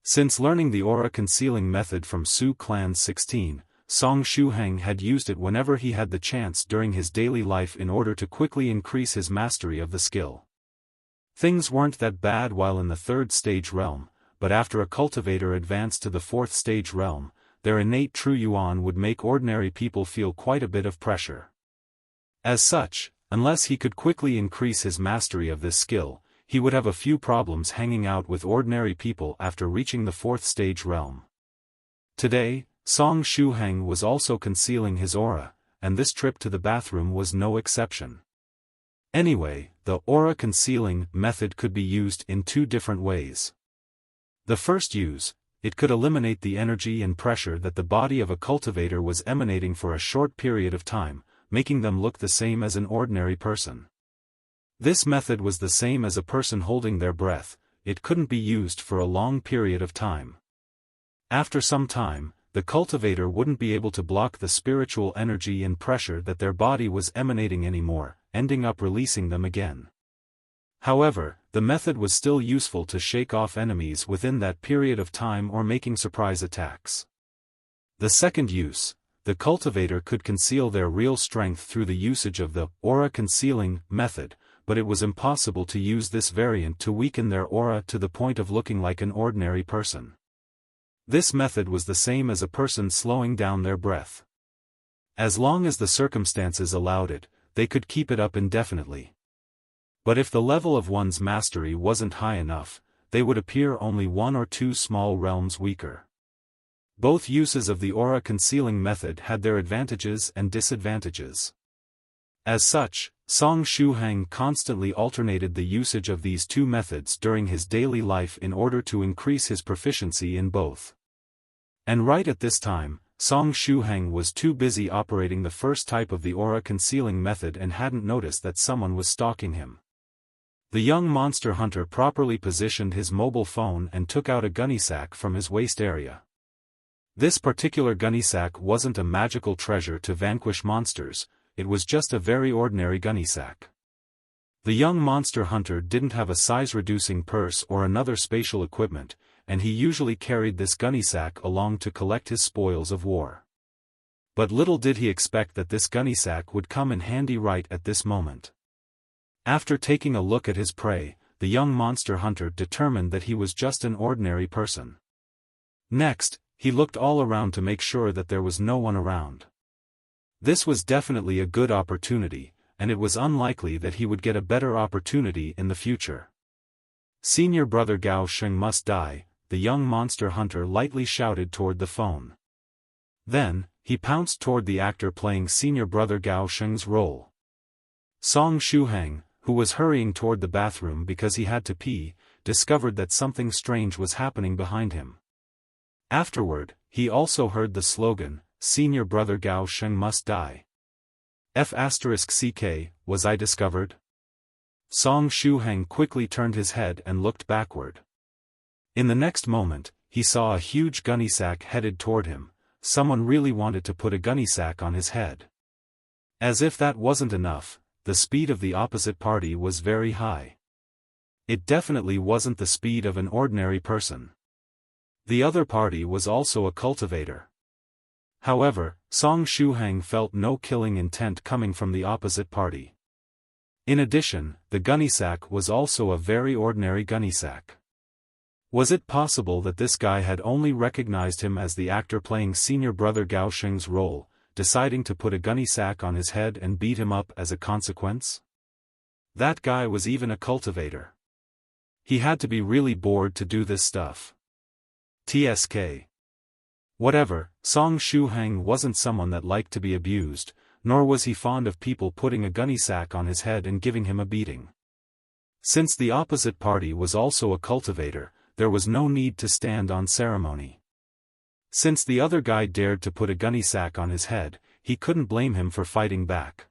Since learning the aura concealing method from Su Clan 16, Song Shuhang had used it whenever he had the chance during his daily life in order to quickly increase his mastery of the skill. Things weren't that bad while in the 3rd stage realm, but after a cultivator advanced to the 4th stage realm, their innate true yuan would make ordinary people feel quite a bit of pressure. As such, unless he could quickly increase his mastery of this skill, he would have a few problems hanging out with ordinary people after reaching the 4th stage realm. Today, Song Shuhang was also concealing his aura, and this trip to the bathroom was no exception. Anyway, the aura concealing method could be used in 2 different ways. The first use, it could eliminate the energy and pressure that the body of a cultivator was emanating for a short period of time, making them look the same as an ordinary person. This method was the same as a person holding their breath, it couldn't be used for a long period of time. After some time, the cultivator wouldn't be able to block the spiritual energy and pressure that their body was emanating anymore, ending up releasing them again. However, the method was still useful to shake off enemies within that period of time or making surprise attacks. The second use, the cultivator could conceal their real strength through the usage of the aura concealing method, but it was impossible to use this variant to weaken their aura to the point of looking like an ordinary person. This method was the same as a person slowing down their breath. As long as the circumstances allowed it, they could keep it up indefinitely. But if the level of one's mastery wasn't high enough, they would appear only 1 or 2 small realms weaker. Both uses of the aura concealing method had their advantages and disadvantages. As such, Song Shuhang constantly alternated the usage of these 2 methods during his daily life in order to increase his proficiency in both. And right at this time, Song Shuhang was too busy operating the first type of the aura concealing method and hadn't noticed that someone was stalking him. The young monster hunter properly positioned his mobile phone and took out a gunny sack from his waist area. This particular gunny sack wasn't a magical treasure to vanquish monsters, it was just a very ordinary gunny sack. The young monster hunter didn't have a size-reducing purse or another spatial equipment, and he usually carried this gunny sack along to collect his spoils of war. But little did he expect that this gunny sack would come in handy right at this moment. After taking a look at his prey, the young monster hunter determined that he was just an ordinary person. Next, he looked all around to make sure that there was no one around. This was definitely a good opportunity, and it was unlikely that he would get a better opportunity in the future. Senior Brother Gao Sheng must die, the young monster hunter lightly shouted toward the phone. Then, he pounced toward the actor playing Senior Brother Gao Sheng's role. Song Shuhang, who was hurrying toward the bathroom because he had to pee, discovered that something strange was happening behind him. Afterward, he also heard the slogan, Senior Brother Gao Sheng must die. F***ck, was I discovered? Song Shuhang quickly turned his head and looked backward. In the next moment, he saw a huge gunny sack headed toward him. Someone really wanted to put a gunny sack on his head. As if that wasn't enough, the speed of the opposite party was very high. It definitely wasn't the speed of an ordinary person. The other party was also a cultivator. However, Song Shuhang felt no killing intent coming from the opposite party. In addition, the gunny sack was also a very ordinary gunny sack. Was it possible that this guy had only recognized him as the actor playing Senior Brother Gao Sheng's role, deciding to put a gunny sack on his head and beat him up as a consequence? That guy was even a cultivator. He had to be really bored to do this stuff. TSK. Whatever, Song Shuhang wasn't someone that liked to be abused, nor was he fond of people putting a gunny sack on his head and giving him a beating. Since the opposite party was also a cultivator, there was no need to stand on ceremony. Since the other guy dared to put a gunny sack on his head, he couldn't blame him for fighting back.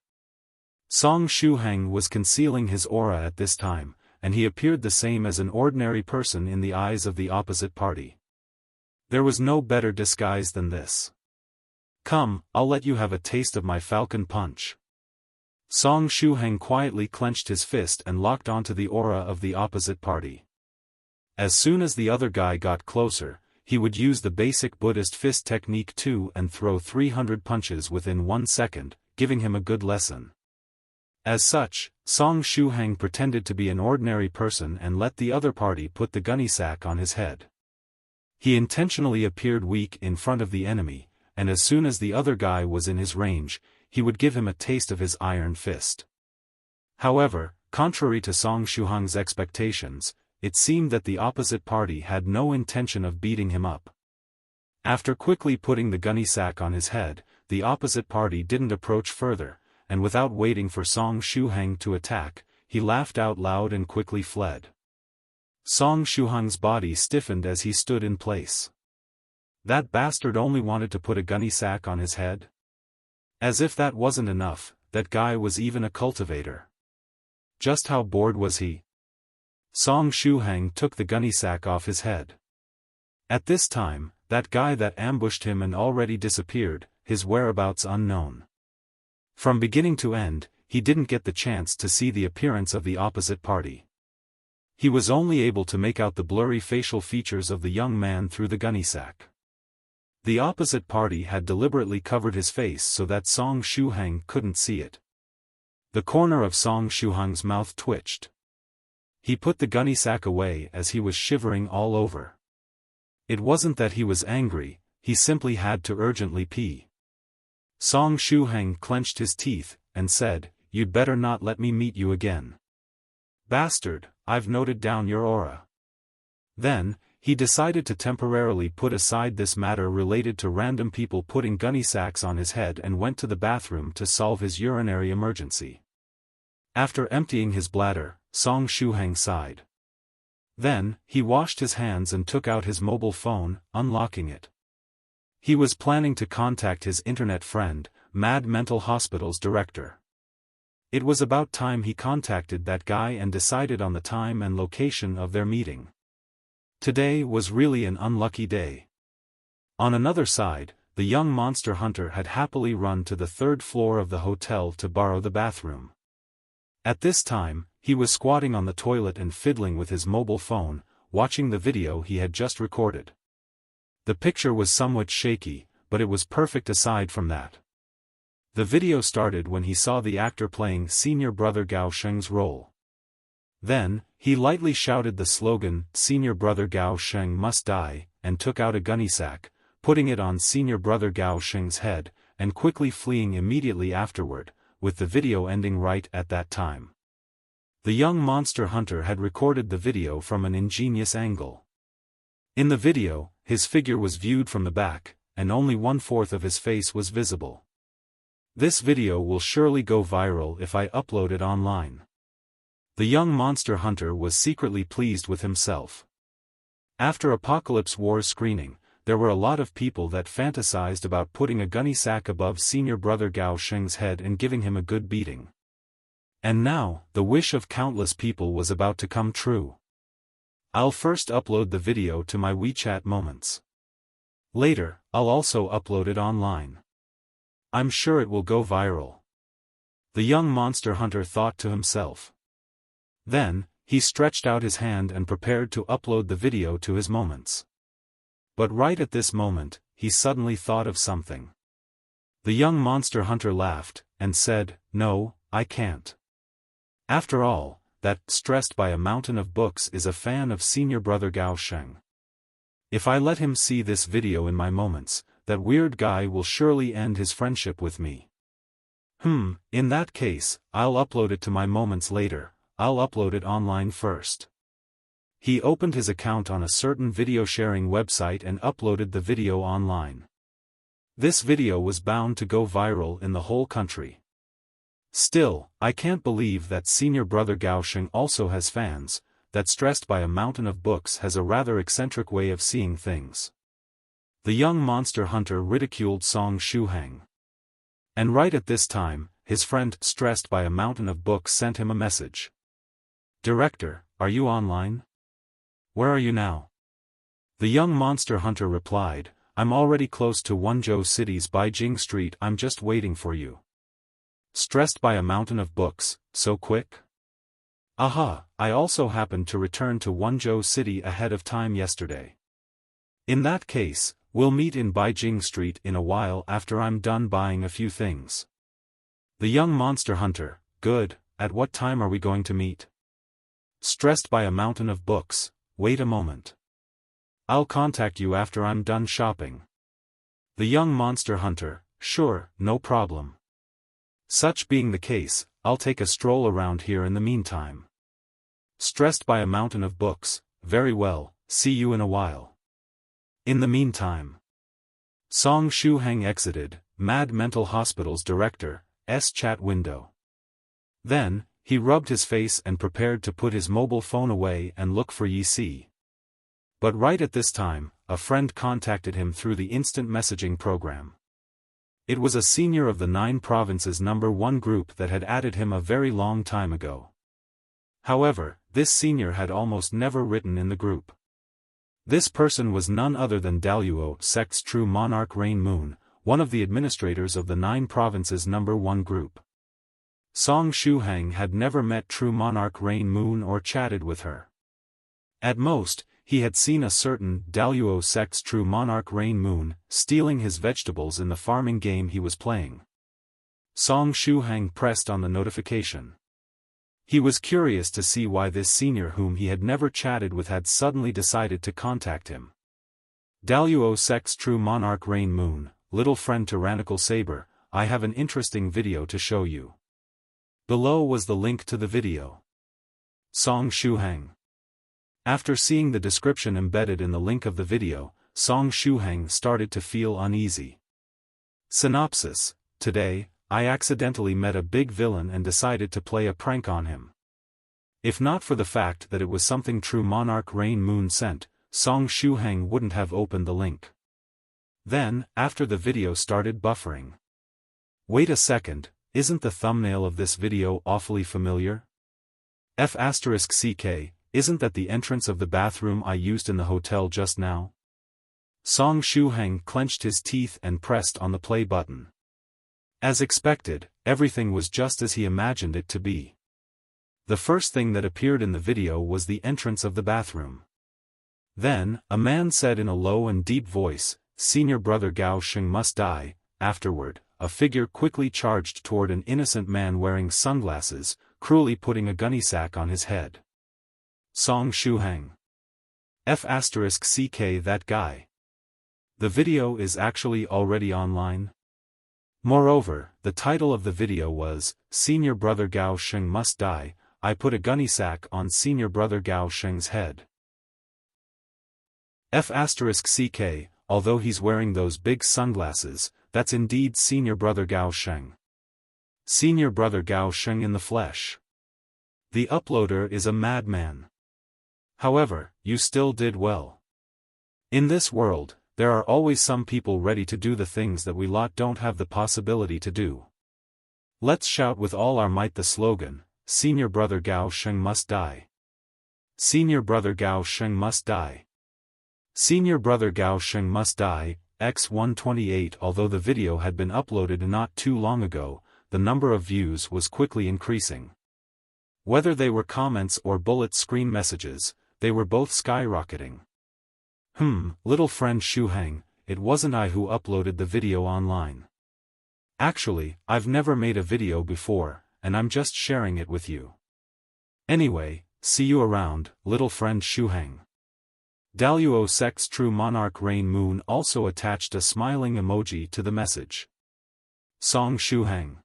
Song Shuhang was concealing his aura at this time, and he appeared the same as an ordinary person in the eyes of the opposite party. There was no better disguise than this. Come, I'll let you have a taste of my falcon punch. Song Shuhang quietly clenched his fist and locked onto the aura of the opposite party. As soon as the other guy got closer, he would use the basic Buddhist fist technique too and throw 300 punches within 1 second, giving him a good lesson. As such, Song Shuhang pretended to be an ordinary person and let the other party put the gunny sack on his head. He intentionally appeared weak in front of the enemy, and as soon as the other guy was in his range, he would give him a taste of his iron fist. However, contrary to Song Shuhang's expectations, it seemed that the opposite party had no intention of beating him up. After quickly putting the gunny sack on his head, the opposite party didn't approach further, and without waiting for Song Shuhang to attack, he laughed out loud and quickly fled. Song Shuhang's body stiffened as he stood in place. That bastard only wanted to put a gunny sack on his head? As if that wasn't enough, that guy was even a cultivator. Just how bored was he? Song Shuhang took the gunny sack off his head. At this time, that guy that ambushed him and already disappeared, his whereabouts unknown. From beginning to end, he didn't get the chance to see the appearance of the opposite party. He was only able to make out the blurry facial features of the young man through the gunny sack. The opposite party had deliberately covered his face so that Song Shuhang couldn't see it. The corner of Song Shuhang's mouth twitched. He put the gunny sack away as he was shivering all over. It wasn't that he was angry, he simply had to urgently pee. Song Shuhang clenched his teeth, and said, "You'd better not let me meet you again. Bastard, I've noted down your aura." Then, he decided to temporarily put aside this matter related to random people putting gunny sacks on his head and went to the bathroom to solve his urinary emergency. After emptying his bladder, Song Shuhang sighed. Then, he washed his hands and took out his mobile phone, unlocking it. He was planning to contact his internet friend, Mad Mental Hospital's director. It was about time he contacted that guy and decided on the time and location of their meeting. Today was really an unlucky day. On another side, the young monster hunter had happily run to the 3rd floor of the hotel to borrow the bathroom. At this time, he was squatting on the toilet and fiddling with his mobile phone, watching the video he had just recorded. The picture was somewhat shaky, but it was perfect aside from that. The video started when he saw the actor playing Senior Brother Gao Sheng's role. Then, he lightly shouted the slogan, "Senior Brother Gao Sheng must die," and took out a gunny sack, putting it on Senior Brother Gao Sheng's head, and quickly fleeing immediately afterward, with the video ending right at that time. The young monster hunter had recorded the video from an ingenious angle. In the video, his figure was viewed from the back, and only 1/4 of his face was visible. This video will surely go viral if I upload it online. The young monster hunter was secretly pleased with himself. After Apocalypse War's screening, there were a lot of people that fantasized about putting a gunny sack above Senior Brother Gao Sheng's head and giving him a good beating. And now, the wish of countless people was about to come true. I'll first upload the video to my WeChat Moments. Later, I'll also upload it online. I'm sure it will go viral. The young monster hunter thought to himself. Then, he stretched out his hand and prepared to upload the video to his Moments. But right at this moment, he suddenly thought of something. The young monster hunter laughed, and said, "No, I can't. After all, that stressed by a mountain of books is a fan of Senior Brother Gao Sheng. If I let him see this video in my Moments, that weird guy will surely end his friendship with me. In that case, I'll upload it to my Moments later. I'll upload it online first." He opened his account on a certain video sharing website and uploaded the video online. This video was bound to go viral in the whole country. Still, I can't believe that Senior Brother Gao Sheng also has fans, that stressed by a mountain of books has a rather eccentric way of seeing things. The young monster hunter ridiculed Song Shuhang. And right at this time, his friend stressed by a mountain of books sent him a message. "Director, are you online? Where are you now?" The young monster hunter replied, "I'm already close to Wenzhou City's Beijing Street, I'm just waiting for you." Stressed by a mountain of books, so quick? Aha, I also happened to return to Wenzhou City ahead of time yesterday. In that case, we'll meet in Beijing Street in a while after I'm done buying a few things. The young monster hunter, good, at what time are we going to meet? Stressed by a mountain of books, wait a moment. I'll contact you after I'm done shopping. The young monster hunter, sure, no problem. Such being the case, I'll take a stroll around here in the meantime. Stressed by a mountain of books, very well, see you in a while. In the meantime. Song Shuhang exited, Mad Mental Hospital's director's chat window. Then, he rubbed his face and prepared to put his mobile phone away and look for Yi Si. But right at this time, a friend contacted him through the instant messaging program. It was a senior of the 9 Provinces #1 group that had added him a very long time ago. However, this senior had almost never written in the group. This person was none other than Daoist sect's true monarch Rain Moon, one of the administrators of the 9 Provinces #1 group. Song Shuhang had never met true monarch Rain Moon or chatted with her. At most, he had seen a certain Daoist sect's true monarch Rain Moon stealing his vegetables in the farming game he was playing. Song Shuhang pressed on the notification. He was curious to see why this senior whom he had never chatted with had suddenly decided to contact him. Daoist sect's true monarch Rain Moon, little friend tyrannical saber, I have an interesting video to show you. Below was the link to the video. Song Shuhang. After seeing the description embedded in the link of the video, Song Shuhang started to feel uneasy. Synopsis: Today, I accidentally met a big villain and decided to play a prank on him. If not for the fact that it was something true monarch Rain Moon sent, Song Shuhang wouldn't have opened the link. Then, after the video started buffering. Wait a second, isn't the thumbnail of this video awfully familiar? F***ck, isn't that the entrance of the bathroom I used in the hotel just now? Song Shuhang clenched his teeth and pressed on the play button. As expected, everything was just as he imagined it to be. The first thing that appeared in the video was the entrance of the bathroom. Then, a man said in a low and deep voice, "Senior Brother Gao Sheng must die." Afterward, a figure quickly charged toward an innocent man wearing sunglasses, cruelly putting a gunny sack on his head. Song Shuhang. F***ck that guy. The video is actually already online. Moreover, the title of the video was, "Senior Brother Gao Sheng must die, I put a gunny sack on Senior Brother Gao Sheng's head." F***ck, although he's wearing those big sunglasses, that's indeed Senior Brother Gao Sheng. Senior Brother Gao Sheng in the flesh. The uploader is a madman. However, you still did well. In this world, there are always some people ready to do the things that we lot don't have the possibility to do. Let's shout with all our might the slogan, "Senior Brother Gao Sheng must die. Senior Brother Gao Sheng must die. Senior Brother Gao Sheng must die." X128. Although the video had been uploaded not too long ago, the number of views was quickly increasing. Whether they were comments or bullet screen messages, they were both skyrocketing. Little friend Shuhang, it wasn't I who uploaded the video online. Actually, I've never made a video before, and I'm just sharing it with you. Anyway, see you around, little friend Shuhang. Daoist sect's true monarch Rain Moon also attached a smiling emoji to the message. Song Shuhang.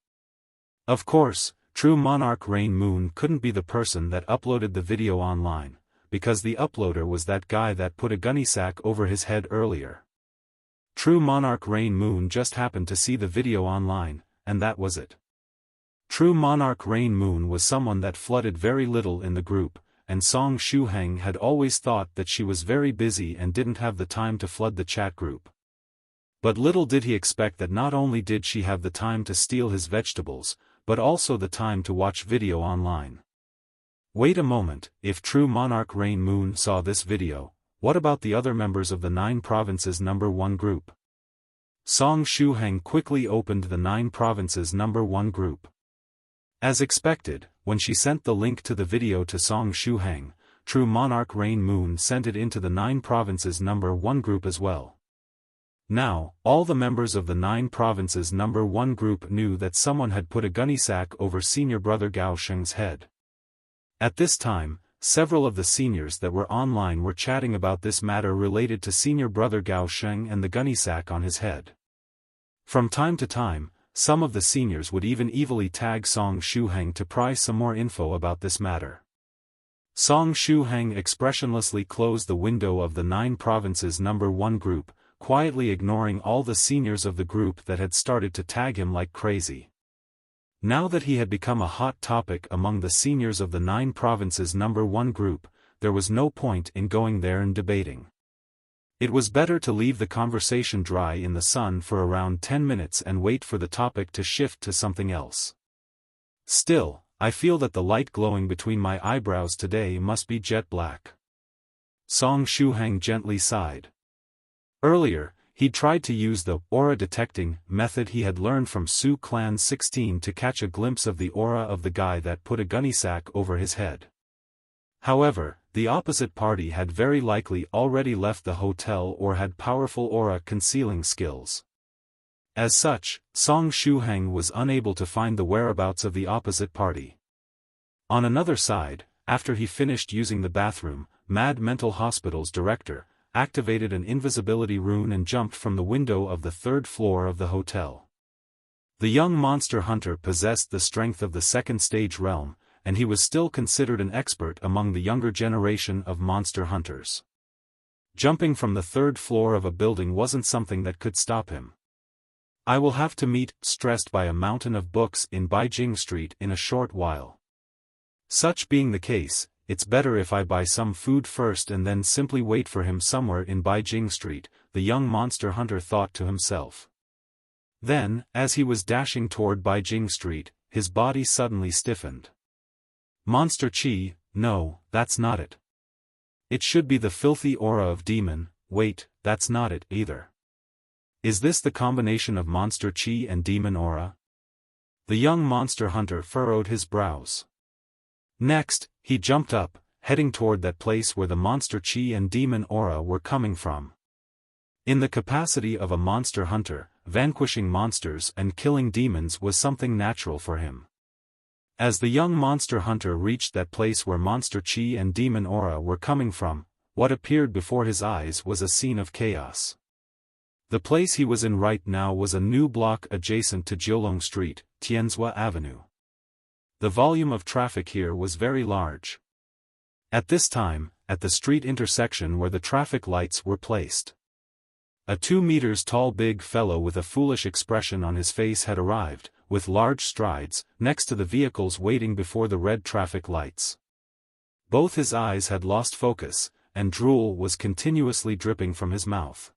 Of course, true monarch Rain Moon couldn't be the person that uploaded the video online, because the uploader was that guy that put a gunny sack over his head earlier. True monarch Rain Moon just happened to see the video online, and that was it. True monarch Rain Moon was someone that flooded very little in the group, and Song Shuhang had always thought that she was very busy and didn't have the time to flood the chat group. But little did he expect that not only did she have the time to steal his vegetables, but also the time to watch video online. Wait a moment, if true monarch Rain Moon saw this video, what about the other members of the 9 Provinces #1 group? Song Shuhang quickly opened the 9 Provinces #1 group. As expected, when she sent the link to the video to Song Shuhang, True Monarch Rain Moon sent it into the 9 Provinces number 1 group as well. Now, all the members of the 9 Provinces number 1 group knew that someone had put a gunny sack over Senior Brother Gao Sheng's head. At this time, several of the seniors that were online were chatting about this matter related to Senior Brother Gao Sheng and the gunny sack on his head. From time to time, some of the seniors would even evilly tag Song Shuhang to pry some more info about this matter. Song Shuhang expressionlessly closed the window of the 9 Provinces number 1 group, quietly ignoring all the seniors of the group that had started to tag him like crazy. Now that he had become a hot topic among the seniors of the 9 Provinces number 1 group, there was no point in going there and debating. It was better to leave the conversation dry in the sun for around 10 minutes and wait for the topic to shift to something else. Still, I feel that the light glowing between my eyebrows today must be jet black. Song Shuhang gently sighed. Earlier, he'd tried to use the aura detecting method he had learned from Su Clan 16 to catch a glimpse of the aura of the guy that put a gunny sack over his head. However, the opposite party had very likely already left the hotel or had powerful aura concealing skills. As such, Song Shuhang was unable to find the whereabouts of the opposite party. On another side, after he finished using the bathroom, Mad Mental Hospital's director activated an invisibility rune and jumped from the window of the 3rd floor of the hotel. The young monster hunter possessed the strength of the 2nd stage realm, and he was still considered an expert among the younger generation of monster hunters. Jumping from the 3rd floor of a building wasn't something that could stop him. I will have to meet, stressed by a mountain of books in Beijing Street in a short while. Such being the case, it's better if I buy some food first and then simply wait for him somewhere in Beijing Street, the young monster hunter thought to himself. Then, as he was dashing toward Beijing Street, his body suddenly stiffened. Monster Chi, no, that's not it. It should be the filthy aura of demon, wait, that's not it either. Is this the combination of monster Chi and demon aura? The young monster hunter furrowed his brows. Next, he jumped up, heading toward that place where the monster Chi and demon aura were coming from. In the capacity of a monster hunter, vanquishing monsters and killing demons was something natural for him. As the young monster hunter reached that place where monster Chi and demon aura were coming from, what appeared before his eyes was a scene of chaos. The place he was in right now was a new block adjacent to Jiulong Street, Tianzhua Avenue. The volume of traffic here was very large. At this time, at the street intersection where the traffic lights were placed, a 2 meters tall big fellow with a foolish expression on his face had arrived, with large strides, next to the vehicles waiting before the red traffic lights. Both his eyes had lost focus, and drool was continuously dripping from his mouth.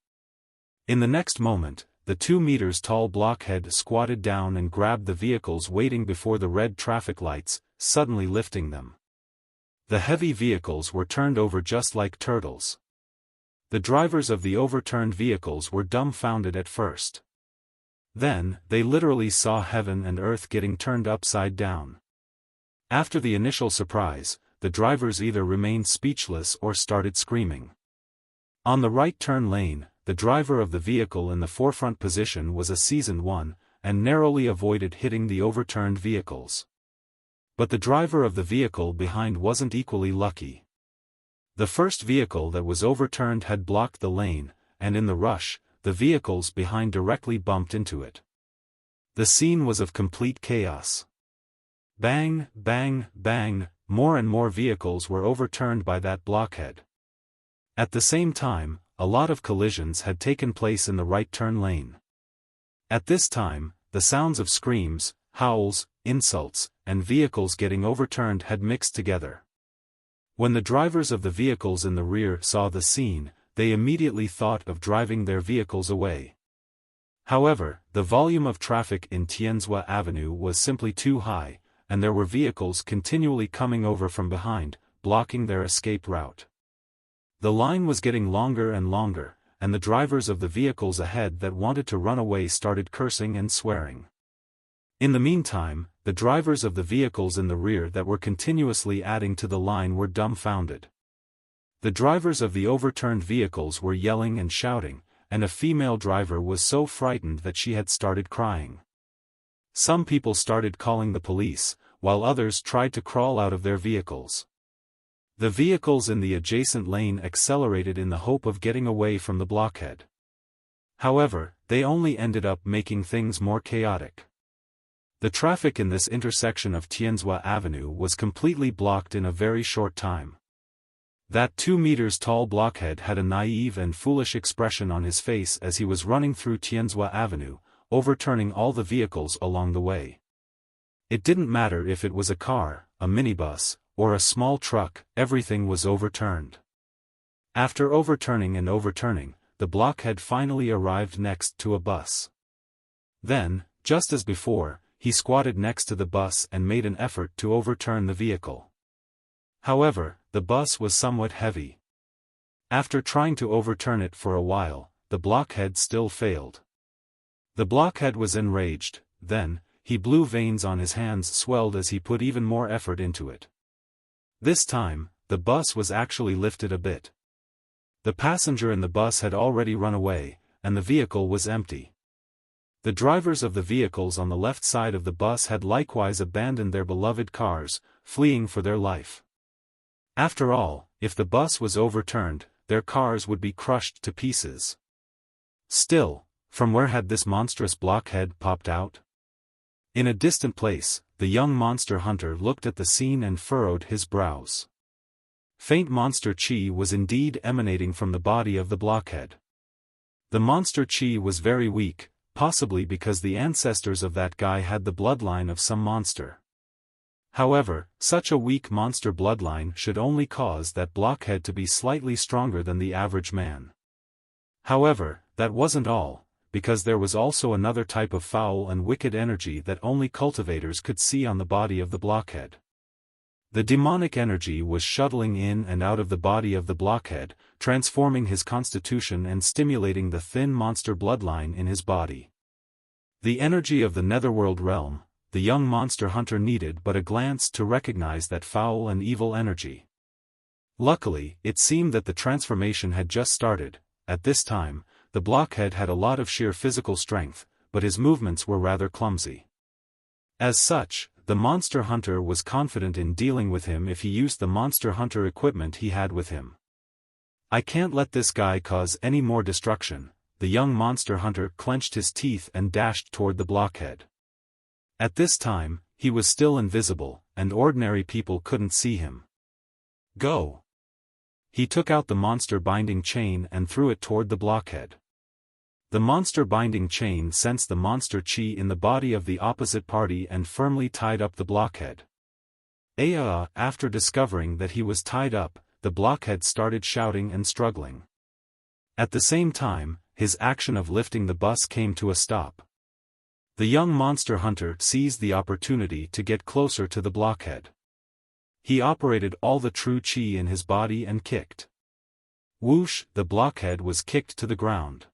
In the next moment, the 2 meters tall blockhead squatted down and grabbed the vehicles waiting before the red traffic lights, suddenly lifting them. The heavy vehicles were turned over just like turtles. The drivers of the overturned vehicles were dumbfounded at first. Then, they literally saw heaven and earth getting turned upside down. After the initial surprise, the drivers either remained speechless or started screaming. On the right turn lane, the driver of the vehicle in the forefront position was a seasoned one, and narrowly avoided hitting the overturned vehicles. But the driver of the vehicle behind wasn't equally lucky. The first vehicle that was overturned had blocked the lane, and in the rush, the vehicles behind directly bumped into it. The scene was of complete chaos. Bang, bang, bang, more and more vehicles were overturned by that blockhead. At the same time, a lot of collisions had taken place in the right turn lane. At this time, the sounds of screams, howls, insults, and vehicles getting overturned had mixed together. When the drivers of the vehicles in the rear saw the scene, they immediately thought of driving their vehicles away. However, the volume of traffic in Tianzhua Avenue was simply too high, and there were vehicles continually coming over from behind, blocking their escape route. The line was getting longer and longer, and the drivers of the vehicles ahead that wanted to run away started cursing and swearing. In the meantime, the drivers of the vehicles in the rear that were continuously adding to the line were dumbfounded. The drivers of the overturned vehicles were yelling and shouting, and a female driver was so frightened that she had started crying. Some people started calling the police, while others tried to crawl out of their vehicles. The vehicles in the adjacent lane accelerated in the hope of getting away from the blockhead. However, they only ended up making things more chaotic. The traffic in this intersection of Tianzhua Avenue was completely blocked in a very short time. That 2 meters tall blockhead had a naive and foolish expression on his face as he was running through Tianzhua Avenue, overturning all the vehicles along the way. It didn't matter if it was a car, a minibus, or a small truck, everything was overturned. After overturning and overturning, the blockhead finally arrived next to a bus. Then, just as before, he squatted next to the bus and made an effort to overturn the vehicle. However, the bus was somewhat heavy. After trying to overturn it for a while, the blockhead still failed. The blockhead was enraged. Then, he blue veins on his hands swelled as he put even more effort into it. This time, the bus was actually lifted a bit. The passenger in the bus had already run away, and the vehicle was empty. The drivers of the vehicles on the left side of the bus had likewise abandoned their beloved cars, fleeing for their life. After all, if the bus was overturned, their cars would be crushed to pieces. Still, from where had this monstrous blockhead popped out? In a distant place, the young monster hunter looked at the scene and furrowed his brows. Faint monster chi was indeed emanating from the body of the blockhead. The monster chi was very weak, possibly because the ancestors of that guy had the bloodline of some monster. However, such a weak monster bloodline should only cause that blockhead to be slightly stronger than the average man. However, that wasn't all, because there was also another type of foul and wicked energy that only cultivators could see on the body of the blockhead. The demonic energy was shuttling in and out of the body of the blockhead, transforming his constitution and stimulating the thin monster bloodline in his body. The energy of the netherworld realm, the young monster hunter needed but a glance to recognize that foul and evil energy. Luckily, it seemed that the transformation had just started. At this time, the blockhead had a lot of sheer physical strength, but his movements were rather clumsy. As such, the monster hunter was confident in dealing with him if he used the monster hunter equipment he had with him. I can't let this guy cause any more destruction. The young monster hunter clenched his teeth and dashed toward the blockhead. At this time, he was still invisible, and ordinary people couldn't see him. Go! He took out the monster binding chain and threw it toward the blockhead. The monster binding chain sensed the monster chi in the body of the opposite party and firmly tied up the blockhead. After discovering that he was tied up, the blockhead started shouting and struggling. At the same time, his action of lifting the bus came to a stop. The young monster hunter seized the opportunity to get closer to the blockhead. He operated all the true chi in his body and kicked. Whoosh! The blockhead was kicked to the ground.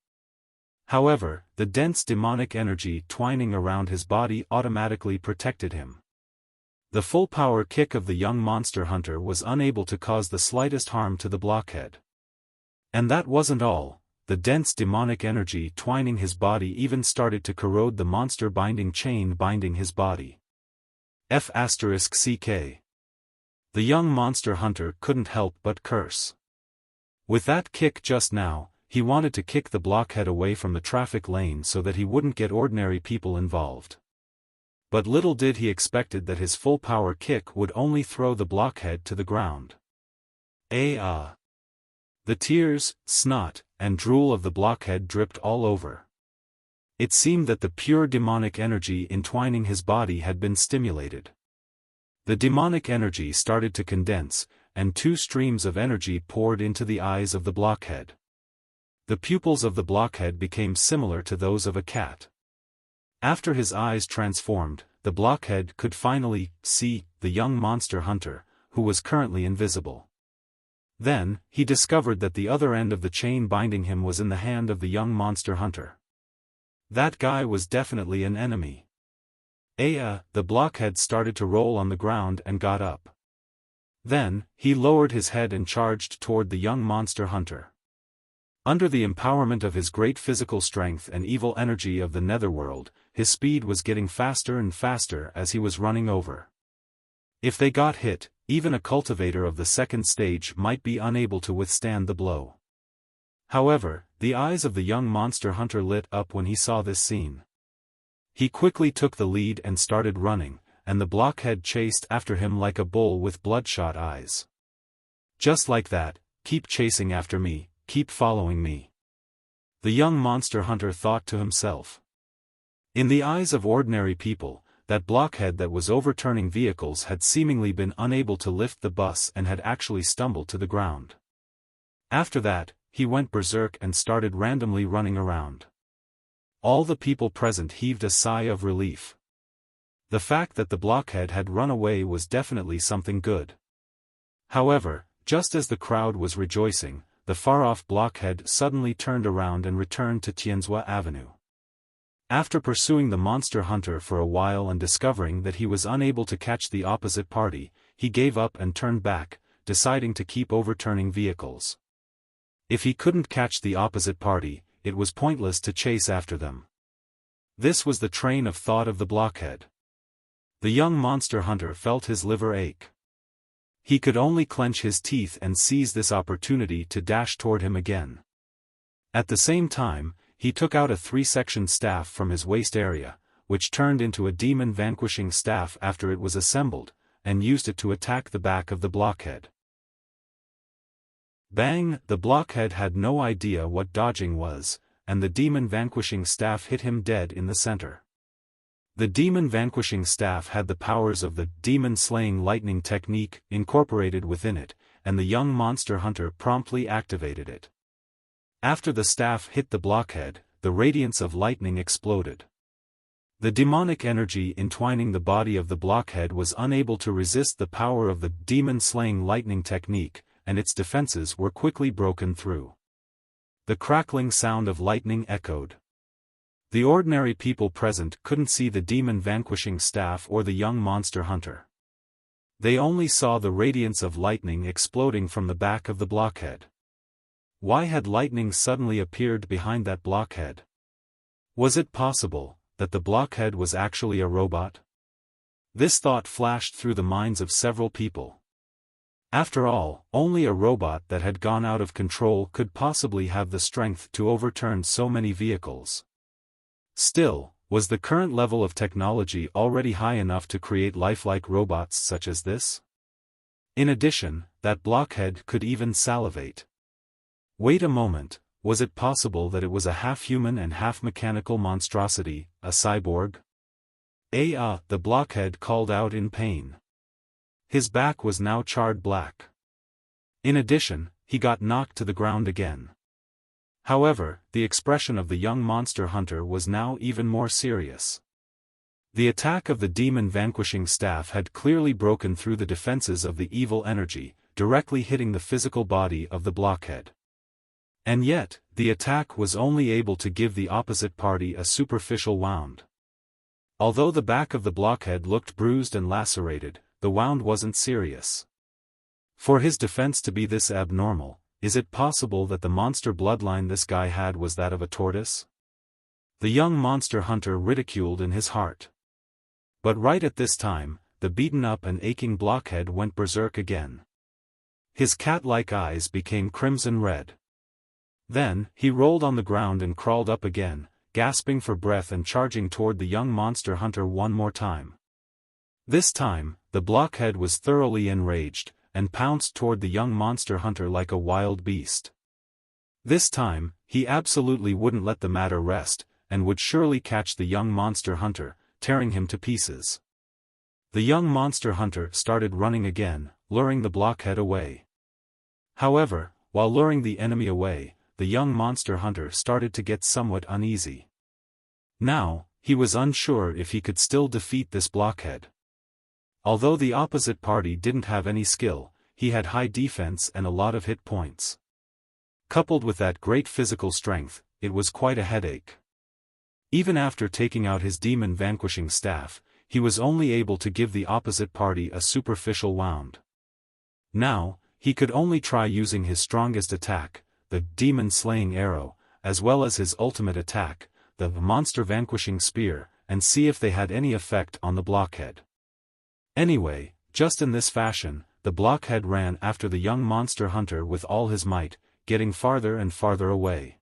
However, the dense demonic energy twining around his body automatically protected him. The full power kick of the young monster hunter was unable to cause the slightest harm to the blockhead. And that wasn't all. The dense demonic energy twining his body even started to corrode the monster binding chain binding his body. F***CK. The young monster hunter couldn't help but curse. With that kick just now, he wanted to kick the blockhead away from the traffic lane so that he wouldn't get ordinary people involved. But little did he expected that his full power kick would only throw the blockhead to the ground. The tears, snot, and drool of the blockhead dripped all over. It seemed that the pure demonic energy entwining his body had been stimulated. The demonic energy started to condense, and 2 streams of energy poured into the eyes of the blockhead. The pupils of the blockhead became similar to those of a cat. After his eyes transformed, the blockhead could finally see the young monster hunter, who was currently invisible. Then, he discovered that the other end of the chain binding him was in the hand of the young monster hunter. That guy was definitely an enemy. The blockhead started to roll on the ground and got up. Then, he lowered his head and charged toward the young monster hunter. Under the empowerment of his great physical strength and evil energy of the netherworld, his speed was getting faster and faster as he was running over. If they got hit, even a cultivator of the second stage might be unable to withstand the blow. However, the eyes of the young monster hunter lit up when he saw this scene. He quickly took the lead and started running, and the blockhead chased after him like a bull with bloodshot eyes. Just like that, keep chasing after me, keep following me. The young monster hunter thought to himself. In the eyes of ordinary people, that blockhead that was overturning vehicles had seemingly been unable to lift the bus and had actually stumbled to the ground. After that, he went berserk and started randomly running around. All the people present heaved a sigh of relief. The fact that the blockhead had run away was definitely something good. However, just as the crowd was rejoicing, the far-off blockhead suddenly turned around and returned to Tianzhua Avenue. After pursuing the monster hunter for a while and discovering that he was unable to catch the opposite party, he gave up and turned back, deciding to keep overturning vehicles. If he couldn't catch the opposite party, it was pointless to chase after them. This was the train of thought of the blockhead. The young monster hunter felt his liver ache. He could only clench his teeth and seize this opportunity to dash toward him again. At the same time, he took out a 3-section staff from his waist area, which turned into a demon-vanquishing staff after it was assembled, and used it to attack the back of the blockhead. Bang! The blockhead had no idea what dodging was, and the demon-vanquishing staff hit him dead in the center. The demon-vanquishing staff had the powers of the demon-slaying lightning technique incorporated within it, and the young monster hunter promptly activated it. After the staff hit the blockhead, the radiance of lightning exploded. The demonic energy entwining the body of the blockhead was unable to resist the power of the demon-slaying lightning technique, and its defenses were quickly broken through. The crackling sound of lightning echoed. The ordinary people present couldn't see the demon-vanquishing staff or the young monster hunter. They only saw the radiance of lightning exploding from the back of the blockhead. Why had lightning suddenly appeared behind that blockhead? Was it possible that the blockhead was actually a robot? This thought flashed through the minds of several people. After all, only a robot that had gone out of control could possibly have the strength to overturn so many vehicles. Still, was the current level of technology already high enough to create lifelike robots such as this? In addition, that blockhead could even salivate. Wait a moment, was it possible that it was a half-human and half-mechanical monstrosity, a cyborg? The blockhead called out in pain. His back was now charred black. In addition, he got knocked to the ground again. However, the expression of the young monster hunter was now even more serious. The attack of the demon-vanquishing staff had clearly broken through the defenses of the evil energy, directly hitting the physical body of the blockhead. And yet, the attack was only able to give the opposite party a superficial wound. Although the back of the blockhead looked bruised and lacerated, the wound wasn't serious. For his defense to be this abnormal, is it possible that the monster bloodline this guy had was that of a tortoise? The young monster hunter ridiculed in his heart. But right at this time, the beaten-up and aching blockhead went berserk again. His cat-like eyes became crimson red. Then, he rolled on the ground and crawled up again, gasping for breath and charging toward the young monster hunter one more time. This time, the blockhead was thoroughly enraged, and pounced toward the young monster hunter like a wild beast. This time, he absolutely wouldn't let the matter rest, and would surely catch the young monster hunter, tearing him to pieces. The young monster hunter started running again, luring the blockhead away. However, while luring the enemy away, the young monster hunter started to get somewhat uneasy. Now, he was unsure if he could still defeat this blockhead. Although the opposite party didn't have any skill, he had high defense and a lot of hit points. Coupled with that great physical strength, it was quite a headache. Even after taking out his demon-vanquishing staff, he was only able to give the opposite party a superficial wound. Now, he could only try using his strongest attack, the demon-slaying arrow, as well as his ultimate attack, the monster-vanquishing spear, and see if they had any effect on the blockhead. Anyway, just in this fashion, the blockhead ran after the young monster hunter with all his might, getting farther and farther away.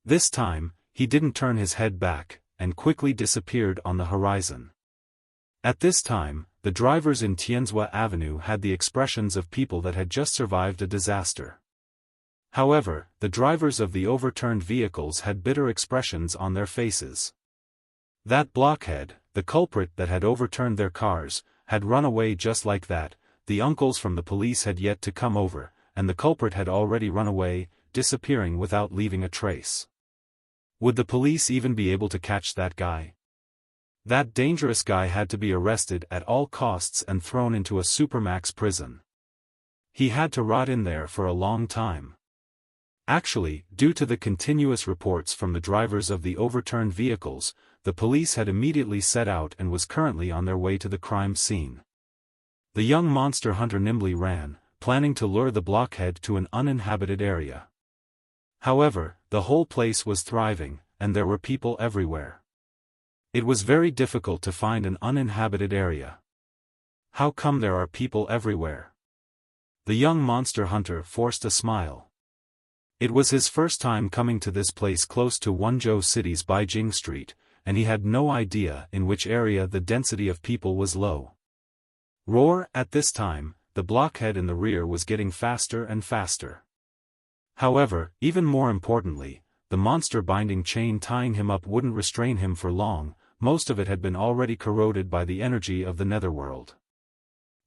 This time, he didn't turn his head back, and quickly disappeared on the horizon. At this time, the drivers in Tianzhua Avenue had the expressions of people that had just survived a disaster. However, the drivers of the overturned vehicles had bitter expressions on their faces. That blockhead, the culprit that had overturned their cars, had run away just like that. The uncles from the police had yet to come over, and the culprit had already run away, disappearing without leaving a trace. Would the police even be able to catch that guy? That dangerous guy had to be arrested at all costs and thrown into a supermax prison. He had to rot in there for a long time. Actually, due to the continuous reports from the drivers of the overturned vehicles, the police had immediately set out and was currently on their way to the crime scene. The young monster hunter nimbly ran, planning to lure the blockhead to an uninhabited area. However, the whole place was thriving, and there were people everywhere. It was very difficult to find an uninhabited area. How come there are people everywhere? The young monster hunter forced a smile. It was his first time coming to this place close to Wenzhou City's Beijing Street, and he had no idea in which area the density of people was low. Roar! At this time, the blockhead in the rear was getting faster and faster. However, even more importantly, the monster binding chain tying him up wouldn't restrain him for long. Most of it had been already corroded by the energy of the netherworld.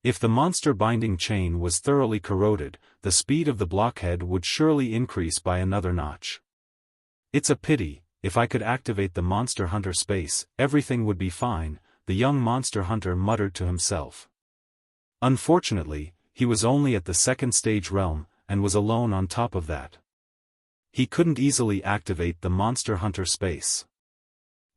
If the monster binding chain was thoroughly corroded, the speed of the blockhead would surely increase by another notch. It's a pity, if I could activate the monster hunter space, everything would be fine, the young monster hunter muttered to himself. Unfortunately, he was only at the second stage realm, and was alone on top of that. He couldn't easily activate the monster hunter space.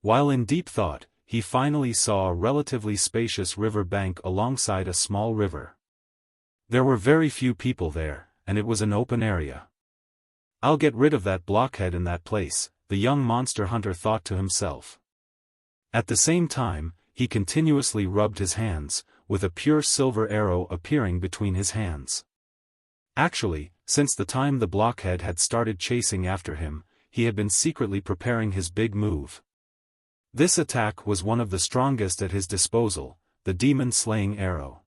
While in deep thought, he finally saw a relatively spacious river bank alongside a small river. There were very few people there, and it was an open area. I'll get rid of that blockhead in that place, the young monster hunter thought to himself. At the same time, he continuously rubbed his hands, with a pure silver arrow appearing between his hands. Actually, since the time the blockhead had started chasing after him, he had been secretly preparing his big move. This attack was one of the strongest at his disposal, the demon-slaying arrow.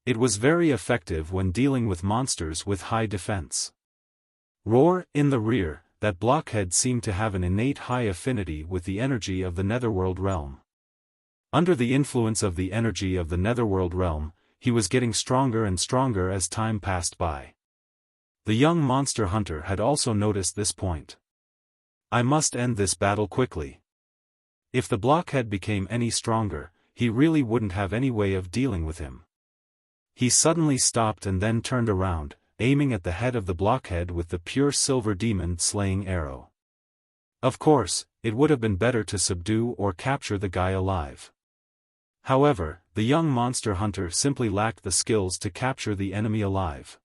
It was very effective when dealing with monsters with high defense. Roar! In the rear, that blockhead seemed to have an innate high affinity with the energy of the netherworld realm. Under the influence of the energy of the netherworld realm, he was getting stronger and stronger as time passed by. The young monster hunter had also noticed this point. I must end this battle quickly. If the blockhead became any stronger, he really wouldn't have any way of dealing with him. He suddenly stopped and then turned around, aiming at the head of the blockhead with the pure silver demon-slaying arrow. Of course, it would have been better to subdue or capture the guy alive. However, the young monster hunter simply lacked the skills to capture the enemy alive.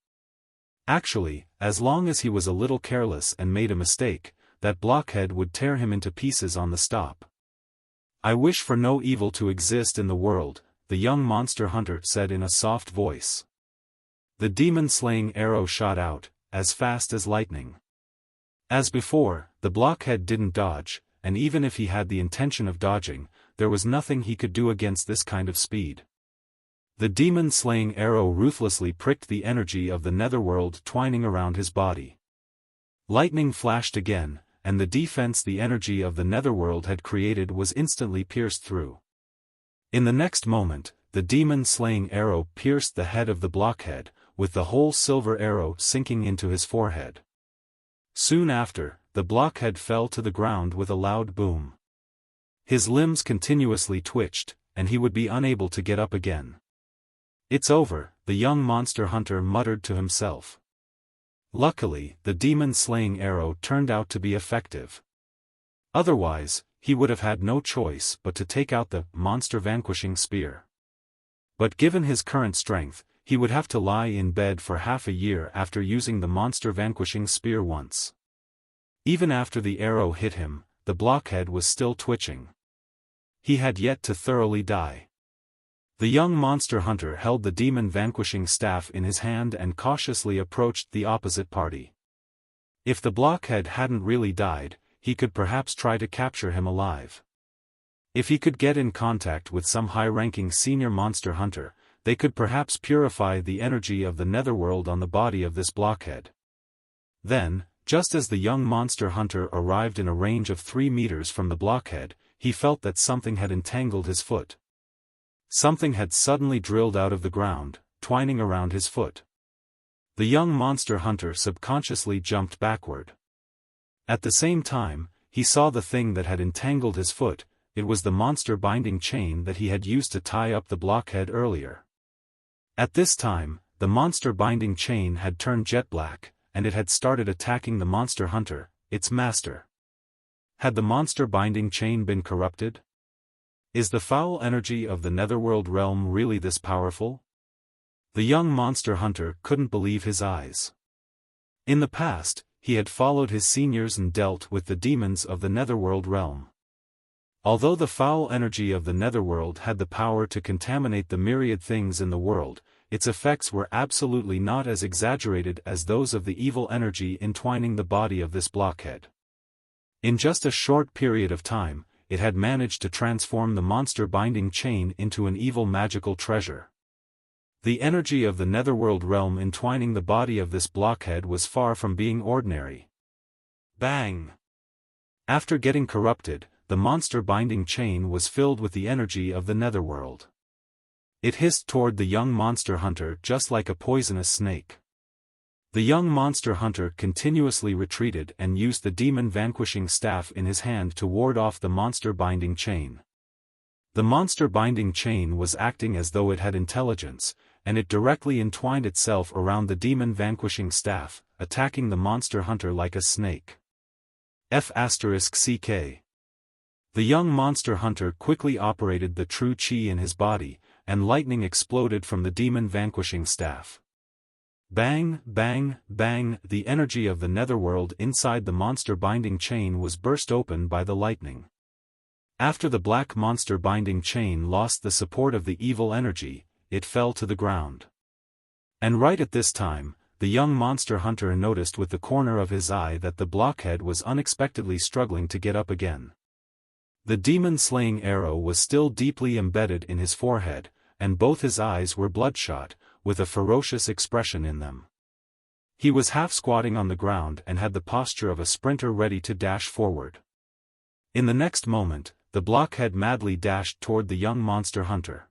Actually, as long as he was a little careless and made a mistake, that blockhead would tear him into pieces on the stop. I wish for no evil to exist in the world, the young monster hunter said in a soft voice. The demon-slaying arrow shot out, as fast as lightning. As before, the blockhead didn't dodge, and even if he had the intention of dodging, there was nothing he could do against this kind of speed. The demon-slaying arrow ruthlessly pricked the energy of the netherworld twining around his body. Lightning flashed again, and the defense the energy of the netherworld had created was instantly pierced through. In the next moment, the demon-slaying arrow pierced the head of the blockhead, with the whole silver arrow sinking into his forehead. Soon after, the blockhead fell to the ground with a loud boom. His limbs continuously twitched, and he would be unable to get up again. It's over, the young monster hunter muttered to himself. Luckily, the demon-slaying arrow turned out to be effective. Otherwise, he would have had no choice but to take out the monster-vanquishing spear. But given his current strength, he would have to lie in bed for half a year after using the monster-vanquishing spear once. Even after the arrow hit him, the blockhead was still twitching. He had yet to thoroughly die. The young monster hunter held the demon-vanquishing staff in his hand and cautiously approached the opposite party. If the blockhead hadn't really died, he could perhaps try to capture him alive. If he could get in contact with some high-ranking senior monster hunter, they could perhaps purify the energy of the netherworld on the body of this blockhead. Then, just as the young monster hunter arrived in a range of 3 meters from the blockhead, he felt that something had entangled his foot. Something had suddenly drilled out of the ground, twining around his foot. The young monster hunter subconsciously jumped backward. At the same time, he saw the thing that had entangled his foot. It was the monster binding chain that he had used to tie up the blockhead earlier. At this time, the monster binding chain had turned jet black, and it had started attacking the monster hunter, its master. Had the monster binding chain been corrupted? Is the foul energy of the netherworld realm really this powerful? The young monster hunter couldn't believe his eyes. In the past, he had followed his seniors and dealt with the demons of the netherworld realm. Although the foul energy of the netherworld had the power to contaminate the myriad things in the world, its effects were absolutely not as exaggerated as those of the evil energy entwining the body of this blockhead. In just a short period of time, it had managed to transform the monster binding chain into an evil magical treasure. The energy of the netherworld realm entwining the body of this blockhead was far from being ordinary. Bang! After getting corrupted, the monster binding chain was filled with the energy of the netherworld. It hissed toward the young monster hunter just like a poisonous snake. The young monster hunter continuously retreated and used the demon-vanquishing staff in his hand to ward off the monster binding chain. The monster binding chain was acting as though it had intelligence, and it directly entwined itself around the demon-vanquishing staff, attacking the monster hunter like a snake. F***CK. The young monster hunter quickly operated the true chi in his body, and lightning exploded from the demon-vanquishing staff. Bang, bang, bang, the energy of the netherworld inside the monster binding chain was burst open by the lightning. After the black monster binding chain lost the support of the evil energy, it fell to the ground. And right at this time, the young monster hunter noticed with the corner of his eye that the blockhead was unexpectedly struggling to get up again. The demon-slaying arrow was still deeply embedded in his forehead, and both his eyes were bloodshot, with a ferocious expression in them. He was half-squatting on the ground and had the posture of a sprinter ready to dash forward. In the next moment, the blockhead madly dashed toward the young monster hunter.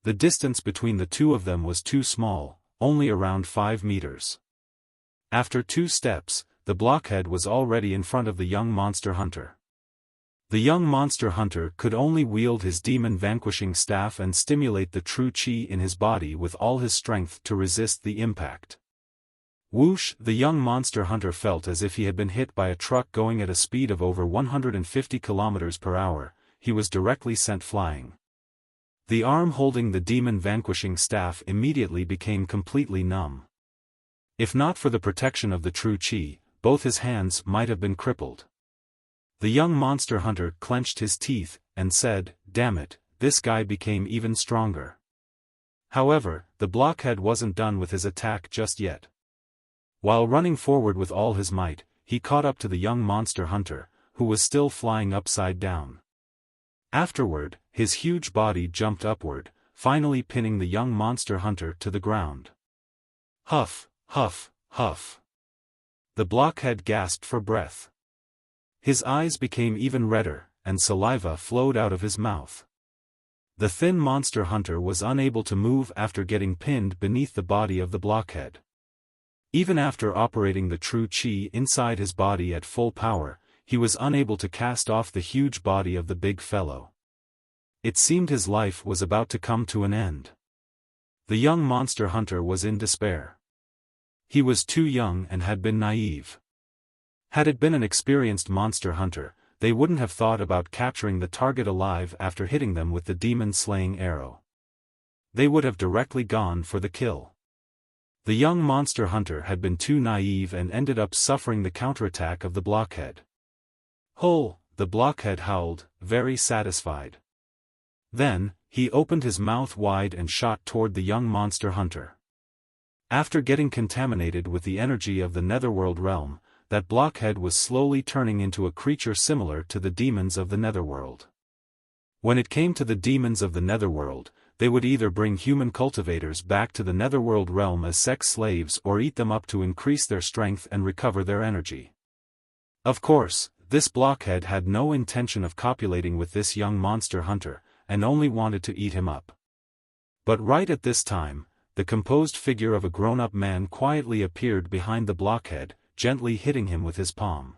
The distance between the two of them was too small, only around 5 meters. After 2 steps, the blockhead was already in front of the young monster hunter. The young monster hunter could only wield his demon-vanquishing staff and stimulate the true chi in his body with all his strength to resist the impact. Whoosh! The young monster hunter felt as if he had been hit by a truck going at a speed of over 150 km per hour. He was directly sent flying. The arm holding the demon-vanquishing staff immediately became completely numb. If not for the protection of the true chi, both his hands might have been crippled. The young monster hunter clenched his teeth, and said, "Damn it, this guy became even stronger." However, the blockhead wasn't done with his attack just yet. While running forward with all his might, he caught up to the young monster hunter, who was still flying upside down. Afterward, his huge body jumped upward, finally pinning the young monster hunter to the ground. Huff, huff, huff. The blockhead gasped for breath. His eyes became even redder, and saliva flowed out of his mouth. The thin monster hunter was unable to move after getting pinned beneath the body of the blockhead. Even after operating the true chi inside his body at full power, he was unable to cast off the huge body of the big fellow. It seemed his life was about to come to an end. The young monster hunter was in despair. He was too young and had been naive. Had it been an experienced monster hunter, they wouldn't have thought about capturing the target alive after hitting them with the demon-slaying arrow. They would have directly gone for the kill. The young monster hunter had been too naive and ended up suffering the counterattack of the blockhead. "Ho!" the blockhead howled, very satisfied. Then, he opened his mouth wide and shot toward the young monster hunter. After getting contaminated with the energy of the netherworld realm, that blockhead was slowly turning into a creature similar to the demons of the netherworld. When it came to the demons of the netherworld, they would either bring human cultivators back to the netherworld realm as sex slaves or eat them up to increase their strength and recover their energy. Of course, this blockhead had no intention of copulating with this young monster hunter, and only wanted to eat him up. But right at this time, the composed figure of a grown-up man quietly appeared behind the blockhead, gently hitting him with his palm.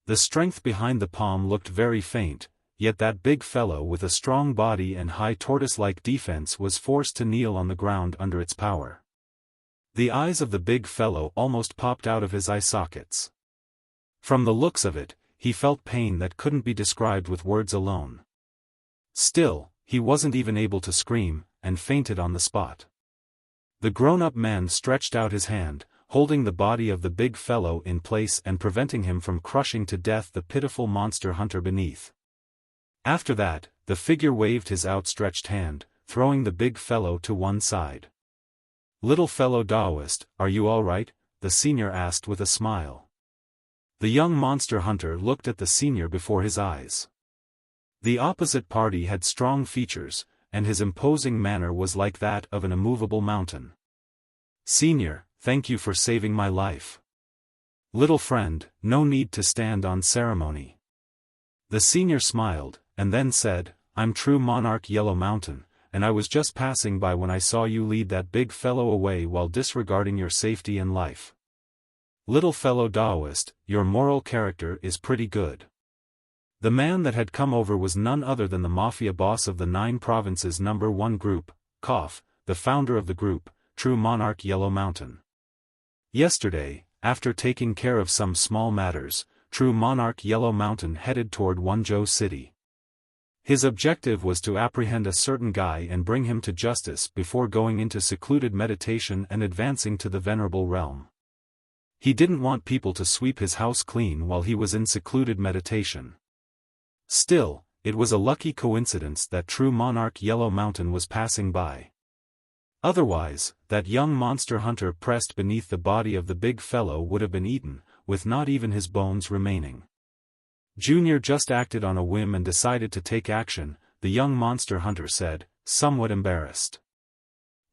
The strength behind the palm looked very faint, yet that big fellow with a strong body and high tortoise-like defense was forced to kneel on the ground under its power. The eyes of the big fellow almost popped out of his eye sockets. From the looks of it, he felt pain that couldn't be described with words alone. Still, he wasn't even able to scream, and fainted on the spot. The grown-up man stretched out his hand, holding the body of the big fellow in place and preventing him from crushing to death the pitiful monster hunter beneath. After that, the figure waved his outstretched hand, throwing the big fellow to one side. "Little fellow Daoist, are you all right?" the senior asked with a smile. The young monster hunter looked at the senior before his eyes. The opposite party had strong features, and his imposing manner was like that of an immovable mountain. "Senior, thank you for saving my life. Little friend, no need to stand on ceremony." The senior smiled, and then said, "I'm true monarch Yellow Mountain, and I was just passing by when I saw you lead that big fellow away while disregarding your safety and life. Little fellow Daoist, your moral character is pretty good." The man that had come over was none other than the mafia boss of the 9 Provinces No. 1 group, the founder of the group, True Monarch Yellow Mountain. Yesterday, after taking care of some small matters, True Monarch Yellow Mountain headed toward Wenzhou City. His objective was to apprehend a certain guy and bring him to justice before going into secluded meditation and advancing to the Venerable Realm. He didn't want people to sweep his house clean while he was in secluded meditation. Still, it was a lucky coincidence that True Monarch Yellow Mountain was passing by. Otherwise, that young monster hunter pressed beneath the body of the big fellow would have been eaten, with not even his bones remaining. Junior just acted on a whim and decided to take action, the young monster hunter said, somewhat embarrassed.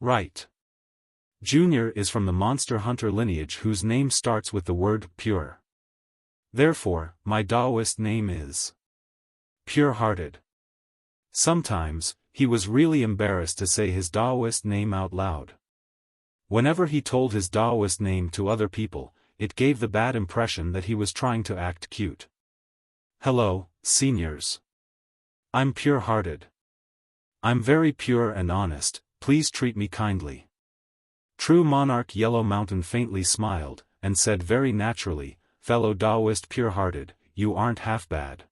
Right. Junior is from the monster hunter lineage whose name starts with the word pure. Therefore, my Daoist name is pure-hearted. Sometimes, he was really embarrassed to say his Daoist name out loud. Whenever he told his Daoist name to other people, it gave the bad impression that he was trying to act cute. "Hello, seniors. I'm pure-hearted. I'm very pure and honest, please treat me kindly." True Monarch Yellow Mountain faintly smiled, and said very naturally, "Fellow Daoist pure-hearted, you aren't half bad."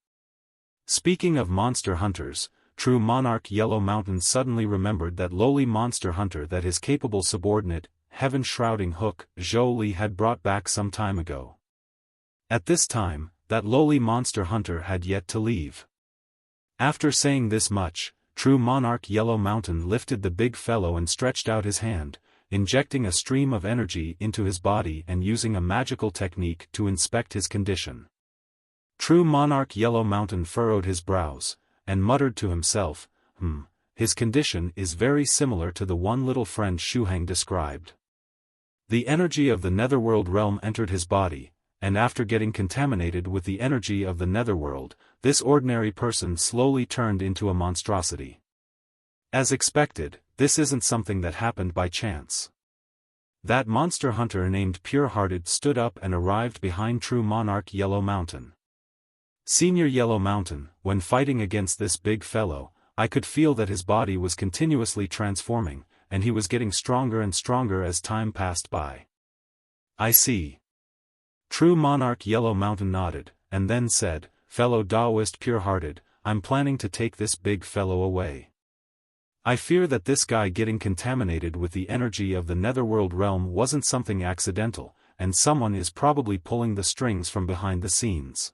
Speaking of monster hunters, True Monarch Yellow Mountain suddenly remembered that lowly monster hunter that his capable subordinate, heaven-shrouding Hook, Zhou Li had brought back some time ago. At this time, that lowly monster hunter had yet to leave. After saying this much, True Monarch Yellow Mountain lifted the big fellow and stretched out his hand, injecting a stream of energy into his body and using a magical technique to inspect his condition. True Monarch Yellow Mountain furrowed his brows, and muttered to himself, his condition is very similar to the one little friend Shuhang described. The energy of the netherworld realm entered his body, and after getting contaminated with the energy of the netherworld, this ordinary person slowly turned into a monstrosity. As expected, this isn't something that happened by chance. That monster hunter named Pure-Hearted stood up and arrived behind True Monarch Yellow Mountain. "Senior Yellow Mountain, when fighting against this big fellow, I could feel that his body was continuously transforming, and he was getting stronger and stronger as time passed by." "I see." True Monarch Yellow Mountain nodded, and then said, "Fellow Daoist pure-hearted, I'm planning to take this big fellow away. I fear that this guy getting contaminated with the energy of the netherworld realm wasn't something accidental, and someone is probably pulling the strings from behind the scenes.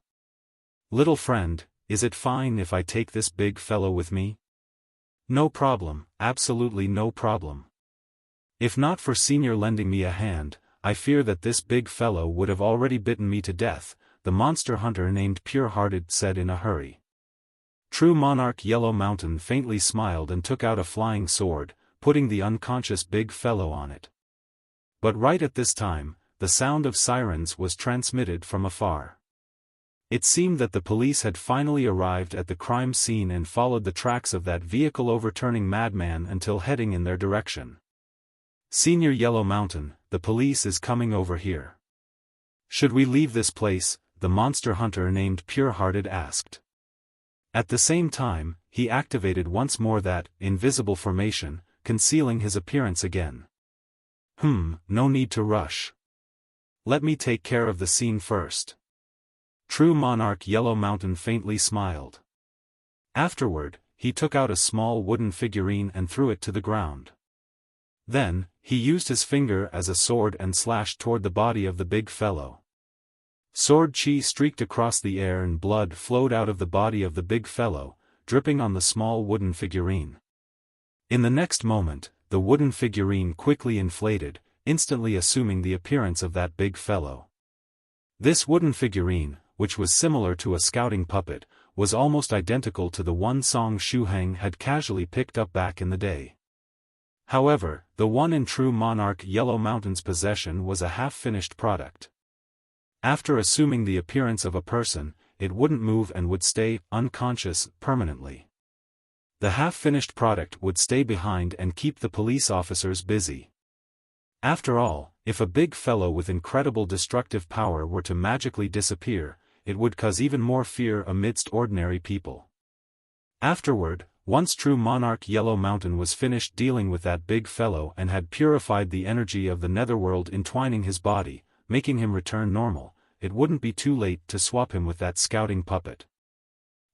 Little friend, is it fine if I take this big fellow with me?" "No problem, absolutely no problem. If not for Senior lending me a hand, I fear that this big fellow would have already bitten me to death," the monster hunter named Pure-Hearted said in a hurry. True Monarch Yellow Mountain faintly smiled and took out a flying sword, putting the unconscious big fellow on it. But right at this time, the sound of sirens was transmitted from afar. It seemed that the police had finally arrived at the crime scene and followed the tracks of that vehicle-overturning madman until heading in their direction. "Senior Yellow Mountain, the police is coming over here. Should we leave this place?" the monster hunter named Pure-Hearted asked. At the same time, he activated once more that invisible formation, concealing his appearance again. No need to rush. Let me take care of the scene first." True Monarch Yellow Mountain faintly smiled. Afterward, he took out a small wooden figurine and threw it to the ground. Then, he used his finger as a sword and slashed toward the body of the big fellow. Sword chi streaked across the air and blood flowed out of the body of the big fellow, dripping on the small wooden figurine. In the next moment, the wooden figurine quickly inflated, instantly assuming the appearance of that big fellow. This wooden figurine, which was similar to a scouting puppet, was almost identical to the one Song Shuhang had casually picked up back in the day. However, the one in True Monarch Yellow Mountain's possession was a half-finished product. After assuming the appearance of a person, it wouldn't move and would stay unconscious permanently. The half-finished product would stay behind and keep the police officers busy. After all, if a big fellow with incredible destructive power were to magically disappear, it would cause even more fear amidst ordinary people. Afterward, once True Monarch Yellow Mountain was finished dealing with that big fellow and had purified the energy of the netherworld entwining his body, making him return normal, it wouldn't be too late to swap him with that scouting puppet.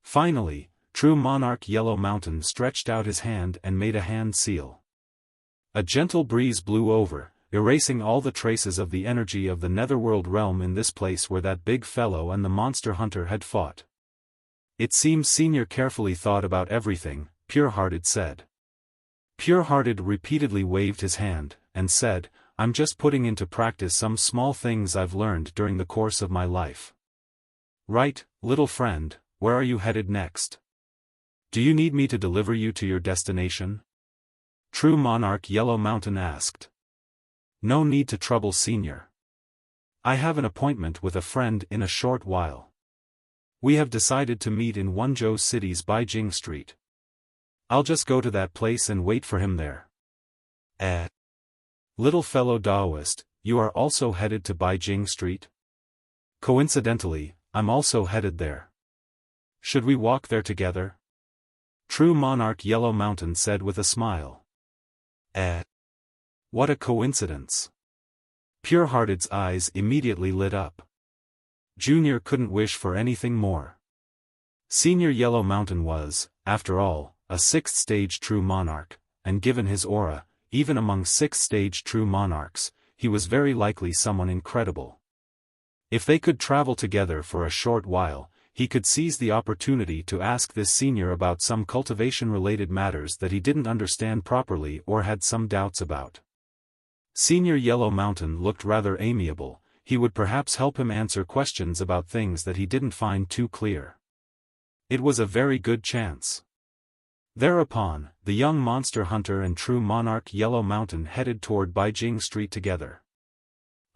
Finally, True Monarch Yellow Mountain stretched out his hand and made a hand seal. A gentle breeze blew over, erasing all the traces of the energy of the netherworld realm in this place where that big fellow and the monster hunter had fought. "It seems Senior carefully thought about everything," Pure-Hearted said. Pure-Hearted repeatedly waved his hand, and said, "I'm just putting into practice some small things I've learned during the course of my life." "Right, little friend, where are you headed next? Do you need me to deliver you to your destination?" True Monarch Yellow Mountain asked. "No need to trouble Senior. I have an appointment with a friend in a short while. We have decided to meet in Wenzhou City's Beijing Street. I'll just go to that place and wait for him there." Little fellow Daoist, you are also headed to Beijing Street? Coincidentally, I'm also headed there. Should we walk there together? True Monarch Yellow Mountain said with a smile. What a coincidence. Pure-Hearted's eyes immediately lit up. Junior couldn't wish for anything more. Senior Yellow Mountain was, after all, a sixth-stage True Monarch, and given his aura, even among sixth-stage True Monarchs, he was very likely someone incredible. If they could travel together for a short while, he could seize the opportunity to ask this senior about some cultivation-related matters that he didn't understand properly or had some doubts about. Senior Yellow Mountain looked rather amiable, he would perhaps help him answer questions about things that he didn't find too clear. It was a very good chance. Thereupon, the young monster hunter and True Monarch Yellow Mountain headed toward Beijing Street together.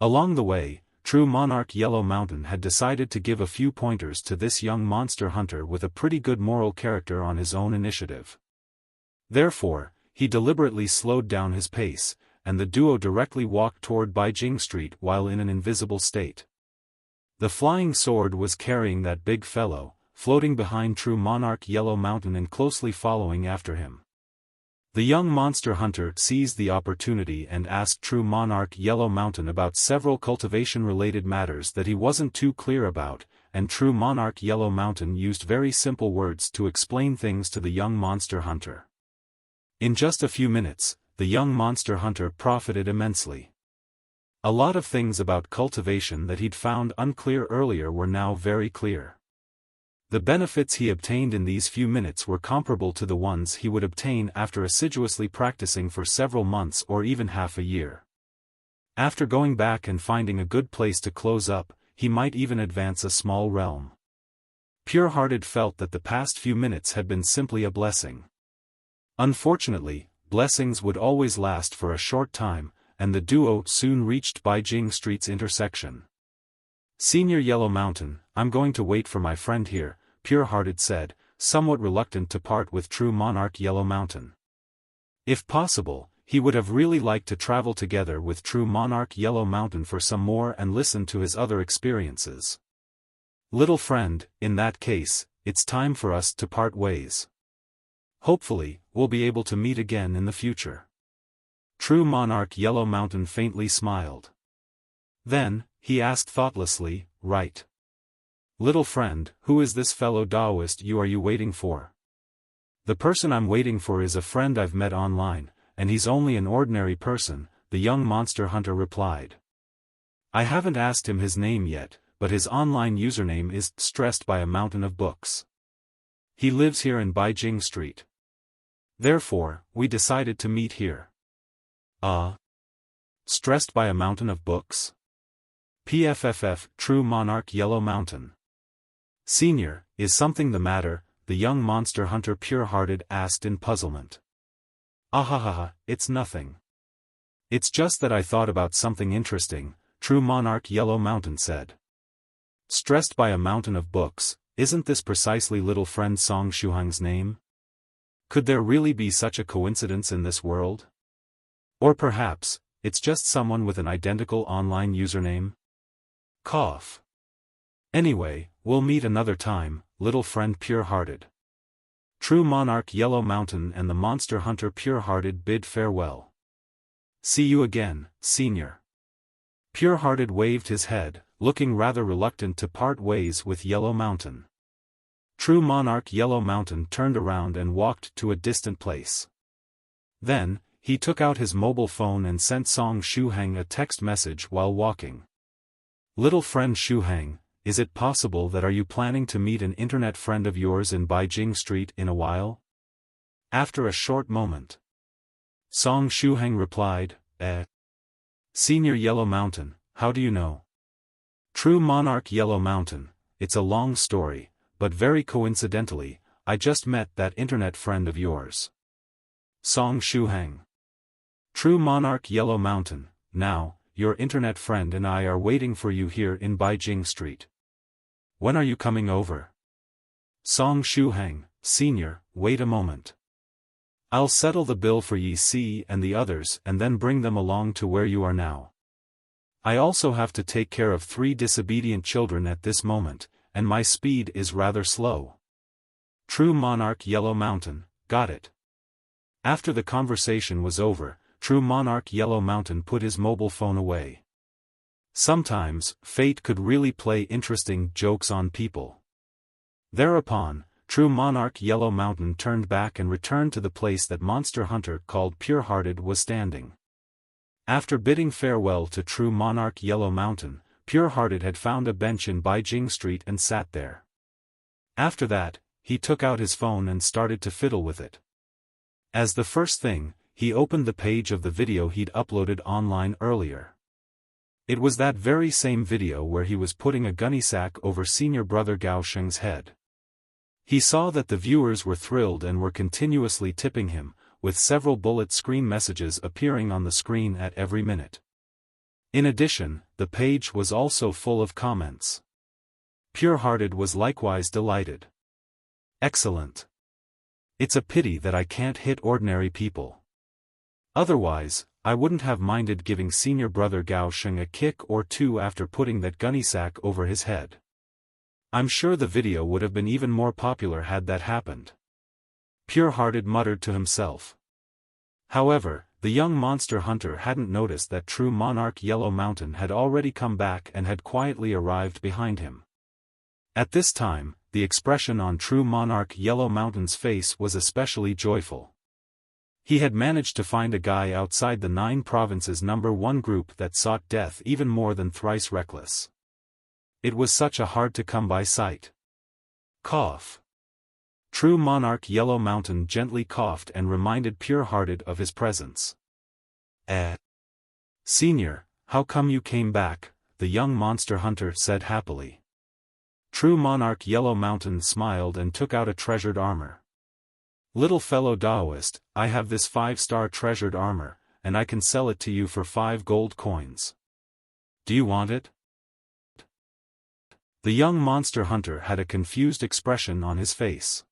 Along the way, True Monarch Yellow Mountain had decided to give a few pointers to this young monster hunter with a pretty good moral character on his own initiative. Therefore, he deliberately slowed down his pace, and the duo directly walked toward Beijing Street while in an invisible state. The flying sword was carrying that big fellow, floating behind True Monarch Yellow Mountain and closely following after him. The young monster hunter seized the opportunity and asked True Monarch Yellow Mountain about several cultivation-related matters that he wasn't too clear about, and True Monarch Yellow Mountain used very simple words to explain things to the young monster hunter. In just a few minutes, the young monster hunter profited immensely. A lot of things about cultivation that he'd found unclear earlier were now very clear. The benefits he obtained in these few minutes were comparable to the ones he would obtain after assiduously practicing for several months or even half a year. After going back and finding a good place to close up, he might even advance a small realm. Pure-Hearted felt that the past few minutes had been simply a blessing. Unfortunately, blessings would always last for a short time, and the duo soon reached Beijing Street's intersection. "Senior Yellow Mountain, I'm going to wait for my friend here," Pure-Hearted said, somewhat reluctant to part with True Monarch Yellow Mountain. If possible, he would have really liked to travel together with True Monarch Yellow Mountain for some more and listen to his other experiences. "Little friend, in that case, it's time for us to part ways. Hopefully, we'll be able to meet again in the future." True Monarch Yellow Mountain faintly smiled. Then, he asked thoughtlessly, "Right. Little friend, who is this fellow Daoist you are waiting for?" "The person I'm waiting for is a friend I've met online, and he's only an ordinary person," the young monster hunter replied. "I haven't asked him his name yet, but his online username is Stressed by a Mountain of Books. He lives here in Beijing Street. Therefore, we decided to meet here." Stressed by a mountain of books? PFFF, True Monarch Yellow Mountain. "Senior, is something the matter?" the young monster hunter Pure-Hearted asked in puzzlement. "Ahahaha, it's nothing. It's just that I thought about something interesting," True Monarch Yellow Mountain said. "Stressed by a mountain of books, isn't this precisely little friend Song Shuhang's name? Could there really be such a coincidence in this world? Or perhaps, it's just someone with an identical online username? Cough. Anyway, we'll meet another time, little friend Pure-Hearted." True Monarch Yellow Mountain and the monster hunter Pure-Hearted bid farewell. "See you again, Senior." Pure-Hearted waved his head, looking rather reluctant to part ways with Yellow Mountain. True Monarch Yellow Mountain turned around and walked to a distant place. Then, he took out his mobile phone and sent Song Shuhang a text message while walking. "Little friend Shuhang, is it possible that you are planning to meet an internet friend of yours in Beijing Street in a while?" After a short moment, Song Shuhang replied, Senior Yellow Mountain, how do you know?" "True Monarch Yellow Mountain, it's a long story, but very coincidentally, I just met that internet friend of yours." Song Shuhang. True Monarch Yellow Mountain, "Now, your internet friend and I are waiting for you here in Beijing Street. When are you coming over?" Song Shuhang, Senior, wait a moment. I'll settle the bill for ye see and the others and then bring them along to where you are now. I also have to take care of 3 disobedient children at this moment, and my speed is rather slow. True Monarch Yellow Mountain, got it. After the conversation was over, True Monarch Yellow Mountain put his mobile phone away. Sometimes, fate could really play interesting jokes on people. Thereupon, True Monarch Yellow Mountain turned back and returned to the place that Monster Hunter called Pure-Hearted was standing. After bidding farewell to True Monarch Yellow Mountain, Pure-Hearted had found a bench in Beijing Street and sat there. After that, he took out his phone and started to fiddle with it. As the first thing, he opened the page of the video he'd uploaded online earlier. It was that very same video where he was putting a gunny sack over Senior Brother Gao Sheng's head. He saw that the viewers were thrilled and were continuously tipping him, with several bullet screen messages appearing on the screen at every minute. In addition, the page was also full of comments. Pure-Hearted was likewise delighted. Excellent. It's a pity that I can't hit ordinary people. Otherwise, I wouldn't have minded giving Senior Brother Gao Sheng a kick or two after putting that gunny sack over his head. I'm sure the video would have been even more popular had that happened. Pure-Hearted muttered to himself. However, the young monster hunter hadn't noticed that true monarch Yellow Mountain had already come back and had quietly arrived behind him. At this time, the expression on true monarch Yellow Mountain's face was especially joyful. He had managed to find a guy outside the 9 provinces #1 group that sought death even more than Thrice Reckless. It was such a hard-to-come-by sight. Cough. True monarch Yellow Mountain gently coughed and reminded Pure-Hearted of his presence. Senior, how come you came back? The young monster hunter said happily. True monarch Yellow Mountain smiled and took out a treasured armor. Little fellow Daoist, I have this 5-star treasured armor, and I can sell it to you for 5 gold coins. Do you want it? The young monster hunter had a confused expression on his face.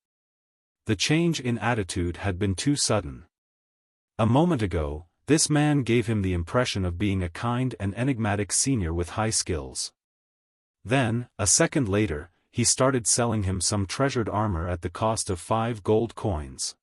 The change in attitude had been too sudden. A moment ago, this man gave him the impression of being a kind and enigmatic senior with high skills. Then, a second later, he started selling him some treasured armor at the cost of 5 gold coins.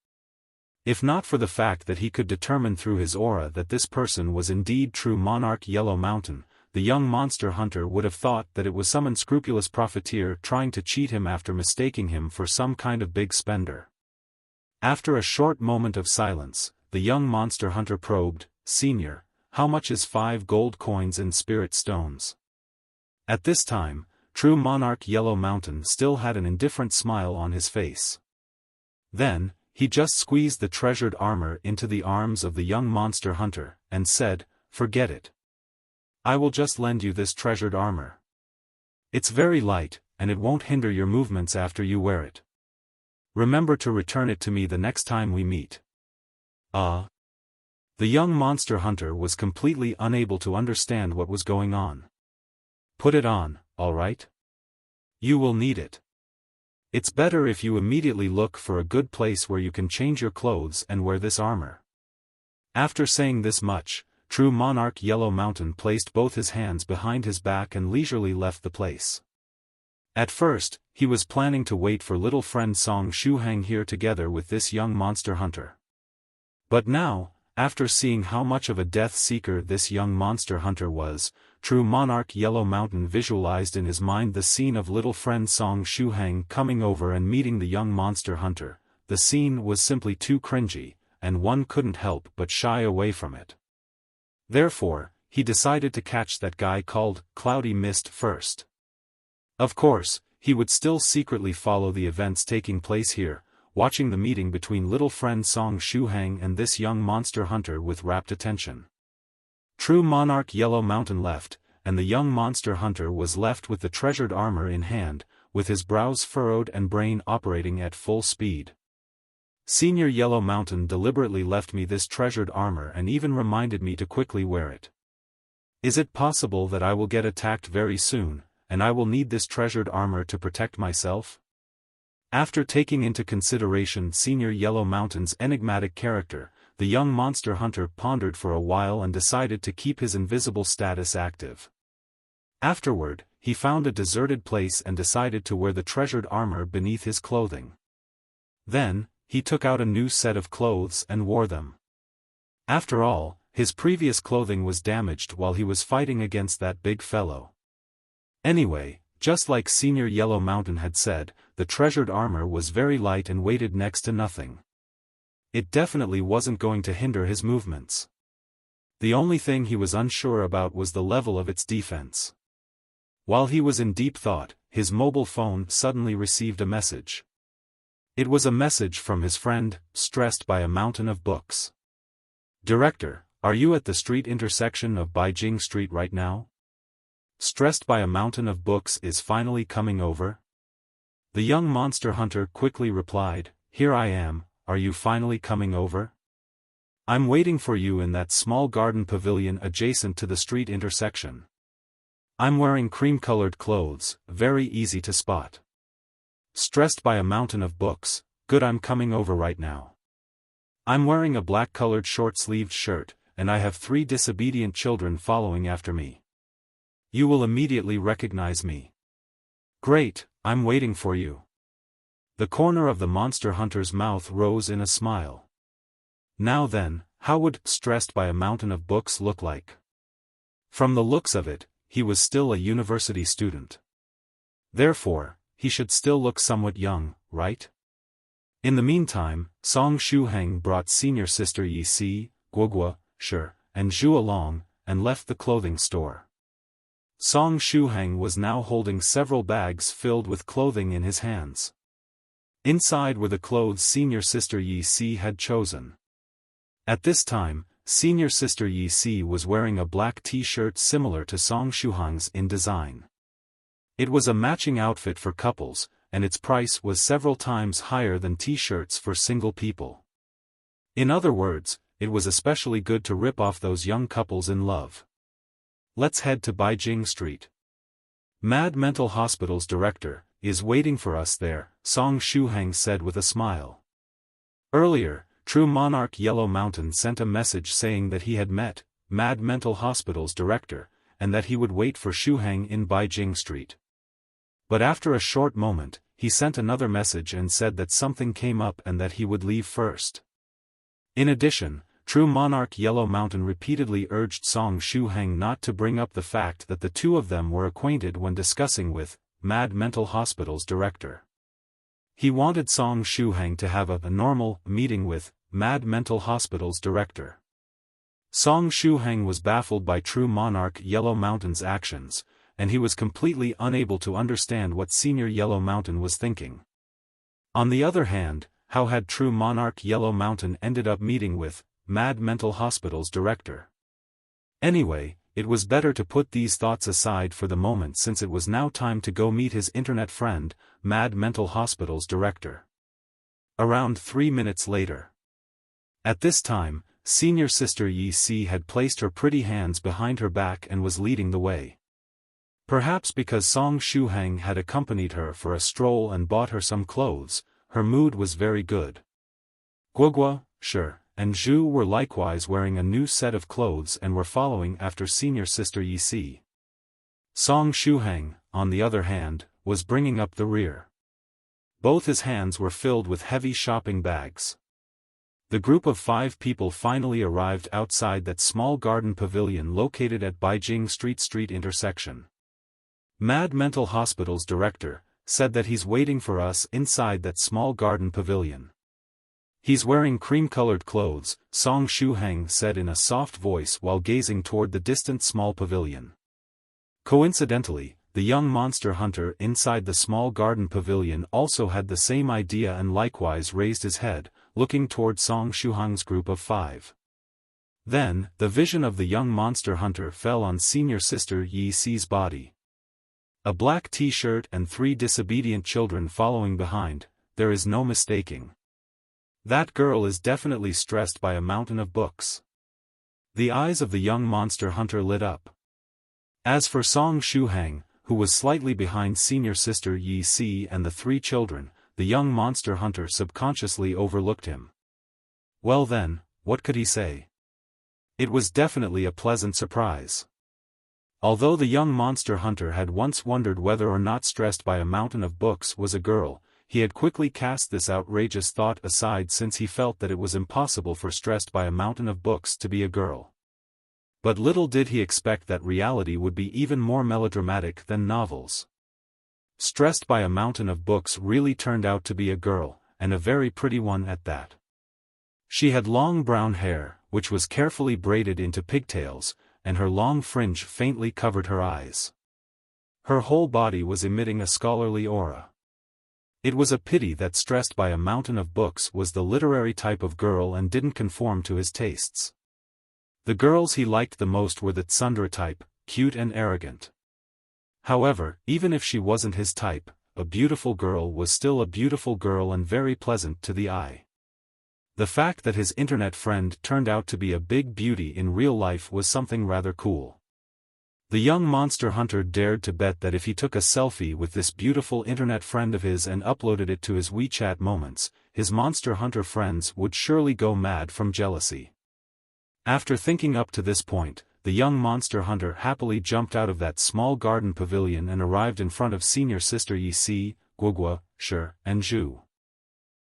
If not for the fact that he could determine through his aura that this person was indeed true monarch Yellow Mountain, the young monster hunter would have thought that it was some unscrupulous profiteer trying to cheat him after mistaking him for some kind of big spender. After a short moment of silence, the young monster hunter probed, Senior, how much is 5 gold coins in spirit stones? At this time, true monarch Yellow Mountain still had an indifferent smile on his face. Then, he just squeezed the treasured armor into the arms of the young monster hunter, and said, Forget it. I will just lend you this treasured armor. It's very light, and it won't hinder your movements after you wear it. Remember to return it to me the next time we meet. The young monster hunter was completely unable to understand what was going on. Put it on, all right? You will need it. It's better if you immediately look for a good place where you can change your clothes and wear this armor. After saying this much, true monarch Yellow Mountain placed both his hands behind his back and leisurely left the place. At first, he was planning to wait for little friend Song Shuhang here together with this young monster hunter. But now, after seeing how much of a death seeker this young monster hunter was, true monarch Yellow Mountain visualized in his mind the scene of little friend Song Shuhang coming over and meeting the young monster hunter. The scene was simply too cringy, and one couldn't help but shy away from it. Therefore, he decided to catch that guy called Cloudy Mist first. Of course, he would still secretly follow the events taking place here, watching the meeting between little friend Song Shuhang and this young monster hunter with rapt attention. True monarch Yellow Mountain left, and the young monster hunter was left with the treasured armor in hand, with his brows furrowed and brain operating at full speed. Senior Yellow Mountain deliberately left me this treasured armor and even reminded me to quickly wear it. Is it possible that I will get attacked very soon, and I will need this treasured armor to protect myself? After taking into consideration Senior Yellow Mountain's enigmatic character, the young monster hunter pondered for a while and decided to keep his invisible status active. Afterward, he found a deserted place and decided to wear the treasured armor beneath his clothing. Then, he took out a new set of clothes and wore them. After all, his previous clothing was damaged while he was fighting against that big fellow. Anyway, just like Senior Yellow Mountain had said, the treasured armor was very light and weighted next to nothing. It definitely wasn't going to hinder his movements. The only thing he was unsure about was the level of its defense. While he was in deep thought, his mobile phone suddenly received a message. It was a message from his friend, stressed by a mountain of books. Director, are you at the street intersection of Beijing Street right now? Stressed by a mountain of books is finally coming over? The young monster hunter quickly replied, Here I am, are you finally coming over? I'm waiting for you in that small garden pavilion adjacent to the street intersection. I'm wearing cream-colored clothes, very easy to spot. Stressed by a mountain of books, good, I'm coming over right now. I'm wearing a black-colored short-sleeved shirt, and I have 3 disobedient children following after me. You will immediately recognize me. Great, I'm waiting for you. The corner of the monster hunter's mouth rose in a smile. Now then, how would stressed by a mountain of books look like? From the looks of it, he was still a university student. Therefore, he should still look somewhat young, right? In the meantime, Song Shuhang brought senior sister Yi Si, Guogua, Shi, and Zhu along, and left the clothing store. Song Shuhang was now holding several bags filled with clothing in his hands. Inside were the clothes senior sister Yi Si had chosen. At this time, senior sister Yi Si was wearing a black t-shirt similar to Song Shuhang's in design. It was a matching outfit for couples, and its price was several times higher than t-shirts for single people. In other words, it was especially good to rip off those young couples in love. Let's head to Beijing Street. Mad Mental Hospital's director is waiting for us there, Song Shuhang said with a smile. Earlier, True Monarch Yellow Mountain sent a message saying that he had met Mad Mental Hospital's director, and that he would wait for Shuhang in Beijing Street. But after a short moment, he sent another message and said that something came up and that he would leave first. In addition, True Monarch Yellow Mountain repeatedly urged Song Shuhang not to bring up the fact that the two of them were acquainted when discussing with Mad Mental Hospital's director. He wanted Song Shuhang to have a normal meeting with Mad Mental Hospital's director. Song Shuhang was baffled by True Monarch Yellow Mountain's actions, and he was completely unable to understand what Senior Yellow Mountain was thinking. On the other hand, how had True Monarch Yellow Mountain ended up meeting with Mad Mental Hospital's director? Anyway, it was better to put these thoughts aside for the moment since it was now time to go meet his internet friend, Mad Mental Hospital's director. Around 3 minutes later. At this time, senior sister Yi Si had placed her pretty hands behind her back and was leading the way. Perhaps because Song Shuhang had accompanied her for a stroll and bought her some clothes, her mood was very good. Guogua, Shi, and Zhu were likewise wearing a new set of clothes and were following after senior sister Yi Si. Song Shuhang, on the other hand, was bringing up the rear. Both his hands were filled with heavy shopping bags. The group of 5 people finally arrived outside that small garden pavilion located at Beijing Street intersection. Mad Mental Hospital's director said that he's waiting for us inside that small garden pavilion. He's wearing cream-colored clothes, Song Shuhang said in a soft voice while gazing toward the distant small pavilion. Coincidentally, the young monster hunter inside the small garden pavilion also had the same idea and likewise raised his head, looking toward Song Shuhang's group of 5. Then, the vision of the young monster hunter fell on senior sister Yi Si's body. A black t-shirt and 3 disobedient children following behind, there is no mistaking. That girl is definitely stressed by a mountain of books. The eyes of the young monster hunter lit up. As for Song Shuhang, who was slightly behind senior sister Yi Si and the 3 children, the young monster hunter subconsciously overlooked him. Well then, what could he say? It was definitely a pleasant surprise. Although the young monster hunter had once wondered whether or not stressed by a mountain of books was a girl, he had quickly cast this outrageous thought aside since he felt that it was impossible for stressed by a mountain of books to be a girl. But little did he expect that reality would be even more melodramatic than novels. Stressed by a mountain of books really turned out to be a girl, and a very pretty one at that. She had long brown hair, which was carefully braided into pigtails, and her long fringe faintly covered her eyes. Her whole body was emitting a scholarly aura. It was a pity that stressed by a mountain of books was the literary type of girl and didn't conform to his tastes. The girls he liked the most were the tsundere type, cute and arrogant. However, even if she wasn't his type, a beautiful girl was still a beautiful girl and very pleasant to the eye. The fact that his internet friend turned out to be a big beauty in real life was something rather cool. The young monster hunter dared to bet that if he took a selfie with this beautiful internet friend of his and uploaded it to his WeChat moments, his monster hunter friends would surely go mad from jealousy. After thinking up to this point, the young monster hunter happily jumped out of that small garden pavilion and arrived in front of senior sister Yi Si, Guogua, Shi, and Zhu.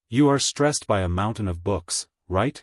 You are stressed by a mountain of books, right?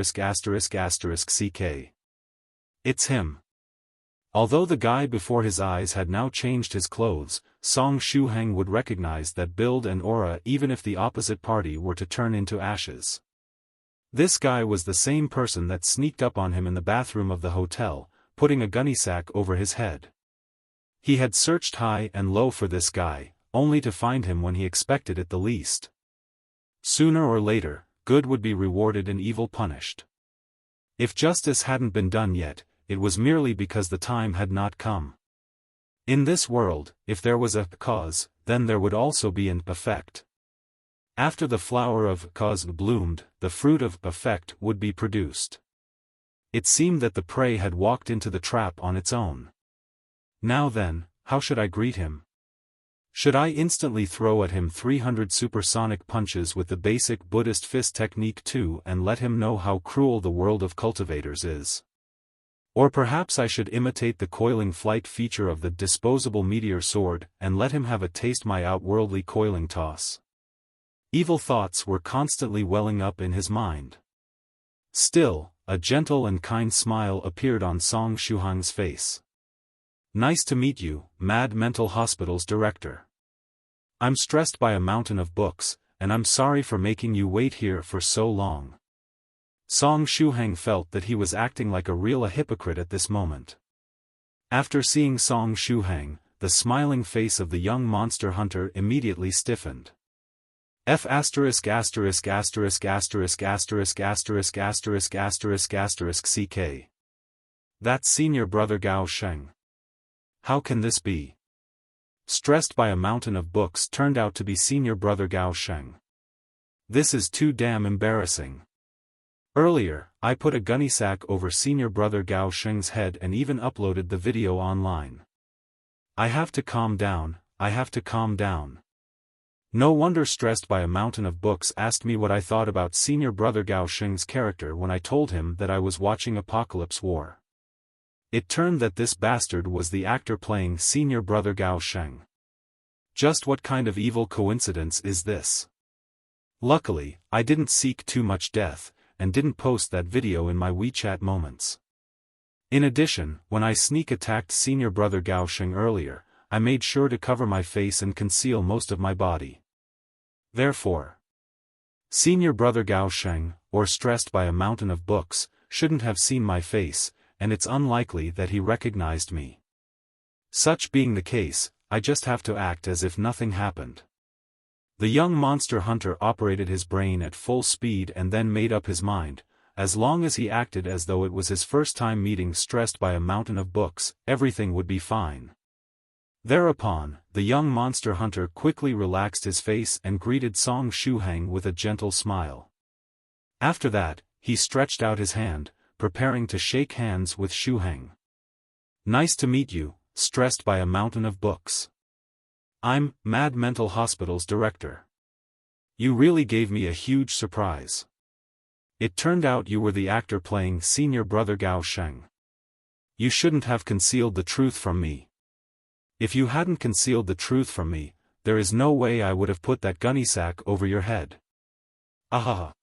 CK. It's him. Although the guy before his eyes had now changed his clothes, Song Shuhang would recognize that build and aura even if the opposite party were to turn into ashes. This guy was the same person that sneaked up on him in the bathroom of the hotel, putting a gunny sack over his head. He had searched high and low for this guy, only to find him when he expected it the least. Sooner or later, good would be rewarded and evil punished. If justice hadn't been done yet, it was merely because the time had not come. In this world, if there was a cause, then there would also be an effect. After the flower of cause bloomed, the fruit of effect would be produced. It seemed that the prey had walked into the trap on its own. Now then, how should I greet him? Should I instantly throw at him 300 supersonic punches with the basic Buddhist fist technique too and let him know how cruel the world of cultivators is? Or perhaps I should imitate the coiling flight feature of the disposable meteor sword and let him have a taste my outworldly coiling toss. Evil thoughts were constantly welling up in his mind. Still, a gentle and kind smile appeared on Song Shuhang's face. Nice to meet you, Mad Mental Hospital's director. I'm stressed by a mountain of books, and I'm sorry for making you wait here for so long. Song Shuhang felt that he was acting like a real hypocrite at this moment. After seeing Song Shuhang, the smiling face of the young monster hunter immediately stiffened. CK. That's Senior Brother Gao Sheng. How can this be? Stressed by a mountain of books turned out to be Senior Brother Gao Sheng. This is too damn embarrassing. Earlier, I put a gunny sack over Senior Brother Gao Sheng's head and even uploaded the video online. I have to calm down, I have to calm down. No wonder stressed by a mountain of books asked me what I thought about Senior Brother Gao Sheng's character when I told him that I was watching Apocalypse War. It turned that this bastard was the actor playing Senior Brother Gao Sheng. Just what kind of evil coincidence is this? Luckily, I didn't seek too much death, and didn't post that video in my WeChat moments. In addition, when I sneak attacked Senior Brother Gao Sheng earlier, I made sure to cover my face and conceal most of my body. Therefore, Senior Brother Gao Sheng, or stressed by a mountain of books, shouldn't have seen my face, and it's unlikely that he recognized me. Such being the case, I just have to act as if nothing happened. The young monster hunter operated his brain at full speed and then made up his mind, as long as he acted as though it was his first time meeting stressed by a mountain of books, everything would be fine. Thereupon, the young monster hunter quickly relaxed his face and greeted Song Shuhang with a gentle smile. After that, he stretched out his hand, preparing to shake hands with Shuhang. Nice to meet you, stressed by a mountain of books. I'm Mad Mental Hospital's director. You really gave me a huge surprise. It turned out you were the actor playing Senior Brother Gao Sheng. You shouldn't have concealed the truth from me. If you hadn't concealed the truth from me, there is no way I would have put that gunny sack over your head. Aha!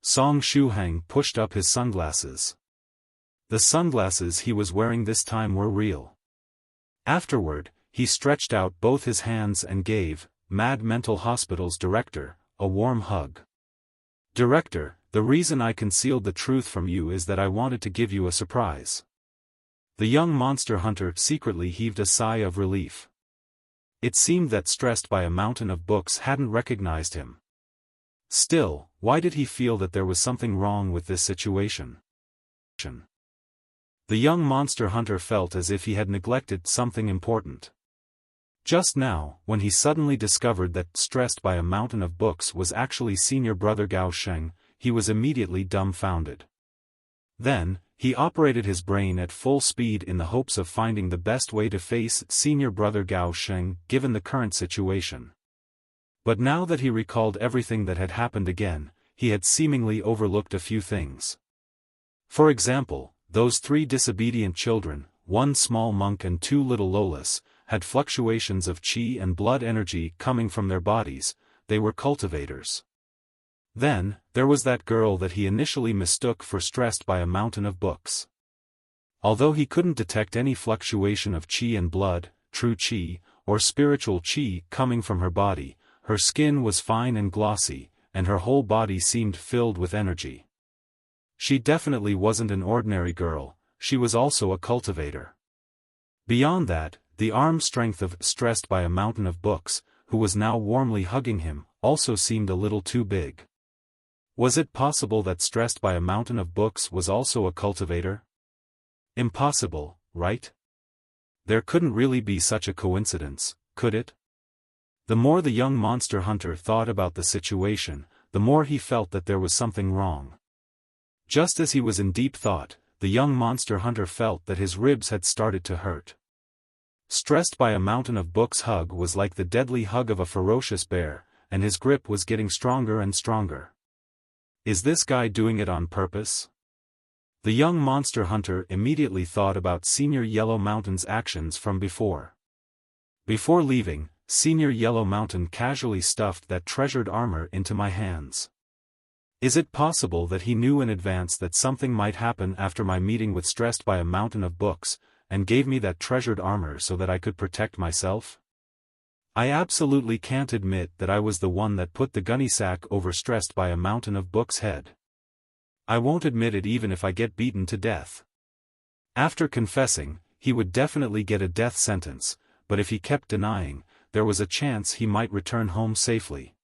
Song Shuhang pushed up his sunglasses. The sunglasses he was wearing this time were real. Afterward, he stretched out both his hands and gave Mad Mental Hospital's director a warm hug. Director, the reason I concealed the truth from you is that I wanted to give you a surprise. The young monster hunter secretly heaved a sigh of relief. It seemed that stressed by a mountain of books hadn't recognized him. Still, why did he feel that there was something wrong with this situation? The young monster hunter felt as if he had neglected something important. Just now, when he suddenly discovered that stressed by a mountain of books was actually Senior Brother Gao Sheng, he was immediately dumbfounded. Then, he operated his brain at full speed in the hopes of finding the best way to face Senior Brother Gao Sheng given the current situation. But now that he recalled everything that had happened again, he had seemingly overlooked a few things. For example, those 3 disobedient children, 1 small monk and 2 little lotus, had fluctuations of qi and blood energy coming from their bodies. They were cultivators. Then, there was that girl that he initially mistook for stressed by a mountain of books. Although he couldn't detect any fluctuation of qi and blood, true qi, or spiritual qi coming from her body, her skin was fine and glossy, and her whole body seemed filled with energy. She definitely wasn't an ordinary girl, she was also a cultivator. Beyond that, the arm strength of stressed by a mountain of books, who was now warmly hugging him, also seemed a little too big. Was it possible that stressed by a mountain of books was also a cultivator? Impossible, right? There couldn't really be such a coincidence, could it? The more the young monster hunter thought about the situation, the more he felt that there was something wrong. Just as he was in deep thought, the young monster hunter felt that his ribs had started to hurt. Stressed by a mountain of books hug was like the deadly hug of a ferocious bear, and his grip was getting stronger and stronger. Is this guy doing it on purpose? The young monster hunter immediately thought about Senior Yellow Mountain's actions from before. Before leaving, Senior Yellow Mountain casually stuffed that treasured armor into my hands. Is it possible that he knew in advance that something might happen after my meeting with stressed by a mountain of books, and gave me that treasured armor so that I could protect myself? I absolutely can't admit that I was the one that put the gunny sack over stressed by a mountain of books' head. I won't admit it even if I get beaten to death. After confessing, he would definitely get a death sentence, but if he kept denying, there was a chance he might return home safely.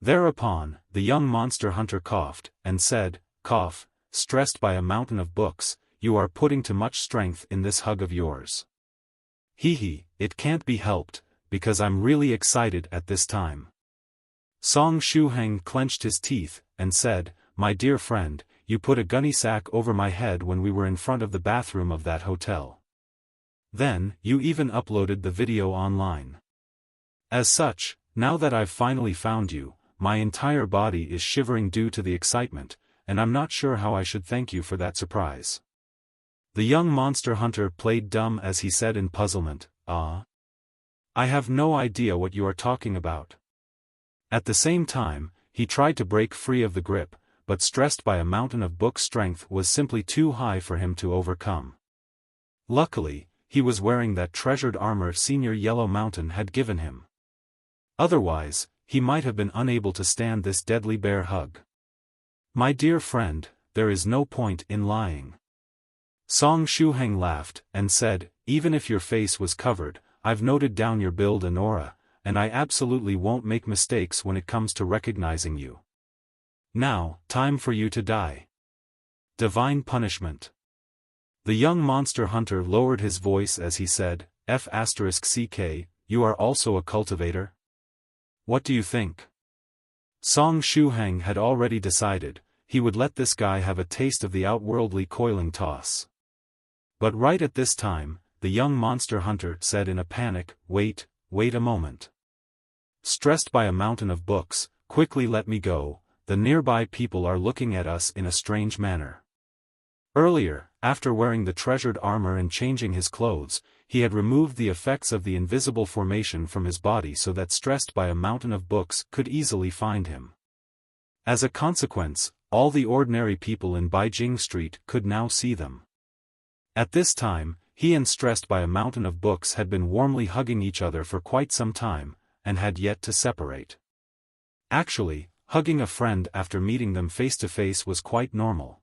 Thereupon, the young monster hunter coughed, and said, "Cough, stressed by a mountain of books, you are putting too much strength in this hug of yours." Hee, it can't be helped, because I'm really excited at this time. Song Shuhang clenched his teeth, and said, "My dear friend, you put a gunny sack over my head when we were in front of the bathroom of that hotel. Then, you even uploaded the video online. As such, now that I've finally found you, my entire body is shivering due to the excitement, and I'm not sure how I should thank you for that surprise." The young monster hunter played dumb as he said in puzzlement, I have no idea what you are talking about." At the same time, he tried to break free of the grip, but stressed by a mountain of book strength was simply too high for him to overcome. Luckily, he was wearing that treasured armor Senior Yellow Mountain had given him. Otherwise, he might have been unable to stand this deadly bear hug. "My dear friend, there is no point in lying." Song Shuhang laughed, and said, "Even if your face was covered, I've noted down your build and aura, and I absolutely won't make mistakes when it comes to recognizing you. Now, time for you to die. Divine punishment." The young monster hunter lowered his voice as he said, "F*ck, you are also a cultivator? What do you think?" Song Shuhang had already decided, he would let this guy have a taste of the outworldly coiling toss. But right at this time, the young monster hunter said in a panic, wait a moment. Stressed by a mountain of books, quickly let me go, the nearby people are looking at us in a strange manner. Earlier, after wearing the treasured armor and changing his clothes, he had removed the effects of the invisible formation from his body so that stressed by a mountain of books could easily find him. As a consequence, all the ordinary people in Beijing Street could now see them. At this time, he and stressed by a mountain of books had been warmly hugging each other for quite some time, and had yet to separate. Actually, hugging a friend after meeting them face to face was quite normal.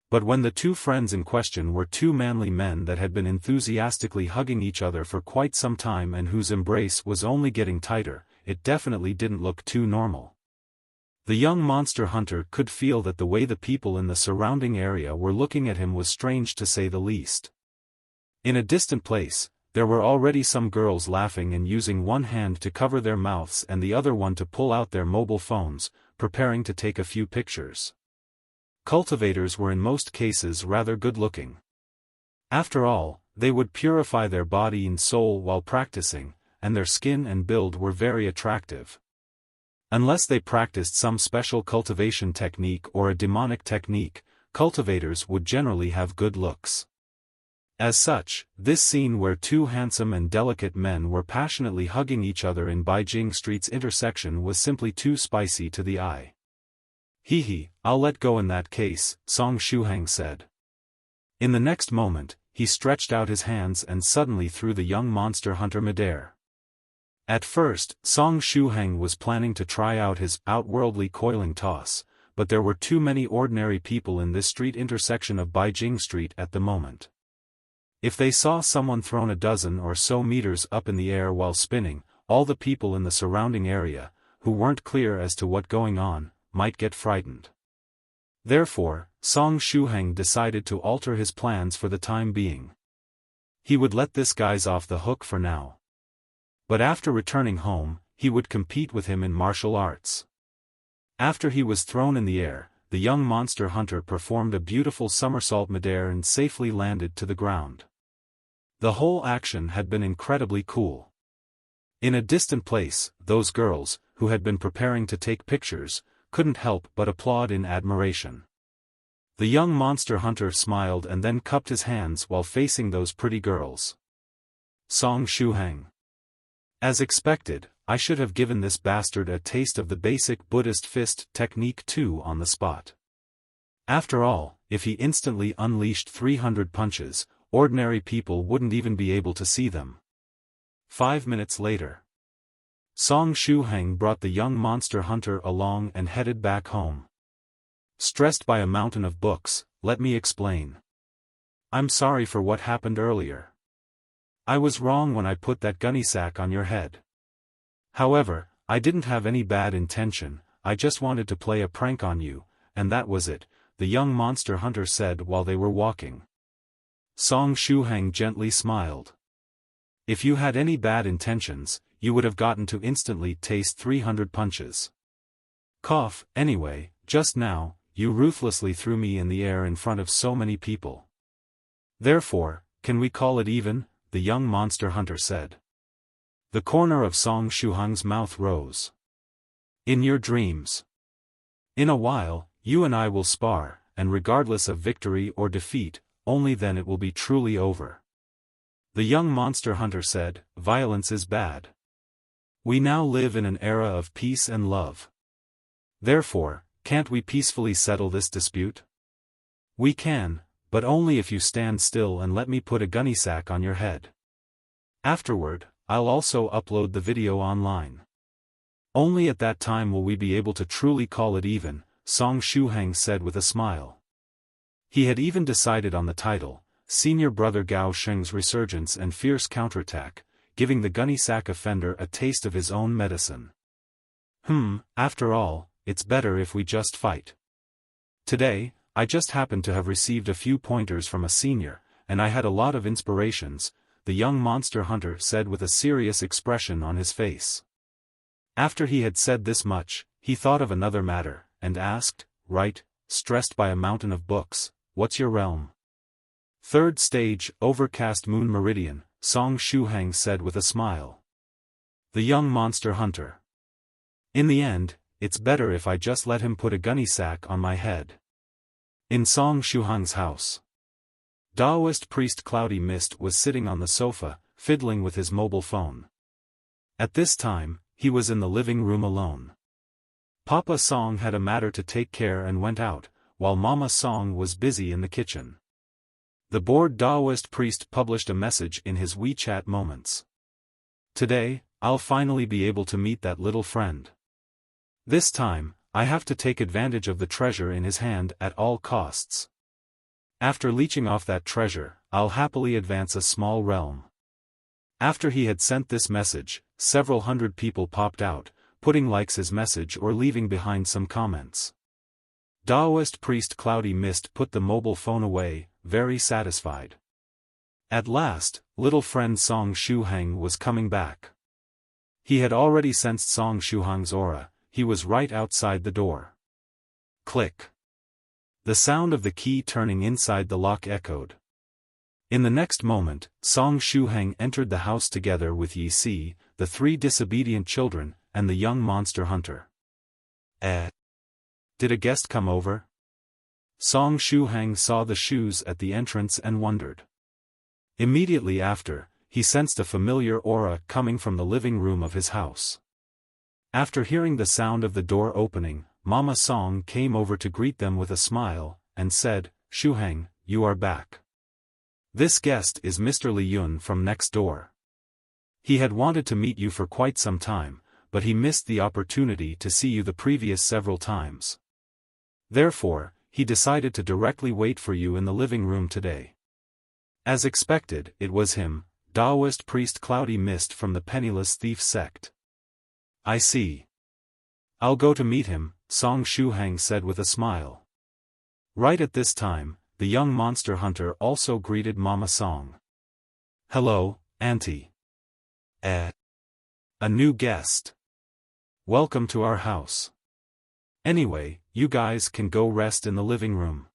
But when the two friends in question were two manly men that had been enthusiastically hugging each other for quite some time and whose embrace was only getting tighter, it definitely didn't look too normal. The young monster hunter could feel that the way the people in the surrounding area were looking at him was strange to say the least. In a distant place, there were already some girls laughing and using one hand to cover their mouths and the other one to pull out their mobile phones, preparing to take a few pictures. cultivators were in most cases rather good-looking. After all, they would purify their body and soul while practicing, and their skin and build were very attractive. Unless they practiced some special cultivation technique or a demonic technique, cultivators would generally have good looks. As such, this scene where two handsome and delicate men were passionately hugging each other in Beijing Street's intersection was simply too spicy to the eye. Hee, I'll let go in that case, Song Shuhang said. In the next moment, he stretched out his hands and suddenly threw the young monster hunter midair. At first, Song Shuhang was planning to try out his outworldly coiling toss, but there were too many ordinary people in this street intersection of Beijing Street at the moment. If they saw someone thrown a dozen or so meters up in the air while spinning, all the people in the surrounding area, who weren't clear as to what's going on, might get frightened. Therefore, Song Shuhang decided to alter his plans for the time being. He would let this guy's off the hook for now. But after returning home, he would compete with him in martial arts. After he was thrown in the air, the young monster hunter performed a beautiful somersault midair and safely landed to the ground. The whole action had been incredibly cool. In a distant place, those girls, who had been preparing to take pictures, couldn't help but applaud in admiration. The young monster hunter smiled and then cupped his hands while facing those pretty girls. Song Shuhang. As expected, I should have given this bastard a taste of the basic Buddhist fist technique too on the spot. After all, if he instantly unleashed 300 punches, ordinary people wouldn't even be able to see them. 5 minutes later, Song Shuhang brought the young monster hunter along and headed back home. Stressed by a mountain of books, let me explain. I'm sorry for what happened earlier. I was wrong when I put that gunny sack on your head. However, I didn't have any bad intention, I just wanted to play a prank on you, and that was it, the young monster hunter said while they were walking. Song Shuhang gently smiled. If you had any bad intentions, you would have gotten to instantly taste 300 punches. Cough, anyway, just now, you ruthlessly threw me in the air in front of so many people. Therefore, can we call it even? The young monster hunter said. The corner of Song Shuhang's mouth rose. In your dreams. In a while, you and I will spar, and regardless of victory or defeat, only then it will be truly over. The young monster hunter said, violence is bad. We now live in an era of peace and love. Therefore, can't we peacefully settle this dispute? We can, but only if you stand still and let me put a gunny sack on your head. Afterward, I'll also upload the video online. Only at that time will we be able to truly call it even, Song Shuhang said with a smile. He had even decided on the title, Senior Brother Gao Sheng's Resurgence and Fierce Counterattack, giving the gunny sack offender a taste of his own medicine. After all, it's better if we just fight. Today, I just happened to have received a few pointers from a senior, and I had a lot of inspirations, the young monster hunter said with a serious expression on his face. After he had said this much, he thought of another matter, and asked, right, stressed by a mountain of books, what's your realm? Third stage, overcast moon meridian, Song Shuhang said with a smile. The young monster hunter. In the end, it's better if I just let him put a gunny sack on my head. In Song Shuhang's house, Daoist Priest Cloudy Mist was sitting on the sofa, fiddling with his mobile phone. At this time, he was in the living room alone. Papa Song had a matter to take care and went out, while Mama Song was busy in the kitchen. The bored Daoist priest published a message in his WeChat moments. Today, I'll finally be able to meet that little friend. This time, I have to take advantage of the treasure in his hand at all costs. After leeching off that treasure, I'll happily advance a small realm. After he had sent this message, several hundred people popped out, putting likes his message or leaving behind some comments. Daoist Priest Cloudy Mist put the mobile phone away, very satisfied. At last, little friend Song Shuhang was coming back. He had already sensed Song Shuhang's aura, he was right outside the door. Click. The sound of the key turning inside the lock echoed. In the next moment, Song Shuhang entered the house together with Yi Si, the 3 disobedient children, and the young monster hunter. Did a guest come over? Song Shuhang saw the shoes at the entrance and wondered. Immediately after, he sensed a familiar aura coming from the living room of his house. After hearing the sound of the door opening, Mama Song came over to greet them with a smile, and said, "Shuhang, you are back. This guest is Mr. Li Yun from next door. He had wanted to meet you for quite some time, but he missed the opportunity to see you the previous several times. Therefore, he decided to directly wait for you in the living room today." As expected, it was him, Daoist Priest Cloudy Mist from the Penniless Thief sect. "I see. I'll go to meet him," Song Shuhang said with a smile. Right at this time, the young monster hunter also greeted Mama Song. "Hello, Auntie. A new guest. Welcome to our house. Anyway, you guys can go rest in the living room."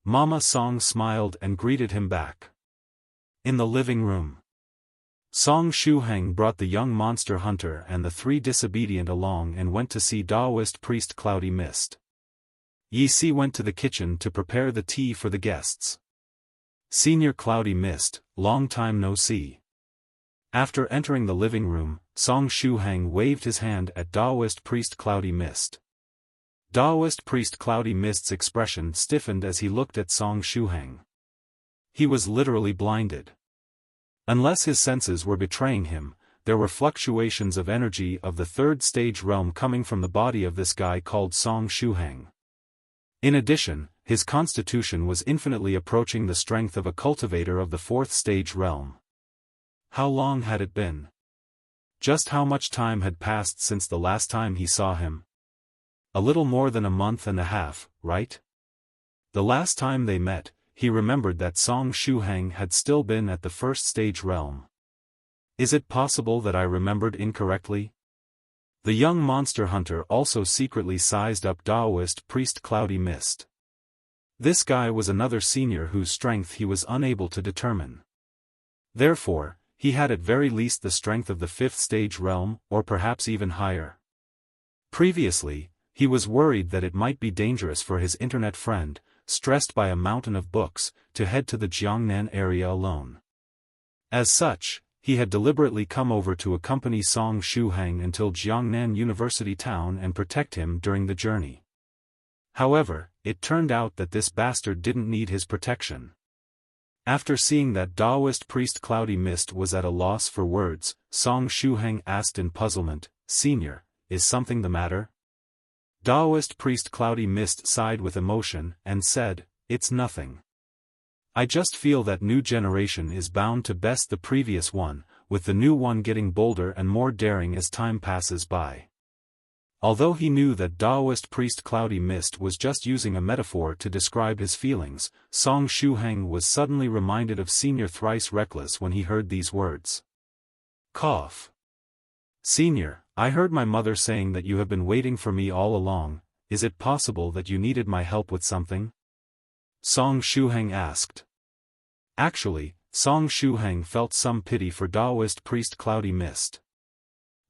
Mama Song smiled and greeted him back. In the living room, Song Shuhang brought the young monster hunter and the 3 disobedient along and went to see Daoist Priest Cloudy Mist. Yi Si went to the kitchen to prepare the tea for the guests. Senior Cloudy Mist, long time no see. After entering the living room, Song Shuhang waved his hand at Daoist Priest Cloudy Mist. Daoist Priest Cloudy Mist's expression stiffened as he looked at Song Shuhang. He was literally blinded. Unless his senses were betraying him, there were fluctuations of energy of the 3rd stage realm coming from the body of this guy called Song Shuhang. In addition, his constitution was infinitely approaching the strength of a cultivator of the 4th stage realm. How long had it been? Just how much time had passed since the last time he saw him? A little more than a month and a half, right? The last time they met, he remembered that Song Shuhang had still been at the 1st stage realm. Is it possible that I remembered incorrectly? The young monster hunter also secretly sized up Daoist Priest Cloudy Mist. This guy was another senior whose strength he was unable to determine. Therefore, he had at very least the strength of the 5th stage realm, or perhaps even higher. Previously, he was worried that it might be dangerous for his internet friend, stressed by a mountain of books, to head to the Jiangnan area alone. As such, he had deliberately come over to accompany Song Shuhang until Jiangnan University town and protect him during the journey. However, it turned out that this bastard didn't need his protection. After seeing that Daoist Priest Cloudy Mist was at a loss for words, Song Shuhang asked in puzzlement, "Senior, is something the matter?" Daoist Priest Cloudy Mist sighed with emotion and said, "It's nothing. I just feel that new generation is bound to best the previous one, with the new one getting bolder and more daring as time passes by." Although he knew that Daoist Priest Cloudy Mist was just using a metaphor to describe his feelings, Song Shuhang was suddenly reminded of Senior Thrice Reckless when he heard these words. Cough. "Senior, I heard my mother saying that you have been waiting for me all along. Is it possible that you needed my help with something?" Song Shuhang asked. Actually, Song Shuhang felt some pity for Daoist Priest Cloudy Mist.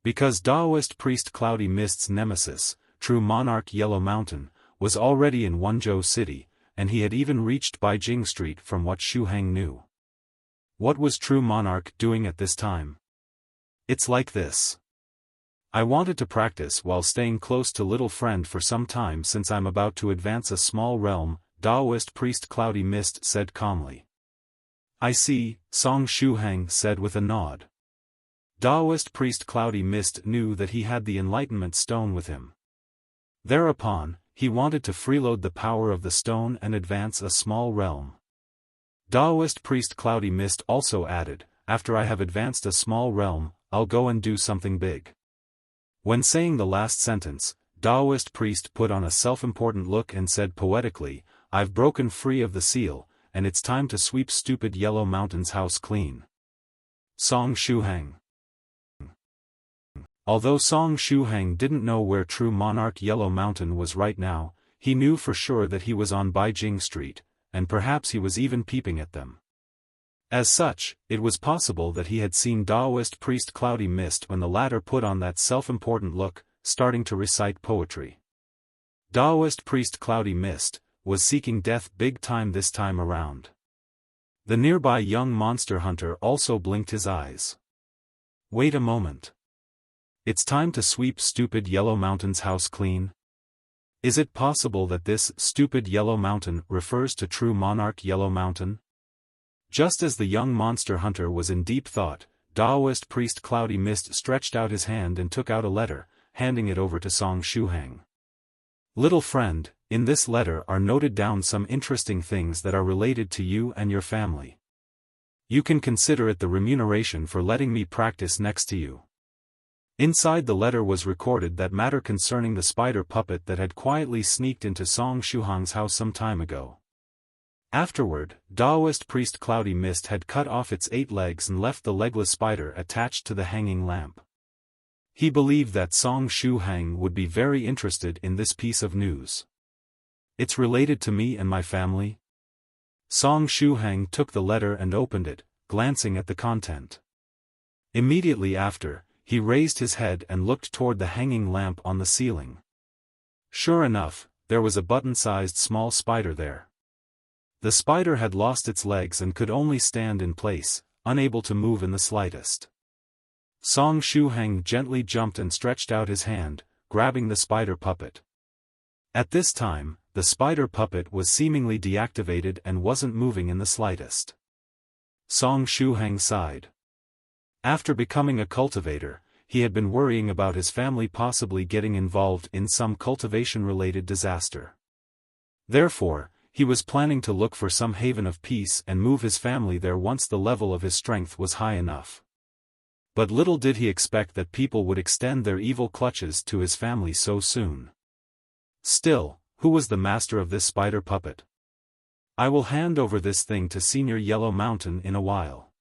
Because Daoist Priest Cloudy Mist's nemesis, True Monarch Yellow Mountain, was already in Wenzhou City, and he had even reached Beijing Street from what Shuhang knew. What was True Monarch doing at this time? It's like this. I wanted to practice while staying close to little friend for some time since I'm about to advance a small realm, Daoist Priest Cloudy Mist said calmly. I see, Song Shuhang said with a nod. Daoist Priest Cloudy Mist knew that he had the Enlightenment Stone with him. Thereupon, he wanted to freeload the power of the stone and advance a small realm. Daoist Priest Cloudy Mist also added, after I have advanced a small realm, I'll go and do something big. When saying the last sentence, Daoist Priest put on a self-important look and said poetically, I've broken free of the seal, and it's time to sweep stupid Yellow Mountain's house clean. Song Shuhang. Although Song Shuhang didn't know where True Monarch Yellow Mountain was right now, he knew for sure that he was on Beijing Street, and perhaps he was even peeping at them. As such, it was possible that he had seen Daoist Priest Cloudy Mist when the latter put on that self-important look, starting to recite poetry. Daoist Priest Cloudy Mist was seeking death big time this time around. The nearby young monster hunter also blinked his eyes. Wait a moment. It's time to sweep stupid Yellow Mountain's house clean? Is it possible that this stupid Yellow Mountain refers to true monarch Yellow Mountain? Just as the young monster hunter was in deep thought, Daoist Priest Cloudy Mist stretched out his hand and took out a letter, handing it over to Song Shuhang. Little friend, in this letter are noted down some interesting things that are related to you and your family. You can consider it the remuneration for letting me practice next to you. Inside the letter was recorded that matter concerning the spider puppet that had quietly sneaked into Song Shuhang's house some time ago. Afterward, Daoist Priest Cloudy Mist had cut off its 8 legs and left the legless spider attached to the hanging lamp. He believed that Song Shuhang would be very interested in this piece of news. It's related to me and my family? Song Shuhang took the letter and opened it, glancing at the content. Immediately after, he raised his head and looked toward the hanging lamp on the ceiling. Sure enough, there was a button-sized small spider there. The spider had lost its legs and could only stand in place, unable to move in the slightest. Song Shuhang gently jumped and stretched out his hand, grabbing the spider puppet. At this time, the spider puppet was seemingly deactivated and wasn't moving in the slightest. Song Shuhang sighed. After becoming a cultivator, he had been worrying about his family possibly getting involved in some cultivation-related disaster. Therefore, he was planning to look for some haven of peace and move his family there once the level of his strength was high enough. But little did he expect that people would extend their evil clutches to his family so soon. Still, who was the master of this spider puppet? I will hand over this thing to Senior Yellow Mountain in a while.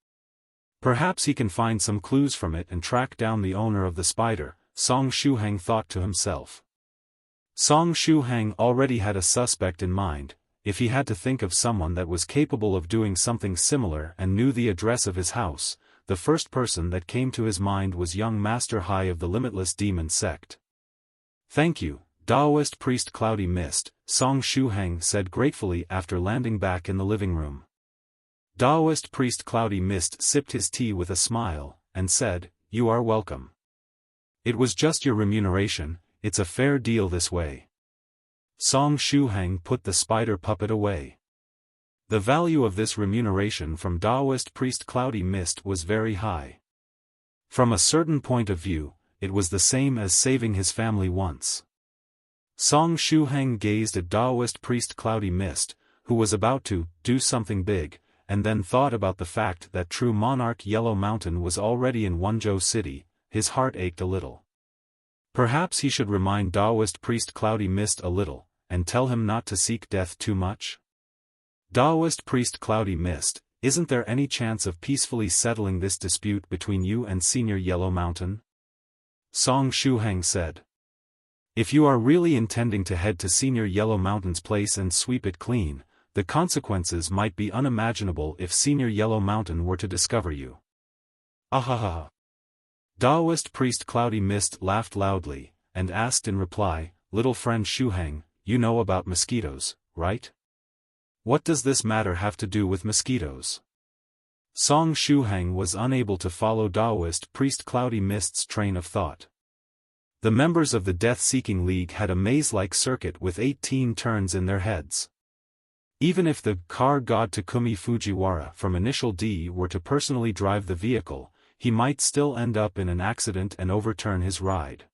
Perhaps he can find some clues from it and track down the owner of the spider, Song Shuhang thought to himself. Song Shuhang already had a suspect in mind. If he had to think of someone that was capable of doing something similar and knew the address of his house, the first person that came to his mind was young Master Hai of the Limitless Demon Sect. Thank you, Daoist Priest Cloudy Mist, Song Shuhang said gratefully after landing back in the living room. Daoist Priest Cloudy Mist sipped his tea with a smile, and said, "You are welcome. It was just your remuneration, it's a fair deal this way." Song Shuhang put the spider puppet away. The value of this remuneration from Daoist Priest Cloudy Mist was very high. From a certain point of view, it was the same as saving his family once. Song Shuhang gazed at Daoist Priest Cloudy Mist, who was about to do something big, and then thought about the fact that true monarch Yellow Mountain was already in Wenzhou City. His heart ached a little. Perhaps he should remind Daoist Priest Cloudy Mist a little, and tell him not to seek death too much? Daoist Priest Cloudy Mist, isn't there any chance of peacefully settling this dispute between you and Senior Yellow Mountain? Song Shuhang said. If you are really intending to head to Senior Yellow Mountain's place and sweep it clean, the consequences might be unimaginable if Senior Yellow Mountain were to discover you. Ahaha. Daoist Priest Cloudy Mist laughed loudly, and asked in reply, "Little friend Shuhang, you know about mosquitoes, right? What does this matter have to do with mosquitoes?" Song Shuhang was unable to follow Daoist Priest Cloudy Mist's train of thought. The members of the Death-Seeking League had a maze-like circuit with 18 turns in their heads. Even if the car god Takumi Fujiwara from Initial D were to personally drive the vehicle, he might still end up in an accident and overturn his ride.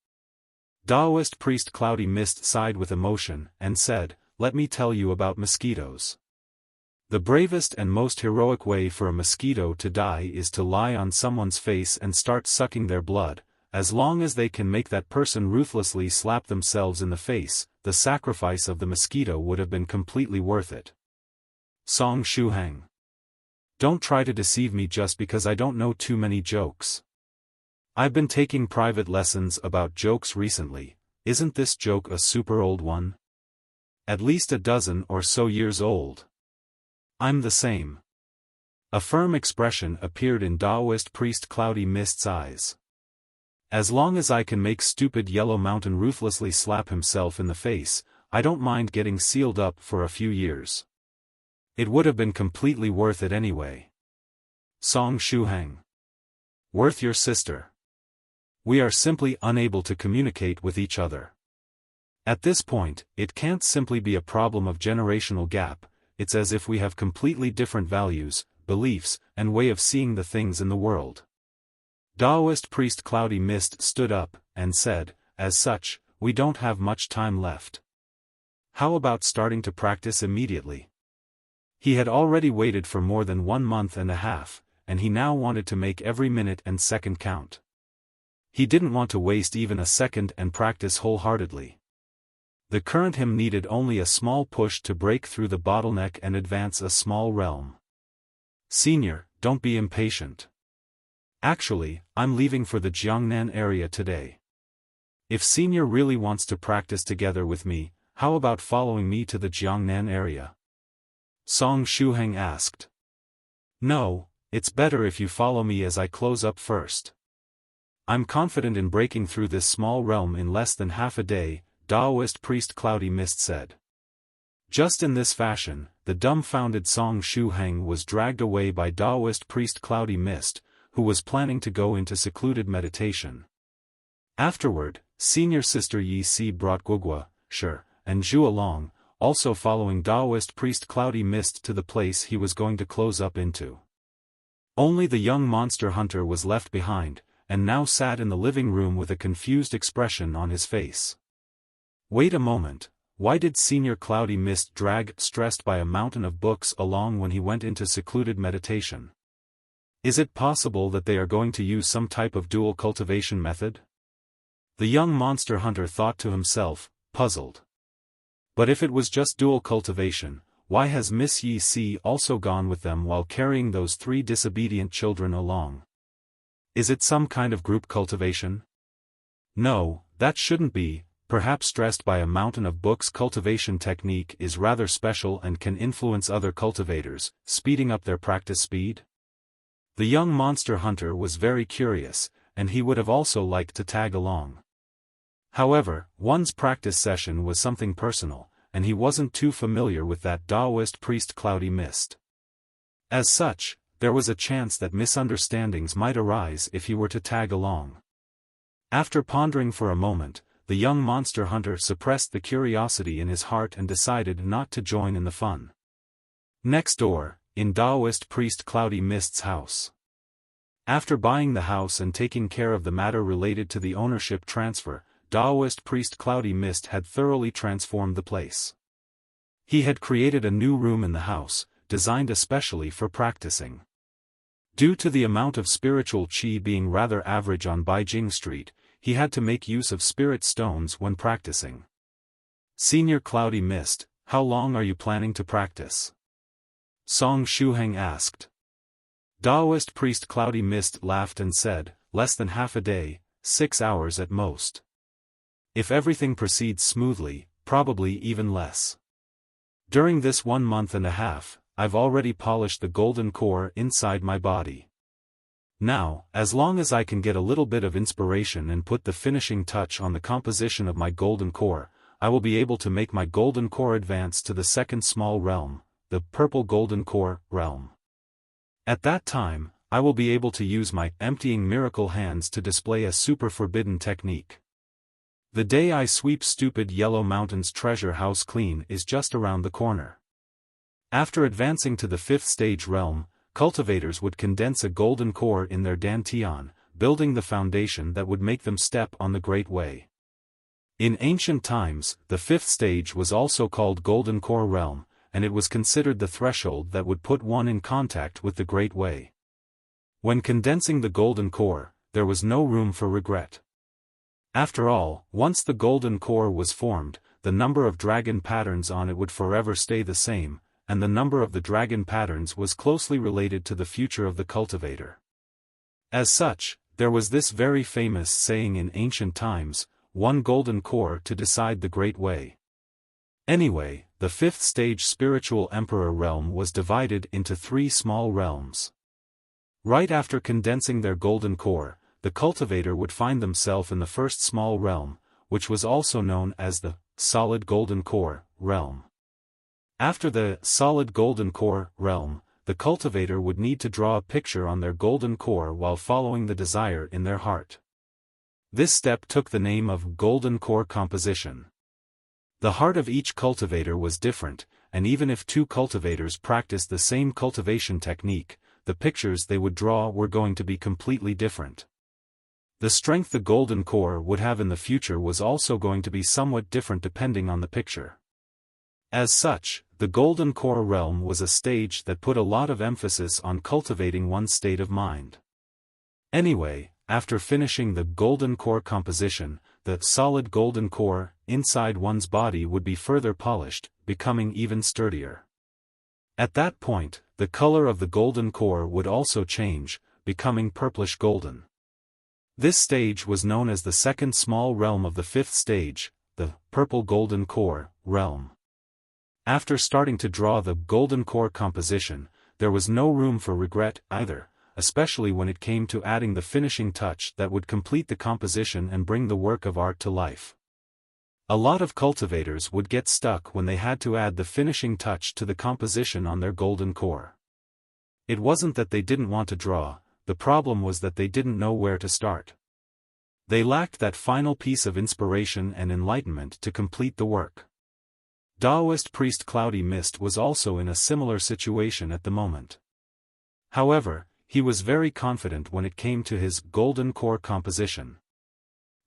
Daoist Priest Cloudy Mist sighed with emotion and said, "Let me tell you about mosquitoes. The bravest and most heroic way for a mosquito to die is to lie on someone's face and start sucking their blood. As long as they can make that person ruthlessly slap themselves in the face, the sacrifice of the mosquito would have been completely worth it." Song Shuhang. Don't try to deceive me just because I don't know too many jokes. I've been taking private lessons about jokes recently. Isn't this joke a super old one? At least a dozen or so years old. I'm the same. A firm expression appeared in Daoist Priest Cloudy Mist's eyes. As long as I can make stupid Yellow Mountain ruthlessly slap himself in the face, I don't mind getting sealed up for a few years. It would have been completely worth it anyway. Song Shuhang. Worth your sister. We are simply unable to communicate with each other. At this point, it can't simply be a problem of generational gap, it's as if we have completely different values, beliefs, and way of seeing the things in the world. Daoist Priest Cloudy Mist stood up, and said, as such, we don't have much time left. How about starting to practice immediately? He had already waited for more than 1 month and a half, and he now wanted to make every minute and second count. He didn't want to waste even a second and practice wholeheartedly. The current him needed only a small push to break through the bottleneck and advance a small realm. Senior, don't be impatient. Actually, I'm leaving for the Jiangnan area today. If Senior really wants to practice together with me, how about following me to the Jiangnan area? Song Shuhang asked. No, it's better if you follow me as I close up first. I'm confident in breaking through this small realm in less than half a day, Daoist Priest Cloudy Mist said. Just in this fashion, the dumbfounded Song Shuhang was dragged away by Daoist Priest Cloudy Mist, who was planning to go into secluded meditation. Afterward, Senior Sister Yi Si brought Guogua, Shi, and Zhu along, also following Daoist Priest Cloudy Mist to the place he was going to close up into. Only the young monster hunter was left behind, and now sat in the living room with a confused expression on his face. Wait a moment, why did Senior Cloudy Mist drag stressed by a mountain of books along when he went into secluded meditation? Is it possible that they are going to use some type of dual cultivation method? The young monster hunter thought to himself, puzzled. But if it was just dual cultivation, why has Miss Yi Si also gone with them while carrying those 3 disobedient children along? Is it some kind of group cultivation? No, that shouldn't be. Perhaps stressed by a mountain of books cultivation technique is rather special and can influence other cultivators, speeding up their practice speed? The young monster hunter was very curious, and he would have also liked to tag along. However, one's practice session was something personal, and he wasn't too familiar with that Daoist Priest Cloudy Mist. As such, there was a chance that misunderstandings might arise if he were to tag along. After pondering for a moment, the young monster hunter suppressed the curiosity in his heart and decided not to join in the fun. Next door, in Daoist Priest Cloudy Mist's house. After buying the house and taking care of the matter related to the ownership transfer, Daoist Priest Cloudy Mist had thoroughly transformed the place. He had created a new room in the house, designed especially for practicing. Due to the amount of spiritual qi being rather average on Beijing Street, he had to make use of spirit stones when practicing. Senior Cloudy Mist, how long are you planning to practice? Song Shuhang asked. Daoist Priest Cloudy Mist laughed and said, less than half a day, 6 hours at most. If everything proceeds smoothly, probably even less. During this 1 month and a half, I've already polished the golden core inside my body. Now, as long as I can get a little bit of inspiration and put the finishing touch on the composition of my golden core, I will be able to make my golden core advance to the second small realm, the purple golden core realm. At that time, I will be able to use my emptying miracle hands to display a super forbidden technique. The day I sweep stupid Yellow Mountain's treasure house clean is just around the corner. After advancing to the 5th stage realm, cultivators would condense a golden core in their dantian, building the foundation that would make them step on the Great Way. In ancient times, the 5th stage was also called Golden Core Realm, and it was considered the threshold that would put one in contact with the Great Way. When condensing the golden core, there was no room for regret. After all, once the golden core was formed, the number of dragon patterns on it would forever stay the same, and the number of the dragon patterns was closely related to the future of the cultivator. As such, there was this very famous saying in ancient times, one golden core to decide the Great Way. Anyway, the fifth stage spiritual emperor realm was divided into 3 small realms. Right after condensing their golden core, the cultivator would find themselves in the first small realm, which was also known as the solid golden core realm. After the solid golden core realm, the cultivator would need to draw a picture on their golden core while following the desire in their heart. This step took the name of golden core composition. The heart of each cultivator was different, and even if 2 cultivators practiced the same cultivation technique, the pictures they would draw were going to be completely different. The strength the golden core would have in the future was also going to be somewhat different depending on the picture. As such, the golden core realm was a stage that put a lot of emphasis on cultivating one's state of mind. Anyway, after finishing the golden core composition, the solid golden core inside one's body would be further polished, becoming even sturdier. At that point, the color of the golden core would also change, becoming purplish golden. This stage was known as the second small realm of the fifth stage, the purple golden core realm. After starting to draw the golden core composition, there was no room for regret either, especially when it came to adding the finishing touch that would complete the composition and bring the work of art to life. A lot of cultivators would get stuck when they had to add the finishing touch to the composition on their golden core. It wasn't that they didn't want to draw, the problem was that they didn't know where to start. They lacked that final piece of inspiration and enlightenment to complete the work. Daoist Priest Cloudy Mist was also in a similar situation at the moment. However, he was very confident when it came to his golden core composition.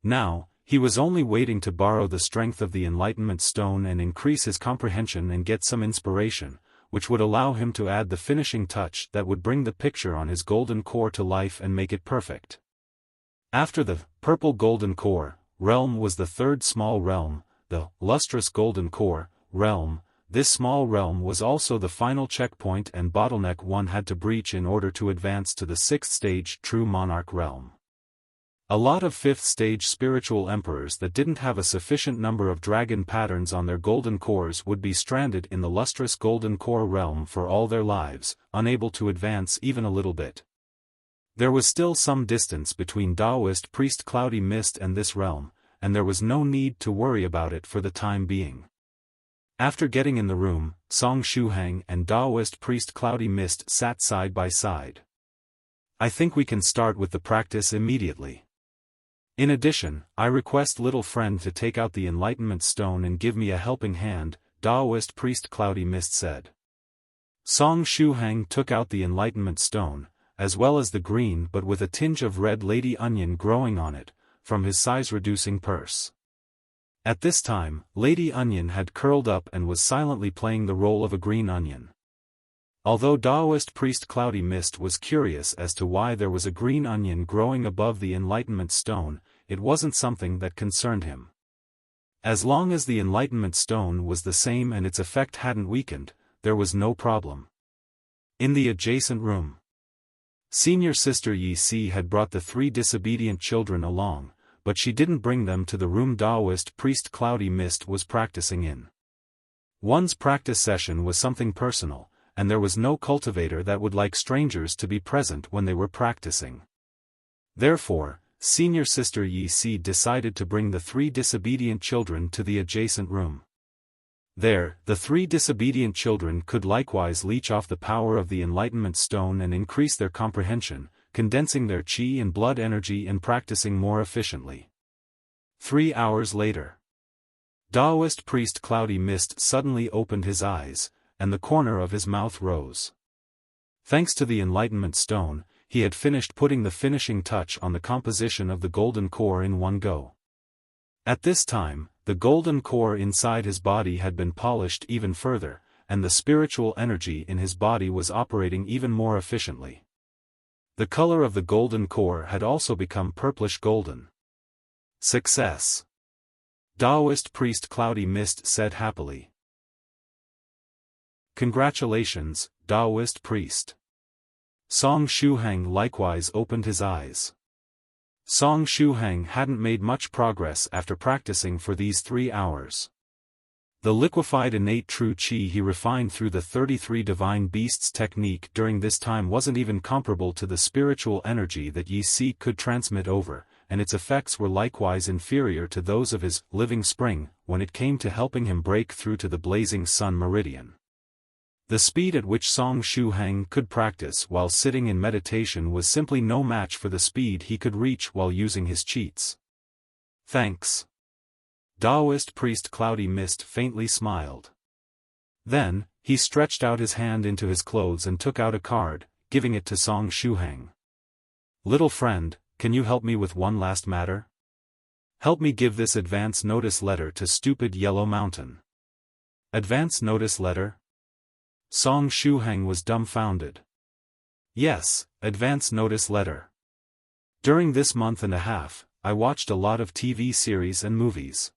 Now, he was only waiting to borrow the strength of the Enlightenment Stone and increase his comprehension and get some inspiration, which would allow him to add the finishing touch that would bring the picture on his golden core to life and make it perfect. After the purple golden core realm was the third small realm, the lustrous golden core realm. This small realm was also the final checkpoint and bottleneck one had to breach in order to advance to the sixth stage true monarch realm. A lot of fifth stage spiritual emperors that didn't have a sufficient number of dragon patterns on their golden cores would be stranded in the lustrous golden core realm for all their lives, unable to advance even a little bit. There was still some distance between Daoist Priest Cloudy Mist and this realm, and there was no need to worry about it for the time being. After getting in the room, Song Shuhang and Daoist Priest Cloudy Mist sat side by side. I think we can start with the practice immediately. In addition, I request little friend to take out the Enlightenment Stone and give me a helping hand, Daoist Priest Cloudy Mist said. Song Shuhang took out the Enlightenment Stone, as well as the green but with a tinge of red lady onion growing on it, from his size-reducing purse. At this time, Lady Onion had curled up and was silently playing the role of a green onion. Although Daoist Priest Cloudy Mist was curious as to why there was a green onion growing above the Enlightenment Stone, it wasn't something that concerned him. As long as the Enlightenment Stone was the same and its effect hadn't weakened, there was no problem. In the adjacent room, Senior Sister Yi Si had brought the 3 disobedient children along, but she didn't bring them to the room Daoist Priest Cloudy Mist was practicing in. One's practice session was something personal, and there was no cultivator that would like strangers to be present when they were practicing. Therefore, Senior Sister Yi Si decided to bring the 3 disobedient children to the adjacent room. There, the 3 disobedient children could likewise leech off the power of the Enlightenment Stone and increase their comprehension, condensing their qi and blood energy and practicing more efficiently. 3 hours later, Daoist Priest Cloudy Mist suddenly opened his eyes, and the corner of his mouth rose. Thanks to the Enlightenment Stone, he had finished putting the finishing touch on the composition of the golden core in one go. At this time, the golden core inside his body had been polished even further, and the spiritual energy in his body was operating even more efficiently. The color of the golden core had also become purplish golden. Success! Daoist Priest Cloudy Mist said happily. Congratulations, Daoist Priest. Song Shuhang likewise opened his eyes. Song Shuhang hadn't made much progress after practicing for these 3 hours. The liquefied innate true qi he refined through the 33 divine beasts technique during this time wasn't even comparable to the spiritual energy that Yi Si could transmit over, and its effects were likewise inferior to those of his living spring when it came to helping him break through to the blazing sun meridian. The speed at which Song Shuhang could practice while sitting in meditation was simply no match for the speed he could reach while using his cheats. Thanks. Daoist Priest Cloudy Mist faintly smiled. Then, he stretched out his hand into his clothes and took out a card, giving it to Song Shuhang. Little friend, can you help me with one last matter? Help me give this advance notice letter to stupid Yellow Mountain. Advance notice letter? Song Shuhang was dumbfounded. Yes, advance notice letter. During this month and a half, I watched a lot of TV series and movies.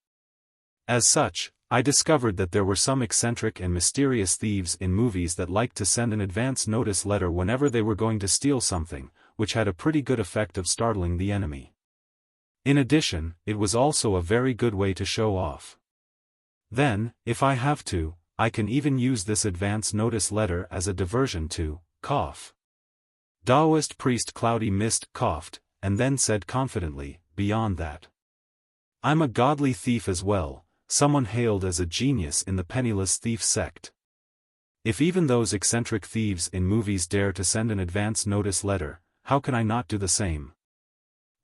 As such, I discovered that there were some eccentric and mysterious thieves in movies that liked to send an advance notice letter whenever they were going to steal something, which had a pretty good effect of startling the enemy. In addition, it was also a very good way to show off. Then, if I have to, I can even use this advance notice letter as a diversion to cough. Daoist Priest Cloudy Mist coughed, and then said confidently, beyond that. I'm a godly thief as well, someone hailed as a genius in the penniless thief sect. If even those eccentric thieves in movies dare to send an advance notice letter, how can I not do the same?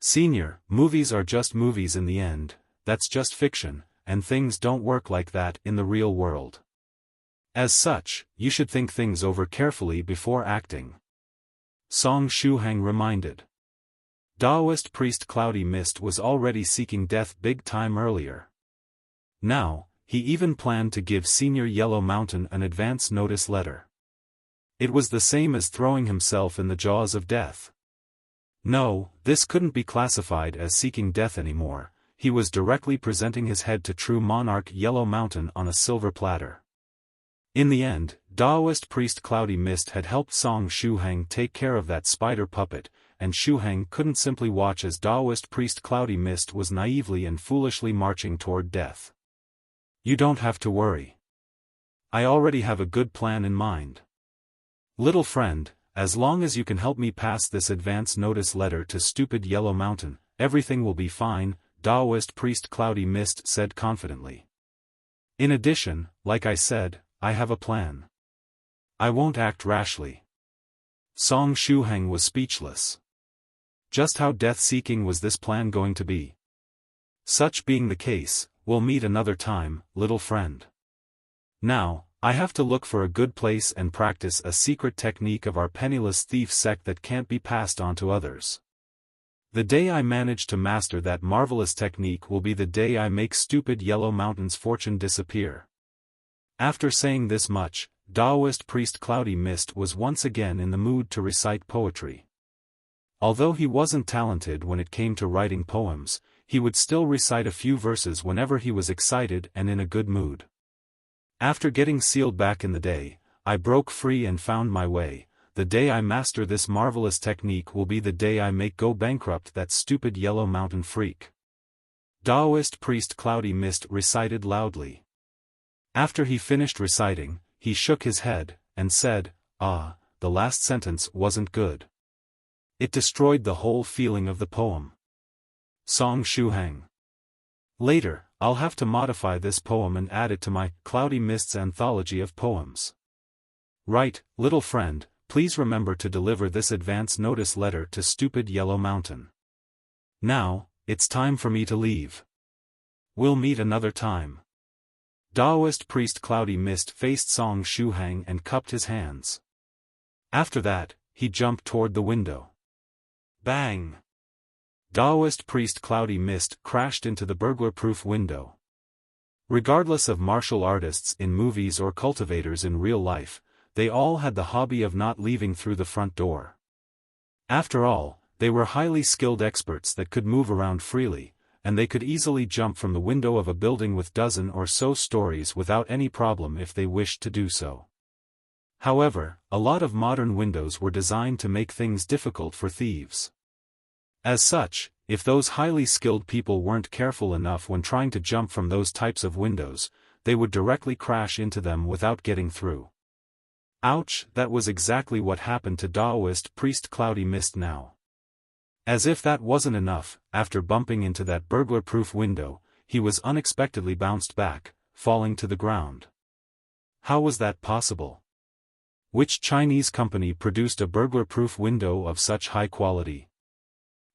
Senior, movies are just movies in the end, that's just fiction, and things don't work like that in the real world. As such, you should think things over carefully before acting. Song Shuhang reminded. Daoist Priest Cloudy Mist was already seeking death big time earlier. Now, he even planned to give Senior Yellow Mountain an advance notice letter. It was the same as throwing himself in the jaws of death. No, this couldn't be classified as seeking death anymore, he was directly presenting his head to true monarch Yellow Mountain on a silver platter. In the end, Daoist Priest Cloudy Mist had helped Song Shuhang take care of that spider puppet, and Shuhang couldn't simply watch as Daoist Priest Cloudy Mist was naively and foolishly marching toward death. You don't have to worry. I already have a good plan in mind. Little friend, as long as you can help me pass this advance notice letter to stupid Yellow Mountain, everything will be fine, Daoist Priest Cloudy Mist said confidently. In addition, like I said, I have a plan. I won't act rashly. Song Shuhang was speechless. Just how death-seeking was this plan going to be? Such being the case, we'll meet another time, little friend. Now, I have to look for a good place and practice a secret technique of our penniless thief sect that can't be passed on to others. The day I manage to master that marvelous technique will be the day I make stupid Yellow Mountain's fortune disappear. After saying this much, Daoist Priest Cloudy Mist was once again in the mood to recite poetry. Although he wasn't talented when it came to writing poems, he would still recite a few verses whenever he was excited and in a good mood. After getting sealed back in the day, I broke free and found my way. The day I master this marvelous technique will be the day I make go bankrupt that stupid Yellow Mountain freak. Daoist Priest Cloudy Mist recited loudly. After he finished reciting, he shook his head, and said, the last sentence wasn't good. It destroyed the whole feeling of the poem. Song Shuhang. Later, I'll have to modify this poem and add it to my Cloudy Mist's anthology of poems. Right, little friend, please remember to deliver this advance notice letter to stupid Yellow Mountain. Now, it's time for me to leave. We'll meet another time. Daoist Priest Cloudy Mist faced Song Shuhang and cupped his hands. After that, he jumped toward the window. Bang! Daoist Priest Cloudy Mist crashed into the burglar-proof window. Regardless of martial artists in movies or cultivators in real life, they all had the hobby of not leaving through the front door. After all, they were highly skilled experts that could move around freely, and they could easily jump from the window of a building with dozen or so stories without any problem if they wished to do so. However, a lot of modern windows were designed to make things difficult for thieves. As such, if those highly skilled people weren't careful enough when trying to jump from those types of windows, they would directly crash into them without getting through. Ouch, that was exactly what happened to Daoist Priest Cloudy Mist now. As if that wasn't enough, after bumping into that burglar-proof window, he was unexpectedly bounced back, falling to the ground. How was that possible? Which Chinese company produced a burglar-proof window of such high quality?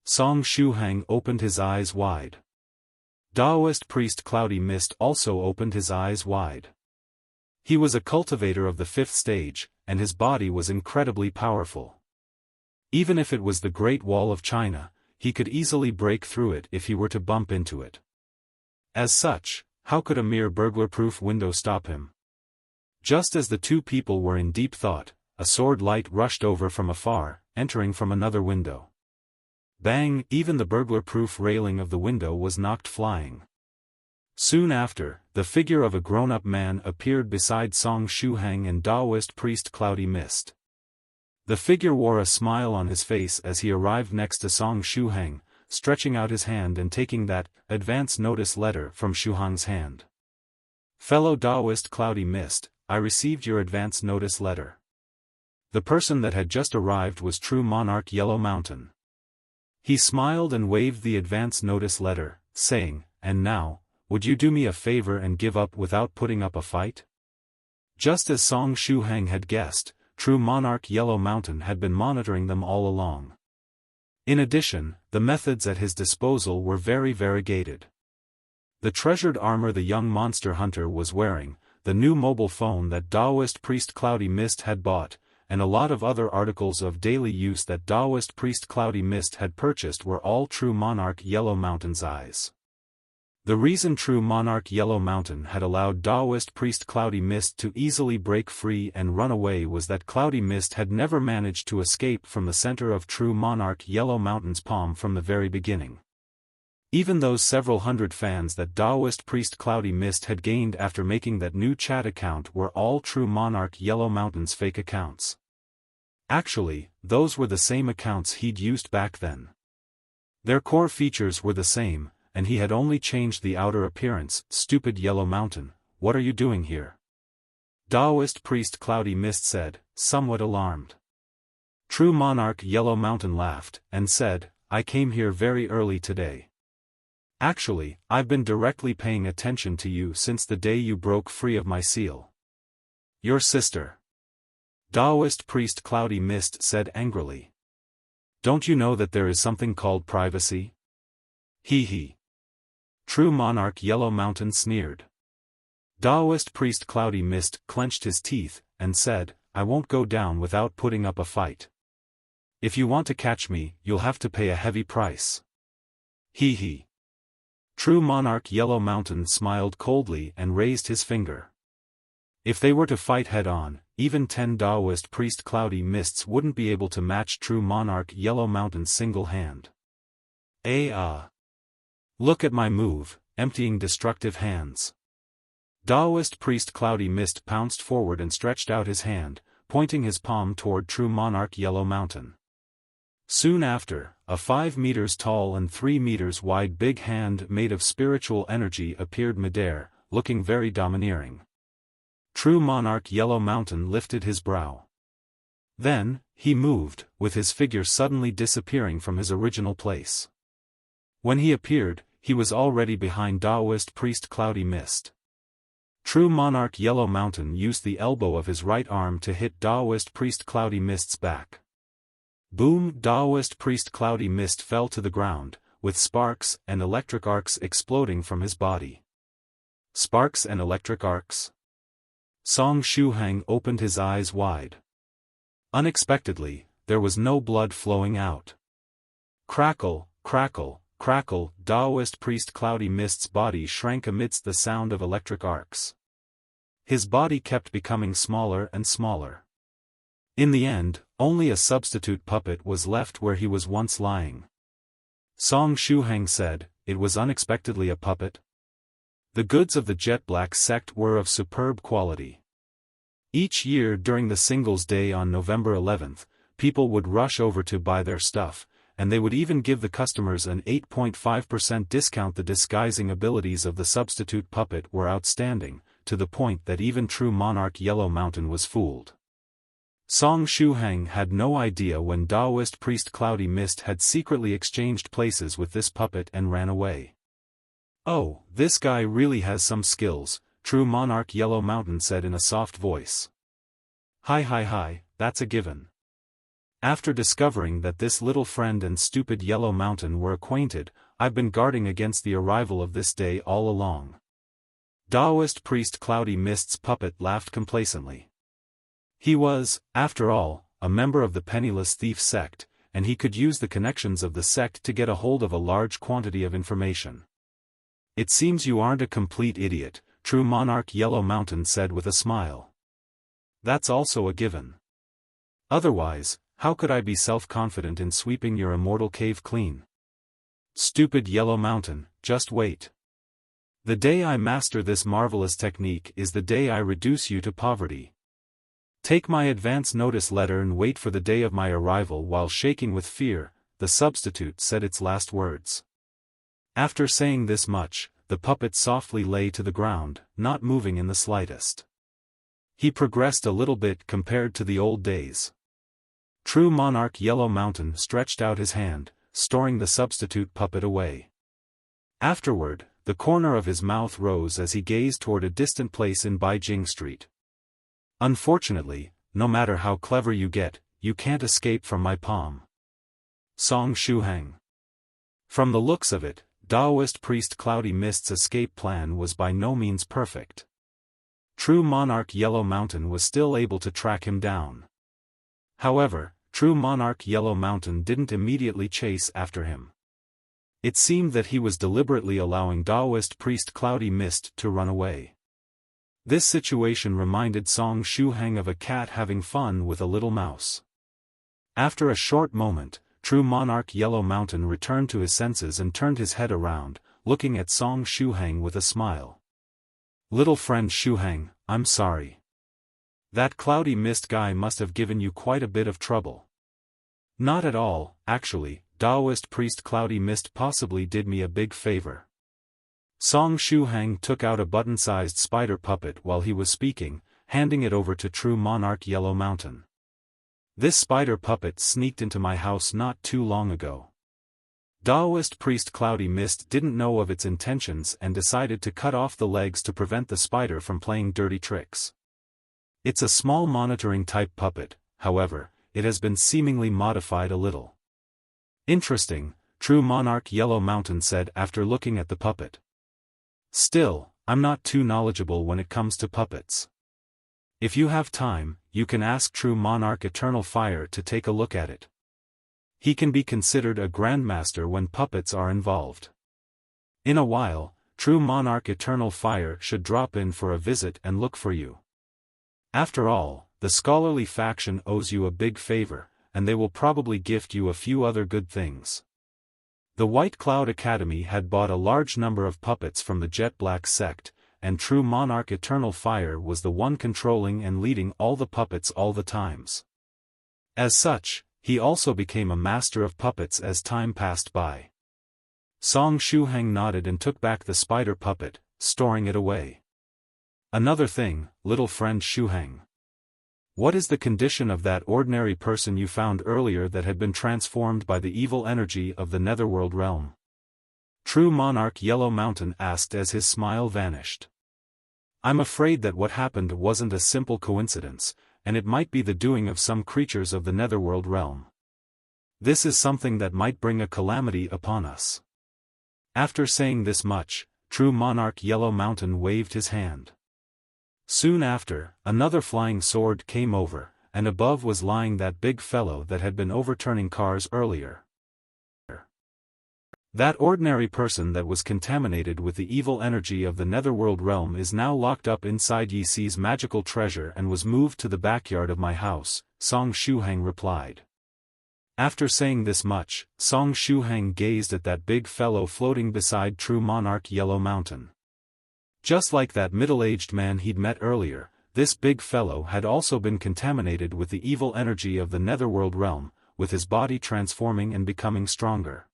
Song Shuhang opened his eyes wide. Daoist Priest Cloudy Mist also opened his eyes wide. He was a cultivator of the 5th stage, and his body was incredibly powerful. Even if it was the Great Wall of China, he could easily break through it if he were to bump into it. As such, how could a mere burglar-proof window stop him? Just as the two people were in deep thought, a sword light rushed over from afar, entering from another window. Bang! Even the burglar-proof railing of the window was knocked flying. Soon after, the figure of a grown-up man appeared beside Song Shuhang and Daoist Priest Cloudy Mist. The figure wore a smile on his face as he arrived next to Song Shuhang, stretching out his hand and taking that advance notice letter from Shuhang's hand. Fellow Daoist Cloudy Mist, I received your advance notice letter. The person that had just arrived was True Monarch Yellow Mountain. He smiled and waved the advance notice letter, saying, and now, would you do me a favor and give up without putting up a fight? Just as Song Shuhang had guessed, True Monarch Yellow Mountain had been monitoring them all along. In addition, the methods at his disposal were very variegated. The treasured armor the young monster hunter was wearing, the new mobile phone that Daoist Priest Cloudy Mist had bought, and a lot of other articles of daily use that Daoist Priest Cloudy Mist had purchased were all True Monarch Yellow Mountain's eyes. The reason True Monarch Yellow Mountain had allowed Daoist Priest Cloudy Mist to easily break free and run away was that Cloudy Mist had never managed to escape from the center of True Monarch Yellow Mountain's palm from the very beginning. Even those several hundred fans that Daoist Priest Cloudy Mist had gained after making that new chat account were all True Monarch Yellow Mountain's fake accounts. Actually, those were the same accounts he'd used back then. Their core features were the same, and he had only changed the outer appearance. Stupid Yellow Mountain, what are you doing here? Daoist Priest Cloudy Mist said, somewhat alarmed. True Monarch Yellow Mountain laughed, and said, I came here very early today. Actually, I've been directly paying attention to you since the day you broke free of my seal. Your sister. Daoist Priest Cloudy Mist said angrily. Don't you know that there is something called privacy? Hee hee. True Monarch Yellow Mountain sneered. Daoist Priest Cloudy Mist clenched his teeth, and said, I won't go down without putting up a fight. If you want to catch me, you'll have to pay a heavy price. Hee hee. True Monarch Yellow Mountain smiled coldly and raised his finger. If they were to fight head-on, even 10 Daoist Priest Cloudy Mists wouldn't be able to match True Monarch Yellow Mountain's single hand. Look at my move, emptying destructive hands. Daoist Priest Cloudy Mist pounced forward and stretched out his hand, pointing his palm toward True Monarch Yellow Mountain. Soon after, a 5 meters tall and 3 meters wide big hand made of spiritual energy appeared midair, looking very domineering. True Monarch Yellow Mountain lifted his brow. Then, he moved, with his figure suddenly disappearing from his original place. When he appeared, he was already behind Daoist Priest Cloudy Mist. True Monarch Yellow Mountain used the elbow of his right arm to hit Daoist Priest Cloudy Mist's back. Boom! Daoist Priest Cloudy Mist fell to the ground, with sparks and electric arcs exploding from his body. Sparks and electric arcs? Song Shuhang opened his eyes wide. Unexpectedly, there was no blood flowing out. Crackle, crackle, crackle, Daoist Priest Cloudy Mist's body shrank amidst the sound of electric arcs. His body kept becoming smaller and smaller. In the end, only a substitute puppet was left where he was once lying. Song Shuhang said, it was unexpectedly a puppet. The goods of the Jet Black sect were of superb quality. Each year during the Singles Day on November 11th, people would rush over to buy their stuff, and they would even give the customers an 8.5% discount. The disguising abilities of the substitute puppet were outstanding, to the point that even true monarch Yellow Mountain was fooled. Song Shuhang had no idea when Daoist Priest Cloudy Mist had secretly exchanged places with this puppet and ran away. "Oh, this guy really has some skills," true monarch Yellow Mountain said in a soft voice. Hi, that's a given. After discovering that this little friend and stupid Yellow Mountain were acquainted, I've been guarding against the arrival of this day all along." Daoist Priest Cloudy Mist's puppet laughed complacently. He was, after all, a member of the Penniless Thief sect, and he could use the connections of the sect to get a hold of a large quantity of information. "It seems you aren't a complete idiot," true monarch Yellow Mountain said with a smile. "That's also a given. Otherwise, how could I be self-confident in sweeping your immortal cave clean?" "Stupid Yellow Mountain, just wait. The day I master this marvelous technique is the day I reduce you to poverty. Take my advance notice letter and wait for the day of my arrival." While shaking with fear, the substitute said its last words. After saying this much, the puppet softly lay to the ground, not moving in the slightest. He progressed a little bit compared to the old days. True monarch Yellow Mountain stretched out his hand, storing the substitute puppet away. Afterward, the corner of his mouth rose as he gazed toward a distant place in Beijing Street. "Unfortunately, no matter how clever you get, you can't escape from my palm." Song Shuhang. From the looks of it, Daoist Priest Cloudy Mist's escape plan was by no means perfect. True monarch Yellow Mountain was still able to track him down. However, true monarch Yellow Mountain didn't immediately chase after him. It seemed that he was deliberately allowing Daoist Priest Cloudy Mist to run away. This situation reminded Song Shuhang of a cat having fun with a little mouse. After a short moment, true monarch Yellow Mountain returned to his senses and turned his head around, looking at Song Shuhang with a smile. "Little friend Shuhang, I'm sorry. That Cloudy Mist guy must have given you quite a bit of trouble." "Not at all, actually. Daoist Priest Cloudy Mist possibly did me a big favor." Song Shuhang took out a button-sized spider puppet while he was speaking, handing it over to true monarch Yellow Mountain. "This spider puppet sneaked into my house not too long ago." Daoist Priest Cloudy Mist didn't know of its intentions and decided to cut off the legs to prevent the spider from playing dirty tricks. It's a small monitoring-type puppet, however, it has been seemingly modified a little. "Interesting," true monarch Yellow Mountain said after looking at the puppet. "Still, I'm not too knowledgeable when it comes to puppets. If you have time, you can ask true monarch Eternal Fire to take a look at it. He can be considered a grandmaster when puppets are involved. In a while, true monarch Eternal Fire should drop in for a visit and look for you. After all, the scholarly faction owes you a big favor, and they will probably gift you a few other good things." The White Cloud Academy had bought a large number of puppets from the Jet Black sect, and true monarch Eternal Fire was the one controlling and leading all the puppets all the times. As such, he also became a master of puppets as time passed by. Song Shuhang nodded and took back the spider puppet, storing it away. "Another thing, little friend Shuhang. What is the condition of that ordinary person you found earlier that had been transformed by the evil energy of the Netherworld realm?" True monarch Yellow Mountain asked as his smile vanished. "I'm afraid that what happened wasn't a simple coincidence, and it might be the doing of some creatures of the Netherworld realm. This is something that might bring a calamity upon us." After saying this much, true monarch Yellow Mountain waved his hand. Soon after, another flying sword came over, and above was lying that big fellow that had been overturning cars earlier. That ordinary person that was contaminated with the evil energy of the Netherworld realm is now locked up inside Yi Si's magical treasure and was moved to the backyard of my house, Song Shuhang replied. After saying this much, Song Shuhang gazed at that big fellow floating beside true monarch Yellow Mountain. Just like that middle-aged man he'd met earlier, this big fellow had also been contaminated with the evil energy of the Netherworld realm, with his body transforming and becoming stronger.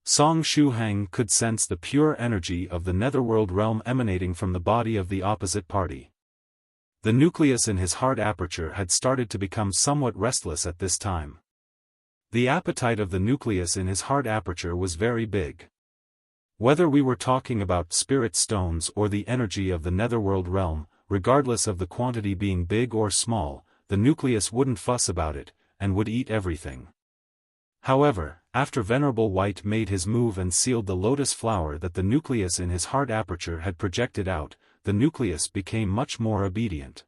Song Shuhang could sense the pure energy of the netherworld realm emanating from the body of the opposite party. The nucleus in his heart aperture had started to become somewhat restless at this time. The appetite of the nucleus in his heart aperture was very big. Whether we were talking about spirit stones or the energy of the netherworld realm, regardless of the quantity being big or small, the nucleus wouldn't fuss about it, and would eat everything. However, after Venerable White made his move and sealed the lotus flower that the nucleus in his heart aperture had projected out, the nucleus became much more obedient.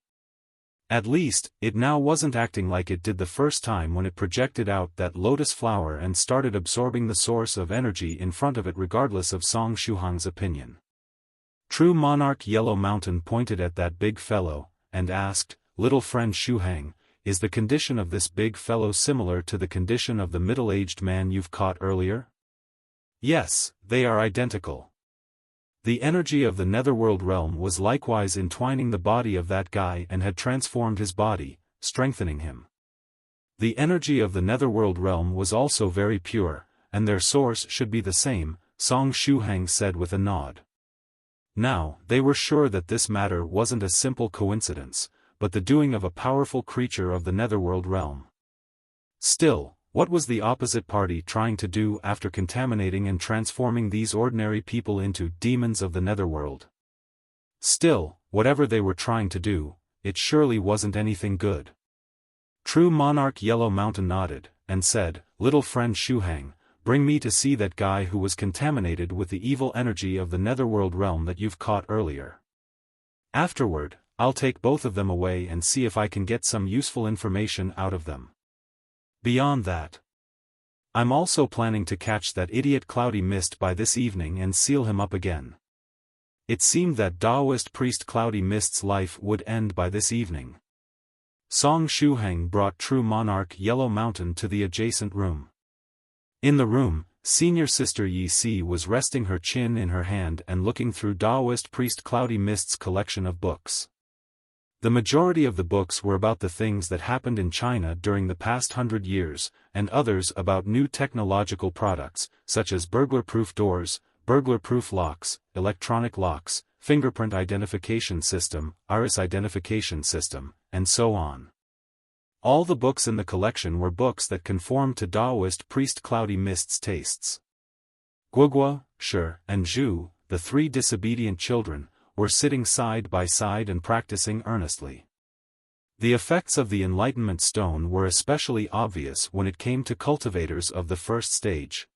At least, it now wasn't acting like it did the first time when it projected out that lotus flower and started absorbing the source of energy in front of it regardless of Song Shuhang's opinion. True Monarch Yellow Mountain pointed at that big fellow, and asked, "Little friend Shuhang, is the condition of this big fellow similar to the condition of the middle-aged man you've caught earlier?" "Yes, they are identical." The energy of the netherworld realm was likewise entwining the body of that guy and had transformed his body, strengthening him. The energy of the netherworld realm was also very pure, and their source should be the same, Song Shuhang said with a nod. Now, they were sure that this matter wasn't a simple coincidence, but the doing of a powerful creature of the netherworld realm. Still, what was the opposite party trying to do after contaminating and transforming these ordinary people into demons of the netherworld? Still, whatever they were trying to do, it surely wasn't anything good. True Monarch Yellow Mountain nodded, and said, "Little friend Shuhang, bring me to see that guy who was contaminated with the evil energy of the netherworld realm that you've caught earlier. Afterward, I'll take both of them away and see if I can get some useful information out of them. Beyond that, I'm also planning to catch that idiot Cloudy Mist by this evening and seal him up again." It seemed that Daoist Priest Cloudy Mist's life would end by this evening. Song Shuhang brought True Monarch Yellow Mountain to the adjacent room. In the room, Senior Sister Yi Si was resting her chin in her hand and looking through Daoist Priest Cloudy Mist's collection of books. The majority of the books were about the things that happened in China during the past 100 years, and others about new technological products, such as burglar-proof doors, burglar-proof locks, electronic locks, fingerprint identification system, iris identification system, and so on. All the books in the collection were books that conformed to Daoist Priest Cloudy Mist's tastes. Guogua, Shi, and Zhu, the three disobedient children, were sitting side by side and practicing earnestly. The effects of the Enlightenment Stone were especially obvious when it came to cultivators of the first stage.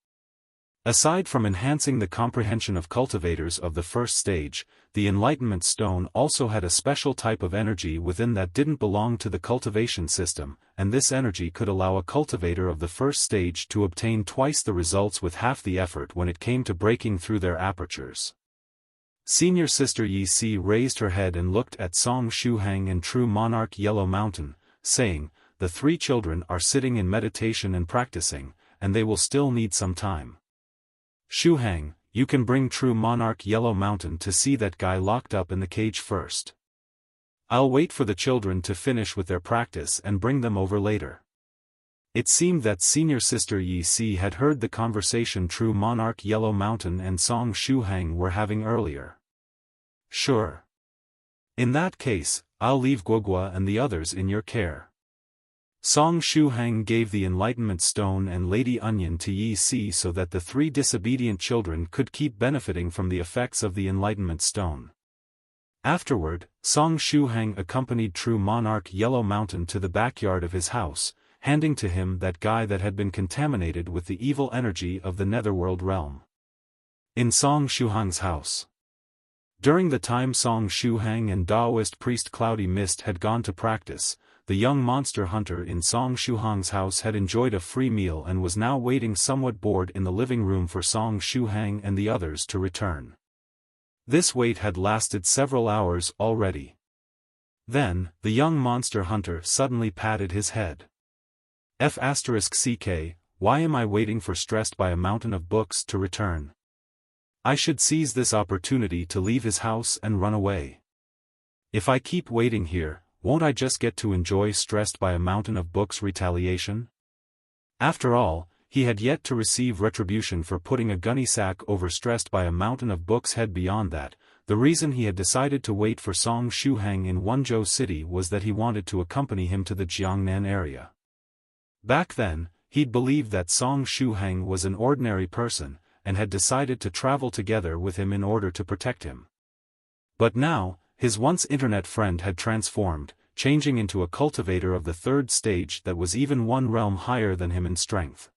Aside from enhancing the comprehension of cultivators of the first stage, the Enlightenment Stone also had a special type of energy within that didn't belong to the cultivation system, and this energy could allow a cultivator of the first stage to obtain twice the results with half the effort when it came to breaking through their apertures. Senior Sister Yi Si raised her head and looked at Song Shuhang and True Monarch Yellow Mountain, saying, "The three children are sitting in meditation and practicing, and they will still need some time. Shuhang, you can bring True Monarch Yellow Mountain to see that guy locked up in the cage first. I'll wait for the children to finish with their practice and bring them over later." It seemed that Senior Sister Yi Si had heard the conversation True Monarch Yellow Mountain and Song Shuhang were having earlier. "Sure. In that case, I'll leave Guogua and the others in your care." Song Shuhang gave the Enlightenment Stone and Lady Onion to Yi Si so that the three disobedient children could keep benefiting from the effects of the Enlightenment Stone. Afterward, Song Shuhang accompanied True Monarch Yellow Mountain to the backyard of his house, handing to him that guy that had been contaminated with the evil energy of the netherworld realm. In Song Shuhang's house. During the time Song Shuhang and Daoist Priest Cloudy Mist had gone to practice, the young monster hunter in Song Shuhang's house had enjoyed a free meal and was now waiting somewhat bored in the living room for Song Shuhang and the others to return. This wait had lasted several hours already. Then, the young monster hunter suddenly patted his head. F***ck, why am I waiting for stressed by a mountain of books to return? I should seize this opportunity to leave his house and run away. If I keep waiting here, won't I just get to enjoy stressed by a mountain of books retaliation? After all, He had yet to receive retribution for putting a gunny sack overstressed by a mountain of books head beyond that. The reason he had decided to wait for Song Shuhang in Wenzhou City was that he wanted to accompany him to the Jiangnan area. Back then, he'd believed that Song Shuhang was an ordinary person, and had decided to travel together with him in order to protect him. But now, his once internet friend had transformed, changing into a cultivator of the third stage that was even one realm higher than him in strength.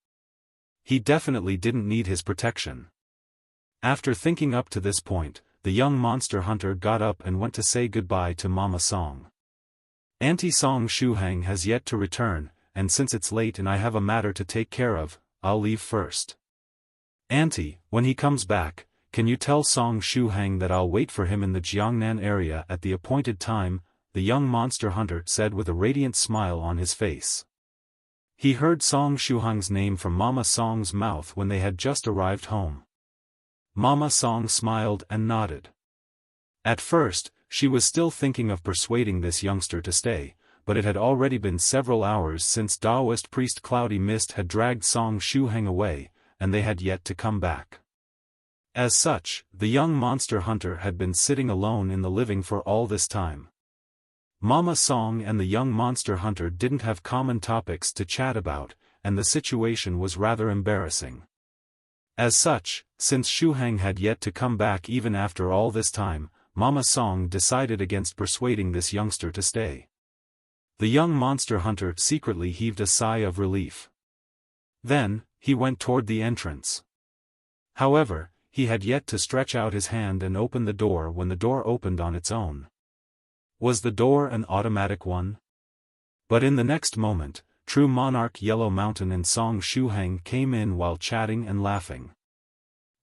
He definitely didn't need his protection. After thinking up to this point, the young monster hunter got up and went to say goodbye to Mama Song. Auntie Song Shuhang has yet to return, and since it's late and I have a matter to take care of, I'll leave first. Auntie, when he comes back, can you tell Song Shuhang that I'll wait for him in the Jiangnan area at the appointed time? The young monster hunter said with a radiant smile on his face. He heard Song Shuhang's name from Mama Song's mouth when they had just arrived home. Mama Song smiled and nodded. At first, she was still thinking of persuading this youngster to stay, but it had already been several hours since Daoist Priest Cloudy Mist had dragged Song Shuhang away, and they had yet to come back. As such, the young monster hunter had been sitting alone in the living for all this time. Mama Song and the young monster hunter didn't have common topics to chat about, and the situation was rather embarrassing. As such, since Shuhang had yet to come back even after all this time, Mama Song decided against persuading this youngster to stay. The young monster hunter secretly heaved a sigh of relief. Then, he went toward the entrance. However, he had yet to stretch out his hand and open the door when the door opened on its own. Was the door an automatic one? But in the next moment, True Monarch Yellow Mountain and Song Shuhang came in while chatting and laughing.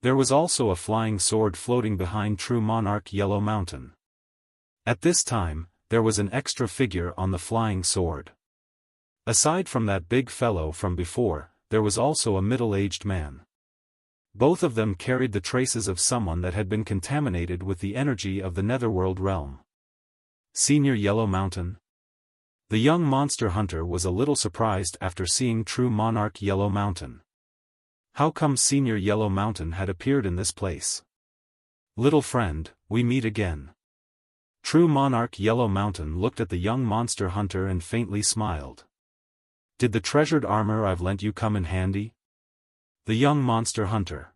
There was also a flying sword floating behind True Monarch Yellow Mountain. At this time, there was an extra figure on the flying sword. Aside from that big fellow from before, there was also a middle-aged man. Both of them carried the traces of someone that had been contaminated with the energy of the Netherworld realm. Senior Yellow Mountain? The young monster hunter was a little surprised after seeing True Monarch Yellow Mountain. How come Senior Yellow Mountain had appeared in this place? Little friend, we meet again. True Monarch Yellow Mountain looked at the young monster hunter and faintly smiled. Did the treasured armor I've lent you come in handy? The young monster hunter.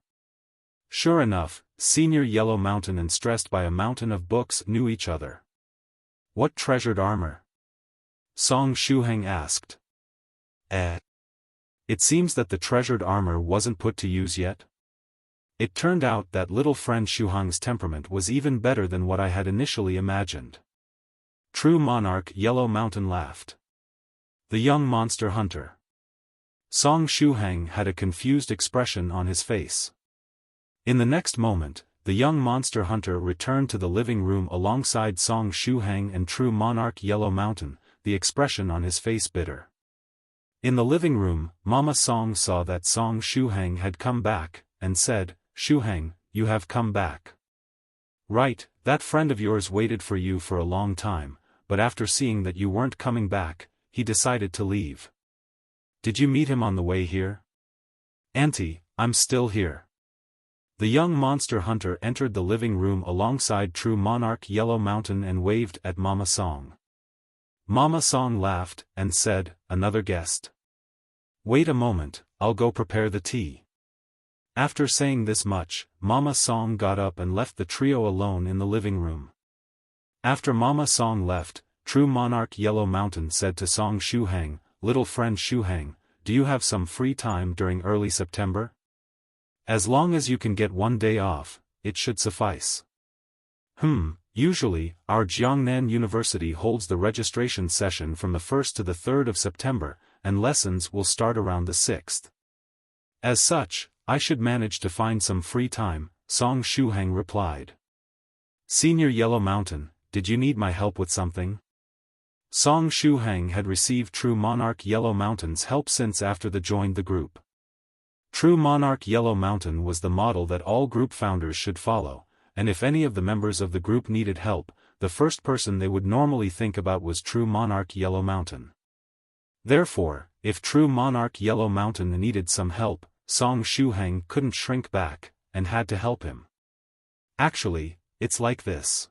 Sure enough, Senior Yellow Mountain and Stressed by a Mountain of Books knew each other. What treasured armor? Song Shuhang asked. It seems that the treasured armor wasn't put to use yet. It turned out that little friend Shuhang's temperament was even better than what I had initially imagined. True Monarch Yellow Mountain laughed. The young monster hunter. Song Shuhang had a confused expression on his face. In the next moment, the young monster hunter returned to the living room alongside Song Shuhang and True Monarch Yellow Mountain, the expression on his face bitter. In the living room, Mama Song saw that Song Shuhang had come back, and said, Shuhang, you have come back. Right, that friend of yours waited for you for a long time, but after seeing that you weren't coming back, he decided to leave. Did you meet him on the way here? Auntie, I'm still here. The young monster hunter entered the living room alongside True Monarch Yellow Mountain and waved at Mama Song. Mama Song laughed, and said, another guest. Wait a moment, I'll go prepare the tea. After saying this much, Mama Song got up and left the trio alone in the living room. After Mama Song left, True Monarch Yellow Mountain said to Song Shuhang, little friend Shuhang, do you have some free time during early September? As long as you can get one day off, it should suffice. Usually, our Jiangnan University holds the registration session from the 1st to the 3rd of September, and lessons will start around the 6th. As such, I should manage to find some free time, Song Shuhang replied. Senior Yellow Mountain, did you need my help with something? Song Shuhang had received True Monarch Yellow Mountain's help since after they joined the group. True Monarch Yellow Mountain was the model that all group founders should follow, and if any of the members of the group needed help, the first person they would normally think about was True Monarch Yellow Mountain. Therefore, if true monarch Yellow Mountain needed some help, Song Shuhang couldn't shrink back, and had to help him. Actually, it's like this.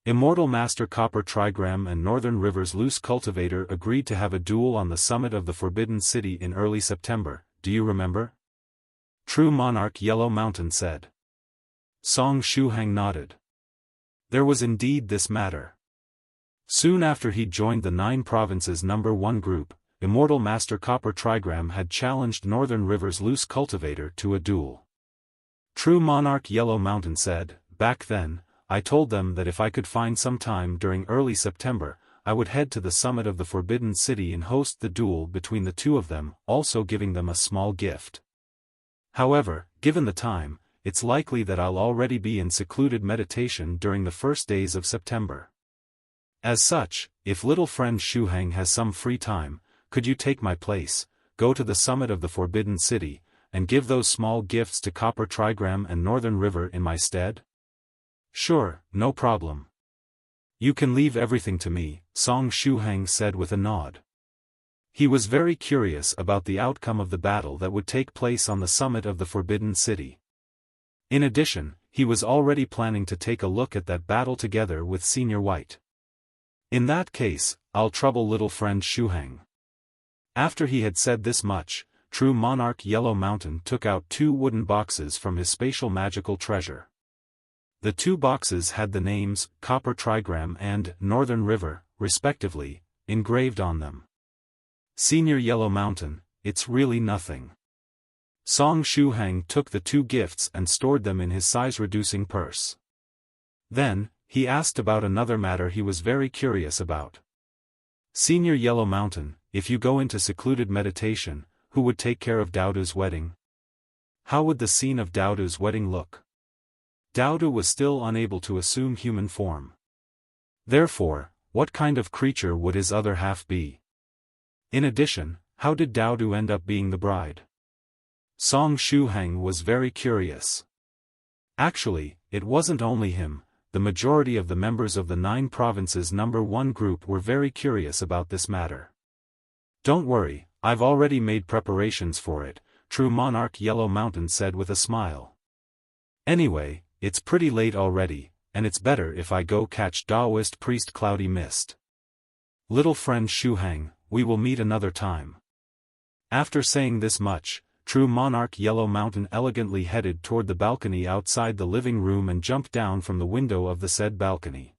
Immortal Master Copper Trigram and Northern River's Loose Cultivator agreed to have a duel on the summit of the Forbidden City in early September, do you remember? True monarch Yellow Mountain said. Song Shuhang nodded. There was indeed this matter. Soon after he joined the 9 Provinces No. 1 group, Immortal Master Copper Trigram had challenged Northern River's Loose Cultivator to a duel. True monarch Yellow Mountain said, back then, I told them that if I could find some time during early September, I would head to the summit of the Forbidden City and host the duel between the two of them, also giving them a small gift. However, given the time, it's likely that I'll already be in secluded meditation during the first days of September. As such, if little friend Shuhang has some free time, could you take my place, go to the summit of the Forbidden City, and give those small gifts to Copper Trigram and Northern River in my stead? Sure, no problem. You can leave everything to me, Song Shuhang said with a nod. He was very curious about the outcome of the battle that would take place on the summit of the Forbidden City. In addition, he was already planning to take a look at that battle together with Senior White. In that case, I'll trouble little friend Shuhang. After he had said this much, true monarch Yellow Mountain took out 2 wooden boxes from his spatial magical treasure. The 2 boxes had the names, Copper Trigram and Northern River, respectively, engraved on them. Senior Yellow Mountain, it's really nothing. Song Shuhang took the 2 gifts and stored them in his size-reducing purse. Then, he asked about another matter he was very curious about. Senior Yellow Mountain, if you go into secluded meditation, who would take care of Daodu's wedding? How would the scene of Daodu's wedding look? Daodu was still unable to assume human form. Therefore, what kind of creature would his other half be? In addition, how did Daodu end up being the bride? Song Shuhang was very curious. Actually, it wasn't only him, the majority of the members of the 9 Provinces No. 1 group were very curious about this matter. Don't worry, I've already made preparations for it, true monarch Yellow Mountain said with a smile. Anyway, it's pretty late already, and it's better if I go catch Daoist Priest Cloudy Mist. Little friend Shuhang, we will meet another time. After saying this much, true monarch Yellow Mountain elegantly headed toward the balcony outside the living room and jumped down from the window of the said balcony.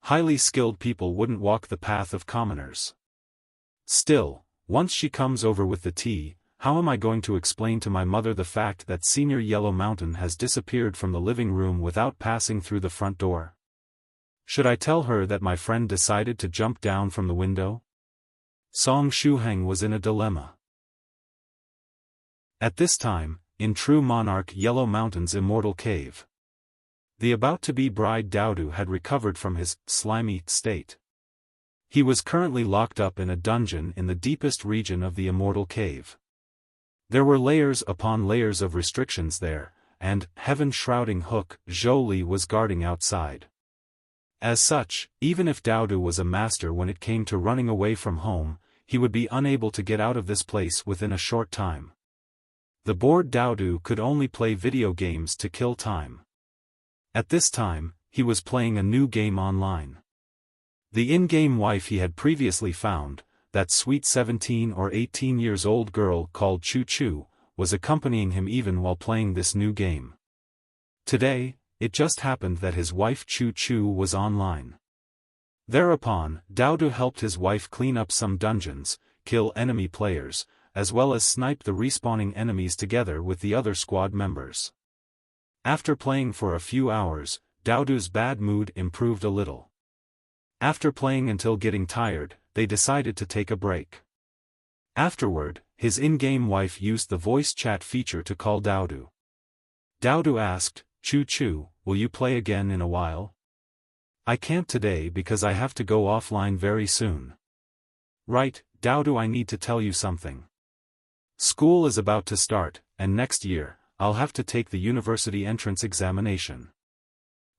Highly skilled people wouldn't walk the path of commoners. Still, once she comes over with the tea, how am I going to explain to my mother the fact that Senior Yellow Mountain has disappeared from the living room without passing through the front door? Should I tell her that my friend decided to jump down from the window? Song Shuhang was in a dilemma. At this time, in true monarch Yellow Mountain's immortal cave, the about-to-be bride Daodu had recovered from his slimy state. He was currently locked up in a dungeon in the deepest region of the immortal cave. There were layers upon layers of restrictions there, and, heaven-shrouding Hook, Zhou was guarding outside. As such, even if Daodu was a master when it came to running away from home, he would be unable to get out of this place within a short time. The bored Daodu could only play video games to kill time. At this time, he was playing a new game online. The in-game wife he had previously found, that sweet 17 or 18 years old girl called Choo Choo, was accompanying him even while playing this new game. Today, it just happened that his wife Choo Choo was online. Thereupon, Daodu helped his wife clean up some dungeons, kill enemy players, as well as snipe the respawning enemies together with the other squad members. After playing for a few hours, Daodu's bad mood improved a little. After playing until getting tired, they decided to take a break. Afterward, his in-game wife used the voice chat feature to call Daodu. Daodu asked, Choo Choo, will you play again in a while? I can't today because I have to go offline very soon. Right, Daodu, I need to tell you something. School is about to start, and next year, I'll have to take the university entrance examination.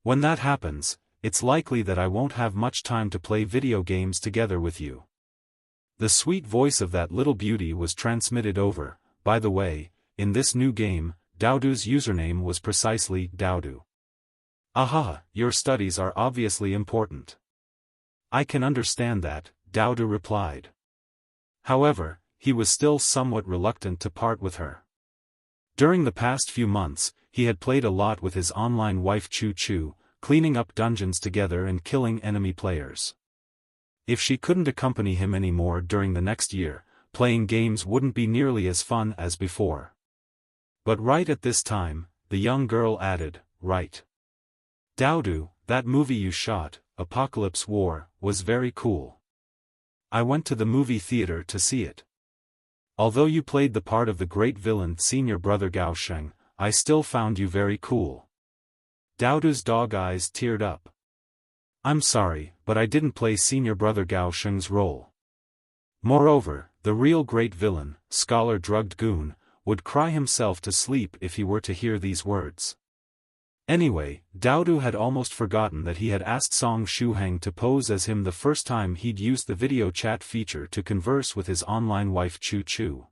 When that happens, it's likely that I won't have much time to play video games together with you. The sweet voice of that little beauty was transmitted over. By the way, in this new game, Daodu's username was precisely Daodu. Aha, your studies are obviously important. I can understand that, Daodu replied. However, he was still somewhat reluctant to part with her. During the past few months, he had played a lot with his online wife Chu Chu, cleaning up dungeons together and killing enemy players. If she couldn't accompany him anymore during the next year, playing games wouldn't be nearly as fun as before. But right at this time, the young girl added, right. Daodu, that movie you shot, Apocalypse War, was very cool. I went to the movie theater to see it. Although you played the part of the great villain Senior Brother Gao Sheng, I still found you very cool. Daodu's dog eyes teared up. I'm sorry, but I didn't play Senior Brother Gao Sheng's role. Moreover, the real great villain, Scholar Drugged Goon, would cry himself to sleep if he were to hear these words. Anyway, Daodu had almost forgotten that he had asked Song Shuhang to pose as him the first time he'd used the video chat feature to converse with his online wife Chu Chu.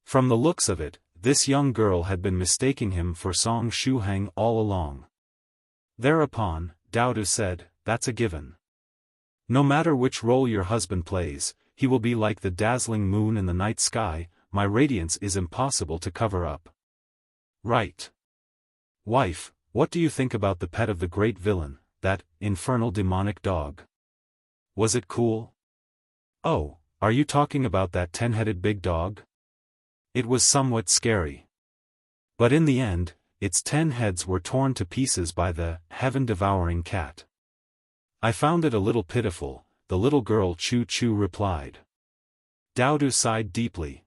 From the looks of it, this young girl had been mistaking him for Song Shuhang all along. Thereupon, Daodu said, that's a given. No matter which role your husband plays, he will be like the dazzling moon in the night sky, my radiance is impossible to cover up. Right. Wife, what do you think about the pet of the great villain, that infernal demonic dog? Was it cool? Oh, are you talking about that 10-headed big dog? It was somewhat scary. But in the end, its 10 heads were torn to pieces by the heaven-devouring cat. I found it a little pitiful, the little girl Chu Chu replied. Daodu sighed deeply.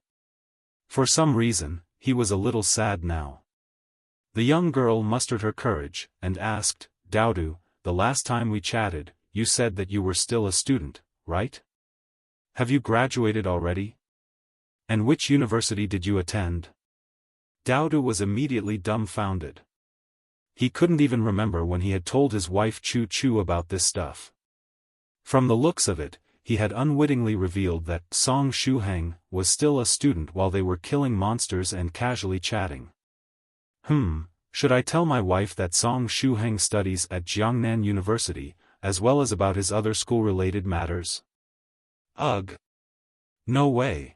For some reason, he was a little sad now. The young girl mustered her courage, and asked, Daodu, the last time we chatted, you said that you were still a student, right? Have you graduated already? And which university did you attend? Daodu was immediately dumbfounded. He couldn't even remember when he had told his wife Chu Chu about this stuff. From the looks of it, he had unwittingly revealed that Song Shuhang was still a student while they were killing monsters and casually chatting. Should I tell my wife that Song Shuhang studies at Jiangnan University, as well as about his other school-related matters? Ugh. No way.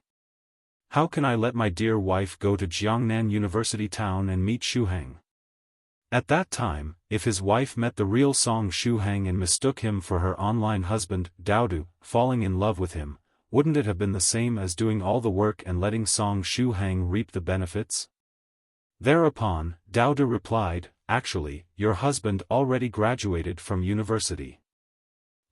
How can I let my dear wife go to Jiangnan University town and meet Shuhang? At that time, if his wife met the real Song Shuhang and mistook him for her online husband, Daodu, falling in love with him, wouldn't it have been the same as doing all the work and letting Song Shuhang reap the benefits? Thereupon, Daodu replied, actually, your husband already graduated from university.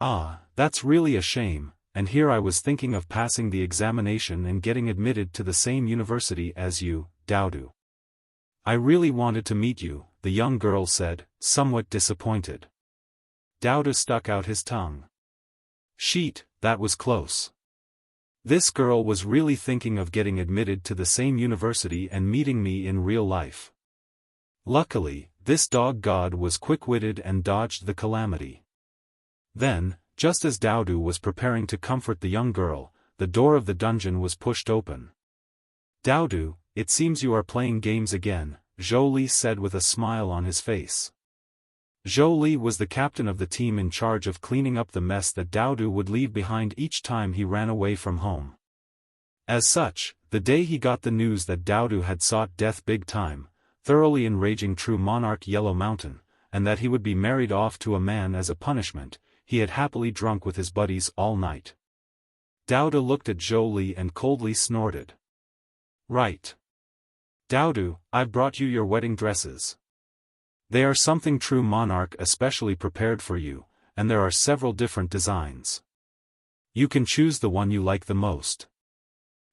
Ah, that's really a shame, and here I was thinking of passing the examination and getting admitted to the same university as you, Daodu. I really wanted to meet you, the young girl said, somewhat disappointed. Daodu stuck out his tongue. Sheet, that was close. This girl was really thinking of getting admitted to the same university and meeting me in real life. Luckily, this dog god was quick-witted and dodged the calamity. Then, just as Daodu was preparing to comfort the young girl, the door of the dungeon was pushed open. Daodu, it seems you are playing games again, Zhou Li said with a smile on his face. Zhou Li was the captain of the team in charge of cleaning up the mess that Daodu would leave behind each time he ran away from home. As such, the day he got the news that Daodu had sought death big time, thoroughly enraging true monarch Yellow Mountain, and that he would be married off to a man as a punishment, he had happily drunk with his buddies all night. Daodu looked at Zhou Li and coldly snorted. Right. Daodu, I've brought you your wedding dresses. They are something true monarch especially prepared for you, and there are several different designs. You can choose the one you like the most.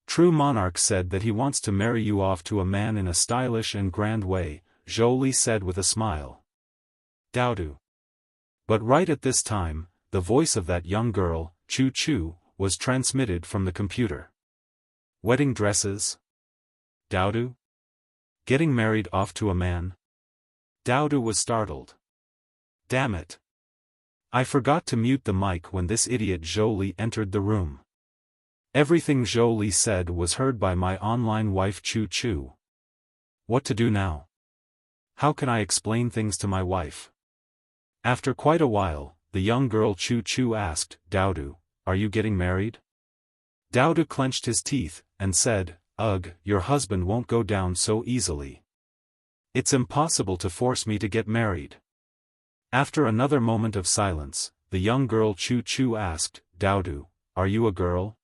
True monarch said that he wants to marry you off to a man in a stylish and grand way, Zhou Li said with a smile. Daodu. But right at this time, the voice of that young girl, Chu Chu, was transmitted from the computer. Wedding dresses? Daodu? Getting married off to a man? Daodu was startled. Damn it. I forgot to mute the mic when this idiot Zhou Li entered the room. Everything Zhou Li said was heard by my online wife Chu Chu. What to do now? How can I explain things to my wife? After quite a while, the young girl Chu Chu asked, Daodu, are you getting married? Daodu clenched his teeth, and said, Ugh, your husband won't go down so easily. It's impossible to force me to get married. After another moment of silence, the young girl Chu Chu asked, Daodu, are you a girl?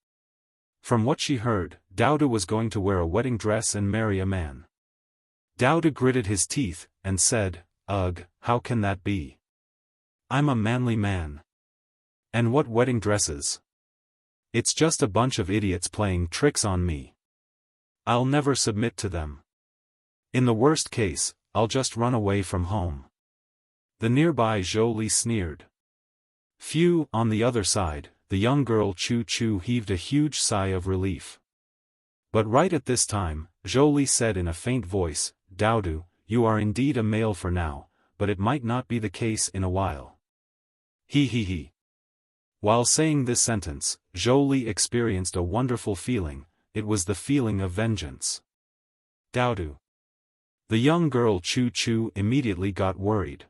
From what she heard, Daodu was going to wear a wedding dress and marry a man. Daodu gritted his teeth, and said, Ugh, how can that be? I'm a manly man. And what wedding dresses? It's just a bunch of idiots playing tricks on me. I'll never submit to them. In the worst case, I'll just run away from home. The nearby Zhou Li sneered. Phew, on the other side, the young girl Chu Chu heaved a huge sigh of relief. But right at this time, Zhou Li said in a faint voice, Daodu, you are indeed a male for now, but it might not be the case in a while. He. While saying this sentence, Zhou Li experienced a wonderful feeling. It was the feeling of vengeance. Daodu. The young girl Chu Chu immediately got worried.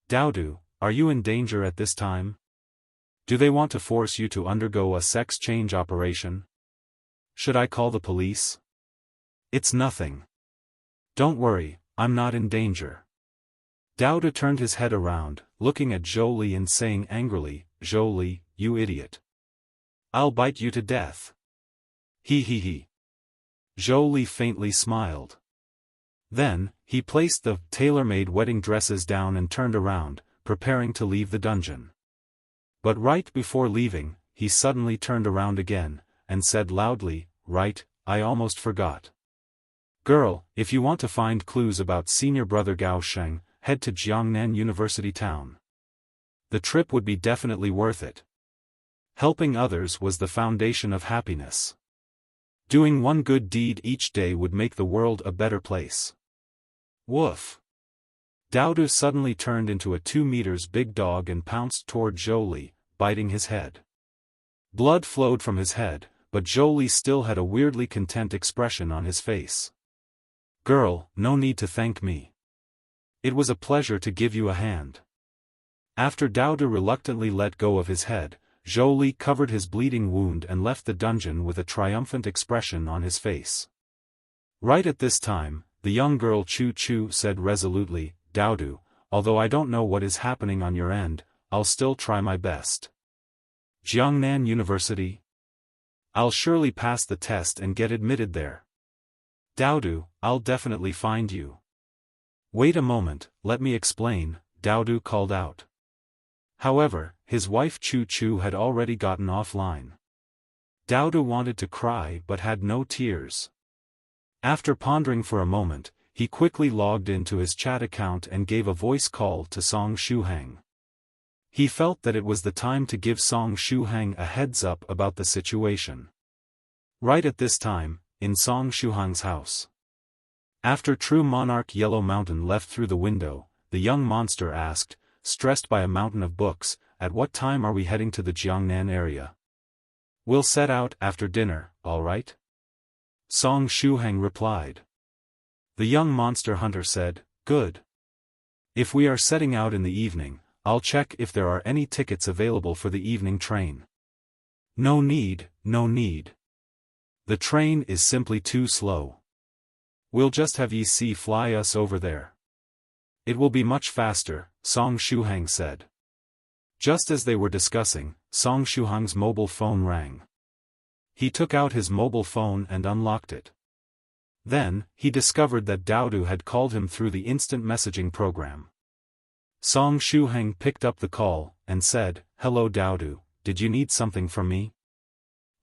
Daodu, are you in danger at this time? Do they want to force you to undergo a sex change operation? Should I call the police? It's nothing. Don't worry, I'm not in danger. Daodu turned his head around, looking at Zhou Li and saying angrily, Zhou Li, you idiot. I'll bite you to death. He. Zhou Li faintly smiled. Then, he placed the tailor-made wedding dresses down and turned around, preparing to leave the dungeon. But right before leaving, he suddenly turned around again, and said loudly, Right, I almost forgot. Girl, if you want to find clues about Senior Brother Gao Sheng, head to Jiangnan University Town. The trip would be definitely worth it. Helping others was the foundation of happiness. Doing one good deed each day would make the world a better place. Woof. Daodu suddenly turned into a 2 meters big dog and pounced toward Zhou Li, biting his head. Blood flowed from his head, but Zhou Li still had a weirdly content expression on his face. Girl, no need to thank me. It was a pleasure to give you a hand. After Daodu reluctantly let go of his head, Zhou Li covered his bleeding wound and left the dungeon with a triumphant expression on his face. Right at this time, the young girl Chu Chu said resolutely, Daodu, although I don't know what is happening on your end, I'll still try my best. Jiangnan University? I'll surely pass the test and get admitted there. Daodu, I'll definitely find you. Wait a moment, let me explain, Daodu called out. However, his wife Chu Chu had already gotten offline. Daodu wanted to cry but had no tears. After pondering for a moment, he quickly logged into his chat account and gave a voice call to Song Shuhang. He felt that it was the time to give Song Shuhang a heads up about the situation. Right at this time, in Song Shuhang's house. After True Monarch Yellow Mountain left through the window, the young monster asked, stressed by a mountain of books, at what time are we heading to the Jiangnan area? We'll set out after dinner, all right? Song Shuhang replied. The young monster hunter said, good. If we are setting out in the evening, I'll check if there are any tickets available for the evening train. No need, no need. The train is simply too slow. We'll just have EC fly us over there. It will be much faster, Song Shuhang said. Just as they were discussing, Song Shuhang's mobile phone rang. He took out his mobile phone and unlocked it. Then, he discovered that Daodu had called him through the instant messaging program. Song Shuhang picked up the call, and said, Hello Daodu, did you need something from me?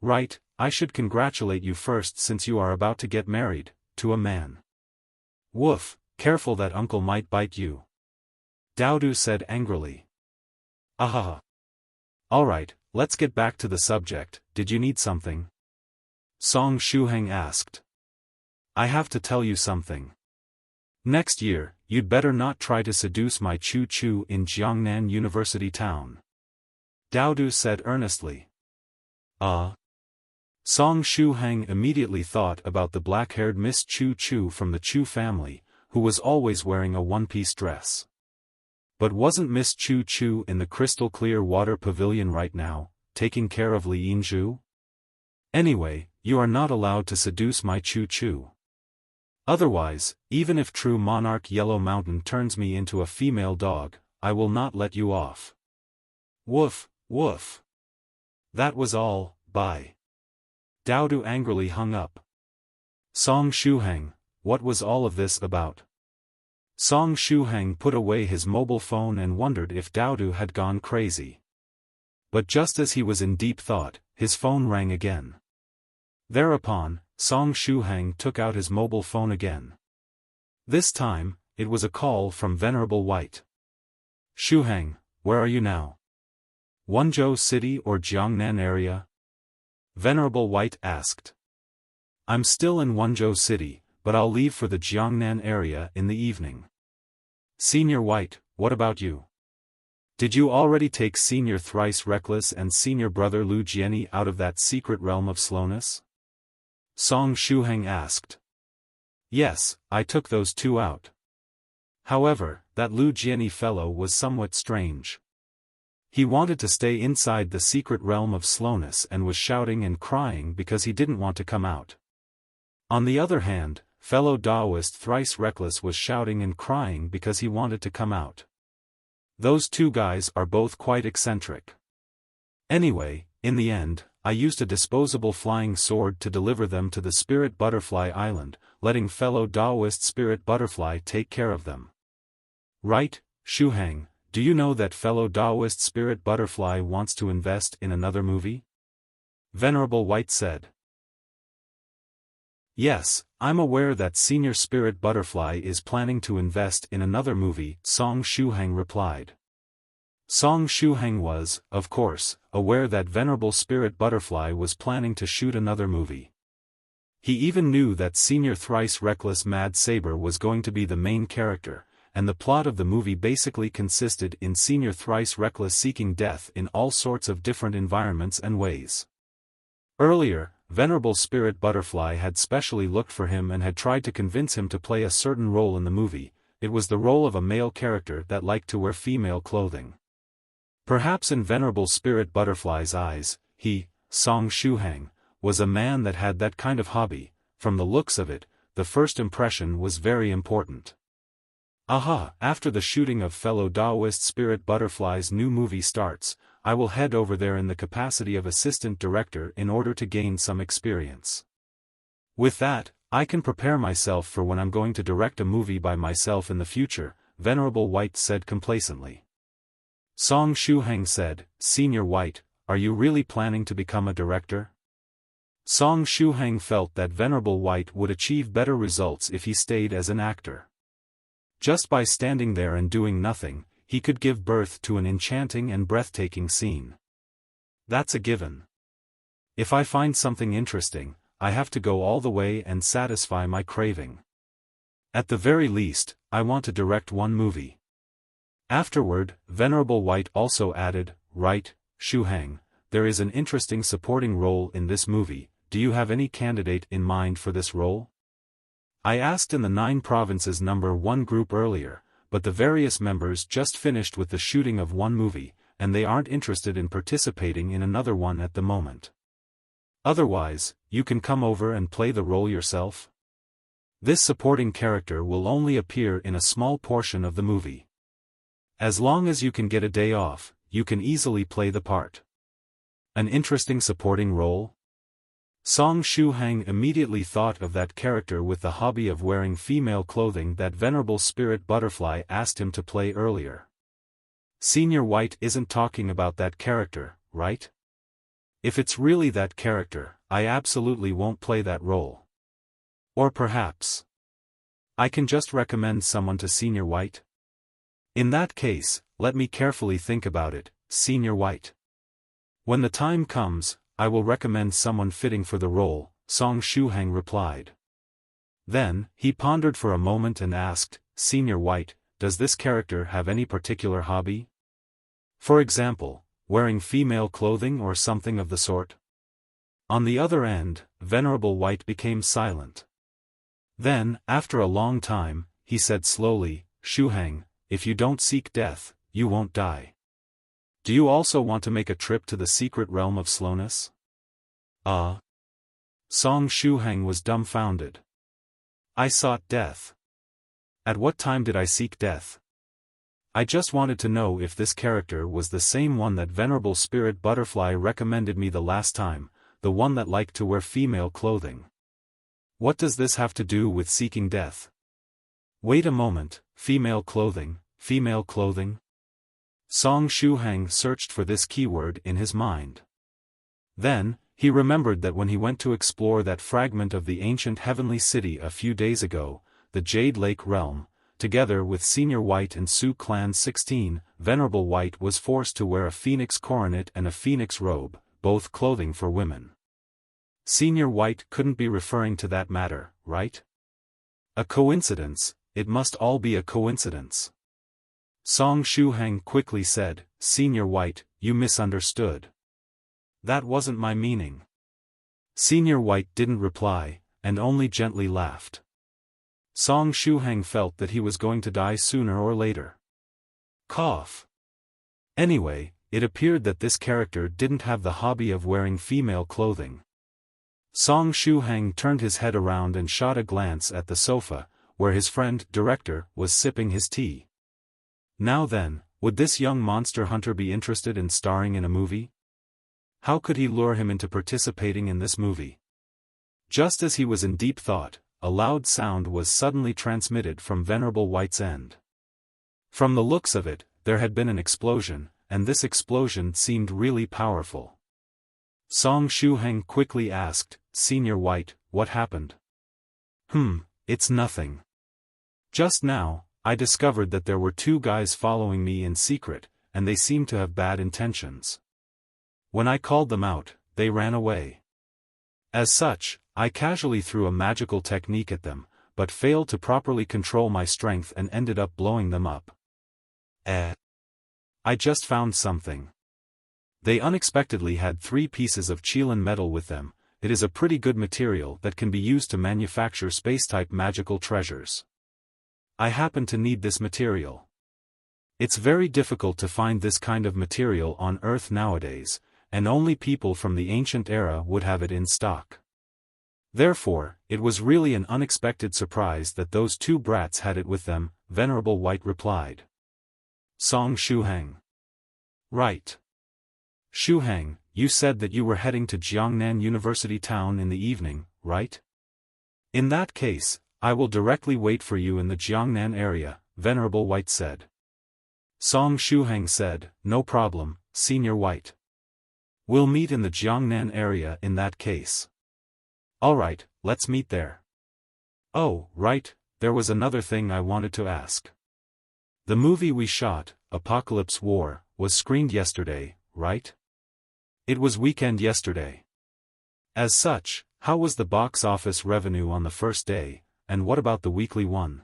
Right, I should congratulate you first since you are about to get married, to a man. Woof, careful that uncle might bite you. Daodu said angrily. Ahaha. Alright, let's get back to the subject, did you need something? Song Shuhang asked. I have to tell you something. Next year, you'd better not try to seduce my Chu Chu in Jiangnan University Town. Daodu said earnestly. Song Shuhang immediately thought about the black-haired Miss Chu Chu from the Chu family, who was always wearing a one-piece dress. But wasn't Miss Chu Chu in the crystal-clear water pavilion right now, taking care of Li Yinzhu? Anyway, you are not allowed to seduce my Chu Chu. Otherwise, even if true monarch Yellow Mountain turns me into a female dog, I will not let you off. Woof, woof. That was all, bye. Daodu angrily hung up. Song Shuhang, what was all of this about? Song Shuhang put away his mobile phone and wondered if Daodu had gone crazy. But just as he was in deep thought, his phone rang again. Thereupon, Song Shuhang took out his mobile phone again. This time, it was a call from Venerable White. Shuhang, where are you now? Wenzhou City or Jiangnan area? Venerable White asked. I'm still in Wenzhou City, but I'll leave for the Jiangnan area in the evening. Senior White, what about you? Did you already take Senior Thrice Reckless and Senior Brother Lu Jianyi out of that secret realm of slowness? Song Shuhang asked. Yes, I took those two out. However, that Lu Jianyi fellow was somewhat strange. He wanted to stay inside the secret realm of slowness and was shouting and crying because he didn't want to come out. On the other hand, fellow Daoist Thrice Reckless was shouting and crying because he wanted to come out. Those two guys are both quite eccentric. Anyway, in the end, I used a disposable flying sword to deliver them to the Spirit Butterfly Island, letting fellow Daoist Spirit Butterfly take care of them. Right, Shuhang, do you know that fellow Daoist Spirit Butterfly wants to invest in another movie? Venerable White said. Yes, I'm aware that Senior Spirit Butterfly is planning to invest in another movie, Song Shuhang replied. Song Shuhang was, of course, aware that Venerable Spirit Butterfly was planning to shoot another movie. He even knew that Senior Thrice Reckless Mad Saber was going to be the main character, and the plot of the movie basically consisted in Senior Thrice Reckless seeking death in all sorts of different environments and ways. Earlier, Venerable Spirit Butterfly had specially looked for him and had tried to convince him to play a certain role in the movie. It was the role of a male character that liked to wear female clothing. Perhaps in Venerable Spirit Butterfly's eyes, he, Song Shuhang, was a man that had that kind of hobby. From the looks of it, the first impression was very important. Aha, after the shooting of fellow Daoist Spirit Butterfly's new movie starts, I will head over there in the capacity of assistant director in order to gain some experience. With that, I can prepare myself for when I'm going to direct a movie by myself in the future, Venerable White said complacently. Song Shuhang said, Senior White, are you really planning to become a director? Song Shuhang felt that Venerable White would achieve better results if he stayed as an actor. Just by standing there and doing nothing, he could give birth to an enchanting and breathtaking scene. That's a given. If I find something interesting, I have to go all the way and satisfy my craving. At the very least, I want to direct one movie. Afterward, Venerable White also added, right, Shuhang, there is an interesting supporting role in this movie. Do you have any candidate in mind for this role? I asked in the 9 Provinces #1 group earlier, but the various members just finished with the shooting of one movie, and they aren't interested in participating in another one at the moment. Otherwise, you can come over and play the role yourself. This supporting character will only appear in a small portion of the movie. As long as you can get a day off, you can easily play the part. An interesting supporting role? Song Shuhang immediately thought of that character with the hobby of wearing female clothing that Venerable Spirit Butterfly asked him to play earlier. Senior White isn't talking about that character, right? If it's really that character, I absolutely won't play that role. Or perhaps I can just recommend someone to Senior White? In that case, let me carefully think about it, Senior White. When the time comes, I will recommend someone fitting for the role, Song Shuhang replied. Then, he pondered for a moment and asked, Senior White, does this character have any particular hobby? For example, wearing female clothing or something of the sort? On the other end, Venerable White became silent. Then, after a long time, he said slowly, "Shuhang, if you don't seek death, you won't die. Do you also want to make a trip to the secret realm of slowness?" Song Shuhang was dumbfounded. "I sought death. At what time did I seek death? I just wanted to know if this character was the same one that Venerable Spirit Butterfly recommended me the last time, the one that liked to wear female clothing. What does this have to do with seeking death? Wait a moment, female clothing, female clothing?" Song Shuhang searched for this keyword in his mind. Then, he remembered that when he went to explore that fragment of the ancient heavenly city a few days ago, the Jade Lake realm, together with Senior White and Su Clan 16, Venerable White was forced to wear a phoenix coronet and a phoenix robe, both clothing for women. Senior White couldn't be referring to that matter, right? A coincidence, it must all be a coincidence. Song Shuhang quickly said, "Senior White, you misunderstood. That wasn't my meaning." Senior White didn't reply, and only gently laughed. Song Shuhang felt that he was going to die sooner or later. Cough. Anyway, it appeared that this character didn't have the hobby of wearing female clothing. Song Shuhang turned his head around and shot a glance at the sofa, where his friend, Director, was sipping his tea. Now then, would this young monster hunter be interested in starring in a movie? How could he lure him into participating in this movie? Just as he was in deep thought, a loud sound was suddenly transmitted from Venerable White's end. From the looks of it, there had been an explosion, and this explosion seemed really powerful. Song Shuhang quickly asked, "Senior White, what happened?" It's nothing. Just now, I discovered that there were two guys following me in secret, and they seemed to have bad intentions. When I called them out, they ran away. As such, I casually threw a magical technique at them, but failed to properly control my strength and ended up blowing them up. I just found something. They unexpectedly had 3 pieces of Chilan metal with them. It is a pretty good material that can be used to manufacture space-type magical treasures. I happen to need this material. It's very difficult to find this kind of material on Earth nowadays, and only people from the ancient era would have it in stock. Therefore, it was really an unexpected surprise that those 2 brats had it with them, Venerable White replied. Song Shuhang. Right. Shuhang, you said that you were heading to Jiangnan University Town in the evening, right? In that case, I will directly wait for you in the Jiangnan area, Venerable White said. Song Shuhang said, "No problem, Senior White. We'll meet in the Jiangnan area in that case." "Alright, let's meet there." "Oh, right, there was another thing I wanted to ask. The movie we shot, Apocalypse War, was screened yesterday, right? It was weekend yesterday. As such, how was the box office revenue on the first day, and what about the weekly one?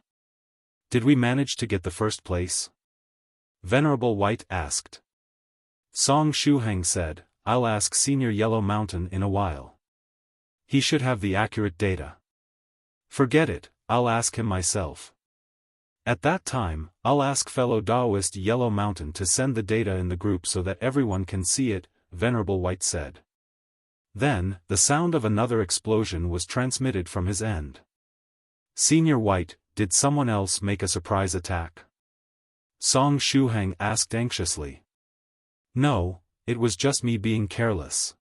Did we manage to get the first place?" Venerable White asked. Song Shuhang said, "I'll ask Senior Yellow Mountain in a while. He should have the accurate data. Forget it, I'll ask him myself. At that time, I'll ask fellow Daoist Yellow Mountain to send the data in the group so that everyone can see it," Venerable White said. Then, the sound of another explosion was transmitted from his end. "Senior White, did someone else make a surprise attack?" Song Shuhang asked anxiously. "No, it was just me being careless.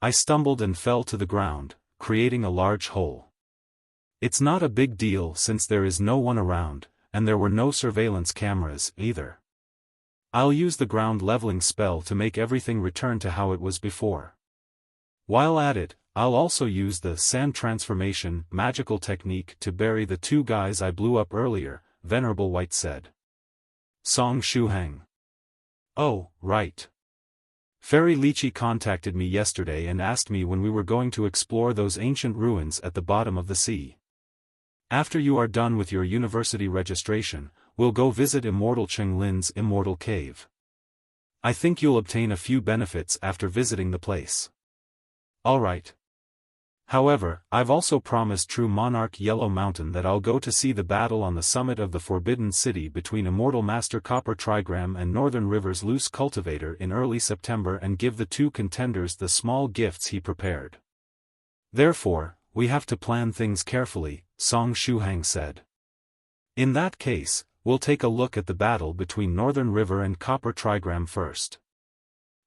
I stumbled and fell to the ground, creating a large hole. It's not a big deal since there is no one around, and there were no surveillance cameras either. I'll use the ground leveling spell to make everything return to how it was before. While at it, I'll also use the sand transformation magical technique to bury the 2 guys I blew up earlier," Venerable White said. Song Shuhang. "Oh, right. Fairy Lychee contacted me yesterday and asked me when we were going to explore those ancient ruins at the bottom of the sea. After you are done with your university registration, we'll go visit Immortal Cheng Lin's Immortal Cave. I think you'll obtain a few benefits after visiting the place." Alright. However, I've also promised True Monarch Yellow Mountain that I'll go to see the battle on the summit of the Forbidden City between Immortal Master Copper Trigram and Northern River's Loose Cultivator in early September and give the two contenders the small gifts he prepared. Therefore, we have to plan things carefully, Song Shuhang said. In that case, we'll take a look at the battle between Northern River and Copper Trigram first.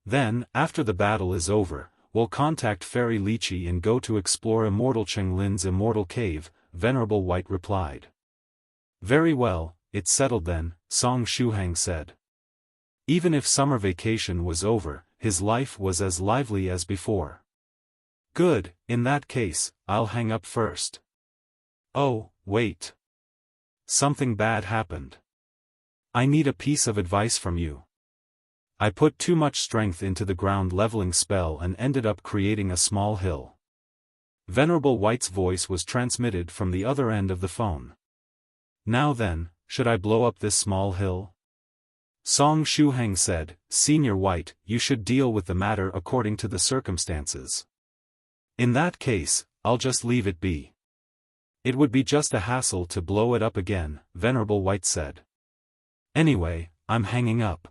Then, after the battle is over, we'll contact Fairy Lychee and go to explore Immortal Chenglin's Immortal Cave, Venerable White replied. Very well, it's settled then, Song Shuhang said. Even if summer vacation was over, his life was as lively as before. Good, in that case, I'll hang up first. Oh, wait. Something bad happened. I need a piece of advice from you. I put too much strength into the ground leveling spell and ended up creating a small hill. Venerable White's voice was transmitted from the other end of the phone. Now then, should I blow up this small hill? Song Shuhang said, Senior White, you should deal with the matter according to the circumstances. In that case, I'll just leave it be. It would be just a hassle to blow it up again, Venerable White said. Anyway, I'm hanging up.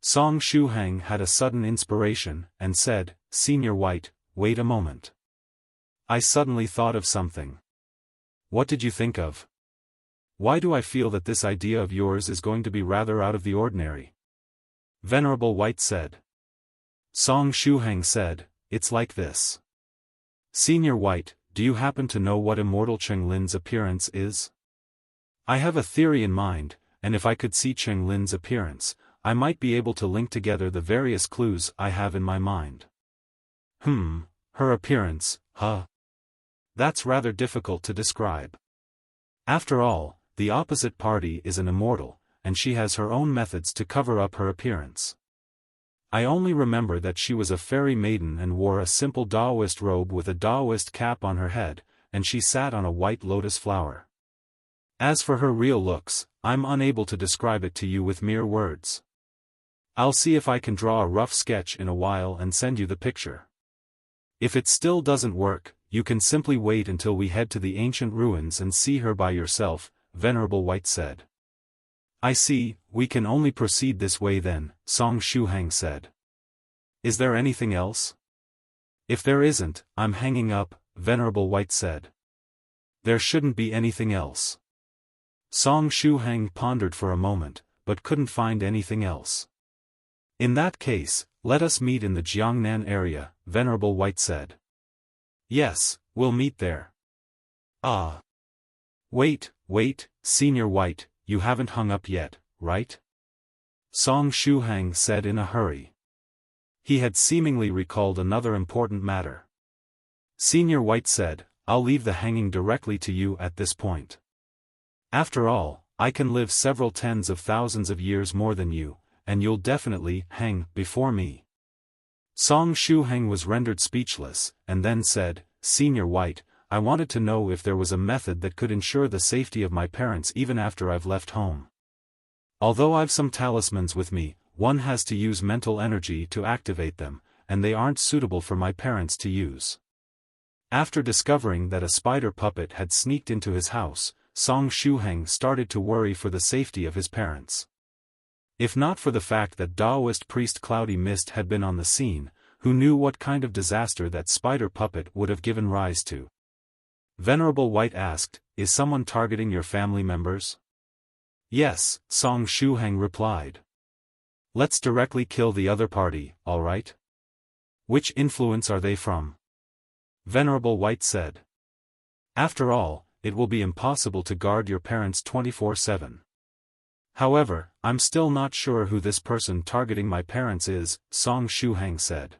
Song Shuhang had a sudden inspiration, and said, Senior White, wait a moment. I suddenly thought of something. What did you think of? Why do I feel that this idea of yours is going to be rather out of the ordinary? Venerable White said. Song Shuhang said, it's like this. Senior White, do you happen to know what Immortal Chenglin's appearance is? I have a theory in mind, and if I could see Chenglin's appearance, I might be able to link together the various clues I have in my mind. Her appearance, huh? That's rather difficult to describe. After all, the opposite party is an immortal, and she has her own methods to cover up her appearance. I only remember that she was a fairy maiden and wore a simple Daoist robe with a Daoist cap on her head, and she sat on a white lotus flower. As for her real looks, I'm unable to describe it to you with mere words. I'll see if I can draw a rough sketch in a while and send you the picture. If it still doesn't work, you can simply wait until we head to the ancient ruins and see her by yourself, Venerable White said. I see, we can only proceed this way then, Song Shuhang said. Is there anything else? If there isn't, I'm hanging up, Venerable White said. There shouldn't be anything else. Song Shuhang pondered for a moment, but couldn't find anything else. In that case, let us meet in the Jiangnan area, Venerable White said. Yes, we'll meet there. Ah. Wait, Senior White, you haven't hung up yet, right? Song Shuhang said in a hurry. He had seemingly recalled another important matter. Senior White said, I'll leave the hanging directly to you at this point. After all, I can live several tens of thousands of years more than you, and you'll definitely hang before me. Song Shuhang was rendered speechless, and then said, Senior White, I wanted to know if there was a method that could ensure the safety of my parents even after I've left home. Although I've some talismans with me, one has to use mental energy to activate them, and they aren't suitable for my parents to use. After discovering that a spider puppet had sneaked into his house, Song Shuhang started to worry for the safety of his parents. If not for the fact that Daoist Priest Cloudy Mist had been on the scene, who knew what kind of disaster that spider puppet would have given rise to? Venerable White asked, is someone targeting your family members? Yes, Song Shuhang replied. Let's directly kill the other party, alright? Which influence are they from? Venerable White said. After all, it will be impossible to guard your parents 24/7. However, I'm still not sure who this person targeting my parents is, Song Shuhang said.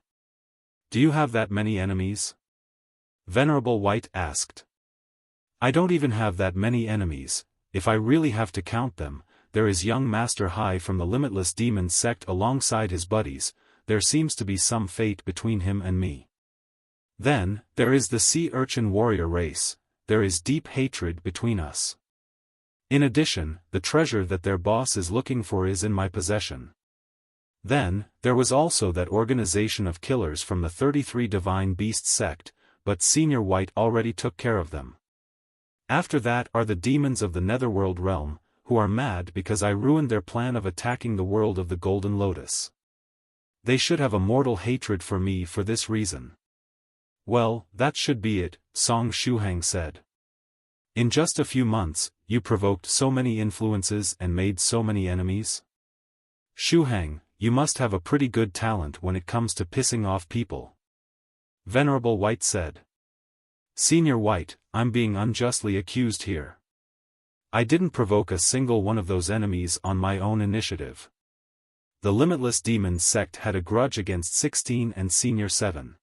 Do you have that many enemies? Venerable White asked. I don't even have that many enemies. If I really have to count them, there is young Master Hai from the Limitless Demon sect alongside his buddies. There seems to be some fate between him and me. Then, there is the sea urchin warrior race. There is deep hatred between us. In addition, the treasure that their boss is looking for is in my possession. Then, there was also that organization of killers from the 33 Divine Beasts sect, but Senior White already took care of them. After that are the demons of the Netherworld realm, who are mad because I ruined their plan of attacking the world of the Golden Lotus. They should have a mortal hatred for me for this reason. Well, that should be it, Song Shuhang said. In just a few months, you provoked so many influences and made so many enemies? Shuhang, you must have a pretty good talent when it comes to pissing off people. Venerable White said. Senior White, I'm being unjustly accused here. I didn't provoke a single one of those enemies on my own initiative. The Limitless Demons sect had a grudge against 16 and Senior 7.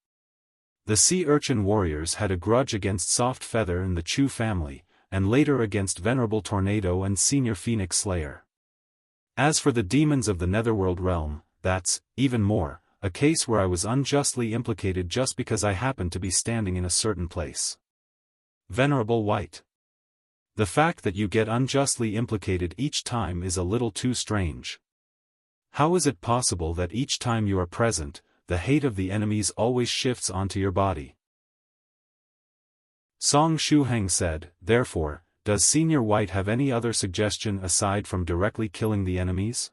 The Sea Urchin Warriors had a grudge against Soft Feather and the Chu family, and later against Venerable Tornado and Senior Phoenix Slayer. As for the demons of the Netherworld realm, that's, even more, a case where I was unjustly implicated just because I happened to be standing in a certain place. Venerable White. The fact that you get unjustly implicated each time is a little too strange. How is it possible that each time you are present, the hate of the enemies always shifts onto your body? Song Shuhang said, therefore, does Senior White have any other suggestion aside from directly killing the enemies?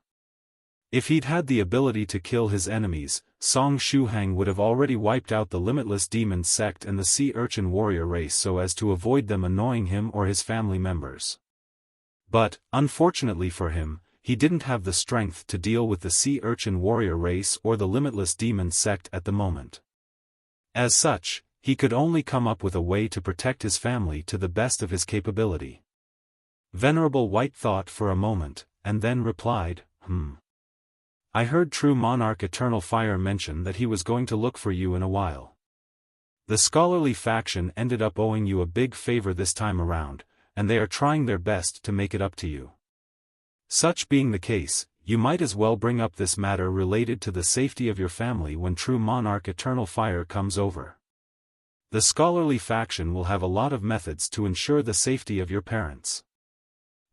If he'd had the ability to kill his enemies, Song Shuhang would have already wiped out the Limitless Demon sect and the Sea Urchin Warrior race so as to avoid them annoying him or his family members. But, unfortunately for him, he didn't have the strength to deal with the Sea Urchin Warrior race or the Limitless Demon sect at the moment. As such, he could only come up with a way to protect his family to the best of his capability. Venerable White thought for a moment, and then replied, I heard True Monarch Eternal Fire mention that he was going to look for you in a while. The scholarly faction ended up owing you a big favor this time around, and they are trying their best to make it up to you. Such being the case, you might as well bring up this matter related to the safety of your family when True Monarch Eternal Fire comes over. The scholarly faction will have a lot of methods to ensure the safety of your parents.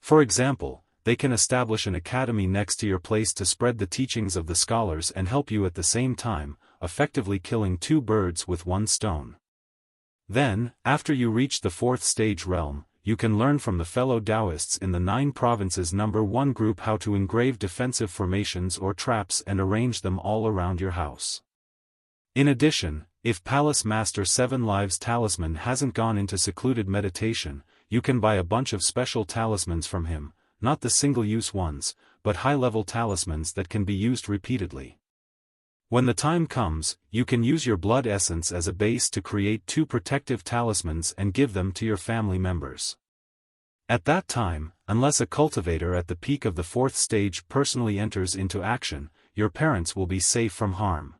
For example, they can establish an academy next to your place to spread the teachings of the scholars and help you at the same time, effectively killing two birds with one stone. Then, after you reach the 4th stage realm, you can learn from the fellow Daoists in the 9 provinces number 1 group how to engrave defensive formations or traps and arrange them all around your house. In addition, if Palace Master 7 Lives Talisman hasn't gone into secluded meditation, you can buy a bunch of special talismans from him, not the single-use ones, but high-level talismans that can be used repeatedly. When the time comes, you can use your blood essence as a base to create 2 protective talismans and give them to your family members. At that time, unless a cultivator at the peak of the 4th stage personally enters into action, your parents will be safe from harm.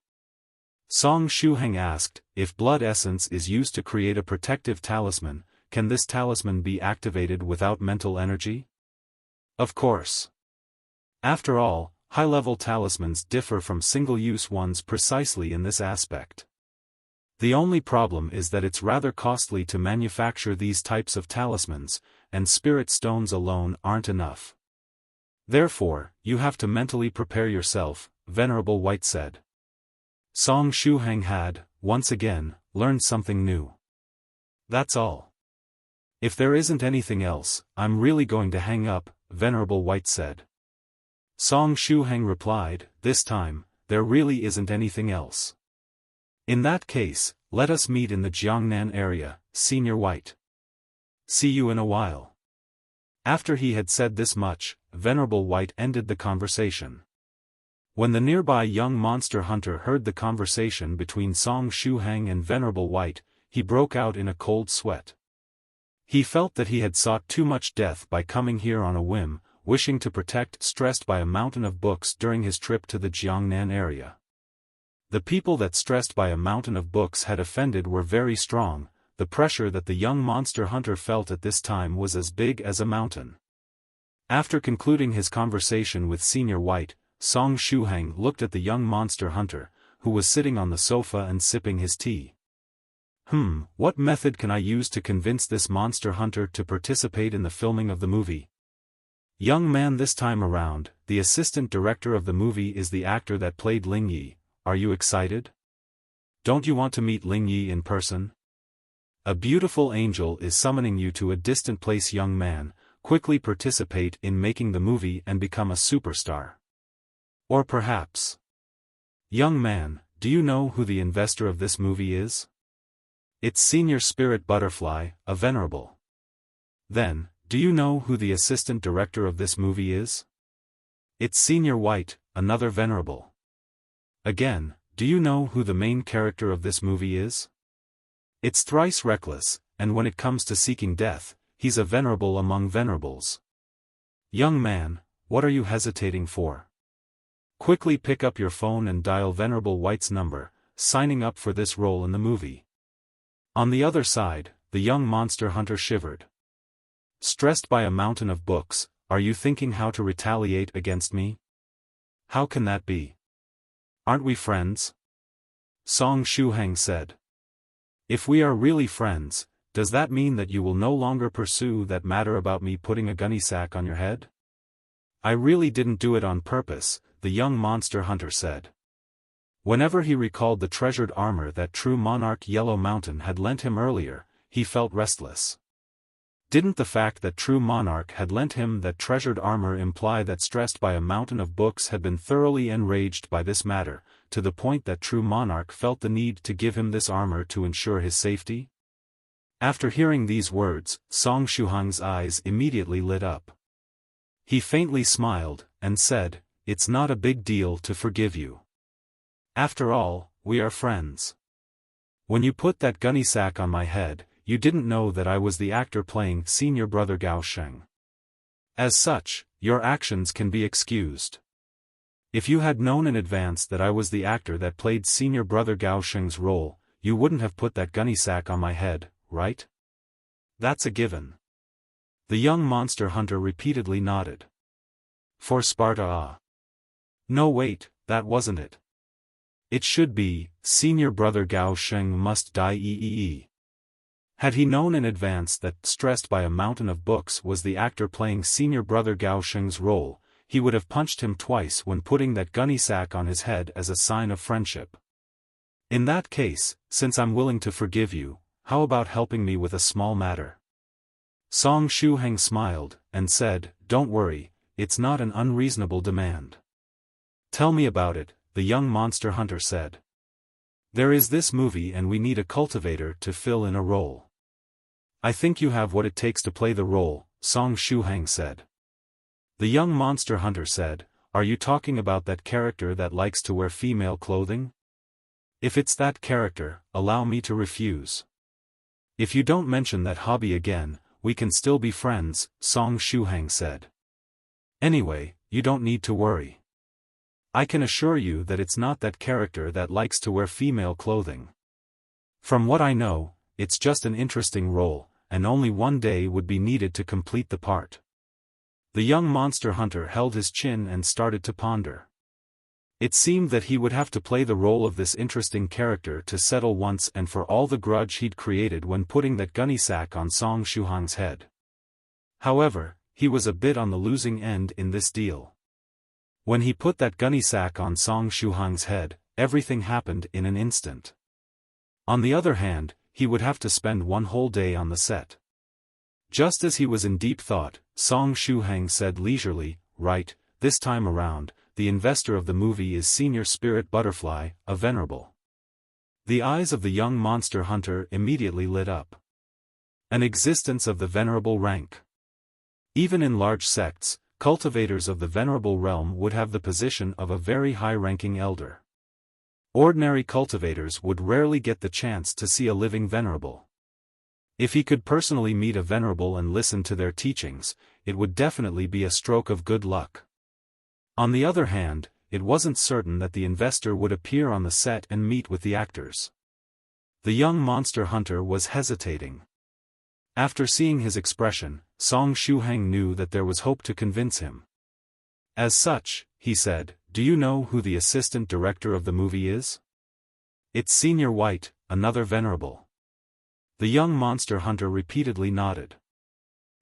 Song Shuhang asked, if blood essence is used to create a protective talisman, can this talisman be activated without mental energy? Of course. After all, high-level talismans differ from single-use ones precisely in this aspect. The only problem is that it's rather costly to manufacture these types of talismans, and spirit stones alone aren't enough. Therefore, you have to mentally prepare yourself, Venerable White said. Song Shuhang had, once again, learned something new. That's all. If there isn't anything else, I'm really going to hang up, Venerable White said. Song Shuhang replied, this time, there really isn't anything else. In that case, let us meet in the Jiangnan area, Senior White. See you in a while. After he had said this much, Venerable White ended the conversation. When the nearby young monster hunter heard the conversation between Song Shuhang and Venerable White, he broke out in a cold sweat. He felt that he had sought too much death by coming here on a whim, wishing to protect stressed by a mountain of books during his trip to the Jiangnan area. The people that stressed by a mountain of books had offended were very strong, the pressure that the young monster hunter felt at this time was as big as a mountain. After concluding his conversation with Senior White, Song Shuhang looked at the young monster hunter, who was sitting on the sofa and sipping his tea. What method can I use to convince this monster hunter to participate in the filming of the movie? Young man, this time around, the assistant director of the movie is the actor that played Ling Yi. Are you excited? Don't you want to meet Ling Yi in person? A beautiful angel is summoning you to a distant place. Young man, quickly participate in making the movie and become a superstar. Or perhaps. Young man, do you know who the investor of this movie is? It's Senior Spirit Butterfly, a venerable. Then, do you know who the assistant director of this movie is? It's Senior White, another venerable. Again, do you know who the main character of this movie is? It's Thrice Reckless, and when it comes to seeking death, he's a venerable among venerables. Young man, what are you hesitating for? Quickly pick up your phone and dial Venerable White's number, signing up for this role in the movie. On the other side, the young monster hunter shivered. Stressed by a mountain of books, are you thinking how to retaliate against me? How can that be? Aren't we friends? Song Shuhang said. If we are really friends, does that mean that you will no longer pursue that matter about me putting a gunny sack on your head? I really didn't do it on purpose, the young monster hunter said. Whenever he recalled the treasured armor that true monarch Yellow Mountain had lent him earlier, he felt restless. Didn't the fact that true monarch had lent him that treasured armor imply that stressed by a mountain of books had been thoroughly enraged by this matter, to the point that true monarch felt the need to give him this armor to ensure his safety? After hearing these words, Song Shuhang's eyes immediately lit up. He faintly smiled, and said, "It's not a big deal to forgive you. After all, we are friends. When you put that gunny sack on my head, you didn't know that I was the actor playing Senior Brother Gao Sheng. As such, your actions can be excused. If you had known in advance that I was the actor that played Senior Brother Gao Sheng's role, you wouldn't have put that gunny sack on my head, right? That's a given." The young monster hunter repeatedly nodded. For Sparta. No wait, that wasn't it. It should be, Senior Brother Gao Sheng must die. Had he known in advance that stressed by a mountain of books was the actor playing Senior Brother Gao Sheng's role, he would have punched him twice when putting that gunny sack on his head as a sign of friendship. In that case, since I'm willing to forgive you, how about helping me with a small matter? Song Shuhang smiled, and said, "Don't worry, it's not an unreasonable demand." "Tell me about it," the young monster hunter said. "There is this movie and we need a cultivator to fill in a role." "I think you have what it takes to play the role," Song Shuhang said. The young monster hunter said, "Are you talking about that character that likes to wear female clothing? If it's that character, allow me to refuse." "If you don't mention that hobby again, we can still be friends," Song Shuhang said. "Anyway, you don't need to worry. I can assure you that it's not that character that likes to wear female clothing. From what I know, it's just an interesting role, and only one day would be needed to complete the part." The young monster hunter held his chin and started to ponder. It seemed that he would have to play the role of this interesting character to settle once and for all the grudge he'd created when putting that gunny sack on Song Shuhang's head. However, he was a bit on the losing end in this deal. When he put that gunny sack on Song Shuhang's head, everything happened in an instant. On the other hand, he would have to spend one whole day on the set. Just as he was in deep thought, Song Shuhang said leisurely, "Right, this time around, the investor of the movie is Senior Spirit Butterfly, a venerable." The eyes of the young monster hunter immediately lit up. An existence of the venerable rank. Even in large sects, cultivators of the venerable realm would have the position of a very high-ranking elder. Ordinary cultivators would rarely get the chance to see a living venerable. If he could personally meet a venerable and listen to their teachings, it would definitely be a stroke of good luck. On the other hand, it wasn't certain that the investor would appear on the set and meet with the actors. The young monster hunter was hesitating. After seeing his expression, Song Shuhang knew that there was hope to convince him. As such, he said, "Do you know who the assistant director of the movie is?" "It's Senior White, another venerable." The young monster hunter repeatedly nodded.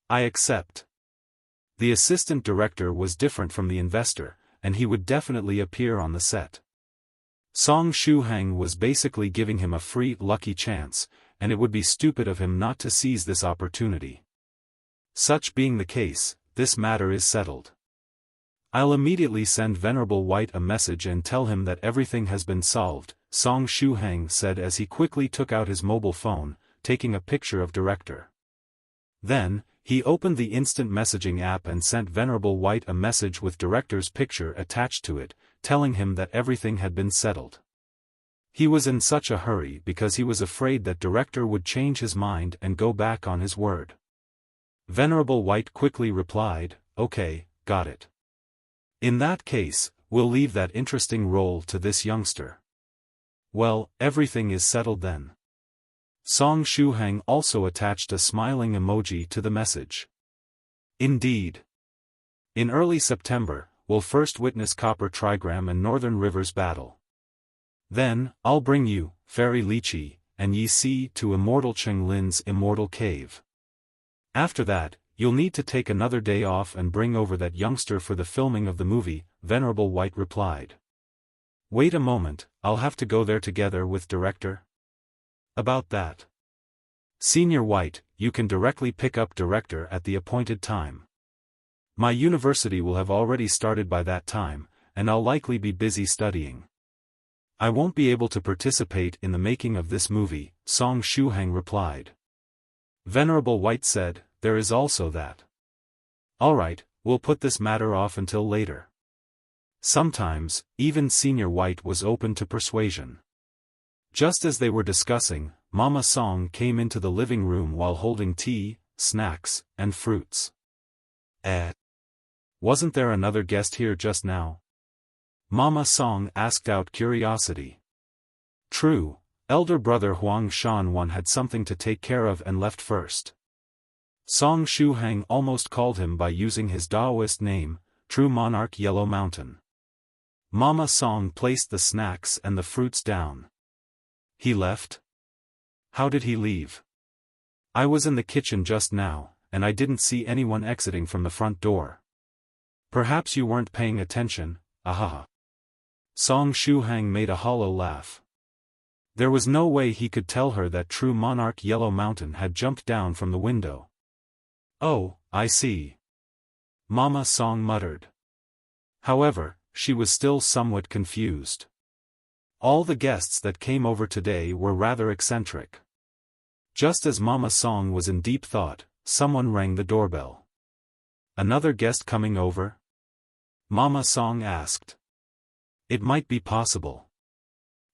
"I accept." The assistant director was different from the investor, and he would definitely appear on the set. Song Shuhang was basically giving him a free, lucky chance, and it would be stupid of him not to seize this opportunity. Such being the case, this matter is settled. I'll immediately send Venerable White a message and tell him that everything has been solved, Song Shuhang said as he quickly took out his mobile phone, taking a picture of director. Then, he opened the instant messaging app and sent Venerable White a message with director's picture attached to it, telling him that everything had been settled. He was in such a hurry because he was afraid that director would change his mind and go back on his word. Venerable White quickly replied, "Okay, got it. In that case, we'll leave that interesting role to this youngster." Well, everything is settled then. Song Shuhang also attached a smiling emoji to the message. Indeed. In early September, we'll first witness Copper Trigram and Northern Rivers battle. Then, I'll bring you, Fairy Lychee, and Yi Si to Immortal Cheng Lin's Immortal Cave. After that, you'll need to take another day off and bring over that youngster for the filming of the movie, Venerable White replied. Wait a moment, I'll have to go there together with director? About that. Senior White, you can directly pick up director at the appointed time. My university will have already started by that time, and I'll likely be busy studying. I won't be able to participate in the making of this movie, Song Shuhang replied. Venerable White said, there is also that. Alright, we'll put this matter off until later. Sometimes, even Senior White was open to persuasion. Just as they were discussing, Mama Song came into the living room while holding tea, snacks, and fruits. Wasn't there another guest here just now? Mama Song asked out curiosity. True, elder brother Huang Shan had something to take care of and left first. Song Shuhang almost called him by using his Daoist name, True Monarch Yellow Mountain. Mama Song placed the snacks and the fruits down. He left? How did he leave? I was in the kitchen just now, and I didn't see anyone exiting from the front door. Perhaps you weren't paying attention, ahaha. Song Shuhang made a hollow laugh. There was no way he could tell her that True Monarch Yellow Mountain had jumped down from the window. Oh, I see. Mama Song muttered. However, she was still somewhat confused. All the guests that came over today were rather eccentric. Just as Mama Song was in deep thought, someone rang the doorbell. Another guest coming over? Mama Song asked. It might be possible.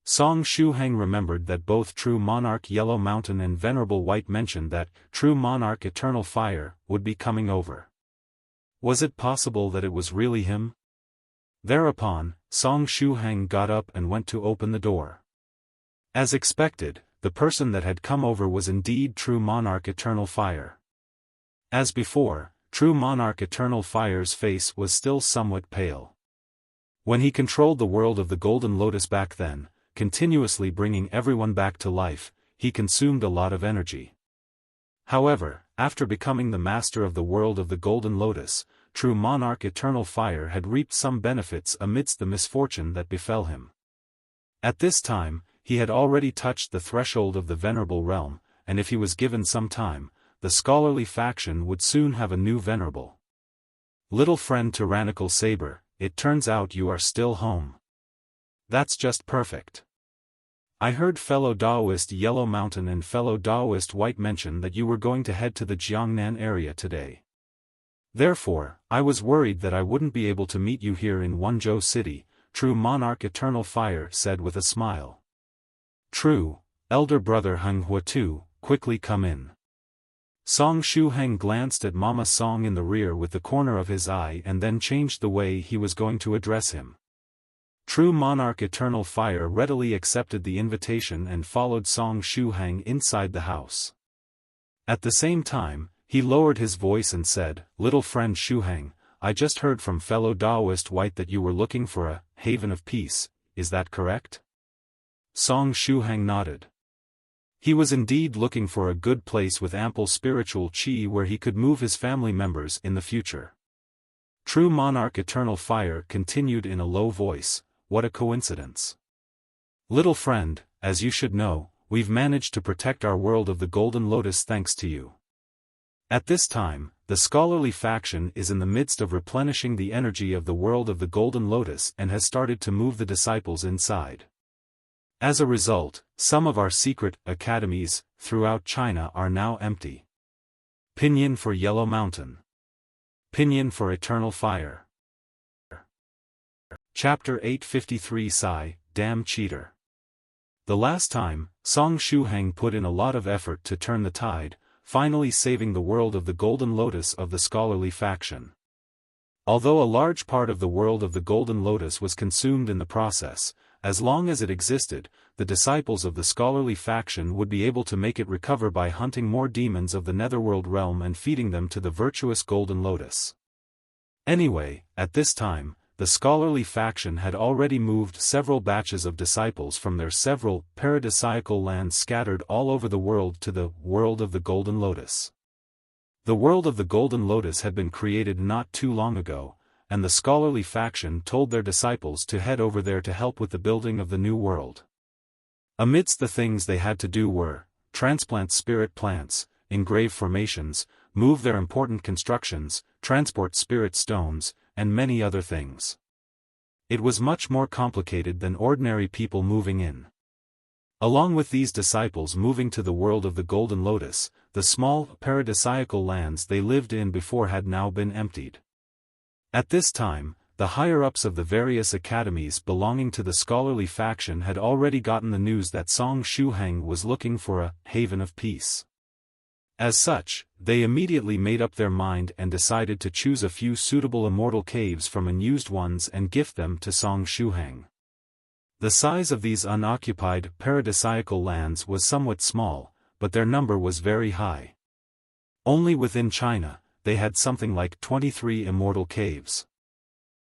Song Shuhang remembered that both True Monarch Yellow Mountain and Venerable White mentioned that True Monarch Eternal Fire would be coming over. Was it possible that it was really him? Thereupon, Song Shuhang got up and went to open the door. As expected, the person that had come over was indeed True Monarch Eternal Fire. As before, True Monarch Eternal Fire's face was still somewhat pale. When he controlled the world of the Golden Lotus back then, continuously bringing everyone back to life, he consumed a lot of energy. However, after becoming the master of the world of the Golden Lotus, True Monarch Eternal Fire had reaped some benefits amidst the misfortune that befell him. At this time, he had already touched the threshold of the Venerable Realm, and if he was given some time, the scholarly faction would soon have a new Venerable. Little friend Tyrannical Saber, it turns out you are still home. That's just perfect. I heard fellow Daoist Yellow Mountain and fellow Daoist White mention that you were going to head to the Jiangnan area today. Therefore, I was worried that I wouldn't be able to meet you here in Wenzhou City, True Monarch Eternal Fire said with a smile. True, elder brother Heng Huatu, quickly come in. Song Shuhang glanced at Mama Song in the rear with the corner of his eye and then changed the way he was going to address him. True Monarch Eternal Fire readily accepted the invitation and followed Song Shuhang inside the house. At the same time, he lowered his voice and said, Little friend Shuhang, I just heard from fellow Daoist White that you were looking for a haven of peace, is that correct? Song Shuhang nodded. He was indeed looking for a good place with ample spiritual qi where he could move his family members in the future. True monarch Eternal Fire continued in a low voice, what a coincidence. Little friend, as you should know, we've managed to protect our world of the Golden Lotus thanks to you. At this time, the scholarly faction is in the midst of replenishing the energy of the world of the Golden Lotus and has started to move the disciples inside. As a result, some of our secret academies throughout China are now empty. Pinyin for Yellow Mountain. Pinyin for Eternal Fire. Chapter 853 Sigh, Damn Cheater. The last time, Song Shuhang put in a lot of effort to turn the tide, finally saving the world of the Golden Lotus of the scholarly faction. Although a large part of the world of the Golden Lotus was consumed in the process, as long as it existed, the disciples of the scholarly faction would be able to make it recover by hunting more demons of the netherworld realm and feeding them to the virtuous Golden Lotus. Anyway, at this time, the scholarly faction had already moved several batches of disciples from their several paradisiacal lands scattered all over the world to the world of the Golden Lotus. The world of the Golden Lotus had been created not too long ago, and the scholarly faction told their disciples to head over there to help with the building of the new world. Amidst the things they had to do were, transplant spirit plants, engrave formations, move their important constructions, transport spirit stones, and many other things. It was much more complicated than ordinary people moving in. Along with these disciples moving to the world of the Golden Lotus, the small paradisiacal lands they lived in before had now been emptied. At this time, the higher-ups of the various academies belonging to the scholarly faction had already gotten the news that Song Shuhang was looking for a haven of peace. As such, they immediately made up their mind and decided to choose a few suitable immortal caves from unused ones and gift them to Song Shuhang. The size of these unoccupied paradisiacal lands was somewhat small, but their number was very high. Only within China, they had something like 23 immortal caves.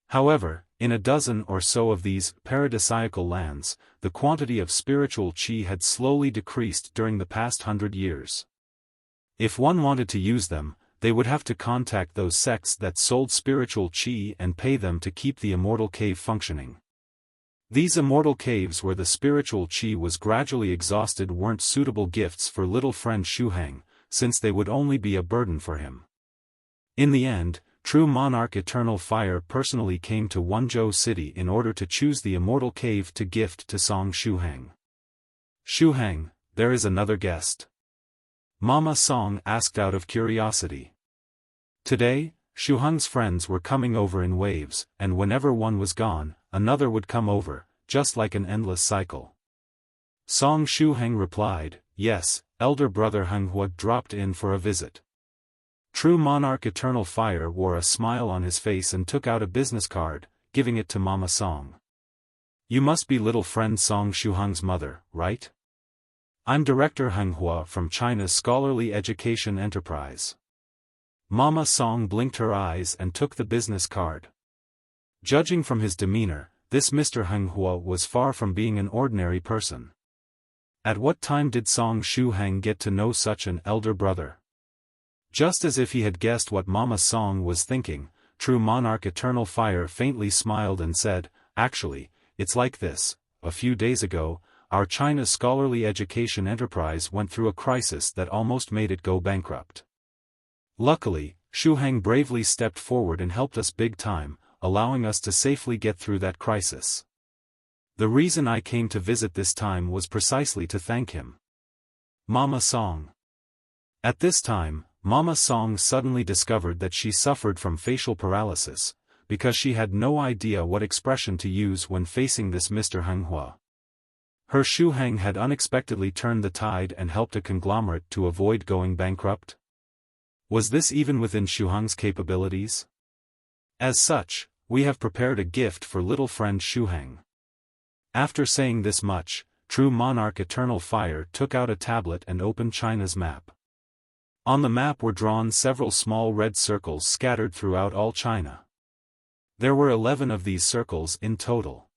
However, in a dozen or so of these paradisiacal lands, the quantity of spiritual qi had slowly decreased during the past 100 years. If one wanted to use them, they would have to contact those sects that sold spiritual qi and pay them to keep the immortal cave functioning. These immortal caves where the spiritual qi was gradually exhausted weren't suitable gifts for little friend Shuhang, since they would only be a burden for him. In the end, true monarch Eternal Fire personally came to Wenzhou City in order to choose the immortal cave to gift to Song Shuhang. Shuhang, there is another guest. Mama Song asked out of curiosity. Today, Shuhang's friends were coming over in waves, and whenever one was gone, another would come over, just like an endless cycle. Song Shuhang replied, yes, elder brother Henghua dropped in for a visit. True monarch Eternal Fire wore a smile on his face and took out a business card, giving it to Mama Song. You must be little friend Song Shuhang's mother, right? I'm Director Henghua from China's Scholarly Education Enterprise. Mama Song blinked her eyes and took the business card. Judging from his demeanor, this Mr. Henghua was far from being an ordinary person. At what time did Song Shuhang get to know such an elder brother? Just as if he had guessed what Mama Song was thinking, true monarch Eternal Fire faintly smiled and said, actually, it's like this. A few days ago, our China's Scholarly Education Enterprise went through a crisis that almost made it go bankrupt. Luckily, Shuhang bravely stepped forward and helped us big time, allowing us to safely get through that crisis. The reason I came to visit this time was precisely to thank him. Mama Song. At this time, Mama Song suddenly discovered that she suffered from facial paralysis, because she had no idea what expression to use when facing this Mr. Henghua. Her Shuhang had unexpectedly turned the tide and helped a conglomerate to avoid going bankrupt. Was this even within Shuhang's capabilities? As such, we have prepared a gift for little friend Shuhang. After saying this much, true monarch Eternal Fire took out a tablet and opened China's map. On the map were drawn several small red circles scattered throughout all China. There were 11 of these circles in total.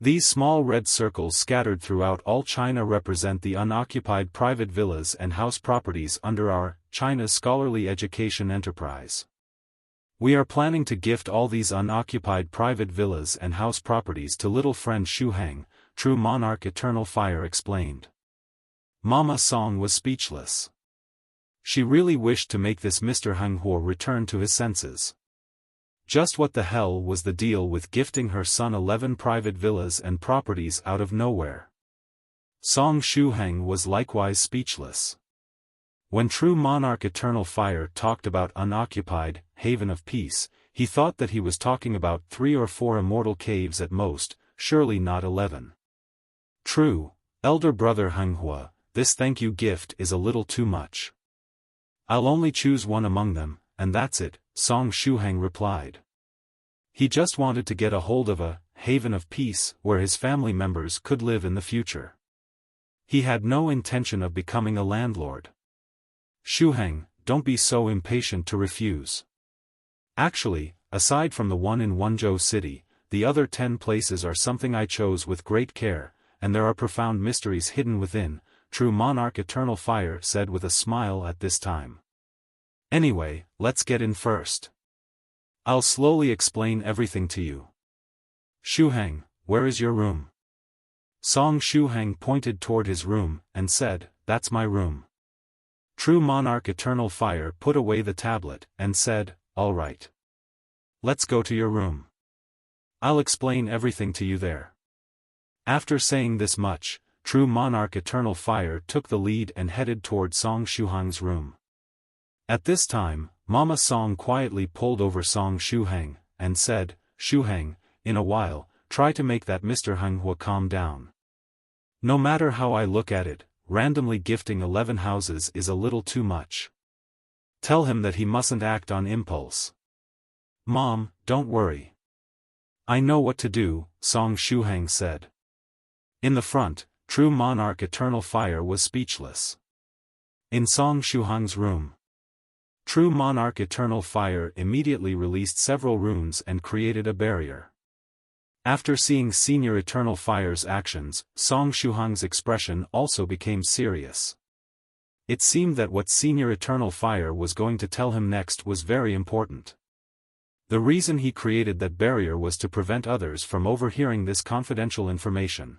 These small red circles scattered throughout all China represent the unoccupied private villas and house properties under our China's Scholarly Education Enterprise. We are planning to gift all these unoccupied private villas and house properties to little friend Shuhang, true monarch Eternal Fire explained. Mama Song was speechless. She really wished to make this Mr. Henghuo return to his senses. Just what the hell was the deal with gifting her son 11 private villas and properties out of nowhere? Song Shuhang was likewise speechless. When true monarch Eternal Fire talked about unoccupied, haven of peace, he thought that he was talking about 3 or 4 immortal caves at most, surely not 11. True, elder brother Henghuo, this thank you gift is a little too much. I'll only choose one among them, and that's it, Song Shuhang replied. He just wanted to get a hold of a haven of peace where his family members could live in the future. He had no intention of becoming a landlord. Shuhang, don't be so impatient to refuse. Actually, aside from the one in Wenzhou City, the other 10 places are something I chose with great care, and there are profound mysteries hidden within, true monarch Eternal Fire said with a smile at this time. Anyway, let's get in first. I'll slowly explain everything to you. Shuhang, where is your room? Song Shuhang pointed toward his room, and said, that's my room. True monarch Eternal Fire put away the tablet, and said, all right. Let's go to your room. I'll explain everything to you there. After saying this much, true monarch Eternal Fire took the lead and headed toward Song Shuhang's room. At this time, Mama Song quietly pulled over Song Shuhang, and said, Shuhang, in a while, try to make that Mr. Henghuo calm down. No matter how I look at it, randomly gifting 11 houses is a little too much. Tell him that he mustn't act on impulse. Mom, don't worry. I know what to do, Song Shuhang said. In the front, true monarch Eternal Fire was speechless. In Song Shuhang's room, true monarch Eternal Fire immediately released several runes and created a barrier. After seeing Senior Eternal Fire's actions, Song Shuhang's expression also became serious. It seemed that what Senior Eternal Fire was going to tell him next was very important. The reason he created that barrier was to prevent others from overhearing this confidential information.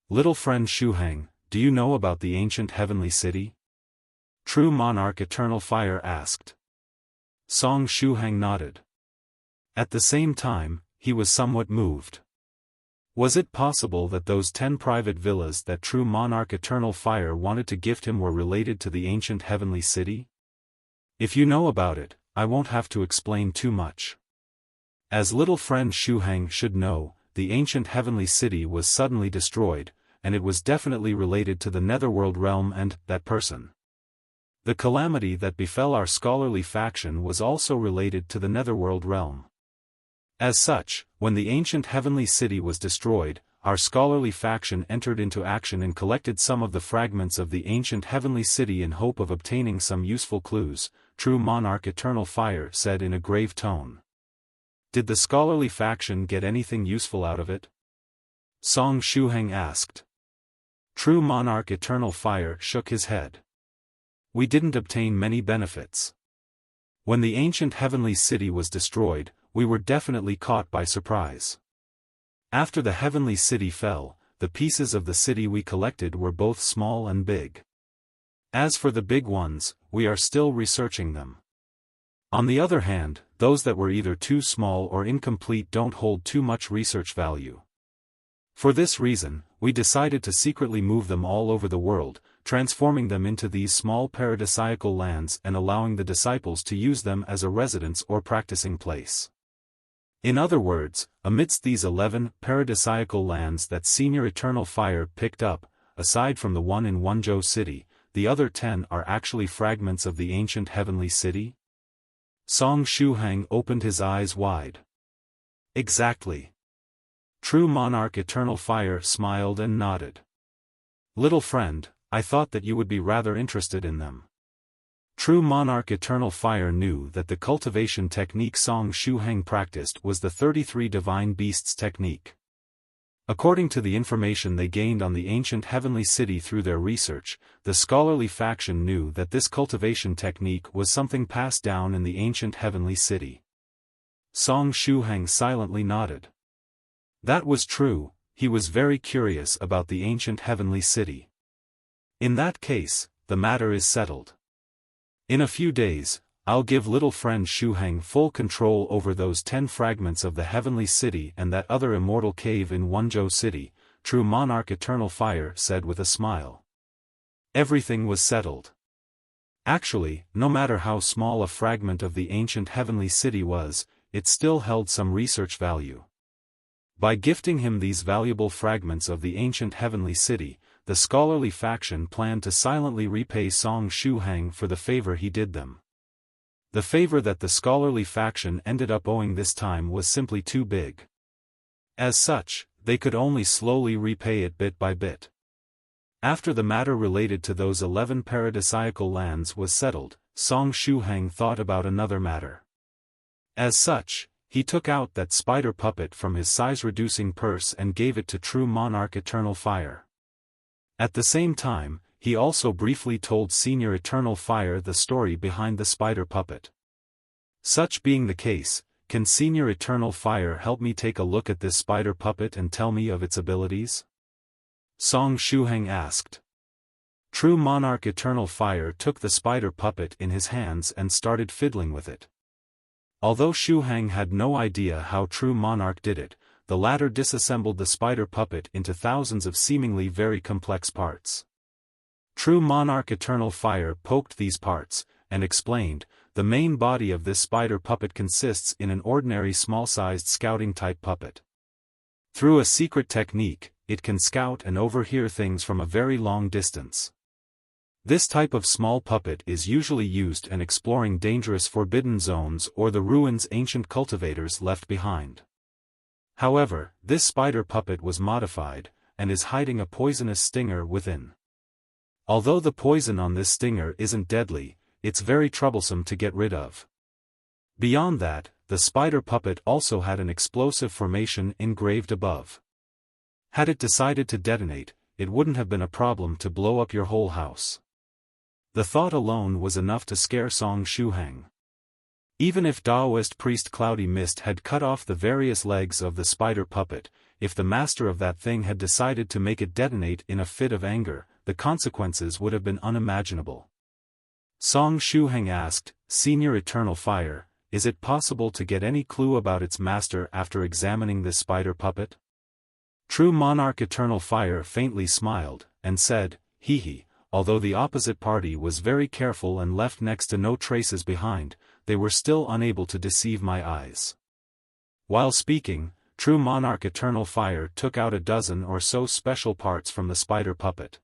Little friend Shuhang, do you know about the ancient heavenly city? True monarch Eternal Fire asked. Song Shuhang nodded. At the same time, he was somewhat moved. Was it possible that those 10 private villas that true monarch Eternal Fire wanted to gift him were related to the ancient heavenly city? If you know about it, I won't have to explain too much. As little friend Shuhang should know, the ancient heavenly city was suddenly destroyed, and it was definitely related to the netherworld realm and that person. The calamity that befell our scholarly faction was also related to the netherworld realm. As such, when the ancient heavenly city was destroyed, our scholarly faction entered into action and collected some of the fragments of the ancient heavenly city in hope of obtaining some useful clues, true monarch Eternal Fire said in a grave tone. Did the scholarly faction get anything useful out of it? Song Shuhang asked. True monarch Eternal Fire shook his head. We didn't obtain many benefits. When the ancient heavenly city was destroyed, we were definitely caught by surprise. After the heavenly city fell, the pieces of the city we collected were both small and big. As for the big ones, we are still researching them. On the other hand, those that were either too small or incomplete don't hold too much research value. For this reason, we decided to secretly move them all over the world, transforming them into these small paradisiacal lands and allowing the disciples to use them as a residence or practicing place. In other words, amidst these 11 paradisiacal lands that Senior Eternal Fire picked up, aside from the one in Wenzhou City, the other 10 are actually fragments of the ancient heavenly city? Song Shuhang opened his eyes wide. Exactly. True monarch Eternal Fire smiled and nodded. Little friend, I thought that you would be rather interested in them. True monarch Eternal Fire knew that the cultivation technique Song Shuhang practiced was the 33 divine beasts technique. According to the information they gained on the ancient heavenly city through their research, the scholarly faction knew that this cultivation technique was something passed down in the ancient heavenly city. Song Shuhang silently nodded. That was true, he was very curious about the ancient heavenly city. In that case, the matter is settled. In a few days, I'll give little friend Shuhang full control over those 10 fragments of the heavenly city and that other immortal cave in Wenzhou City, true monarch Eternal Fire said with a smile. Everything was settled. Actually, no matter how small a fragment of the ancient heavenly city was, it still held some research value. By gifting him these valuable fragments of the ancient heavenly city, the scholarly faction planned to silently repay Song Shuhang for the favor he did them. The favor that the scholarly faction ended up owing this time was simply too big. As such, they could only slowly repay it bit by bit. After the matter related to those 11 paradisiacal lands was settled, Song Shuhang thought about another matter. As such, he took out that spider puppet from his size-reducing purse and gave it to true monarch Eternal Fire. At the same time, he also briefly told Senior Eternal Fire the story behind the spider puppet. Such being the case, can Senior Eternal Fire help me take a look at this spider puppet and tell me of its abilities? Song Shuhang asked. True monarch Eternal Fire took the spider puppet in his hands and started fiddling with it. Although Shuhang had no idea how true monarch did it, the latter disassembled the spider puppet into thousands of seemingly very complex parts. True monarch Eternal Fire poked these parts, and explained, the main body of this spider puppet consists in an ordinary small-sized scouting-type puppet. Through a secret technique, it can scout and overhear things from a very long distance. This type of small puppet is usually used in exploring dangerous forbidden zones or the ruins ancient cultivators left behind. However, this spider puppet was modified, and is hiding a poisonous stinger within. Although the poison on this stinger isn't deadly, it's very troublesome to get rid of. Beyond that, the spider puppet also had an explosive formation engraved above. Had it decided to detonate, it wouldn't have been a problem to blow up your whole house. The thought alone was enough to scare Song Shuhang. Even if Daoist Priest Cloudy Mist had cut off the various legs of the spider puppet, if the master of that thing had decided to make it detonate in a fit of anger, the consequences would have been unimaginable. Song Shuhang asked, Senior Eternal Fire, is it possible to get any clue about its master after examining this spider puppet? True monarch Eternal Fire faintly smiled, and said, hee. Although the opposite party was very careful and left next to no traces behind, they were still unable to deceive my eyes. While speaking, true monarch Eternal Fire took out a dozen or so special parts from the spider puppet.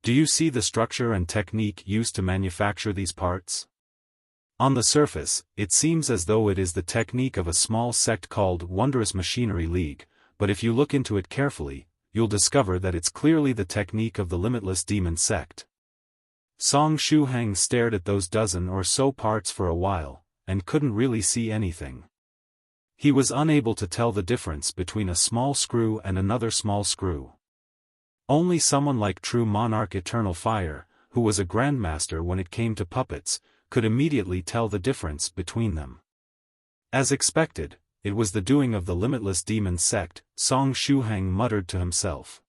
Do you see the structure and technique used to manufacture these parts? On the surface, it seems as though it is the technique of a small sect called Wondrous Machinery League, but if you look into it carefully, you'll discover that it's clearly the technique of the Limitless Demon Sect. Song Shuhang stared at those dozen or so parts for a while, and couldn't really see anything. He was unable to tell the difference between a small screw and another small screw. Only someone like true monarch Eternal Fire, who was a grandmaster when it came to puppets, could immediately tell the difference between them. As expected, it was the doing of the Limitless Demon Sect, Song Shuhang muttered to himself.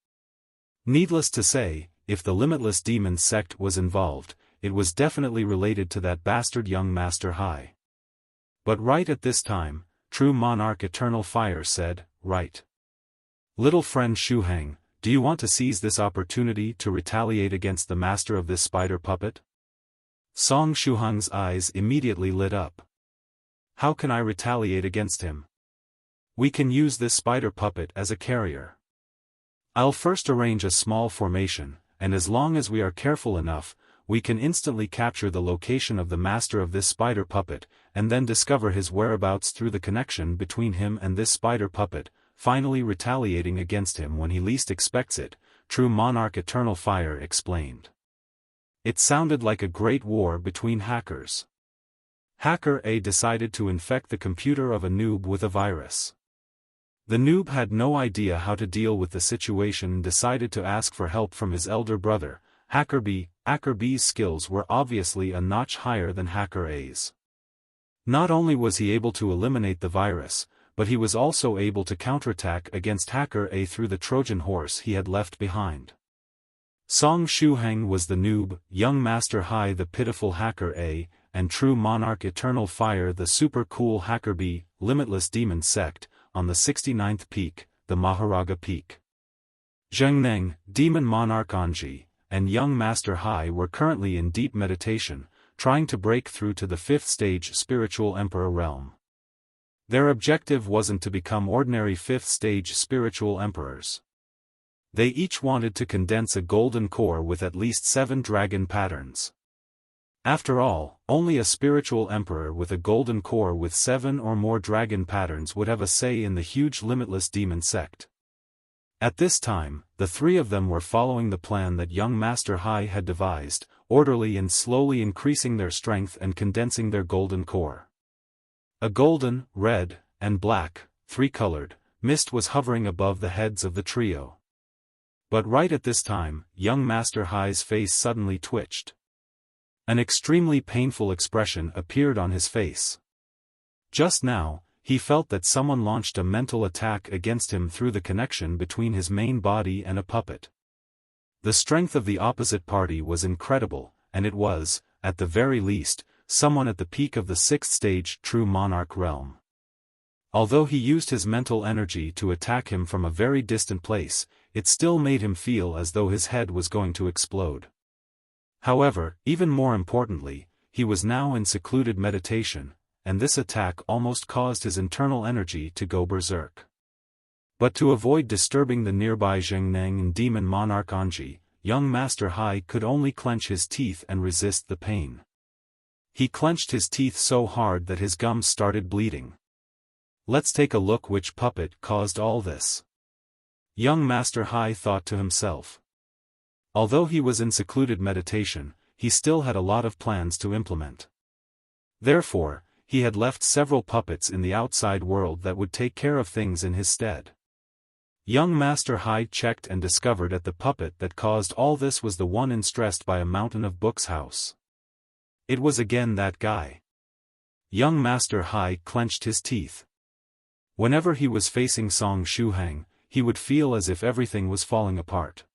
Needless to say, if the Limitless Demon Sect was involved, it was definitely related to that bastard young Master Hai. But right at this time, true monarch Eternal Fire said, right. Little friend Shuhang, do you want to seize this opportunity to retaliate against the master of this spider puppet? Song Shuhang's eyes immediately lit up. How can I retaliate against him? We can use this spider puppet as a carrier. I'll first arrange a small formation, and as long as we are careful enough, we can instantly capture the location of the master of this spider puppet, and then discover his whereabouts through the connection between him and this spider puppet, finally retaliating against him when he least expects it, true monarch Eternal Fire explained. It sounded like a great war between hackers. Hacker A decided to infect the computer of a noob with a virus. The noob had no idea how to deal with the situation and decided to ask for help from his elder brother, Hacker B. Hacker B's skills were obviously a notch higher than Hacker A's. Not only was he able to eliminate the virus, but he was also able to counterattack against Hacker A through the Trojan horse he had left behind. Song Shuhang was the noob, young Master Hai the pitiful Hacker A, and true monarch Eternal Fire the super cool Hacker B, limitless demon sect, on the 69th peak, the Maharaga Peak. Zheng Neng, demon monarch Anji, and young Master Hai were currently in deep meditation, trying to break through to the 5th stage spiritual emperor realm. Their objective wasn't to become ordinary 5th stage spiritual emperors. They each wanted to condense a golden core with at least 7 dragon patterns. After all, only a spiritual emperor with a golden core with 7 or more dragon patterns would have a say in the huge limitless demon sect. At this time, the 3 of them were following the plan that young Master Hai had devised, orderly and slowly increasing their strength and condensing their golden core. A golden, red, and black, 3-colored, mist was hovering above the heads of the trio. But right at this time, young Master Hai's face suddenly twitched. An extremely painful expression appeared on his face. Just now, he felt that someone launched a mental attack against him through the connection between his main body and a puppet. The strength of the opposite party was incredible, and it was, at the very least, someone at the peak of the 6th stage true monarch realm. Although he used his mental energy to attack him from a very distant place, it still made him feel as though his head was going to explode. However, even more importantly, he was now in secluded meditation, and this attack almost caused his internal energy to go berserk. But to avoid disturbing the nearby Zheng Neng and demon monarch Anji, young Master Hai could only clench his teeth and resist the pain. He clenched his teeth so hard that his gums started bleeding. Let's take a look which puppet caused all this. Young Master Hai thought to himself. Although he was in secluded meditation, he still had a lot of plans to implement. Therefore, he had left several puppets in the outside world that would take care of things in his stead. Young Master Hai checked and discovered that the puppet that caused all this was the one in stressed by a mountain of books house. It was again that guy. Young Master Hai clenched his teeth. Whenever he was facing Song Shuhang, he would feel as if everything was falling apart.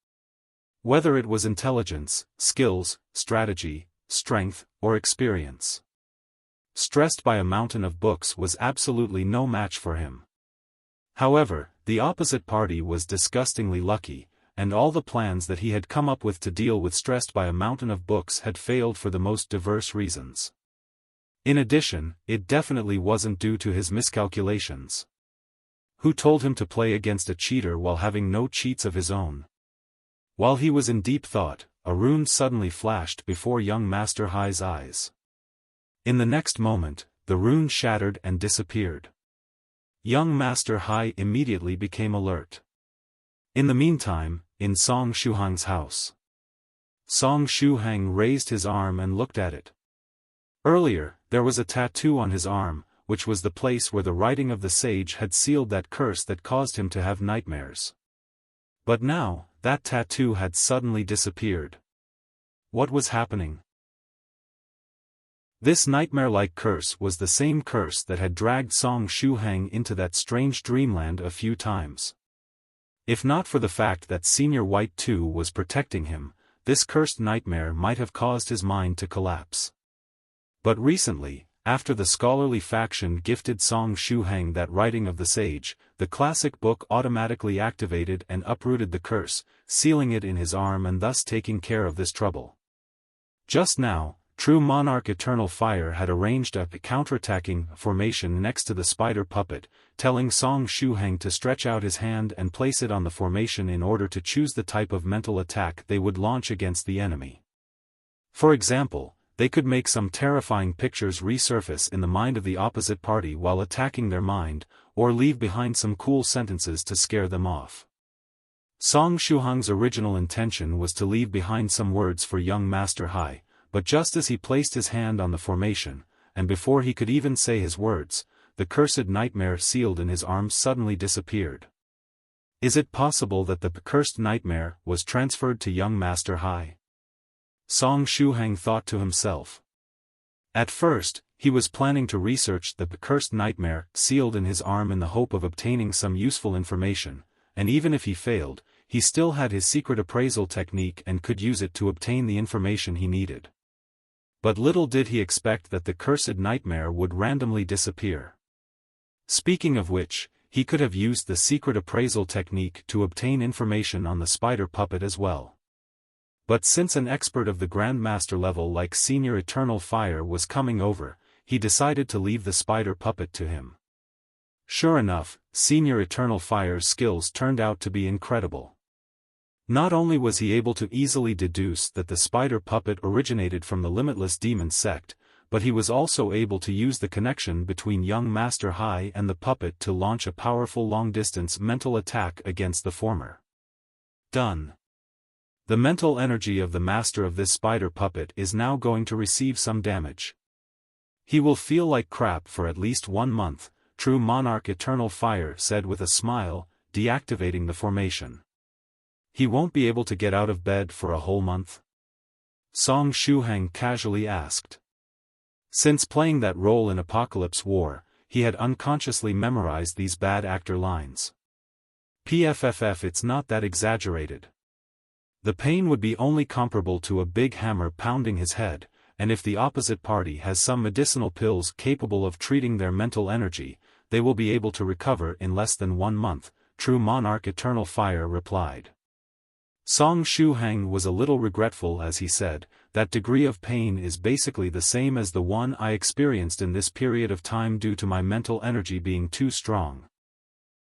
Whether it was intelligence, skills, strategy, strength, or experience. Stressed by a mountain of books was absolutely no match for him. However, the opposite party was disgustingly lucky, and all the plans that he had come up with to deal with stressed by a mountain of books had failed for the most diverse reasons. In addition, it definitely wasn't due to his miscalculations. Who told him to play against a cheater while having no cheats of his own? While he was in deep thought, a rune suddenly flashed before young Master Hai's eyes. In the next moment, the rune shattered and disappeared. Young Master Hai immediately became alert. In the meantime, in Song Shuhang's house. Song Shuhang raised his arm and looked at it. Earlier, there was a tattoo on his arm, which was the place where the writing of the sage had sealed that curse that caused him to have nightmares. But now, that tattoo had suddenly disappeared. What was happening? This nightmare-like curse was the same curse that had dragged Song Shuhang into that strange dreamland a few times. If not for the fact that Senior White 2 was protecting him, this cursed nightmare might have caused his mind to collapse. But recently, after the scholarly faction gifted Song Shuhang that writing of the sage, the classic book automatically activated and uprooted the curse, sealing it in his arm and thus taking care of this trouble. Just now, True Monarch Eternal Fire had arranged a counterattacking formation next to the spider puppet, telling Song Shuhang to stretch out his hand and place it on the formation in order to choose the type of mental attack they would launch against the enemy. For example, they could make some terrifying pictures resurface in the mind of the opposite party while attacking their mind, or leave behind some cool sentences to scare them off. Song Shuhang's original intention was to leave behind some words for young Master Hai, but just as he placed his hand on the formation, and before he could even say his words, the cursed nightmare sealed in his arm suddenly disappeared. Is it possible that the cursed nightmare was transferred to young Master Hai? Song Shuhang thought to himself. At first, He was planning to research the cursed nightmare sealed in his arm in the hope of obtaining some useful information, and even if he failed, he still had his secret appraisal technique and could use it to obtain the information he needed. But little did he expect that the cursed nightmare would randomly disappear. Speaking of which, he could have used the secret appraisal technique to obtain information on the spider puppet as well. But since an expert of the Grand Master level like Senior Eternal Fire was coming over, he decided to leave the spider puppet to him. Sure enough, Senior Eternal Fire's skills turned out to be incredible. Not only was he able to easily deduce that the spider puppet originated from the Limitless Demon sect, but he was also able to use the connection between young Master Hai and the puppet to launch a powerful long-distance mental attack against the former. Done. The mental energy of the master of this spider puppet is now going to receive some damage. He will feel like crap for at least 1 month, True Monarch Eternal Fire said with a smile, deactivating the formation. He won't be able to get out of bed for a whole month? Song Shuhang casually asked. Since playing that role in Apocalypse War, he had unconsciously memorized these bad actor lines. PFFF, it's not that exaggerated. The pain would be only comparable to a big hammer pounding his head, and if the opposite party has some medicinal pills capable of treating their mental energy, they will be able to recover in less than 1 month, True Monarch Eternal Fire replied. Song Shuhang was a little regretful as he said, that degree of pain is basically the same as the one I experienced in this period of time due to my mental energy being too strong.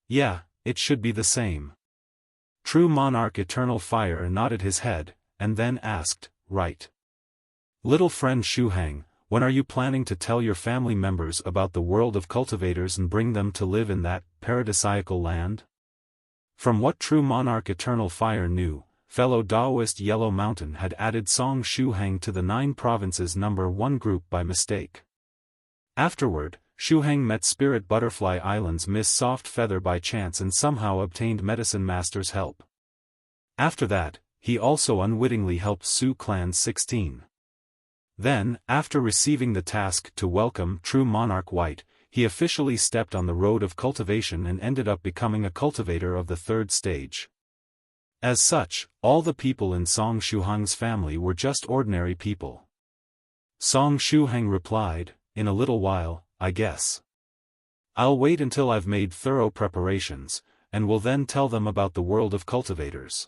Yeah, it should be the same. True Monarch Eternal Fire nodded his head, and then asked, right. Little friend Shuhang, when are you planning to tell your family members about the world of cultivators and bring them to live in that paradisiacal land? From what True Monarch Eternal Fire knew, fellow Daoist Yellow Mountain had added Song Shuhang to the 9 provinces number 1 group by mistake. Afterward, Shuhang met Spirit Butterfly Island's Miss Soft Feather by chance and somehow obtained Medicine Master's help. After that, he also unwittingly helped Su Clan 16. Then, after receiving the task to welcome True Monarch White, he officially stepped on the road of cultivation and ended up becoming a cultivator of the 3rd stage. As such, all the people in Song Shuhang's family were just ordinary people. Song Shuhang replied, in a little while, I guess. I'll wait until I've made thorough preparations, and will then tell them about the world of cultivators.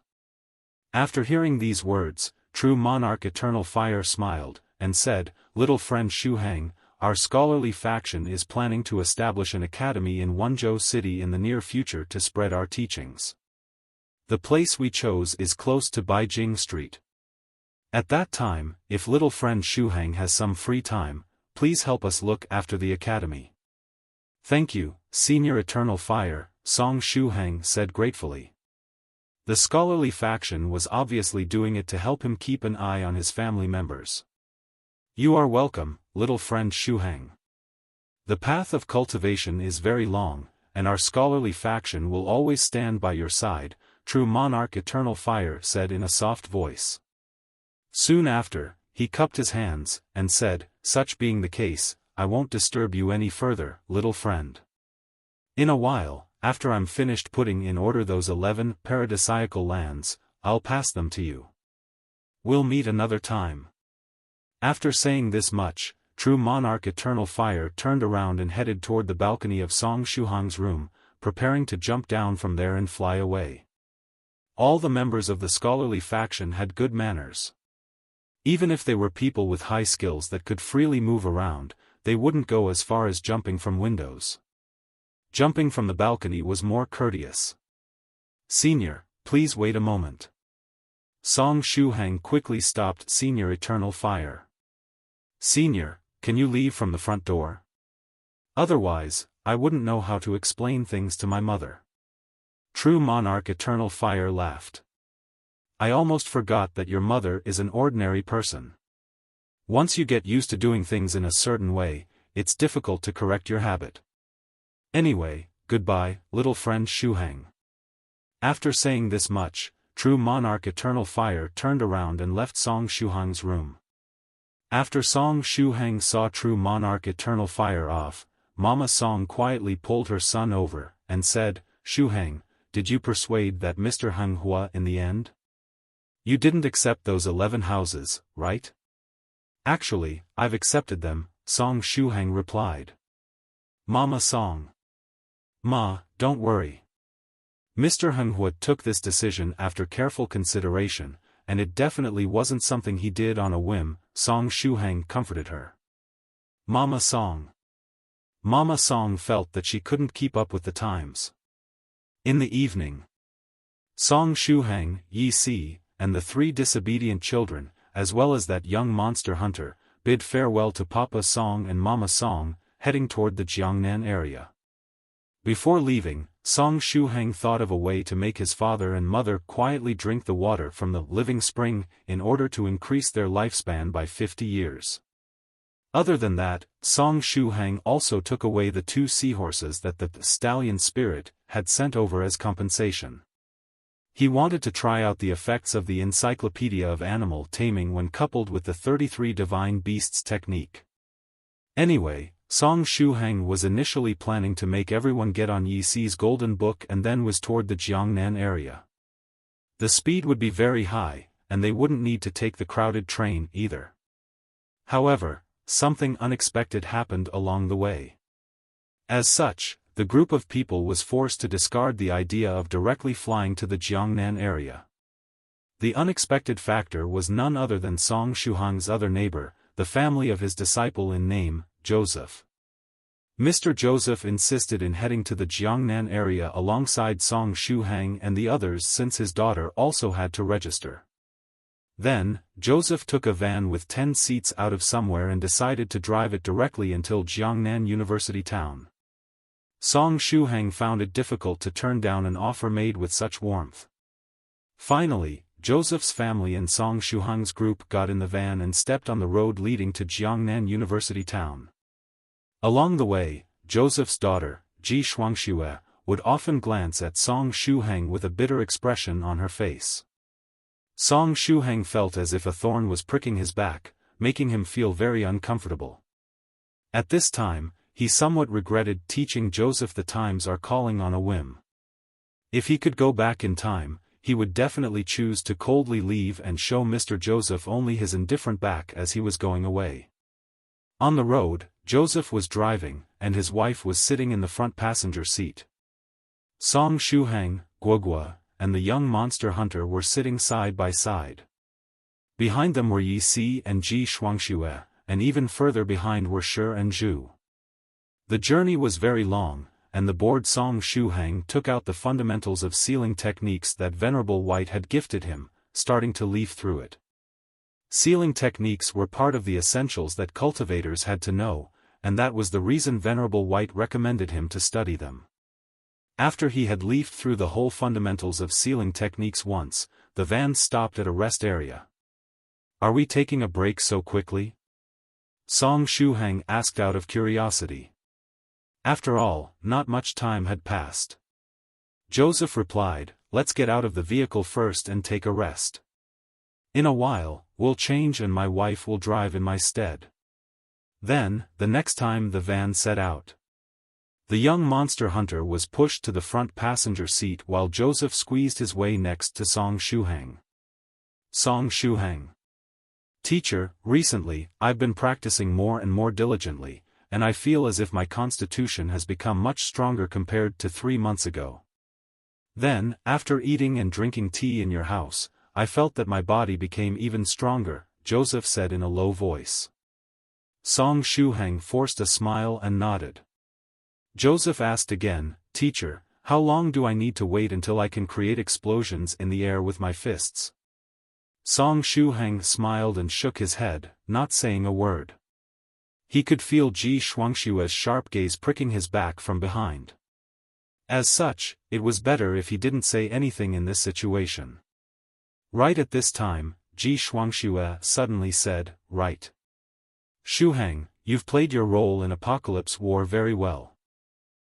After hearing these words, True Monarch Eternal Fire smiled, and said, Little friend Shuhang, our scholarly faction is planning to establish an academy in Wenzhou City in the near future to spread our teachings. The place we chose is close to Beijing Street. At that time, if little friend Shuhang has some free time, please help us look after the academy. Thank you, Senior Eternal Fire, Song Shuhang said gratefully. The scholarly faction was obviously doing it to help him keep an eye on his family members. You are welcome, little friend Shuhang. The path of cultivation is very long, and our scholarly faction will always stand by your side, True Monarch Eternal Fire said in a soft voice. Soon after, he cupped his hands, and said, Such being the case, I won't disturb you any further, little friend. In a while, after I'm finished putting in order those 11 paradisiacal lands, I'll pass them to you. We'll meet another time. After saying this much, True Monarch Eternal Fire turned around and headed toward the balcony of Song Shuhang's room, preparing to jump down from there and fly away. All the members of the scholarly faction had good manners. Even if they were people with high skills that could freely move around, they wouldn't go as far as jumping from windows. Jumping from the balcony was more courteous. Senior, please wait a moment. Song Shuhang quickly stopped Senior Eternal Fire. Senior, can you leave from the front door? Otherwise, I wouldn't know how to explain things to my mother. True Monarch Eternal Fire laughed. I almost forgot that your mother is an ordinary person. Once you get used to doing things in a certain way, it's difficult to correct your habit. Anyway, goodbye, little friend Shuhang. After saying this much, True Monarch Eternal Fire turned around and left Song Shuhang's room. After Song Shuhang saw True Monarch Eternal Fire off, Mama Song quietly pulled her son over, and said, "Shuhang, did you persuade that Mr. Heng Hua in the end? You didn't accept those 11 houses, right?" "Actually, I've accepted them," Song Shuhang replied. Mama Song. "Ma, don't worry. Mr. Heng Hua took this decision after careful consideration, and it definitely wasn't something he did on a whim," Song Shuhang comforted her. Mama Song. Mama Song felt that she couldn't keep up with the times. In the evening, Song Shuhang, Yi Si, and the 3 disobedient children, as well as that young monster hunter, bid farewell to Papa Song and Mama Song, heading toward the Jiangnan area. Before leaving, Song Shuhang thought of a way to make his father and mother quietly drink the water from the living spring in order to increase their lifespan by 50 years. Other than that, Song Shuhang also took away the 2 seahorses that the stallion spirit had sent over as compensation. He wanted to try out the effects of the Encyclopedia of Animal Taming when coupled with the 33 Divine Beasts technique. Anyway, Song Shuhang was initially planning to make everyone get on Yi Si's golden book and then was toward the Jiangnan area. The speed would be very high, and they wouldn't need to take the crowded train either. However, something unexpected happened along the way. As such, the group of people was forced to discard the idea of directly flying to the Jiangnan area. The unexpected factor was none other than Song Shuhang's other neighbor, the family of his disciple in name, Joseph. Mr. Joseph insisted in heading to the Jiangnan area alongside Song Shuhang and the others since his daughter also had to register. Then, Joseph took a van with 10 seats out of somewhere and decided to drive it directly until Jiangnan University town. Song Shuhang found it difficult to turn down an offer made with such warmth. Finally, Joseph's family and Song Shuhang's group got in the van and stepped on the road leading to Jiangnan University town. Along the way, Joseph's daughter, Ji Shuangxue, would often glance at Song Shuhang with a bitter expression on her face. Song Shuhang felt as if a thorn was pricking his back, making him feel very uncomfortable. At this time, he somewhat regretted teaching Joseph the times are calling on a whim. If he could go back in time, he would definitely choose to coldly leave and show Mr. Joseph only his indifferent back as he was going away. On the road, Joseph was driving, and his wife was sitting in the front passenger seat. Song Shuhang, Guogua, and the young monster hunter were sitting side by side. Behind them were Yi Si and Ji Shuangxue, and even further behind were Shi and Zhu. The journey was very long, and the bored Song Shuhang took out the fundamentals of sealing techniques that Venerable White had gifted him, starting to leaf through it. Sealing techniques were part of the essentials that cultivators had to know, and that was the reason Venerable White recommended him to study them. After he had leafed through the whole fundamentals of sealing techniques once, the van stopped at a rest area. "Are we taking a break so quickly?" Song Shuhang asked out of curiosity. After all, not much time had passed. Joseph replied, "Let's get out of the vehicle first and take a rest. In a while, we'll change and my wife will drive in my stead." Then, the next time the van set out, the young monster hunter was pushed to the front passenger seat while Joseph squeezed his way next to Song Shuhang. Song Shuhang. "Teacher, recently, I've been practicing more and more diligently, and I feel as if my constitution has become much stronger compared to 3 months ago. Then, after eating and drinking tea in your house, I felt that my body became even stronger," Joseph said in a low voice. Song Shuhang forced a smile and nodded. Joseph asked again, "Teacher, how long do I need to wait until I can create explosions in the air with my fists?" Song Shuhang smiled and shook his head, not saying a word. He could feel Ji Shuangxue's sharp gaze pricking his back from behind. As such, it was better if he didn't say anything in this situation. Right at this time, Ji Shuangxue suddenly said, "Right. Shuhang, you've played your role in Apocalypse War very well.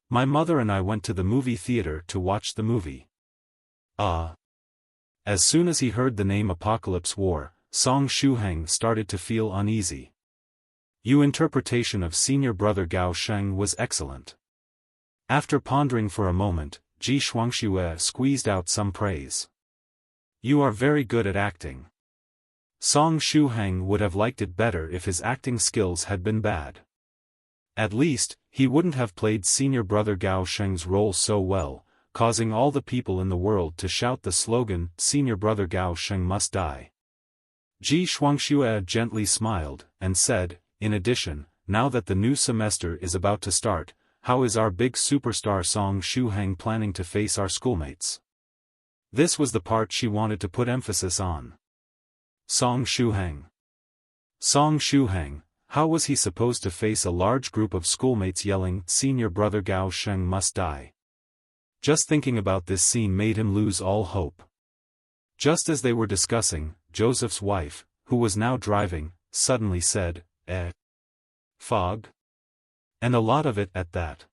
My mother and I went to the movie theater to watch the movie." As soon as he heard the name Apocalypse War, Song Shuhang started to feel uneasy. Your interpretation of Senior Brother Gao Sheng was excellent. After pondering for a moment, Ji Shuangxue squeezed out some praise. You are very good at acting. Song Shuhang would have liked it better if his acting skills had been bad. At least, he wouldn't have played Senior Brother Gao Sheng's role so well, causing all the people in the world to shout the slogan, Senior Brother Gao Sheng must die. Ji Shuangxue gently smiled, and said, in addition, now that the new semester is about to start, how is our big superstar Song Shuhang planning to face our schoolmates? This was the part she wanted to put emphasis on. Song Shuhang. Song Shuhang, how was he supposed to face a large group of schoolmates yelling, Senior Brother Gao Sheng must die? Just thinking about this scene made him lose all hope. Just as they were discussing, Joseph's wife, who was now driving, suddenly said, Fog? And a lot of it at that.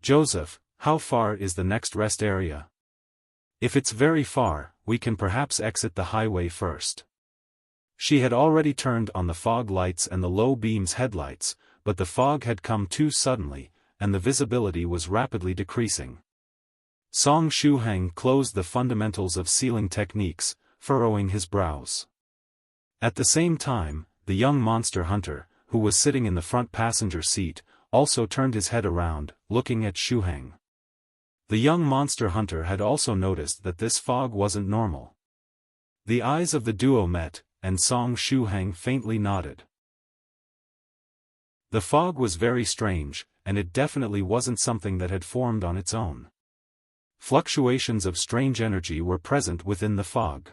Joseph, how far is the next rest area? If it's very far, we can perhaps exit the highway first. She had already turned on the fog lights and the low beams headlights, but the fog had come too suddenly, and the visibility was rapidly decreasing. Song Shuhang closed the fundamentals of sealing techniques, furrowing his brows. At the same time, the young monster hunter, who was sitting in the front passenger seat, also turned his head around, looking at Shuhang. The young monster hunter had also noticed that this fog wasn't normal. The eyes of the duo met, and Song Shuhang faintly nodded. The fog was very strange, and it definitely wasn't something that had formed on its own. Fluctuations of strange energy were present within the fog.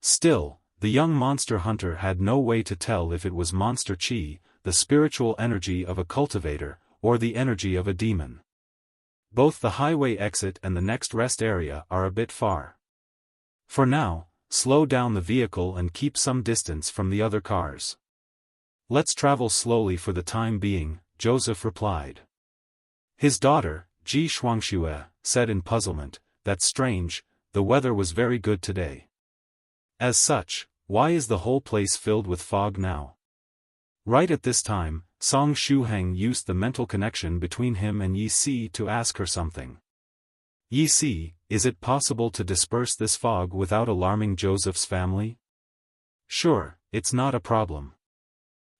Still, the young monster hunter had no way to tell if it was monster chi, the spiritual energy of a cultivator, or the energy of a demon. Both the highway exit and the next rest area are a bit far. For now, slow down the vehicle and keep some distance from the other cars. Let's travel slowly for the time being, Joseph replied. His daughter, Ji Shuangxue, said in puzzlement, that's strange, the weather was very good today. As such, why is the whole place filled with fog now? Right at this time, Song Shuhang used the mental connection between him and Yi Si to ask her something. Yi Si, is it possible to disperse this fog without alarming Joseph's family? Sure, it's not a problem.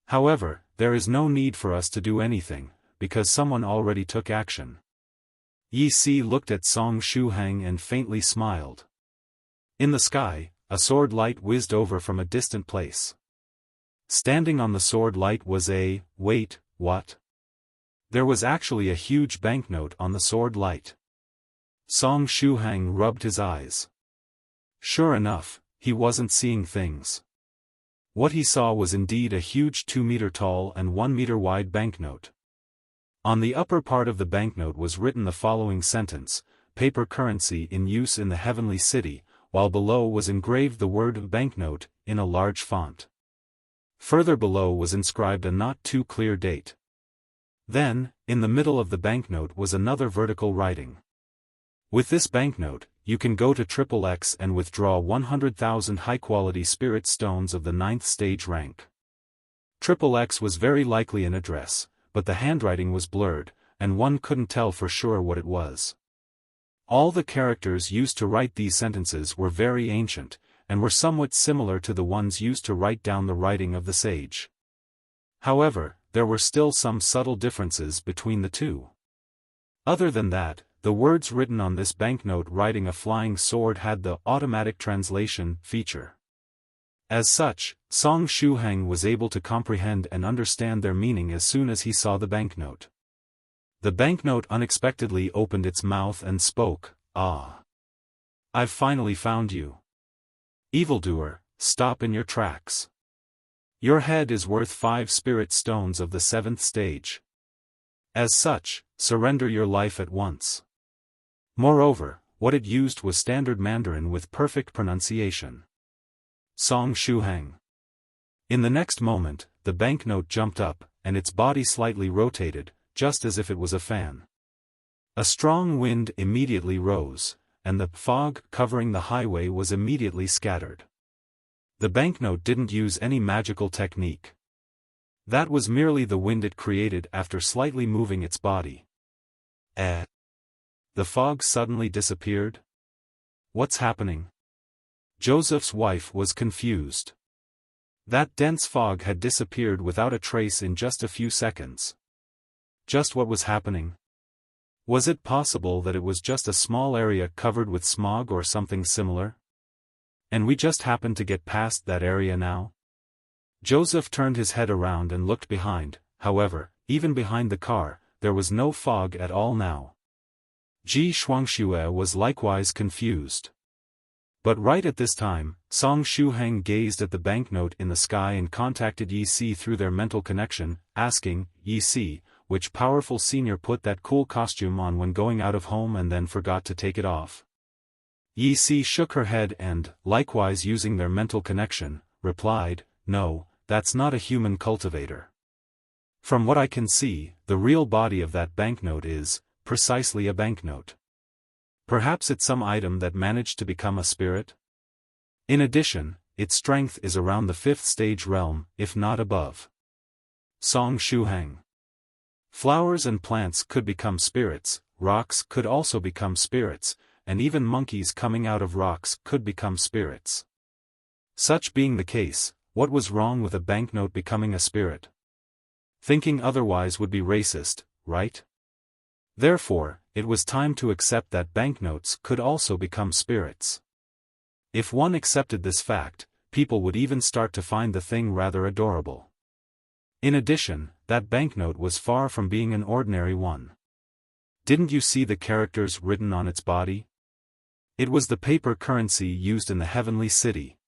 However, there is no need for us to do anything, because someone already took action. Yi Si looked at Song Shuhang and faintly smiled. In the sky, a sword light whizzed over from a distant place. Standing on the sword light was wait, what? There was actually a huge banknote on the sword light. Song Shuhang rubbed his eyes. Sure enough, he wasn't seeing things. What he saw was indeed a huge 2-meter-tall and 1-meter-wide banknote. On the upper part of the banknote was written the following sentence, paper currency in use in the heavenly city, while below was engraved the word banknote, in a large font. Further below was inscribed a not too clear date. Then, in the middle of the banknote was another vertical writing. With this banknote, you can go to XXX and withdraw 100,000 high-quality spirit stones of the 9th stage rank. XXX was very likely an address, but the handwriting was blurred, and one couldn't tell for sure what it was. All the characters used to write these sentences were very ancient, and were somewhat similar to the ones used to write down the writing of the sage. However, there were still some subtle differences between the two. Other than that, the words written on this banknote riding a flying sword had the automatic translation feature. As such, Song Shuhang was able to comprehend and understand their meaning as soon as he saw the banknote. The banknote unexpectedly opened its mouth and spoke, "Ah! I've finally found you. Evildoer, stop in your tracks. Your head is worth 5 spirit stones of the 7th stage. As such, surrender your life at once." Moreover, what it used was standard Mandarin with perfect pronunciation. Song Shuhang. In the next moment, the banknote jumped up, and its body slightly rotated, just as if it was a fan. A strong wind immediately rose, and the fog covering the highway was immediately scattered. The banknote didn't use any magical technique. That was merely the wind it created after slightly moving its body. The fog suddenly disappeared? What's happening? Joseph's wife was confused. That dense fog had disappeared without a trace in just a few seconds. Just what was happening? Was it possible that it was just a small area covered with smog or something similar? And we just happened to get past that area now? Joseph turned his head around and looked behind. However, even behind the car, there was no fog at all now. Ji Shuangxue was likewise confused. But right at this time, Song Shuhang gazed at the banknote in the sky and contacted Yi Si through their mental connection, asking, "Yi Si, which powerful senior put that cool costume on when going out of home and then forgot to take it off?" Yi Si shook her head and, likewise using their mental connection, replied, "No, that's not a human cultivator. From what I can see, the real body of that banknote is, precisely a banknote. Perhaps it's some item that managed to become a spirit? In addition, its strength is around the 5th stage realm, if not above." Song Shuhang. Flowers and plants could become spirits, rocks could also become spirits, and even monkeys coming out of rocks could become spirits. Such being the case, what was wrong with a banknote becoming a spirit? Thinking otherwise would be racist, right? Therefore, it was time to accept that banknotes could also become spirits. If one accepted this fact, people would even start to find the thing rather adorable. In addition, that banknote was far from being an ordinary one. Didn't you see the characters written on its body? It was the paper currency used in the heavenly city.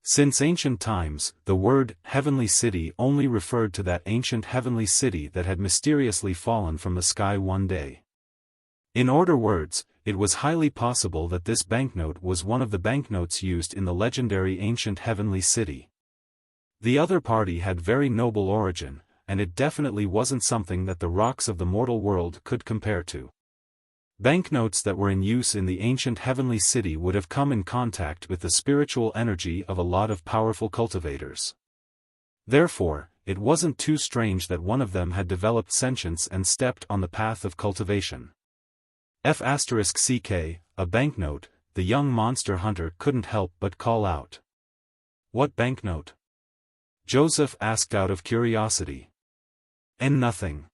Since ancient times, the word heavenly city only referred to that ancient heavenly city that had mysteriously fallen from the sky one day. In other words, it was highly possible that this banknote was one of the banknotes used in the legendary ancient heavenly city. The other party had very noble origin, and it definitely wasn't something that the rocks of the mortal world could compare to. Banknotes that were in use in the ancient heavenly city would have come in contact with the spiritual energy of a lot of powerful cultivators. Therefore, it wasn't too strange that one of them had developed sentience and stepped on the path of cultivation. F***CK, a banknote, the young monster hunter couldn't help but call out. "What banknote?" Joseph asked out of curiosity. "And nothing.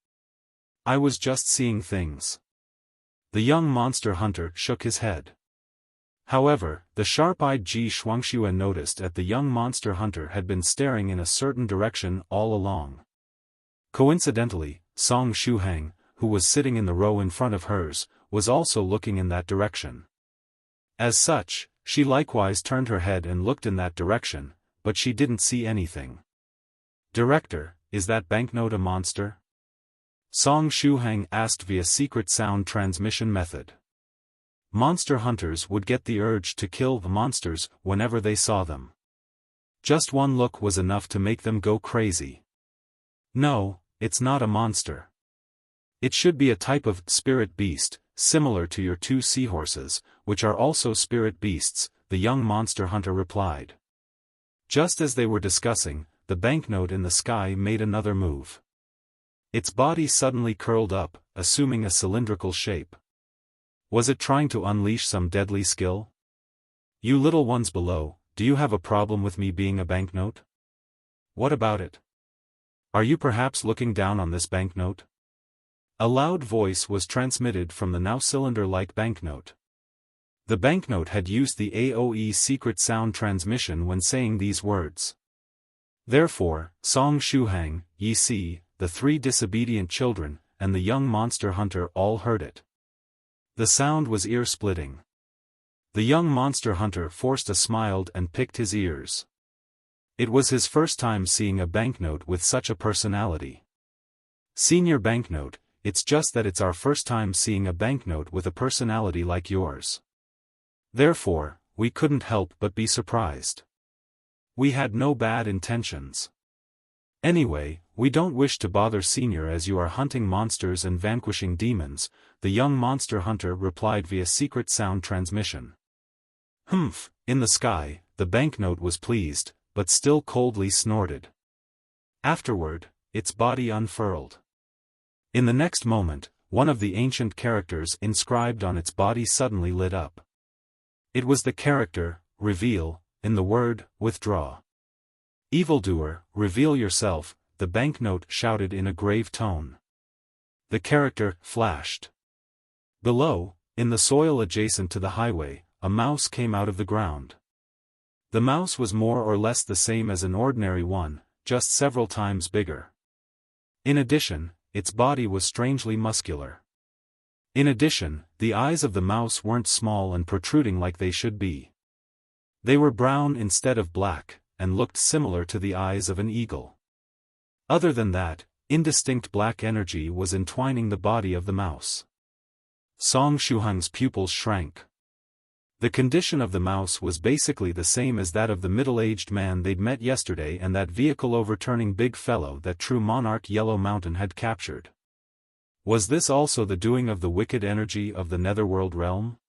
I was just seeing things." The young monster hunter shook his head. However, the sharp-eyed Ji Shuangxue noticed that the young monster hunter had been staring in a certain direction all along. Coincidentally, Song Shuhang, who was sitting in the row in front of hers, was also looking in that direction. As such, she likewise turned her head and looked in that direction, but she didn't see anything. "Director, is that banknote a monster?" Song Shuhang asked via secret sound transmission method. Monster hunters would get the urge to kill the monsters whenever they saw them. Just one look was enough to make them go crazy. "No, it's not a monster. It should be a type of spirit beast, similar to your 2 seahorses, which are also spirit beasts," the young monster hunter replied. Just as they were discussing, the banknote in the sky made another move. Its body suddenly curled up, assuming a cylindrical shape. Was it trying to unleash some deadly skill? "You little ones below, do you have a problem with me being a banknote? What about it? Are you perhaps looking down on this banknote?" A loud voice was transmitted from the now cylinder-like banknote. The banknote had used the AOE secret sound transmission when saying these words. Therefore, Song Shuhang, Yi Si, the 3 disobedient children, and the young monster hunter all heard it. The sound was ear-splitting. The young monster hunter forced a smile and picked his ears. It was his first time seeing a banknote with such a personality. "Senior banknote, it's just that it's our first time seeing a banknote with a personality like yours. Therefore, we couldn't help but be surprised. We had no bad intentions. Anyway, we don't wish to bother Senior as you are hunting monsters and vanquishing demons," the young monster hunter replied via secret sound transmission. In the sky, the banknote was pleased, but still coldly snorted. Afterward, its body unfurled. In the next moment, one of the ancient characters inscribed on its body suddenly lit up. It was the character, reveal, in the word, withdraw. Evildoer, reveal yourself, the banknote shouted in a grave tone. The character flashed. Below, in the soil adjacent to the highway, a mouse came out of the ground. The mouse was more or less the same as an ordinary one, just several times bigger. In addition, its body was strangely muscular. In addition, the eyes of the mouse weren't small and protruding like they should be. They were brown instead of black, and looked similar to the eyes of an eagle. Other than that, indistinct black energy was entwining the body of the mouse. Song Shuhang's pupils shrank. The condition of the mouse was basically the same as that of the middle-aged man they'd met yesterday and that vehicle-overturning big fellow that true monarch Yellow Mountain had captured. Was this also the doing of the wicked energy of the Netherworld realm?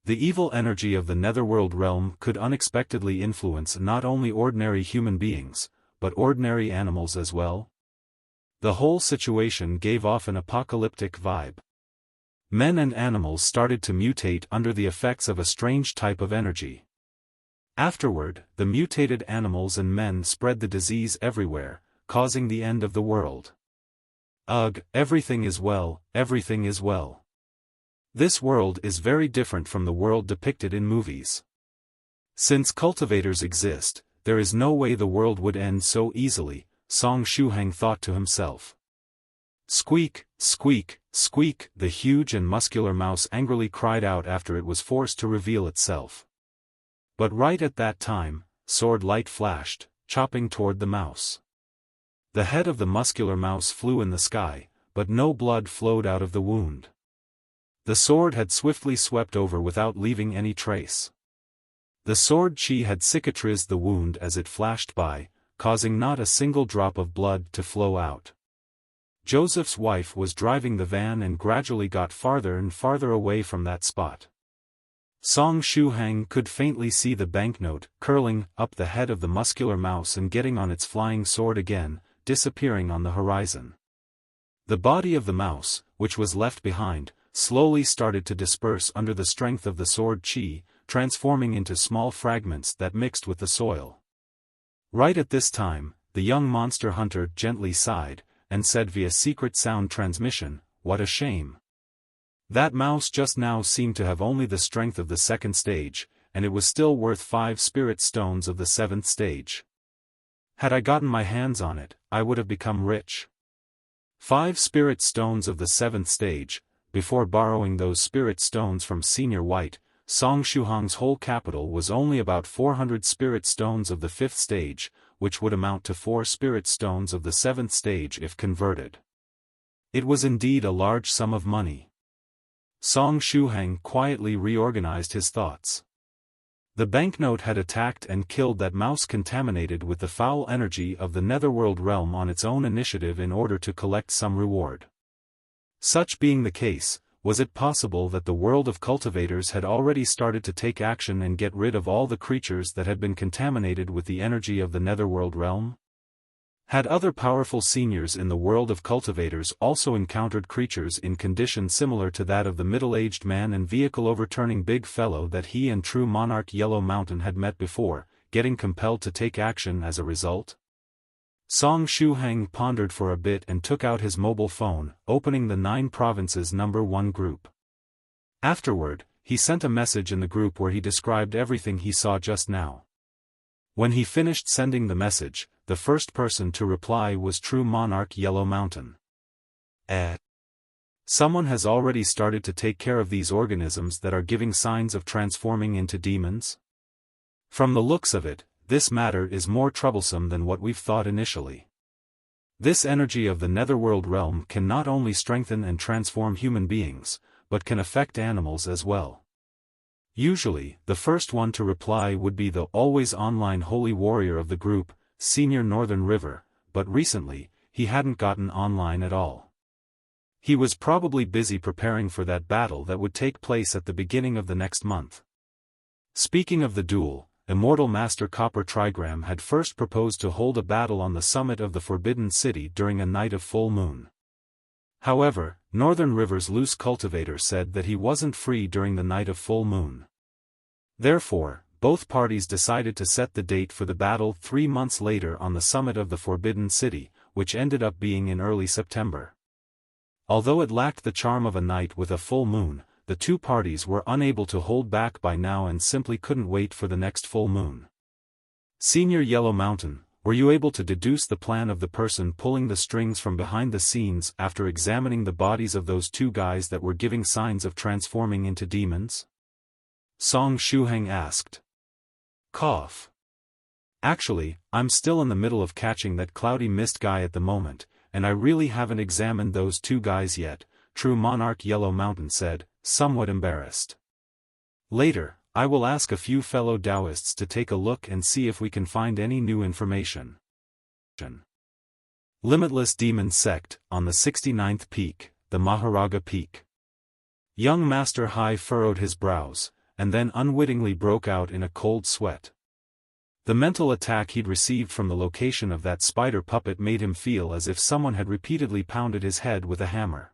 The evil energy of the Netherworld realm could unexpectedly influence not only ordinary human beings, but ordinary animals as well. The whole situation gave off an apocalyptic vibe. Men and animals started to mutate under the effects of a strange type of energy. Afterward, the mutated animals and men spread the disease everywhere, causing the end of the world. Ugh, everything is well, everything is well. This world is very different from the world depicted in movies. Since cultivators exist, there is no way the world would end so easily, Song Shuhang thought to himself. Squeak, squeak, squeak, the huge and muscular mouse angrily cried out after it was forced to reveal itself. But right at that time, sword light flashed, chopping toward the mouse. The head of the muscular mouse flew in the sky, but no blood flowed out of the wound. The sword had swiftly swept over without leaving any trace. The sword chi had cicatrized the wound as it flashed by, causing not a single drop of blood to flow out. Joseph's wife was driving the van and gradually got farther and farther away from that spot. Song Shuhang could faintly see the banknote curling up the head of the muscular mouse and getting on its flying sword again, disappearing on the horizon. The body of the mouse, which was left behind, slowly started to disperse under the strength of the sword chi, transforming into small fragments that mixed with the soil. Right at this time, the young monster hunter gently sighed, and said via secret sound transmission, "What a shame. That mouse just now seemed to have only the strength of the second stage, and it was still worth 5 spirit stones of the 7th stage. Had I gotten my hands on it, I would have become rich." 5 spirit stones of the 7th stage. Before borrowing those spirit stones from Senior White, Song Shuhang's whole capital was only about 400 spirit stones of the 5th stage, which would amount to 4 spirit stones of the 7th stage if converted. It was indeed a large sum of money. Song Shuhang quietly reorganized his thoughts. The banknote had attacked and killed that mouse contaminated with the foul energy of the Netherworld realm on its own initiative in order to collect some reward. Such being the case, was it possible that the world of cultivators had already started to take action and get rid of all the creatures that had been contaminated with the energy of the Netherworld realm? Had other powerful seniors in the world of cultivators also encountered creatures in condition similar to that of the middle-aged man and vehicle-overturning big fellow that he and true monarch Yellow Mountain had met before, getting compelled to take action as a result? Song Shuhang pondered for a bit and took out his mobile phone, opening the 9 Provinces number 1 group. Afterward, he sent a message in the group where he described everything he saw just now. When he finished sending the message, the first person to reply was true monarch Yellow Mountain. Someone has already started to take care of these organisms that are giving signs of transforming into demons? From the looks of it, this matter is more troublesome than what we've thought initially. This energy of the Netherworld realm can not only strengthen and transform human beings, but can affect animals as well. Usually, the first one to reply would be the always online holy warrior of the group, Senior Northern River, but recently, he hadn't gotten online at all. He was probably busy preparing for that battle that would take place at the beginning of the next month. Speaking of the duel, Immortal Master Copper Trigram had first proposed to hold a battle on the summit of the Forbidden City during a night of full moon. However, Northern River's loose cultivator said that he wasn't free during the night of full moon. Therefore, both parties decided to set the date for the battle 3 months later on the summit of the Forbidden City, which ended up being in early September. Although it lacked the charm of a night with a full moon, the two parties were unable to hold back by now and simply couldn't wait for the next full moon. Senior Yellow Mountain, were you able to deduce the plan of the person pulling the strings from behind the scenes after examining the bodies of those two guys that were giving signs of transforming into demons? Song Shuhang asked. Cough. Actually, I'm still in the middle of catching that Cloudy Mist guy at the moment, and I really haven't examined those two guys yet, True Monarch Yellow Mountain said, somewhat embarrassed. Later, I will ask a few fellow Daoists to take a look and see if we can find any new information. Limitless Demon Sect, on the 69th peak, the Maharaga Peak. Young Master Hai furrowed his brows, and then unwittingly broke out in a cold sweat. The mental attack he'd received from the location of that spider puppet made him feel as if someone had repeatedly pounded his head with a hammer.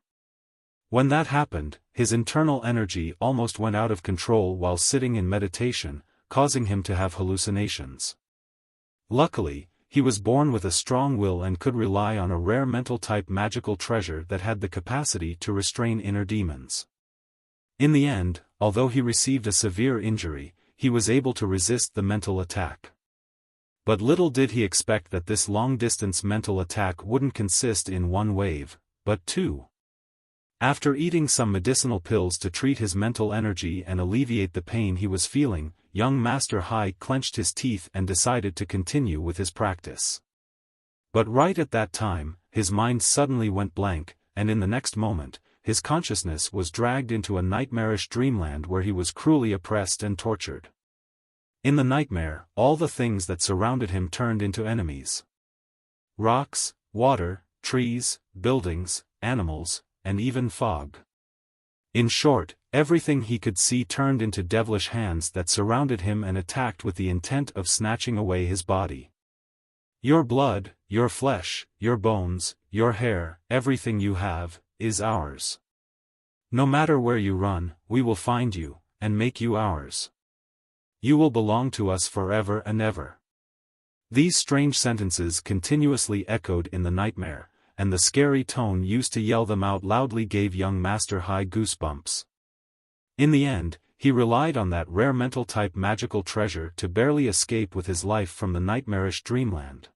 When that happened, his internal energy almost went out of control while sitting in meditation, causing him to have hallucinations. Luckily, he was born with a strong will and could rely on a rare mental-type magical treasure that had the capacity to restrain inner demons. In the end, although he received a severe injury, he was able to resist the mental attack. But little did he expect that this long-distance mental attack wouldn't consist in one wave, but two. After eating some medicinal pills to treat his mental energy and alleviate the pain he was feeling, young Master Hai clenched his teeth and decided to continue with his practice. But right at that time, his mind suddenly went blank, and in the next moment, his consciousness was dragged into a nightmarish dreamland where he was cruelly oppressed and tortured. In the nightmare, all the things that surrounded him turned into enemies. Rocks, water, trees, buildings, animals, and even fog. In short, everything he could see turned into devilish hands that surrounded him and attacked with the intent of snatching away his body. Your blood, your flesh, your bones, your hair, everything you have, is ours. No matter where you run, we will find you, and make you ours. You will belong to us forever and ever. These strange sentences continuously echoed in the nightmare, and the scary tone used to yell them out loudly gave young Master Hai goosebumps. In the end, he relied on that rare mental-type magical treasure to barely escape with his life from the nightmarish dreamland.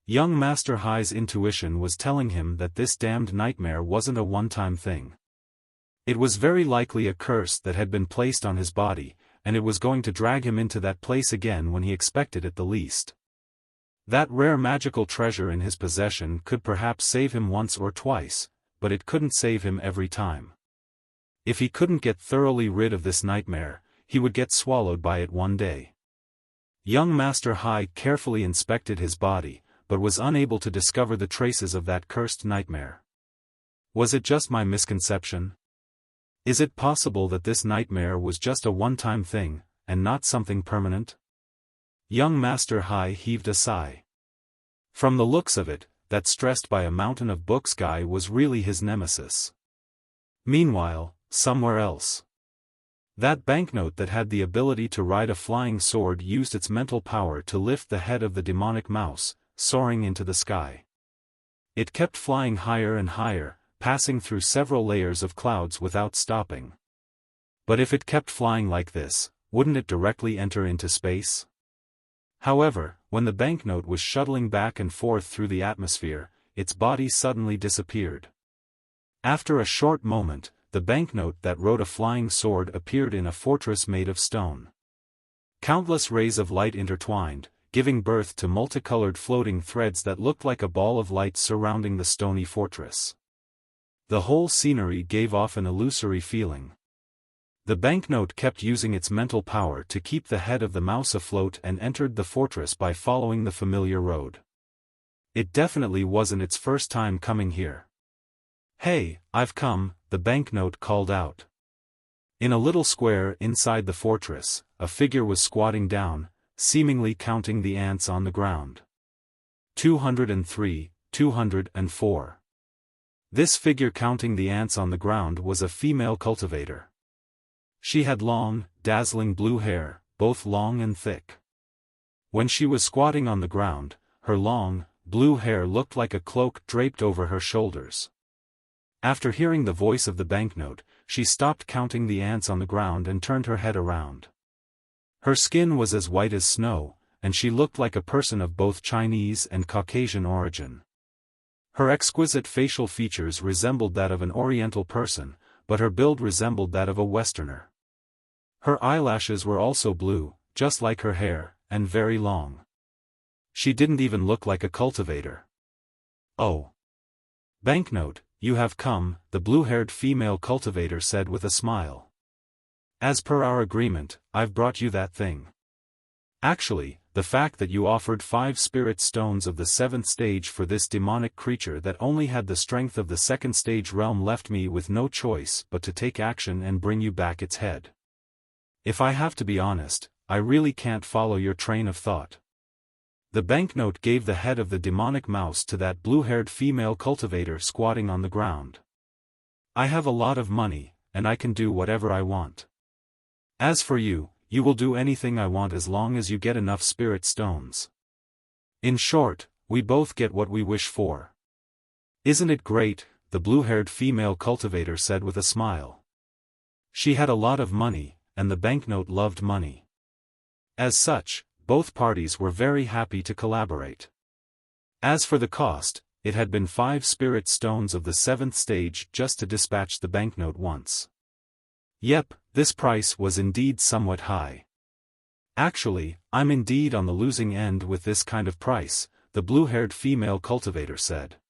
Young Master Hai's intuition was telling him that this damned nightmare wasn't a one-time thing. It was very likely a curse that had been placed on his body, and it was going to drag him into that place again when he expected it the least. That rare magical treasure in his possession could perhaps save him once or twice, but it couldn't save him every time. If he couldn't get thoroughly rid of this nightmare, he would get swallowed by it one day. Young Master Hai carefully inspected his body, but was unable to discover the traces of that cursed nightmare. Was it just my misconception? Is it possible that this nightmare was just a one-time thing, and not something permanent? Young Master Hai heaved a sigh. From the looks of it, that stressed by a mountain of books guy was really his nemesis. Meanwhile, somewhere else, that banknote that had the ability to ride a flying sword used its mental power to lift the head of the demonic mouse, soaring into the sky. It kept flying higher and higher, passing through several layers of clouds without stopping. But if it kept flying like this, wouldn't it directly enter into space? However, when the banknote was shuttling back and forth through the atmosphere, its body suddenly disappeared. After a short moment, the banknote that rode a flying sword appeared in a fortress made of stone. Countless rays of light intertwined, giving birth to multicolored floating threads that looked like a ball of light surrounding the stony fortress. The whole scenery gave off an illusory feeling. The banknote kept using its mental power to keep the head of the mouse afloat and entered the fortress by following the familiar road. It definitely wasn't its first time coming here. "Hey, I've come," the banknote called out. In a little square inside the fortress, a figure was squatting down, seemingly counting the ants on the ground. 203, 204. This figure counting the ants on the ground was a female cultivator. She had long, dazzling blue hair, both long and thick. When she was squatting on the ground, her long, blue hair looked like a cloak draped over her shoulders. After hearing the voice of the banknote, she stopped counting the ants on the ground and turned her head around. Her skin was as white as snow, and she looked like a person of both Chinese and Caucasian origin. Her exquisite facial features resembled that of an Oriental person, but her build resembled that of a Westerner. Her eyelashes were also blue, just like her hair, and very long. She didn't even look like a cultivator. "Oh. Banknote, you have come," the blue-haired female cultivator said with a smile. "As per our agreement, I've brought you that thing. Actually, the fact that you offered 5 spirit stones of the 7th stage for this demonic creature that only had the strength of the 2nd stage realm left me with no choice but to take action and bring you back its head. If I have to be honest, I really can't follow your train of thought." The banknote gave the head of the demonic mouse to that blue-haired female cultivator squatting on the ground. "I have a lot of money, and I can do whatever I want. As for you, you will do anything I want as long as you get enough spirit stones. In short, we both get what we wish for. Isn't it great?" the blue-haired female cultivator said with a smile. She had a lot of money, and the banknote loved money. As such, both parties were very happy to collaborate. As for the cost, it had been 5 spirit stones of the 7th stage just to dispatch the banknote once. Yep, this price was indeed somewhat high. "Actually, I'm indeed on the losing end with this kind of price," the blue-haired female cultivator said.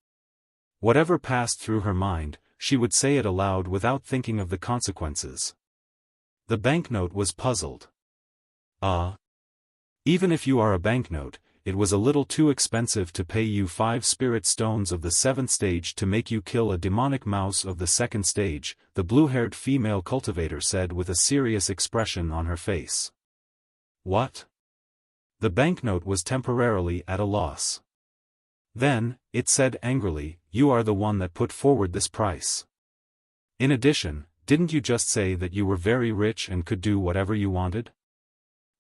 Whatever passed through her mind, she would say it aloud without thinking of the consequences. The banknote was puzzled. Even if you are a banknote, it was a little too expensive to pay you 5 spirit stones of the 7th stage to make you kill a demonic mouse of the 2nd stage, the blue-haired female cultivator said with a serious expression on her face. "What?" The banknote was temporarily at a loss. Then, it said angrily, "You are the one that put forward this price. In addition, didn't you just say that you were very rich and could do whatever you wanted?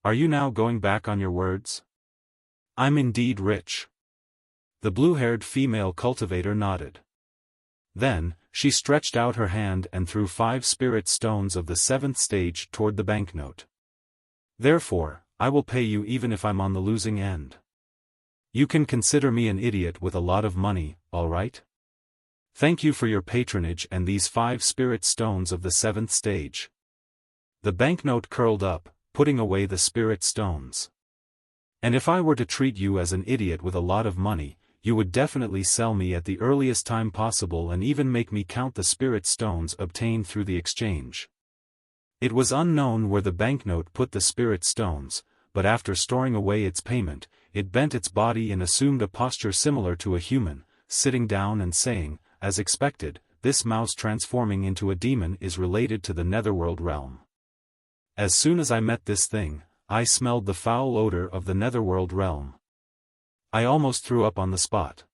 Are you now going back on your words?" "I'm indeed rich." The blue-haired female cultivator nodded. Then, she stretched out her hand and threw 5 spirit stones of the 7th stage toward the banknote. "Therefore, I will pay you even if I'm on the losing end. You can consider me an idiot with a lot of money, all right? Thank you for your patronage and these 5 spirit stones of the 7th stage." The banknote curled up, putting away the spirit stones. "And if I were to treat you as an idiot with a lot of money, you would definitely sell me at the earliest time possible and even make me count the spirit stones obtained through the exchange." It was unknown where the banknote put the spirit stones, but after storing away its payment, it bent its body and assumed a posture similar to a human, sitting down and saying, as expected, "This mouse transforming into a demon is related to the netherworld realm. As soon as I met this thing, I smelled the foul odor of the netherworld realm. I almost threw up on the spot.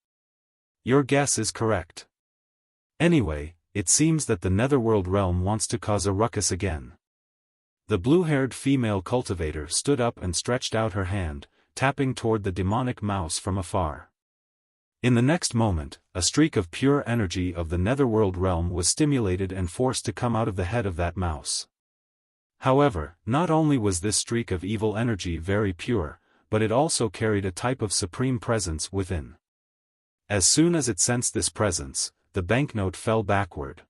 Your guess is correct. Anyway, it seems that the netherworld realm wants to cause a ruckus again." The blue-haired female cultivator stood up and stretched out her hand, tapping toward the demonic mouse from afar. In the next moment, a streak of pure energy of the netherworld realm was stimulated and forced to come out of the head of that mouse. However, not only was this streak of evil energy very pure, but it also carried a type of supreme presence within. As soon as it sensed this presence, the banknote fell backward.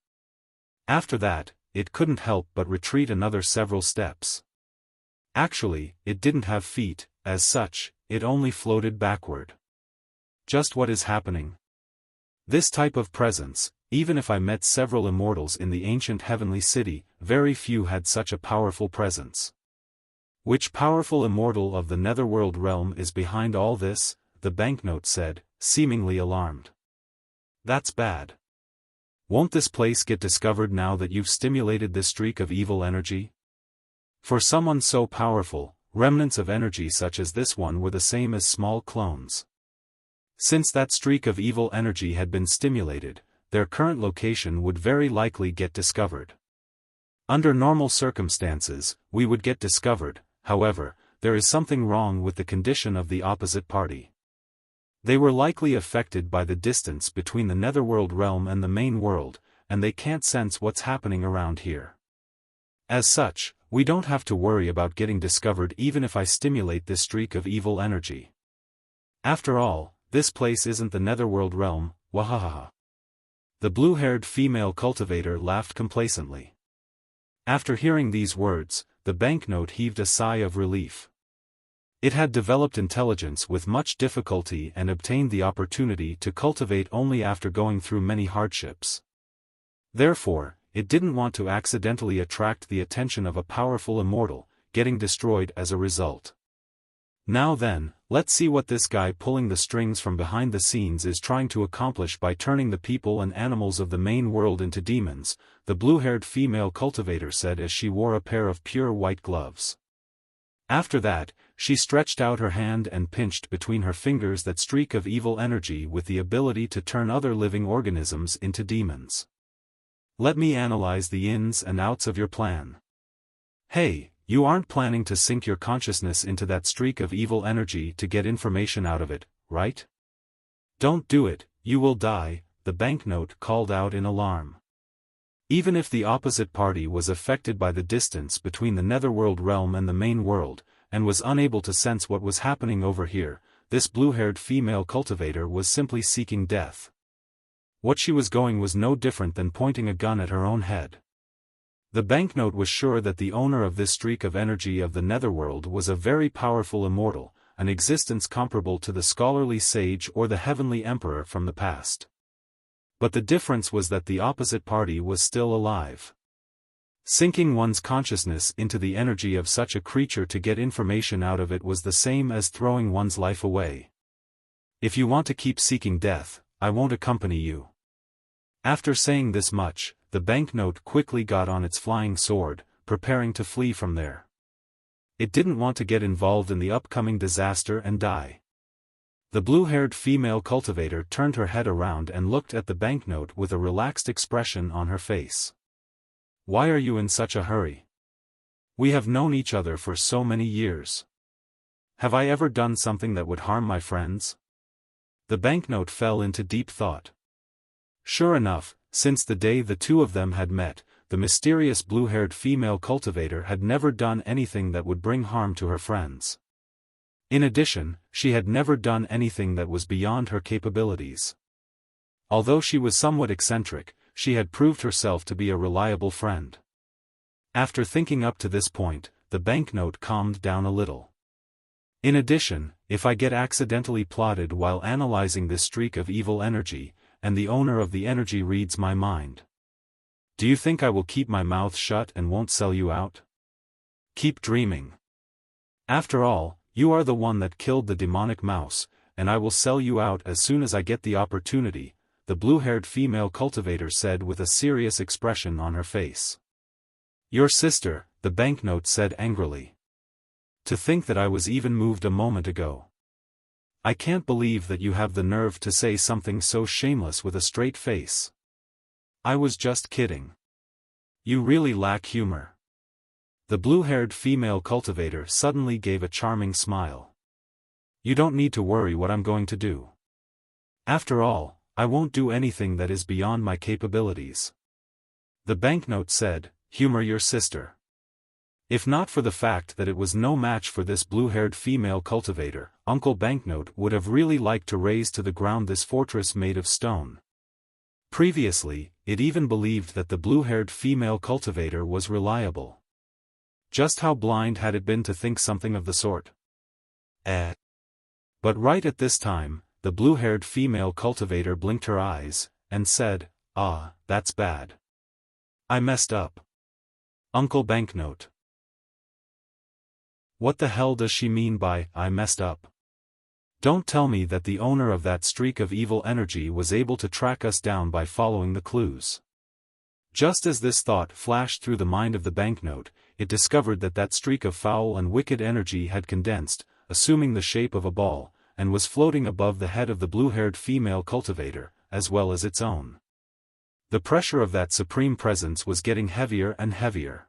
After that, it couldn't help but retreat another several steps. Actually, it didn't have feet, as such, it only floated backward. Just what is happening? This type of presence, even if I met several immortals in the ancient heavenly city, very few had such a powerful presence. Which powerful immortal of the netherworld realm is behind all this? The banknote said, seemingly alarmed. That's bad. Won't this place get discovered now that you've stimulated this streak of evil energy? For someone so powerful, remnants of energy such as this one were the same as small clones. Since that streak of evil energy had been stimulated, their current location would very likely get discovered. Under normal circumstances, we would get discovered. However, there is something wrong with the condition of the opposite party. They were likely affected by the distance between the netherworld realm and the main world, and they can't sense what's happening around here. As such, we don't have to worry about getting discovered even if I stimulate this streak of evil energy. After all, this place isn't the netherworld realm, wahahaha. The blue-haired female cultivator laughed complacently. After hearing these words, the banknote heaved a sigh of relief. It had developed intelligence with much difficulty and obtained the opportunity to cultivate only after going through many hardships. Therefore, it didn't want to accidentally attract the attention of a powerful immortal, getting destroyed as a result. Now then, let's see what this guy pulling the strings from behind the scenes is trying to accomplish by turning the people and animals of the main world into demons, the blue-haired female cultivator said as she wore a pair of pure white gloves. After that, she stretched out her hand and pinched between her fingers that streak of evil energy with the ability to turn other living organisms into demons. Let me analyze the ins and outs of your plan. Hey, you aren't planning to sink your consciousness into that streak of evil energy to get information out of it, right? Don't do it, you will die, the banknote called out in alarm. Even if the opposite party was affected by the distance between the netherworld realm and the main world, and was unable to sense what was happening over here, this blue-haired female cultivator was simply seeking death. What she was going was no different than pointing a gun at her own head. The banknote was sure that the owner of this streak of energy of the netherworld was a very powerful immortal, an existence comparable to the scholarly sage or the heavenly emperor from the past. But the difference was that the opposite party was still alive. Sinking one's consciousness into the energy of such a creature to get information out of it was the same as throwing one's life away. If you want to keep seeking death, I won't accompany you. After saying this much, the banknote quickly got on its flying sword, preparing to flee from there. It didn't want to get involved in the upcoming disaster and die. The blue-haired female cultivator turned her head around and looked at the banknote with a relaxed expression on her face. Why are you in such a hurry? We have known each other for so many years. Have I ever done something that would harm my friends? The banknote fell into deep thought. Sure enough, since the day the two of them had met, the mysterious blue-haired female cultivator had never done anything that would bring harm to her friends. In addition, she had never done anything that was beyond her capabilities. Although she was somewhat eccentric, she had proved herself to be a reliable friend. After thinking up to this point, the banknote calmed down a little. In addition, if I get accidentally plotted while analyzing this streak of evil energy, and the owner of the energy reads my mind, do you think I will keep my mouth shut and won't sell you out? Keep dreaming. After all, you are the one that killed the demonic mouse, and I will sell you out as soon as I get the opportunity, the blue-haired female cultivator said with a serious expression on her face. Your sister, the banknote said angrily. To think that I was even moved a moment ago. I can't believe that you have the nerve to say something so shameless with a straight face. I was just kidding. You really lack humor. The blue-haired female cultivator suddenly gave a charming smile. You don't need to worry what I'm going to do. After all, I won't do anything that is beyond my capabilities. The banknote said, humor your sister. If not for the fact that it was no match for this blue-haired female cultivator, Uncle Banknote would have really liked to raze to the ground this fortress made of stone. Previously, it even believed that the blue-haired female cultivator was reliable. Just how blind had it been to think something of the sort? But right at this time, the blue-haired female cultivator blinked her eyes, and said, ah, that's bad. I messed up. Uncle Banknote. What the hell does she mean by, I messed up? Don't tell me that the owner of that streak of evil energy was able to track us down by following the clues. Just as this thought flashed through the mind of the banknote, it discovered that that streak of foul and wicked energy had condensed, assuming the shape of a ball, and was floating above the head of the blue-haired female cultivator, as well as its own. The pressure of that supreme presence was getting heavier and heavier.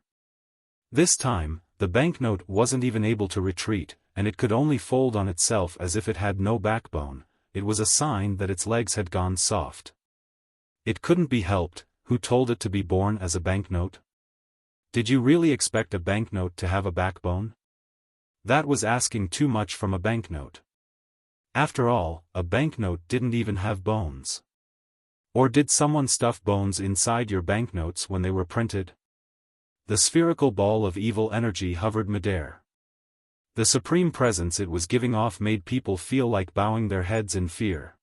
This time, the banknote wasn't even able to retreat, and it could only fold on itself as if it had no backbone. It was a sign that its legs had gone soft. It couldn't be helped. Who told it to be born as a banknote? Did you really expect a banknote to have a backbone? That was asking too much from a banknote. After all, a banknote didn't even have bones. Or did someone stuff bones inside your banknotes when they were printed? The spherical ball of evil energy hovered midair. The supreme presence it was giving off made people feel like bowing their heads in fear.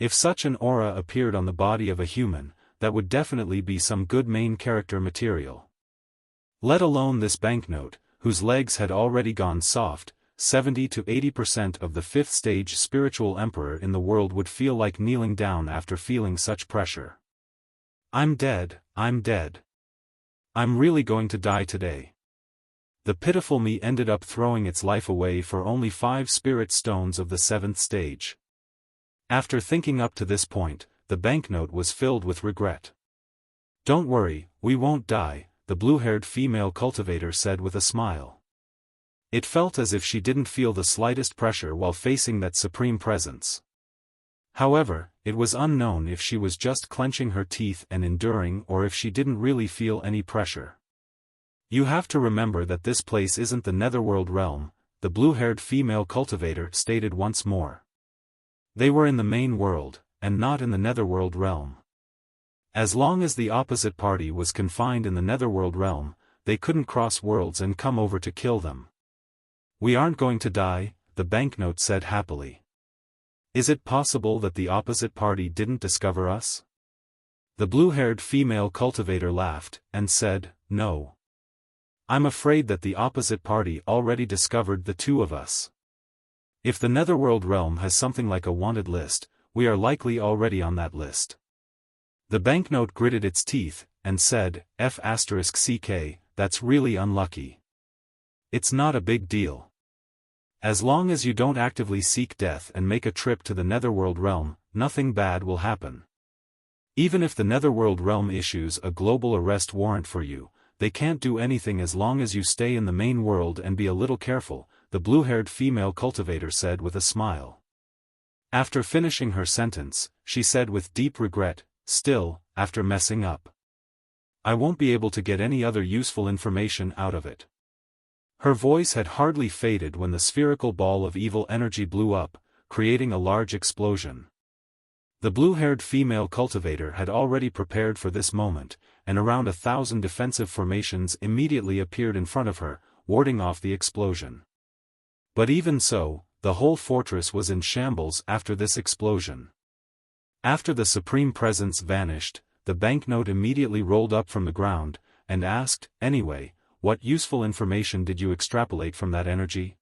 If such an aura appeared on the body of a human, that would definitely be some good main character material. Let alone this banknote, whose legs had already gone soft. 70 to 80% of the fifth stage spiritual emperor in the world would feel like kneeling down after feeling such pressure. I'm dead, I'm dead. I'm really going to die today. The pitiful me ended up throwing its life away for only 5 spirit stones of the 7th stage. After thinking up to this point, the banknote was filled with regret. Don't worry, we won't die, the blue-haired female cultivator said with a smile. It felt as if she didn't feel the slightest pressure while facing that supreme presence. However, it was unknown if she was just clenching her teeth and enduring or if she didn't really feel any pressure. You have to remember that this place isn't the netherworld realm, the blue-haired female cultivator stated once more. They were in the main world, and not in the netherworld realm. As long as the opposite party was confined in the netherworld realm, they couldn't cross worlds and come over to kill them. We aren't going to die, the banknote said happily. Is it possible that the opposite party didn't discover us? The blue-haired female cultivator laughed, and said, no. I'm afraid that the opposite party already discovered the two of us. If the netherworld realm has something like a wanted list, we are likely already on that list. The banknote gritted its teeth, and said, F***ck, that's really unlucky. It's not a big deal. As long as you don't actively seek death and make a trip to the netherworld realm, nothing bad will happen. Even if the netherworld realm issues a global arrest warrant for you, they can't do anything as long as you stay in the main world and be a little careful, the blue-haired female cultivator said with a smile. After finishing her sentence, she said with deep regret, still, after messing up. I won't be able to get any other useful information out of it. Her voice had hardly faded when the spherical ball of evil energy blew up, creating a large explosion. The blue-haired female cultivator had already prepared for this moment, and around 1,000 defensive formations immediately appeared in front of her, warding off the explosion. But even so, the whole fortress was in shambles after this explosion. After the supreme presence vanished, the banknote immediately rolled up from the ground, and asked, anyway, what useful information did you extrapolate from that energy?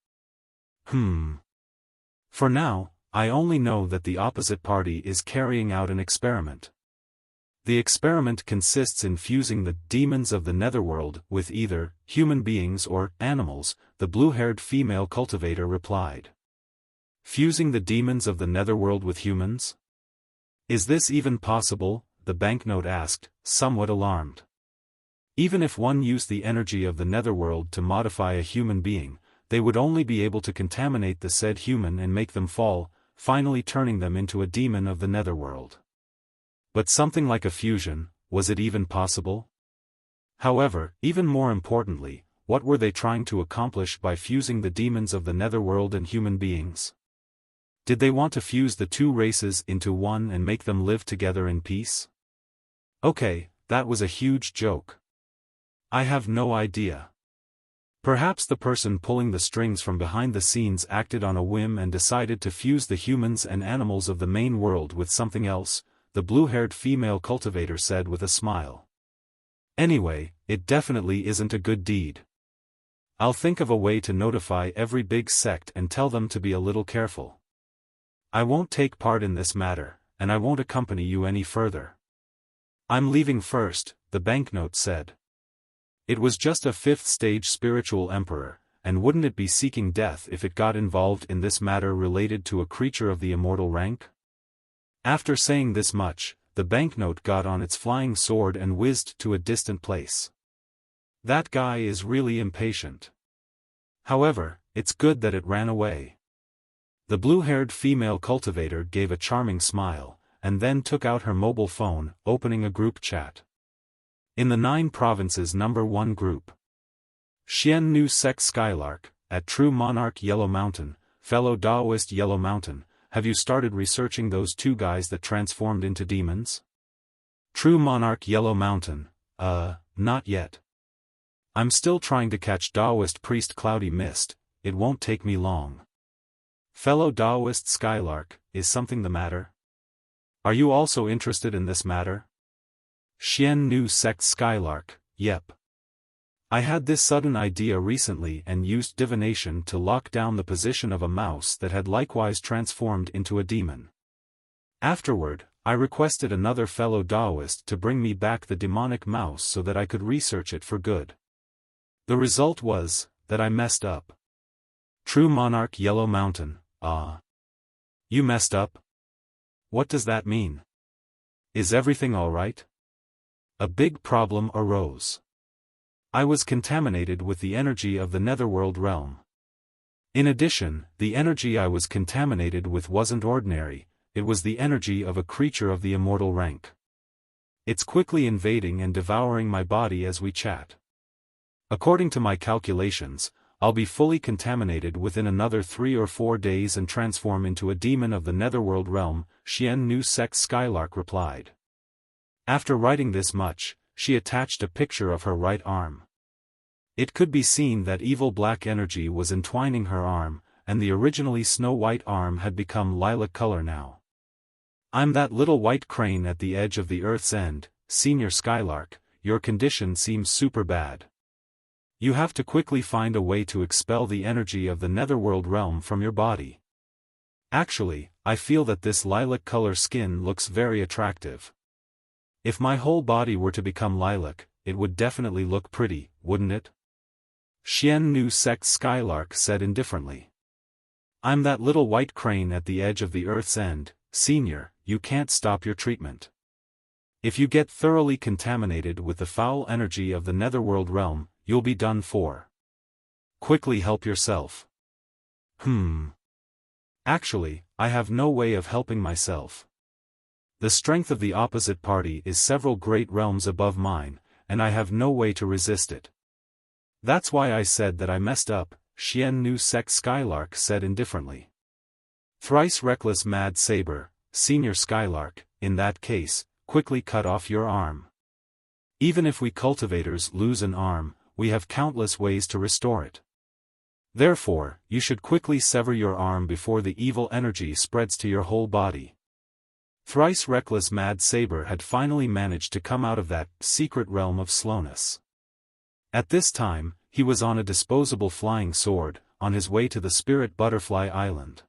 For now, I only know that the opposite party is carrying out an experiment. The experiment consists in fusing the demons of the netherworld with either human beings or animals, the blue-haired female cultivator replied. Fusing the demons of the netherworld with humans? Is this even possible? The banknote asked, somewhat alarmed. Even if one used the energy of the netherworld to modify a human being, they would only be able to contaminate the said human and make them fall, finally turning them into a demon of the netherworld. But something like a fusion, was it even possible? However, even more importantly, what were they trying to accomplish by fusing the demons of the netherworld and human beings? Did they want to fuse the two races into one and make them live together in peace? Okay, that was a huge joke. I have no idea. Perhaps the person pulling the strings from behind the scenes acted on a whim and decided to fuse the humans and animals of the main world with something else, the blue-haired female cultivator said with a smile. Anyway, it definitely isn't a good deed. I'll think of a way to notify every big sect and tell them to be a little careful. I won't take part in this matter, and I won't accompany you any further. I'm leaving first, the banknote said. It was just a fifth-stage spiritual emperor, and wouldn't it be seeking death if it got involved in this matter related to a creature of the immortal rank? After saying this much, the banknote got on its flying sword and whizzed to a distant place. That guy is really impatient. However, it's good that it ran away. The blue-haired female cultivator gave a charming smile, and then took out her mobile phone, opening a group chat. In the 9 provinces number 1 group. Xian Nu Sec Skylark, at True Monarch Yellow Mountain, fellow Daoist Yellow Mountain, have you started researching those 2 guys that transformed into demons? True Monarch Yellow Mountain, not yet. I'm still trying to catch Daoist Priest Cloudy Mist, it won't take me long. Fellow Daoist Skylark, is something the matter? Are you also interested in this matter? Xian Nu Sect Skylark, yep. I had this sudden idea recently and used divination to lock down the position of a mouse that had likewise transformed into a demon. Afterward, I requested another fellow Daoist to bring me back the demonic mouse so that I could research it for good. The result was, that I messed up. True Monarch Yellow Mountain, You messed up? What does that mean? Is everything alright? A big problem arose. I was contaminated with the energy of the netherworld realm. In addition, the energy I was contaminated with wasn't ordinary, it was the energy of a creature of the immortal rank. It's quickly invading and devouring my body as we chat. According to my calculations, I'll be fully contaminated within another 3 or 4 days and transform into a demon of the netherworld realm, Xian Nu Sect Skylark replied. After writing this much, she attached a picture of her right arm. It could be seen that evil black energy was entwining her arm, and the originally snow-white arm had become lilac color now. I'm that little white crane at the edge of the earth's end, Senior Skylark, your condition seems super bad. You have to quickly find a way to expel the energy of the netherworld realm from your body. Actually, I feel that this lilac color skin looks very attractive. If my whole body were to become lilac, it would definitely look pretty, wouldn't it? Xian Nu Sect Skylark said indifferently. I'm that little white crane at the edge of the earth's end, Senior, you can't stop your treatment. If you get thoroughly contaminated with the foul energy of the netherworld realm, you'll be done for. Quickly help yourself. Actually, I have no way of helping myself. The strength of the opposite party is several great realms above mine, and I have no way to resist it. That's why I said that I messed up, Xian Nu Sect Skylark said indifferently. Thrice Reckless Mad Saber, Senior Skylark, in that case, quickly cut off your arm. Even if we cultivators lose an arm, we have countless ways to restore it. Therefore, you should quickly sever your arm before the evil energy spreads to your whole body. Thrice Reckless Mad Saber had finally managed to come out of that secret realm of slowness. At this time, he was on a disposable flying sword, on his way to the Spirit Butterfly Island.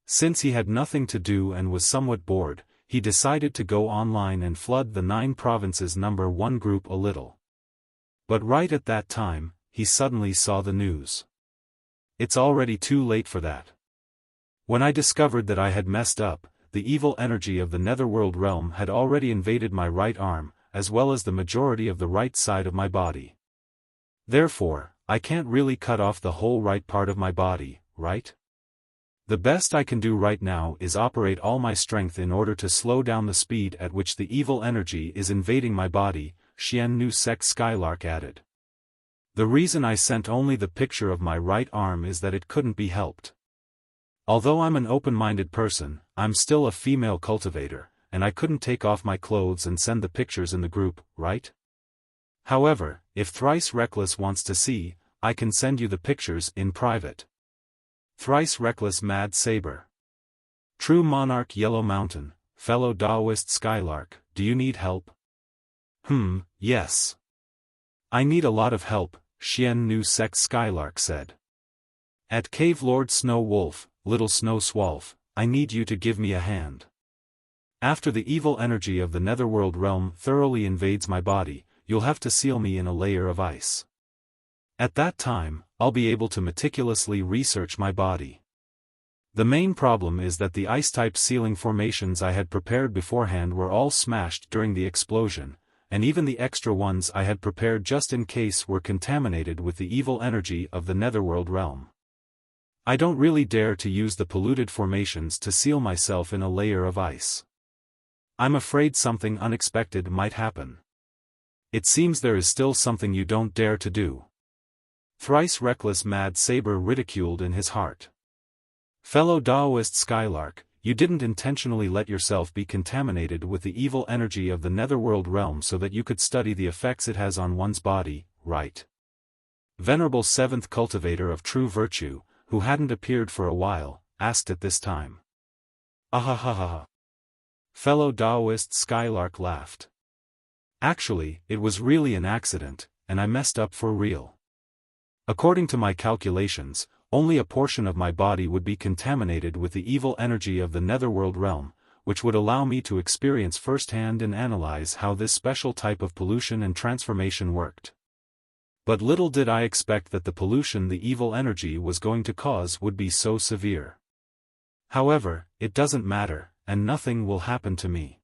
Since he had nothing to do and was somewhat bored, he decided to go online and flood the 9 provinces number 1 group a little. But right at that time, he suddenly saw the news. It's already too late for that. When I discovered that I had messed up, the evil energy of the netherworld realm had already invaded my right arm, as well as the majority of the right side of my body. Therefore, I can't really cut off the whole right part of my body, right? The best I can do right now is operate all my strength in order to slow down the speed at which the evil energy is invading my body, Xian Nu Sect Skylark added. The reason I sent only the picture of my right arm is that it couldn't be helped. Although I'm an open-minded person, I'm still a female cultivator, and I couldn't take off my clothes and send the pictures in the group, right? However, if Thrice Reckless wants to see, I can send you the pictures in private. Thrice Reckless Mad Saber. True Monarch Yellow Mountain, fellow Daoist Skylark, do you need help? Yes. I need a lot of help, Xian Nu Sect Skylark said. At Cave Lord Snow Wolf, Little Snow Swolf, I need you to give me a hand. After the evil energy of the netherworld realm thoroughly invades my body, you'll have to seal me in a layer of ice. At that time, I'll be able to meticulously research my body. The main problem is that the ice-type sealing formations I had prepared beforehand were all smashed during the explosion, and even the extra ones I had prepared just in case were contaminated with the evil energy of the netherworld realm. I don't really dare to use the polluted formations to seal myself in a layer of ice. I'm afraid something unexpected might happen. It seems there is still something you don't dare to do. Thrice Reckless Mad Saber ridiculed in his heart. Fellow Daoist Skylark, you didn't intentionally let yourself be contaminated with the evil energy of the netherworld realm so that you could study the effects it has on one's body, right? Venerable 7th Cultivator of True Virtue, who hadn't appeared for a while, asked at this time. Ahahaha. Fellow Daoist Skylark laughed. Actually, it was really an accident, and I messed up for real. According to my calculations, only a portion of my body would be contaminated with the evil energy of the netherworld realm, which would allow me to experience firsthand and analyze how this special type of pollution and transformation worked. But little did I expect that the pollution the evil energy was going to cause would be so severe. However, it doesn't matter, and nothing will happen to me.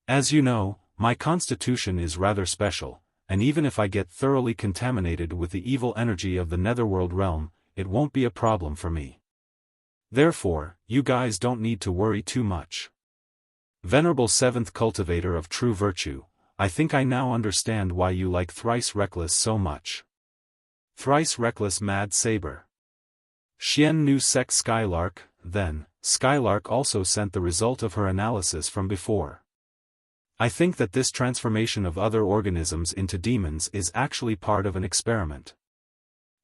As you know, my constitution is rather special, and even if I get thoroughly contaminated with the evil energy of the netherworld realm, it won't be a problem for me. Therefore, you guys don't need to worry too much. Venerable 7th Cultivator of True Virtue, I think I now understand why you like Thrice Reckless so much. Thrice Reckless Mad Saber. Xian Nu Sec Skylark, then, Skylark also sent the result of her analysis from before. I think that this transformation of other organisms into demons is actually part of an experiment.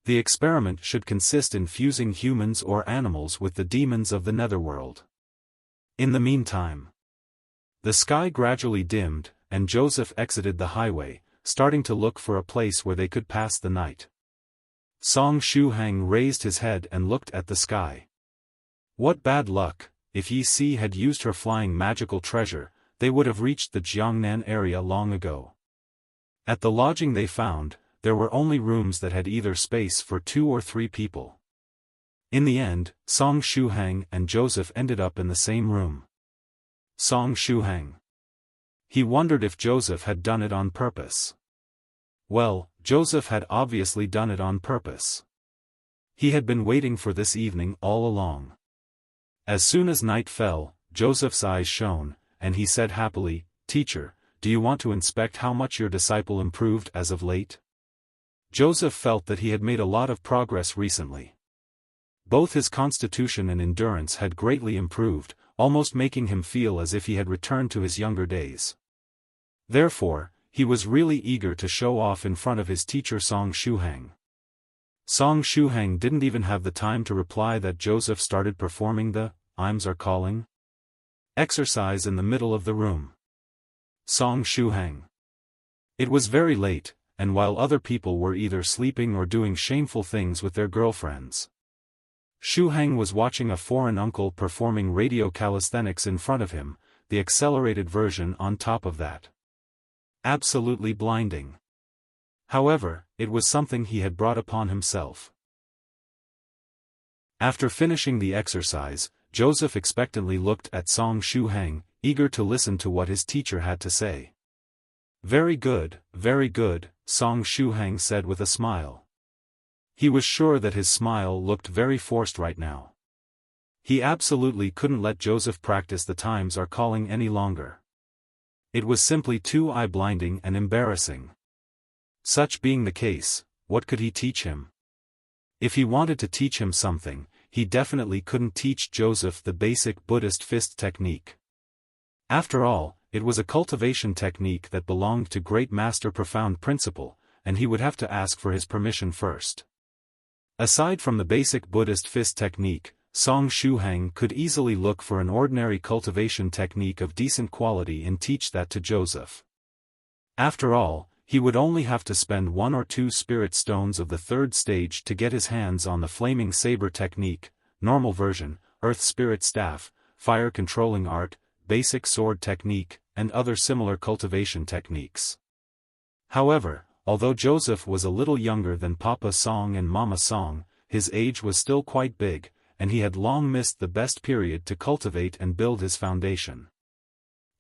The experiment should consist in fusing humans or animals with the demons of the netherworld. In the meantime, the sky gradually dimmed, and Joseph exited the highway, starting to look for a place where they could pass the night. Song Shuhang raised his head and looked at the sky. What bad luck! If Yi Si had used her flying magical treasure, they would have reached the Jiangnan area long ago. At the lodging they found, there were only rooms that had either space for 2 or 3 people. In the end, Song Shuhang and Joseph ended up in the same room. Song Shuhang. He wondered if Joseph had done it on purpose. Well, Joseph had obviously done it on purpose. He had been waiting for this evening all along. As soon as night fell, Joseph's eyes shone, and he said happily, "Teacher, do you want to inspect how much your disciple improved as of late?" Joseph felt that he had made a lot of progress recently. Both his constitution and endurance had greatly improved, almost making him feel as if he had returned to his younger days. Therefore, he was really eager to show off in front of his teacher Song Shuhang. Song Shuhang didn't even have the time to reply that Joseph started performing the "Ims are calling" exercise in the middle of the room. Song Shuhang. It was very late, and while other people were either sleeping or doing shameful things with their girlfriends, Shuhang was watching a foreign uncle performing radio calisthenics in front of him, the accelerated version on top of that. Absolutely blinding. However, it was something he had brought upon himself. After finishing the exercise, Joseph expectantly looked at Song Shuhang, eager to listen to what his teacher had to say. Very good, Song Shuhang said with a smile. He was sure that his smile looked very forced right now. He absolutely couldn't let Joseph practice the times are calling any longer. It was simply too eye-blinding and embarrassing. Such being the case, what could he teach him? If he wanted to teach him something, he definitely couldn't teach Joseph the basic Buddhist fist technique. After all, it was a cultivation technique that belonged to Great Master Profound Principle, and he would have to ask for his permission first. Aside from the basic Buddhist fist technique, Song Shuhang could easily look for an ordinary cultivation technique of decent quality and teach that to Joseph. After all, he would only have to spend 1 or 2 spirit stones of the 3rd stage to get his hands on the flaming saber technique, normal version, earth spirit staff, fire controlling art, basic sword technique, and other similar cultivation techniques. However, although Joseph was a little younger than Papa Song and Mama Song, his age was still quite big, and he had long missed the best period to cultivate and build his foundation.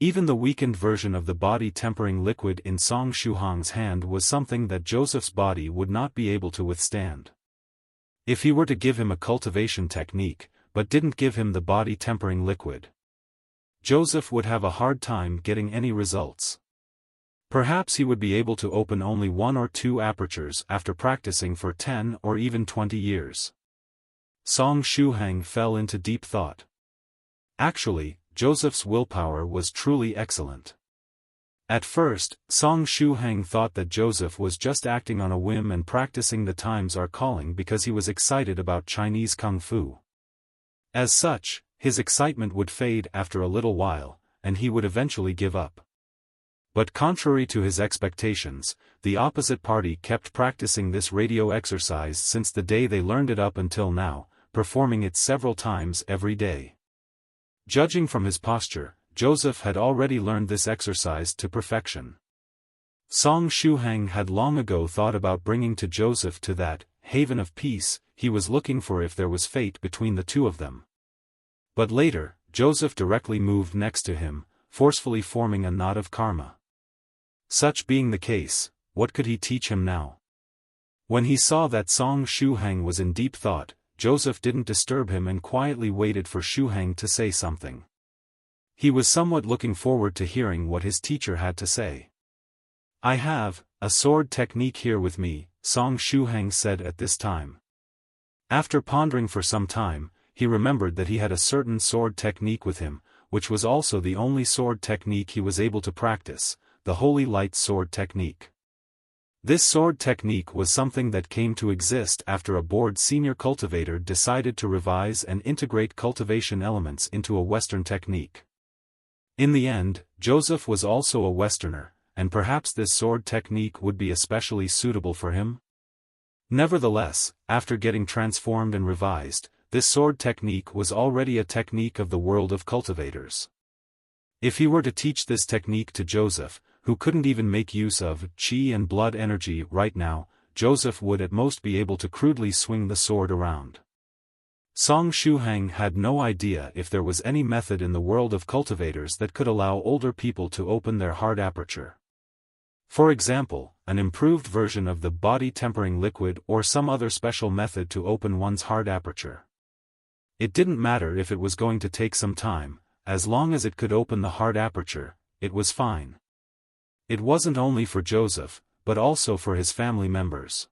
Even the weakened version of the body-tempering liquid in Song Shuhang's hand was something that Joseph's body would not be able to withstand. If he were to give him a cultivation technique, but didn't give him the body-tempering liquid, Joseph would have a hard time getting any results. Perhaps he would be able to open only 1 or 2 apertures after practicing for 10 or even 20 years. Song Shuhang fell into deep thought. Actually, Joseph's willpower was truly excellent. At first, Song Shuhang thought that Joseph was just acting on a whim and practicing the times are calling because he was excited about Chinese kung fu. As such, his excitement would fade after a little while, and he would eventually give up. But contrary to his expectations, the opposite party kept practicing this radio exercise since the day they learned it up until now, performing it several times every day. Judging from his posture, Joseph had already learned this exercise to perfection. Song Shuhang had long ago thought about bringing to Joseph to that haven of peace he was looking for if there was fate between the two of them. But later, Joseph directly moved next to him, forcefully forming a knot of karma. Such being the case, what could he teach him now? When he saw that Song Shuhang was in deep thought, Joseph didn't disturb him and quietly waited for Shuhang to say something. He was somewhat looking forward to hearing what his teacher had to say. "I have a sword technique here with me," Song Shuhang said at this time. After pondering for some time, he remembered that he had a certain sword technique with him, which was also the only sword technique he was able to practice, the Holy Light Sword technique. This sword technique was something that came to exist after a bored senior cultivator decided to revise and integrate cultivation elements into a Western technique. In the end, Joseph was also a Westerner, and perhaps this sword technique would be especially suitable for him? Nevertheless, after getting transformed and revised, this sword technique was already a technique of the world of cultivators. If he were to teach this technique to Joseph, who couldn't even make use of chi and blood energy right now, Joseph would at most be able to crudely swing the sword around. Song Shuhang had no idea if there was any method in the world of cultivators that could allow older people to open their heart aperture. For example, an improved version of the body-tempering liquid or some other special method to open one's heart aperture. It didn't matter if it was going to take some time, as long as it could open the heart aperture, it was fine. It wasn't only for Joseph, but also for his family members.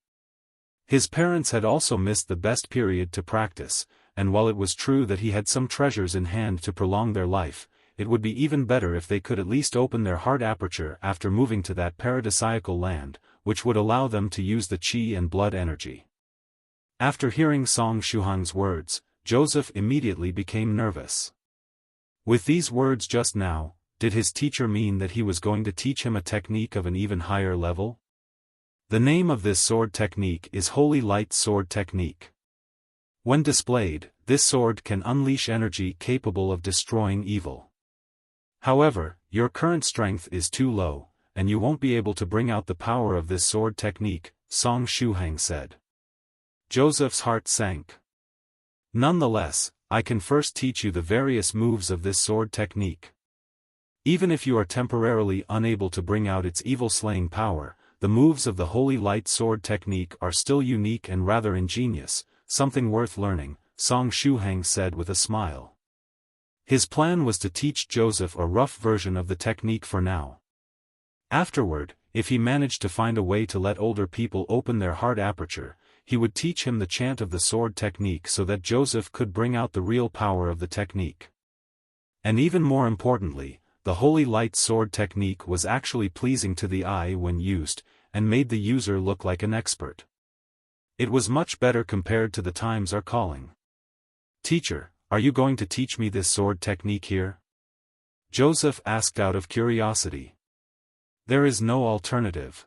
His parents had also missed the best period to practice, and while it was true that he had some treasures in hand to prolong their life, it would be even better if they could at least open their heart aperture after moving to that paradisiacal land, which would allow them to use the chi and blood energy. After hearing Song Shuhang's words, Joseph immediately became nervous. With these words just now, did his teacher mean that he was going to teach him a technique of an even higher level? The name of this sword technique is Holy Light Sword Technique. When displayed, this sword can unleash energy capable of destroying evil. However, your current strength is too low, and you won't be able to bring out the power of this sword technique, Song Shuhang said. Joseph's heart sank. Nonetheless, I can first teach you the various moves of this sword technique. Even if you are temporarily unable to bring out its evil-slaying power, the moves of the Holy Light Sword technique are still unique and rather ingenious, something worth learning, Song Shuhang said with a smile. His plan was to teach Joseph a rough version of the technique for now. Afterward, if he managed to find a way to let older people open their heart aperture, he would teach him the chant of the sword technique so that Joseph could bring out the real power of the technique. And even more importantly, the Holy Light Sword technique was actually pleasing to the eye when used, and made the user look like an expert. It was much better compared to the times are calling. "Teacher, are you going to teach me this sword technique here?" Joseph asked out of curiosity. "There is no alternative.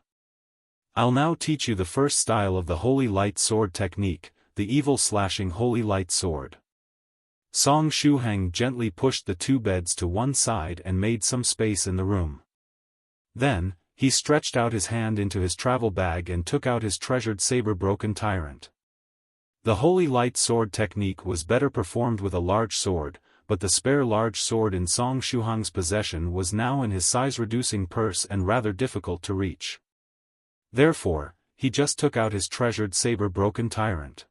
I'll now teach you the first style of the Holy Light Sword technique, the evil-slashing Holy Light Sword." Song Shuhang gently pushed the two beds to one side and made some space in the room. Then, he stretched out his hand into his travel bag and took out his treasured saber-broken tyrant. The holy light sword technique was better performed with a large sword, but the spare large sword in Song Shuhang's possession was now in his size-reducing purse and rather difficult to reach. Therefore, he just took out his treasured saber-broken tyrant.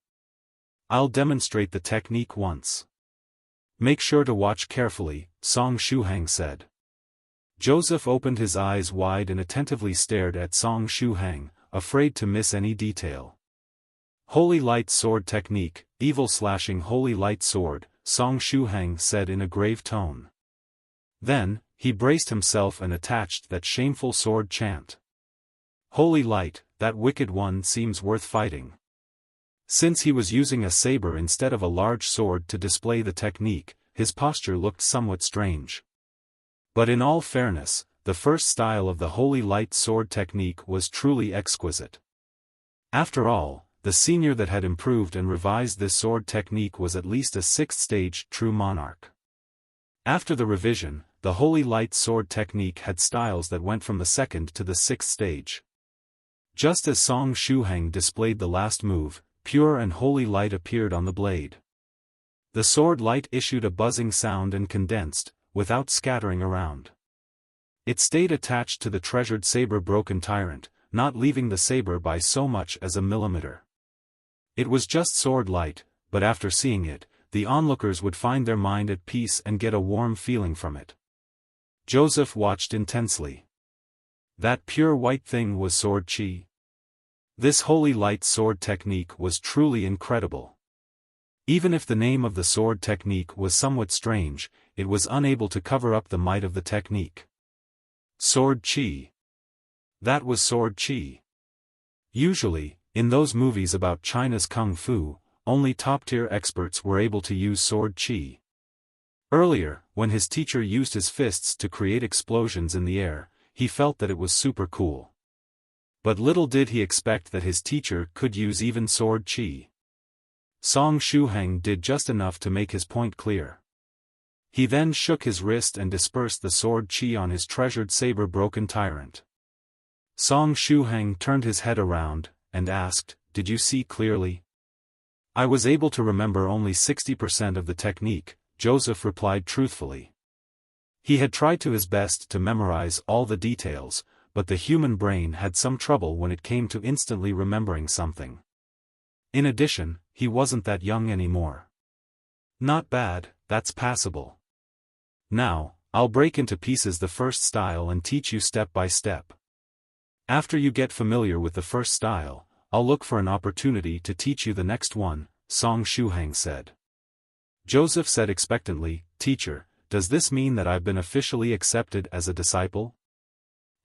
"I'll demonstrate the technique once. Make sure to watch carefully," Song Shuhang said. Joseph opened his eyes wide and attentively stared at Song Shuhang, afraid to miss any detail. "Holy light sword technique, evil slashing holy light sword," Song Shuhang said in a grave tone. Then, he braced himself and attached that shameful sword chant. "Holy light, that wicked one seems worth fighting." Since he was using a saber instead of a large sword to display the technique, his posture looked somewhat strange. But in all fairness, the first style of the holy light sword technique was truly exquisite. After all, the senior that had improved and revised this sword technique was at least a 6th stage true monarch. After the revision, the holy light sword technique had styles that went from the 2nd to the 6th stage. Just as Song Shuhang displayed the last move, pure and holy light appeared on the blade. The sword light issued a buzzing sound and condensed, without scattering around. It stayed attached to the treasured saber-broken tyrant, not leaving the saber by so much as a millimeter. It was just sword light, but after seeing it, the onlookers would find their mind at peace and get a warm feeling from it. Joseph watched intensely. That pure white thing was sword chi. This holy light sword technique was truly incredible. Even if the name of the sword technique was somewhat strange, it was unable to cover up the might of the technique. Sword chi. That was sword chi. Usually, in those movies about China's kung fu, only top-tier experts were able to use sword chi. Earlier, when his teacher used his fists to create explosions in the air, he felt that it was super cool. But little did he expect that his teacher could use even sword chi. Song Shuhang did just enough to make his point clear. He then shook his wrist and dispersed the sword chi on his treasured saber-broken tyrant. Song Shuhang turned his head around, and asked, "Did you see clearly?" "I was able to remember only 60% of the technique," Joseph replied truthfully. He had tried to his best to memorize all the details, but the human brain had some trouble when it came to instantly remembering something. In addition, he wasn't that young anymore. "Not bad, that's passable. Now, I'll break into pieces the first style and teach you step by step. After you get familiar with the first style, I'll look for an opportunity to teach you the next one," Song Shuhang said. Joseph said expectantly, "Teacher, does this mean that I've been officially accepted as a disciple?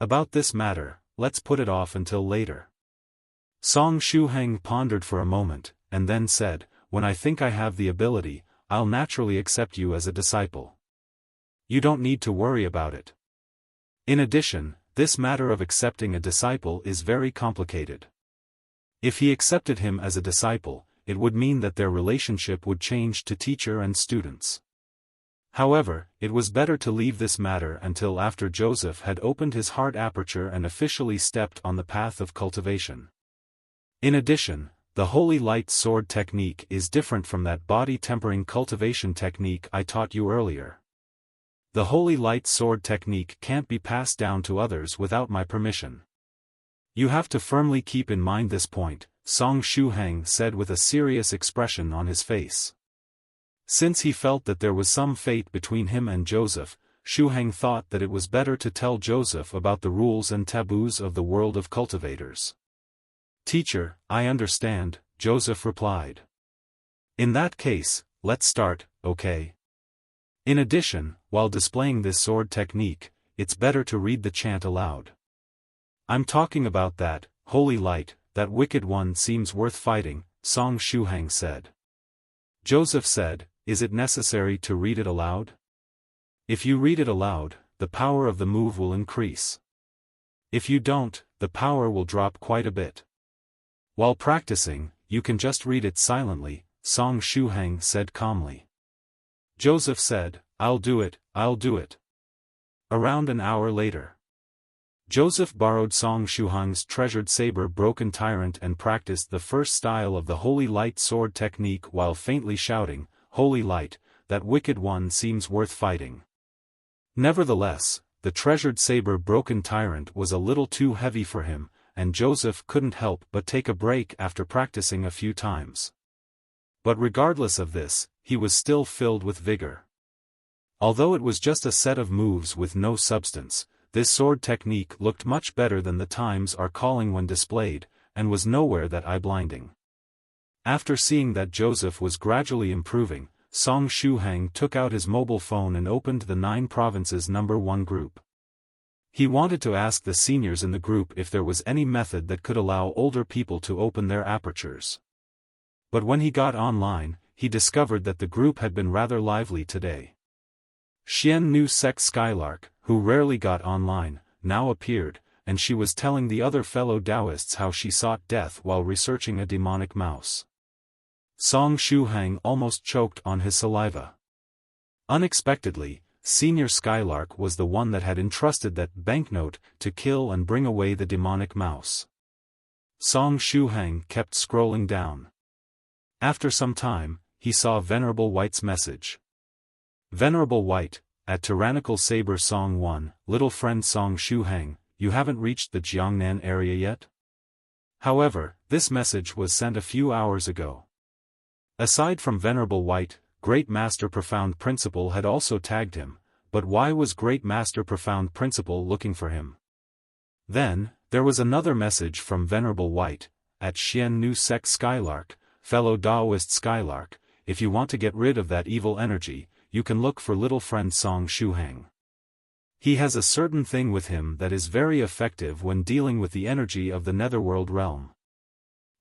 About this matter, let's put it off until later." Song Shuhang pondered for a moment, and then said, "When I think I have the ability, I'll naturally accept you as a disciple. You don't need to worry about it. In addition, this matter of accepting a disciple is very complicated. If he accepted him as a disciple, it would mean that their relationship would change to teacher and students. However, it was better to leave this matter until after Joseph had opened his heart aperture and officially stepped on the path of cultivation. In addition, the holy light sword technique is different from that body-tempering cultivation technique I taught you earlier. The holy light sword technique can't be passed down to others without my permission. You have to firmly keep in mind this point," Song Shuhang said with a serious expression on his face. Since he felt that there was some fate between him and Joseph, Shuhang thought that it was better to tell Joseph about the rules and taboos of the world of cultivators. "Teacher, I understand," Joseph replied. "In that case, let's start, okay? In addition, while displaying this sword technique, it's better to read the chant aloud. I'm talking about that, holy light, that wicked one seems worth fighting," Song Shuhang said. Joseph said, "Is it necessary to read it aloud? If you read it aloud, the power of the move will increase. If you don't, the power will drop quite a bit. While practicing, you can just read it silently," Song Shuhang said calmly. Joseph said, I'll do it, I'll do it. Around an hour later. Joseph borrowed Song Shuhang's treasured saber Broken Tyrant and practiced the first style of the Holy Light sword technique while faintly shouting, Holy Light, that wicked one seems worth fighting. Nevertheless, the treasured saber Broken Tyrant was a little too heavy for him, and Joseph couldn't help but take a break after practicing a few times. But regardless of this, he was still filled with vigor. Although it was just a set of moves with no substance, this sword technique looked much better than the times are calling when displayed, and was nowhere that eye-blinding. After seeing that Joseph was gradually improving, Song Shuhang took out his mobile phone and opened the 9 Provinces No. 1 group. He wanted to ask the seniors in the group if there was any method that could allow older people to open their apertures. But when he got online, he discovered that the group had been rather lively today. Xian Nu Sect Skylark, who rarely got online, now appeared, and she was telling the other fellow Daoists how she sought death while researching a demonic mouse. Song Shuhang almost choked on his saliva. Unexpectedly, Senior Skylark was the one that had entrusted that banknote to kill and bring away the demonic mouse. Song Shuhang kept scrolling down. After some time, he saw Venerable White's message. Venerable White, at Tyrannical Saber Song 1, little friend Song Shuhang, you haven't reached the Jiangnan area yet? However, this message was sent a few hours ago. Aside from Venerable White, Great Master Profound Principle had also tagged him, but why was Great Master Profound Principle looking for him? Then, there was another message from Venerable White, at Xian Nu Sect Skylark, fellow Daoist Skylark, if you want to get rid of that evil energy, you can look for little friend Song Shuhang. He has a certain thing with him that is very effective when dealing with the energy of the netherworld realm.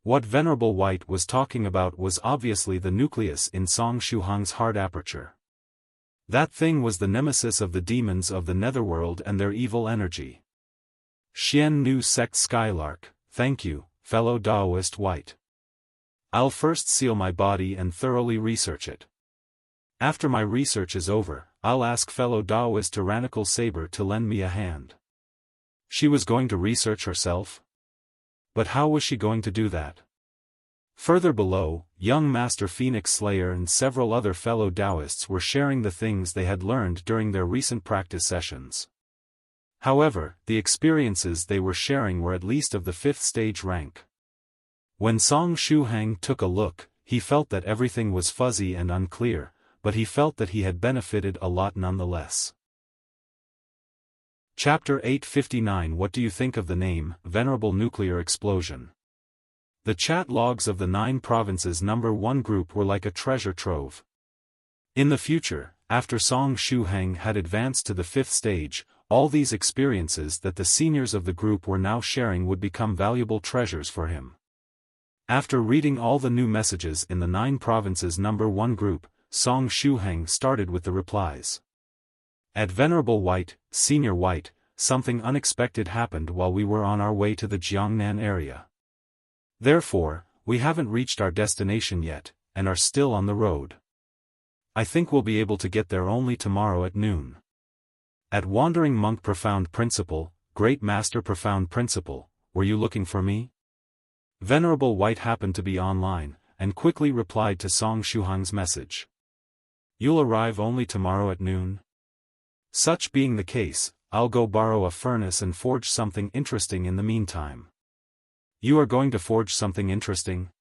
What Venerable White was talking about was obviously the nucleus in Song Shuhang's heart aperture. That thing was the nemesis of the demons of the netherworld and their evil energy. Xian Nu Sect Skylark, thank you, fellow Daoist White. I'll first seal my body and thoroughly research it. After my research is over, I'll ask fellow Daoist Tyrannical Saber to lend me a hand. She was going to research herself? But how was she going to do that? Further below, young Master Phoenix Slayer and several other fellow Daoists were sharing the things they had learned during their recent practice sessions. However, the experiences they were sharing were at least of the 5th stage rank. When Song Shuhang took a look, he felt that everything was fuzzy and unclear, but he felt that he had benefited a lot nonetheless. Chapter 859 What do you think of the name, Venerable Nuclear Explosion? The chat logs of the 9 Provinces No. 1 group were like a treasure trove. In the future, after Song Shuhang had advanced to the 5th stage, all these experiences that the seniors of the group were now sharing would become valuable treasures for him. After reading all the new messages in the 9 Provinces No. 1 group, Song Shuhang started with the replies. At Venerable White, Senior White, something unexpected happened while we were on our way to the Jiangnan area. Therefore, we haven't reached our destination yet, and are still on the road. I think we'll be able to get there only tomorrow at noon. At Wandering Monk Profound Principle, Great Master Profound Principle, were you looking for me? Venerable White happened to be online, and quickly replied to Song Shuhang's message. You'll arrive only tomorrow at noon? Such being the case, I'll go borrow a furnace and forge something interesting in the meantime. You are going to forge something interesting?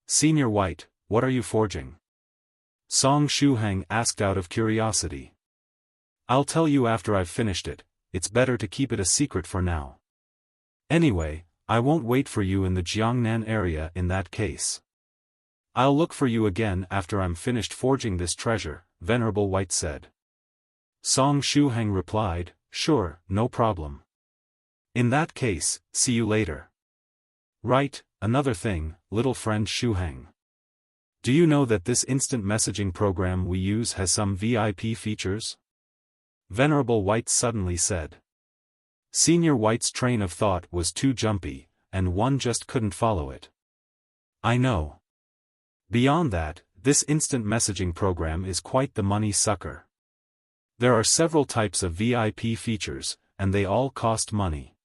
Senior White, what are you forging? Song Shuhang asked out of curiosity. I'll tell you after I've finished it, it's better to keep it a secret for now. Anyway, I won't wait for you in the Jiangnan area in that case. I'll look for you again after I'm finished forging this treasure, Venerable White said. Song Shuhang replied, sure, no problem. In that case, see you later. Right, another thing, little friend Shuhang. Do you know that this instant messaging program we use has some VIP features? Venerable White suddenly said. Senior White's train of thought was too jumpy, and one just couldn't follow it. I know. Beyond that, This instant messaging program is quite the money sucker. There are several types of VIP features, and they all cost money.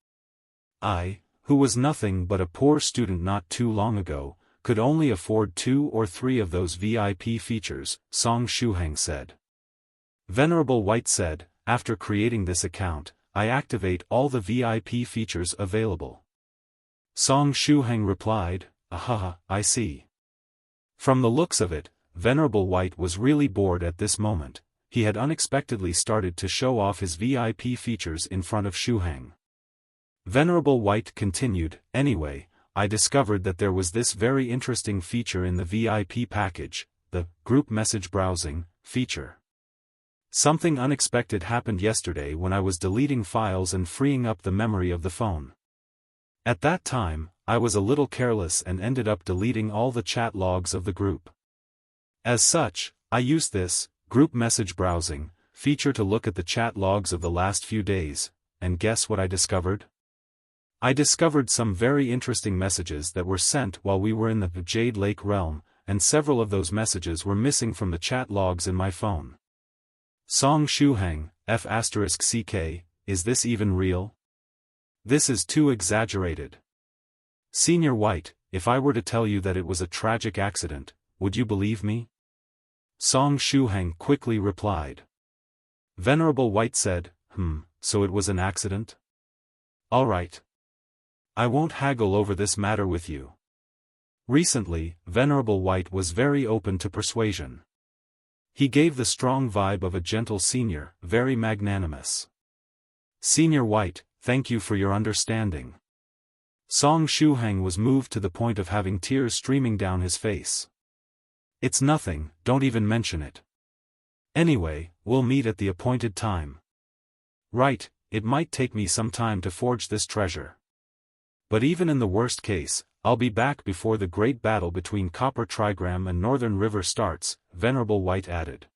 I, who was nothing but a poor student not too long ago, could only afford 2 or 3 of those VIP features, Song Shuhang said. Venerable White said, after creating this account, I activate all the VIP features available. Song Shuhang replied, "Ahaha, I see." From the looks of it, Venerable White was really bored at this moment. He had unexpectedly started to show off his VIP features in front of Shuhang. Venerable White continued, "Anyway, I discovered that there was this very interesting feature in the VIP package, the group message browsing feature. Something unexpected happened yesterday when I was deleting files and freeing up the memory of the phone. At that time, I was a little careless and ended up deleting all the chat logs of the group. As such, I used this group message browsing feature to look at the chat logs of the last few days, and guess what I discovered? I discovered some very interesting messages that were sent while we were in the Jade Lake realm, and several of those messages were missing from the chat logs in my phone." Song Shuhang, F***CK, is this even real? This is too exaggerated. Senior White, if I were to tell you that it was a tragic accident, would you believe me? Song Shuhang quickly replied. Venerable White said, so it was an accident? All right. I won't haggle over this matter with you. Recently, Venerable White was very open to persuasion. He gave the strong vibe of a gentle senior, very magnanimous. Senior White, thank you for your understanding. Song Shuhang was moved to the point of having tears streaming down his face. It's nothing, don't even mention it. Anyway, we'll meet at the appointed time. Right, it might take me some time to forge this treasure. But even in the worst case, I'll be back before the great battle between Copper Trigram and Northern River starts, Venerable White added.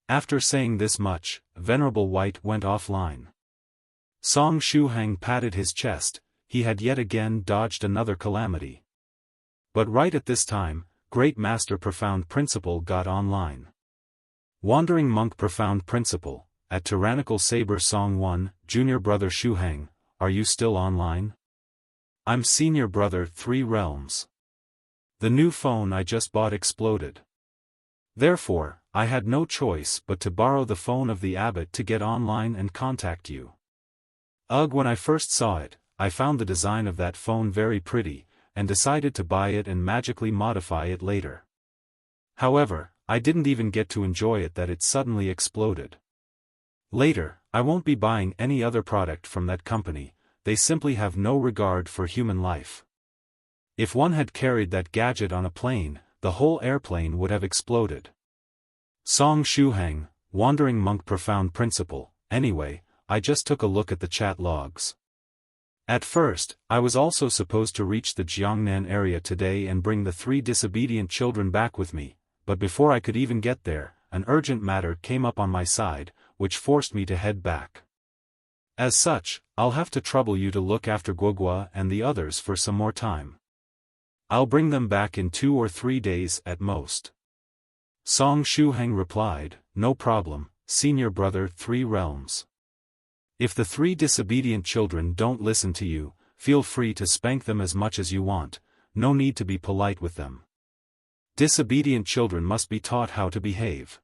After saying this much, Venerable White went offline. Song Shuhang patted his chest, he had yet again dodged another calamity. But right at this time, Great Master Profound Principle got online. Wandering Monk Profound Principle, at Tyrannical Saber Song 1, Junior Brother Shuhang, are you still online? I'm Senior Brother 3 Realms. The new phone I just bought exploded. Therefore, I had no choice but to borrow the phone of the abbot to get online and contact you. Ugh, when I first saw it, I found the design of that phone very pretty, and decided to buy it and magically modify it later. However, I didn't even get to enjoy it that it suddenly exploded. Later, I won't be buying any other product from that company. They simply have no regard for human life. If one had carried that gadget on a plane, the whole airplane would have exploded. Song Shuhang, Wandering Monk Profound Principle, anyway, I just took a look at the chat logs. At first, I was also supposed to reach the Jiangnan area today and bring the 3 disobedient children back with me, but before I could even get there, an urgent matter came up on my side, which forced me to head back. As such, I'll have to trouble you to look after Guogua and the others for some more time. I'll bring them back in 2 or 3 days at most. Song Shuhang replied, no problem, Senior Brother 3 Realms. If the 3 disobedient children don't listen to you, feel free to spank them as much as you want, no need to be polite with them. Disobedient children must be taught how to behave.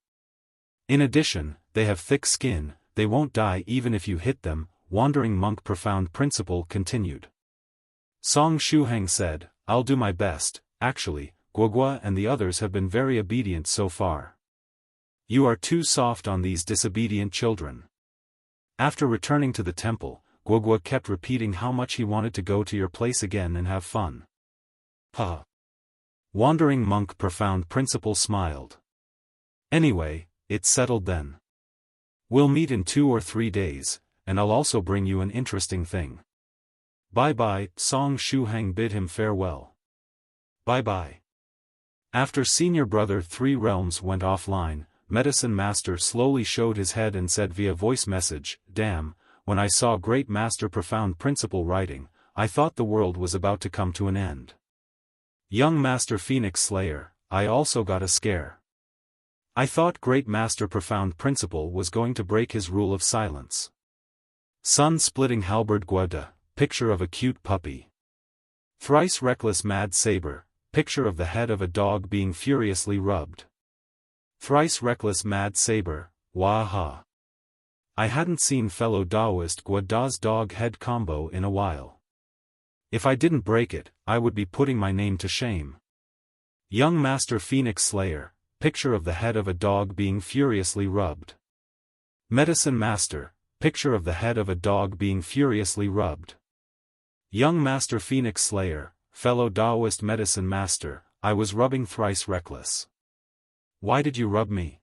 In addition, they have thick skin, they won't die even if you hit them, Wandering Monk Profound Principle continued. Song Shuhang said, I'll do my best, actually, Guogua and the others have been very obedient so far. You are too soft on these disobedient children. After returning to the temple, Guogua kept repeating how much he wanted to go to your place again and have fun. Wandering Monk Profound Principle smiled. Anyway, it's settled then. We'll meet in 2 or 3 days, and I'll also bring you an interesting thing. Bye-bye, Song Shuhang bid him farewell. Bye-bye. After Senior Brother 3 Realms went offline, Medicine Master slowly showed his head and said via voice message, damn, when I saw Great Master Profound Principle writing, I thought the world was about to come to an end. Young Master Phoenix Slayer, I also got a scare. I thought Great Master Profound Principle was going to break his rule of silence. Sun-splitting halberd Guada, picture of a cute puppy. Thrice Reckless Mad Saber, picture of the head of a dog being furiously rubbed. Thrice Reckless Mad Saber, wah-ha. I hadn't seen fellow Daoist Guada's dog head combo in a while. If I didn't break it, I would be putting my name to shame. Young Master Phoenix Slayer, picture of the head of a dog being furiously rubbed. Medicine Master, picture of the head of a dog being furiously rubbed. Young Master Phoenix Slayer, fellow Daoist Medicine Master, I was rubbing Thrice Reckless. Why did you rub me?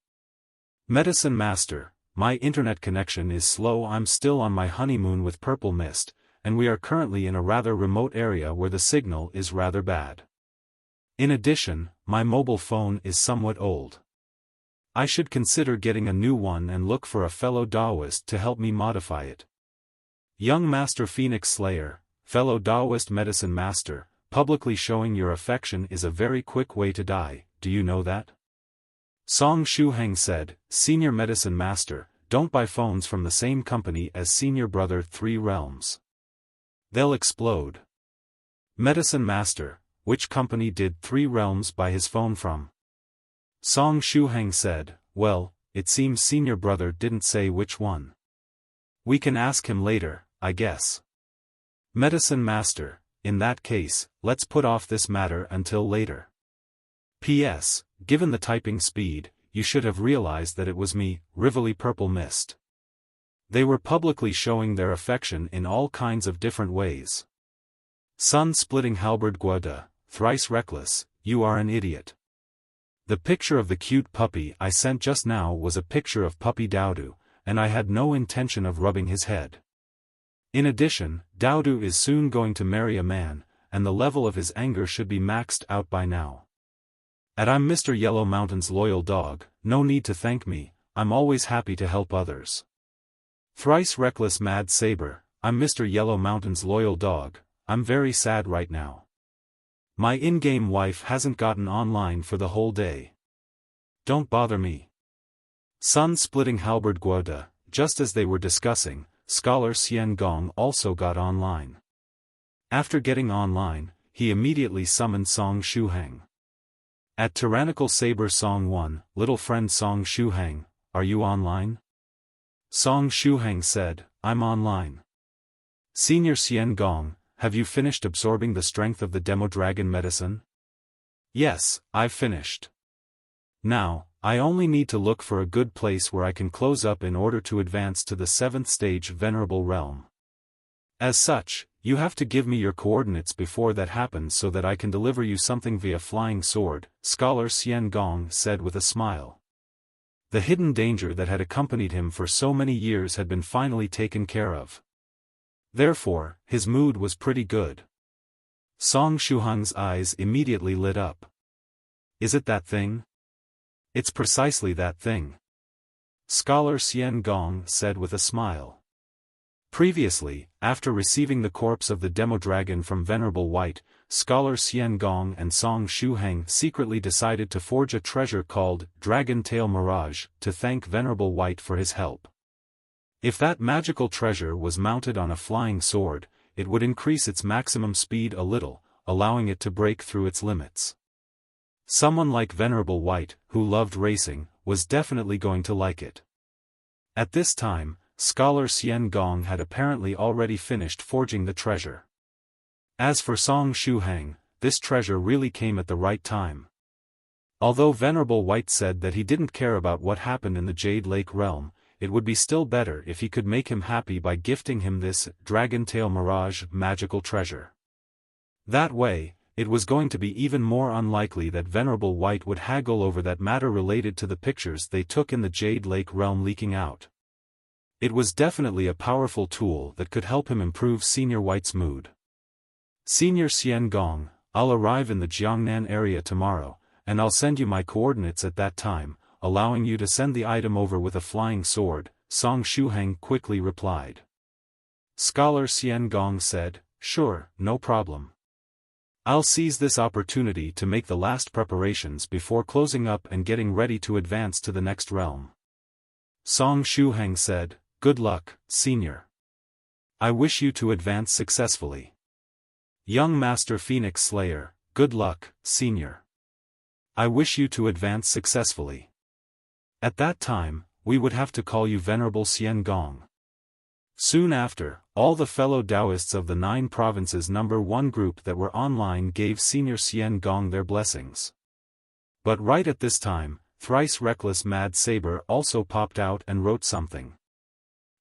Medicine Master, my internet connection is slow. I'm still on my honeymoon with Purple Mist, and we are currently in a rather remote area where the signal is rather bad. In addition, my mobile phone is somewhat old. I should consider getting a new one and look for a fellow Daoist to help me modify it. Young Master Phoenix Slayer, fellow Daoist Medicine Master, publicly showing your affection is a very quick way to die, do you know that? Song Shuhang said, Senior Medicine Master, don't buy phones from the same company as Senior Brother 3 Realms. They'll explode. Medicine Master, which company did 3 Realms buy his phone from? Song Shuhang said, well, it seems Senior Brother didn't say which one. We can ask him later, I guess. Medicine Master, in that case, let's put off this matter until later. P.S. Given the typing speed, you should have realized that it was me, Rivoli Purple Mist. They were publicly showing their affection in all kinds of different ways. Sun-splitting halberd Guada, Thrice Reckless, you are an idiot. The picture of the cute puppy I sent just now was a picture of puppy Daodu, and I had no intention of rubbing his head. In addition, Daodu is soon going to marry a man, and the level of his anger should be maxed out by now. And I'm Mr. Yellow Mountain's loyal dog, no need to thank me, I'm always happy to help others. Thrice Reckless Mad Saber, I'm Mr. Yellow Mountain's loyal dog, I'm very sad right now. My in-game wife hasn't gotten online for the whole day. Don't bother me. Sun-splitting halberd Guada, just as they were discussing, Scholar Xian Gong also got online. After getting online, he immediately summoned Song Shuhang. At Tyrannical Saber Song 1, little friend Song Shuhang, are you online? Song Shuhang said, I'm online. Senior Xian Gong, have you finished absorbing the strength of the Demo Dragon medicine? Yes, I've finished. Now, I only need to look for a good place where I can close up in order to advance to the 7th stage Venerable Realm. As such, you have to give me your coordinates before that happens so that I can deliver you something via flying sword, Scholar Xian Gong said with a smile. The hidden danger that had accompanied him for so many years had been finally taken care of. Therefore, his mood was pretty good. Song Shuhang's eyes immediately lit up. Is it that thing? It's precisely that thing. Scholar Xian Gong said with a smile. Previously, after receiving the corpse of the Demo Dragon from Venerable White, Scholar Xian Gong and Song Shuhang secretly decided to forge a treasure called Dragon Tail Mirage to thank Venerable White for his help. If that magical treasure was mounted on a flying sword, it would increase its maximum speed a little, allowing it to break through its limits. Someone like Venerable White, who loved racing, was definitely going to like it. At this time, Scholar Xian Gong had apparently already finished forging the treasure. As for Song Shuhang, this treasure really came at the right time. Although Venerable White said that he didn't care about what happened in the Jade Lake realm, it would be still better if he could make him happy by gifting him this Dragon Tail Mirage magical treasure. That way, it was going to be even more unlikely that Venerable White would haggle over that matter related to the pictures they took in the Jade Lake realm leaking out. It was definitely a powerful tool that could help him improve Senior White's mood. Senior Xian Gong, I'll arrive in the Jiangnan area tomorrow, and I'll send you my coordinates at that time, allowing you to send the item over with a flying sword, Song Shuhang quickly replied. Scholar Xian Gong said, sure, no problem. I'll seize this opportunity to make the last preparations before closing up and getting ready to advance to the next realm. Song Shuhang said, "Good luck, Senior. I wish you to advance successfully." Young Master Phoenix Slayer, "Good luck, Senior. I wish you to advance successfully. At that time, we would have to call you Venerable Xian Gong." Soon after, all the fellow Daoists of the 9 provinces number 1 group that were online gave Senior Xian Gong their blessings. But right at this time, Thrice Reckless Mad Saber also popped out and wrote something.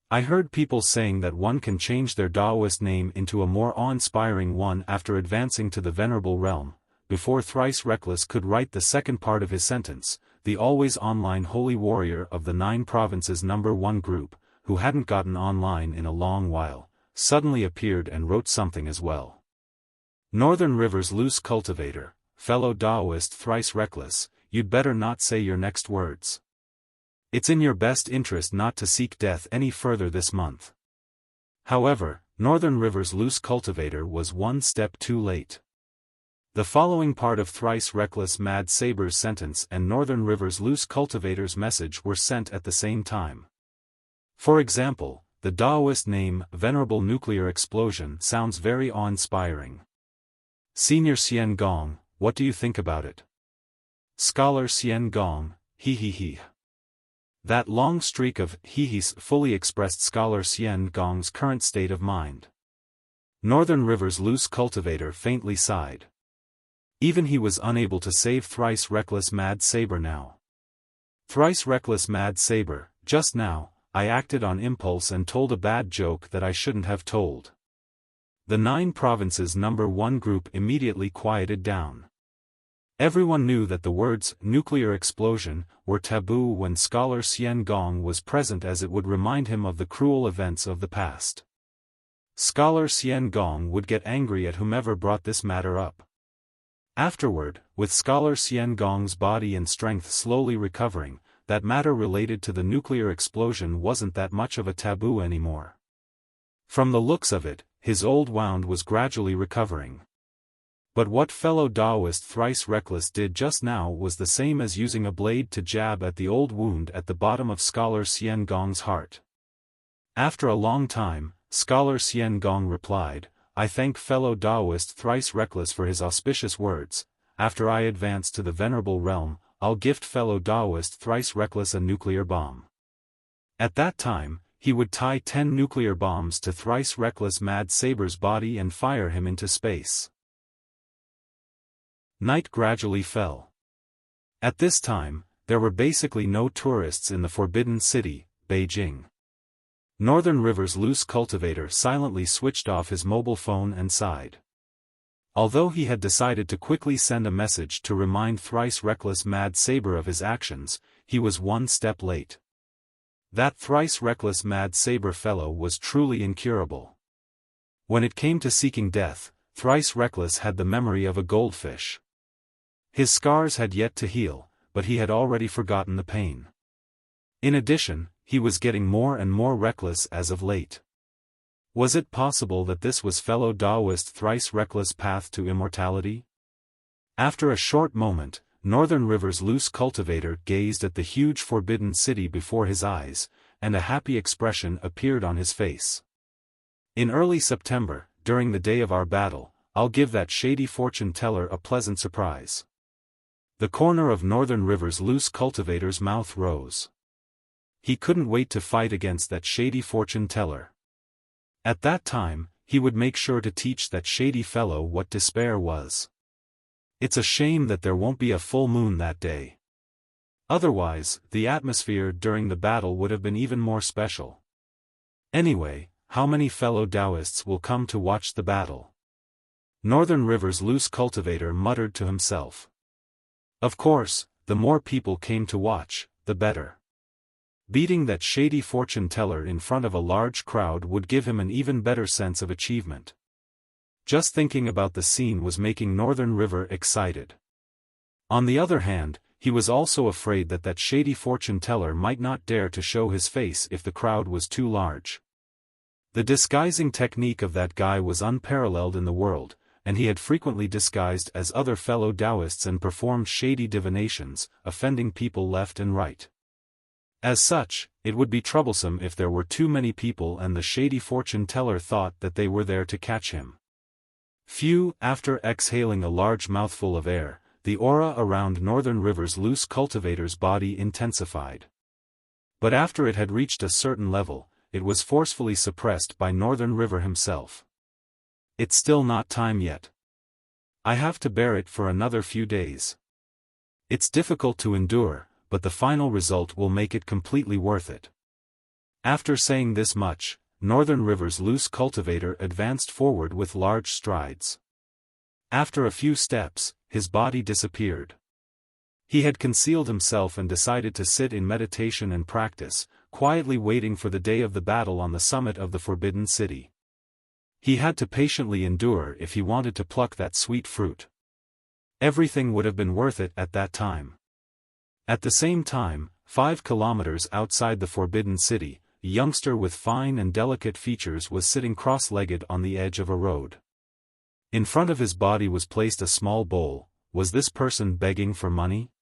I heard people saying that one can change their Daoist name into a more awe-inspiring one after advancing to the Venerable Realm. Before Thrice Reckless could write the second part of his sentence, the always online holy warrior of the 9 provinces number 1 group, who hadn't gotten online in a long while, suddenly appeared and wrote something as well. Northern River's loose cultivator, fellow Daoist Thrice Reckless, you'd better not say your next words. It's in your best interest not to seek death any further this month. However, Northern River's loose cultivator was one step too late. The following part of Thrice Reckless Mad Saber's sentence and Northern River's loose cultivator's message were sent at the same time. For example, the Daoist name, Venerable Nuclear Explosion, sounds very awe-inspiring. Senior Xian Gong, what do you think about it? Scholar Xian Gong, he he he. That long streak of he-he's fully expressed Scholar Xian Gong's current state of mind. Northern River's loose cultivator faintly sighed. Even he was unable to save Thrice Reckless Mad Saber now. Thrice Reckless Mad Saber, just now, I acted on impulse and told a bad joke that I shouldn't have told. The 9 provinces number 1 group immediately quieted down. Everyone knew that the words nuclear explosion were taboo when Scholar Xian Gong was present, as it would remind him of the cruel events of the past. Scholar Xian Gong would get angry at whomever brought this matter up. Afterward, with Scholar Xian Gong's body and strength slowly recovering, that matter related to the nuclear explosion wasn't that much of a taboo anymore. From the looks of it, his old wound was gradually recovering. But what fellow Daoist Thrice Reckless did just now was the same as using a blade to jab at the old wound at the bottom of Scholar Xian Gong's heart. After a long time, Scholar Xian Gong replied, "I thank fellow Daoist Thrice Reckless for his auspicious words. After I advance to the Venerable Realm, I'll gift fellow Daoist Thrice Reckless a nuclear bomb." At that time, he would tie 10 nuclear bombs to Thrice Reckless Mad Saber's body and fire him into space. Night gradually fell. At this time, there were basically no tourists in the Forbidden City, Beijing. Northern River's loose cultivator silently switched off his mobile phone and sighed. Although he had decided to quickly send a message to remind Thrice Reckless Mad Saber of his actions, he was one step late. That Thrice Reckless Mad Saber fellow was truly incurable. When it came to seeking death, Thrice Reckless had the memory of a goldfish. His scars had yet to heal, but he had already forgotten the pain. In addition, he was getting more and more reckless as of late. Was it possible that this was fellow Daoist Thrice Reckless' path to immortality? After a short moment, Northern River's loose cultivator gazed at the huge forbidden city before his eyes, and a happy expression appeared on his face. In early September, during the day of our battle, I'll give that shady fortune teller a pleasant surprise. The corner of Northern River's loose cultivator's mouth rose. He couldn't wait to fight against that shady fortune teller. At that time, he would make sure to teach that shady fellow what despair was. It's a shame that there won't be a full moon that day. Otherwise, the atmosphere during the battle would have been even more special. Anyway, how many fellow Daoists will come to watch the battle? Northern River's loose cultivator muttered to himself. Of course, the more people came to watch, the better. Beating that shady fortune teller in front of a large crowd would give him an even better sense of achievement. Just thinking about the scene was making Northern River excited. On the other hand, he was also afraid that that shady fortune teller might not dare to show his face if the crowd was too large. The disguising technique of that guy was unparalleled in the world, and he had frequently disguised as other fellow Daoists and performed shady divinations, offending people left and right. As such, it would be troublesome if there were too many people and the shady fortune-teller thought that they were there to catch him. After exhaling a large mouthful of air, the aura around Northern River's loose cultivator's body intensified. But after it had reached a certain level, it was forcefully suppressed by Northern River himself. It's still not time yet. I have to bear it for another few days. It's difficult to endure, but the final result will make it completely worth it. After saying this much, Northern River's loose cultivator advanced forward with large strides. After a few steps, his body disappeared. He had concealed himself and decided to sit in meditation and practice, quietly waiting for the day of the battle on the summit of the Forbidden City. He had to patiently endure if he wanted to pluck that sweet fruit. Everything would have been worth it at that time. At the same time, 5 kilometers outside the Forbidden City, a youngster with fine and delicate features was sitting cross-legged on the edge of a road. In front of his body was placed a small bowl. Was this person begging for money?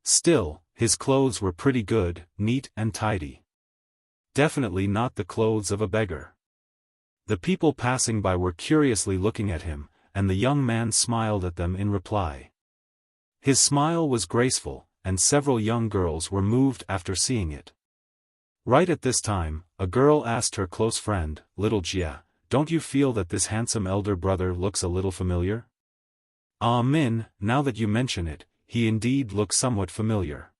Still, his clothes were pretty good, neat and tidy. Definitely not the clothes of a beggar. The people passing by were curiously looking at him, and the young man smiled at them in reply. His smile was graceful, and several young girls were moved after seeing it. Right at this time, a girl asked her close friend, Little Jia, "Don't you feel that this handsome elder brother looks a little familiar?" "Ah Min, now that you mention it, he indeed looks somewhat familiar.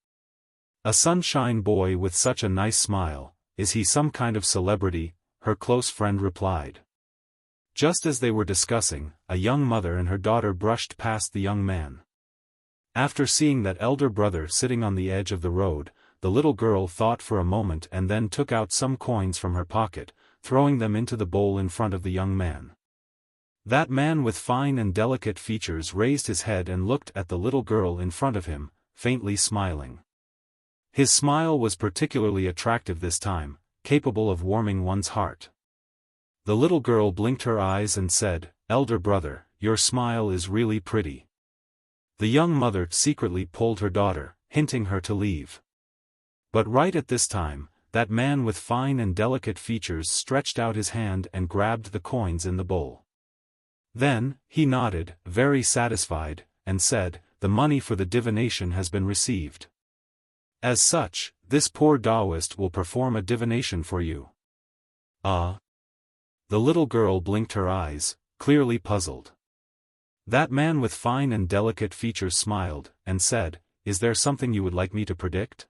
A sunshine boy with such a nice smile, is he some kind of celebrity?" her close friend replied. Just as they were discussing, a young mother and her daughter brushed past the young man. After seeing that elder brother sitting on the edge of the road, the little girl thought for a moment and then took out some coins from her pocket, throwing them into the bowl in front of the young man. That man with fine and delicate features raised his head and looked at the little girl in front of him, faintly smiling. His smile was particularly attractive this time, capable of warming one's heart. The little girl blinked her eyes and said, "Elder brother, your smile is really pretty." The young mother secretly pulled her daughter, hinting her to leave. But right at this time, that man with fine and delicate features stretched out his hand and grabbed the coins in the bowl. Then, he nodded, very satisfied, and said, "The money for the divination has been received. As such, this poor Daoist will perform a divination for you." "Ah?" The little girl blinked her eyes, clearly puzzled. That man with fine and delicate features smiled, and said, "Is there something you would like me to predict?"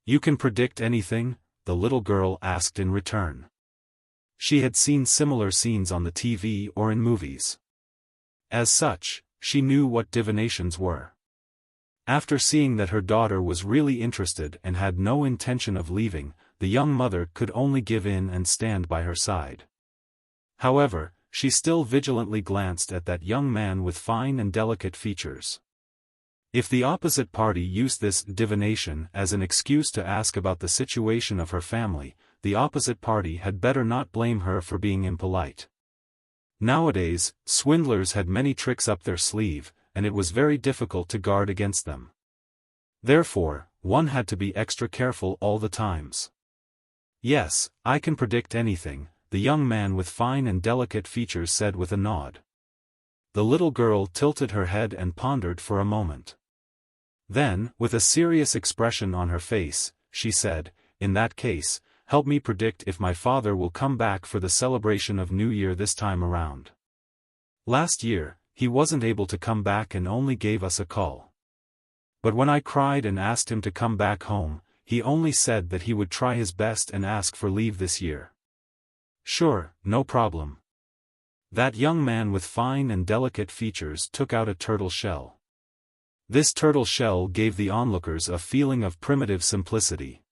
"You can predict anything?" the little girl asked in return. She had seen similar scenes on the TV or in movies. As such, she knew what divinations were. After seeing that her daughter was really interested and had no intention of leaving, the young mother could only give in and stand by her side. However, she still vigilantly glanced at that young man with fine and delicate features. If the opposite party used this divination as an excuse to ask about the situation of her family, the opposite party had better not blame her for being impolite. Nowadays, swindlers had many tricks up their sleeve, and it was very difficult to guard against them. Therefore, one had to be extra careful all the times. "Yes, I can predict anything," the young man with fine and delicate features said with a nod. The little girl tilted her head and pondered for a moment. Then, with a serious expression on her face, she said, "In that case, help me predict if my father will come back for the celebration of New Year this time around. Last year, he wasn't able to come back and only gave us a call. But when I cried and asked him to come back home, he only said that he would try his best and ask for leave this year." "Sure, no problem." That young man with fine and delicate features took out a turtle shell. This turtle shell gave the onlookers a feeling of primitive simplicity.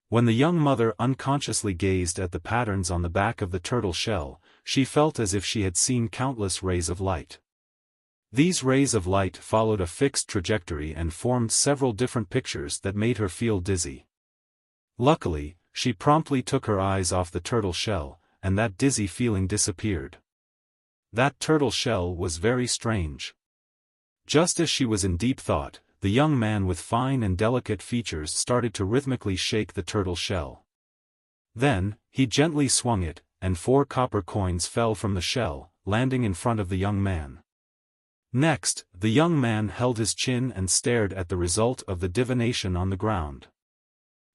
When the young mother unconsciously gazed at the patterns on the back of the turtle shell, she felt as if she had seen countless rays of light. These rays of light followed a fixed trajectory and formed several different pictures that made her feel dizzy. Luckily, she promptly took her eyes off the turtle shell, and that dizzy feeling disappeared. That turtle shell was very strange. Just as she was in deep thought, the young man with fine and delicate features started to rhythmically shake the turtle shell. Then, he gently swung it, and 4 copper coins fell from the shell, landing in front of the young man. Next, the young man held his chin and stared at the result of the divination on the ground.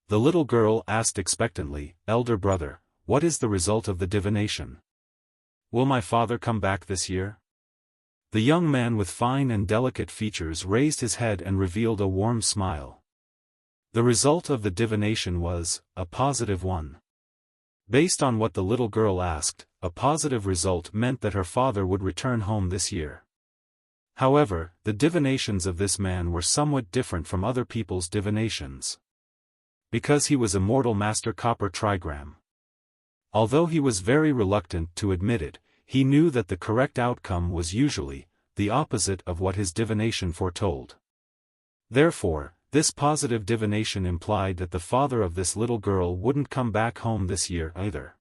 The little girl asked expectantly, "Elder brother, what is the result of the divination? Will my father come back this year?" The young man with fine and delicate features raised his head and revealed a warm smile. The result of the divination was a positive one. Based on what the little girl asked, a positive result meant that her father would return home this year. However, the divinations of this man were somewhat different from other people's divinations. Because he was Immortal Master Copper Trigram. Although he was very reluctant to admit it, he knew that the correct outcome was usually the opposite of what his divination foretold. Therefore, this positive divination implied that the father of this little girl wouldn't come back home this year either.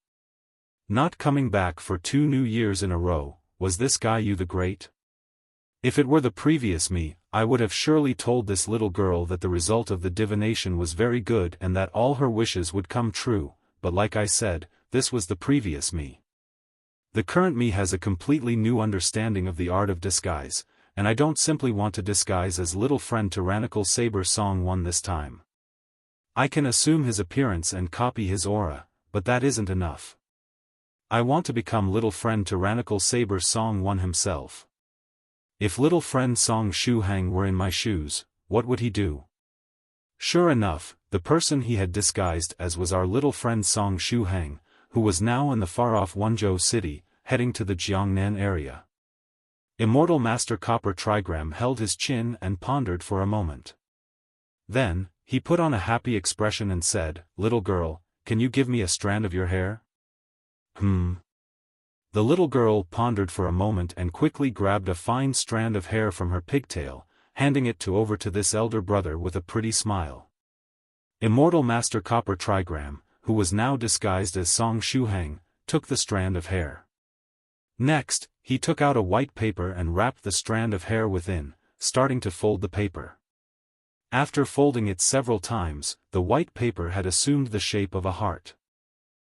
Not coming back for 2 new years in a row, was this Gao the Great? If it were the previous me, I would have surely told this little girl that the result of the divination was very good and that all her wishes would come true, but like I said, this was the previous me. The current me has a completely new understanding of the art of disguise, and I don't simply want to disguise as little friend Tyrannical Saber Song 1 this time. I can assume his appearance and copy his aura, but that isn't enough. I want to become little friend Tyrannical Saber Song 1 himself. If little friend Song Shuhang were in my shoes, what would he do? Sure enough, the person he had disguised as was our little friend Song Shuhang, who was now in the far-off Wenzhou city, heading to the Jiangnan area. Immortal Master Copper Trigram held his chin and pondered for a moment. Then, he put on a happy expression and said, "Little girl, can you give me a strand of your hair?" The little girl pondered for a moment and quickly grabbed a fine strand of hair from her pigtail, handing it over to this elder brother with a pretty smile. Immortal Master Copper Trigram, who was now disguised as Song Shuhang, took the strand of hair. Next, he took out a white paper and wrapped the strand of hair within, starting to fold the paper. After folding it several times, the white paper had assumed the shape of a heart.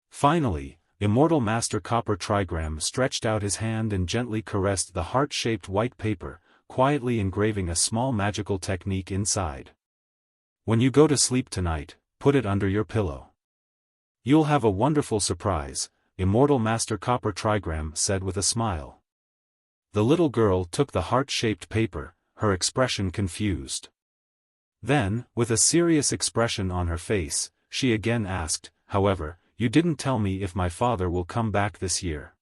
Finally, Immortal Master Copper Trigram stretched out his hand and gently caressed the heart-shaped white paper, quietly engraving a small magical technique inside. "When you go to sleep tonight, put it under your pillow. You'll have a wonderful surprise," Immortal Master Copper Trigram said with a smile. The little girl took the heart-shaped paper, her expression confused. Then, with a serious expression on her face, she again asked, "However, you didn't tell me if my father will come back this year."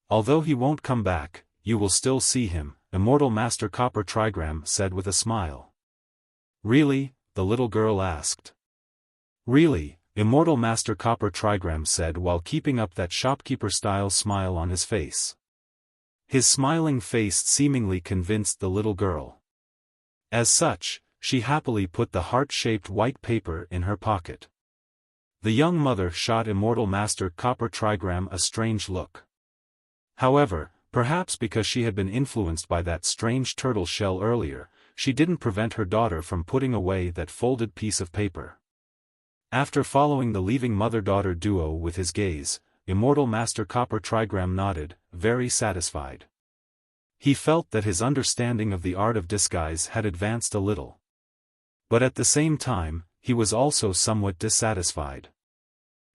"Although he won't come back, you will still see him," Immortal Master Copper Trigram said with a smile. "Really?" the little girl asked. "Really," Immortal Master Copper Trigram said while keeping up that shopkeeper-style smile on his face. His smiling face seemingly convinced the little girl. As such, she happily put the heart-shaped white paper in her pocket. The young mother shot Immortal Master Copper Trigram a strange look. However, perhaps because she had been influenced by that strange turtle shell earlier, she didn't prevent her daughter from putting away that folded piece of paper. After following the leaving mother-daughter duo with his gaze, Immortal Master Copper Trigram nodded, very satisfied. He felt that his understanding of the art of disguise had advanced a little. But at the same time, he was also somewhat dissatisfied.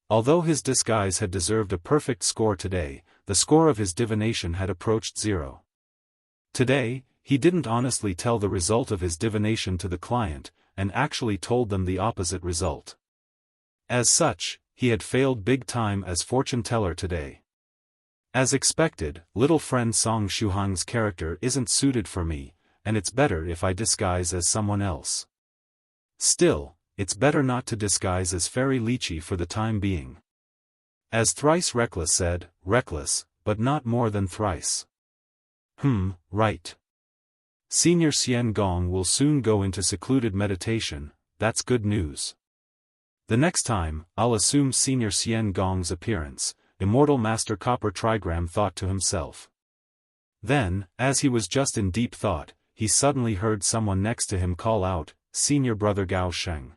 Although his disguise had deserved a perfect score today, the score of his divination had approached 0. Today, he didn't honestly tell the result of his divination to the client, and actually told them the opposite result. As such, he had failed big time as fortune-teller today. As expected, little friend Song Shuhang's character isn't suited for me, and it's better if I disguise as someone else. Still, it's better not to disguise as Fairy Lychee for the time being. As Thrice Reckless said, reckless, but not more than thrice. Right. Senior Xian Gong will soon go into secluded meditation, that's good news. The next time, I'll assume Senior Xian Gong's appearance, Immortal Master Copper Trigram thought to himself. Then, as he was just in deep thought, he suddenly heard someone next to him call out, "Senior Brother Gao Sheng.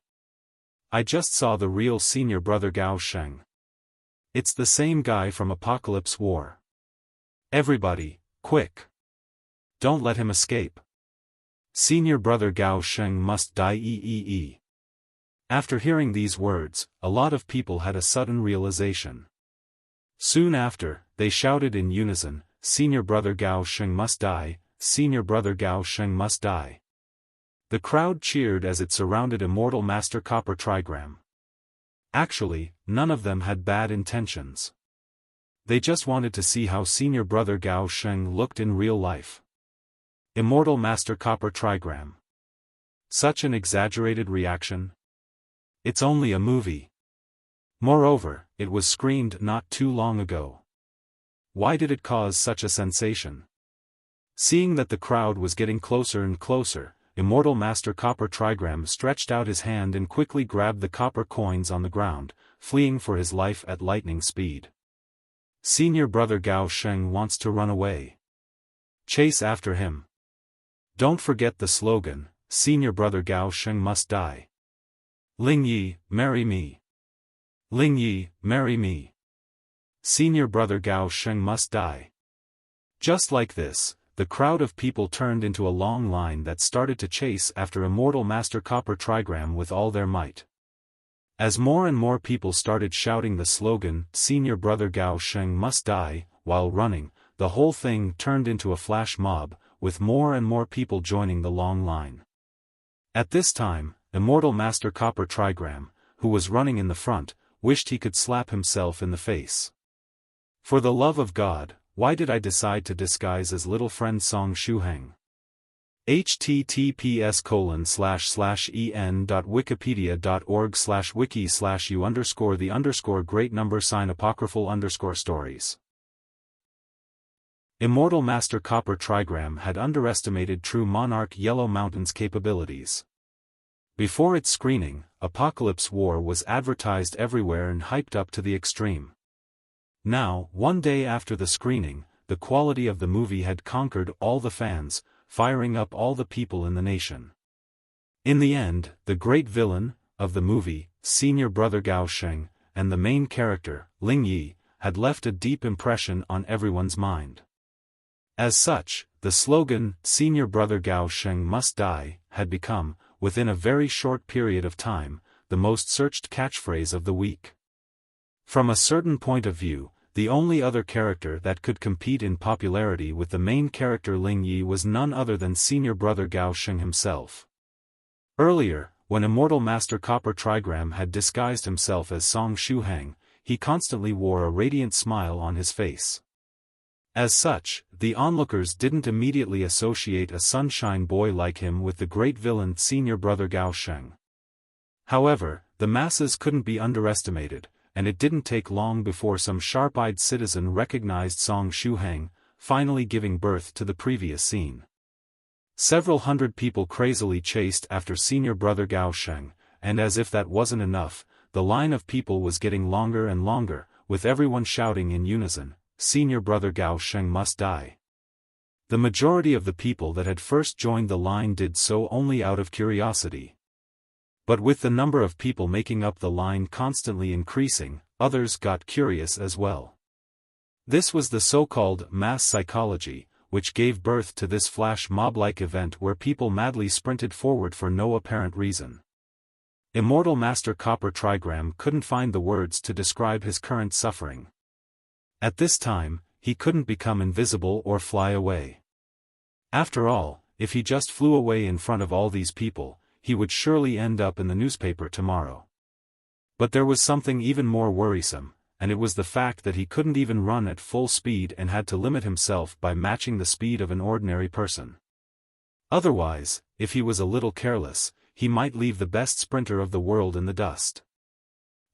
I just saw the real Senior Brother Gao Sheng. It's the same guy from Apocalypse War. Everybody, quick! Don't let him escape. Senior Brother Gao Sheng must die." After hearing these words, a lot of people had a sudden realization. Soon after, they shouted in unison, "Senior Brother Gao Sheng must die, Senior Brother Gao Sheng must die." The crowd cheered as it surrounded Immortal Master Copper Trigram. Actually, none of them had bad intentions. They just wanted to see how Senior Brother Gao Sheng looked in real life. Immortal Master Copper Trigram. Such an exaggerated reaction? It's only a movie. Moreover, it was screened not too long ago. Why did it cause such a sensation? Seeing that the crowd was getting closer and closer, Immortal Master Copper Trigram stretched out his hand and quickly grabbed the copper coins on the ground, fleeing for his life at lightning speed. Senior Brother Gao Sheng wants to run away. Chase after him. Don't forget the slogan, "Senior Brother Gao Sheng must die." Ling Yi, marry me. Ling Yi, marry me. Senior Brother Gao Sheng must die. Just like this, the crowd of people turned into a long line that started to chase after Immortal Master Copper Trigram with all their might. As more and more people started shouting the slogan, "Senior Brother Gao Sheng must die," while running, the whole thing turned into a flash mob, with more and more people joining the long line. At this time, Immortal Master Copper Trigram, who was running in the front, wished he could slap himself in the face. For the love of God, why did I decide to disguise as little friend Song Shuhang? https://en.wikipedia.org/wiki/u_the_great_stories. Immortal Master Copper Trigram had underestimated True Monarch Yellow Mountain's capabilities. Before its screening, Apocalypse War was advertised everywhere and hyped up to the extreme. Now, one day after the screening, the quality of the movie had conquered all the fans, firing up all the people in the nation. In the end, the great villain of the movie, Senior Brother Gao Sheng, and the main character, Ling Yi, had left a deep impression on everyone's mind. As such, the slogan, "Senior Brother Gao Sheng must die," had become, within a very short period of time, the most searched catchphrase of the week. From a certain point of view, the only other character that could compete in popularity with the main character Ling Yi was none other than Senior Brother Gao Sheng himself. Earlier, when Immortal Master Copper Trigram had disguised himself as Song Shuhang, he constantly wore a radiant smile on his face. As such, the onlookers didn't immediately associate a sunshine boy like him with the great villain Senior Brother Gao Sheng. However, the masses couldn't be underestimated, and it didn't take long before some sharp-eyed citizen recognized Song Shuhang, finally giving birth to the previous scene. Several hundred people crazily chased after Senior Brother Gao Sheng, and as if that wasn't enough, the line of people was getting longer and longer, with everyone shouting in unison, "Senior Brother Gao Sheng must die." The majority of the people that had first joined the line did so only out of curiosity. But with the number of people making up the line constantly increasing, others got curious as well. This was the so-called mass psychology, which gave birth to this flash mob-like event where people madly sprinted forward for no apparent reason. Immortal Master Copper Trigram couldn't find the words to describe his current suffering. At this time, he couldn't become invisible or fly away. After all, if he just flew away in front of all these people, he would surely end up in the newspaper tomorrow. But there was something even more worrisome, and it was the fact that he couldn't even run at full speed and had to limit himself by matching the speed of an ordinary person. Otherwise, if he was a little careless, he might leave the best sprinter of the world in the dust.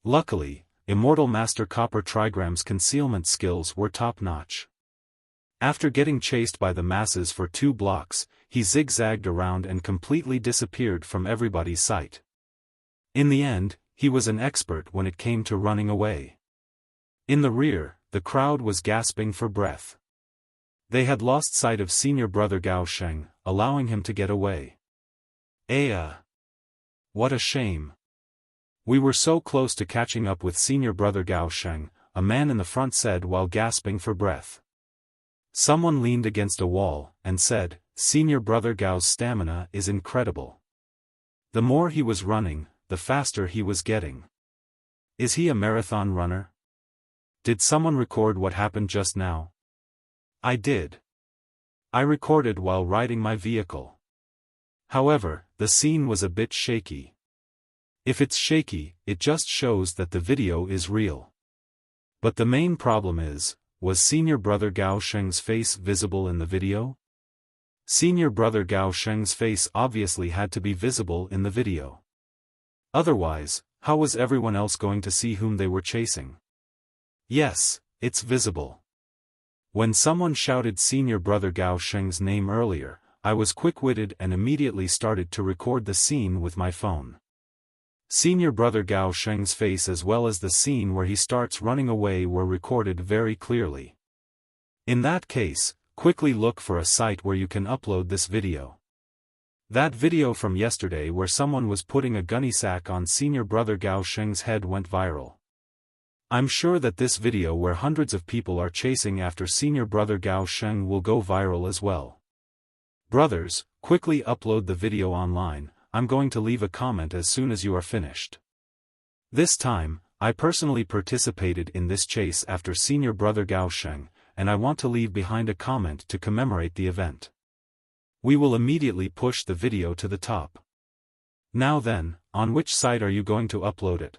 Luckily, Immortal Master Copper Trigram's concealment skills were top-notch. After getting chased by the masses for 2 blocks, he zigzagged around and completely disappeared from everybody's sight. In the end, he was an expert when it came to running away. In the rear, the crowd was gasping for breath. They had lost sight of Senior Brother Gao Sheng, allowing him to get away. What a shame. We were so close to catching up with Senior Brother Gao Sheng, a man in the front said while gasping for breath. Someone leaned against a wall, and said, Senior Brother Gao's stamina is incredible. The more he was running, the faster he was getting. Is he a marathon runner? Did someone record what happened just now? I did. I recorded while riding my vehicle. However, the scene was a bit shaky. If it's shaky, it just shows that the video is real. But the main problem is, was Senior Brother Gao Sheng's face visible in the video? Senior Brother Gao Sheng's face obviously had to be visible in the video. Otherwise, how was everyone else going to see whom they were chasing? Yes, it's visible. When someone shouted Senior Brother Gao Sheng's name earlier, I was quick-witted and immediately started to record the scene with my phone. Senior Brother Gao Sheng's face as well as the scene where he starts running away were recorded very clearly. In that case, quickly look for a site where you can upload this video. That video from yesterday where someone was putting a gunny sack on Senior Brother Gao Sheng's head went viral. I'm sure that this video where hundreds of people are chasing after Senior Brother Gao Sheng will go viral as well. Brothers, quickly upload the video online. I'm going to leave a comment as soon as you are finished. This time, I personally participated in this chase after Senior Brother Gao Sheng, and I want to leave behind a comment to commemorate the event. We will immediately push the video to the top. Now then, on which site are you going to upload it?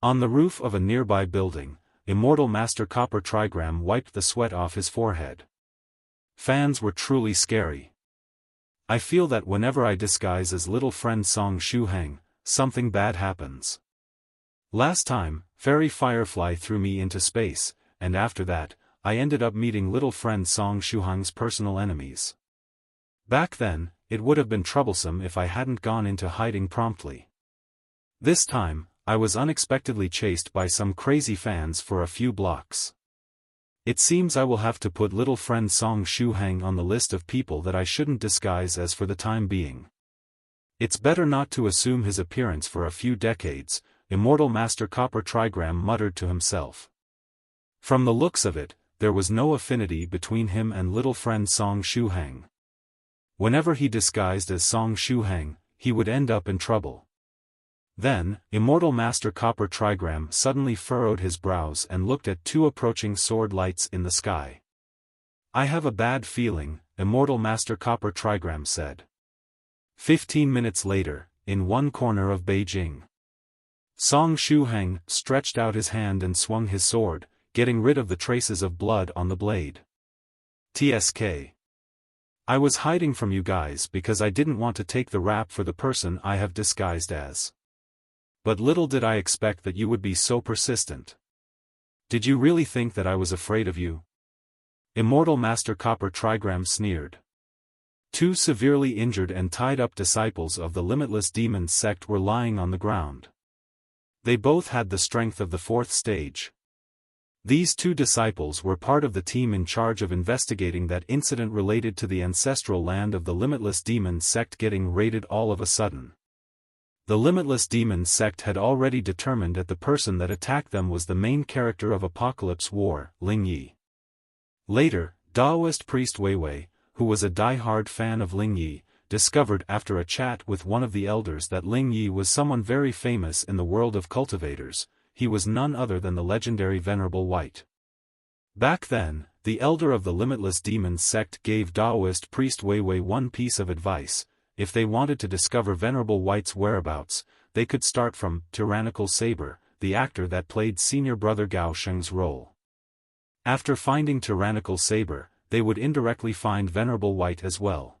On the roof of a nearby building, Immortal Master Copper Trigram wiped the sweat off his forehead. Fans were truly scary. I feel that whenever I disguise as little friend Song Shuhang, something bad happens. Last time, Fairy Firefly threw me into space, and after that, I ended up meeting little friend Song Shuhang's personal enemies. Back then, it would have been troublesome if I hadn't gone into hiding promptly. This time, I was unexpectedly chased by some crazy fans for a few blocks. It seems I will have to put little friend Song Shuhang on the list of people that I shouldn't disguise as for the time being. It's better not to assume his appearance for a few decades, Immortal Master Copper Trigram muttered to himself. From the looks of it, there was no affinity between him and little friend Song Shuhang. Whenever he disguised as Song Shuhang, he would end up in trouble. Then, Immortal Master Copper Trigram suddenly furrowed his brows and looked at two approaching sword lights in the sky. I have a bad feeling, Immortal Master Copper Trigram said. 15 minutes later, in one corner of Beijing, Song Shuhang stretched out his hand and swung his sword, getting rid of the traces of blood on the blade. TSK. I was hiding from you guys because I didn't want to take the rap for the person I have disguised as. But little did I expect that you would be so persistent. Did you really think that I was afraid of you? Immortal Master Copper Trigram sneered. Two severely injured and tied up disciples of the Limitless Demon sect were lying on the ground. They both had the strength of the fourth stage. These two disciples were part of the team in charge of investigating that incident related to the ancestral land of the Limitless Demon sect getting raided all of a sudden. The Limitless Demon sect had already determined that the person that attacked them was the main character of Apocalypse War, Ling Yi. Later, Daoist Priest Weiwei, who was a die-hard fan of Ling Yi, discovered after a chat with one of the elders that Ling Yi was someone very famous in the world of cultivators. He was none other than the legendary Venerable White. Back then, the elder of the Limitless Demon sect gave Daoist Priest Weiwei one piece of advice: if they wanted to discover Venerable White's whereabouts, they could start from Tyrannical Saber, the actor that played Senior Brother Gao Sheng's role. After finding Tyrannical Saber, they would indirectly find Venerable White as well.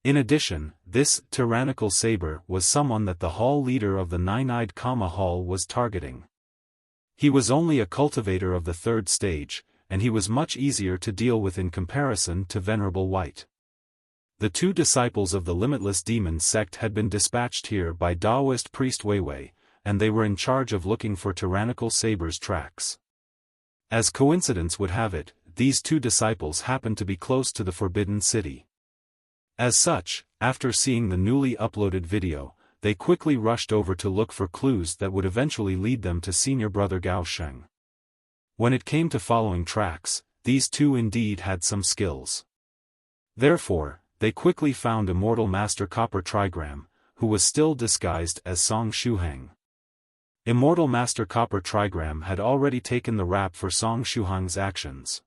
In addition, this Tyrannical Saber was someone that the hall leader of the Nine-Eyed Kama Hall was targeting. He was only a cultivator of the third stage, and he was much easier to deal with in comparison to Venerable White. The two disciples of the Limitless Demon sect had been dispatched here by Daoist Priest Weiwei, and they were in charge of looking for Tyrannical Saber's tracks. As coincidence would have it, these two disciples happened to be close to the Forbidden City. As such, after seeing the newly uploaded video, they quickly rushed over to look for clues that would eventually lead them to Senior Brother Gao Sheng. When it came to following tracks, these two indeed had some skills. Therefore, they quickly found Immortal Master Copper Trigram, who was still disguised as Song Shuhang. Immortal Master Copper Trigram had already taken the rap for Song Shuhang's actions.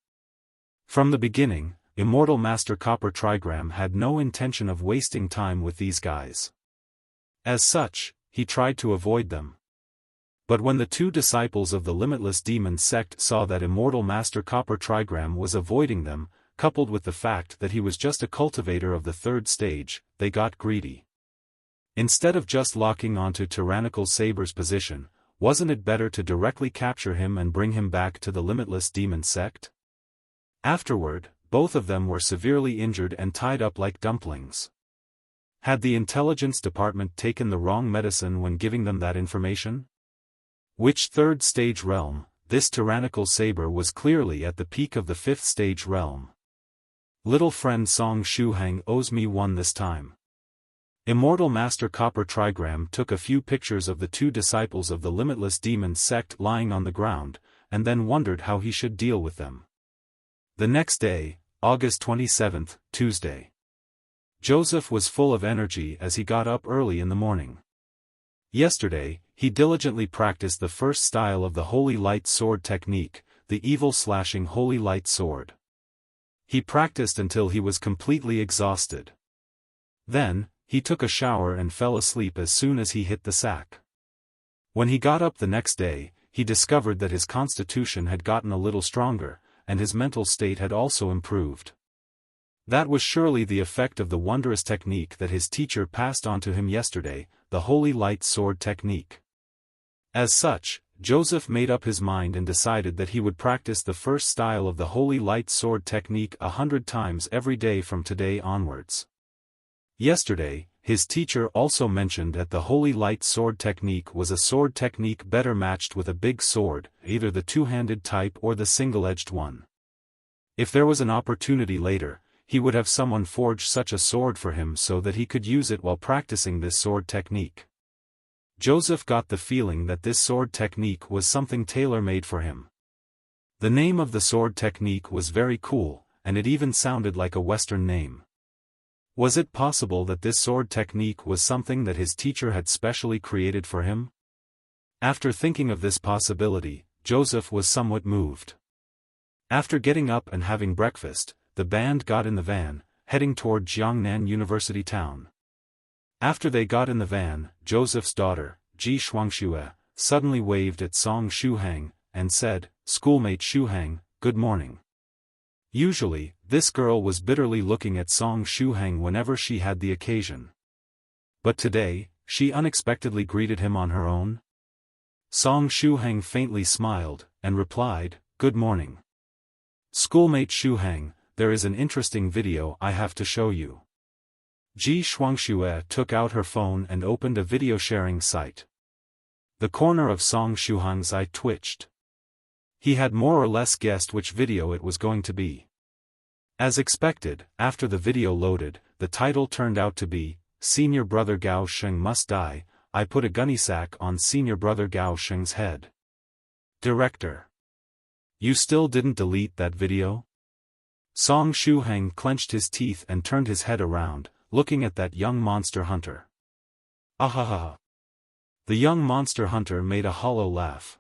From the beginning, Immortal Master Copper Trigram had no intention of wasting time with these guys. As such, he tried to avoid them. But when the two disciples of the Limitless Demon sect saw that Immortal Master Copper Trigram was avoiding them, coupled with the fact that he was just a cultivator of the third stage, they got greedy. Instead of just locking onto Tyrannical Saber's position, wasn't it better to directly capture him and bring him back to the Limitless Demon sect? Afterward, both of them were severely injured and tied up like dumplings. Had the intelligence department taken the wrong medicine when giving them that information? Which third stage realm? This Tyrannical Saber was clearly at the peak of the fifth stage realm. Little friend Song Shuhang owes me one this time. Immortal Master Copper Trigram took a few pictures of the two disciples of the Limitless Demon sect lying on the ground, and then wondered how he should deal with them. The next day, August 27, Tuesday. Joseph was full of energy as he got up early in the morning. Yesterday, he diligently practiced the first style of the Holy Light Sword technique, the evil-slashing Holy Light Sword. He practiced until he was completely exhausted. Then, he took a shower and fell asleep as soon as he hit the sack. When he got up the next day, he discovered that his constitution had gotten a little stronger, and his mental state had also improved. That was surely the effect of the wondrous technique that his teacher passed on to him yesterday, the Holy Light Sword technique. As such, Joseph made up his mind and decided that he would practice the first style of the Holy Light Sword technique 100 times every day from today onwards. Yesterday, his teacher also mentioned that the Holy Light Sword technique was a sword technique better matched with a big sword, either the two-handed type or the single-edged one. If there was an opportunity later, he would have someone forge such a sword for him so that he could use it while practicing this sword technique. Joseph got the feeling that this sword technique was something tailor-made for him. The name of the sword technique was very cool, and it even sounded like a Western name. Was it possible that this sword technique was something that his teacher had specially created for him? After thinking of this possibility, Joseph was somewhat moved. After getting up and having breakfast, the band got in the van, heading toward Jiangnan University town. After they got in the van, Joseph's daughter, Ji Shuangxue, suddenly waved at Song Shuhang, and said, "Schoolmate Shuhang, good morning." Usually, this girl was bitterly looking at Song Shuhang whenever she had the occasion. But today, she unexpectedly greeted him on her own. Song Shuhang faintly smiled, and replied, "Good morning. Schoolmate Shuhang, there is an interesting video I have to show you." Ji Shuangxue took out her phone and opened a video sharing site. The corner of Song Shuhang's eye twitched. He had more or less guessed which video it was going to be. As expected, after the video loaded, the title turned out to be, "Senior Brother Gao Sheng Must Die, I Put a Gunny Sack on Senior Brother Gao Sheng's Head." Director. You still didn't delete that video? Song Shuhang clenched his teeth and turned his head around, looking at that young monster hunter. Ahaha. The young monster hunter made a hollow laugh.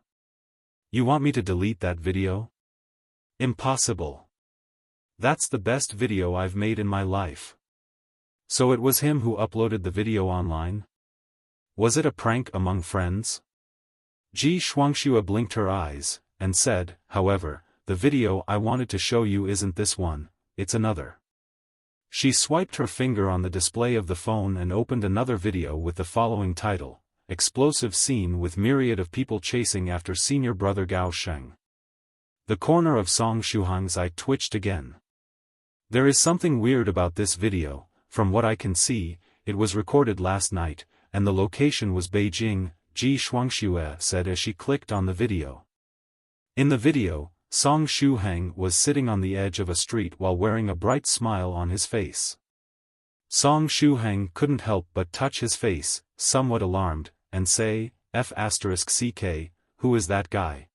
You want me to delete that video? Impossible. That's the best video I've made in my life. So it was him who uploaded the video online? Was it a prank among friends? Ji Shuangxue blinked her eyes, and said, "However, the video I wanted to show you isn't this one, it's another." She swiped her finger on the display of the phone and opened another video with the following title, "Explosive Scene with Myriad of People Chasing After Senior Brother Gao Sheng." The corner of Song Shuhang's eye twitched again. There is something weird about this video. From what I can see, it was recorded last night, and the location was Beijing, Ji Shuangxue said as she clicked on the video. In the video, Song Shuhang was sitting on the edge of a street while wearing a bright smile on his face. Song Shuhang couldn't help but touch his face, somewhat alarmed, and say, F***ck, who is that guy?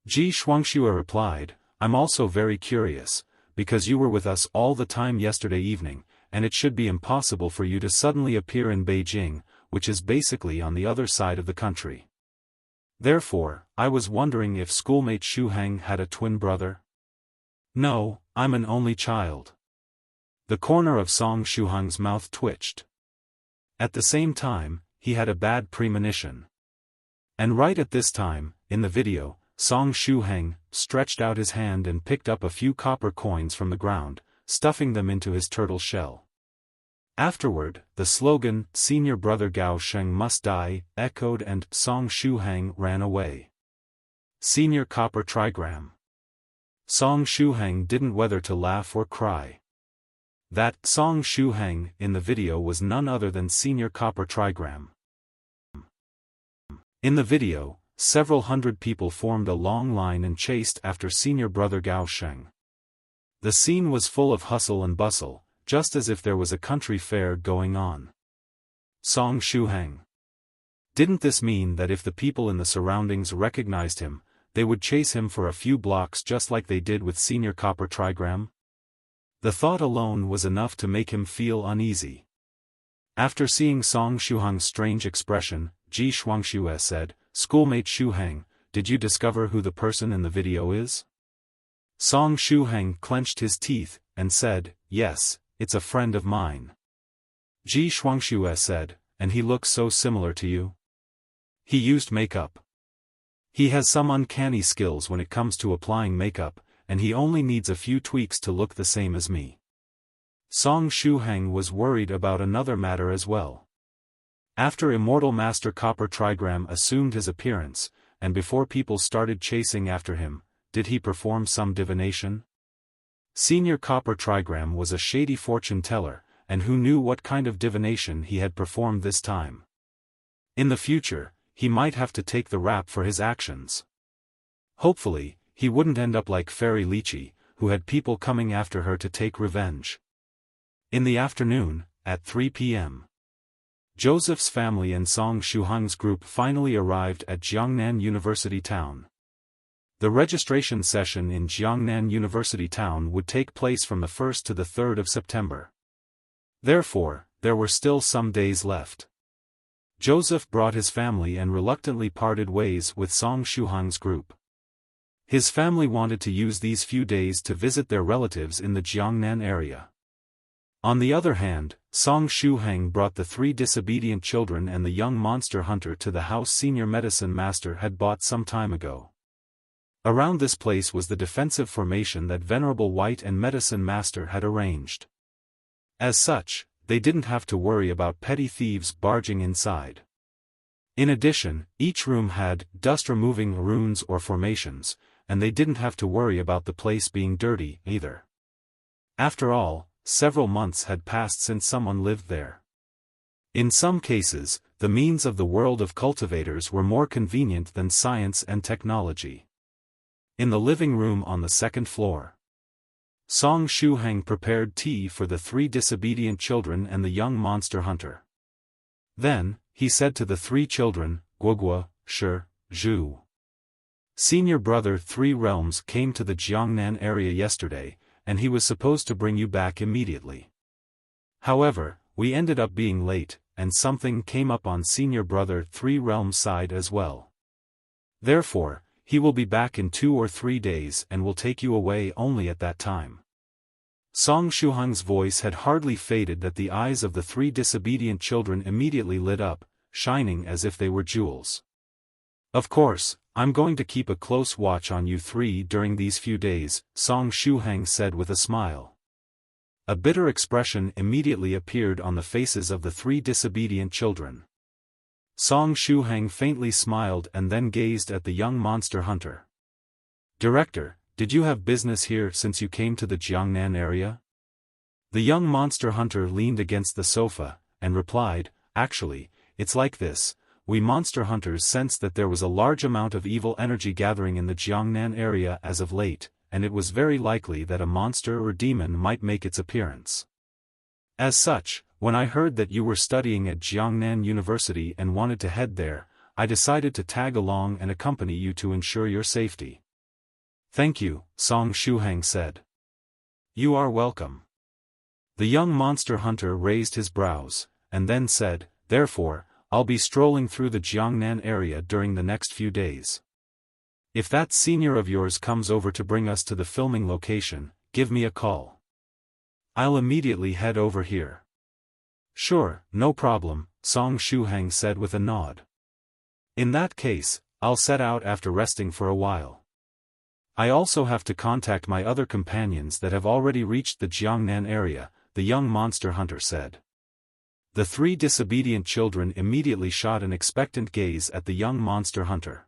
Ji Shuangxue replied, I'm also very curious, because you were with us all the time yesterday evening, and it should be impossible for you to suddenly appear in Beijing, which is basically on the other side of the country. Therefore, I was wondering if schoolmate Shuhang had a twin brother? No, I'm an only child. The corner of Song Shuhang's mouth twitched. At the same time, he had a bad premonition. And right at this time, in the video, Song Shuhang stretched out his hand and picked up a few copper coins from the ground, stuffing them into his turtle shell. Afterward, the slogan, Senior Brother Gao Sheng must die, echoed and Song Shuhang ran away. Senior Copper Trigram. Song Shuhang didn't whether to laugh or cry. That Song Shuhang in the video was none other than Senior Copper Trigram. In the video, several hundred people formed a long line and chased after Senior Brother Gao Sheng. The scene was full of hustle and bustle, just as if there was a country fair going on. Song Shuhang. Didn't this mean that if the people in the surroundings recognized him, they would chase him for a few blocks just like they did with Senior Copper Trigram? The thought alone was enough to make him feel uneasy. After seeing Song Shuhang's strange expression, Ji Shuangxue said, Schoolmate Shuhang, did you discover who the person in the video is? Song Shuhang clenched his teeth, and said, yes, it's a friend of mine. Ji Shuangxue said, and he looks so similar to you? He used makeup. He has some uncanny skills when it comes to applying makeup, and he only needs a few tweaks to look the same as me. Song Shuhang was worried about another matter as well. After Immortal Master Copper Trigram assumed his appearance, and before people started chasing after him, did he perform some divination? Senior Copper Trigram was a shady fortune teller, and who knew what kind of divination he had performed this time. In the future, he might have to take the rap for his actions. Hopefully, he wouldn't end up like Fairy Lychee, who had people coming after her to take revenge. In the afternoon, at 3 p.m., Joseph's family and Song Shuhang's group finally arrived at Jiangnan University Town. The registration session in Jiangnan University Town would take place from the 1st to the 3rd of September. Therefore, there were still some days left. Joseph brought his family and reluctantly parted ways with Song Shuhang's group. His family wanted to use these few days to visit their relatives in the Jiangnan area. On the other hand, Song Shuhang brought the 3 disobedient children and the young monster hunter to the house Senior Medicine Master had bought some time ago. Around this place was the defensive formation that Venerable White and Medicine Master had arranged. As such, they didn't have to worry about petty thieves barging inside. In addition, each room had dust-removing runes or formations, and they didn't have to worry about the place being dirty either. After all, several months had passed since someone lived there. In some cases, the means of the world of cultivators were more convenient than science and technology. In the living room on the 2nd floor, Song Shuhang prepared tea for the 3 disobedient children and the young monster hunter. Then, he said to the 3 children, Guoguo, Shi, Zhu. Senior Brother 3 Realms came to the Jiangnan area yesterday, and he was supposed to bring you back immediately. However, we ended up being late, and something came up on Senior Brother 3 Realms' side as well. Therefore, he will be back in 2 or 3 days and will take you away only at that time. Song Shuhang's voice had hardly faded that the eyes of the 3 disobedient children immediately lit up, shining as if they were jewels. Of course, I'm going to keep a close watch on you 3 during these few days, Song Shuhang said with a smile. A bitter expression immediately appeared on the faces of the 3 disobedient children. Song Shuhang faintly smiled and then gazed at the young monster hunter. Director, did you have business here since you came to the Jiangnan area? The young monster hunter leaned against the sofa, and replied, actually, it's like this, we monster hunters sensed that there was a large amount of evil energy gathering in the Jiangnan area as of late, and it was very likely that a monster or demon might make its appearance. As such, when I heard that you were studying at Jiangnan University and wanted to head there, I decided to tag along and accompany you to ensure your safety. Thank you, Song Shuhang said. You are welcome. The young monster hunter raised his brows, and then said, therefore, I'll be strolling through the Jiangnan area during the next few days. If that senior of yours comes over to bring us to the filming location, give me a call. I'll immediately head over here. Sure, no problem, Song Shuhang said with a nod. In that case, I'll set out after resting for a while. I also have to contact my other companions that have already reached the Jiangnan area, the young monster hunter said. The three disobedient children immediately shot an expectant gaze at the young monster hunter.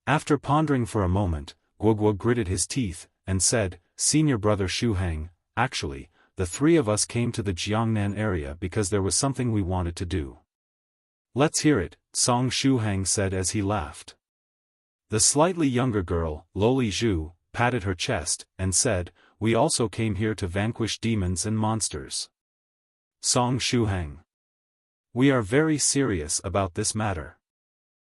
After pondering for a moment, Guoguo gritted his teeth, and said, Senior Brother Shuhang, actually, the three of us came to the Jiangnan area because there was something we wanted to do. Let's hear it, Song Shuhang said as he laughed. The slightly younger girl, Loli Zhu, patted her chest, and said, we also came here to vanquish demons and monsters. Song Shuhang. We are very serious about this matter.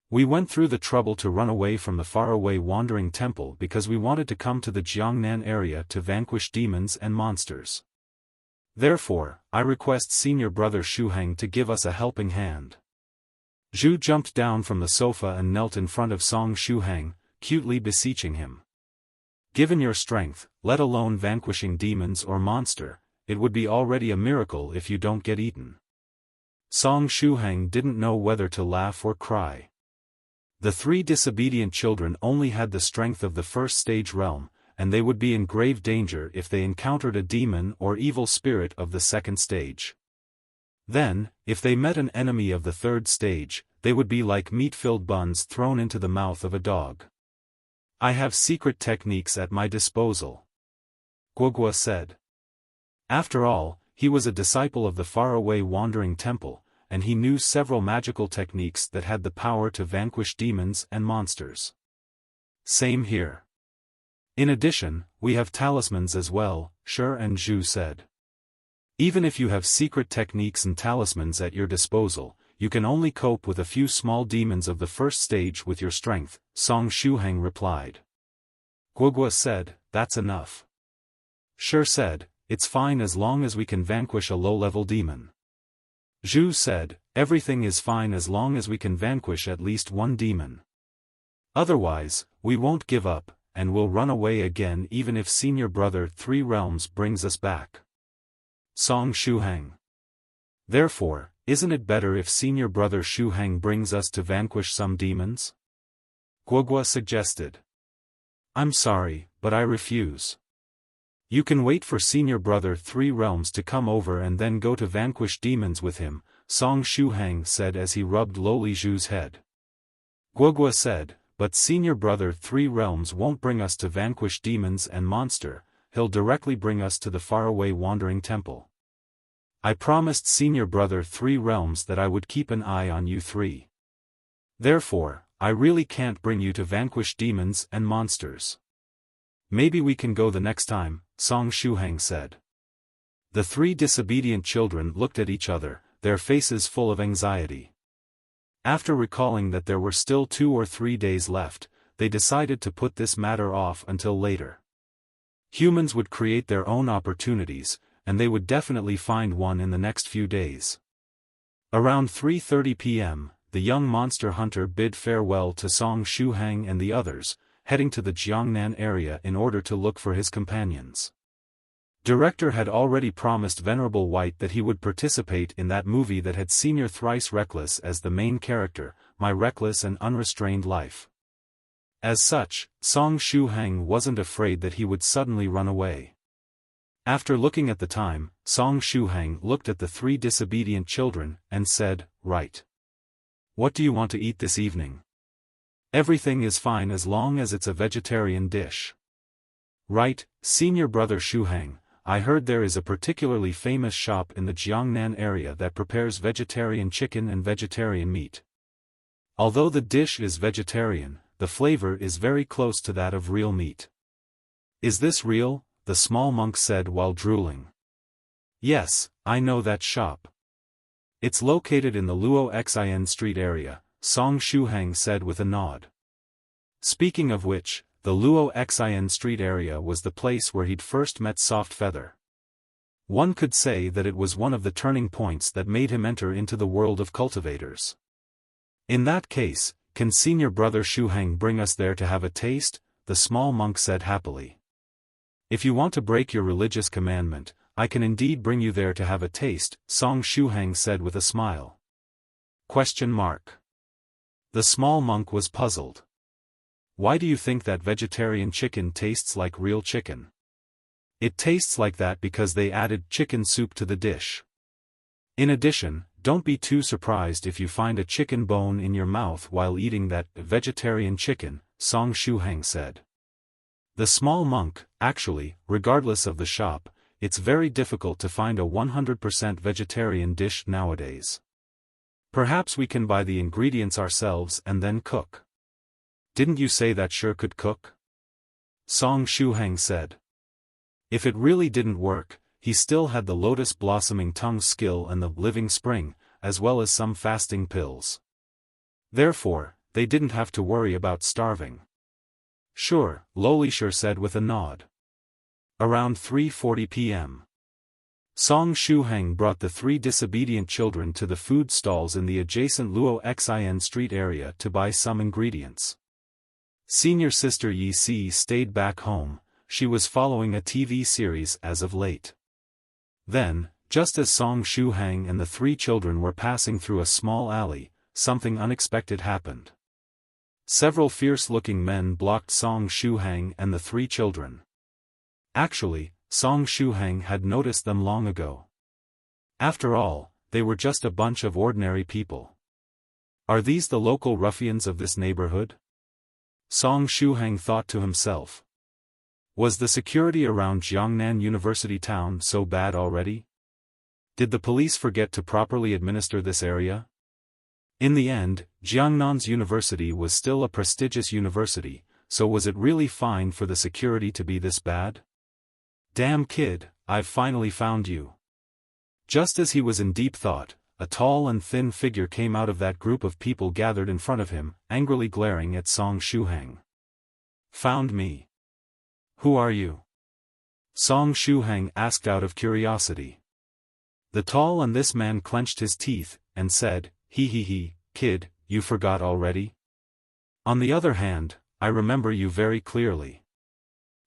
We went through the trouble to run away from the faraway wandering temple because we wanted to come to the Jiangnan area to vanquish demons and monsters. Therefore, I request Senior Brother Shuhang to give us a helping hand. Zhu jumped down from the sofa and knelt in front of Song Shuhang, cutely beseeching him. Given your strength, let alone vanquishing demons or monster, it would be already a miracle if you don't get eaten. Song Shuhang didn't know whether to laugh or cry. The three disobedient children only had the strength of the first stage realm, and they would be in grave danger if they encountered a demon or evil spirit of the second stage. Then, if they met an enemy of the third stage, they would be like meat-filled buns thrown into the mouth of a dog. I have secret techniques at my disposal, Guoguo said. After all, he was a disciple of the faraway wandering temple, and he knew several magical techniques that had the power to vanquish demons and monsters. Same here. In addition, we have talismans as well, Shi and Zhu said. Even if you have secret techniques and talismans at your disposal, you can only cope with a few small demons of the first stage with your strength, Song Shuhang replied. Guoguo said, that's enough. Shi said, it's fine as long as we can vanquish a low-level demon. Zhu said, everything is fine as long as we can vanquish at least one demon. Otherwise, we won't give up, and we'll run away again even if Senior Brother Three Realms brings us back. Song Shuhang. Therefore, isn't it better if Senior Brother Shuhang brings us to vanquish some demons? Guoguo suggested. I'm sorry, but I refuse. You can wait for Senior Brother Three Realms to come over and then go to vanquish demons with him, Song Shuhang said as he rubbed Loli Zhu's head. Guoguo said, but Senior Brother Three Realms won't bring us to vanquish demons and monster, he'll directly bring us to the faraway wandering temple. I promised Senior Brother Three Realms that I would keep an eye on you three. Therefore, I really can't bring you to vanquish demons and monsters. Maybe we can go the next time, Song Shuhang said. The three disobedient children looked at each other, their faces full of anxiety. After recalling that there were still 2 or 3 days left, they decided to put this matter off until later. Humans would create their own opportunities, and they would definitely find one in the next few days. Around 3:30 p.m., the young monster hunter bid farewell to Song Shuhang and the others, heading to the Jiangnan area in order to look for his companions. Director had already promised Venerable White that he would participate in that movie that had Senior Thrice Reckless as the main character, My Reckless and Unrestrained Life. As such, Song Shuhang wasn't afraid that he would suddenly run away. After looking at the time, Song Shuhang looked at the 3 disobedient children, and said, right. What do you want to eat this evening? Everything is fine as long as it's a vegetarian dish. Right, Senior Brother Shuhang, I heard there is a particularly famous shop in the Jiangnan area that prepares vegetarian chicken and vegetarian meat. Although the dish is vegetarian, the flavor is very close to that of real meat. Is this real? The small monk said while drooling. Yes, I know that shop. It's located in the Luo Xin Street area, Song Shuhang said with a nod. Speaking of which, the Luo Xin Street area was the place where he'd first met Soft Feather. One could say that it was one of the turning points that made him enter into the world of cultivators. In that case, can Senior Brother Shuhang bring us there to have a taste? The small monk said happily. If you want to break your religious commandment, I can indeed bring you there to have a taste, Song Shuhang said with a smile. Question mark. The small monk was puzzled. Why do you think that vegetarian chicken tastes like real chicken? It tastes like that because they added chicken soup to the dish. In addition, don't be too surprised if you find a chicken bone in your mouth while eating that vegetarian chicken, Song Shuhang said. The small monk, actually, regardless of the shop, it's very difficult to find a 100% vegetarian dish nowadays. Perhaps we can buy the ingredients ourselves and then cook. Didn't you say that sure could cook? Song Shuhang said. If it really didn't work, he still had the lotus blossoming tongue skill and the living spring, as well as some fasting pills. Therefore, they didn't have to worry about starving. Sure, Lolisher said with a nod. Around 3:40 p.m. Song Shuhang brought the 3 disobedient children to the food stalls in the adjacent Luo Xin Street area to buy some ingredients. Senior sister Yi Si stayed back home. She was following a TV series as of late. Then, just as Song Shuhang and the 3 children were passing through a small alley, something unexpected happened. Several fierce-looking men blocked Song Shuhang and the 3 children. Actually, Song Shuhang had noticed them long ago. After all, they were just a bunch of ordinary people. Are these the local ruffians of this neighborhood? Song Shuhang thought to himself. Was the security around Jiangnan University town so bad already? Did the police forget to properly administer this area? In the end, Jiangnan's university was still a prestigious university, so was it really fine for the security to be this bad? Damn kid, I've finally found you. Just as he was in deep thought, a tall and thin figure came out of that group of people gathered in front of him, angrily glaring at Song Shuhang. Found me? Who are you? Song Shuhang asked out of curiosity. The tall and this man clenched his teeth, and said, He, kid, you forgot already? On the other hand, I remember you very clearly.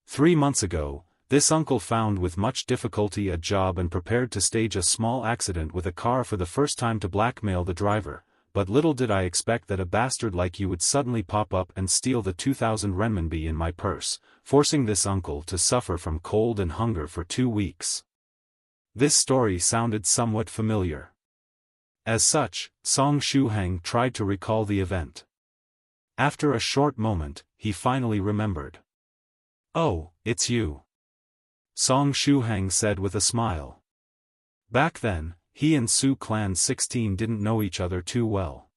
3 months ago, this uncle found with much difficulty a job and prepared to stage a small accident with a car for the first time to blackmail the driver, but little did I expect that a bastard like you would suddenly pop up and steal the 2,000 renminbi in my purse, forcing this uncle to suffer from cold and hunger for 2 weeks. This story sounded somewhat familiar. As such, Song Shuhang tried to recall the event. After a short moment, he finally remembered. Oh, it's you. Song Shuhang said with a smile. Back then, he and Su Clan 16 didn't know each other too well.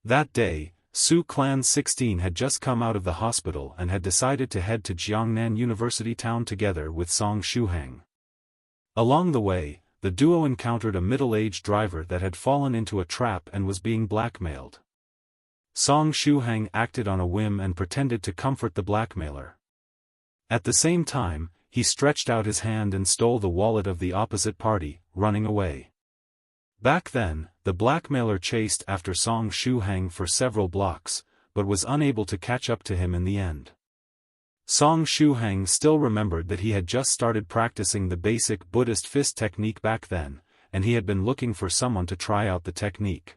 That day, Su Clan 16 had just come out of the hospital and had decided to head to Jiangnan University town together with Song Shuhang. Along the way, the duo encountered a middle-aged driver that had fallen into a trap and was being blackmailed. Song Shuhang acted on a whim and pretended to comfort the blackmailer. At the same time, he stretched out his hand and stole the wallet of the opposite party, running away. Back then, the blackmailer chased after Song Shuhang for several blocks, but was unable to catch up to him in the end. Song Shuhang still remembered that he had just started practicing the basic Buddhist fist technique back then, and he had been looking for someone to try out the technique.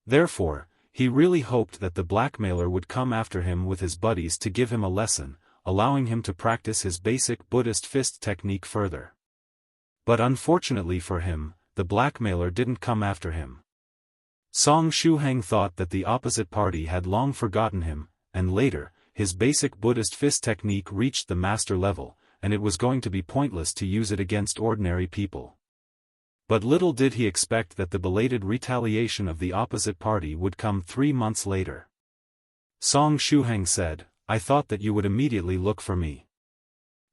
Therefore, he really hoped that the blackmailer would come after him with his buddies to give him a lesson, allowing him to practice his basic Buddhist fist technique further. But unfortunately for him, the blackmailer didn't come after him. Song Shuhang thought that the opposite party had long forgotten him, and later, his basic Buddhist fist technique reached the master level, and it was going to be pointless to use it against ordinary people. But little did he expect that the belated retaliation of the opposite party would come 3 months later. Song Shuhang said, "I thought that you would immediately look for me.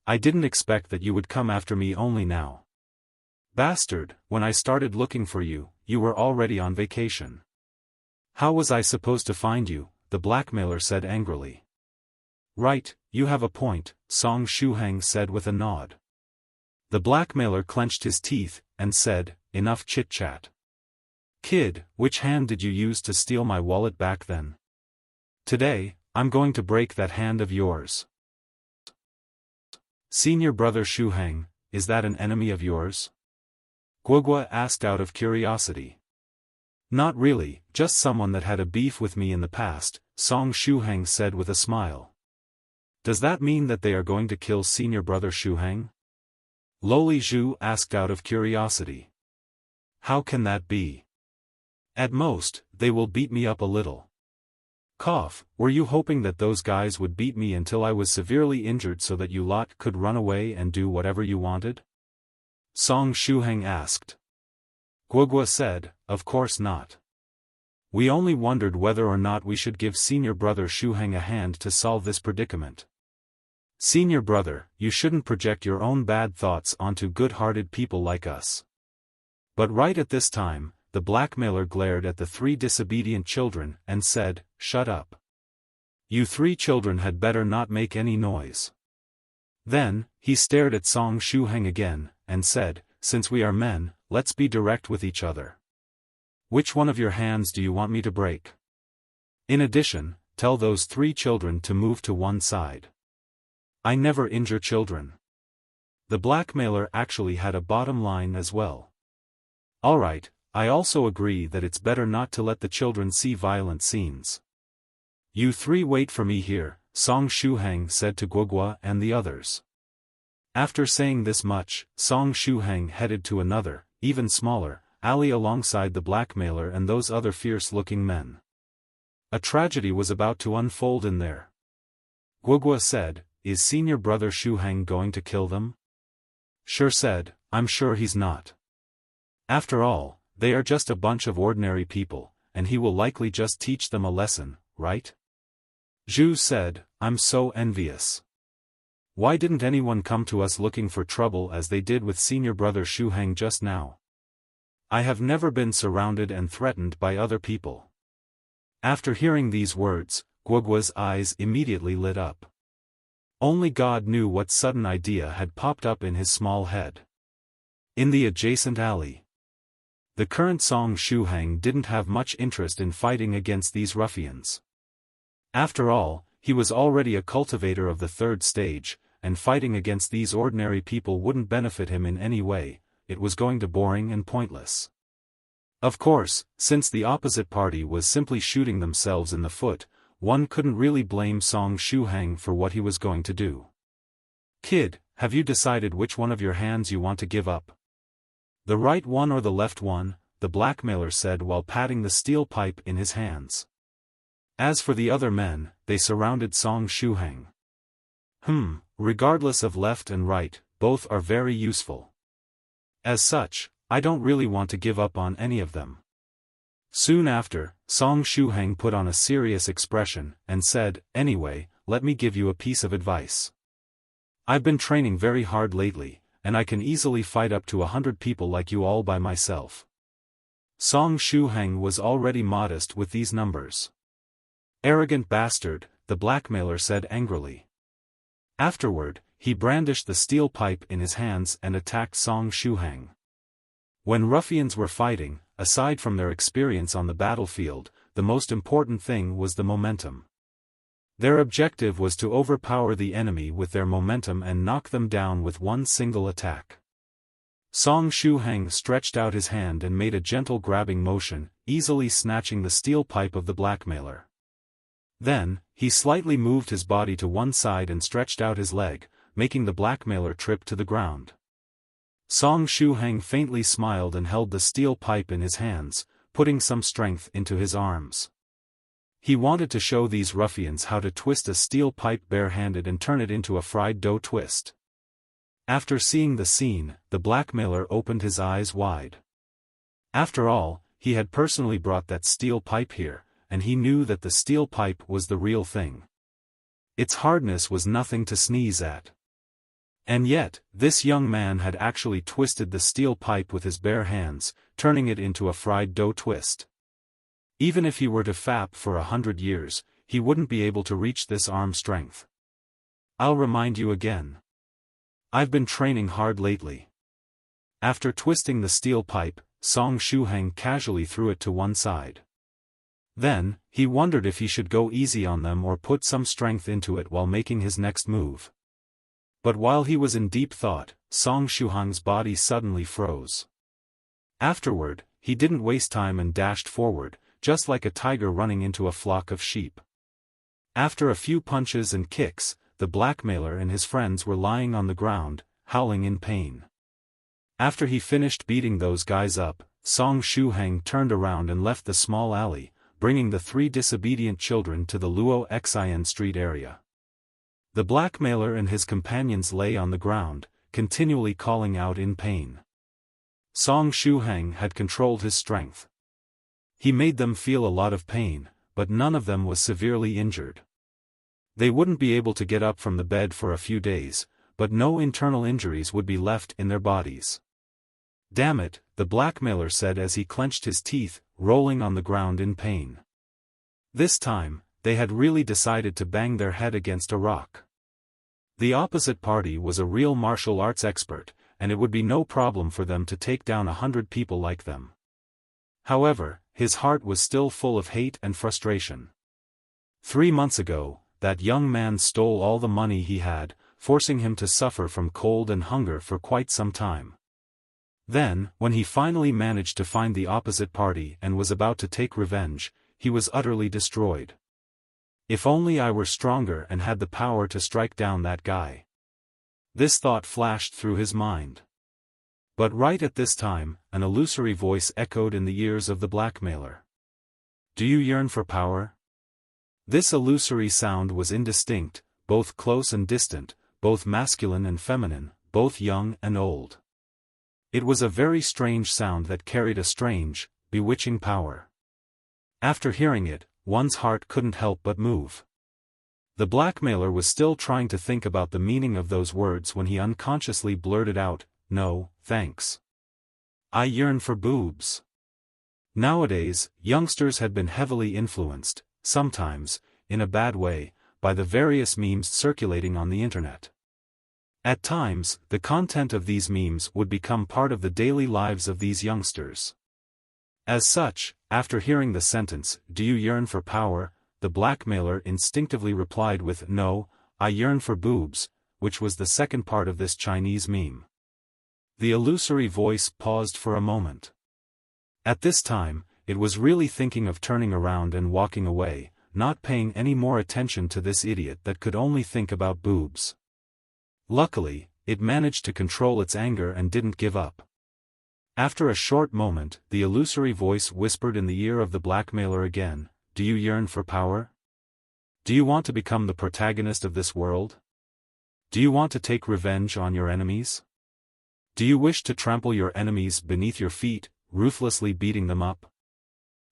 I didn't expect that you would come after me only now. Bastard, when I started looking for you, you were already on vacation. How was I supposed to find you?" the blackmailer said angrily. "Right, you have a point," Song Shuhang said with a nod. The blackmailer clenched his teeth, and said, "Enough chit-chat. Kid, which hand did you use to steal my wallet back then? Today, I'm going to break that hand of yours." "Senior Brother Shuhang, is that an enemy of yours?" Guogua asked out of curiosity. "Not really, just someone that had a beef with me in the past," Song Shuhang said with a smile. "Does that mean that they are going to kill Senior Brother Shuhang?" Loli Zhu asked out of curiosity. "How can that be? At most, they will beat me up a little." Cough, "Were you hoping that those guys would beat me until I was severely injured so that you lot could run away and do whatever you wanted?" Song Shuhang asked. Guogua said, "Of course not. We only wondered whether or not we should give Senior Brother Shuhang a hand to solve this predicament. Senior Brother, you shouldn't project your own bad thoughts onto good-hearted people like us." But right at this time, the blackmailer glared at the 3 disobedient children and said, "Shut up. You 3 children had better not make any noise." Then, he stared at Song Shuhang again, and said, "Since we are men, let's be direct with each other. Which one of your hands do you want me to break? In addition, tell those 3 children to move to one side. I never injure children." The blackmailer actually had a bottom line as well. "Alright, I also agree that it's better not to let the children see violent scenes. You 3 wait for me here," Song Shuhang said to Guogua and the others. After saying this much, Song Shuhang headed to another, even smaller, alley alongside the blackmailer and those other fierce-looking men. A tragedy was about to unfold in there. Guogua said, "Is Senior Brother Shuhang going to kill them?" Sure said, "I'm sure he's not. After all, they are just a bunch of ordinary people, and he will likely just teach them a lesson, right?" Zhu said, "I'm so envious. Why didn't anyone come to us looking for trouble as they did with Senior Brother Shuhang just now? I have never been surrounded and threatened by other people." After hearing these words, Guogua's eyes immediately lit up. Only God knew what sudden idea had popped up in his small head. In the adjacent alley, the current Song Shuhang didn't have much interest in fighting against these ruffians. After all, he was already a cultivator of the 3rd stage, and fighting against these ordinary people wouldn't benefit him in any way. It was going to boring and pointless. Of course, since the opposite party was simply shooting themselves in the foot, one couldn't really blame Song Shuhang for what he was going to do. "Kid, have you decided which one of your hands you want to give up? The right one or the left one?" the blackmailer said while patting the steel pipe in his hands. As for the other men, they surrounded Song Shuhang. Regardless of left and right, both are very useful. As such, I don't really want to give up on any of them." Soon after, Song Shuhang put on a serious expression, and said, "Anyway, let me give you a piece of advice. I've been training very hard lately, and I can easily fight up to 100 people like you all by myself." Song Shuhang was already modest with these numbers. "Arrogant bastard," the blackmailer said angrily. Afterward, he brandished the steel pipe in his hands and attacked Song Shuhang. When ruffians were fighting, aside from their experience on the battlefield, the most important thing was the momentum. Their objective was to overpower the enemy with their momentum and knock them down with one single attack. Song Shuhang stretched out his hand and made a gentle grabbing motion, easily snatching the steel pipe of the blackmailer. Then, he slightly moved his body to one side and stretched out his leg, making the blackmailer trip to the ground. Song Shuhang faintly smiled and held the steel pipe in his hands, putting some strength into his arms. He wanted to show these ruffians how to twist a steel pipe barehanded and turn it into a fried dough twist. After seeing the scene, the blackmailer opened his eyes wide. After all, he had personally brought that steel pipe here, and he knew that the steel pipe was the real thing. Its hardness was nothing to sneeze at. And yet, this young man had actually twisted the steel pipe with his bare hands, turning it into a fried dough twist. Even if he were to fap for 100 years, he wouldn't be able to reach this arm strength. I'll remind you again. I've been training hard lately. After twisting the steel pipe, Song Shuhang casually threw it to one side. Then, he wondered if he should go easy on them or put some strength into it while making his next move. But while he was in deep thought, Song Shuhang's body suddenly froze. Afterward, he didn't waste time and dashed forward, just like a tiger running into a flock of sheep. After a few punches and kicks, the blackmailer and his friends were lying on the ground, howling in pain. After he finished beating those guys up, Song Shuhang turned around and left the small alley, bringing the 3 disobedient children to the Luo Xin Street area. The blackmailer and his companions lay on the ground, continually calling out in pain. Song Shuhang had controlled his strength. He made them feel a lot of pain, but none of them was severely injured. They wouldn't be able to get up from the bed for a few days, but no internal injuries would be left in their bodies. Damn it, the blackmailer said as he clenched his teeth, rolling on the ground in pain. This time, they had really decided to bang their head against a rock. The opposite party was a real martial arts expert, and it would be no problem for them to take down 100 people like them. However, his heart was still full of hate and frustration. 3 months ago, that young man stole all the money he had, forcing him to suffer from cold and hunger for quite some time. Then, when he finally managed to find the opposite party and was about to take revenge, he was utterly destroyed. If only I were stronger and had the power to strike down that guy. This thought flashed through his mind. But right at this time, an illusory voice echoed in the ears of the blackmailer. Do you yearn for power? This illusory sound was indistinct, both close and distant, both masculine and feminine, both young and old. It was a very strange sound that carried a strange, bewitching power. After hearing it, one's heart couldn't help but move. The blackmailer was still trying to think about the meaning of those words when he unconsciously blurted out, "No, thanks. I yearn for boobs." Nowadays, youngsters had been heavily influenced, sometimes, in a bad way, by the various memes circulating on the internet. At times, the content of these memes would become part of the daily lives of these youngsters. As such, after hearing the sentence, "Do you yearn for power?" the blackmailer instinctively replied with, "No, I yearn for boobs," which was the second part of this Chinese meme. The illusory voice paused for a moment. At this time, it was really thinking of turning around and walking away, not paying any more attention to this idiot that could only think about boobs. Luckily, it managed to control its anger and didn't give up. After a short moment, the illusory voice whispered in the ear of the blackmailer again, "Do you yearn for power? Do you want to become the protagonist of this world? Do you want to take revenge on your enemies? Do you wish to trample your enemies beneath your feet, ruthlessly beating them up?"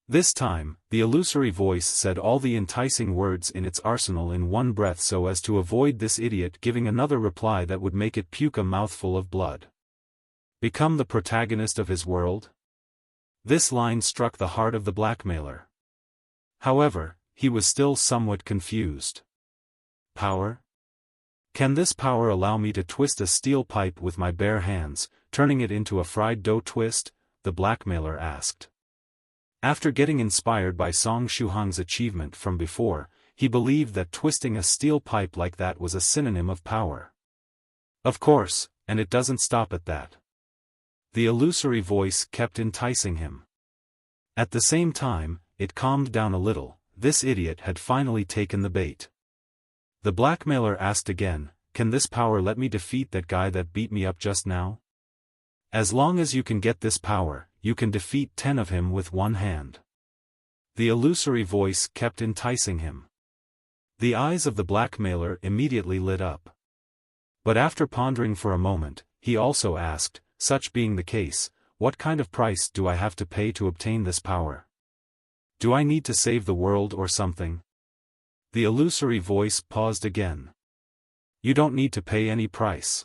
This time, the illusory voice said all the enticing words in its arsenal in one breath so as to avoid this idiot giving another reply that would make it puke a mouthful of blood. Become the protagonist of his world? This line struck the heart of the blackmailer. However, he was still somewhat confused. Power? Can this power allow me to twist a steel pipe with my bare hands, turning it into a fried dough twist? The blackmailer asked. After getting inspired by Song Shuhang's achievement from before, he believed that twisting a steel pipe like that was a synonym of power. Of course, and it doesn't stop at that. The illusory voice kept enticing him. At the same time, it calmed down a little. This idiot had finally taken the bait. The blackmailer asked again, "Can this power let me defeat that guy that beat me up just now?" "As long as you can get this power, you can defeat 10 of him with one hand." The illusory voice kept enticing him. The eyes of the blackmailer immediately lit up. But after pondering for a moment, he also asked, "Such being the case, what kind of price do I have to pay to obtain this power? Do I need to save the world or something? The illusory voice paused again. You don't need to pay any price.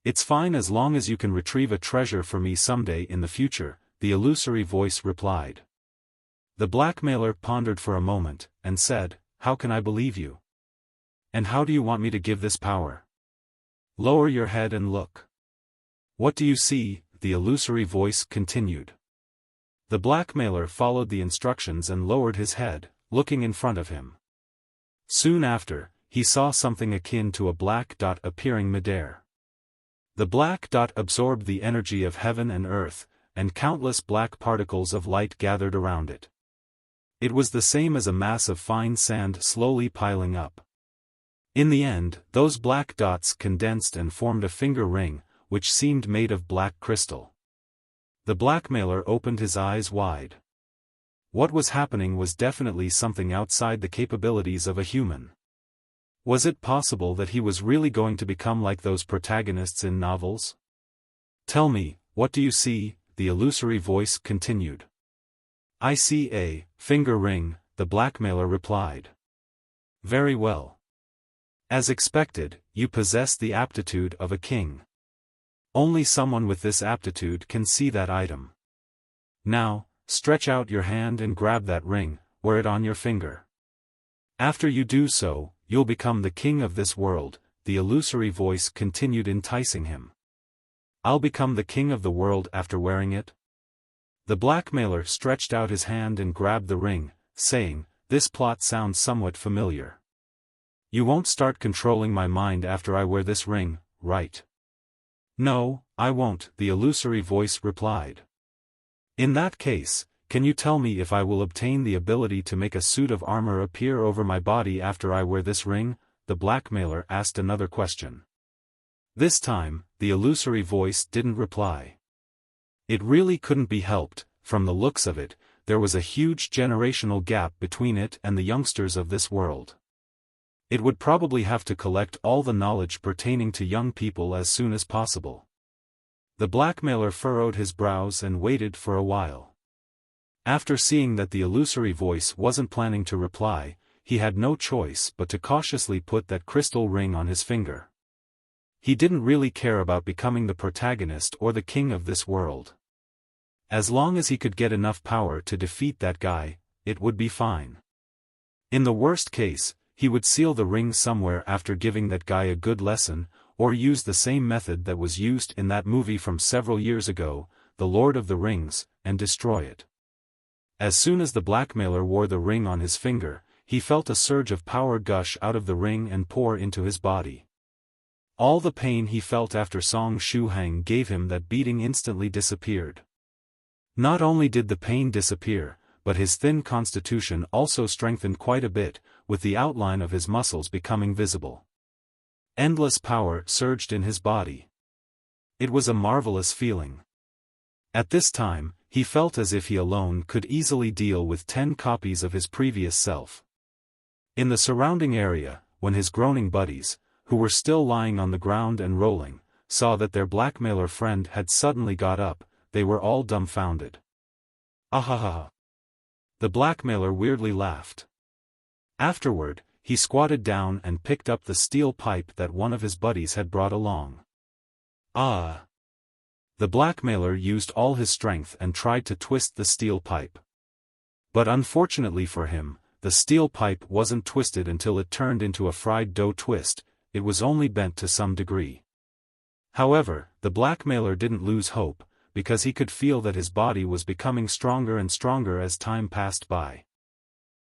It's fine as long as you can retrieve a treasure for me someday in the future, the illusory voice replied. The blackmailer pondered for a moment, and said, How can I believe you? And how do you want me to give this power? Lower your head and look. What do you see? The illusory voice continued. The blackmailer followed the instructions and lowered his head, looking in front of him. Soon after, he saw something akin to a black dot appearing midair. The black dot absorbed the energy of heaven and earth, and countless black particles of light gathered around it. It was the same as a mass of fine sand slowly piling up. In the end, those black dots condensed and formed a finger ring, which seemed made of black crystal. The blackmailer opened his eyes wide. What was happening was definitely something outside the capabilities of a human. Was it possible that he was really going to become like those protagonists in novels? Tell me, what do you see? The illusory voice continued. I see a finger ring, the blackmailer replied. Very well. As expected, you possess the aptitude of a king. Only someone with this aptitude can see that item. Now, stretch out your hand and grab that ring, wear it on your finger. After you do so, you'll become the king of this world, the illusory voice continued enticing him. I'll become the king of the world after wearing it? The blackmailer stretched out his hand and grabbed the ring, saying, This plot sounds somewhat familiar. You won't start controlling my mind after I wear this ring, right? No, I won't, the illusory voice replied. In that case, can you tell me if I will obtain the ability to make a suit of armor appear over my body after I wear this ring? The blackmailer asked another question. This time, the illusory voice didn't reply. It really couldn't be helped, from the looks of it, there was a huge generational gap between it and the youngsters of this world. It would probably have to collect all the knowledge pertaining to young people as soon as possible. The blackmailer furrowed his brows and waited for a while. After seeing that the illusory voice wasn't planning to reply, he had no choice but to cautiously put that crystal ring on his finger. He didn't really care about becoming the protagonist or the king of this world. As long as he could get enough power to defeat that guy, it would be fine. In the worst case, he would seal the ring somewhere after giving that guy a good lesson, or use the same method that was used in that movie from several years ago, The Lord of the Rings, and destroy it. As soon as the blackmailer wore the ring on his finger, he felt a surge of power gush out of the ring and pour into his body. All the pain he felt after Song Shuhang gave him that beating instantly disappeared. Not only did the pain disappear, but his thin constitution also strengthened quite a bit, with the outline of his muscles becoming visible. Endless power surged in his body. It was a marvelous feeling. At this time, he felt as if he alone could easily deal with 10 copies of his previous self. In the surrounding area, when his groaning buddies, who were still lying on the ground and rolling, saw that their blackmailer friend had suddenly got up, they were all dumbfounded. Ahaha! The blackmailer weirdly laughed. Afterward, he squatted down and picked up the steel pipe that one of his buddies had brought along. Ah! The blackmailer used all his strength and tried to twist the steel pipe. But unfortunately for him, the steel pipe wasn't twisted until it turned into a fried dough twist, it was only bent to some degree. However, the blackmailer didn't lose hope, because he could feel that his body was becoming stronger and stronger as time passed by.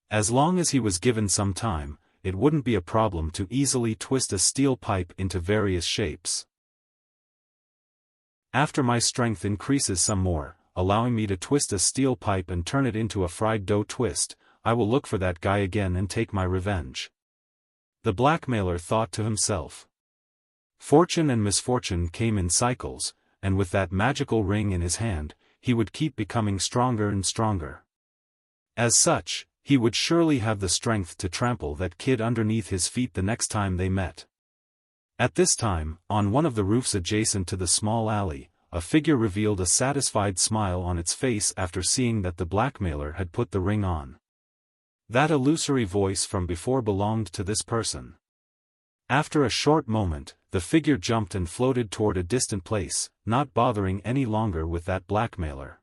As long as he was given some time, it wouldn't be a problem to easily twist a steel pipe into various shapes. After my strength increases some more, allowing me to twist a steel pipe and turn it into a fried dough twist, I will look for that guy again and take my revenge. The blackmailer thought to himself. Fortune and misfortune came in cycles, and with that magical ring in his hand, he would keep becoming stronger and stronger. As such, he would surely have the strength to trample that kid underneath his feet the next time they met. At this time, on one of the roofs adjacent to the small alley, a figure revealed a satisfied smile on its face after seeing that the blackmailer had put the ring on. That illusory voice from before belonged to this person. After a short moment, the figure jumped and floated toward a distant place, not bothering any longer with that blackmailer.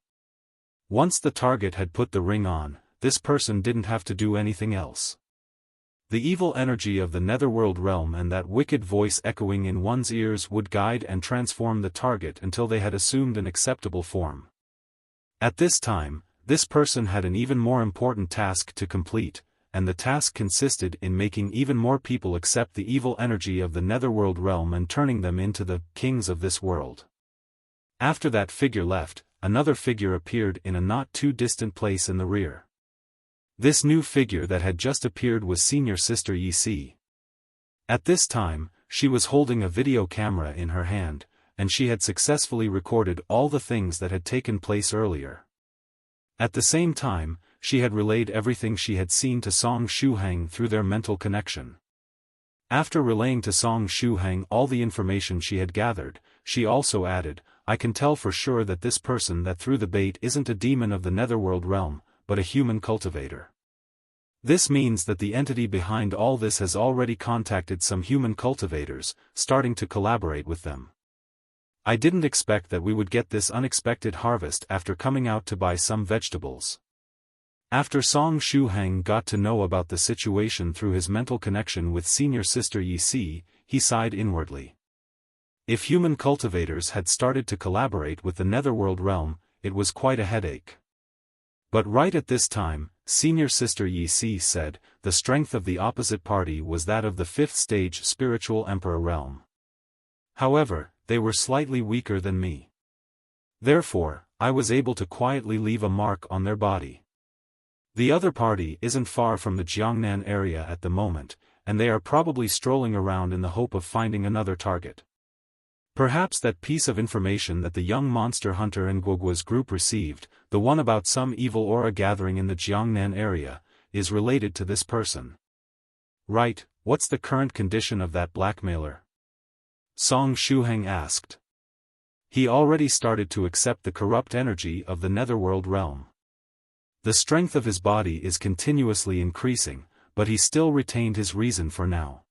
Once the target had put the ring on, this person didn't have to do anything else. The evil energy of the netherworld realm and that wicked voice echoing in one's ears would guide and transform the target until they had assumed an acceptable form. At this time, this person had an even more important task to complete, and the task consisted in making even more people accept the evil energy of the netherworld realm and turning them into the kings of this world. After that figure left, another figure appeared in a not too distant place in the rear. This new figure that had just appeared was Senior Sister Yi. At this time, she was holding a video camera in her hand, and she had successfully recorded all the things that had taken place earlier. At the same time, she had relayed everything she had seen to Song Shuhang through their mental connection. After relaying to Song Shuhang all the information she had gathered, she also added, "I can tell for sure that this person that threw the bait isn't a demon of the netherworld realm, but a human cultivator. This means that the entity behind all this has already contacted some human cultivators, starting to collaborate with them. I didn't expect that we would get this unexpected harvest after coming out to buy some vegetables." After Song Shuhang got to know about the situation through his mental connection with Senior Sister Yi, he sighed inwardly. If human cultivators had started to collaborate with the netherworld realm, it was quite a headache. But right at this time, Senior Sister Yi said, the strength of the opposite party was that of the fifth stage spiritual emperor realm. However, they were slightly weaker than me. Therefore, I was able to quietly leave a mark on their body. The other party isn't far from the Jiangnan area at the moment, and they are probably strolling around in the hope of finding another target. Perhaps that piece of information that the young monster hunter and Guogua's group received, the one about some evil aura gathering in the Jiangnan area, is related to this person. Right, what's the current condition of that blackmailer? Song Shuhang asked. He already started to accept the corrupt energy of the netherworld realm. The strength of his body is continuously increasing, but he still retained his reason for now.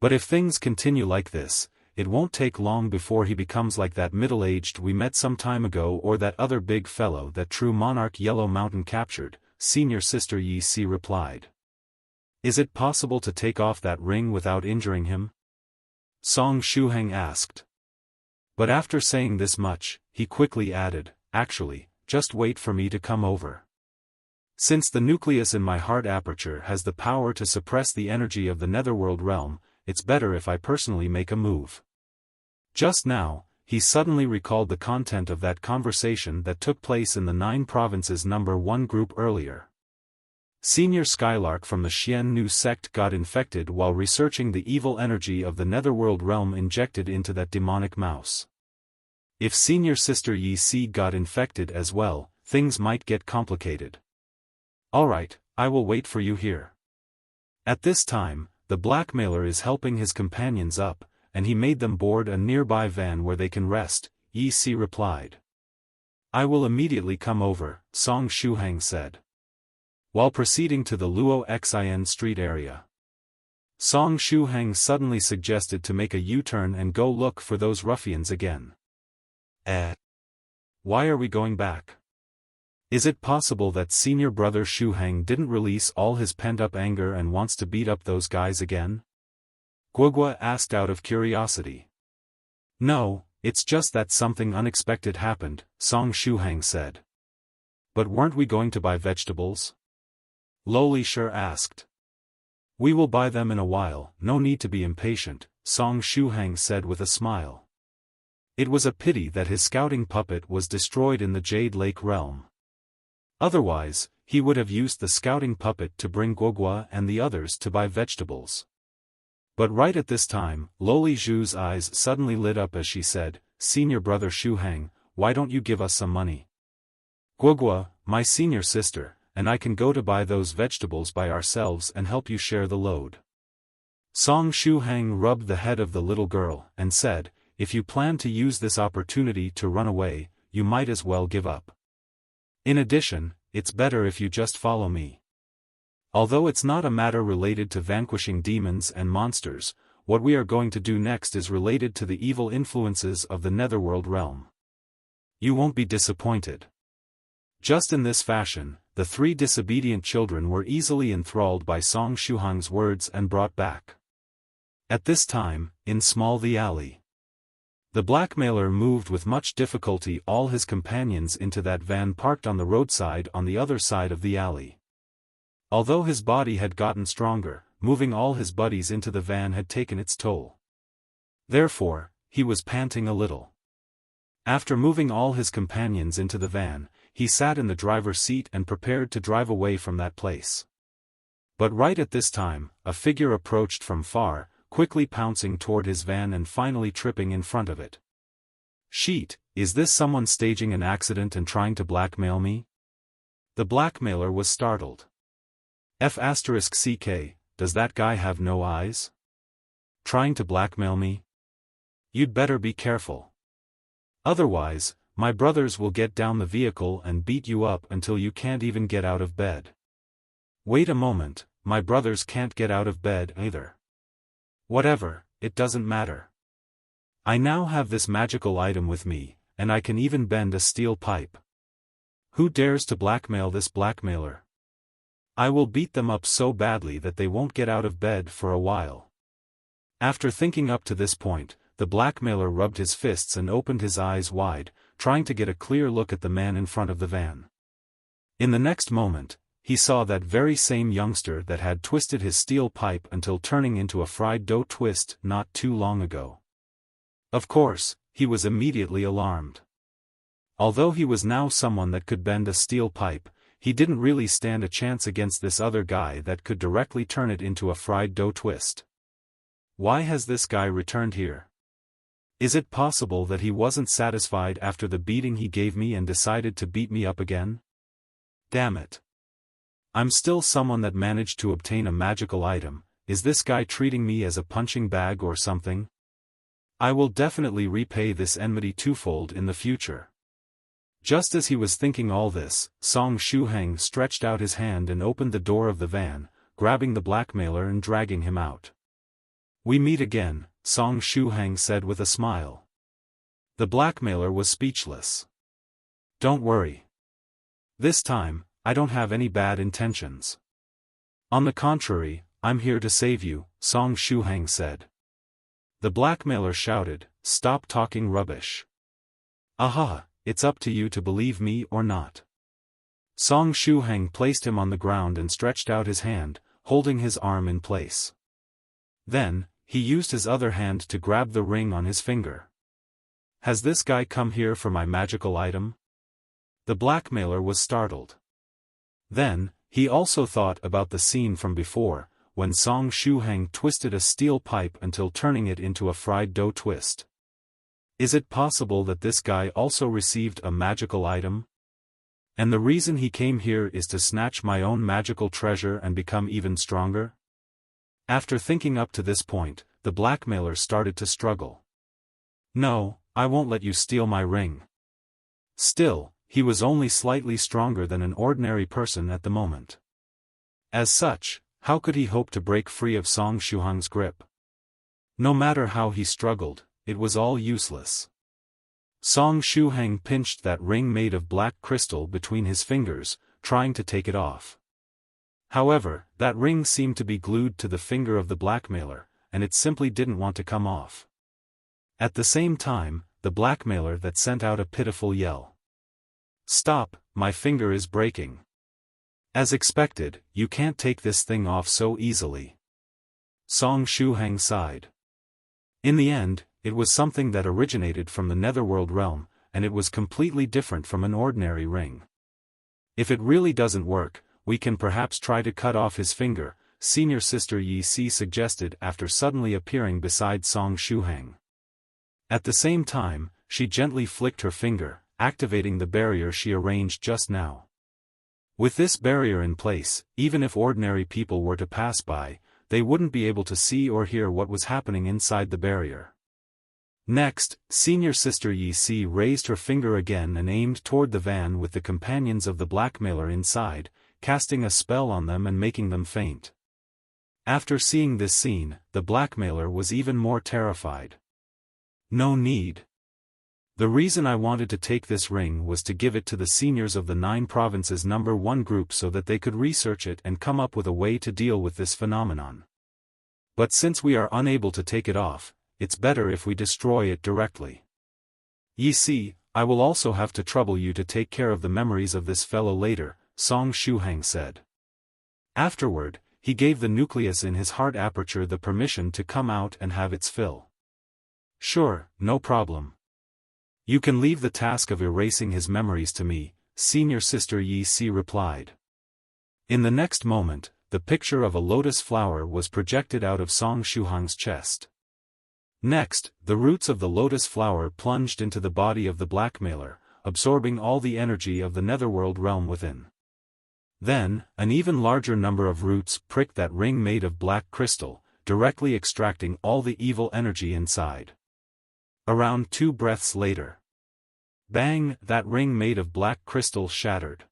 But if things continue like this, it won't take long before he becomes like that middle-aged we met some time ago or that other big fellow that true monarch Yellow Mountain captured, Senior Sister Yi replied. Is it possible to take off that ring without injuring him? Song Shuhang asked. But after saying this much, he quickly added, actually, just wait for me to come over. Since the nucleus in my heart aperture has the power to suppress the energy of the netherworld realm, it's better if I personally make a move. Just now, he suddenly recalled the content of that conversation that took place in the 9 Provinces number 1 group earlier. Senior Skylark from the Xian Nu sect got infected while researching the evil energy of the netherworld realm injected into that demonic mouse. If Senior Sister Yi got infected as well, things might get complicated. Alright, I will wait for you here. At this time, the blackmailer is helping his companions up, and he made them board a nearby van where they can rest, Yi replied. I will immediately come over, Song Shuhang said. While proceeding to the Luo Xin street area, Song Shuhang suddenly suggested to make a U-turn and go look for those ruffians again. Why are we going back? Is it possible that Senior Brother Shuhang didn't release all his pent-up anger and wants to beat up those guys again? Guogua asked out of curiosity. No, it's just that something unexpected happened, Song Shuhang said. But weren't we going to buy vegetables? Loli Shi asked. We will buy them in a while, no need to be impatient, Song Shuhang said with a smile. It was a pity that his scouting puppet was destroyed in the Jade Lake realm. Otherwise, he would have used the scouting puppet to bring Guogua and the others to buy vegetables. But right at this time, Loli Zhu's eyes suddenly lit up as she said, Senior Brother Shuhang, why don't you give us some money? Guogua, my senior sister, and I can go to buy those vegetables by ourselves and help you share the load. Song Shuhang rubbed the head of the little girl, and said, if you plan to use this opportunity to run away, you might as well give up. In addition, it's better if you just follow me. Although it's not a matter related to vanquishing demons and monsters, what we are going to do next is related to the evil influences of the netherworld realm. You won't be disappointed. Just in this fashion, the three disobedient children were easily enthralled by Song Shuhang's words and brought back. At this time, in Small the Alley, the blackmailer moved with much difficulty all his companions into that van parked on the roadside on the other side of the alley. Although his body had gotten stronger, moving all his buddies into the van had taken its toll. Therefore, he was panting a little. After moving all his companions into the van, he sat in the driver's seat and prepared to drive away from that place. But right at this time, a figure approached from far, quickly pouncing toward his van and finally tripping in front of it. Sheet, is this someone staging an accident and trying to blackmail me? The blackmailer was startled. F***ck, does that guy have no eyes? Trying to blackmail me? You'd better be careful. Otherwise, my brothers will get down the vehicle and beat you up until you can't even get out of bed. Wait a moment, my brothers can't get out of bed either. Whatever, it doesn't matter. I now have this magical item with me, and I can even bend a steel pipe. Who dares to blackmail this blackmailer? I will beat them up so badly that they won't get out of bed for a while. After thinking up to this point, the blackmailer rubbed his fists and opened his eyes wide, trying to get a clear look at the man in front of the van. In the next moment, he saw that very same youngster that had twisted his steel pipe until turning into a fried dough twist not too long ago. Of course, he was immediately alarmed. Although he was now someone that could bend a steel pipe, he didn't really stand a chance against this other guy that could directly turn it into a fried dough twist. Why has this guy returned here? Is it possible that he wasn't satisfied after the beating he gave me and decided to beat me up again? Damn it. I'm still someone that managed to obtain a magical item. Is this guy treating me as a punching bag or something? I will definitely repay this enmity twofold in the future. Just as he was thinking all this, Song Shuhang stretched out his hand and opened the door of the van, grabbing the blackmailer and dragging him out. We meet again, Song Shuhang said with a smile. The blackmailer was speechless. Don't worry. This time, I don't have any bad intentions. On the contrary, I'm here to save you, Song Shuhang said. The blackmailer shouted, stop talking rubbish. Aha, it's up to you to believe me or not. Song Shuhang placed him on the ground and stretched out his hand, holding his arm in place. Then, he used his other hand to grab the ring on his finger. Has this guy come here for my magical item? The blackmailer was startled. Then, he also thought about the scene from before, when Song Shuhang twisted a steel pipe until turning it into a fried dough twist. Is it possible that this guy also received a magical item? And the reason he came here is to snatch my own magical treasure and become even stronger? After thinking up to this point, the blackmailer started to struggle. No, I won't let you steal my ring. Still, he was only slightly stronger than an ordinary person at the moment. As such, how could he hope to break free of Song Shuhang's grip? No matter how he struggled, it was all useless. Song Shuhang pinched that ring made of black crystal between his fingers, trying to take it off. However, that ring seemed to be glued to the finger of the blackmailer, and it simply didn't want to come off. At the same time, the blackmailer that sent out a pitiful yell. Stop, my finger is breaking. As expected, you can't take this thing off so easily. Song Shuhang sighed. In the end, it was something that originated from the netherworld realm, and it was completely different from an ordinary ring. If it really doesn't work, we can perhaps try to cut off his finger, Senior Sister Yi Si suggested after suddenly appearing beside Song Shuhang. At the same time, she gently flicked her finger, activating the barrier she arranged just now. With this barrier in place, even if ordinary people were to pass by, they wouldn't be able to see or hear what was happening inside the barrier. Next, Senior Sister Yi Si raised her finger again and aimed toward the van with the companions of the blackmailer inside, casting a spell on them and making them faint. After seeing this scene, the blackmailer was even more terrified. No need. The reason I wanted to take this ring was to give it to the seniors of the 9 provinces number 1 group so that they could research it and come up with a way to deal with this phenomenon. But since we are unable to take it off, it's better if we destroy it directly. Ye see, I will also have to trouble you to take care of the memories of this fellow later, Song Shuhang said. Afterward, he gave the nucleus in his heart aperture the permission to come out and have its fill. Sure, no problem. You can leave the task of erasing his memories to me, Senior Sister Yi Si replied. In the next moment, the picture of a lotus flower was projected out of Song Shuhang's chest. Next, the roots of the lotus flower plunged into the body of the blackmailer, absorbing all the energy of the netherworld realm within. Then, an even larger number of roots pricked that ring made of black crystal, directly extracting all the evil energy inside. Around 2 breaths later. Bang! That ring made of black crystal shattered.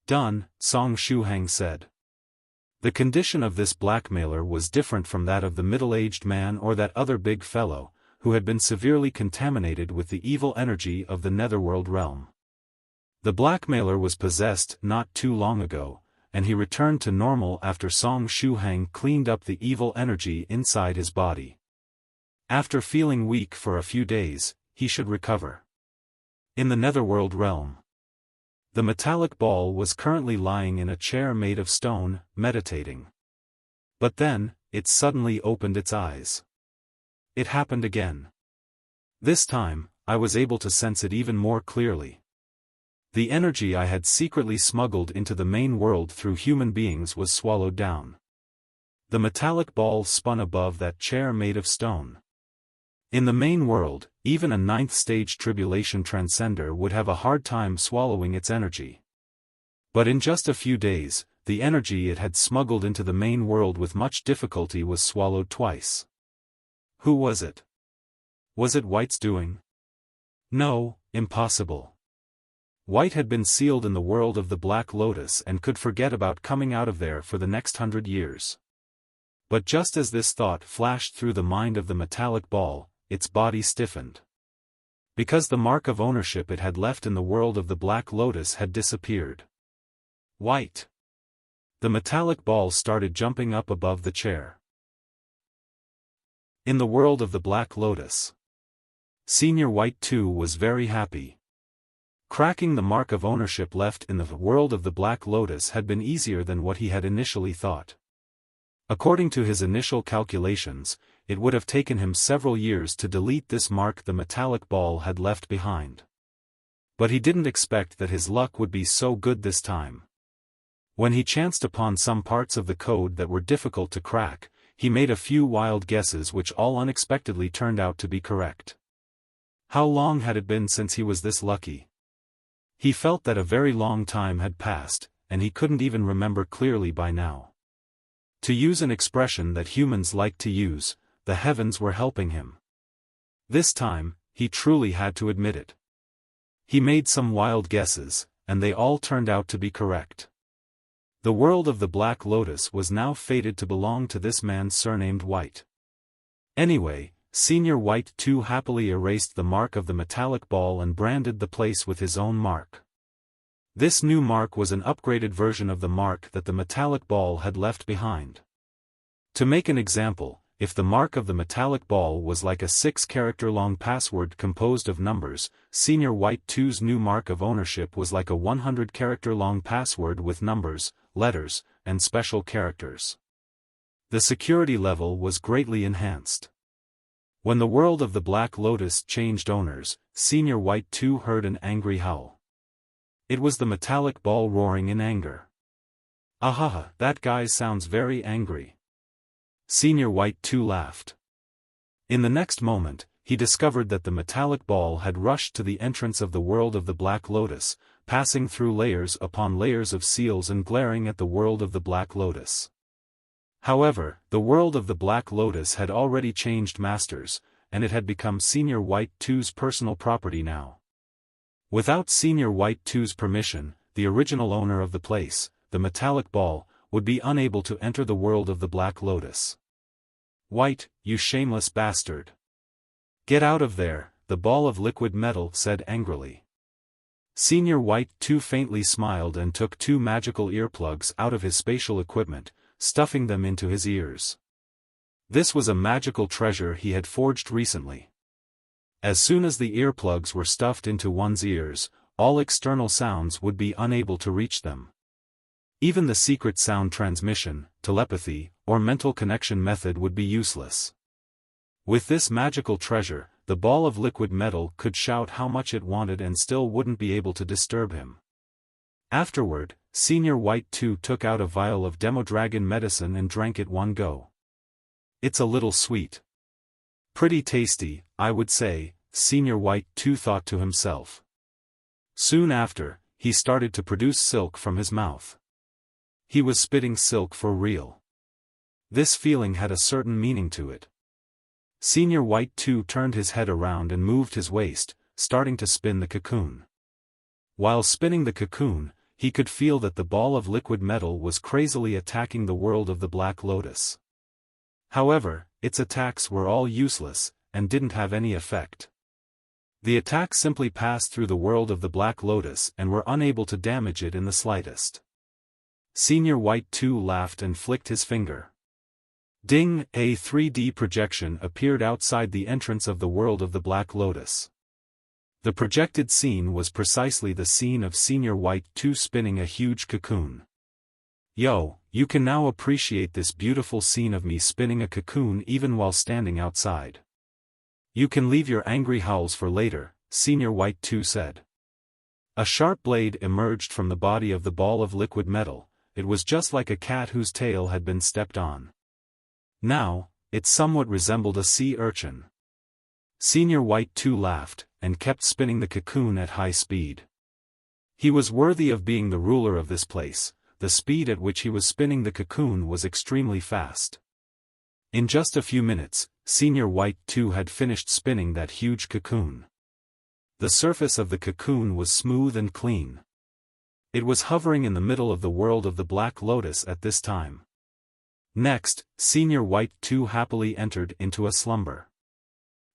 Done, Song Shuhang said. The condition of this blackmailer was different from that of the middle-aged man or that other big fellow, who had been severely contaminated with the evil energy of the netherworld realm. The blackmailer was possessed not too long ago, and he returned to normal after Song Shuhang cleaned up the evil energy inside his body. After feeling weak for a few days, he should recover. In the netherworld realm. The metallic ball was currently lying in a chair made of stone, meditating. But then, it suddenly opened its eyes. It happened again. This time, I was able to sense it even more clearly. The energy I had secretly smuggled into the main world through human beings was swallowed down. The metallic ball spun above that chair made of stone. In the main world, even a 9th stage tribulation transcender would have a hard time swallowing its energy. But in just a few days, the energy it had smuggled into the main world with much difficulty was swallowed twice. Who was it? Was it White's doing? No, impossible. White had been sealed in the world of the Black Lotus and could forget about coming out of there for the next 100 years. But just as this thought flashed through the mind of the metallic ball, its body stiffened. Because the mark of ownership it had left in the world of the Black Lotus had disappeared. White. The metallic ball started jumping up above the chair. In the world of the Black Lotus. Senior White too was very happy. Cracking the mark of ownership left in the world of the Black Lotus had been easier than what he had initially thought. According to his initial calculations, it would have taken him several years to delete this mark the metallic ball had left behind. But he didn't expect that his luck would be so good this time. When he chanced upon some parts of the code that were difficult to crack, he made a few wild guesses which all unexpectedly turned out to be correct. How long had it been since he was this lucky? He felt that a very long time had passed, and he couldn't even remember clearly by now. To use an expression that humans like to use, the heavens were helping him. This time, he truly had to admit it. He made some wild guesses, and they all turned out to be correct. The world of the Black Lotus was now fated to belong to this man surnamed White. Anyway, Senior White too happily erased the mark of the metallic ball and branded the place with his own mark. This new mark was an upgraded version of the mark that the metallic ball had left behind. To make an example, if the mark of the metallic ball was like a 6-character-long password composed of numbers, Senior White 2's new mark of ownership was like a 100-character-long password with numbers, letters, and special characters. The security level was greatly enhanced. When the world of the Black Lotus changed owners, Senior White 2 heard an angry howl. It was the metallic ball roaring in anger. Ahaha, that guy sounds very angry. Senior White 2 laughed. In the next moment, he discovered that the metallic ball had rushed to the entrance of the world of the Black Lotus, passing through layers upon layers of seals and glaring at the world of the Black Lotus. However, the world of the Black Lotus had already changed masters, and it had become Senior White 2's personal property now. Without Senior White 2's permission, the original owner of the place, the metallic ball, would be unable to enter the world of the Black Lotus. "White, you shameless bastard! Get out of there," the ball of liquid metal said angrily. Senior White 2 faintly smiled and took 2 magical earplugs out of his spatial equipment, stuffing them into his ears. This was a magical treasure he had forged recently. As soon as the earplugs were stuffed into one's ears, all external sounds would be unable to reach them. Even the secret sound transmission, telepathy, or mental connection method would be useless. With this magical treasure, the ball of liquid metal could shout how much it wanted and still wouldn't be able to disturb him. Afterward, Senior White 2 took out a vial of Demodragon medicine and drank it one go. "It's a little sweet. Pretty tasty, I would say," Senior White 2 thought to himself. Soon after, he started to produce silk from his mouth. He was spitting silk for real. This feeling had a certain meaning to it. Senior White 2 turned his head around and moved his waist, starting to spin the cocoon. While spinning the cocoon, he could feel that the ball of liquid metal was crazily attacking the world of the Black Lotus. However, its attacks were all useless, and didn't have any effect. The attacks simply passed through the world of the Black Lotus and were unable to damage it in the slightest. Senior White 2 laughed and flicked his finger. Ding! A 3D projection appeared outside the entrance of the world of the Black Lotus. The projected scene was precisely the scene of Senior White 2 spinning a huge cocoon. "Yo, you can now appreciate this beautiful scene of me spinning a cocoon even while standing outside. You can leave your angry howls for later," Senior White 2 said. A sharp blade emerged from the body of the ball of liquid metal. It was just like a cat whose tail had been stepped on. Now, it somewhat resembled a sea urchin. Senior White 2 laughed, and kept spinning the cocoon at high speed. He was worthy of being the ruler of this place. The speed at which he was spinning the cocoon was extremely fast. In just a few minutes, Senior White 2 had finished spinning that huge cocoon. The surface of the cocoon was smooth and clean. It was hovering in the middle of the world of the Black Lotus at this time. Next, Senior White 2 happily entered into a slumber.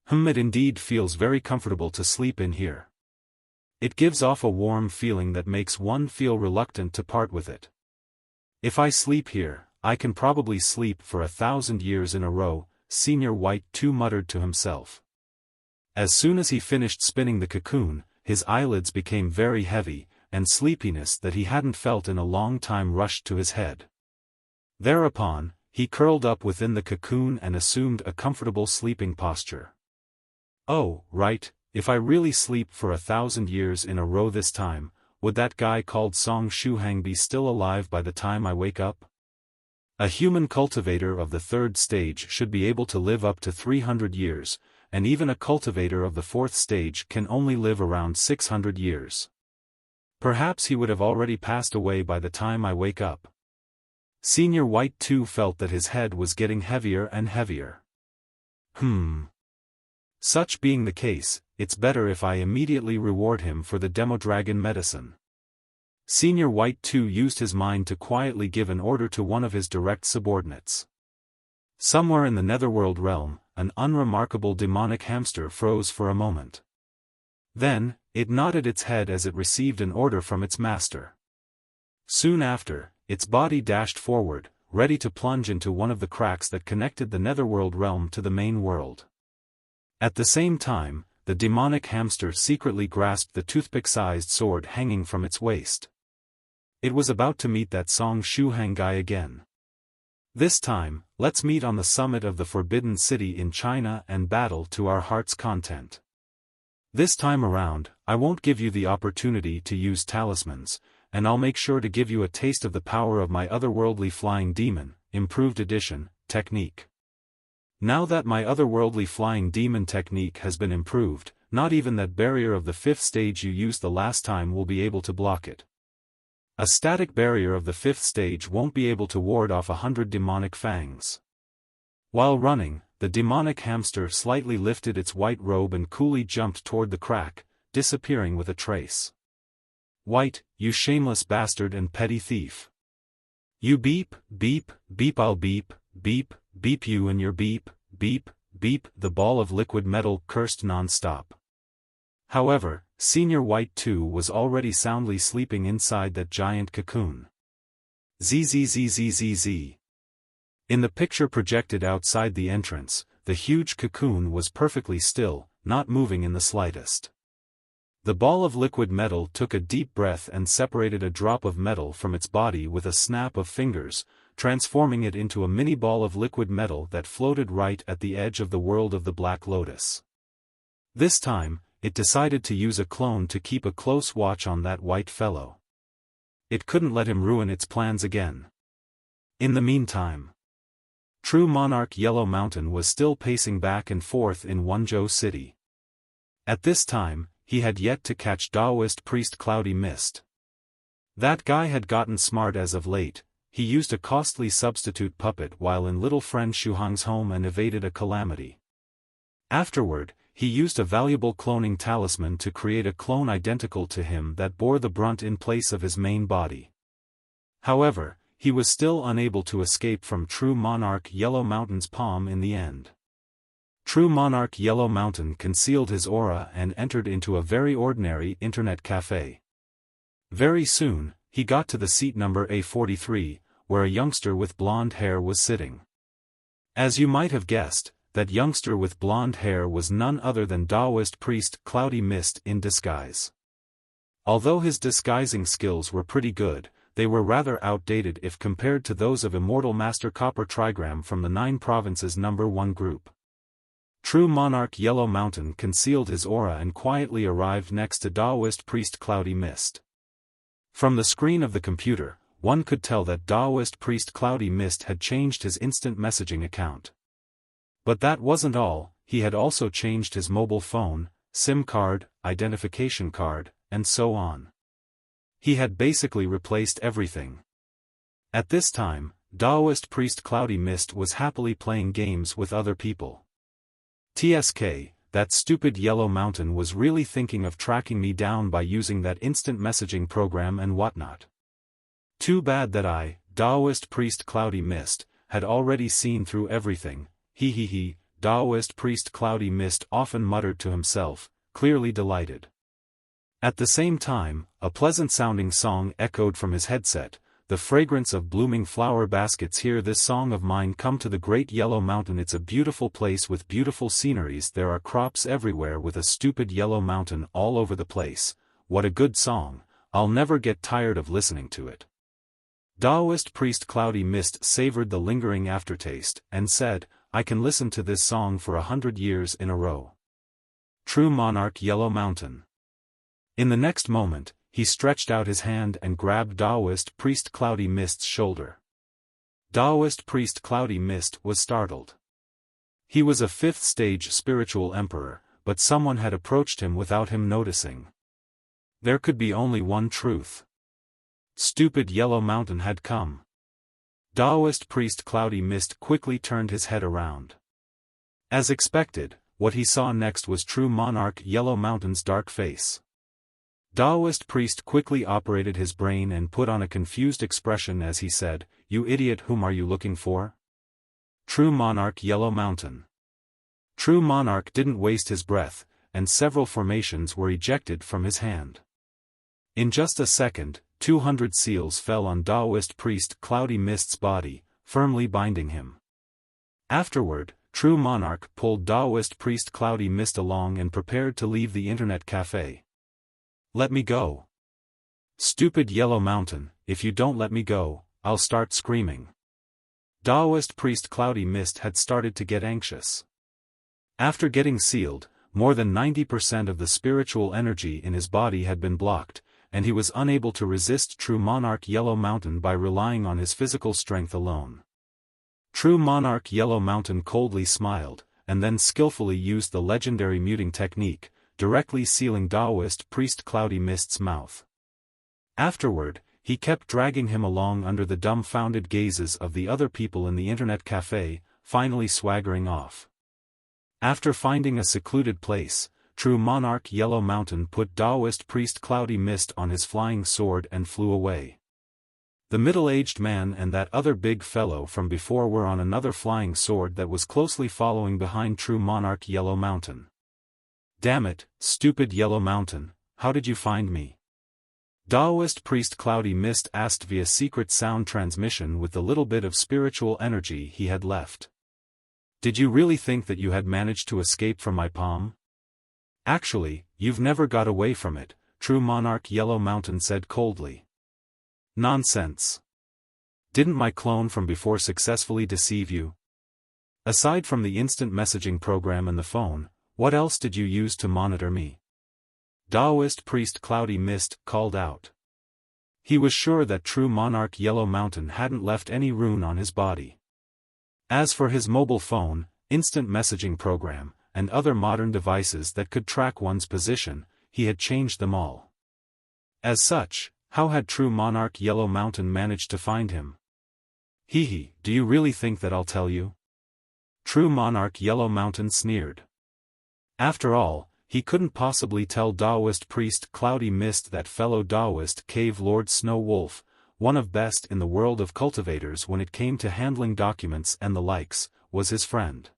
It indeed feels very comfortable to sleep in here. It gives off a warm feeling that makes one feel reluctant to part with it. If I sleep here, I can probably sleep for 1,000 years in a row, Senior White 2 muttered to himself. As soon as he finished spinning the cocoon, his eyelids became very heavy, and sleepiness that he hadn't felt in a long time rushed to his head. Thereupon, he curled up within the cocoon and assumed a comfortable sleeping posture. "Oh, right, if I really sleep for 1,000 years in a row this time, would that guy called Song Shuhang be still alive by the time I wake up? A human cultivator of the 3rd stage should be able to live up to 300 years, and even a cultivator of the 4th stage can only live around 600 years. Perhaps he would have already passed away by the time I wake up." Senior White 2 felt that his head was getting heavier and heavier. Such being the case, it's better if I immediately reward him for the Demodragon medicine. Senior White 2 used his mind to quietly give an order to one of his direct subordinates. Somewhere in the netherworld realm, an unremarkable demonic hamster froze for a moment. Then, it nodded its head as it received an order from its master. Soon after, its body dashed forward, ready to plunge into one of the cracks that connected the netherworld realm to the main world. At the same time, the demonic hamster secretly grasped the toothpick-sized sword hanging from its waist. It was about to meet that Song Shuhang guy again. This time, let's meet on the summit of the Forbidden City in China and battle to our heart's content. This time around, I won't give you the opportunity to use talismans, and I'll make sure to give you a taste of the power of my otherworldly flying demon, improved edition, technique. Now that my otherworldly flying demon technique has been improved, not even that barrier of the 5th stage you used the last time will be able to block it. A static barrier of the 5th stage won't be able to ward off 100 demonic fangs. While running, the demonic hamster slightly lifted its white robe and coolly jumped toward the crack, disappearing with a trace. "White, you shameless bastard and petty thief. You beep, beep, beep, I'll beep, beep, beep you and your beep, beep, beep," the ball of liquid metal cursed non-stop. However, Senior White 2 was already soundly sleeping inside that giant cocoon. Zzzzzzz. In the picture projected outside the entrance, the huge cocoon was perfectly still, not moving in the slightest. The ball of liquid metal took a deep breath and separated a drop of metal from its body with a snap of fingers, transforming it into a mini ball of liquid metal that floated right at the edge of the world of the Black Lotus. This time, it decided to use a clone to keep a close watch on that white fellow. It couldn't let him ruin its plans again. In the meantime, True Monarch Yellow Mountain was still pacing back and forth in Wenzhou City. At this time, he had yet to catch Daoist Priest Cloudy Mist. That guy had gotten smart as of late. He used a costly substitute puppet while in little friend Shuhang's home and evaded a calamity. Afterward, he used a valuable cloning talisman to create a clone identical to him that bore the brunt in place of his main body. However, he was still unable to escape from True Monarch Yellow Mountain's palm in the end. True Monarch Yellow Mountain concealed his aura and entered into a very ordinary internet cafe. Very soon, he got to the seat number A43, where a youngster with blonde hair was sitting. As you might have guessed, that youngster with blonde hair was none other than Daoist Priest Cloudy Mist in disguise. Although his disguising skills were pretty good, they were rather outdated if compared to those of Immortal Master Copper Trigram from the 9 Provinces number 1 group. True Monarch Yellow Mountain concealed his aura and quietly arrived next to Daoist Priest Cloudy Mist. From the screen of the computer, one could tell that Daoist Priest Cloudy Mist had changed his instant messaging account. But that wasn't all, he had also changed his mobile phone, SIM card, identification card, and so on. He had basically replaced everything. At this time, Daoist Priest Cloudy Mist was happily playing games with other people. TSK, that stupid Yellow Mountain was really thinking of tracking me down by using that instant messaging program and whatnot. Too bad that I, Daoist Priest Cloudy Mist, had already seen through everything. He, Daoist Priest Cloudy Mist often muttered to himself, clearly delighted. At the same time, a pleasant-sounding song echoed from his headset, the fragrance of blooming flower baskets. Hear this song of mine, come to the great Yellow Mountain. It's a beautiful place with beautiful sceneries. There are crops everywhere with a stupid yellow mountain all over the place. What a good song, I'll never get tired of listening to it. Daoist Priest Cloudy Mist savored the lingering aftertaste, and said, I can listen to this song for 100 years in a row. True Monarch Yellow Mountain. In the next moment, he stretched out his hand and grabbed Daoist Priest Cloudy Mist's shoulder. Daoist Priest Cloudy Mist was startled. He was a 5th stage spiritual emperor, but someone had approached him without him noticing. There could be only one truth. Stupid Yellow Mountain had come. Daoist Priest Cloudy Mist quickly turned his head around. As expected, what he saw next was True Monarch Yellow Mountain's dark face. Daoist Priest quickly operated his brain and put on a confused expression as he said, You idiot, whom are you looking for? True Monarch Yellow Mountain. True Monarch didn't waste his breath, and several formations were ejected from his hand. In just a second, 200 seals fell on Daoist Priest Cloudy Mist's body, firmly binding him. Afterward, True Monarch pulled Daoist Priest Cloudy Mist along and prepared to leave the internet cafe. Let me go. Stupid Yellow Mountain, if you don't let me go, I'll start screaming. Daoist Priest Cloudy Mist had started to get anxious. After getting sealed, more than 90% of the spiritual energy in his body had been blocked, and he was unable to resist True Monarch Yellow Mountain by relying on his physical strength alone. True Monarch Yellow Mountain coldly smiled, and then skillfully used the legendary muting technique, directly sealing Daoist Priest Cloudy Mist's mouth. Afterward, he kept dragging him along under the dumbfounded gazes of the other people in the internet cafe, finally swaggering off. After finding a secluded place, true monarch Yellow Mountain put Daoist Priest Cloudy Mist on his flying sword and flew away. The middle-aged man and that other big fellow from before were on another flying sword that was closely following behind true monarch Yellow Mountain. "Damn it, stupid Yellow Mountain, how did you find me?" Daoist Priest Cloudy Mist asked via secret sound transmission with the little bit of spiritual energy he had left. "Did you really think that you had managed to escape from my palm?" "Actually, you've never got away from it," true monarch Yellow Mountain said coldly. "Nonsense. Didn't my clone from before successfully deceive you? Aside from the instant messaging program and the phone, what else did you use to monitor me?" Daoist Priest Cloudy Mist called out. He was sure that true monarch Yellow Mountain hadn't left any rune on his body. As for his mobile phone, instant messaging program, and other modern devices that could track one's position, he had changed them all. As such, how had true monarch Yellow Mountain managed to find him? "Hee, do you really think that I'll tell you?" True monarch Yellow Mountain sneered. After all, he couldn't possibly tell Daoist Priest Cloudy Mist that fellow Daoist Cave Lord Snow Wolf, one of best in the world of cultivators when it came to handling documents and the likes, was his friend.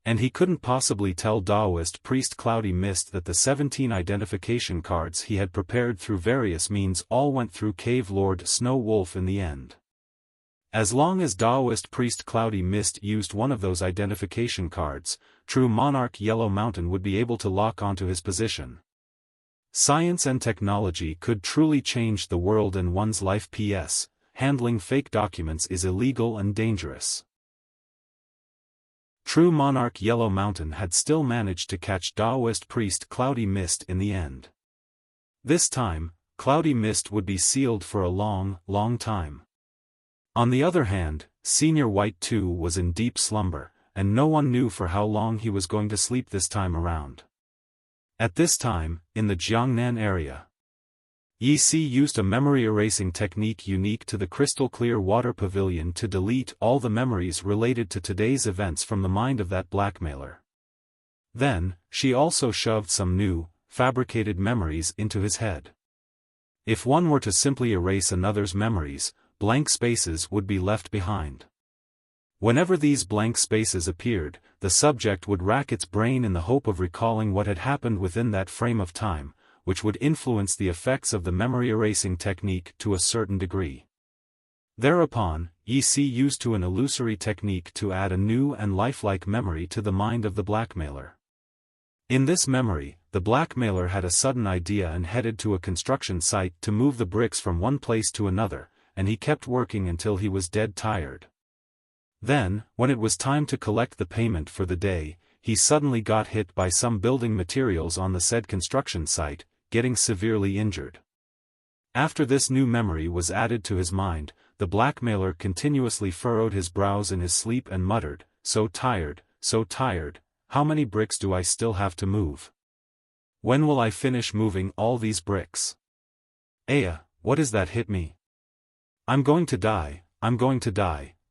And he couldn't possibly tell Daoist Priest Cloudy Mist that the 17 identification cards he had prepared through various means all went through Cave Lord Snow Wolf in the end. As long as Daoist Priest Cloudy Mist used one of those identification cards, true monarch Yellow Mountain would be able to lock onto his position. Science and technology could truly change the world and one's life. P.S. Handling fake documents is illegal and dangerous. True monarch Yellow Mountain had still managed to catch Daoist Priest Cloudy Mist in the end. This time, Cloudy Mist would be sealed for a long, long time. On the other hand, Senior White 2 was in deep slumber, and no one knew for how long he was going to sleep this time around. At this time, in the Jiangnan area, Yi Si used a memory erasing technique unique to the crystal-clear water pavilion to delete all the memories related to today's events from the mind of that blackmailer. Then, she also shoved some new, fabricated memories into his head. If one were to simply erase another's memories, blank spaces would be left behind. Whenever these blank spaces appeared, the subject would rack its brain in the hope of recalling what had happened within that frame of time, which would influence the effects of the memory erasing technique to a certain degree. Thereupon, Yi Si used an illusory technique to add a new and lifelike memory to the mind of the blackmailer. In this memory, the blackmailer had a sudden idea and headed to a construction site to move the bricks from one place to another, and he kept working until he was dead tired. Then, when it was time to collect the payment for the day, he suddenly got hit by some building materials on the said construction site, getting severely injured. After this new memory was added to his mind, the blackmailer continuously furrowed his brows in his sleep and muttered, so tired, how many bricks do I still have to move? When will I finish moving all these bricks? Aya, what is that hit me? I'm going to die.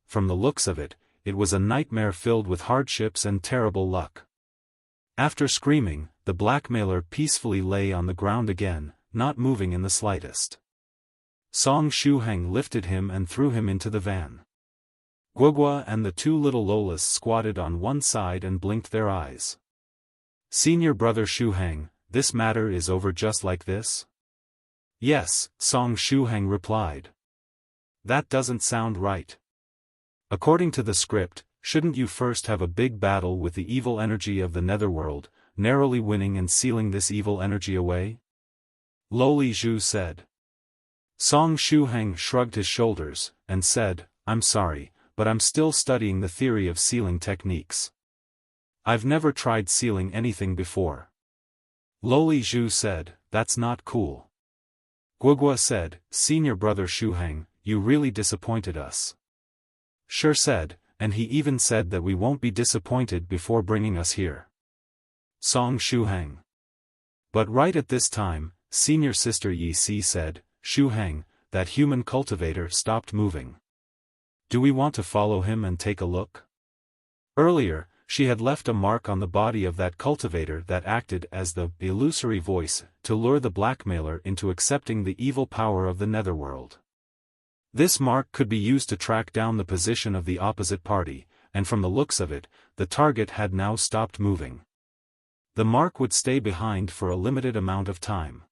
From the looks of it, it was a nightmare filled with hardships and terrible luck. After screaming, the blackmailer peacefully lay on the ground again, not moving in the slightest. Song Shuhang lifted him and threw him into the van. Guogua and the two little Lolas squatted on one side and blinked their eyes. "Senior Brother Shuhang, this matter is over just like this?" "Yes," Song Shuhang replied. "That doesn't sound right. According to the script, shouldn't you first have a big battle with the evil energy of the netherworld, narrowly winning and sealing this evil energy away?" Loli Zhu said. Song Shuhang shrugged his shoulders, and said, "I'm sorry, but I'm still studying the theory of sealing techniques. I've never tried sealing anything before." Loli Zhu said, "That's not cool." Guogua said, "Senior Brother Shuhang, you really disappointed us." "Sure said, and he even said that we won't be disappointed before bringing us here." Song Shuhang. But right at this time, Senior Sister Yi Si said, "Shuhang, that human cultivator stopped moving. Do we want to follow him and take a look?" Earlier, she had left a mark on the body of that cultivator that acted as the illusory voice to lure the blackmailer into accepting the evil power of the netherworld. This mark could be used to track down the position of the opposite party, and from the looks of it, the target had now stopped moving. The mark would stay behind for a limited amount of time.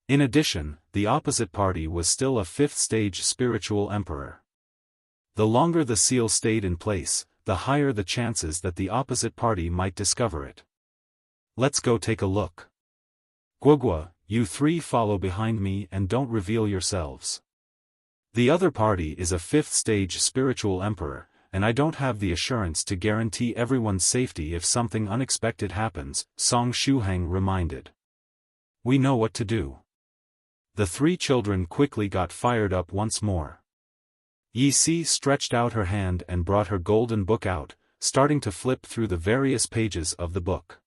In addition, the opposite party was still a fifth-stage spiritual emperor. The longer the seal stayed in place, the higher the chances that the opposite party might discover it. Let's go take a look. Guogua, you three follow behind me and don't reveal yourselves. The other party is a fifth-stage spiritual emperor, and I don't have the assurance to guarantee everyone's safety if something unexpected happens, Song Shuhang reminded. We know what to do. The three children quickly got fired up once more. Yi stretched out her hand and brought her golden book out, starting to flip through the various pages of the book.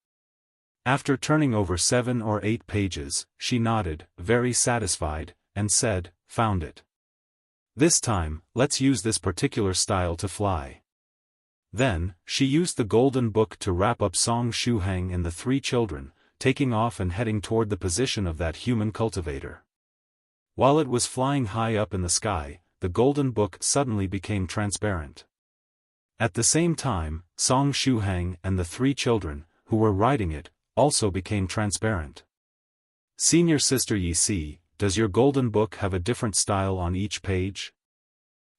After turning over 7 or 8 pages, she nodded, very satisfied, and said, "Found it. This time, let's use this particular style to fly." Then, she used the golden book to wrap up Song Shuhang and the three children, taking off and heading toward the position of that human cultivator. While it was flying high up in the sky, the golden book suddenly became transparent. At the same time, Song Shuhang and the three children, who were riding it, also became transparent. Senior Sister Yi, does your golden book have a different style on each page?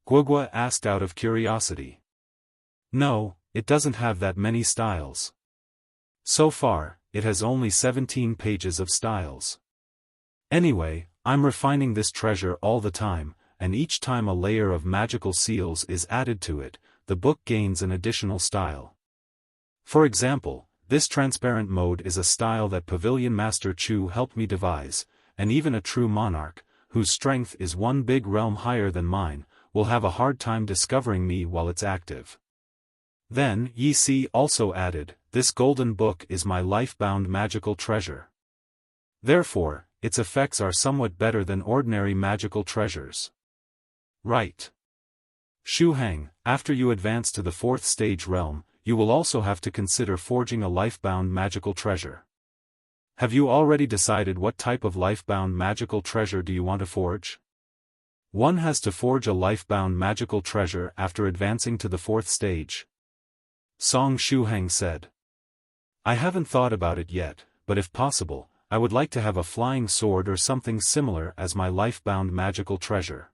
Guogua asked out of curiosity. No, it doesn't have that many styles. So far, it has only 17 pages of styles. Anyway, I'm refining this treasure all the time, and each time a layer of magical seals is added to it, the book gains an additional style. For example, this transparent mode is a style that Pavilion Master Chu helped me devise, and even a true monarch, whose strength is one big realm higher than mine, will have a hard time discovering me while it's active. Then Yi also added, this golden book is my life-bound magical treasure. Therefore, its effects are somewhat better than ordinary magical treasures. Right. Shuhang, after you advance to the 4th stage realm, you will also have to consider forging a life-bound magical treasure. Have you already decided what type of life-bound magical treasure do you want to forge? One has to forge a life-bound magical treasure after advancing to the 4th stage. Song Shuhang said. I haven't thought about it yet, but if possible, I would like to have a flying sword or something similar as my life-bound magical treasure.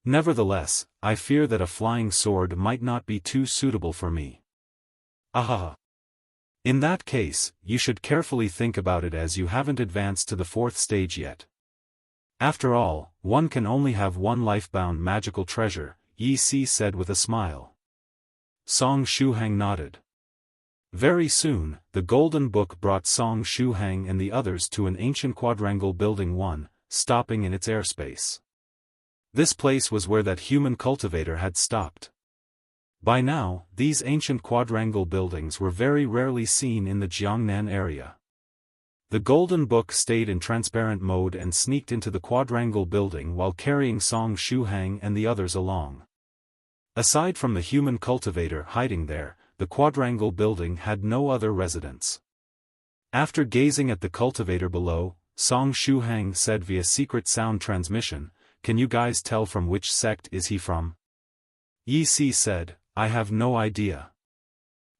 Nevertheless, I fear that a flying sword might not be too suitable for me. Aha! In that case, you should carefully think about it as you haven't advanced to the 4th stage yet. After all, one can only have one life-bound magical treasure, Yi said with a smile. Song Shuhang nodded. Very soon, the golden book brought Song Shuhang and the others to an ancient quadrangle building 1, stopping in its airspace. This place was where that human cultivator had stopped. By now, these ancient quadrangle buildings were very rarely seen in the Jiangnan area. The golden book stayed in transparent mode and sneaked into the quadrangle building while carrying Song Shuhang and the others along. Aside from the human cultivator hiding there, the quadrangle building had no other residents. After gazing at the cultivator below, Song Shuhang said via secret sound transmission, "Can you guys tell from which sect is he from?" Yi said, "I have no idea.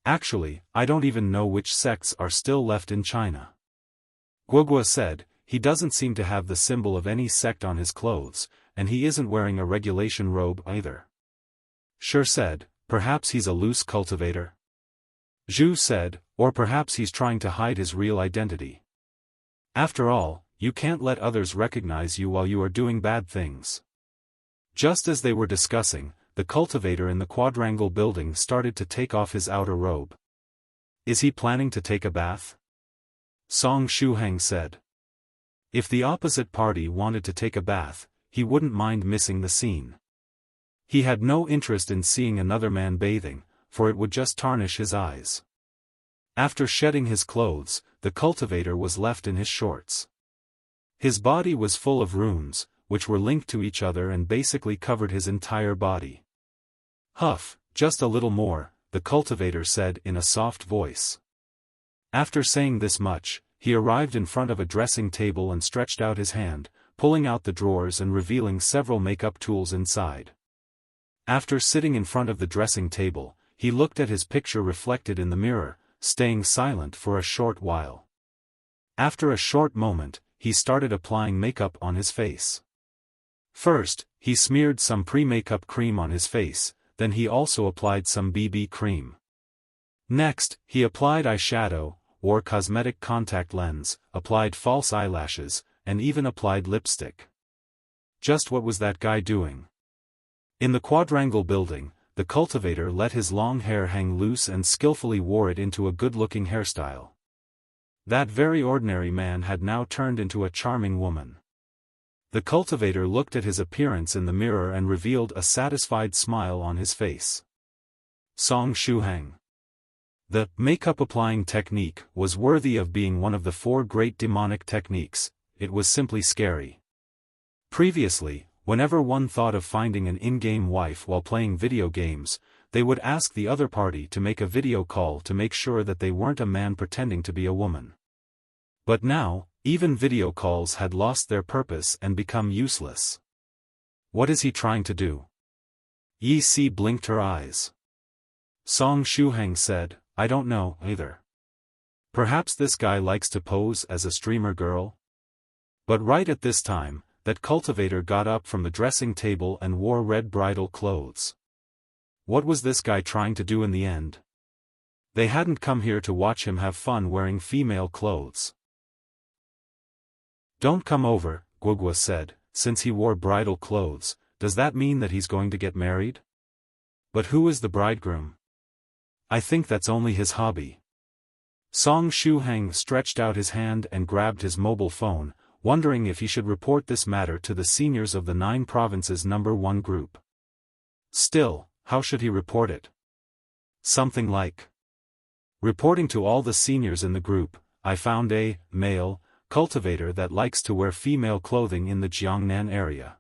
Actually, I don't even know which sects are still left in China." Guogua said, "He doesn't seem to have the symbol of any sect on his clothes, and he isn't wearing a regulation robe either." Sure said, "Perhaps he's a loose cultivator?" Zhu said, "Or perhaps he's trying to hide his real identity. After all, you can't let others recognize you while you are doing bad things." Just as they were discussing, the cultivator in the quadrangle building started to take off his outer robe. Is he planning to take a bath? Song Shuhang said. If the opposite party wanted to take a bath, he wouldn't mind missing the scene. He had no interest in seeing another man bathing, for it would just tarnish his eyes. After shedding his clothes, the cultivator was left in his shorts. His body was full of runes, which were linked to each other and basically covered his entire body. Huff, just a little more, the cultivator said in a soft voice. After saying this much, he arrived in front of a dressing table and stretched out his hand, pulling out the drawers and revealing several makeup tools inside. After sitting in front of the dressing table, he looked at his picture reflected in the mirror, staying silent for a short while. After a short moment, he started applying makeup on his face. First, he smeared some pre-makeup cream on his face, then he also applied some BB cream. Next, he applied eyeshadow, wore cosmetic contact lens, applied false eyelashes, and even applied lipstick. Just what was that guy doing? In the quadrangle building, the cultivator let his long hair hang loose and skillfully wore it into a good-looking hairstyle. That very ordinary man had now turned into a charming woman. The cultivator looked at his appearance in the mirror and revealed a satisfied smile on his face. Song Shuhang. The makeup applying technique was worthy of being one of the 4 great demonic techniques. It was simply scary. Previously, whenever one thought of finding an in-game wife while playing video games, they would ask the other party to make a video call to make sure that they weren't a man pretending to be a woman. But now, even video calls had lost their purpose and become useless. What is he trying to do? Yi Si blinked her eyes. Song Shuhang said, I don't know, either. Perhaps this guy likes to pose as a streamer girl? But right at this time, that cultivator got up from the dressing table and wore red bridal clothes. What was this guy trying to do in the end? They hadn't come here to watch him have fun wearing female clothes. Don't come over, Guogua said, since he wore bridal clothes, does that mean that he's going to get married? But who is the bridegroom? I think that's only his hobby. Song Shuhang stretched out his hand and grabbed his mobile phone, wondering if he should report this matter to the seniors of the 9 provinces number 1 group. Still, how should he report it? Something like, reporting to all the seniors in the group, I found a male cultivator that likes to wear female clothing in the Jiangnan area.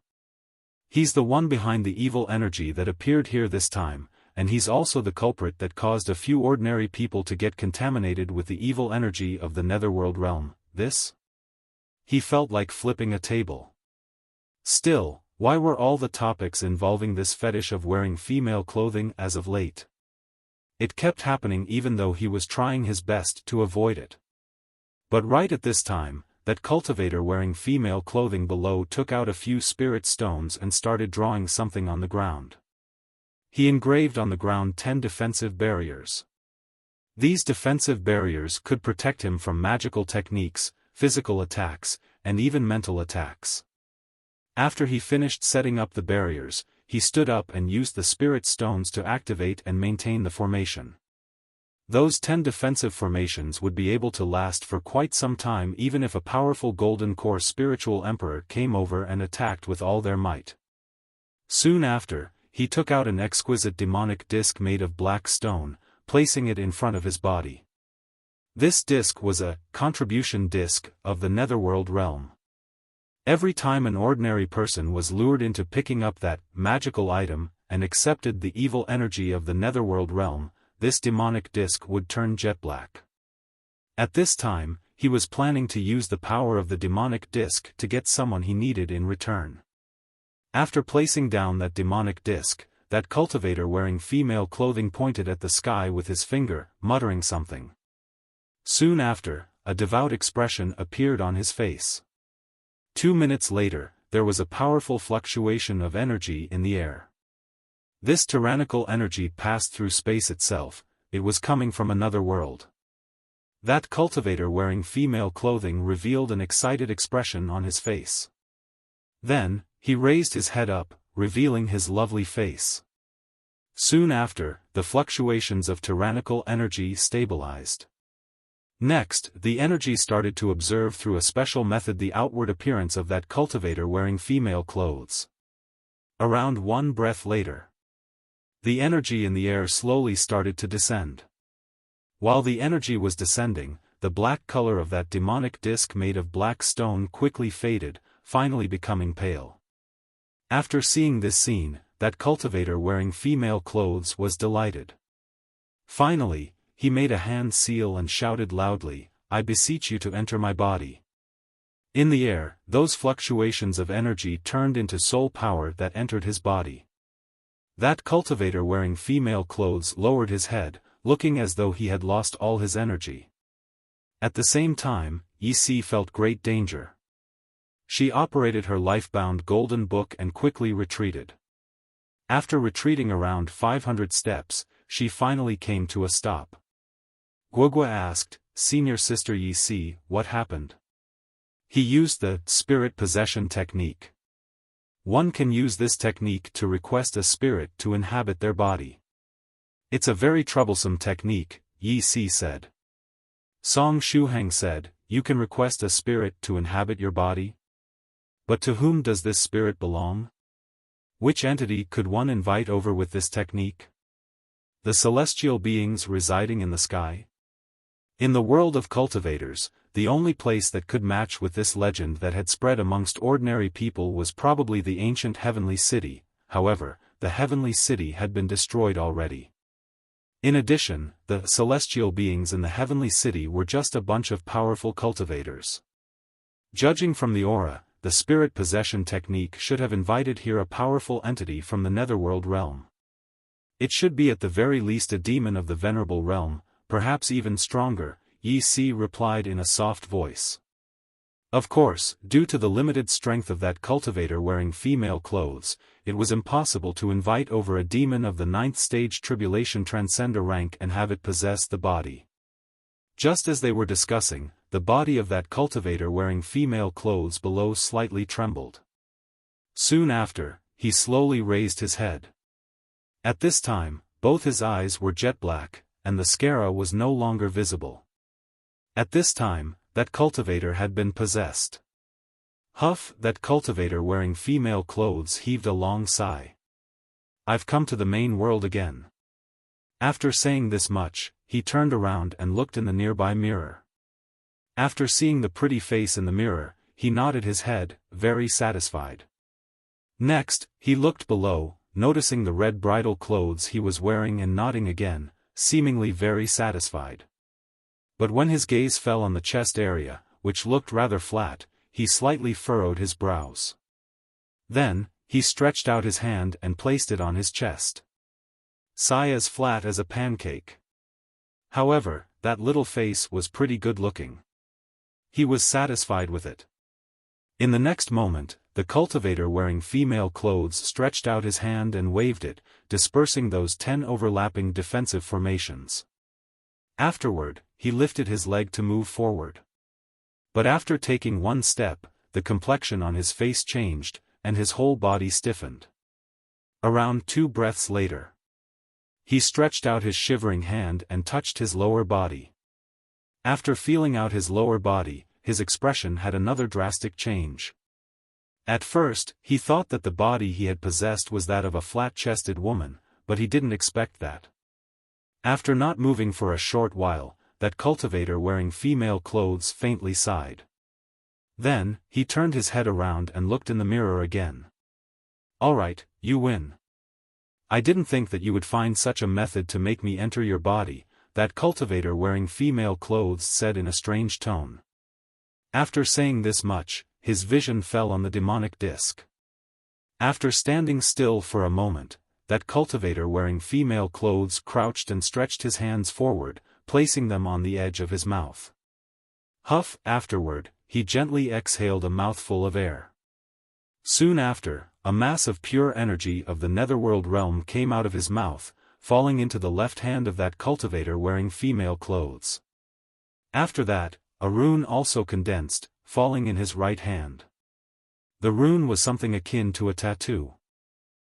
He's the one behind the evil energy that appeared here this time, and he's also the culprit that caused a few ordinary people to get contaminated with the evil energy of the netherworld realm. This? He felt like flipping a table. Still, why were all the topics involving this fetish of wearing female clothing as of late? It kept happening even though he was trying his best to avoid it. But right at this time, that cultivator wearing female clothing below took out a few spirit stones and started drawing something on the ground. He engraved on the ground 10 defensive barriers. These defensive barriers could protect him from magical techniques, physical attacks, and even mental attacks. After he finished setting up the barriers, he stood up and used the spirit stones to activate and maintain the formation. Those 10 defensive formations would be able to last for quite some time even if a powerful golden core spiritual emperor came over and attacked with all their might. Soon after, he took out an exquisite demonic disc made of black stone, placing it in front of his body. This disc was a contribution disc of the netherworld realm. Every time an ordinary person was lured into picking up that magical item and accepted the evil energy of the netherworld realm, this demonic disc would turn jet black. At this time, he was planning to use the power of the demonic disc to get someone he needed in return. After placing down that demonic disc, that cultivator wearing female clothing pointed at the sky with his finger, muttering something. Soon after, a devout expression appeared on his face. 2 minutes later, there was a powerful fluctuation of energy in the air. This tyrannical energy passed through space itself, it was coming from another world. That cultivator wearing female clothing revealed an excited expression on his face. Then, he raised his head up, revealing his lovely face. Soon after, the fluctuations of tyrannical energy stabilized. Next, the energy started to observe through a special method the outward appearance of that cultivator wearing female clothes. Around 1 breath later, the energy in the air slowly started to descend. While the energy was descending, the black color of that demonic disc made of black stone quickly faded, finally becoming pale. After seeing this scene, that cultivator wearing female clothes was delighted. Finally, he made a hand seal and shouted loudly, "I beseech you to enter my body." In the air, those fluctuations of energy turned into soul power that entered his body. That cultivator wearing female clothes lowered his head, looking as though he had lost all his energy. At the same time, Yi felt great danger. She operated her life-bound golden book and quickly retreated. After retreating around 500 steps, she finally came to a stop. Guogua asked, "Senior Sister Yi, what happened?" He used the spirit possession technique. One can use this technique to request a spirit to inhabit their body. It's a very troublesome technique, Yi said. Song Shuhang said, "You can request a spirit to inhabit your body? But to whom does this spirit belong? Which entity could one invite over with this technique? The celestial beings residing in the sky? In the world of cultivators, the only place that could match with this legend that had spread amongst ordinary people was probably the ancient heavenly city. However, the heavenly city had been destroyed already. In addition, the celestial beings in the heavenly city were just a bunch of powerful cultivators. Judging from the aura, the spirit possession technique should have invited here a powerful entity from the netherworld realm. It should be at the very least a demon of the venerable realm, perhaps even stronger, Yi replied in a soft voice. Of course, due to the limited strength of that cultivator wearing female clothes, it was impossible to invite over a demon of the 9th stage tribulation transcender rank and have it possess the body. Just as they were discussing, the body of that cultivator wearing female clothes below slightly trembled. Soon after, he slowly raised his head. At this time, both his eyes were jet black, and the scara was no longer visible. At this time, that cultivator had been possessed. Huff, that cultivator wearing female clothes heaved a long sigh. "I've come to the main world again." After saying this much, he turned around and looked in the nearby mirror. After seeing the pretty face in the mirror, he nodded his head, very satisfied. Next, he looked below, noticing the red bridal clothes he was wearing and nodding again, seemingly very satisfied. But when his gaze fell on the chest area, which looked rather flat, he slightly furrowed his brows. Then, he stretched out his hand and placed it on his chest. Sigh as flat as a pancake. However, that little face was pretty good looking. He was satisfied with it. In the next moment, the cultivator wearing female clothes stretched out his hand and waved it, dispersing those 10 overlapping defensive formations. Afterward, he lifted his leg to move forward. But after taking one step, the complexion on his face changed, and his whole body stiffened. Around 2 breaths later, he stretched out his shivering hand and touched his lower body. After feeling out his lower body, his expression had another drastic change. At first, he thought that the body he had possessed was that of a flat-chested woman, but he didn't expect that. After not moving for a short while, that cultivator wearing female clothes faintly sighed. Then, he turned his head around and looked in the mirror again. "All right, you win. I didn't think that you would find such a method to make me enter your body," that cultivator wearing female clothes said in a strange tone. After saying this much, his vision fell on the demonic disc. After standing still for a moment, that cultivator wearing female clothes crouched and stretched his hands forward, placing them on the edge of his mouth. Huff, afterward, he gently exhaled a mouthful of air. Soon after, a mass of pure energy of the netherworld realm came out of his mouth, falling into the left hand of that cultivator wearing female clothes. After that, a rune also condensed, falling in his right hand. The rune was something akin to a tattoo.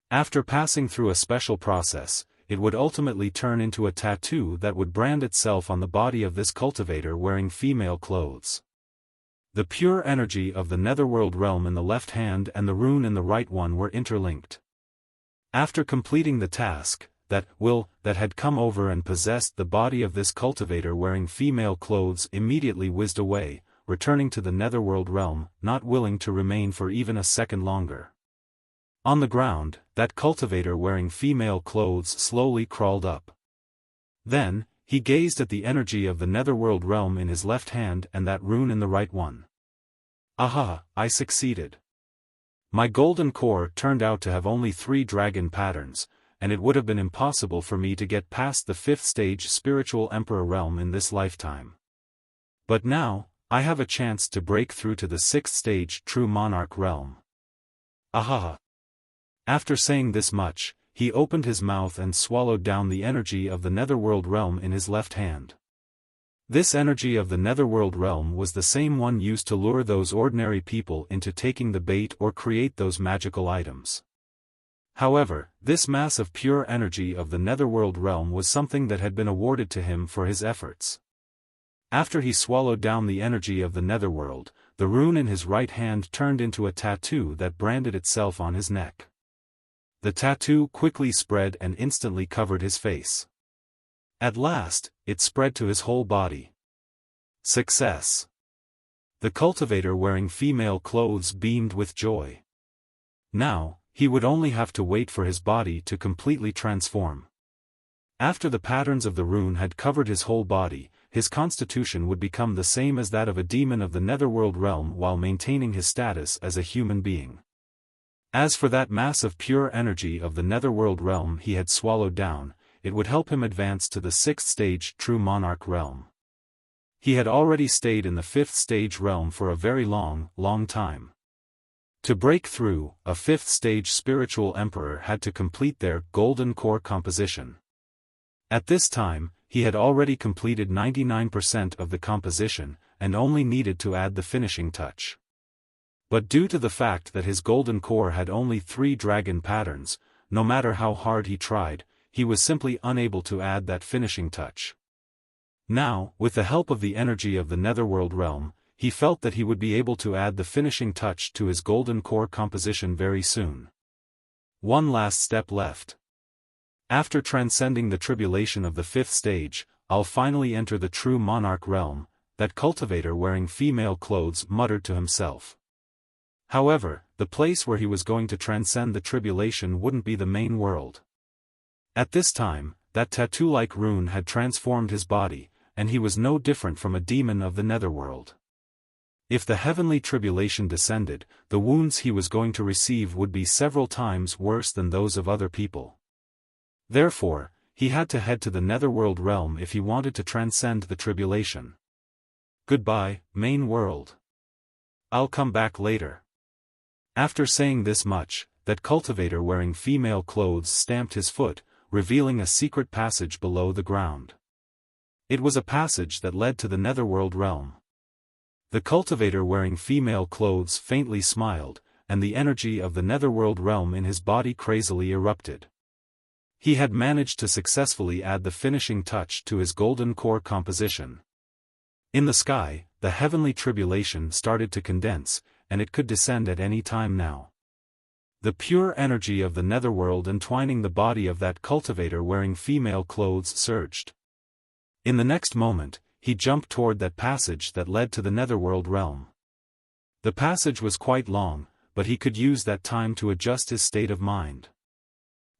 After passing through a special process, it would ultimately turn into a tattoo that would brand itself on the body of this cultivator wearing female clothes. The pure energy of the netherworld realm in the left hand and the rune in the right one were interlinked. After completing the task, that will that had come over and possessed the body of this cultivator wearing female clothes immediately whizzed away, returning to the netherworld realm, not willing to remain for even a second longer. On the ground, that cultivator wearing female clothes slowly crawled up. Then, he gazed at the energy of the netherworld realm in his left hand and that rune in the right one. Aha, I succeeded. My golden core turned out to have only 3 dragon patterns, and it would have been impossible for me to get past the 5th stage spiritual emperor realm in this lifetime. But now, I have a chance to break through to the 6th stage true monarch realm. Aha! After saying this much, he opened his mouth and swallowed down the energy of the netherworld realm in his left hand. This energy of the netherworld realm was the same one used to lure those ordinary people into taking the bait or create those magical items. However, this mass of pure energy of the netherworld realm was something that had been awarded to him for his efforts. After he swallowed down the energy of the netherworld, the rune in his right hand turned into a tattoo that branded itself on his neck. The tattoo quickly spread and instantly covered his face. At last, it spread to his whole body. Success! The cultivator wearing female clothes beamed with joy. Now, he would only have to wait for his body to completely transform. After the patterns of the rune had covered his whole body, his constitution would become the same as that of a demon of the netherworld realm while maintaining his status as a human being. As for that mass of pure energy of the netherworld realm he had swallowed down, it would help him advance to the 6th stage true monarch realm. He had already stayed in the 5th stage realm for a very long time. To break through, a 5th stage spiritual emperor had to complete their golden core composition. At this time, he had already completed 99% of the composition, and only needed to add the finishing touch. But due to the fact that his golden core had only 3 dragon patterns, no matter how hard he tried, he was simply unable to add that finishing touch. Now, with the help of the energy of the netherworld realm, he felt that he would be able to add the finishing touch to his golden core composition very soon. One last step left. After transcending the tribulation of the 5th stage, I'll finally enter the true monarch realm, that cultivator wearing female clothes muttered to himself. However, the place where he was going to transcend the tribulation wouldn't be the main world. At this time, that tattoo-like rune had transformed his body, and he was no different from a demon of the netherworld. If the heavenly tribulation descended, the wounds he was going to receive would be several times worse than those of other people. Therefore, he had to head to the netherworld realm if he wanted to transcend the tribulation. Goodbye, main world. I'll come back later. After saying this much, that cultivator wearing female clothes stamped his foot, revealing a secret passage below the ground. It was a passage that led to the netherworld realm. The cultivator wearing female clothes faintly smiled, and the energy of the netherworld realm in his body crazily erupted. He had managed to successfully add the finishing touch to his golden core composition. In the sky, the heavenly tribulation started to condense, and it could descend at any time now. The pure energy of the netherworld entwining the body of that cultivator wearing female clothes surged. In the next moment, he jumped toward that passage that led to the netherworld realm. The passage was quite long, but he could use that time to adjust his state of mind.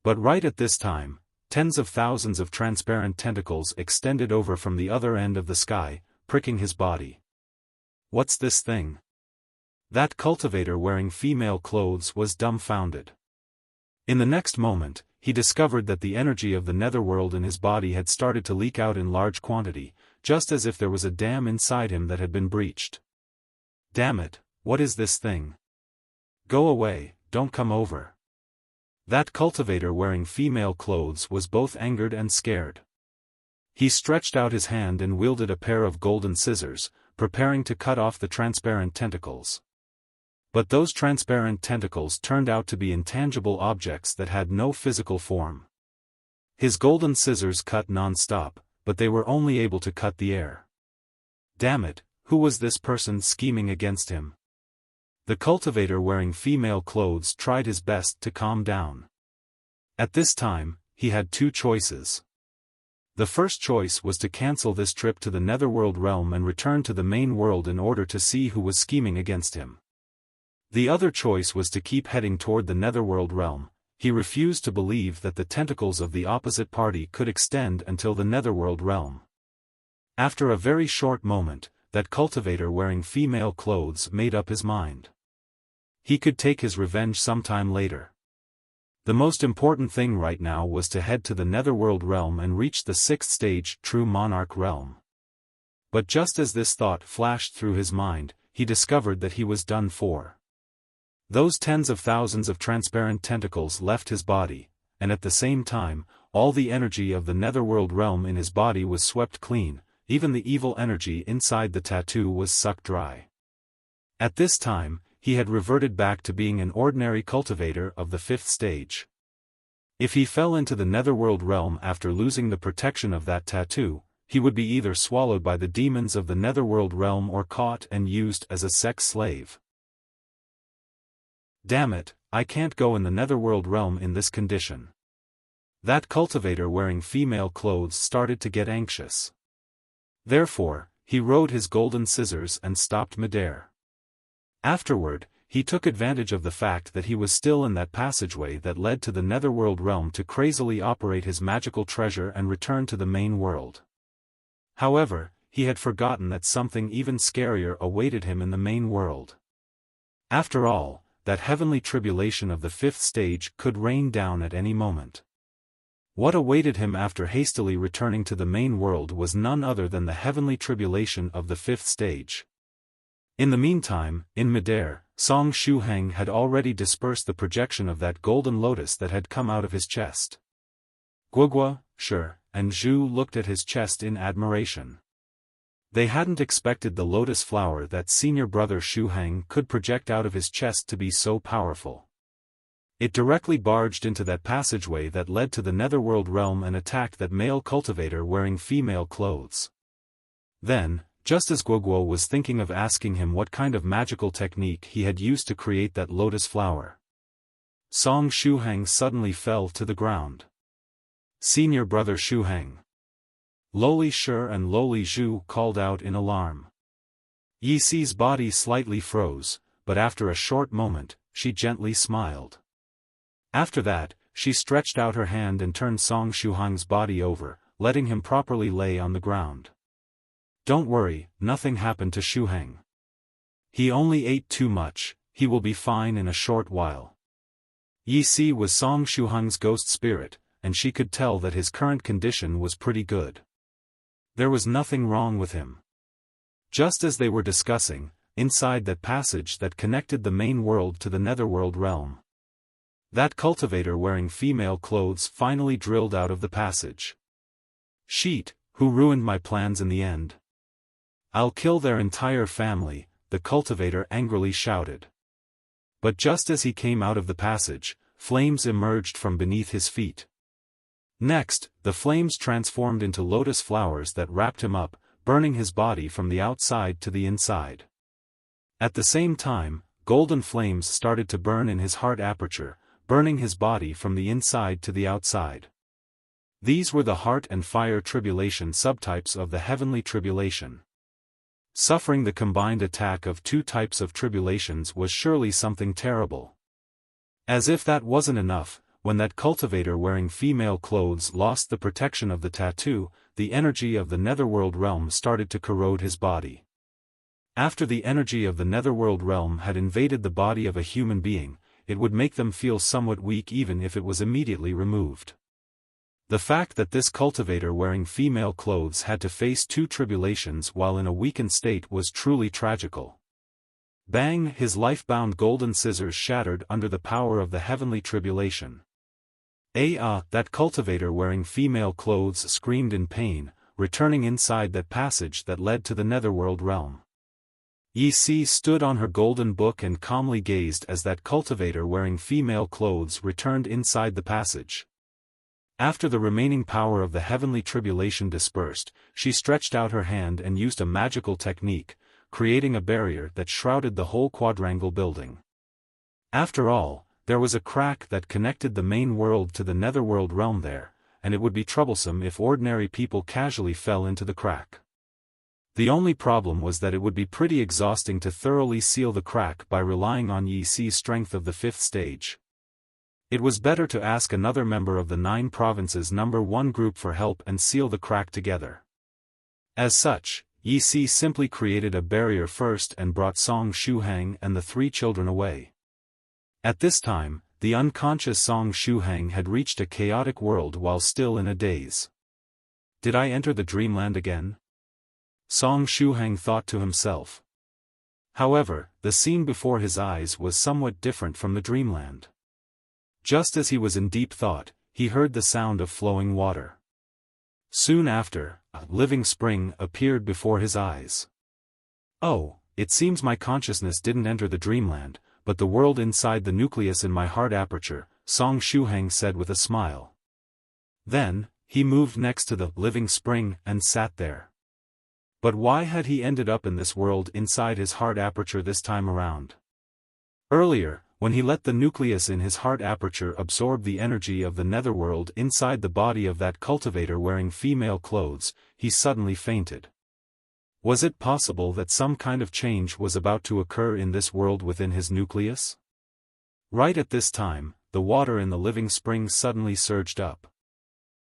But right at this time, tens of thousands of transparent tentacles extended over from the other end of the sky, pricking his body. What's this thing? That cultivator wearing female clothes was dumbfounded. In the next moment, he discovered that the energy of the netherworld in his body had started to leak out in large quantity, just as if there was a dam inside him that had been breached. Damn it, what is this thing? Go away, don't come over. That cultivator wearing female clothes was both angered and scared. He stretched out his hand and wielded a pair of golden scissors, preparing to cut off the transparent tentacles. But those transparent tentacles turned out to be intangible objects that had no physical form. His golden scissors cut non-stop, but they were only able to cut the air. Damn it, who was this person scheming against him? The cultivator wearing female clothes tried his best to calm down. At this time, he had 2 choices. The first choice was to cancel this trip to the netherworld realm and return to the main world in order to see who was scheming against him. The other choice was to keep heading toward the netherworld realm. he refused to believe that the tentacles of the opposite party could extend until the netherworld realm. After a very short moment, that cultivator wearing female clothes made up his mind. He could take his revenge sometime later. The most important thing right now was to head to the netherworld realm and reach the 6th stage true monarch realm. But just as this thought flashed through his mind, he discovered that he was done for. Those tens of thousands of transparent tentacles left his body, and at the same time, all the energy of the netherworld realm in his body was swept clean, even the evil energy inside the tattoo was sucked dry. At this time, he had reverted back to being an ordinary cultivator of the 5th stage. If he fell into the netherworld realm after losing the protection of that tattoo, he would be either swallowed by the demons of the netherworld realm or caught and used as a sex slave. Damn it, I can't go in the netherworld realm in this condition. That cultivator wearing female clothes started to get anxious. Therefore, he rode his golden scissors and stopped midair. Afterward, he took advantage of the fact that he was still in that passageway that led to the netherworld realm to crazily operate his magical treasure and return to the main world. However, he had forgotten that something even scarier awaited him in the main world. After all, that heavenly tribulation of the 5th stage could rain down at any moment. What awaited him after hastily returning to the main world was none other than the heavenly tribulation of the 5th stage. In the meantime, in midair, Song Shuhang had already dispersed the projection of that golden lotus that had come out of his chest. Guogua, Shi, and Zhu looked at his chest in admiration. They hadn't expected the lotus flower that Senior Brother Shuhang could project out of his chest to be so powerful. It directly barged into that passageway that led to the netherworld realm and attacked that male cultivator wearing female clothes. Then, just as Guoguo was thinking of asking him what kind of magical technique he had used to create that lotus flower, Song Shuhang suddenly fell to the ground. Senior Brother Shuhang. Loli Shi and Loli Zhu called out in alarm. Yi Si's body slightly froze, but after a short moment, she gently smiled. After that, she stretched out her hand and turned Song Shuhang's body over, letting him properly lay on the ground. Don't worry, nothing happened to Shuhang. He only ate too much, he will be fine in a short while. Yi Si was Song Shuhang's ghost spirit, and she could tell that his current condition was pretty good. There was nothing wrong with him. Just as they were discussing, inside that passage that connected the main world to the netherworld realm, that cultivator wearing female clothes finally drilled out of the passage. Sheet, who ruined my plans in the end? I'll kill their entire family, the cultivator angrily shouted. But just as he came out of the passage, flames emerged from beneath his feet. Next, the flames transformed into lotus flowers that wrapped him up, burning his body from the outside to the inside. At the same time, golden flames started to burn in his heart aperture, burning his body from the inside to the outside. These were the heart and fire tribulation subtypes of the heavenly tribulation. Suffering the combined attack of two types of tribulations was surely something terrible. As if that wasn't enough, when that cultivator wearing female clothes lost the protection of the tattoo, the energy of the netherworld realm started to corrode his body. After the energy of the netherworld realm had invaded the body of a human being, it would make them feel somewhat weak even if it was immediately removed. The fact that this cultivator wearing female clothes had to face two tribulations while in a weakened state was truly tragical. Bang! His life-bound golden scissors shattered under the power of the heavenly tribulation. That cultivator wearing female clothes screamed in pain, returning inside that passage that led to the netherworld realm. Yi Si stood on her golden book and calmly gazed as that cultivator wearing female clothes returned inside the passage. After the remaining power of the heavenly tribulation dispersed, she stretched out her hand and used a magical technique, creating a barrier that shrouded the whole quadrangle building. After all, there was a crack that connected the main world to the netherworld realm there, and it would be troublesome if ordinary people casually fell into the crack. The only problem was that it would be pretty exhausting to thoroughly seal the crack by relying on Yi Si's strength of the 5th stage. It was better to ask another member of the 9 provinces number 1 group for help and seal the crack together. As such, Yi Si simply created a barrier first and brought Song Shuhang and the 3 children away. At this time, the unconscious Song Shuhang had reached a chaotic world while still in a daze. Did I enter the dreamland again? Song Shuhang thought to himself. However, the scene before his eyes was somewhat different from the dreamland. Just as he was in deep thought, he heard the sound of flowing water. Soon after, a living spring appeared before his eyes. Oh, it seems my consciousness didn't enter the dreamland, but the world inside the nucleus in my heart aperture, Song Shuhang said with a smile. Then, he moved next to the living spring and sat there. But why had he ended up in this world inside his heart aperture this time around? Earlier, when he let the nucleus in his heart aperture absorb the energy of the netherworld inside the body of that cultivator wearing female clothes, he suddenly fainted. Was it possible that some kind of change was about to occur in this world within his nucleus? Right at this time, the water in the living spring suddenly surged up.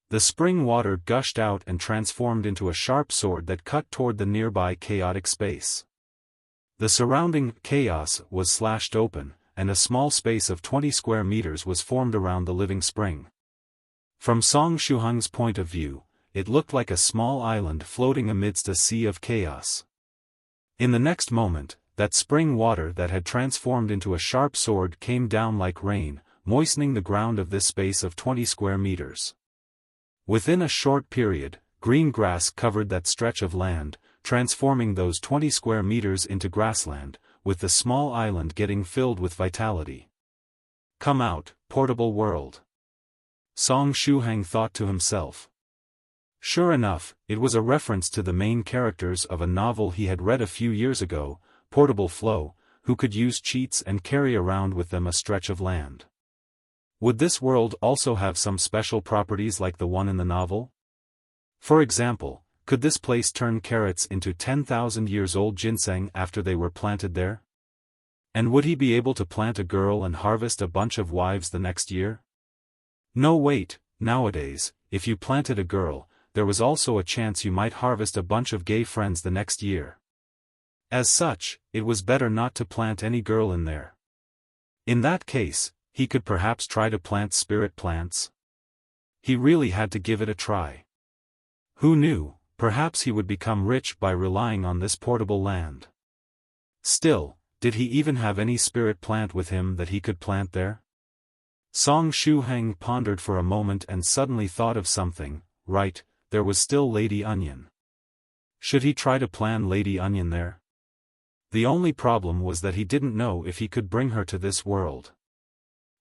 The spring water gushed out and transformed into a sharp sword that cut toward the nearby chaotic space. The surrounding chaos was slashed open, and a small space of 20 square meters was formed around the living spring. From Song Shuhang's point of view, it looked like a small island floating amidst a sea of chaos. In the next moment, that spring water that had transformed into a sharp sword came down like rain, moistening the ground of this space of 20 square meters. Within a short period, green grass covered that stretch of land, transforming those 20 square meters into grassland, with the small island getting filled with vitality. Come out, portable world. Song Shuhang thought to himself. Sure enough, it was a reference to the main characters of a novel he had read a few years ago, Portable Flow, who could use cheats and carry around with them a stretch of land. Would this world also have some special properties like the one in the novel? For example, could this place turn carrots into 10,000 years old ginseng after they were planted there? And would he be able to plant a girl and harvest a bunch of wives the next year? No, wait, nowadays, if you planted a girl, there was also a chance you might harvest a bunch of gay friends the next year. As such, it was better not to plant any girl in there. In that case, he could perhaps try to plant spirit plants. He really had to give it a try. Who knew, perhaps he would become rich by relying on this portable land. Still, did he even have any spirit plant with him that he could plant there? Song Shuhang pondered for a moment and suddenly thought of something. Right, there was still Lady Onion. Should he try to plant Lady Onion there? The only problem was that he didn't know if he could bring her to this world.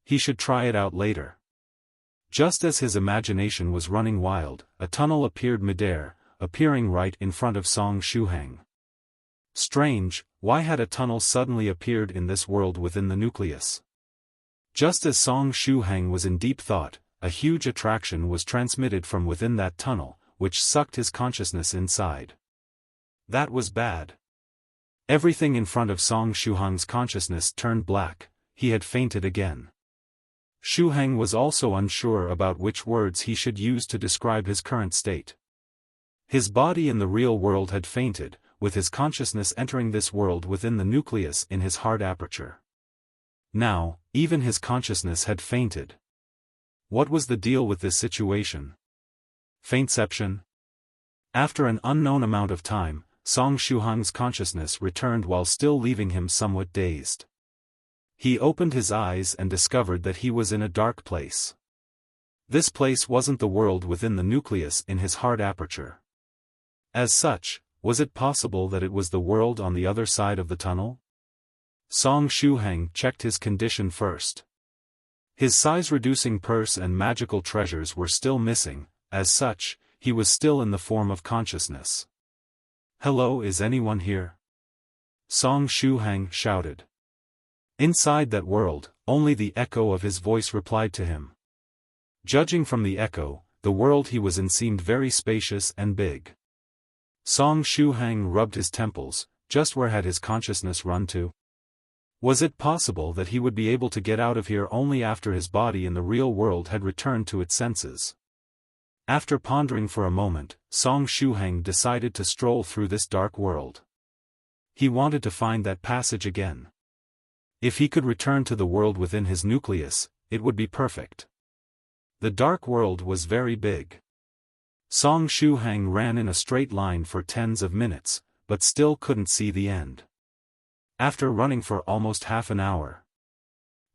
He should try it out later. Just as his imagination was running wild, a tunnel appeared midair, appearing right in front of Song Shuhang. Strange, why had a tunnel suddenly appeared in this world within the nucleus? Just as Song Shuhang was in deep thought, a huge attraction was transmitted from within that tunnel, which sucked his consciousness inside. That was bad. Everything in front of Song Shuhang's consciousness turned black. He had fainted again. Shuhang was also unsure about which words he should use to describe his current state. His body in the real world had fainted, with his consciousness entering this world within the nucleus in his heart aperture. Now, even his consciousness had fainted. What was the deal with this situation? Faintception? After an unknown amount of time, Song Shuhang's consciousness returned while still leaving him somewhat dazed. He opened his eyes and discovered that he was in a dark place. This place wasn't the world within the nucleus in his heart aperture. As such, was it possible that it was the world on the other side of the tunnel? Song Shuhang checked his condition first. His size-reducing purse and magical treasures were still missing. As such, he was still in the form of consciousness. "Hello, is anyone here?" Song Shuhang shouted. Inside that world, only the echo of his voice replied to him. Judging from the echo, the world he was in seemed very spacious and big. Song Shuhang rubbed his temples. Just where had his consciousness run to? Was it possible that he would be able to get out of here only after his body in the real world had returned to its senses? After pondering for a moment, Song Shuhang decided to stroll through this dark world. He wanted to find that passage again. If he could return to the world within his nucleus, it would be perfect. The dark world was very big. Song Shuhang ran in a straight line for tens of minutes, but still couldn't see the end. After running for almost half an hour,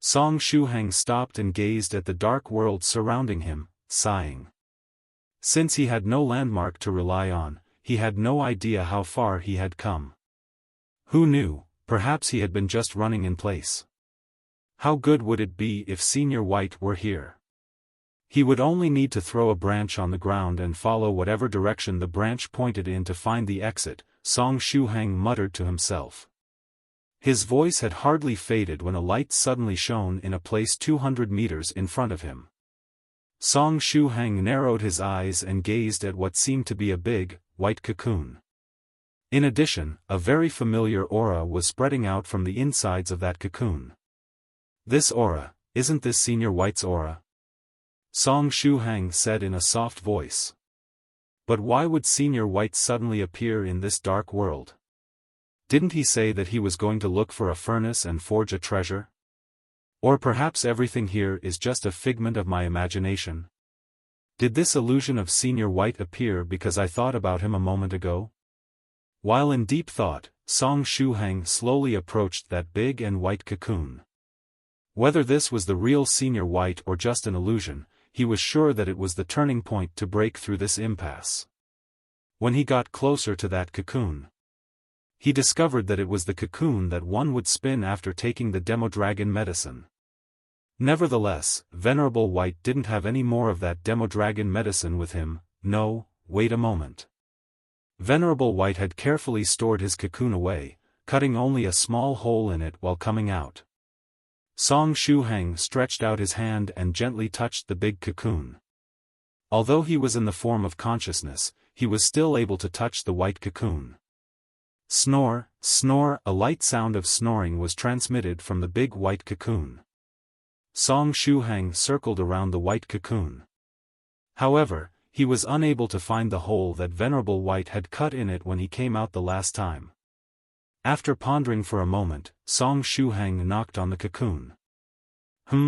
Song Shuhang stopped and gazed at the dark world surrounding him, sighing. Since he had no landmark to rely on, he had no idea how far he had come. Who knew, perhaps he had been just running in place. How good would it be if Senior White were here? He would only need to throw a branch on the ground and follow whatever direction the branch pointed in to find the exit, Song Shuhang muttered to himself. His voice had hardly faded when a light suddenly shone in a place 200 meters in front of him. Song Shuhang narrowed his eyes and gazed at what seemed to be a big, white cocoon. In addition, a very familiar aura was spreading out from the insides of that cocoon. This aura, isn't this Senior White's aura? Song Shuhang said in a soft voice. But why would Senior White suddenly appear in this dark world? Didn't he say that he was going to look for a furnace and forge a treasure? Or perhaps everything here is just a figment of my imagination? Did this illusion of Senior White appear because I thought about him a moment ago? While in deep thought, Song Shuhang slowly approached that big and white cocoon. Whether this was the real Senior White or just an illusion, he was sure that it was the turning point to break through this impasse. When he got closer to that cocoon, he discovered that it was the cocoon that one would spin after taking the Demo Dragon medicine. Nevertheless, Venerable White didn't have any more of that Demo Dragon medicine with him. No, wait a moment. Venerable White had carefully stored his cocoon away, cutting only a small hole in it while coming out. Song Shuhang stretched out his hand and gently touched the big cocoon. Although he was in the form of consciousness, he was still able to touch the white cocoon. Snore, snore, a light sound of snoring was transmitted from the big white cocoon. Song Shuhang circled around the white cocoon. However, he was unable to find the hole that Venerable White had cut in it when he came out the last time. After pondering for a moment, Song Shuhang knocked on the cocoon.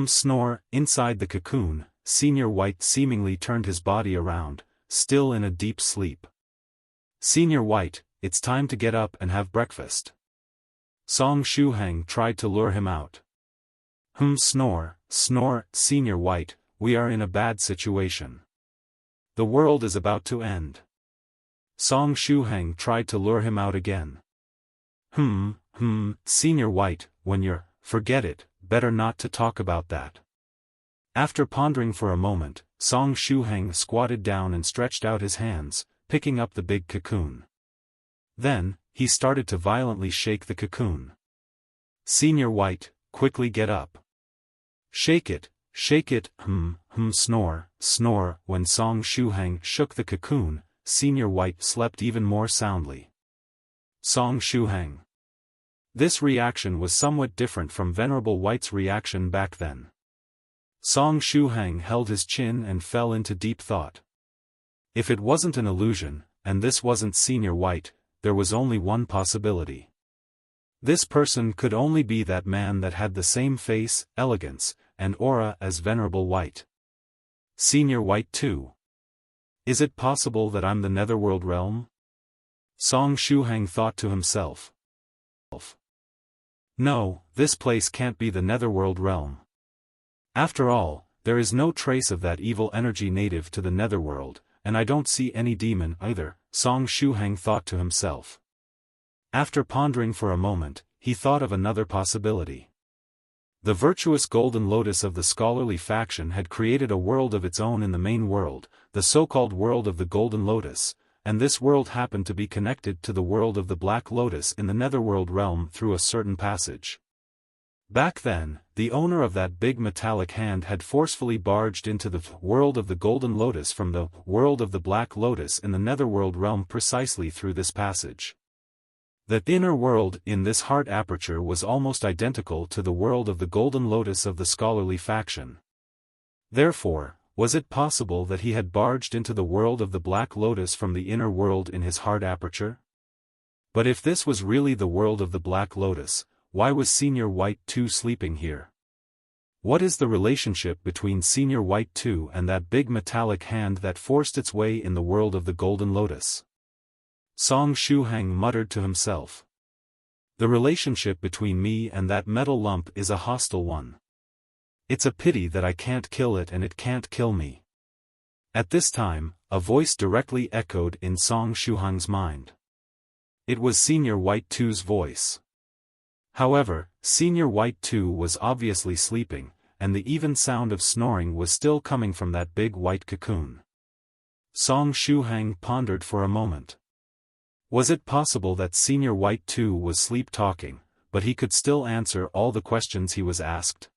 Snore, inside the cocoon, Senior White seemingly turned his body around, still in a deep sleep. Senior White, it's time to get up and have breakfast. Song Shuhang tried to lure him out. Snore, snore, Senior White, we are in a bad situation. The world is about to end. Song Shuhang tried to lure him out again. Senior White, forget it, better not to talk about that. After pondering for a moment, Song Shuhang squatted down and stretched out his hands, picking up the big cocoon. Then, he started to violently shake the cocoon. Senior White, quickly get up. Shake it, snore, snore. When Song Shuhang shook the cocoon, Senior White slept even more soundly. Song Shuhang. This reaction was somewhat different from Venerable White's reaction back then. Song Shuhang held his chin and fell into deep thought. If it wasn't an illusion, and this wasn't Senior White, there was only one possibility. This person could only be that man that had the same face, elegance, and aura as Venerable White. Senior White too. Is it possible that I'm the Netherworld realm? Song Shuhang thought to himself. No, this place can't be the Netherworld realm. After all, there is no trace of that evil energy native to the Netherworld, and I don't see any demon either, Song Shuhang thought to himself. After pondering for a moment, he thought of another possibility. The virtuous golden lotus of the scholarly faction had created a world of its own in the main world, the so-called world of the golden lotus, and this world happened to be connected to the world of the black lotus in the Netherworld realm through a certain passage. Back then, the owner of that big metallic hand had forcefully barged into the world of the golden lotus from the world of the black lotus in the Netherworld realm precisely through this passage. The inner world in this heart aperture was almost identical to the world of the golden lotus of the scholarly faction. Therefore, was it possible that he had barged into the world of the black lotus from the inner world in his heart aperture? But if this was really the world of the black lotus, why was Senior White 2 sleeping here? What is the relationship between Senior White 2 and that big metallic hand that forced its way in the world of the golden lotus? Song Shuhang muttered to himself. The relationship between me and that metal lump is a hostile one. It's a pity that I can't kill it and it can't kill me. At this time, a voice directly echoed in Song Shuhang's mind. It was Senior White 2's voice. However, Senior White 2 was obviously sleeping, and the even sound of snoring was still coming from that big white cocoon. Song Shuhang pondered for a moment. Was it possible that Senior White 2 was sleep-talking, but he could still answer all the questions he was asked?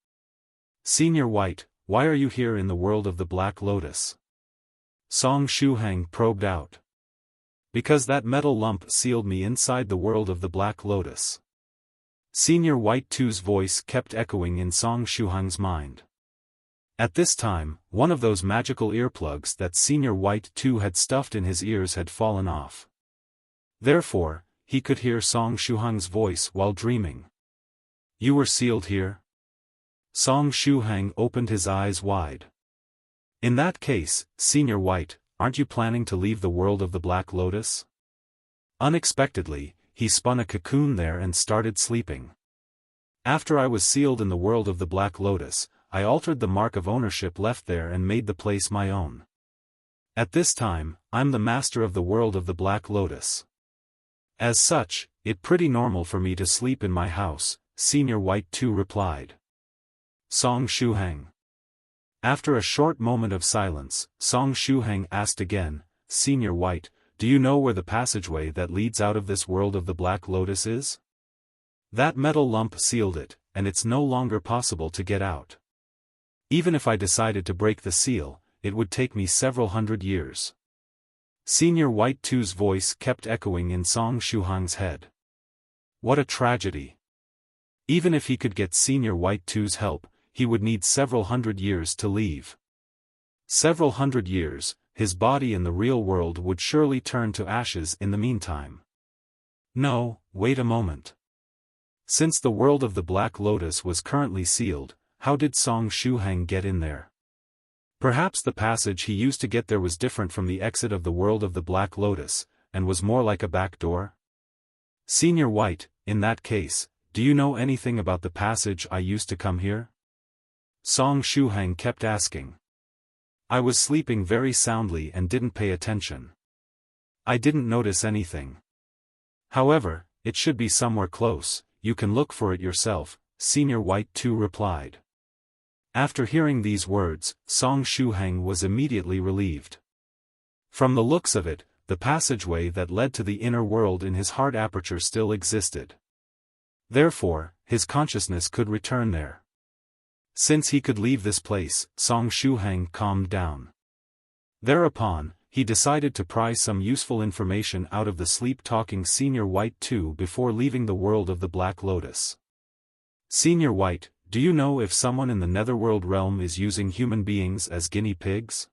Senior White, why are you here in the world of the Black Lotus? Song Shuhang probed out. Because that metal lump sealed me inside the world of the Black Lotus. Senior White 2's voice kept echoing in Song Shuhang's mind. At this time, one of those magical earplugs that Senior White 2 had stuffed in his ears had fallen off. Therefore, he could hear Song Shuhang's voice while dreaming. You were sealed here? Song Shuhang opened his eyes wide. In that case, Senior White, aren't you planning to leave the world of the Black Lotus? Unexpectedly, he spun a cocoon there and started sleeping. After I was sealed in the world of the Black Lotus, I altered the mark of ownership left there and made the place my own. At this time, I'm the master of the world of the Black Lotus. As such, it's pretty normal for me to sleep in my house, Senior White 2 replied. Song Shuhang. After a short moment of silence, Song Shuhang asked again, Senior White, do you know where the passageway that leads out of this world of the Black Lotus is? That metal lump sealed it, and it's no longer possible to get out. Even if I decided to break the seal, it would take me several hundred years. Senior White 2's voice kept echoing in Song Shuhang's head. What a tragedy. Even if he could get Senior White 2's help, he would need several hundred years to leave. Several hundred years, his body in the real world would surely turn to ashes in the meantime. No, wait a moment. Since the world of the Black Lotus was currently sealed, how did Song Shuhang get in there? Perhaps the passage he used to get there was different from the exit of the world of the Black Lotus, and was more like a back door? Senior White, in that case, do you know anything about the passage I used to come here? Song Shuhang kept asking. I was sleeping very soundly and didn't pay attention. I didn't notice anything. However, it should be somewhere close, you can look for it yourself, Senior White 2 replied. After hearing these words, Song Shuhang was immediately relieved. From the looks of it, the passageway that led to the inner world in his heart aperture still existed. Therefore, his consciousness could return there. Since he could leave this place, Song Shuhang calmed down. Thereupon, he decided to pry some useful information out of the sleep-talking Senior White 2 before leaving the world of the Black Lotus. Senior White, do you know if someone in the netherworld realm is using human beings as guinea pigs?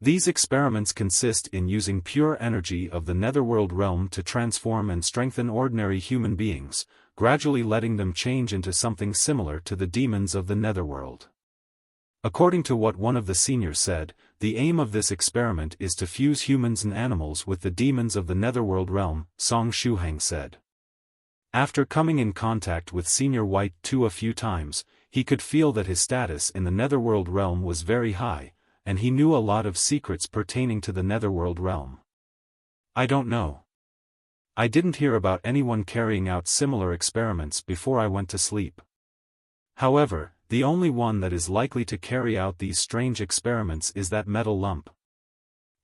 These experiments consist in using pure energy of the netherworld realm to transform and strengthen ordinary human beings, gradually letting them change into something similar to the demons of the netherworld. According to what one of the seniors said, the aim of this experiment is to fuse humans and animals with the demons of the netherworld realm, Song Shuhang said. After coming in contact with Senior White 2 a few times, he could feel that his status in the netherworld realm was very high, and he knew a lot of secrets pertaining to the netherworld realm. I don't know. I didn't hear about anyone carrying out similar experiments before I went to sleep. However, the only one that is likely to carry out these strange experiments is that metal lump.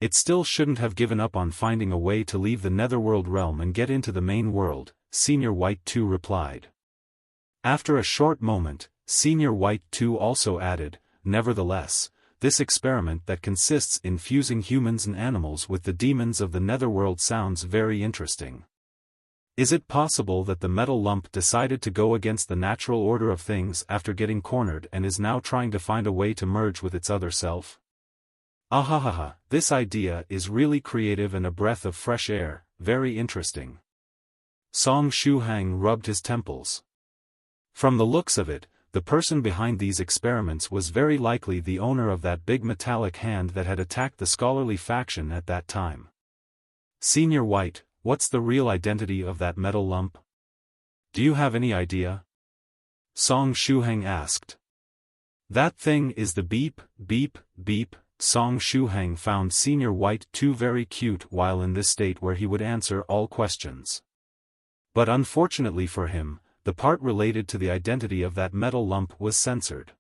It still shouldn't have given up on finding a way to leave the netherworld realm and get into the main world, Senior White 2 replied. After a short moment, Senior White 2 also added, nevertheless, this experiment that consists in fusing humans and animals with the demons of the netherworld sounds very interesting. Is it possible that the metal lump decided to go against the natural order of things after getting cornered and is now trying to find a way to merge with its other self? Ahahaha, this idea is really creative and a breath of fresh air, very interesting. Song Shuhang rubbed his temples. From the looks of it, the person behind these experiments was very likely the owner of that big metallic hand that had attacked the scholarly faction at that time. Senior White, what's the real identity of that metal lump? Do you have any idea? Song Shuhang asked. That thing is the beep, beep, beep. Song Shuhang found Senior White too very cute while in this state where he would answer all questions. But unfortunately for him, the part related to the identity of that metal lump was censored.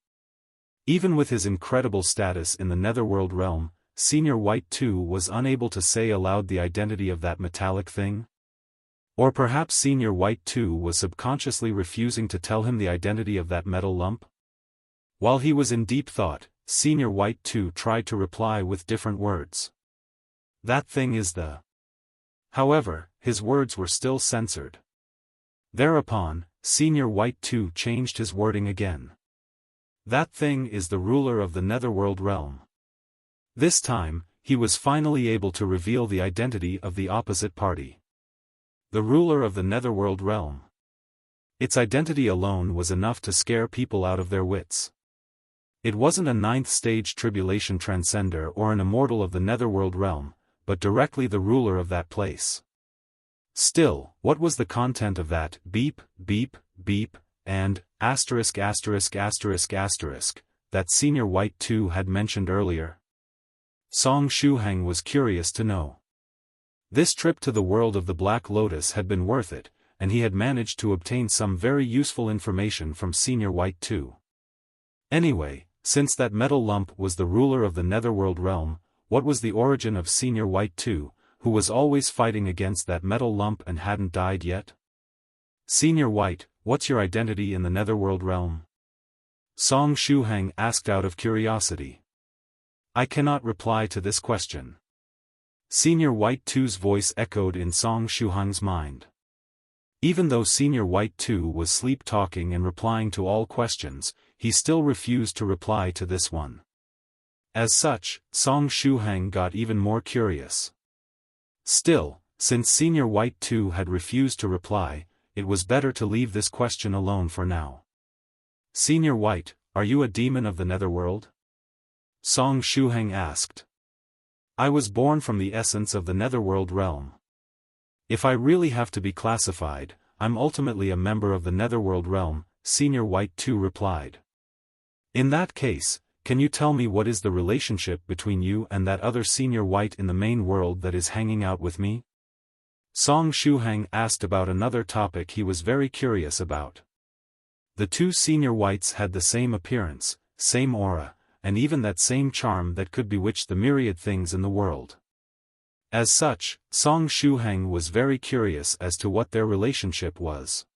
Even with his incredible status in the netherworld realm, Senior White too was unable to say aloud the identity of that metallic thing? Or perhaps Senior White too was subconsciously refusing to tell him the identity of that metal lump? While he was in deep thought, Senior White too tried to reply with different words. That thing is the... However, his words were still censored. Thereupon, Senior White too changed his wording again. That thing is the ruler of the netherworld realm. This time, he was finally able to reveal the identity of the opposite party. The ruler of the netherworld realm. Its identity alone was enough to scare people out of their wits. It wasn't a ninth-stage tribulation transcender or an immortal of the netherworld realm, but directly the ruler of that place. Still, what was the content of that beep, beep, beep, and asterisk asterisk asterisk asterisk that Senior White too had mentioned earlier? Song Shuhang was curious to know. This trip to the world of the Black Lotus had been worth it, and he had managed to obtain some very useful information from Senior White too. Anyway, since that metal lump was the ruler of the netherworld realm, what was the origin of Senior White too, who was always fighting against that metal lump and hadn't died yet? Senior White, what's your identity in the netherworld realm? Song Shuhang asked out of curiosity. I cannot reply to this question. Senior White too's voice echoed in Song Shuhang's mind. Even though Senior White too was sleep-talking and replying to all questions, he still refused to reply to this one. As such, Song Shuhang got even more curious. Still, since Senior White too had refused to reply, it was better to leave this question alone for now. Senior White, are you a demon of the netherworld? Song Shuhang asked. I was born from the essence of the netherworld realm. If I really have to be classified, I'm ultimately a member of the netherworld realm, Senior White too replied. In that case, can you tell me what is the relationship between you and that other Senior White in the main world that is hanging out with me? Song Shuhang asked about another topic he was very curious about. The two Senior Whites had the same appearance, same aura, and even that same charm that could bewitch the myriad things in the world. As such, Song Shuhang was very curious as to what their relationship was.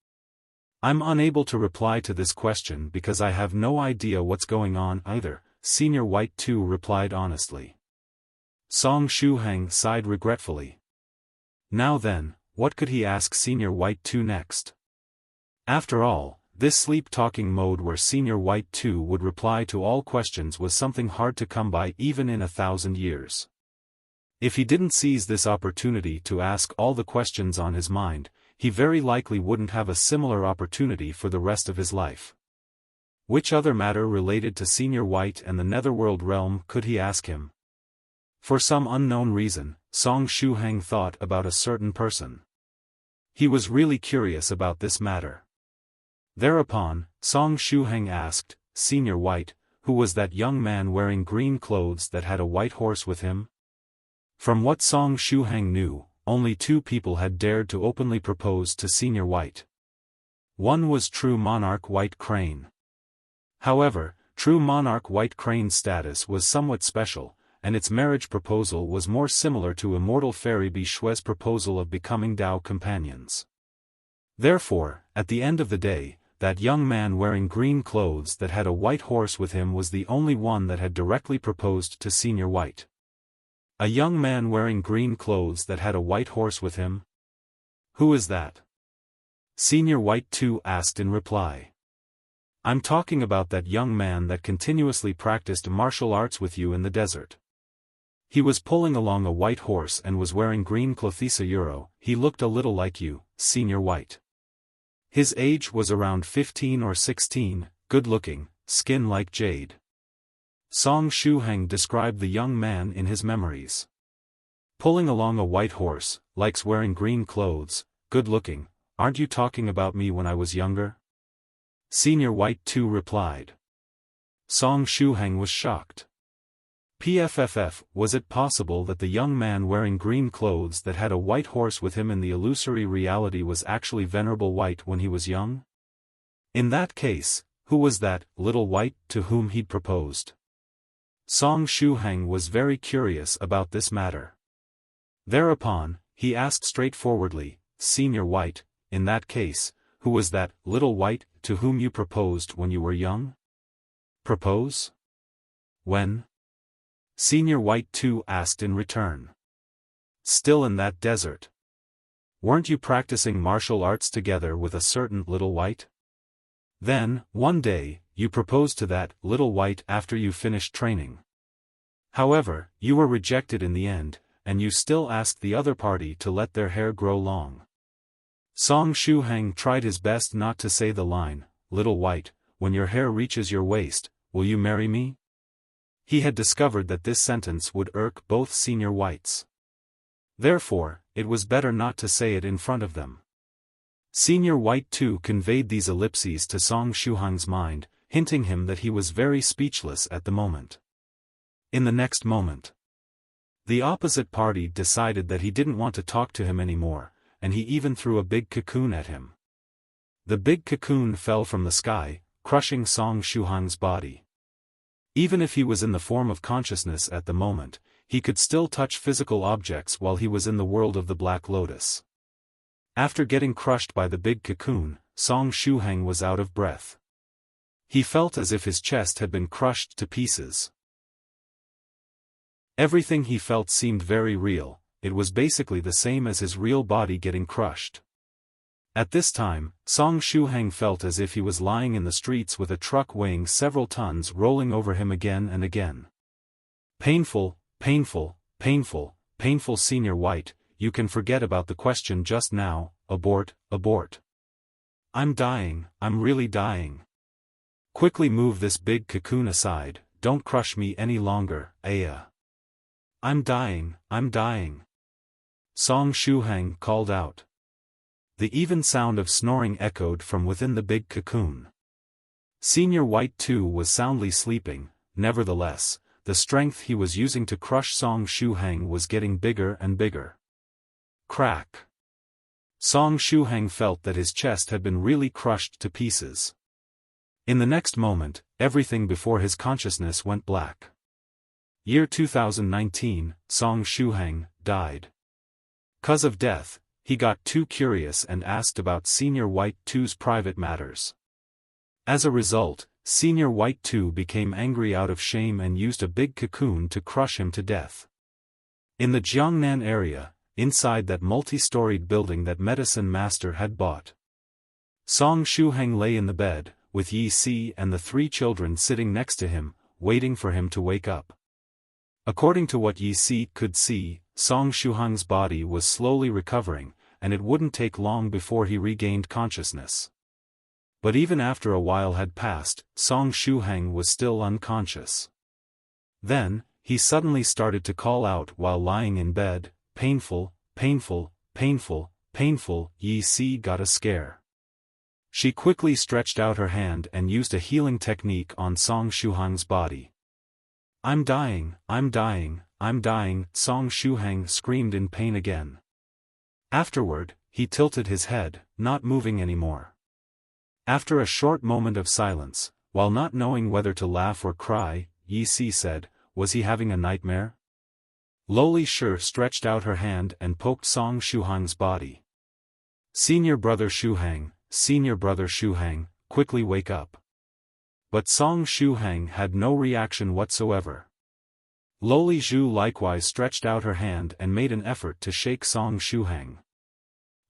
I'm unable to reply to this question because I have no idea what's going on either, Senior White too replied honestly. Song Shuhang sighed regretfully. Now then, what could he ask Senior White too next? After all, this sleep-talking mode where Senior White too would reply to all questions was something hard to come by even in 1,000 years. If he didn't seize this opportunity to ask all the questions on his mind, he very likely wouldn't have a similar opportunity for the rest of his life. Which other matter related to Senior White and the netherworld realm could he ask him? For some unknown reason, Song Shuhang thought about a certain person. He was really curious about this matter. Thereupon, Song Shuhang asked, Senior White, who was that young man wearing green clothes that had a white horse with him? From what Song Shuhang knew, only two people had dared to openly propose to Senior White. One was True Monarch White Crane. However, True Monarch White Crane's status was somewhat special, and its marriage proposal was more similar to Immortal Fairy Bi Shue's proposal of becoming Dao companions. Therefore, at the end of the day, that young man wearing green clothes that had a white horse with him was the only one that had directly proposed to Senior White. A young man wearing green clothes that had a white horse with him? Who is that? Senior White 2 asked in reply. I'm talking about that young man that continuously practiced martial arts with you in the desert. He was pulling along a white horse and was wearing green clothes. He looked a little like you, Senior White. His age was around 15 or 16, good-looking, skin like jade. Song Shuhang described the young man in his memories. Pulling along a white horse, likes wearing green clothes, good-looking. Aren't you talking about me when I was younger? Senior White 2 replied. Song Shuhang was shocked. PFFF, was it possible that the young man wearing green clothes that had a white horse with him in the illusory reality was actually Venerable White when he was young? In that case, who was that little white to whom he'd proposed? Song Shuhang was very curious about this matter. Thereupon, he asked straightforwardly, Senior White, in that case, who was that little white to whom you proposed when you were young? Propose? When? Senior White 2 asked in return. Still in that desert. Weren't you practicing martial arts together with a certain little white? Then, one day, you proposed to that little white after you finished training. However, you were rejected in the end, and you still asked the other party to let their hair grow long. Song Shuhang tried his best not to say the line, little white, when your hair reaches your waist, will you marry me? He had discovered that this sentence would irk both Senior Whites. Therefore, it was better not to say it in front of them. Senior White 2 conveyed these ellipses to Song Shuhang's mind, hinting him that he was very speechless at the moment. In the next moment, the opposite party decided that he didn't want to talk to him anymore, and he even threw a big cocoon at him. The big cocoon fell from the sky, crushing Song Shuhang's body. Even if he was in the form of consciousness at the moment, he could still touch physical objects while he was in the world of the Black Lotus. After getting crushed by the big cocoon, Song Shuhang was out of breath. He felt as if his chest had been crushed to pieces. Everything he felt seemed very real. It was basically the same as his real body getting crushed. At this time, Song Shuhang felt as if he was lying in the streets with a truck weighing several tons rolling over him again and again. Painful, painful, painful, painful. Senior White, you can forget about the question just now, abort, abort. I'm dying, I'm really dying. Quickly move this big cocoon aside, don't crush me any longer, Aya. I'm dying, I'm dying. Song Shuhang called out. The even sound of snoring echoed from within the big cocoon. Senior White 2 was soundly sleeping, nevertheless, the strength he was using to crush Song Shuhang was getting bigger and bigger. Crack. Song Shuhang felt that his chest had been really crushed to pieces. In the next moment, everything before his consciousness went black. Year 2019, Song Shuhang died. 'Cause of death, he got too curious and asked about Senior White 2's private matters. As a result, Senior White 2 became angry out of shame and used a big cocoon to crush him to death. In the Jiangnan area, inside that multi-storied building that Medicine Master had bought, Song Shuhang lay in the bed, with Yi Si and the 3 children sitting next to him, waiting for him to wake up. According to what Yi Si could see, Song Shuhang's body was slowly recovering, and it wouldn't take long before he regained consciousness. But even after a while had passed, Song Shuhang was still unconscious. Then, he suddenly started to call out while lying in bed, painful, painful, painful, painful. Yi Si got a scare. She quickly stretched out her hand and used a healing technique on Song Shuhang's body. I'm dying, I'm dying, I'm dying, Song Shuhang screamed in pain again. Afterward, he tilted his head, not moving anymore. After a short moment of silence, while not knowing whether to laugh or cry, Yi Si said, was he having a nightmare? Loli Shi stretched out her hand and poked Song Shuhang's body. Senior Brother Shuhang, Senior Brother Shuhang, quickly wake up. But Song Shuhang had no reaction whatsoever. Loli Zhu likewise stretched out her hand and made an effort to shake Song Shuhang.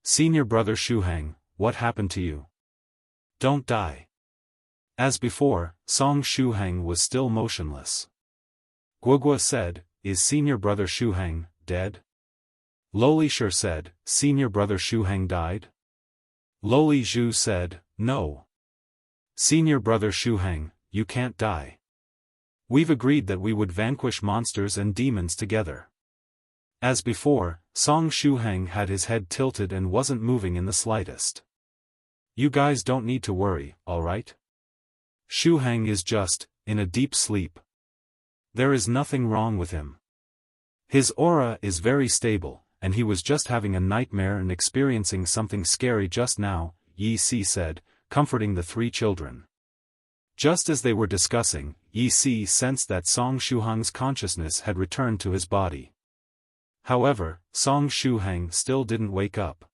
Senior Brother Shuhang, what happened to you? Don't die. As before, Song Shuhang was still motionless. Guogua said, is Senior Brother Shuhang dead? Loli Shi said, Senior Brother Shuhang died? Loli Zhu said, no. Senior Brother Shuhang, you can't die. We've agreed that we would vanquish monsters and demons together. As before, Song Shuhang had his head tilted and wasn't moving in the slightest. You guys don't need to worry, alright? Shuhang is just, in a deep sleep. There is nothing wrong with him. His aura is very stable, and he was just having a nightmare and experiencing something scary just now, Yi Si said, comforting the three children. Just as they were discussing, Yi Si sensed that Song Shuhang's consciousness had returned to his body. However, Song Shuhang still didn't wake up.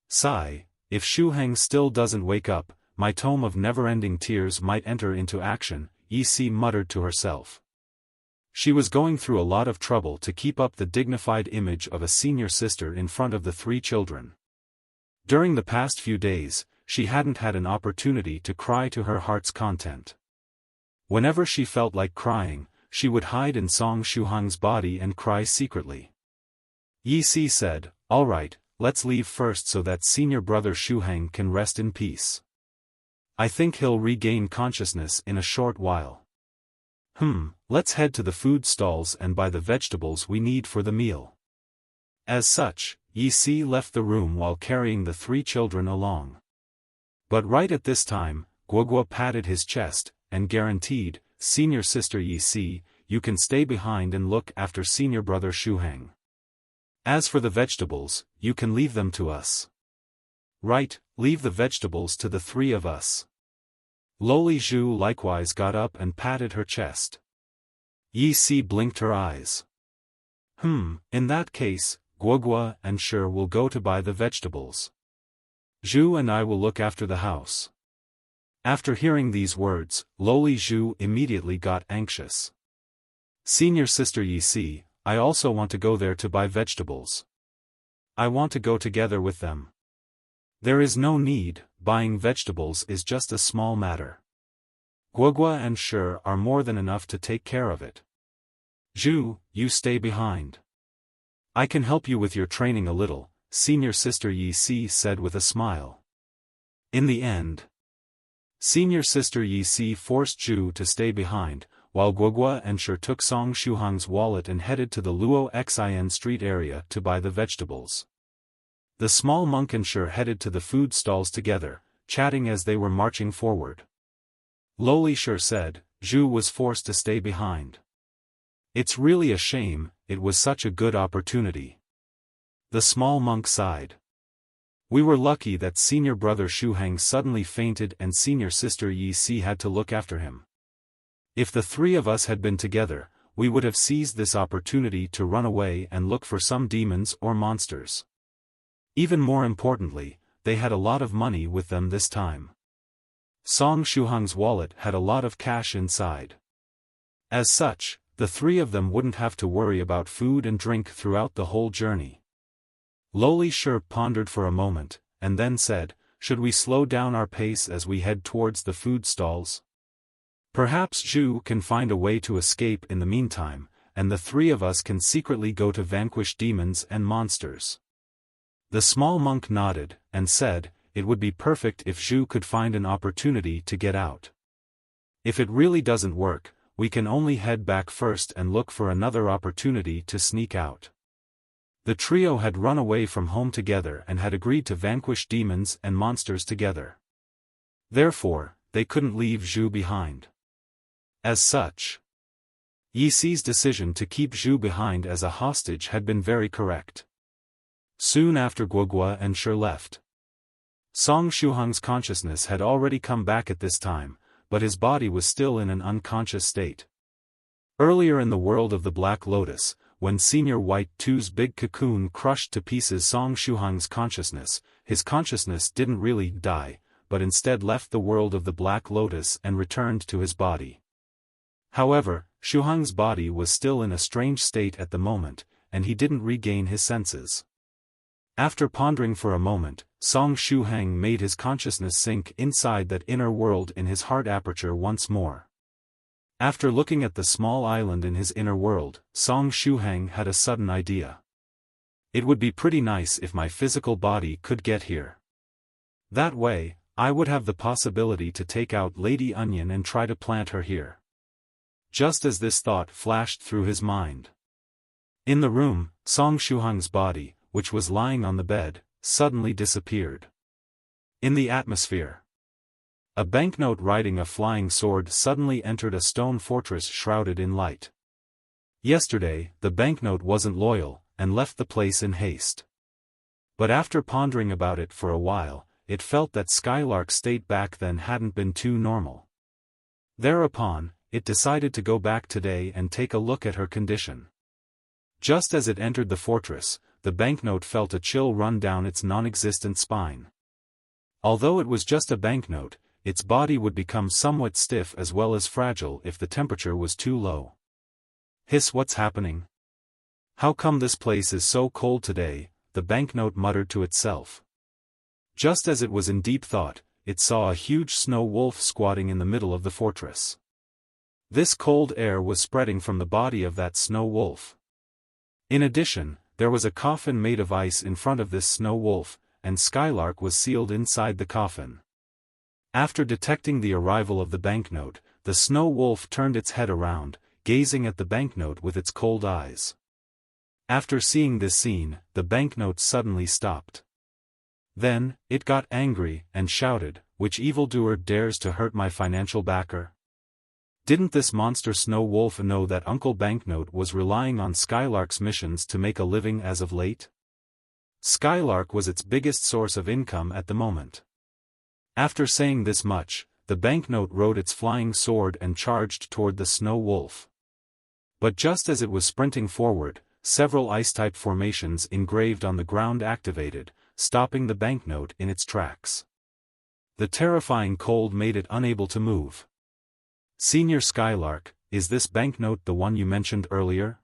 Sigh, if Shuhang still doesn't wake up, my tome of never-ending tears might enter into action, Yi Si muttered to herself. She was going through a lot of trouble to keep up the dignified image of a senior sister in front of the three children. During the past few days, she hadn't had an opportunity to cry to her heart's content. Whenever she felt like crying, she would hide in Song Shuhang's body and cry secretly. Yi Si said, alright, let's leave first so that Senior Brother Shuhang can rest in peace. I think he'll regain consciousness in a short while. Let's head to the food stalls and buy the vegetables we need for the meal. As such, Yi Si left the room while carrying the three children along. But right at this time, Guogua patted his chest, and guaranteed, Senior Sister Yi Si, you can stay behind and look after Senior Brother Shuhang. As for the vegetables, you can leave them to us. Right, leave the vegetables to the three of us. Loli Zhu likewise got up and patted her chest. Yi Si blinked her eyes. In that case, Guogua and Shi will go to buy the vegetables. Zhu and I will look after the house. After hearing these words, Loli Zhu immediately got anxious. Senior Sister Yi Si, I also want to go there to buy vegetables. I want to go together with them. There is no need, buying vegetables is just a small matter. Guogua and Shi are more than enough to take care of it. Zhu, you stay behind. I can help you with your training a little, Senior Sister Yi Si said with a smile. In the end, Senior Sister Yi Si forced Zhu to stay behind, while Guogua and Shi took Song Shuhang's wallet and headed to the Luo Xin Street area to buy the vegetables. The small monk and Shi headed to the food stalls together, chatting as they were marching forward. Loli Shi said, Zhu was forced to stay behind. It's really a shame, it was such a good opportunity. The small monk sighed. We were lucky that Senior Brother Shuhang suddenly fainted and Senior Sister Yi Si had to look after him. If the three of us had been together, we would have seized this opportunity to run away and look for some demons or monsters. Even more importantly, they had a lot of money with them this time. Song Shuhang's wallet had a lot of cash inside. As such, the three of them wouldn't have to worry about food and drink throughout the whole journey. Loli Shi pondered for a moment, and then said, should we slow down our pace as we head towards the food stalls? Perhaps Zhu can find a way to escape in the meantime, and the three of us can secretly go to vanquish demons and monsters. The small monk nodded, and said, it would be perfect if Zhu could find an opportunity to get out. If it really doesn't work, we can only head back first and look for another opportunity to sneak out. The trio had run away from home together and had agreed to vanquish demons and monsters together. Therefore, they couldn't leave Zhu behind. As such, Yi Si's decision to keep Zhu behind as a hostage had been very correct. Soon after Guogua and Shi left, Song Shuhang's consciousness had already come back at this time, but his body was still in an unconscious state. Earlier in the world of the Black Lotus, when Senior White 2's big cocoon crushed to pieces Song Shuhang's consciousness, his consciousness didn't really die, but instead left the world of the Black Lotus and returned to his body. However, Shuhang's body was still in a strange state at the moment, and he didn't regain his senses. After pondering for a moment, Song Shuhang made his consciousness sink inside that inner world in his heart aperture once more. After looking at the small island in his inner world, Song Shuhang had a sudden idea. It would be pretty nice if my physical body could get here. That way, I would have the possibility to take out Lady Onion and try to plant her here. Just as this thought flashed through his mind. In the room, Song Shuhang's body, which was lying on the bed, suddenly disappeared. In the atmosphere, a banknote riding a flying sword suddenly entered a stone fortress shrouded in light. Yesterday, the banknote wasn't loyal, and left the place in haste. But after pondering about it for a while, it felt that Skylark's state back then hadn't been too normal. Thereupon, it decided to go back today and take a look at her condition. Just as it entered the fortress, the banknote felt a chill run down its non-existent spine. Although it was just a banknote, its body would become somewhat stiff as well as fragile if the temperature was too low. Hiss, what's happening? How come this place is so cold today? The banknote muttered to itself. Just as it was in deep thought, it saw a huge snow wolf squatting in the middle of the fortress. This cold air was spreading from the body of that snow wolf. In addition, there was a coffin made of ice in front of this snow wolf, and Skylark was sealed inside the coffin. After detecting the arrival of the banknote, the snow wolf turned its head around, gazing at the banknote with its cold eyes. After seeing this scene, the banknote suddenly stopped. Then, it got angry, and shouted, "Which evildoer dares to hurt my financial backer?" Didn't this monster snow wolf know that Uncle Banknote was relying on Skylark's missions to make a living as of late? Skylark was its biggest source of income at the moment. After saying this much, the banknote rode its flying sword and charged toward the snow wolf. But just as it was sprinting forward, several ice-type formations engraved on the ground activated, stopping the banknote in its tracks. The terrifying cold made it unable to move. "Senior Skylark, is this banknote the one you mentioned earlier?"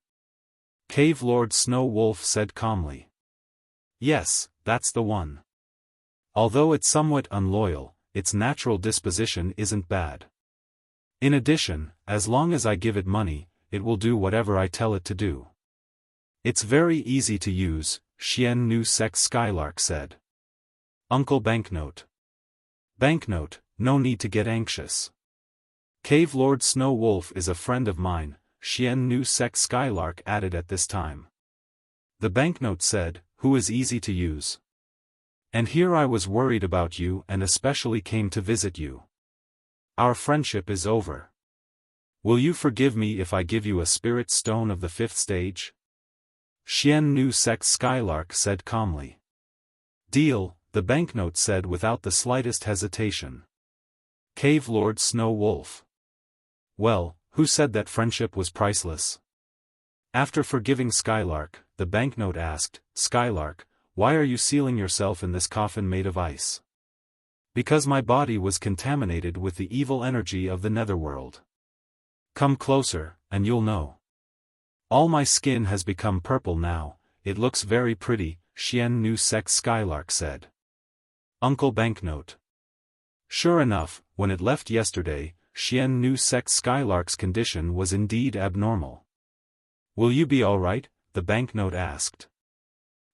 Cave Lord Snow Wolf said calmly. "Yes, that's the one. Although it's somewhat unloyal, its natural disposition isn't bad. In addition, as long as I give it money, it will do whatever I tell it to do. It's very easy to use," Xian Nu Sex Skylark said. "Uncle Banknote." "Banknote, no need to get anxious. Cave Lord Snow Wolf is a friend of mine," Xian Nu Sex Skylark added at this time. The banknote said, "Who is easy to use? And here I was worried about you and especially came to visit you. Our friendship is over. Will you forgive me if I give you a spirit stone of the 5th stage?" Xian Nu Sex Skylark said calmly. "Deal," the banknote said without the slightest hesitation. Cave Lord Snow Wolf. "Well, who said that friendship was priceless?" After forgiving Skylark, the banknote asked, "Skylark, why are you sealing yourself in this coffin made of ice?" "Because my body was contaminated with the evil energy of the netherworld. Come closer, and you'll know. All my skin has become purple now, it looks very pretty," Xian Nu Sex Skylark said. Uncle Banknote. Sure enough, when it left yesterday, Xian Nu Sex Skylark's condition was indeed abnormal. "Will you be alright?" the banknote asked.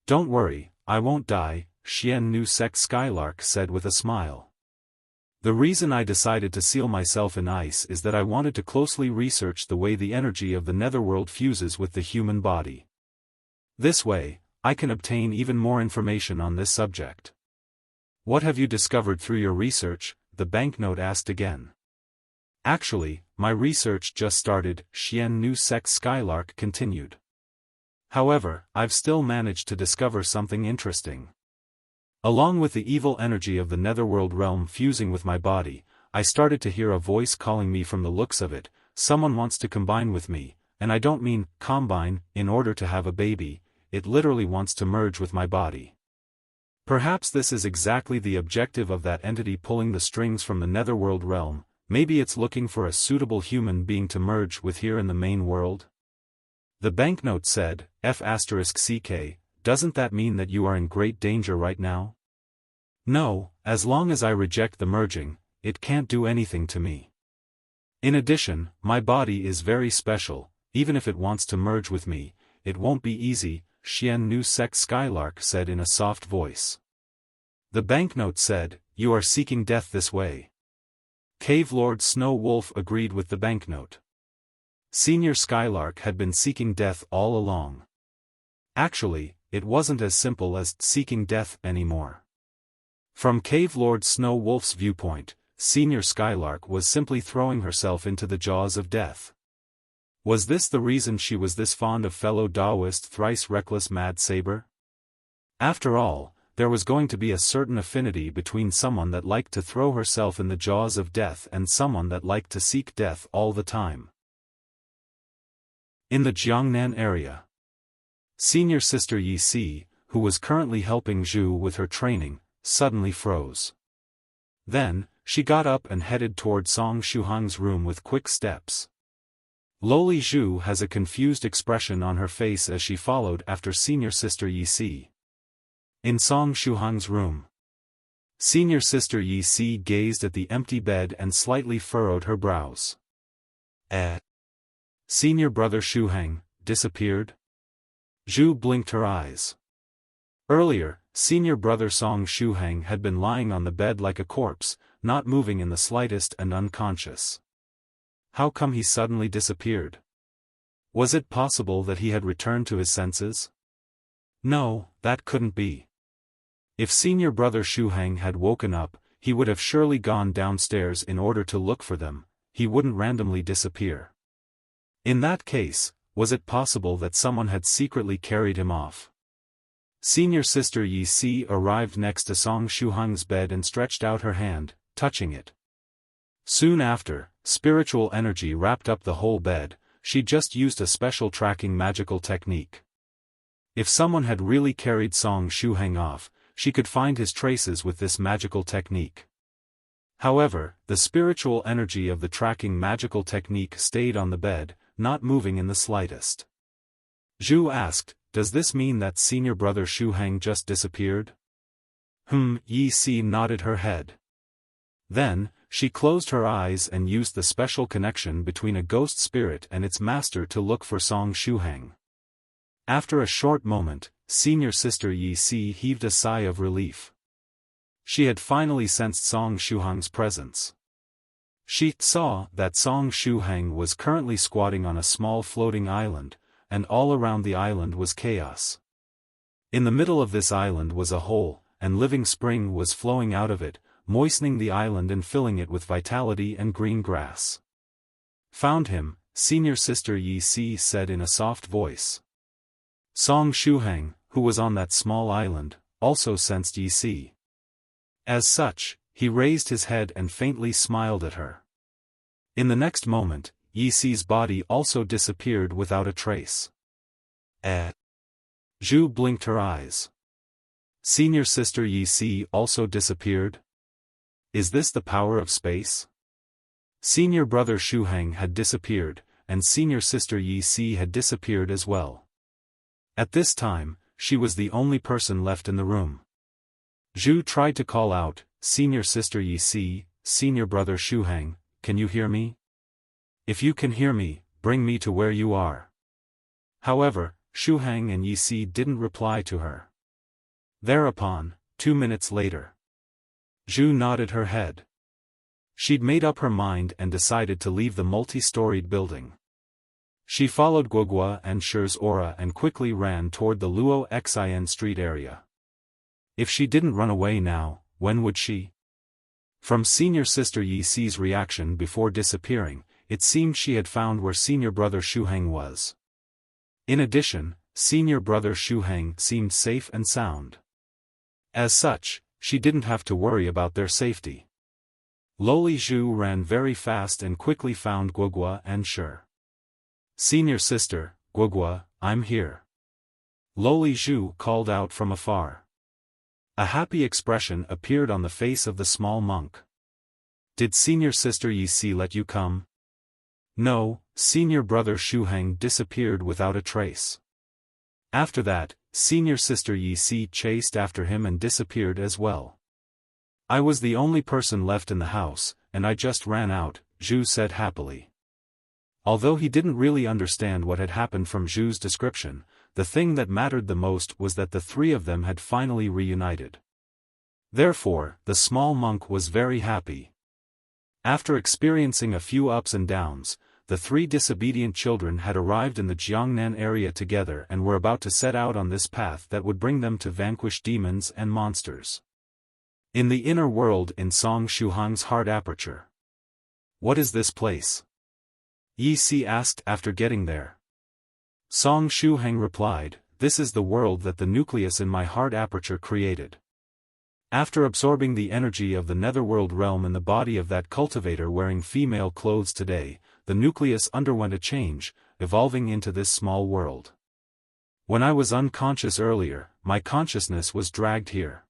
"Don't worry, I won't die," Xian Nu Sex Skylark said with a smile. "The reason I decided to seal myself in ice is that I wanted to closely research the way the energy of the netherworld fuses with the human body. This way, I can obtain even more information on this subject." "What have you discovered through your research?" the banknote asked again. "Actually, my research just started," Xian Nu Sex Skylark continued. "However, I've still managed to discover something interesting. Along with the evil energy of the netherworld realm fusing with my body, I started to hear a voice calling me. From the looks of it, someone wants to combine with me, and I don't mean combine in order to have a baby, it literally wants to merge with my body. Perhaps this is exactly the objective of that entity pulling the strings from the netherworld realm. Maybe it's looking for a suitable human being to merge with here in the main world?" The banknote said, "F*ck, doesn't that mean that you are in great danger right now? No, as long as I reject the merging, it can't do anything to me. In addition, my body is very special, even if it wants to merge with me, it won't be easy, Xian Nu Sect Skylark said in a soft voice. The banknote said, you are seeking death this way. Cave Lord Snow Wolf agreed with the banknote. Senior Skylark had been seeking death all along. Actually, it wasn't as simple as seeking death anymore. From Cave Lord Snow Wolf's viewpoint, Senior Skylark was simply throwing herself into the jaws of death. Was this the reason she was this fond of fellow Daoist Thrice Reckless Mad Saber? After all, there was going to be a certain affinity between someone that liked to throw herself in the jaws of death and someone that liked to seek death all the time. In the Jiangnan area, Senior Sister Yi Si, who was currently helping Zhu with her training, suddenly froze. Then, she got up and headed toward Song Shuhang's room with quick steps. Lowly Zhu has a confused expression on her face as she followed after Senior Sister Yi Si. In Song Shuhang's room, Senior Sister Yi Si gazed at the empty bed and slightly furrowed her brows. Senior Brother Shuhang disappeared? Zhu blinked her eyes. Earlier, Senior Brother Song Shuhang had been lying on the bed like a corpse, not moving in the slightest and unconscious. How come he suddenly disappeared? Was it possible that he had returned to his senses? No, that couldn't be. If Senior Brother Shuhang had woken up, he would have surely gone downstairs in order to look for them, he wouldn't randomly disappear. In that case, was it possible that someone had secretly carried him off? Senior Sister Yi Si arrived next to Song Shuhang's bed and stretched out her hand, touching it. Soon after, spiritual energy wrapped up the whole bed, she just used a special tracking magical technique. If someone had really carried Song Shuhang off, she could find his traces with this magical technique. However, the spiritual energy of the tracking magical technique stayed on the bed, not moving in the slightest. Zhu asked, does this mean that Senior Brother Shuhang just disappeared? Yi Si nodded her head. Then, she closed her eyes and used the special connection between a ghost spirit and its master to look for Song Shuhang. After a short moment, Senior Sister Yi Si heaved a sigh of relief. She had finally sensed Song Shuhang's presence. She saw that Song Shuhang was currently squatting on a small floating island, and all around the island was chaos. In the middle of this island was a hole, and living spring was flowing out of it, moistening the island and filling it with vitality and green grass. Found him, Senior Sister Yi Si said in a soft voice. Song Shuhang, who was on that small island, also sensed Yi Si. As such, he raised his head and faintly smiled at her. In the next moment, Yi Si's body also disappeared without a trace. Zhu blinked her eyes. Senior Sister Yi Si also disappeared? Is this the power of space? Senior Brother Shuhang had disappeared, and Senior Sister Yi Si had disappeared as well. At this time, she was the only person left in the room. Zhu tried to call out, Senior Sister Yi Si, Senior Brother Shuhang, can you hear me? If you can hear me, bring me to where you are. However, Shuhang and Yi Si didn't reply to her. Thereupon, 2 minutes later, Zhu nodded her head. She'd made up her mind and decided to leave the multi-storied building. She followed Guogua and Shi's aura and quickly ran toward the Luo Xin Street area. If she didn't run away now, when would she? From Senior Sister Yi Si's reaction before disappearing, it seemed she had found where Senior Brother Shuhang was. In addition, Senior Brother Shuhang seemed safe and sound. As such, she didn't have to worry about their safety. Lowly Zhu ran very fast and quickly found Guogua and Shi. Senior Sister, Guogua, I'm here. Lowly Zhu called out from afar. A happy expression appeared on the face of the small monk. Did Senior Sister Yi Si let you come? No, Senior Brother Shuhang disappeared without a trace. After that, Senior Sister Yi chased after him and disappeared as well. I was the only person left in the house, and I just ran out, Zhu said happily. Although he didn't really understand what had happened from Zhu's description, the thing that mattered the most was that the three of them had finally reunited. Therefore, the small monk was very happy. After experiencing a few ups and downs, the three disobedient children had arrived in the Jiangnan area together and were about to set out on this path that would bring them to vanquish demons and monsters. In the inner world in Song Shuhang's heart aperture. What is this place? Yi asked after getting there. Song Shuhang replied, this is the world that the nucleus in my heart aperture created. After absorbing the energy of the netherworld realm in the body of that cultivator wearing female clothes today, the nucleus underwent a change, evolving into this small world. When I was unconscious earlier, my consciousness was dragged here.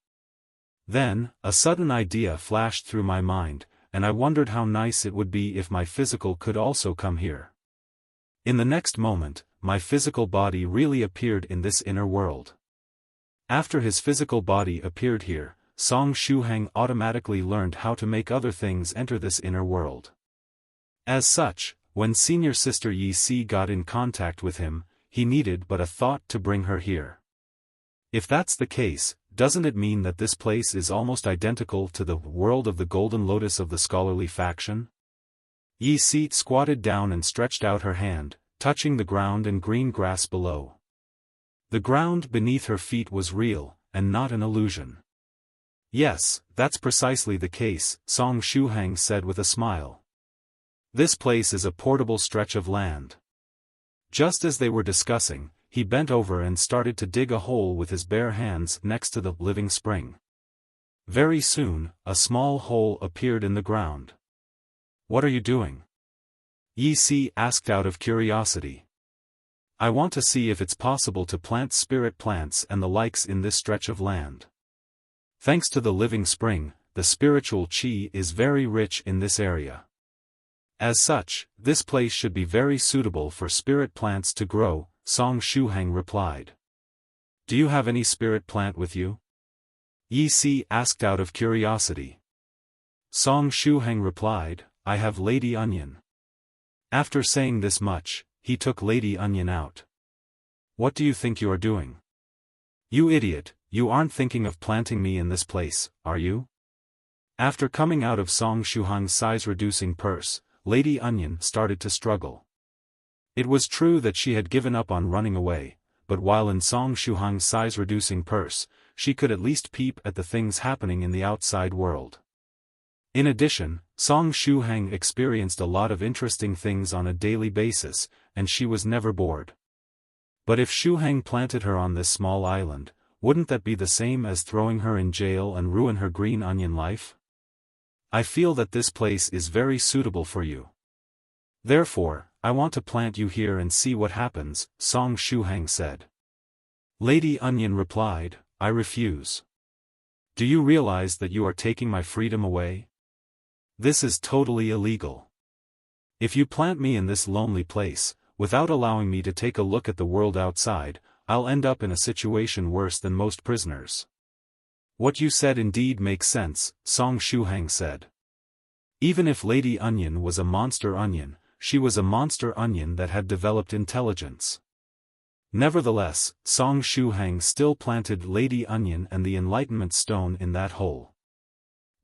Then, a sudden idea flashed through my mind, and I wondered how nice it would be if my physical could also come here. In the next moment, my physical body really appeared in this inner world. After his physical body appeared here, Song Shuhang automatically learned how to make other things enter this inner world. As such, when Senior Sister Yi got in contact with him, he needed but a thought to bring her here. If that's the case, doesn't it mean that this place is almost identical to the world of the Golden Lotus of the scholarly faction? Yi squatted down and stretched out her hand, touching the ground and green grass below. The ground beneath her feet was real, and not an illusion. Yes, that's precisely the case, Song Shuhang said with a smile. This place is a portable stretch of land. Just as they were discussing, he bent over and started to dig a hole with his bare hands next to the living spring. Very soon, a small hole appeared in the ground. What are you doing? Yi asked out of curiosity. I want to see if it's possible to plant spirit plants and the likes in this stretch of land. Thanks to the living spring, the spiritual qi is very rich in this area. As such, this place should be very suitable for spirit plants to grow, Song Shuhang replied. Do you have any spirit plant with you? Yi asked out of curiosity. Song Shuhang replied, I have Lady Onion. After saying this much, he took Lady Onion out. What do you think you are doing? You idiot, you aren't thinking of planting me in this place, are you? After coming out of Song Shuhang's size-reducing purse, Lady Onion started to struggle. It was true that she had given up on running away, but while in Song Shuhang's size-reducing purse, she could at least peep at the things happening in the outside world. In addition, Song Shuhang experienced a lot of interesting things on a daily basis, and she was never bored. But if Shuhang planted her on this small island, wouldn't that be the same as throwing her in jail and ruin her green onion life? I feel that this place is very suitable for you. Therefore, I want to plant you here and see what happens, Song Shuhang said. Lady Onion replied, I refuse. Do you realize that you are taking my freedom away? This is totally illegal. If you plant me in this lonely place, without allowing me to take a look at the world outside, I'll end up in a situation worse than most prisoners. What you said indeed makes sense, Song Shuhang said. Even if Lady Onion was a monster onion, she was a monster onion that had developed intelligence. Nevertheless, Song Shuhang still planted Lady Onion and the Enlightenment Stone in that hole.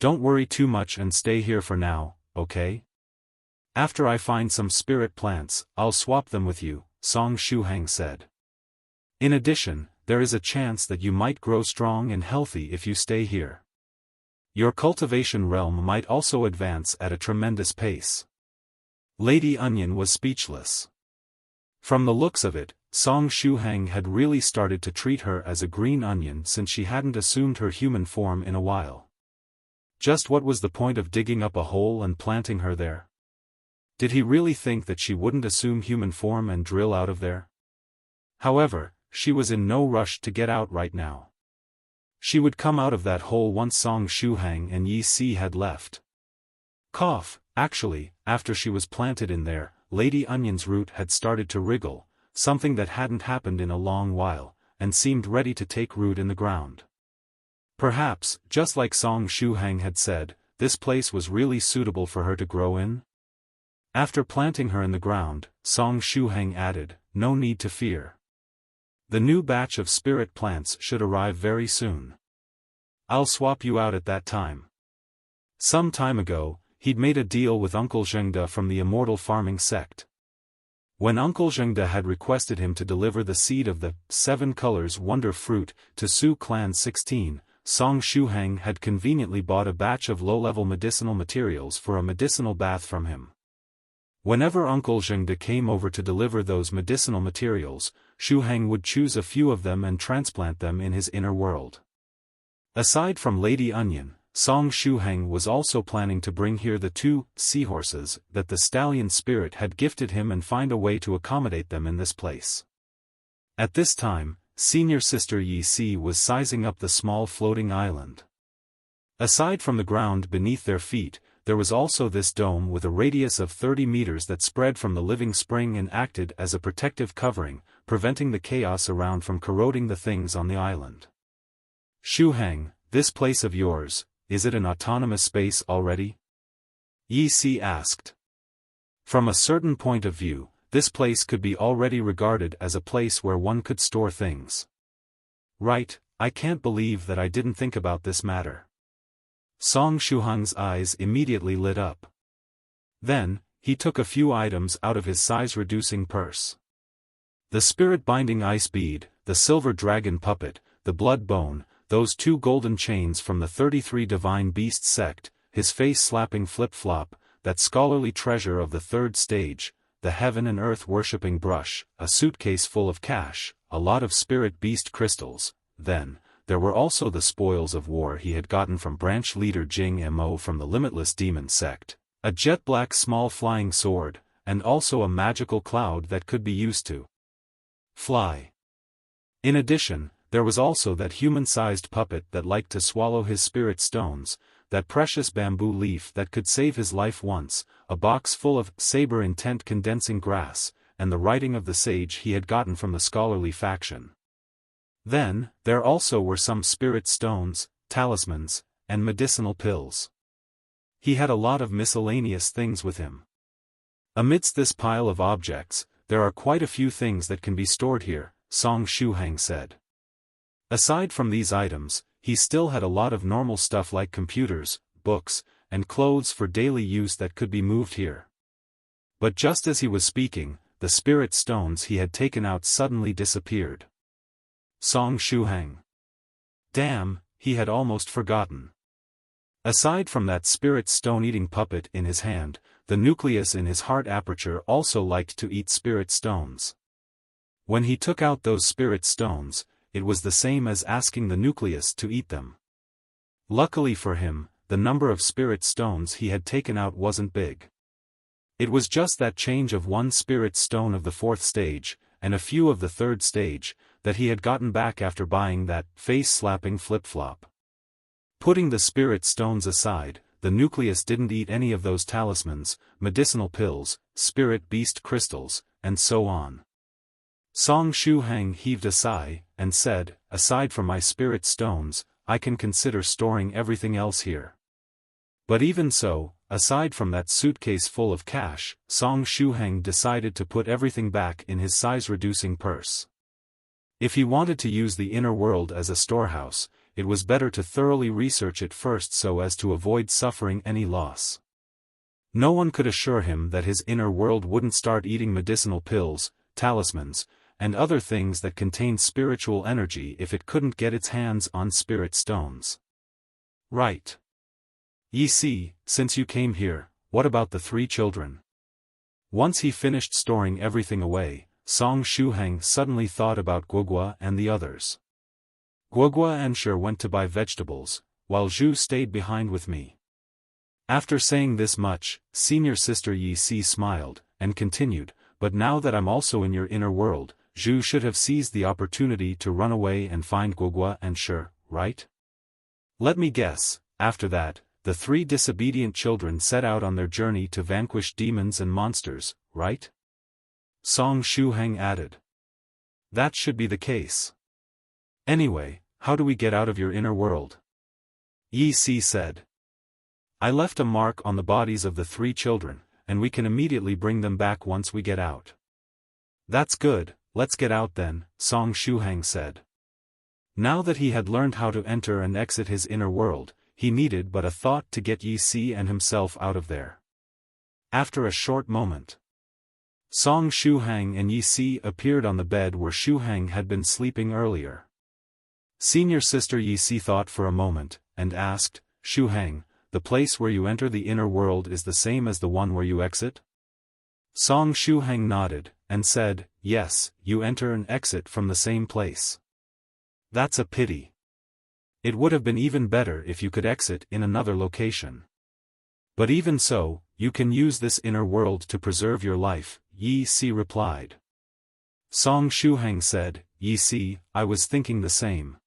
Don't worry too much and stay here for now, okay? After I find some spirit plants, I'll swap them with you, Song Shuhang said. In addition, there is a chance that you might grow strong and healthy if you stay here. Your cultivation realm might also advance at a tremendous pace. Lady Onion was speechless. From the looks of it, Song Shuhang had really started to treat her as a green onion since she hadn't assumed her human form in a while. Just what was the point of digging up a hole and planting her there? Did he really think that she wouldn't assume human form and drill out of there? However, she was in no rush to get out right now. She would come out of that hole once Song Shuhang and Yi had left. Actually, after she was planted in there, Lady Onion's root had started to wriggle, something that hadn't happened in a long while, and seemed ready to take root in the ground. Perhaps, just like Song Shuhang had said, this place was really suitable for her to grow in? After planting her in the ground, Song Shuhang added, "No need to fear. The new batch of spirit plants should arrive very soon. I'll swap you out at that time." Some time ago, he'd made a deal with Uncle Zhengde from the immortal farming sect. When Uncle Zhengde had requested him to deliver the seed of the 7 colors wonder fruit to Su Clan 16, Song Shuhang had conveniently bought a batch of low-level medicinal materials for a medicinal bath from him. Whenever Uncle Zhengde came over to deliver those medicinal materials, Shuhang would choose a few of them and transplant them in his inner world. Aside from Lady Onion, Song Shuhang was also planning to bring here the 2 seahorses that the stallion spirit had gifted him and find a way to accommodate them in this place. At this time, Senior Sister Yi Si was sizing up the small floating island. Aside from the ground beneath their feet, there was also this dome with a radius of 30 meters that spread from the living spring and acted as a protective covering, preventing the chaos around from corroding the things on the island. "Shuhang, this place of yours, is it an autonomous space already?" Yi Si asked. From a certain point of view, this place could be already regarded as a place where one could store things. "Right, I can't believe that I didn't think about this matter." Song Shuhang's eyes immediately lit up. Then, he took a few items out of his size-reducing purse. The spirit-binding ice bead, the silver dragon puppet, the blood bone, those 2 golden chains from the 33 divine beast sect, his face-slapping flip-flop, that scholarly treasure of the 3rd stage, the heaven and earth worshipping brush, a suitcase full of cash, a lot of spirit beast crystals. Then, there were also the spoils of war he had gotten from branch leader Jing Mo from the limitless demon sect, a jet-black small flying sword, and also a magical cloud that could be used to fly. In addition, there was also that human-sized puppet that liked to swallow his spirit stones, that precious bamboo leaf that could save his life once, a box full of saber-intent condensing grass, and the writing of the sage he had gotten from the scholarly faction. Then, there also were some spirit stones, talismans, and medicinal pills. He had a lot of miscellaneous things with him. Amidst this pile of objects, there are quite a few things that can be stored here, Song Shuhang said. Aside from these items, he still had a lot of normal stuff like computers, books, and clothes for daily use that could be moved here. But just as he was speaking, the spirit stones he had taken out suddenly disappeared. Song Shuhang. Damn, he had almost forgotten. Aside from that spirit stone-eating puppet in his hand, the nucleus in his heart aperture also liked to eat spirit stones. When he took out those spirit stones, it was the same as asking the nucleus to eat them. Luckily for him, the number of spirit stones he had taken out wasn't big. It was just that change of 1 spirit stone of the 4th stage, and a few of the 3rd stage, that he had gotten back after buying that face-slapping flip-flop. Putting the spirit stones aside, the nucleus didn't eat any of those talismans, medicinal pills, spirit beast crystals, and so on. Song Shuhang heaved a sigh, and said, "Aside from my spirit stones, I can consider storing everything else here." But even so, aside from that suitcase full of cash, Song Shuhang decided to put everything back in his size-reducing purse. If he wanted to use the inner world as a storehouse, it was better to thoroughly research it first so as to avoid suffering any loss. No one could assure him that his inner world wouldn't start eating medicinal pills, talismans, and other things that contained spiritual energy if it couldn't get its hands on spirit stones. Right. Yi Si, since you came here, what about the 3 children? Once he finished storing everything away, Song Shuhang suddenly thought about Guogua and the others. Guogua and Shi went to buy vegetables, while Zhu stayed behind with me. After saying this much, Senior Sister Yi Si smiled, and continued, "But now that I'm also in your inner world, Zhu should have seized the opportunity to run away and find Guogua and Shi, right?" Let me guess, after that, the 3 disobedient children set out on their journey to vanquish demons and monsters, right? Song Shuhang added. That should be the case. Anyway, how do we get out of your inner world? Yi Si said. I left a mark on the bodies of the 3 children, and we can immediately bring them back once we get out. That's good, let's get out then, Song Shuhang said. Now that he had learned how to enter and exit his inner world, he needed but a thought to get Yi Si and himself out of there. After a short moment, Song Shuhang and Yi Si appeared on the bed where Shuhang had been sleeping earlier. Senior sister Yi Si thought for a moment, and asked, Shuhang, the place where you enter the inner world is the same as the one where you exit? Song Shuhang nodded, and said, yes, you enter and exit from the same place. That's a pity. It would have been even better if you could exit in another location. But even so, you can use this inner world to preserve your life, Yi Si replied. Song Shuhang said, Yi Si, I was thinking the same.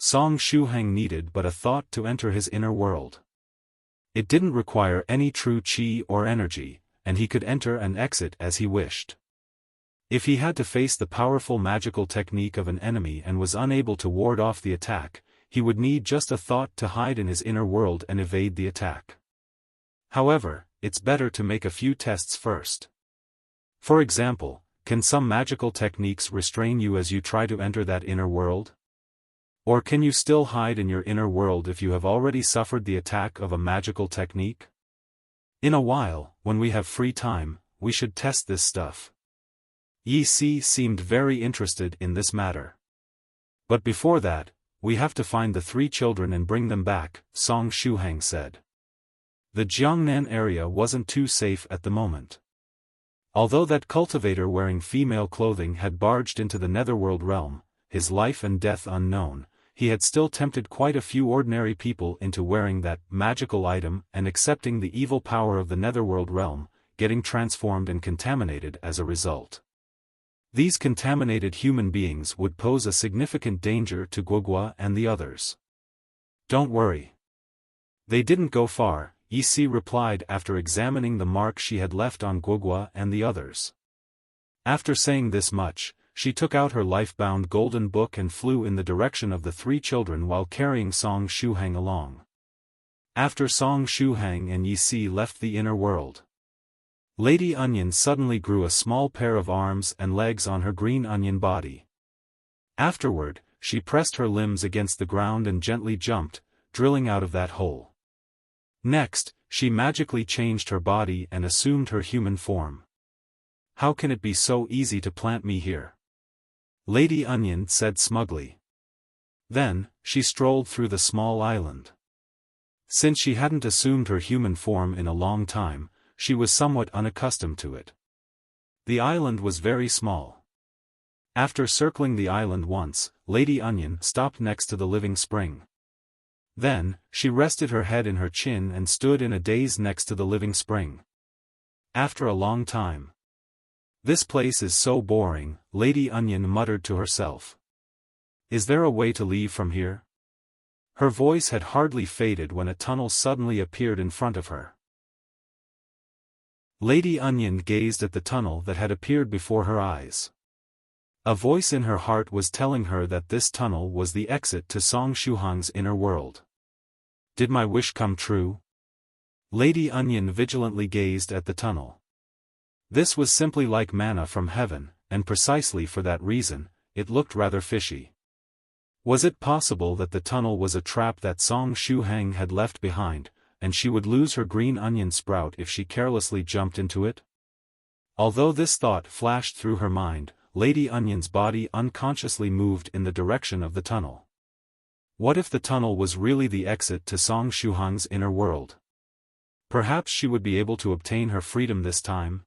Song Shuhang needed but a thought to enter his inner world. It didn't require any true qi or energy, and he could enter and exit as he wished. If he had to face the powerful magical technique of an enemy and was unable to ward off the attack, he would need just a thought to hide in his inner world and evade the attack. However, it's better to make a few tests first. For example, can some magical techniques restrain you as you try to enter that inner world? Or can you still hide in your inner world if you have already suffered the attack of a magical technique? In a while, when we have free time, we should test this stuff. Yi Si seemed very interested in this matter. But before that, we have to find the 3 children and bring them back, Song Shuhang said. The Jiangnan area wasn't too safe at the moment. Although that cultivator wearing female clothing had barged into the netherworld realm, his life and death unknown, he had still tempted quite a few ordinary people into wearing that magical item and accepting the evil power of the netherworld realm, getting transformed and contaminated as a result. These contaminated human beings would pose a significant danger to Guogua and the others. Don't worry. They didn't go far, Yi Si replied after examining the mark she had left on Guogua and the others. After saying this much, she took out her life-bound golden book and flew in the direction of the 3 children while carrying Song Shuhang along. After Song Shuhang and Yi Si left the inner world, Lady Onion suddenly grew a small pair of arms and legs on her green onion body. Afterward, she pressed her limbs against the ground and gently jumped, drilling out of that hole. Next, she magically changed her body and assumed her human form. How can it be so easy to plant me here? Lady Onion said smugly. Then, she strolled through the small island. Since she hadn't assumed her human form in a long time, she was somewhat unaccustomed to it. The island was very small. After circling the island once, Lady Onion stopped next to the living spring. Then, she rested her head in her chin and stood in a daze next to the living spring. After a long time, "This place is so boring," Lady Onion muttered to herself. "Is there a way to leave from here?" Her voice had hardly faded when a tunnel suddenly appeared in front of her. Lady Onion gazed at the tunnel that had appeared before her eyes. A voice in her heart was telling her that this tunnel was the exit to Song Shuhang's inner world. Did my wish come true? Lady Onion vigilantly gazed at the tunnel. This was simply like manna from heaven, and precisely for that reason, it looked rather fishy. Was it possible that the tunnel was a trap that Song Shuhang had left behind, and she would lose her green onion sprout if she carelessly jumped into it? Although this thought flashed through her mind, Lady Onion's body unconsciously moved in the direction of the tunnel. What if the tunnel was really the exit to Song Shuhang's inner world? Perhaps she would be able to obtain her freedom this time.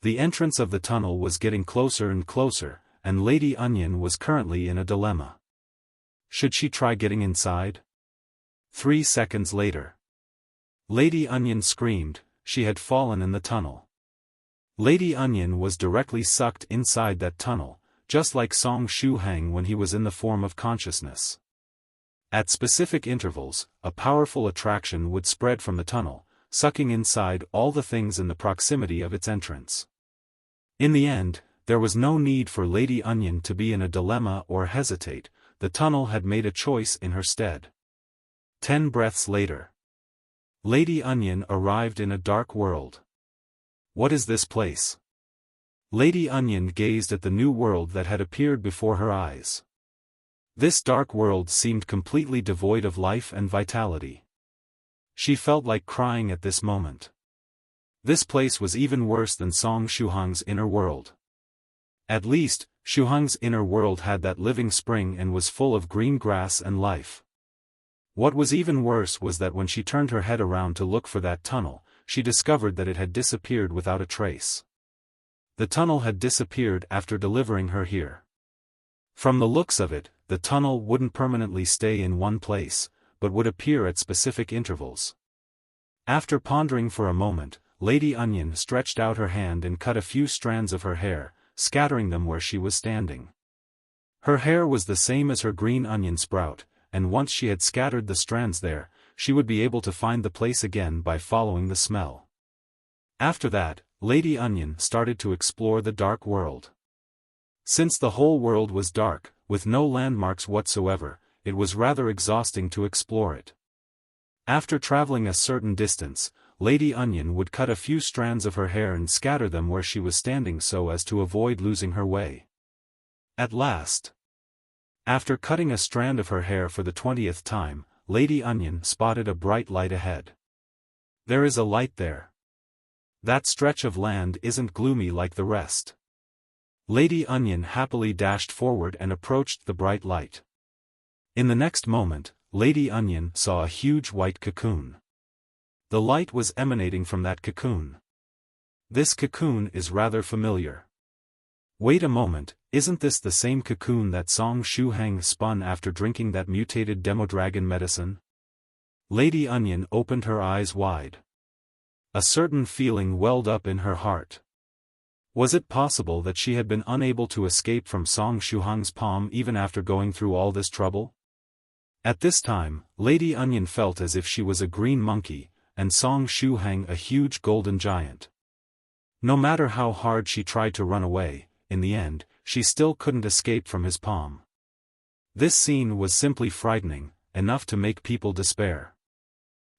The entrance of the tunnel was getting closer and closer, and Lady Onion was currently in a dilemma. Should she try getting inside? 3 seconds later, Lady Onion screamed. She had fallen in the tunnel. Lady Onion was directly sucked inside that tunnel, just like Song Shuhang when he was in the form of consciousness. At specific intervals, a powerful attraction would spread from the tunnel, sucking inside all the things in the proximity of its entrance. In the end, there was no need for Lady Onion to be in a dilemma or hesitate, the tunnel had made a choice in her stead. 10 breaths later. Lady Onion arrived in a dark world. What is this place? Lady Onion gazed at the new world that had appeared before her eyes. This dark world seemed completely devoid of life and vitality. She felt like crying at this moment. This place was even worse than Song Shuhang's inner world. At least, Shuhang's inner world had that living spring and was full of green grass and life. What was even worse was that when she turned her head around to look for that tunnel, she discovered that it had disappeared without a trace. The tunnel had disappeared after delivering her here. From the looks of it, the tunnel wouldn't permanently stay in one place, but would appear at specific intervals. After pondering for a moment, Lady Onion stretched out her hand and cut a few strands of her hair, scattering them where she was standing. Her hair was the same as her green onion sprout, and once she had scattered the strands there, she would be able to find the place again by following the smell. After that, Lady Onion started to explore the dark world. Since the whole world was dark, with no landmarks whatsoever, it was rather exhausting to explore it. After traveling a certain distance, Lady Onion would cut a few strands of her hair and scatter them where she was standing so as to avoid losing her way. At last, after cutting a strand of her hair for the 20th time, Lady Onion spotted a bright light ahead. There is a light there. That stretch of land isn't gloomy like the rest. Lady Onion happily dashed forward and approached the bright light. In the next moment, Lady Onion saw a huge white cocoon. The light was emanating from that cocoon. This cocoon is rather familiar. Wait a moment, isn't this the same cocoon that Song Shuhang spun after drinking that mutated Demodragon medicine? Lady Onion opened her eyes wide. A certain feeling welled up in her heart. Was it possible that she had been unable to escape from Song Shuhang's palm even after going through all this trouble? At this time, Lady Onion felt as if she was a green monkey, and Song Shuhang a huge golden giant. No matter how hard she tried to run away, in the end, she still couldn't escape from his palm. This scene was simply frightening, enough to make people despair.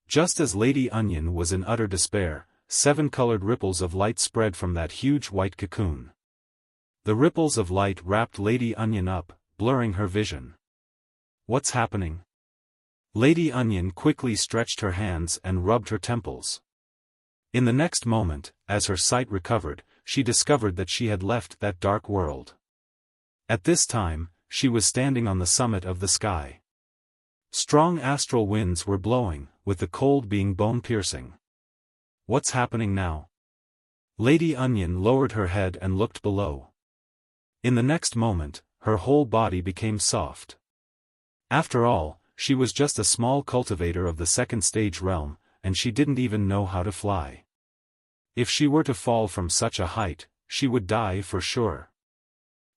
Just as Lady Onion was in utter despair, 7 colored ripples of light spread from that huge white cocoon. The ripples of light wrapped Lady Onion up, blurring her vision. What's happening? Lady Onion quickly stretched her hands and rubbed her temples. In the next moment, as her sight recovered, she discovered that she had left that dark world. At this time, she was standing on the summit of the sky. Strong astral winds were blowing, with the cold being bone-piercing. What's happening now? Lady Onion lowered her head and looked below. In the next moment, her whole body became soft. After all, she was just a small cultivator of the second stage realm, and she didn't even know how to fly. If she were to fall from such a height, she would die for sure.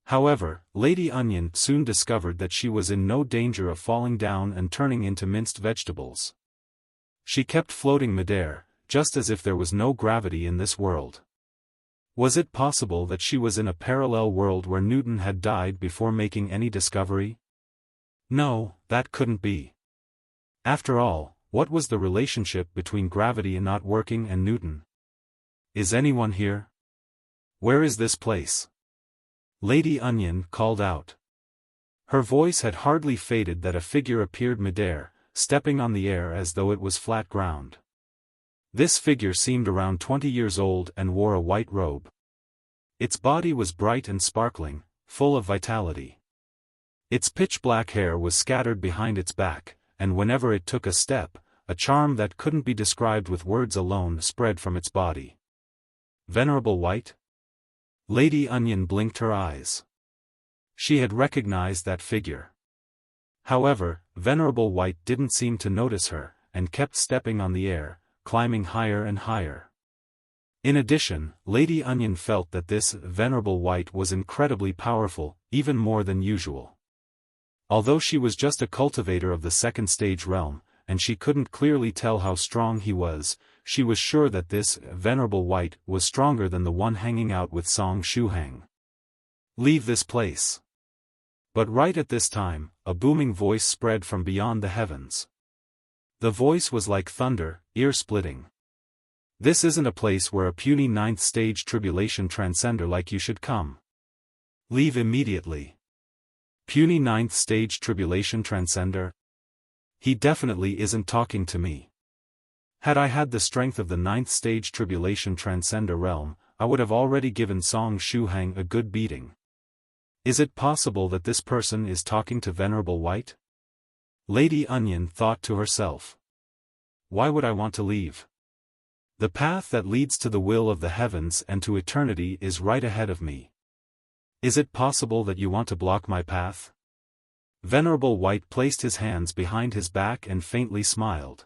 However, Lady Onion soon discovered that she was in no danger of falling down and turning into minced vegetables. She kept floating midair, just as if there was no gravity in this world. Was it possible that she was in a parallel world where Newton had died before making any discovery? No, that couldn't be. After all, what was the relationship between gravity not working and Newton? Is anyone here? Where is this place? Lady Onion called out. Her voice had hardly faded that a figure appeared midair, stepping on the air as though it was flat ground. This figure seemed around 20 years old and wore a white robe. Its body was bright and sparkling, full of vitality. Its pitch-black hair was scattered behind its back, and whenever it took a step, a charm that couldn't be described with words alone spread from its body. Venerable White? Lady Onion blinked her eyes. She had recognized that figure. However, Venerable White didn't seem to notice her, and kept stepping on the air, climbing higher and higher. In addition, Lady Onion felt that this Venerable White was incredibly powerful, even more than usual. Although she was just a cultivator of the second stage realm, and she couldn't clearly tell how strong he was, she was sure that this Venerable White was stronger than the one hanging out with Song Shuhang. Leave this place. But right at this time, a booming voice spread from beyond the heavens. The voice was like thunder, ear-splitting. This isn't a place where a puny ninth-stage tribulation transcender like you should come. Leave immediately. Puny ninth-stage tribulation transcender? He definitely isn't talking to me. Had I had the strength of the ninth-stage tribulation transcender realm, I would have already given Song Shuhang a good beating. Is it possible that this person is talking to Venerable White? Lady Onion thought to herself. Why would I want to leave? The path that leads to the will of the heavens and to eternity is right ahead of me. Is it possible that you want to block my path? Venerable White placed his hands behind his back and faintly smiled.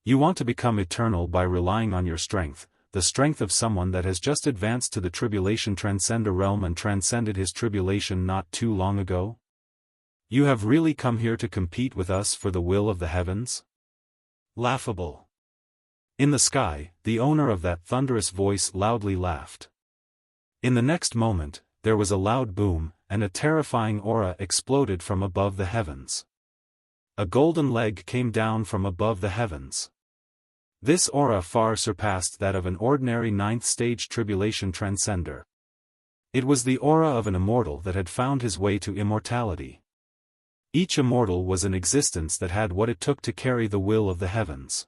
You want to become eternal by relying on your strength, the strength of someone that has just advanced to the tribulation transcender realm and transcended his tribulation not too long ago? You have really come here to compete with us for the will of the heavens? Laughable. In the sky, the owner of that thunderous voice loudly laughed. In the next moment, there was a loud boom, and a terrifying aura exploded from above the heavens. A golden leg came down from above the heavens. This aura far surpassed that of an ordinary ninth-stage tribulation transcender. It was the aura of an immortal that had found his way to immortality. Each immortal was an existence that had what it took to carry the will of the heavens.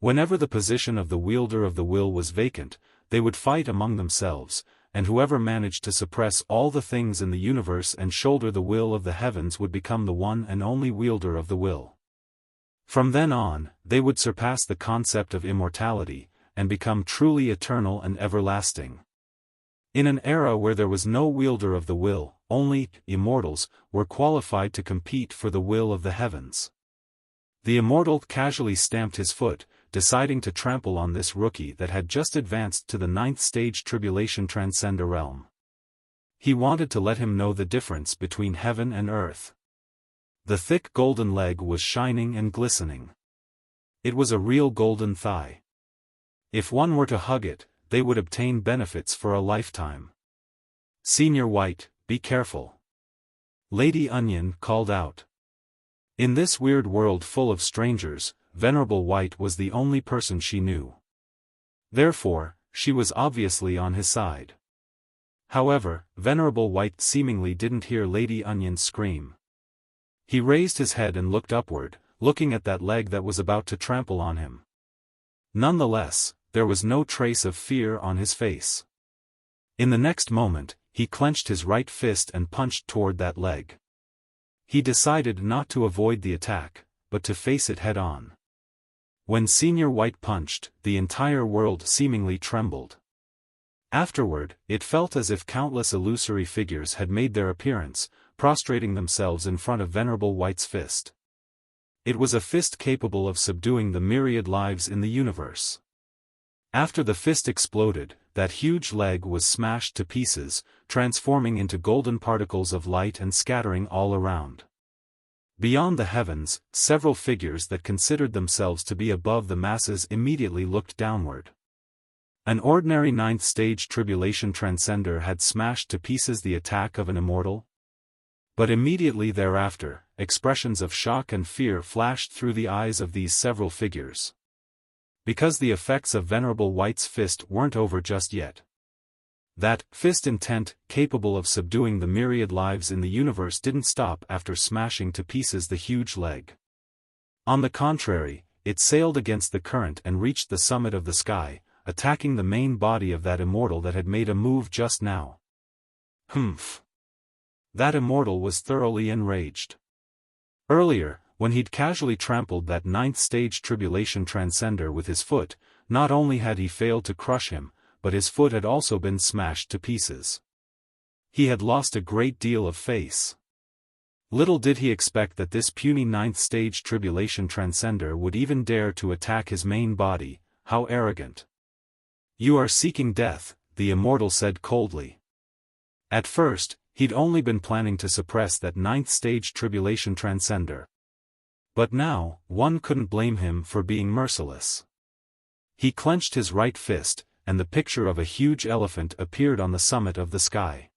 Whenever the position of the wielder of the will was vacant, they would fight among themselves, and whoever managed to suppress all the things in the universe and shoulder the will of the heavens would become the one and only wielder of the will. From then on, they would surpass the concept of immortality, and become truly eternal and everlasting. In an era where there was no wielder of the will, only immortals were qualified to compete for the will of the heavens. The immortal casually stamped his foot, deciding to trample on this rookie that had just advanced to the ninth-stage tribulation transcender realm. He wanted to let him know the difference between heaven and earth. The thick golden leg was shining and glistening. It was a real golden thigh. If one were to hug it, they would obtain benefits for a lifetime. Senior White, be careful. Lady Onion called out. In this weird world full of strangers, Venerable White was the only person she knew. Therefore, she was obviously on his side. However, Venerable White seemingly didn't hear Lady Onion's scream. He raised his head and looked upward, looking at that leg that was about to trample on him. Nonetheless, there was no trace of fear on his face. In the next moment, he clenched his right fist and punched toward that leg. He decided not to avoid the attack, but to face it head-on. When Senior White punched, the entire world seemingly trembled. Afterward, it felt as if countless illusory figures had made their appearance, prostrating themselves in front of Venerable White's fist. It was a fist capable of subduing the myriad lives in the universe. After the fist exploded, that huge leg was smashed to pieces, transforming into golden particles of light and scattering all around. Beyond the heavens, several figures that considered themselves to be above the masses immediately looked downward. An ordinary ninth-stage tribulation transcender had smashed to pieces the attack of an immortal. But immediately thereafter, expressions of shock and fear flashed through the eyes of these several figures. Because the effects of Venerable White's fist weren't over just yet. That fist intent, capable of subduing the myriad lives in the universe, didn't stop after smashing to pieces the huge leg. On the contrary, it sailed against the current and reached the summit of the sky, attacking the main body of that immortal that had made a move just now. Humph. That immortal was thoroughly enraged. Earlier, when he'd casually trampled that ninth-stage tribulation transcender with his foot, not only had he failed to crush him, but his foot had also been smashed to pieces. He had lost a great deal of face. Little did he expect that this puny ninth-stage tribulation transcender would even dare to attack his main body. How arrogant. You are seeking death, the immortal said coldly. At first, he'd only been planning to suppress that ninth-stage tribulation transcender. But now, one couldn't blame him for being merciless. He clenched his right fist, and the picture of a huge elephant appeared on the summit of the sky.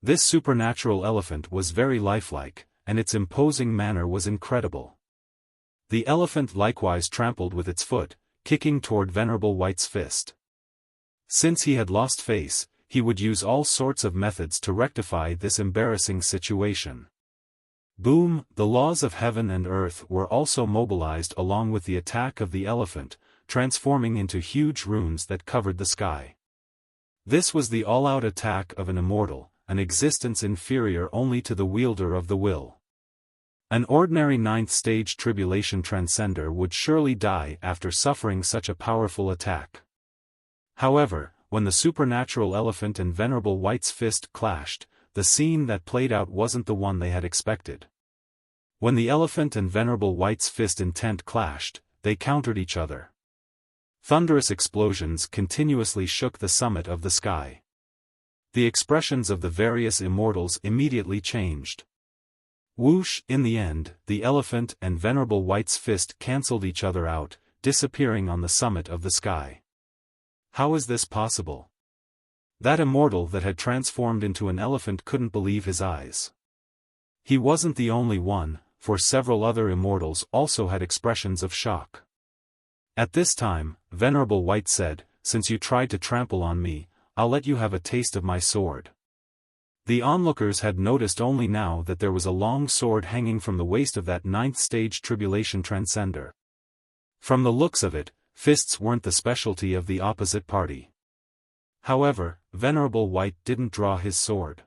This supernatural elephant was very lifelike, and its imposing manner was incredible. The elephant likewise trampled with its foot, kicking toward Venerable White's fist. Since he had lost face, he would use all sorts of methods to rectify this embarrassing situation. Boom! The laws of heaven and earth were also mobilized along with the attack of the elephant, transforming into huge runes that covered the sky. This was the all-out attack of an immortal, an existence inferior only to the wielder of the will. An ordinary ninth-stage tribulation transcender would surely die after suffering such a powerful attack. However, when the supernatural elephant and Venerable White's fist clashed, the scene that played out wasn't the one they had expected. When the elephant and Venerable White's fist intent clashed, they countered each other. Thunderous explosions continuously shook the summit of the sky. The expressions of the various immortals immediately changed. Whoosh! In the end, the elephant and Venerable White's fist cancelled each other out, disappearing on the summit of the sky. How is this possible? That immortal that had transformed into an elephant couldn't believe his eyes. He wasn't the only one, for several other immortals also had expressions of shock. At this time, Venerable White said, "Since you tried to trample on me, I'll let you have a taste of my sword." The onlookers had noticed only now that there was a long sword hanging from the waist of that ninth-stage tribulation transcender. From the looks of it, fists weren't the specialty of the opposite party. However, Venerable White didn't draw his sword.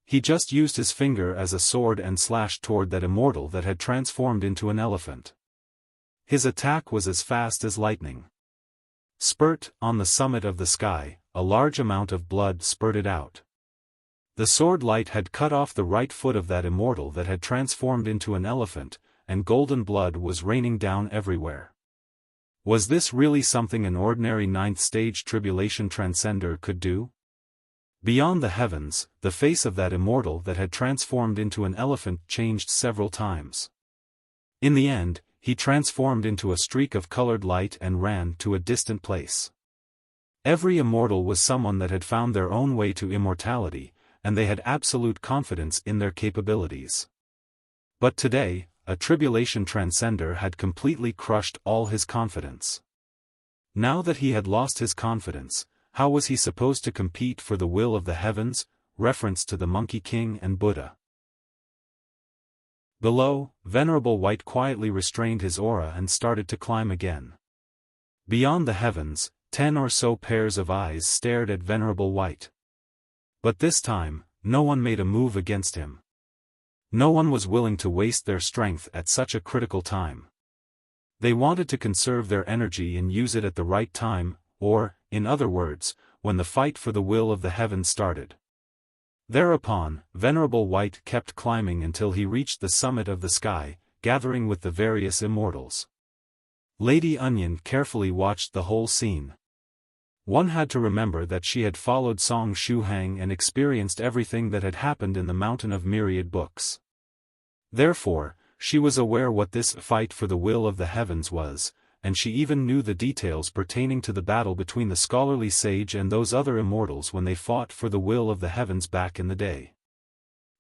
He just used his finger as a sword and slashed toward that immortal that had transformed into an elephant. His attack was as fast as lightning. Spurt! On the summit of the sky, a large amount of blood spurted out. The sword light had cut off the right foot of that immortal that had transformed into an elephant, and golden blood was raining down everywhere. Was this really something an ordinary ninth-stage tribulation transcender could do? Beyond the heavens, the face of that immortal that had transformed into an elephant changed several times. In the end, he transformed into a streak of colored light and ran to a distant place. Every immortal was someone that had found their own way to immortality, and they had absolute confidence in their capabilities. But today, a tribulation transcender had completely crushed all his confidence. Now that he had lost his confidence, how was he supposed to compete for the will of the heavens? Reference to the Monkey King and Buddha. Below, Venerable White quietly restrained his aura and started to climb again. Beyond the heavens, 10 or so pairs of eyes stared at Venerable White. But this time, no one made a move against him. No one was willing to waste their strength at such a critical time. They wanted to conserve their energy and use it at the right time, or, in other words, when the fight for the will of the heavens started. Thereupon, Venerable White kept climbing until he reached the summit of the sky, gathering with the various immortals. Lady Onion carefully watched the whole scene. One had to remember that she had followed Song Shuhang and experienced everything that had happened in the Mountain of Myriad Books. Therefore, she was aware what this fight for the will of the heavens was, and she even knew the details pertaining to the battle between the scholarly sage and those other immortals when they fought for the will of the heavens back in the day.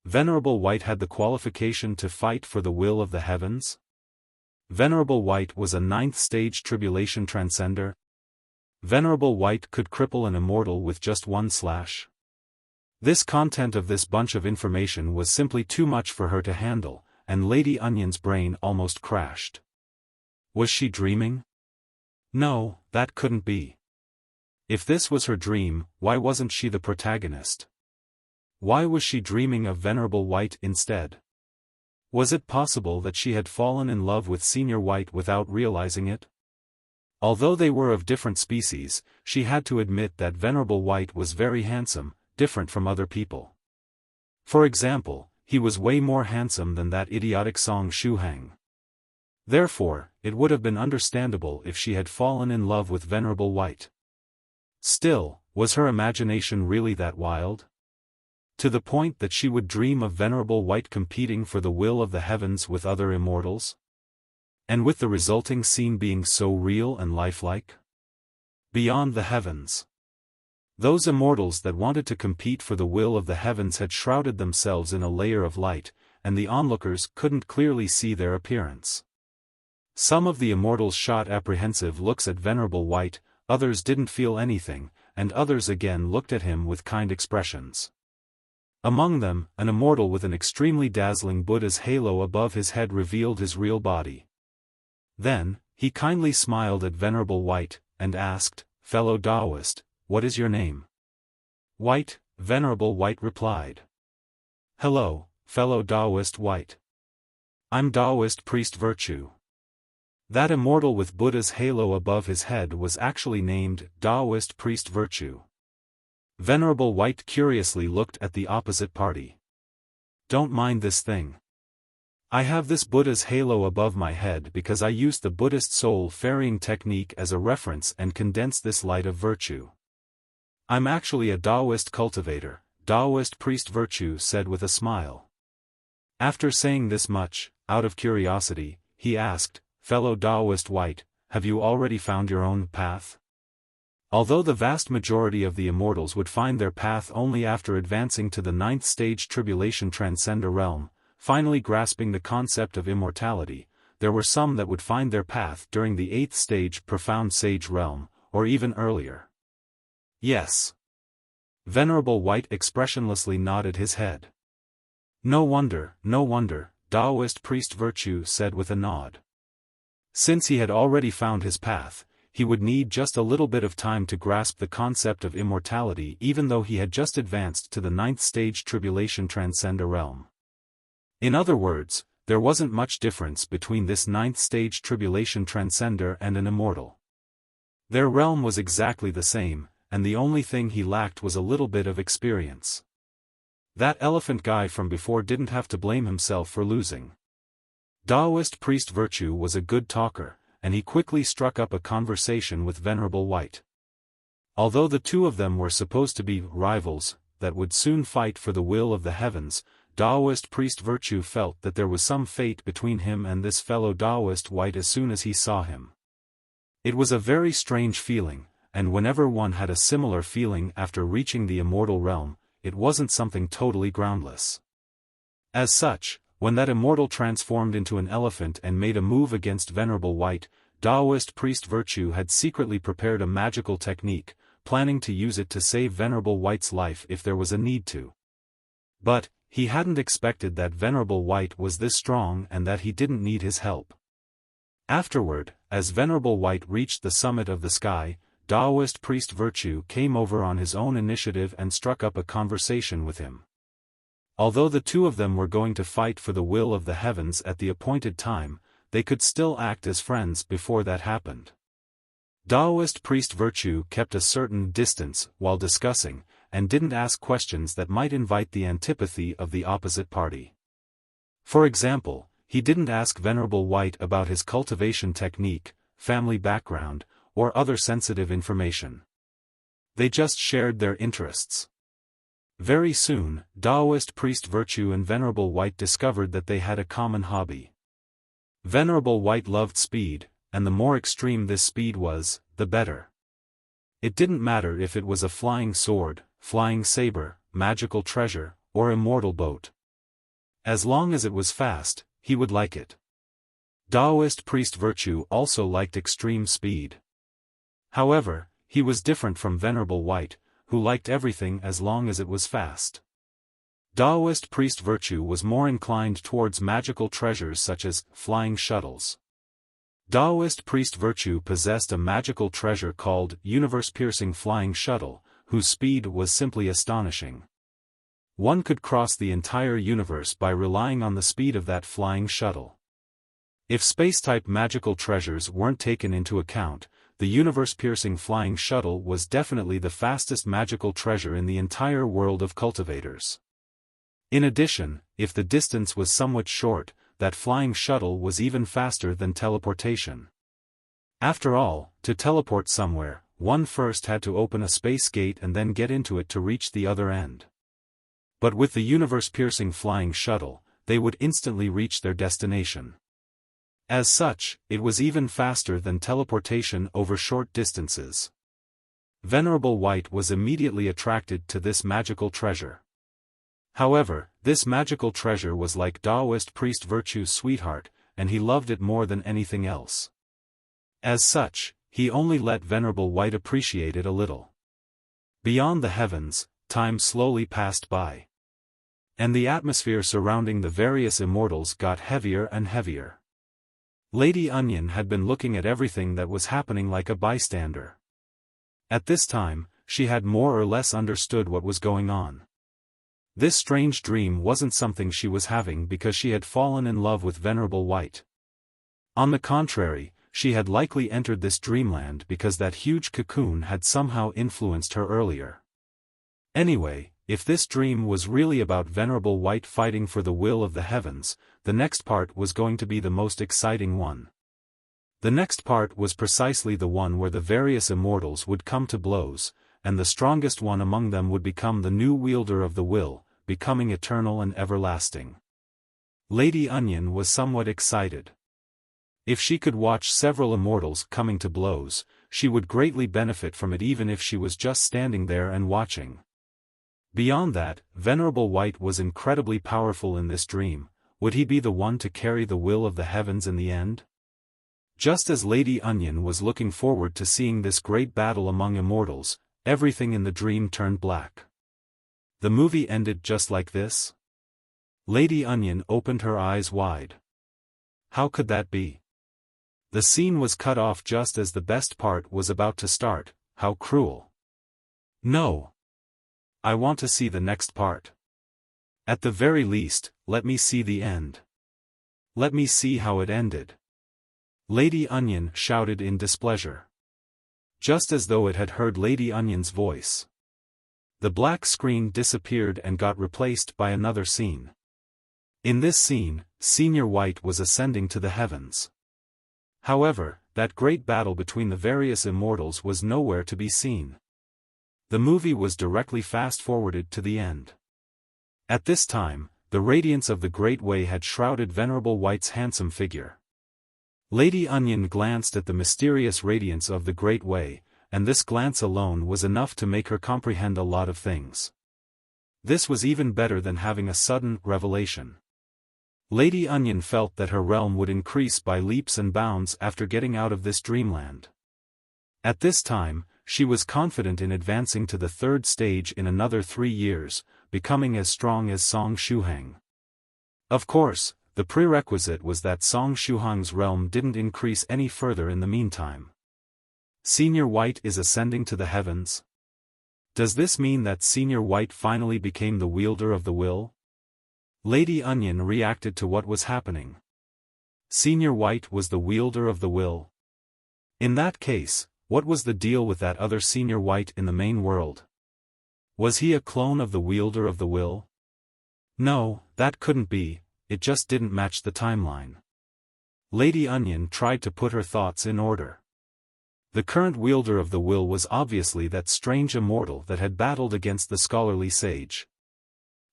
Venerable White had the qualification to fight for the will of the heavens? Venerable White was a ninth-stage tribulation transcender? Venerable White could cripple an immortal with just one slash? This content of this bunch of information was simply too much for her to handle, and Lady Onion's brain almost crashed. Was she dreaming? No, that couldn't be. If this was her dream, why wasn't she the protagonist? Why was she dreaming of Venerable White instead? Was it possible that she had fallen in love with Senior White without realizing it? Although they were of different species, she had to admit that Venerable White was very handsome, different from other people. For example, he was way more handsome than that idiotic Song Shuhang. Therefore, it would have been understandable if she had fallen in love with Venerable White. Still, was her imagination really that wild? To the point that she would dream of Venerable White competing for the will of the heavens with other immortals? And with the resulting scene being so real and lifelike? Beyond the heavens. Those immortals that wanted to compete for the will of the heavens had shrouded themselves in a layer of light, and the onlookers couldn't clearly see their appearance. Some of the immortals shot apprehensive looks at Venerable White, others didn't feel anything, and others again looked at him with kind expressions. Among them, an immortal with an extremely dazzling Buddha's halo above his head revealed his real body. Then, he kindly smiled at Venerable White, and asked, "Fellow Daoist, what is your name?" "White," Venerable White replied. "Hello, fellow Daoist White. I'm Daoist Priest Virtue." That immortal with Buddha's halo above his head was actually named Daoist Priest Virtue. Venerable White curiously looked at the opposite party. "Don't mind this thing. I have this Buddha's halo above my head because I used the Buddhist soul ferrying technique as a reference and condensed this light of virtue. I'm actually a Daoist cultivator," Daoist Priest Virtue said with a smile. After saying this much, out of curiosity, he asked, "Fellow Daoist White, have you already found your own path?" Although the vast majority of the immortals would find their path only after advancing to the 9th stage Tribulation Transcender realm, finally grasping the concept of immortality, there were some that would find their path during the 8th stage Profound Sage realm, or even earlier. Yes. Venerable White expressionlessly nodded his head. No wonder, Daoist Priest Virtue said with a nod. Since he had already found his path, he would need just a little bit of time to grasp the concept of immortality even though he had just advanced to the 9th stage Tribulation Transcender realm. In other words, there wasn't much difference between this 9th stage Tribulation Transcender and an immortal. Their realm was exactly the same, and the only thing he lacked was a little bit of experience. That elephant guy from before didn't have to blame himself for losing. Daoist Priest Virtue was a good talker, and he quickly struck up a conversation with Venerable White. Although the two of them were supposed to be rivals that would soon fight for the will of the heavens, Daoist Priest Virtue felt that there was some fate between him and this fellow Daoist White as soon as he saw him. It was a very strange feeling, and whenever one had a similar feeling after reaching the immortal realm, it wasn't something totally groundless. As such, when that immortal transformed into an elephant and made a move against Venerable White, Daoist Priest Virtue had secretly prepared a magical technique, planning to use it to save Venerable White's life if there was a need to. But, he hadn't expected that Venerable White was this strong and that he didn't need his help. Afterward, as Venerable White reached the summit of the sky, Daoist Priest Virtue came over on his own initiative and struck up a conversation with him. Although the two of them were going to fight for the will of the heavens at the appointed time, they could still act as friends before that happened. Daoist Priest Virtue kept a certain distance while discussing, and didn't ask questions that might invite the antipathy of the opposite party. For example, he didn't ask Venerable White about his cultivation technique, family background, or other sensitive information. They just shared their interests. Very soon, Daoist Priest Virtue and Venerable White discovered that they had a common hobby. Venerable White loved speed, and the more extreme this speed was, the better. It didn't matter if it was a flying sword, flying saber, magical treasure, or immortal boat. As long as it was fast, he would like it. Daoist Priest Virtue also liked extreme speed. However, he was different from Venerable White, who liked everything as long as it was fast. Daoist Priest Virtue was more inclined towards magical treasures such as flying shuttles. Daoist Priest Virtue possessed a magical treasure called universe-piercing flying shuttle, whose speed was simply astonishing. One could cross the entire universe by relying on the speed of that flying shuttle. If space-type magical treasures weren't taken into account, the universe-piercing flying shuttle was definitely the fastest magical treasure in the entire world of cultivators. In addition, if the distance was somewhat short, that flying shuttle was even faster than teleportation. After all, to teleport somewhere, one first had to open a space gate and then get into it to reach the other end. But with the universe-piercing flying shuttle, they would instantly reach their destination. As such, it was even faster than teleportation over short distances. Venerable White was immediately attracted to this magical treasure. However, this magical treasure was like Daoist Priest Virtue's sweetheart, and he loved it more than anything else. As such, he only let Venerable White appreciate it a little. Beyond the heavens, time slowly passed by. And the atmosphere surrounding the various immortals got heavier and heavier. Lady Onion had been looking at everything that was happening like a bystander. At this time, she had more or less understood what was going on. This strange dream wasn't something she was having because she had fallen in love with Venerable White. On the contrary, she had likely entered this dreamland because that huge cocoon had somehow influenced her earlier. Anyway, if this dream was really about Venerable White fighting for the will of the heavens, the next part was going to be the most exciting one. The next part was precisely the one where the various immortals would come to blows, and the strongest one among them would become the new wielder of the will, becoming eternal and everlasting. Lady Onion was somewhat excited. If she could watch several immortals coming to blows, she would greatly benefit from it even if she was just standing there and watching. Beyond that, Venerable White was incredibly powerful in this dream. Would he be the one to carry the will of the heavens in the end? Just as Lady Onion was looking forward to seeing this great battle among immortals, everything in the dream turned black. The movie ended just like this? Lady Onion opened her eyes wide. How could that be? The scene was cut off just as the best part was about to start. How cruel. No. I want to see the next part. At the very least, let me see the end. Let me see how it ended. Lady Onion shouted in displeasure. Just as though it had heard Lady Onion's voice. The black screen disappeared and got replaced by another scene. In this scene, Senior White was ascending to the heavens. However, that great battle between the various immortals was nowhere to be seen. The movie was directly fast-forwarded to the end. At this time, the radiance of the Great Way had shrouded Venerable White's handsome figure. Lady Onion glanced at the mysterious radiance of the Great Way, and this glance alone was enough to make her comprehend a lot of things. This was even better than having a sudden revelation. Lady Onion felt that her realm would increase by leaps and bounds after getting out of this dreamland. At this time, she was confident in advancing to the third stage in another 3 years, becoming as strong as Song Shuhang. Of course, the prerequisite was that Song Shuhang's realm didn't increase any further in the meantime. Senior White is ascending to the heavens? Does this mean that Senior White finally became the wielder of the will? Lady Onion reacted to what was happening. Senior White was the wielder of the will. In that case, what was the deal with that other Senior White in the main world? Was he a clone of the wielder of the will? No, that couldn't be, it just didn't match the timeline. Lady Onion tried to put her thoughts in order. The current wielder of the will was obviously that strange immortal that had battled against the scholarly sage.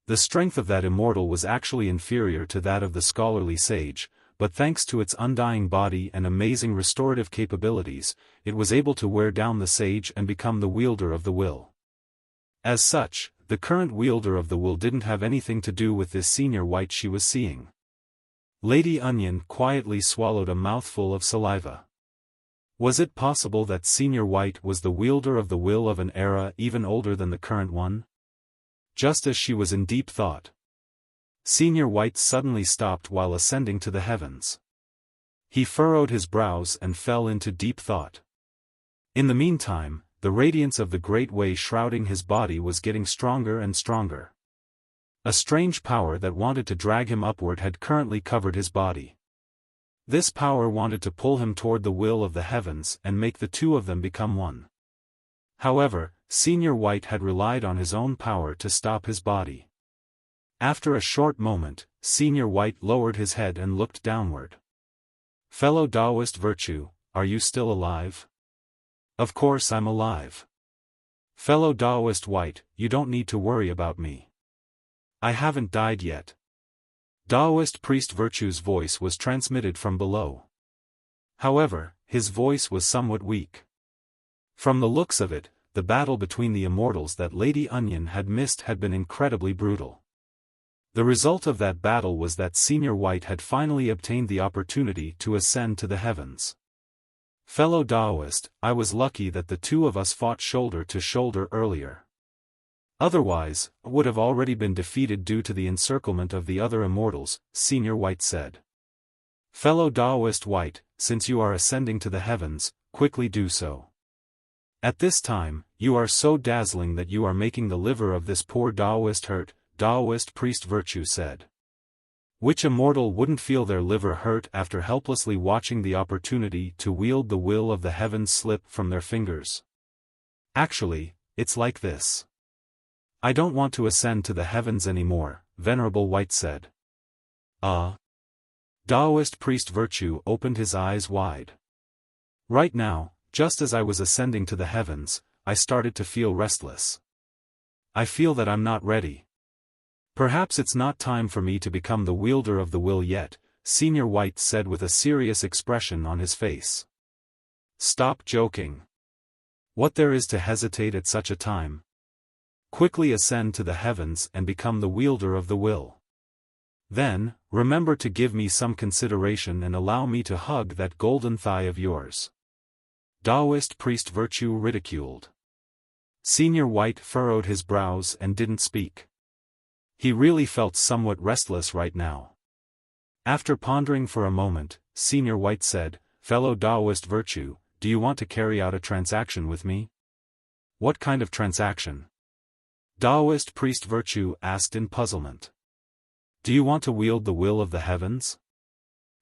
The strength of that immortal was actually inferior to that of the scholarly sage, but thanks to its undying body and amazing restorative capabilities, it was able to wear down the sage and become the wielder of the will. As such, the current wielder of the will didn't have anything to do with this Senior White she was seeing. Lady Onion quietly swallowed a mouthful of saliva. Was it possible that Senior White was the wielder of the will of an era even older than the current one? Just as she was in deep thought, Senior White suddenly stopped while ascending to the heavens. He furrowed his brows and fell into deep thought. In the meantime, the radiance of the Great Way shrouding his body was getting stronger and stronger. A strange power that wanted to drag him upward had currently covered his body. This power wanted to pull him toward the will of the heavens and make the two of them become one. However, Senior White had relied on his own power to stop his body. After a short moment, Senior White lowered his head and looked downward. "Fellow Daoist Virtue, are you still alive?" "Of course I'm alive." "Fellow Daoist White, you don't need to worry about me. I haven't died yet." Daoist Priest Virtue's voice was transmitted from below. However, his voice was somewhat weak. From the looks of it, the battle between the immortals that Lady Onion had missed had been incredibly brutal. The result of that battle was that Senior White had finally obtained the opportunity to ascend to the heavens. Fellow Daoist, I was lucky that the two of us fought shoulder to shoulder earlier. Otherwise, I would have already been defeated due to the encirclement of the other immortals, Senior White said. Fellow Daoist White, since you are ascending to the heavens, quickly do so. At this time, you are so dazzling that you are making the liver of this poor Daoist hurt, Daoist Priest Virtue said. Which immortal wouldn't feel their liver hurt after helplessly watching the opportunity to wield the will of the heavens slip from their fingers? Actually, it's like this. I don't want to ascend to the heavens anymore, Venerable White said. Daoist Priest Virtue opened his eyes wide. Right now, just as I was ascending to the heavens, I started to feel restless. I feel that I'm not ready. Perhaps it's not time for me to become the wielder of the will yet, Senior White said with a serious expression on his face. Stop joking. What there is to hesitate at such a time? Quickly ascend to the heavens and become the wielder of the will. Then, remember to give me some consideration and allow me to hug that golden thigh of yours. Daoist Priest Virtue ridiculed. Senior White furrowed his brows and didn't speak. He really felt somewhat restless right now. After pondering for a moment, Senior White said, Fellow Daoist Virtue, do you want to carry out a transaction with me? What kind of transaction? Daoist Priest Virtue asked in puzzlement. Do you want to wield the will of the heavens?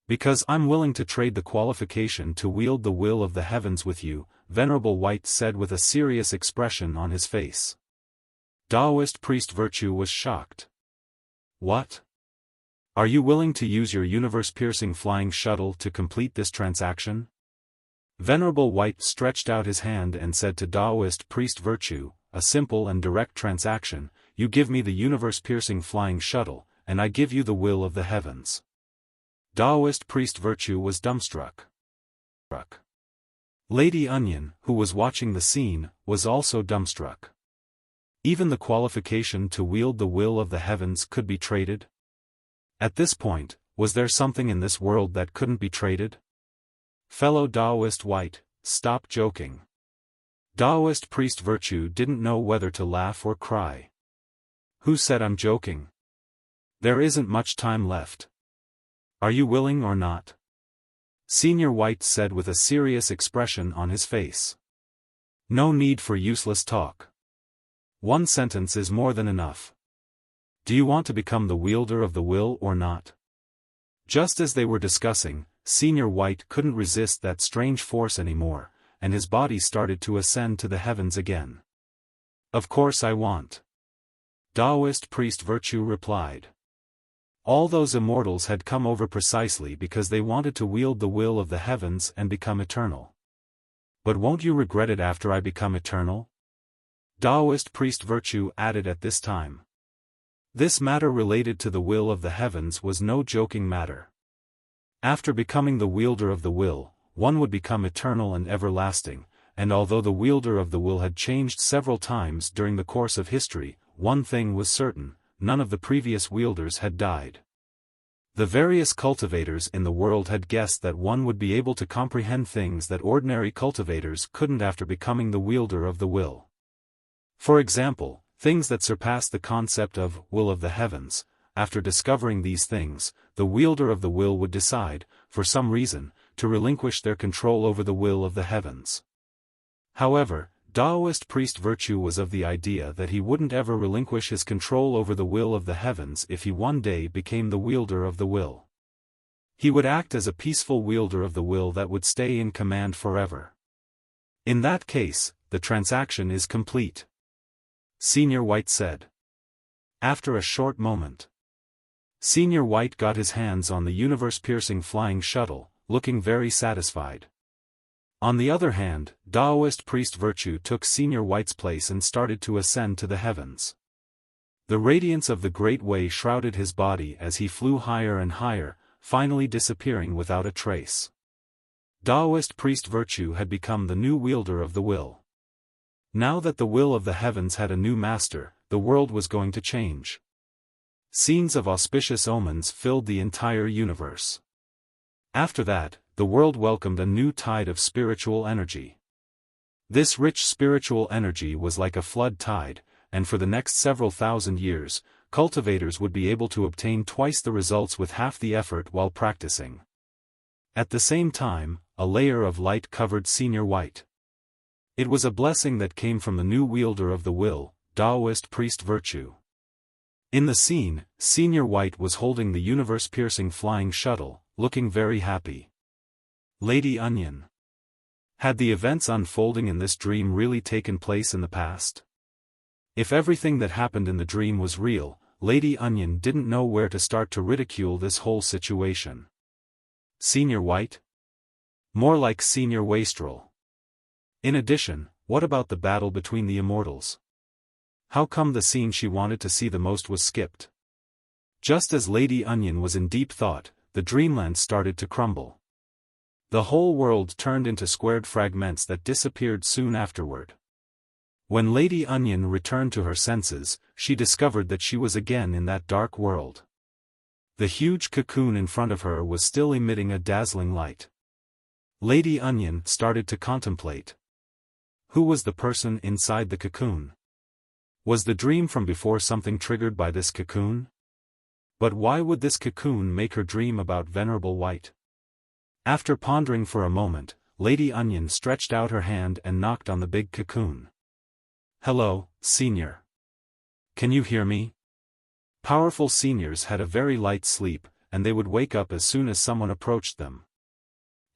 Because I'm willing to trade the qualification to wield the will of the heavens with you, Venerable White said with a serious expression on his face. Daoist Priest Virtue was shocked. What? Are you willing to use your universe-piercing flying shuttle to complete this transaction? Venerable White stretched out his hand and said to Daoist Priest Virtue, a simple and direct transaction, you give me the universe-piercing flying shuttle, and I give you the will of the heavens. Daoist Priest Virtue was dumbstruck. Lady Onion, who was watching the scene, was also dumbstruck. Even the qualification to wield the will of the heavens could be traded? At this point, was there something in this world that couldn't be traded? Fellow Daoist White, stop joking. Daoist Priest Virtue didn't know whether to laugh or cry. Who said I'm joking? There isn't much time left. Are you willing or not? Senior White said with a serious expression on his face. No need for useless talk. One sentence is more than enough. Do you want to become the wielder of the will or not? Just as they were discussing, Senior White couldn't resist that strange force anymore, and his body started to ascend to the heavens again. Of course I want. Daoist Priest Virtue replied. All those immortals had come over precisely because they wanted to wield the will of the heavens and become eternal. But won't you regret it after I become eternal? Daoist Priest Virtue added at this time. This matter related to the will of the heavens was no joking matter. After becoming the wielder of the will, one would become eternal and everlasting, and although the wielder of the will had changed several times during the course of history, one thing was certain, none of the previous wielders had died. The various cultivators in the world had guessed that one would be able to comprehend things that ordinary cultivators couldn't after becoming the wielder of the will. For example, things that surpass the concept of will of the heavens. After discovering these things, the wielder of the will would decide, for some reason, to relinquish their control over the will of the heavens. However, Daoist Priest Virtue was of the idea that he wouldn't ever relinquish his control over the will of the heavens if he one day became the wielder of the will. He would act as a peaceful wielder of the will that would stay in command forever. In that case, the transaction is complete. Senior White said. After a short moment, Senior White got his hands on the universe-piercing flying shuttle, looking very satisfied. On the other hand, Daoist Priest Virtue took Senior White's place and started to ascend to the heavens. The radiance of the Great Way shrouded his body as he flew higher and higher, finally disappearing without a trace. Daoist Priest Virtue had become the new wielder of the will. Now that the will of the heavens had a new master, the world was going to change. Scenes of auspicious omens filled the entire universe. After that, the world welcomed a new tide of spiritual energy. This rich spiritual energy was like a flood tide, and for the next several thousand years, cultivators would be able to obtain twice the results with half the effort while practicing. At the same time, a layer of light covered Senior White. It was a blessing that came from the new wielder of the will, Daoist Priest Virtue. In the scene, Senior White was holding the universe-piercing flying shuttle, looking very happy. Lady Onion. Had the events unfolding in this dream really taken place in the past? If everything that happened in the dream was real, Lady Onion didn't know where to start to ridicule this whole situation. Senior White? More like Senior Wastrel. In addition, what about the battle between the immortals? How come the scene she wanted to see the most was skipped? Just as Lady Onion was in deep thought, the dreamland started to crumble. The whole world turned into squared fragments that disappeared soon afterward. When Lady Onion returned to her senses, she discovered that she was again in that dark world. The huge cocoon in front of her was still emitting a dazzling light. Lady Onion started to contemplate. Who was the person inside the cocoon? Was the dream from before something triggered by this cocoon? But why would this cocoon make her dream about Venerable White? After pondering for a moment, Lady Onion stretched out her hand and knocked on the big cocoon. Hello, Senior. Can you hear me? Powerful seniors had a very light sleep, and they would wake up as soon as someone approached them.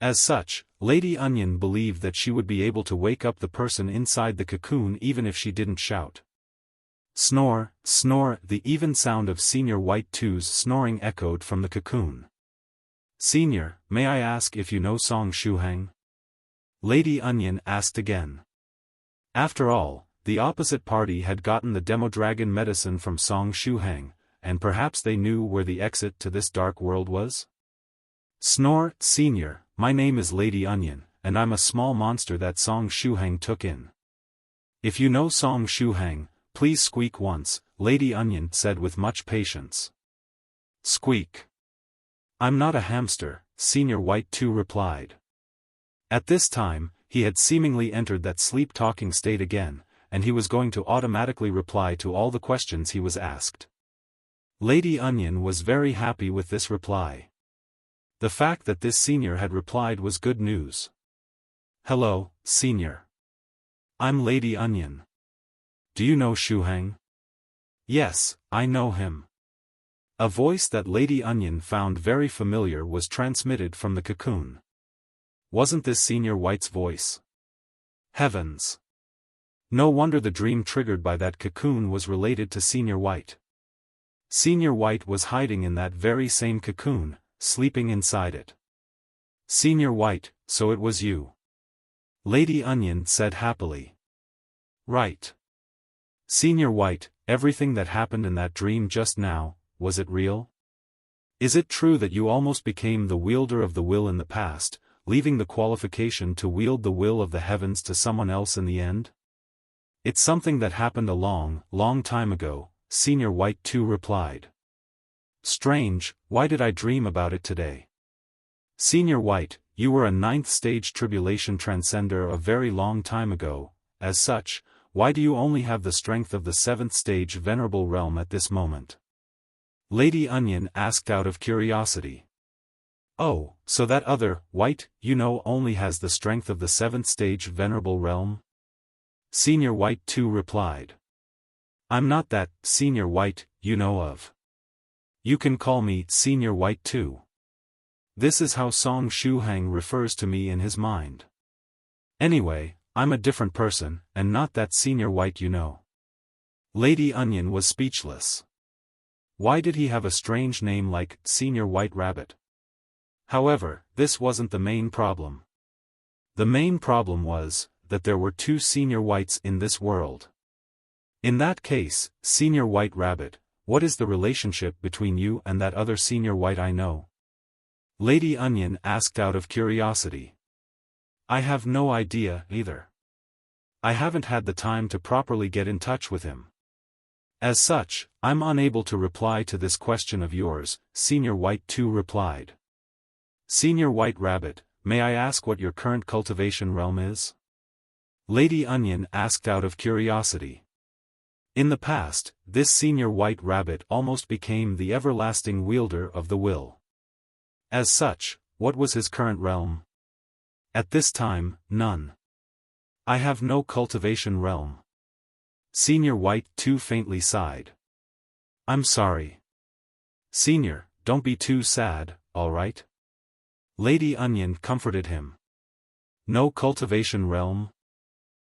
As such, Lady Onion believed that she would be able to wake up the person inside the cocoon even if she didn't shout. Snore, snore, the even sound of Senior White 2's snoring echoed from the cocoon. Senior, may I ask if you know Song Shuhang? Lady Onion asked again. After all, the opposite party had gotten the demo dragon medicine from Song Shuhang, and perhaps they knew where the exit to this dark world was? Snore, Senior, my name is Lady Onion, and I'm a small monster that Song Shuhang took in. If you know Song Shuhang, please squeak once, Lady Onion said with much patience. Squeak. I'm not a hamster, Senior White 2 replied. At this time, he had seemingly entered that sleep-talking state again, and he was going to automatically reply to all the questions he was asked. Lady Onion was very happy with this reply. The fact that this senior had replied was good news. Hello, Senior. I'm Lady Onion. Do you know Shuhang? Yes, I know him. A voice that Lady Onion found very familiar was transmitted from the cocoon. Wasn't this Senior White's voice? Heavens! No wonder the dream triggered by that cocoon was related to Senior White. Senior White was hiding in that very same cocoon, sleeping inside it. Senior White, so it was you. Lady Onion said happily. Right. Senior White, everything that happened in that dream just now, was it real? Is it true that you almost became the wielder of the will in the past, leaving the qualification to wield the will of the heavens to someone else in the end? It's something that happened a long, long time ago, Senior White 2 replied. Strange, why did I dream about it today? Senior White, you were a 9th stage tribulation transcender a very long time ago, as such, why do you only have the strength of the 7th stage venerable realm at this moment? Lady Onion asked out of curiosity. Oh, so that other, White, you know only has the strength of the 7th stage venerable realm? Senior White 2 replied. I'm not that, Senior White, you know of. You can call me Senior White 2. This is how Song Shuhang refers to me in his mind. Anyway, I'm a different person, and not that Senior White you know. Lady Onion was speechless. Why did he have a strange name like Senior White Rabbit? However, this wasn't the main problem. The main problem was that there were 2 Senior Whites in this world. In that case, Senior White Rabbit, what is the relationship between you and that other Senior White I know? Lady Onion asked out of curiosity. I have no idea either. I haven't had the time to properly get in touch with him. As such, I'm unable to reply to this question of yours, Senior White 2 replied. Senior White Rabbit, may I ask what your current cultivation realm is? Lady Onion asked out of curiosity. In the past, this Senior White Rabbit almost became the everlasting wielder of the will. As such, what was his current realm? At this time, none. I have no cultivation realm. Senior White 2 faintly sighed. I'm sorry. Senior, don't be too sad, alright? Lady Onion comforted him. No cultivation realm?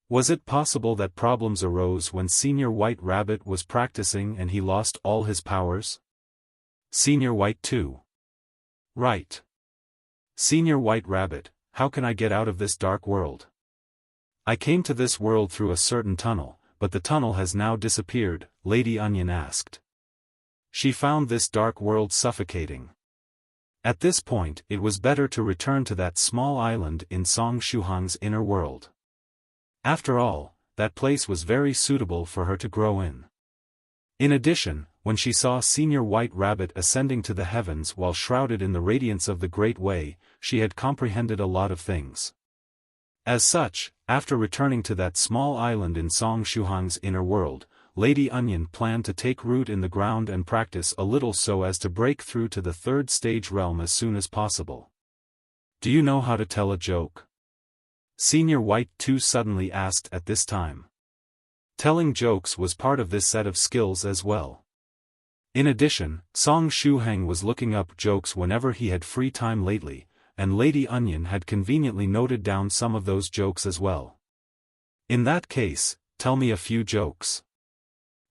Was it possible that problems arose when Senior White Rabbit was practicing and he lost all his powers? Senior White 2. Right. Senior White Rabbit, how can I get out of this dark world? I came to this world through a certain tunnel, but the tunnel has now disappeared, Lady Onion asked. She found this dark world suffocating. At this point it was better to return to that small island in Song Shuhang's inner world. After all, that place was very suitable for her to grow in. In addition, when she saw Senior White Rabbit ascending to the heavens while shrouded in the radiance of the Great Way, she had comprehended a lot of things. As such, after returning to that small island in Song Shuhang's inner world, Lady Onion planned to take root in the ground and practice a little so as to break through to the third stage realm as soon as possible. Do you know how to tell a joke? Senior White 2 suddenly asked at this time. Telling jokes was part of this set of skills as well. In addition, Song Shuhang was looking up jokes whenever he had free time lately, and Lady Onion had conveniently noted down some of those jokes as well. In that case, tell me a few jokes.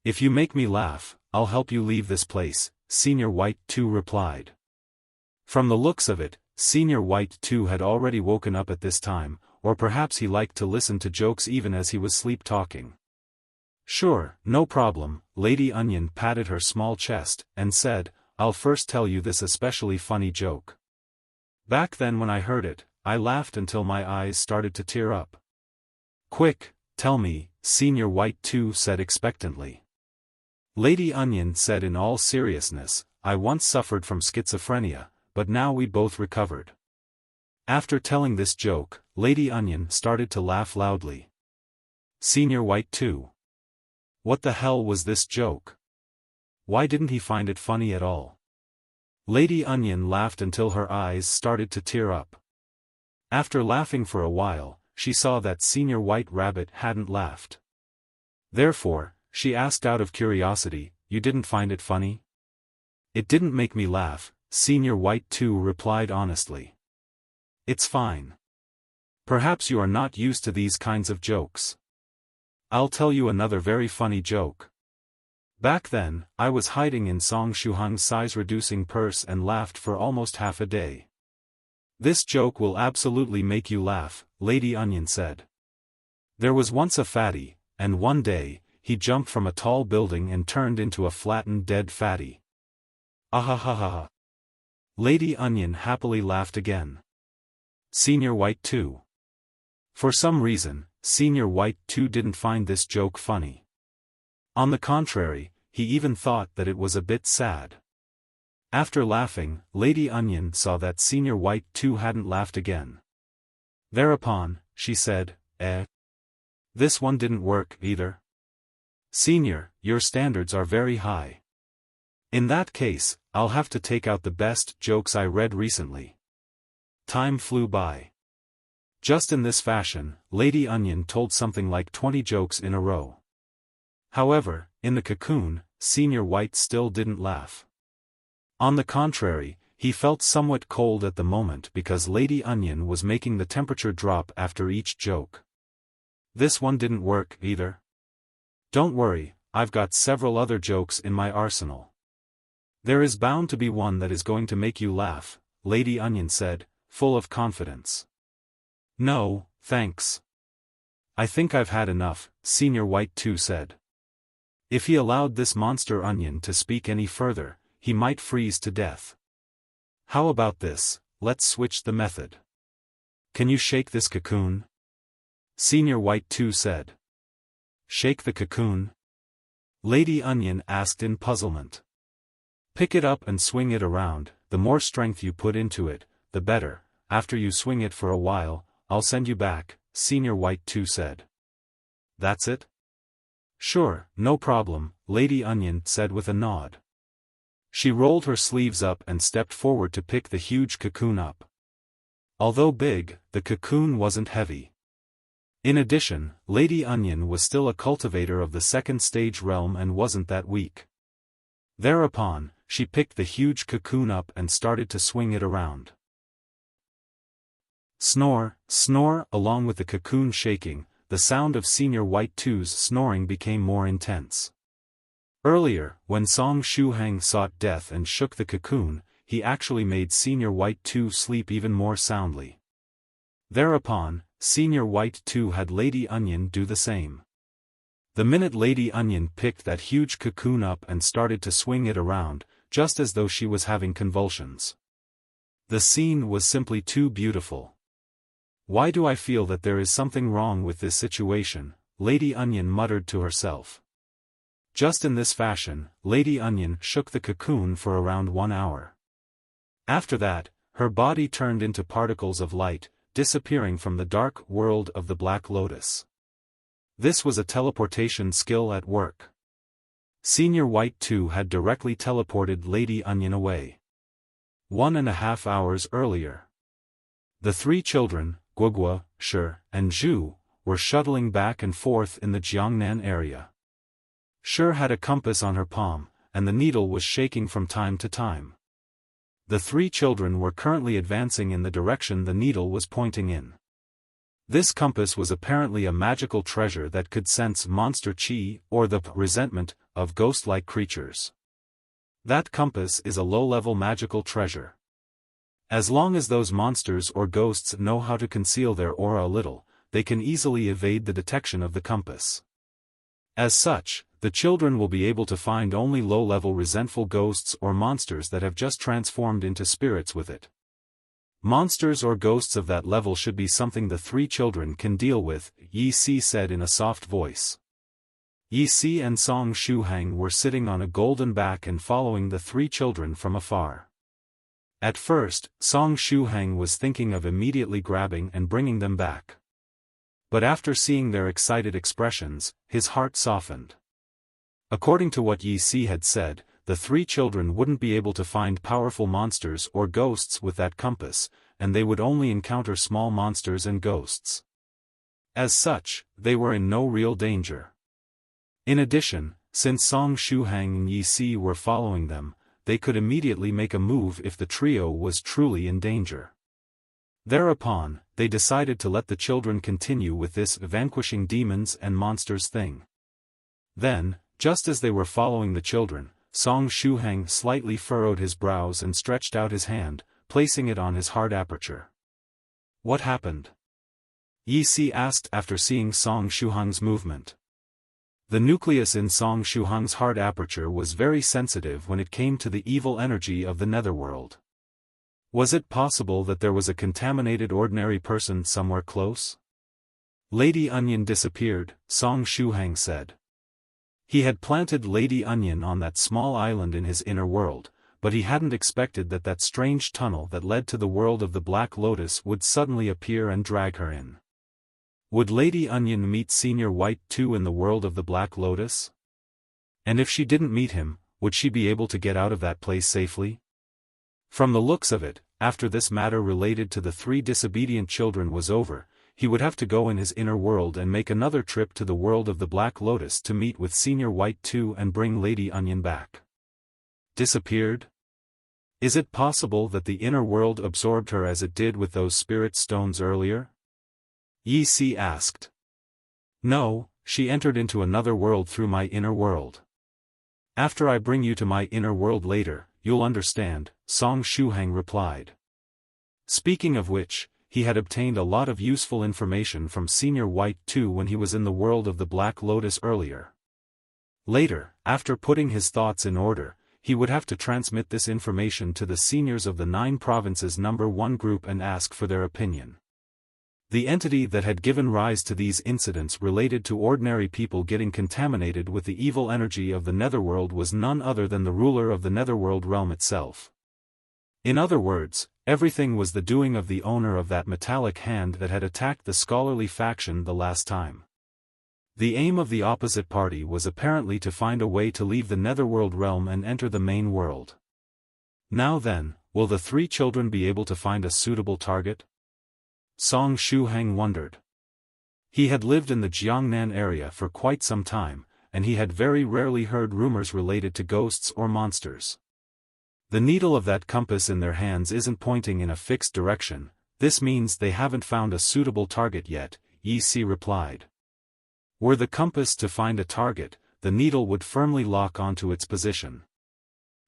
If you make me laugh, I'll help you leave this place, Senior White 2 replied. From the looks of it, Senior White 2 had already woken up at this time, or perhaps he liked to listen to jokes even as he was sleep-talking. Sure, no problem, Lady Onion patted her small chest, and said, I'll first tell you this especially funny joke. Back then when I heard it, I laughed until my eyes started to tear up. Quick, tell me, Senior White 2 said expectantly. Lady Onion said in all seriousness, I once suffered from schizophrenia, but now we both recovered. After telling this joke, Lady Onion started to laugh loudly. Senior White 2. What the hell was this joke? Why didn't he find it funny at all? Lady Onion laughed until her eyes started to tear up. After laughing for a while, she saw that Senior White Rabbit hadn't laughed. Therefore, she asked out of curiosity, you didn't find it funny? It didn't make me laugh, Senior White 2 replied honestly. It's fine. Perhaps you are not used to these kinds of jokes. I'll tell you another very funny joke. Back then, I was hiding in Song Shuhang's size-reducing purse and laughed for almost half a day. This joke will absolutely make you laugh, Lady Onion said. There was once a fatty, and one day, he jumped from a tall building and turned into a flattened dead fatty. Ahahaha. Lady Onion happily laughed again. Senior White 2. For some reason, Senior White 2 didn't find this joke funny. On the contrary, he even thought that it was a bit sad. After laughing, Lady Onion saw that Senior White 2 hadn't laughed again. Thereupon, she said, this one didn't work either. Senior, your standards are very high. In that case, I'll have to take out the best jokes I read recently. Time flew by. Just in this fashion, Lady Onion told something like 20 jokes in a row. However, in the cocoon, Senior White still didn't laugh. On the contrary, he felt somewhat cold at the moment because Lady Onion was making the temperature drop after each joke. This one didn't work either. Don't worry, I've got several other jokes in my arsenal. There is bound to be one that is going to make you laugh, Lady Onion said, full of confidence. No, thanks. I think I've had enough, Senior White 2 said. If he allowed this monster onion to speak any further, he might freeze to death. How about this, let's switch the method. Can you shake this cocoon? Senior White 2 said. Shake the cocoon? Lady Onion asked in puzzlement. Pick it up and swing it around. The more strength you put into it, the better. After you swing it for a while, I'll send you back, Senior White 2 said. That's it? Sure, no problem, Lady Onion said with a nod. She rolled her sleeves up and stepped forward to pick the huge cocoon up. Although big, the cocoon wasn't heavy. In addition, Lady Onion was still a cultivator of the second stage realm and wasn't that weak. Thereupon, she picked the huge cocoon up and started to swing it around. Snore, snore, along with the cocoon shaking, the sound of Senior White 2's snoring became more intense. Earlier, when Song Shuhang sought death and shook the cocoon, he actually made Senior White 2 sleep even more soundly. Thereupon, Senior White 2 had Lady Onion do the same. The minute Lady Onion picked that huge cocoon up and started to swing it around, just as though she was having convulsions. The scene was simply too beautiful. Why do I feel that there is something wrong with this situation? Lady Onion muttered to herself. Just in this fashion, Lady Onion shook the cocoon for around 1 hour. After that, her body turned into particles of light, disappearing from the dark world of the Black Lotus. This was a teleportation skill at work. Senior White 2 had directly teleported Lady Onion away. 1.5 hours earlier. The 3 children, Guogua, Shi, and Zhu, were shuttling back and forth in the Jiangnan area. Shi had a compass on her palm, and the needle was shaking from time to time. The 3 children were currently advancing in the direction the needle was pointing in. This compass was apparently a magical treasure that could sense monster chi, or the resentment, of ghost-like creatures. That compass is a low-level magical treasure. As long as those monsters or ghosts know how to conceal their aura a little, they can easily evade the detection of the compass. As such, the children will be able to find only low-level resentful ghosts or monsters that have just transformed into spirits with it. Monsters or ghosts of that level should be something the 3 children can deal with, Yi Si said in a soft voice. Yi Si and Song Shuhang were sitting on a golden back and following the 3 children from afar. At first, Song Shuhang was thinking of immediately grabbing and bringing them back. But after seeing their excited expressions, his heart softened. According to what Yi Si had said, the 3 children wouldn't be able to find powerful monsters or ghosts with that compass, and they would only encounter small monsters and ghosts. As such, they were in no real danger. In addition, since Song Shuhang and Yi Si were following them, they could immediately make a move if the trio was truly in danger. Thereupon, they decided to let the children continue with this vanquishing demons and monsters thing. Then, just as they were following the children, Song Shuhang slightly furrowed his brows and stretched out his hand, placing it on his heart aperture. What happened? Yi Si asked after seeing Song Shuhang's movement. The nucleus in Song Shuhang's heart aperture was very sensitive when it came to the evil energy of the netherworld. Was it possible that there was a contaminated ordinary person somewhere close? Lady Onion disappeared, Song Shuhang said. He had planted Lady Onion on that small island in his inner world, but he hadn't expected that that strange tunnel that led to the world of the Black Lotus would suddenly appear and drag her in. Would Lady Onion meet Senior White 2 in the world of the Black Lotus? And if she didn't meet him, would she be able to get out of that place safely? From the looks of it, after this matter related to the 3 disobedient children was over, he would have to go in his inner world and make another trip to the world of the Black Lotus to meet with Senior White 2 and bring Lady Onion back. Disappeared? Is it possible that the inner world absorbed her as it did with those spirit stones earlier? Yi Si asked. No, she entered into another world through my inner world. After I bring you to my inner world later, you'll understand, Song Shuhang replied. Speaking of which, he had obtained a lot of useful information from Senior White 2 when he was in the world of the Black Lotus earlier. Later, after putting his thoughts in order, he would have to transmit this information to the seniors of the 9 provinces number 1 group and ask for their opinion. The entity that had given rise to these incidents related to ordinary people getting contaminated with the evil energy of the netherworld was none other than the ruler of the netherworld realm itself. In other words, everything was the doing of the owner of that metallic hand that had attacked the scholarly faction the last time. The aim of the opposite party was apparently to find a way to leave the netherworld realm and enter the main world. Now then, will the three children be able to find a suitable target? Song Shuhang wondered. He had lived in the Jiangnan area for quite some time, and he had very rarely heard rumors related to ghosts or monsters. The needle of that compass in their hands isn't pointing in a fixed direction. This means they haven't found a suitable target yet, Yi Si replied. Were the compass to find a target, the needle would firmly lock onto its position.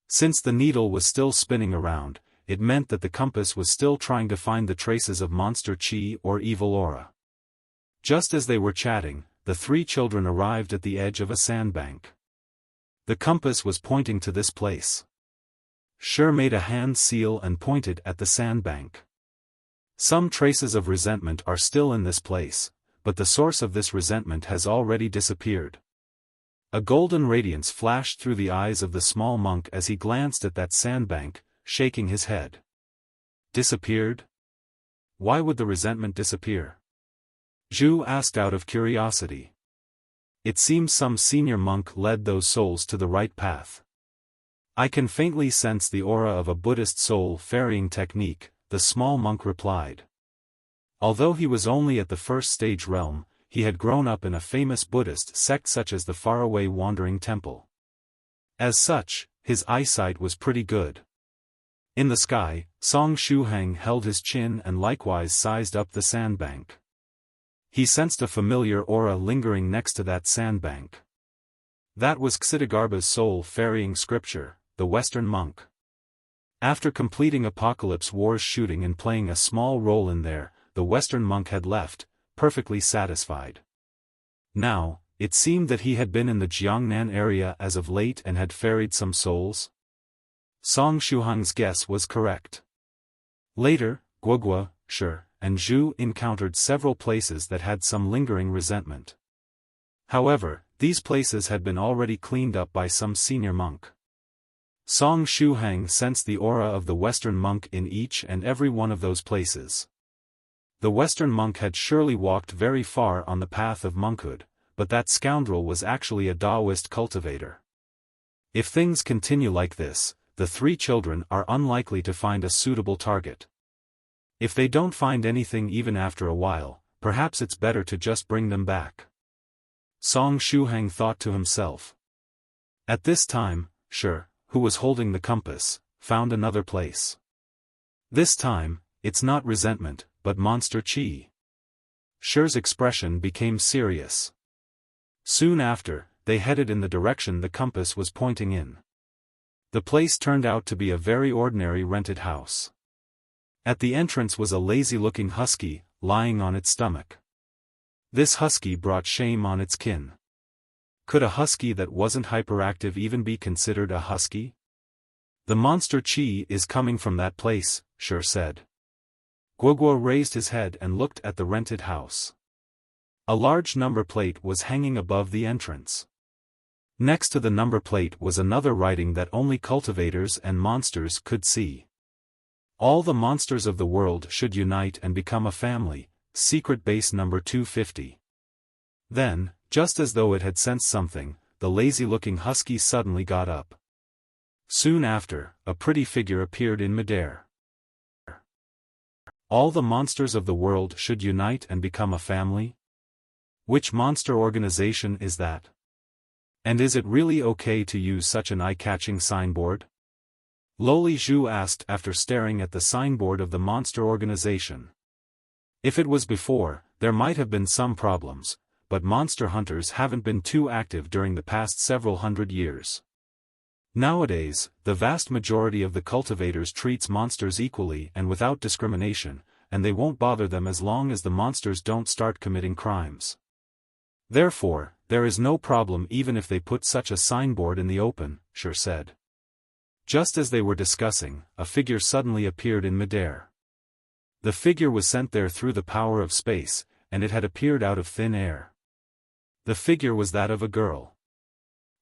Since the needle was still spinning around, it meant that the compass was still trying to find the traces of monster chi or evil aura. Just as they were chatting, the three children arrived at the edge of a sandbank. The compass was pointing to this place. Shi made a hand seal and pointed at the sandbank. Some traces of resentment are still in this place, but the source of this resentment has already disappeared. A golden radiance flashed through the eyes of the small monk as he glanced at that sandbank, shaking his head. Disappeared? Why would the resentment disappear? Zhu asked out of curiosity. It seems some senior monk led those souls to the right path. I can faintly sense the aura of a Buddhist soul ferrying technique, the small monk replied. Although he was only at the first stage realm, he had grown up in a famous Buddhist sect such as the faraway Wandering Temple. As such, his eyesight was pretty good. In the sky, Song Shuhang held his chin and likewise sized up the sandbank. He sensed a familiar aura lingering next to that sandbank. That was Xitigarbha's soul ferrying scripture, the Western monk. After completing Apocalypse War's shooting and playing a small role in there, the Western monk had left, perfectly satisfied. Now, it seemed that he had been in the Jiangnan area as of late and had ferried some souls. Song Shuhang's guess was correct. Later, Guogua, Shi, and Zhu encountered several places that had some lingering resentment. However, these places had been already cleaned up by some senior monk. Song Shuhang sensed the aura of the Western monk in each and every one of those places. The Western monk had surely walked very far on the path of monkhood, but that scoundrel was actually a Daoist cultivator. If things continue like this, the three children are unlikely to find a suitable target. If they don't find anything even after a while, perhaps it's better to just bring them back. Song Shuhang thought to himself. At this time, Shi, who was holding the compass, found another place. This time, it's not resentment, but monster chi. Shi's expression became serious. Soon after, they headed in the direction the compass was pointing in. The place turned out to be a very ordinary rented house. At the entrance was a lazy-looking husky, lying on its stomach. This husky brought shame on its kin. Could a husky that wasn't hyperactive even be considered a husky? The monster chi is coming from that place, Shi said. Guogua raised his head and looked at the rented house. A large number plate was hanging above the entrance. Next to the number plate was another writing that only cultivators and monsters could see. All the monsters of the world should unite and become a family, secret base number 250. Then, just as though it had sensed something, the lazy-looking husky suddenly got up. Soon after, a pretty figure appeared in midair. All the monsters of the world should unite and become a family? Which monster organization is that? And is it really okay to use such an eye-catching signboard? Loli Zhu asked after staring at the signboard of the monster organization. If it was before, there might have been some problems, but monster hunters haven't been too active during the past several hundred years. Nowadays, the vast majority of the cultivators treats monsters equally and without discrimination, and they won't bother them as long as the monsters don't start committing crimes. Therefore, there is no problem even if they put such a signboard in the open, Shi said. Just as they were discussing, a figure suddenly appeared in midair. The figure was sent there through the power of space, and it had appeared out of thin air. The figure was that of a girl.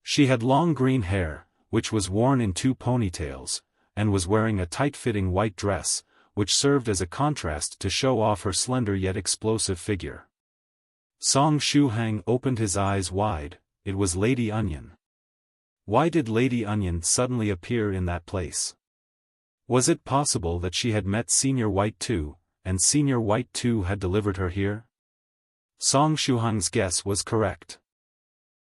She had long green hair, which was worn in 2 ponytails, and was wearing a tight-fitting white dress, which served as a contrast to show off her slender yet explosive figure. Song Shuhang opened his eyes wide. It was Lady Onion. Why did Lady Onion suddenly appear in that place? Was it possible that she had met Senior White too, and Senior White too had delivered her here? Song Shuhang's guess was correct.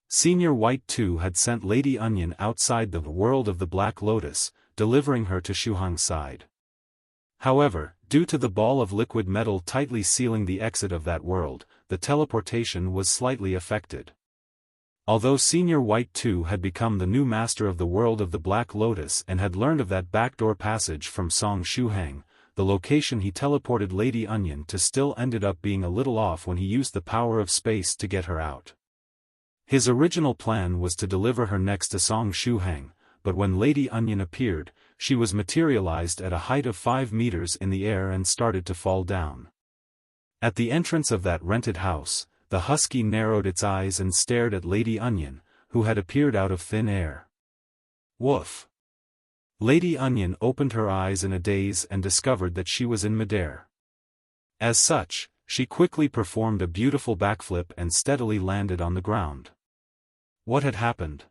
Senior White too had sent Lady Onion outside the world of the Black Lotus, delivering her to Shuhang's side. However, due to the ball of liquid metal tightly sealing the exit of that world, the teleportation was slightly affected. Although Senior White too had become the new master of the world of the Black Lotus and had learned of that backdoor passage from Song Shuhang, the location he teleported Lady Onion to still ended up being a little off when he used the power of space to get her out. His original plan was to deliver her next to Song Shuhang, but when Lady Onion appeared, she was materialized at a height of 5 meters in the air and started to fall down. At the entrance of that rented house, the husky narrowed its eyes and stared at Lady Onion, who had appeared out of thin air. Woof! Lady Onion opened her eyes in a daze and discovered that she was in midair. As such, she quickly performed a beautiful backflip and steadily landed on the ground. What had happened?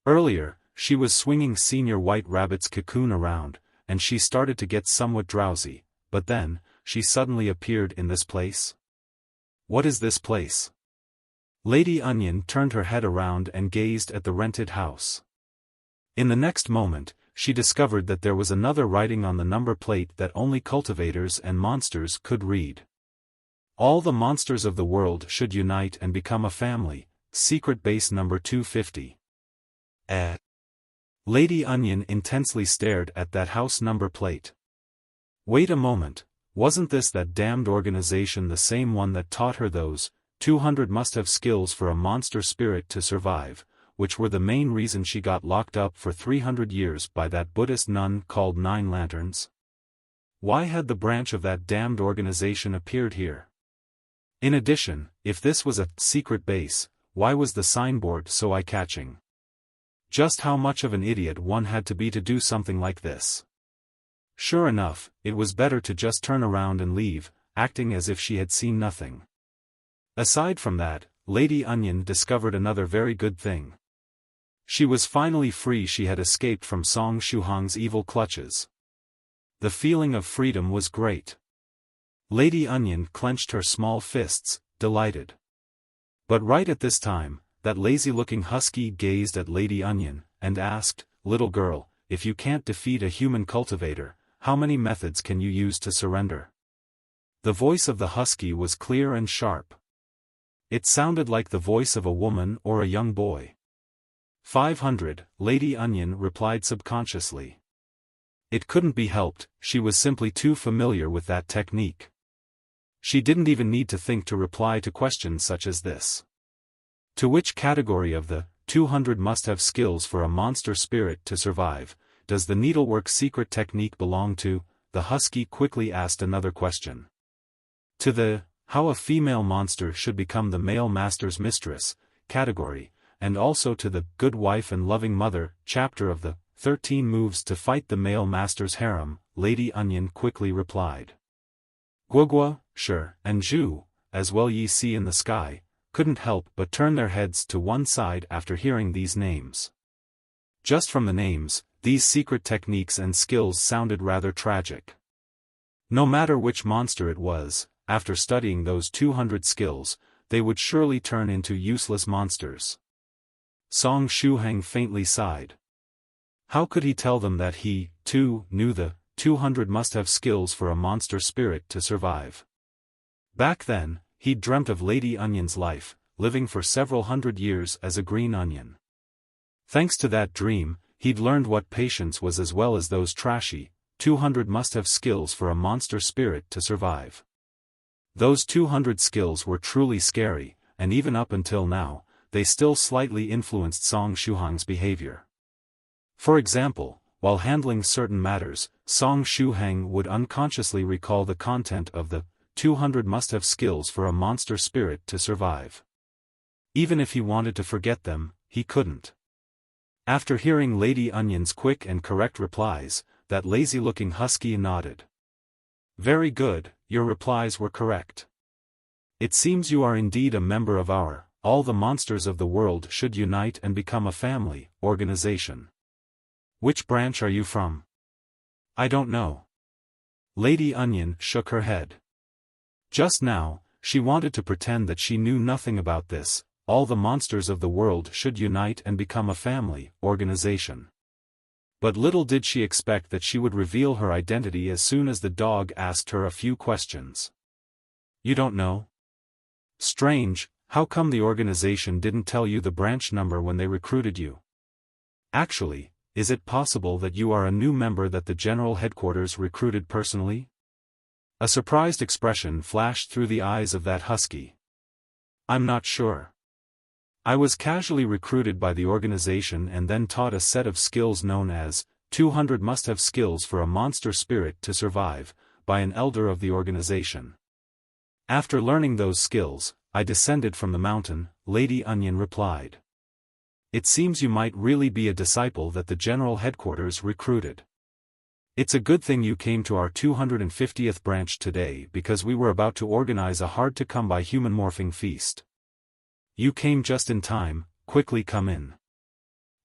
Earlier, she was swinging Senior White Rabbit's cocoon around, and she started to get somewhat drowsy, but then, she suddenly appeared in this place? What is this place? Lady Onion turned her head around and gazed at the rented house. In the next moment, she discovered that there was another writing on the number plate that only cultivators and monsters could read. All the monsters of the world should unite and become a family, secret base number 250. Lady Onion intensely stared at that house number plate. Wait a moment, wasn't this that damned organization the same one that taught her those 200 must-have skills for a monster spirit to survive, which were the main reason she got locked up for 300 years by that Buddhist nun called 9 Lanterns? Why had the branch of that damned organization appeared here? In addition, if this was a secret base, why was the signboard so eye-catching? Just how much of an idiot one had to be to do something like this. Sure enough, it was better to just turn around and leave, acting as if she had seen nothing. Aside from that, Lady Onion discovered another very good thing. She was finally free. She had escaped from Song Shuhang's evil clutches. The feeling of freedom was great. Lady Onion clenched her small fists, delighted. But right at this time, that lazy-looking husky gazed at Lady Onion, and asked, "Little girl, if you can't defeat a human cultivator, how many methods can you use to surrender?" The voice of the husky was clear and sharp. It sounded like the voice of a woman or a young boy. 500, Lady Onion replied subconsciously. It couldn't be helped, she was simply too familiar with that technique. She didn't even need to think to reply to questions such as this. To which category of the 200 must-have skills for a monster spirit to survive does the needlework secret technique belong to? The husky quickly asked another question. To the how a female monster should become the male master's mistress category, and also to the good wife and loving mother chapter of the 13 moves to fight the male master's harem, Lady Onion quickly replied. Guogua, sure, and Zhu, as well ye see in the sky, couldn't help but turn their heads to one side after hearing these names. Just from the names, these secret techniques and skills sounded rather tragic. No matter which monster it was, after studying those 200 skills, they would surely turn into useless monsters. Song Shuhang faintly sighed. How could he tell them that he, too, knew the 200 must-have skills for a monster spirit to survive? Back then, he'd dreamt of Lady Onion's life, living for several hundred years as a green onion. Thanks to that dream, he'd learned what patience was as well as those trashy 200 must-have skills for a monster spirit to survive. Those 200 skills were truly scary, and even up until now, they still slightly influenced Song Shuhang's behavior. For example, while handling certain matters, Song Shuhang would unconsciously recall the content of the 200 must-have skills for a monster spirit to survive. Even if he wanted to forget them, he couldn't. After hearing Lady Onion's quick and correct replies, that lazy-looking husky nodded. Very good, your replies were correct. It seems you are indeed a member of our, all the monsters of the world should unite and become a family, organization. Which branch are you from? I don't know. Lady Onion shook her head. Just now, she wanted to pretend that she knew nothing about this, all the monsters of the world should unite and become a family, organization. But little did she expect that she would reveal her identity as soon as the dog asked her a few questions. You don't know? Strange, how come the organization didn't tell you the branch number when they recruited you? Actually, is it possible that you are a new member that the General Headquarters recruited personally? A surprised expression flashed through the eyes of that husky. I'm not sure. I was casually recruited by the organization and then taught a set of skills known as 200 must-have skills for a monster spirit to survive, by an elder of the organization. After learning those skills, I descended from the mountain, Lady Onion replied. It seems you might really be a disciple that the General Headquarters recruited. It's a good thing you came to our 250th branch today because we were about to organize a hard-to-come-by human morphing feast. You came just in time, quickly come in.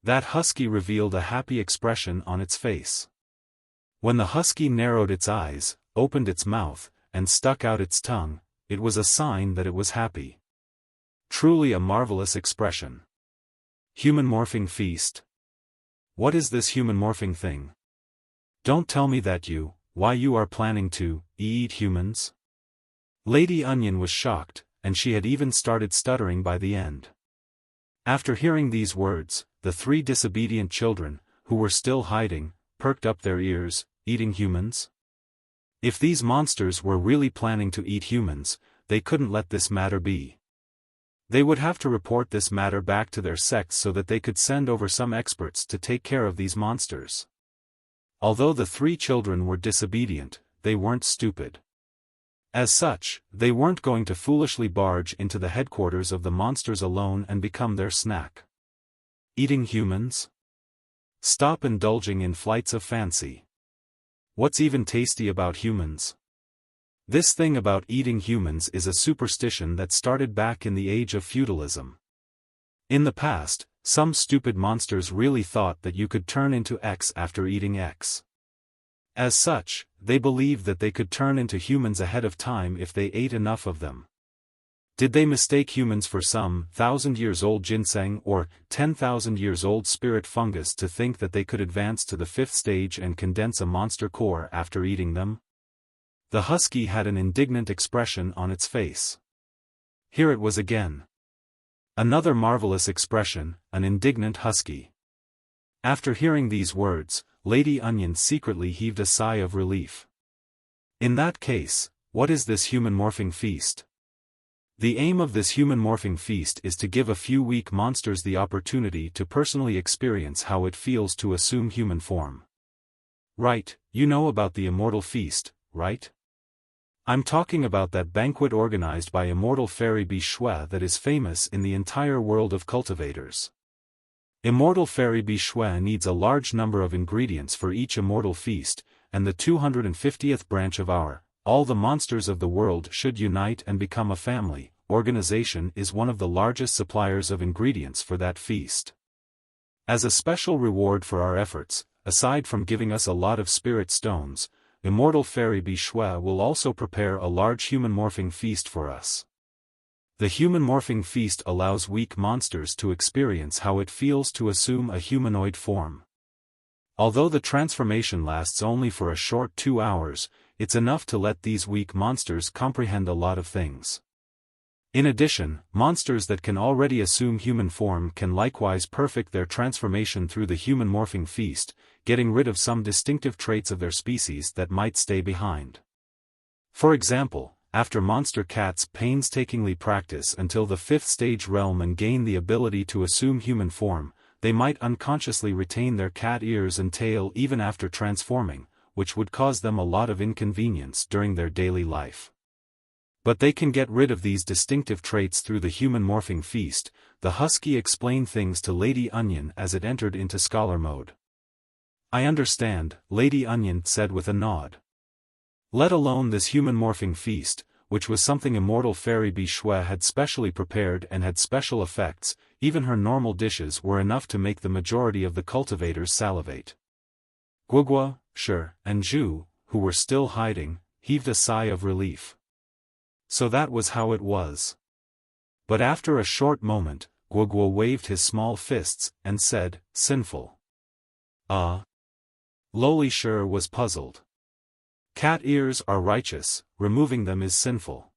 That husky revealed a happy expression on its face. When the husky narrowed its eyes, opened its mouth, and stuck out its tongue, it was a sign that it was happy. Truly a marvelous expression. Human morphing feast? What is this human morphing thing? Don't tell me that why you are planning to eat humans? Lady Onion was shocked, and she had even started stuttering by the end. After hearing these words, the three disobedient children, who were still hiding, perked up their ears. Eating humans? If these monsters were really planning to eat humans, they couldn't let this matter be. They would have to report this matter back to their sects so that they could send over some experts to take care of these monsters. Although the three children were disobedient, they weren't stupid. As such, they weren't going to foolishly barge into the headquarters of the monsters alone and become their snack. Eating humans? Stop indulging in flights of fancy. What's even tasty about humans? This thing about eating humans is a superstition that started back in the age of feudalism. In the past, some stupid monsters really thought that you could turn into X after eating X. As such, they believed that they could turn into humans ahead of time if they ate enough of them. Did they mistake humans for some 1,000-years-old ginseng or 10,000-years-old spirit fungus to think that they could advance to the fifth stage and condense a monster core after eating them? The husky had an indignant expression on its face. Here it was again. Another marvelous expression, an indignant husky. After hearing these words, Lady Onion secretly heaved a sigh of relief. In that case, what is this human morphing feast? The aim of this human morphing feast is to give a few weak monsters the opportunity to personally experience how it feels to assume human form. Right, you know about the immortal feast, right? I'm talking about that banquet organized by immortal fairy Bishwe that is famous in the entire world of cultivators. Immortal fairy Bishwe needs a large number of ingredients for each immortal feast, and the 250th branch of our, all the monsters of the world should unite and become a family, organization is one of the largest suppliers of ingredients for that feast. As a special reward for our efforts, aside from giving us a lot of spirit stones, immortal fairy Bishwe will also prepare a large human morphing feast for us. The human morphing feast allows weak monsters to experience how it feels to assume a humanoid form. Although the transformation lasts only for a short 2 hours, it's enough to let these weak monsters comprehend a lot of things. In addition, monsters that can already assume human form can likewise perfect their transformation through the human morphing feast, getting rid of some distinctive traits of their species that might stay behind. For example, after monster cats painstakingly practice until the 5th stage realm and gain the ability to assume human form, they might unconsciously retain their cat ears and tail even after transforming, which would cause them a lot of inconvenience during their daily life. But they can get rid of these distinctive traits through the human morphing feast. The husky explained things to Lady Onion as it entered into scholar mode. I understand, Lady Onion said with a nod. Let alone this human morphing feast, which was something immortal Fairy Bichue had specially prepared and had special effects, even her normal dishes were enough to make the majority of the cultivators salivate. Guogua, Shi, and Zhu, who were still hiding, heaved a sigh of relief. So that was how it was. But after a short moment, Guogua waved his small fists, and said, sinful. Lowly Shi was puzzled. Cat ears are righteous, removing them is sinful.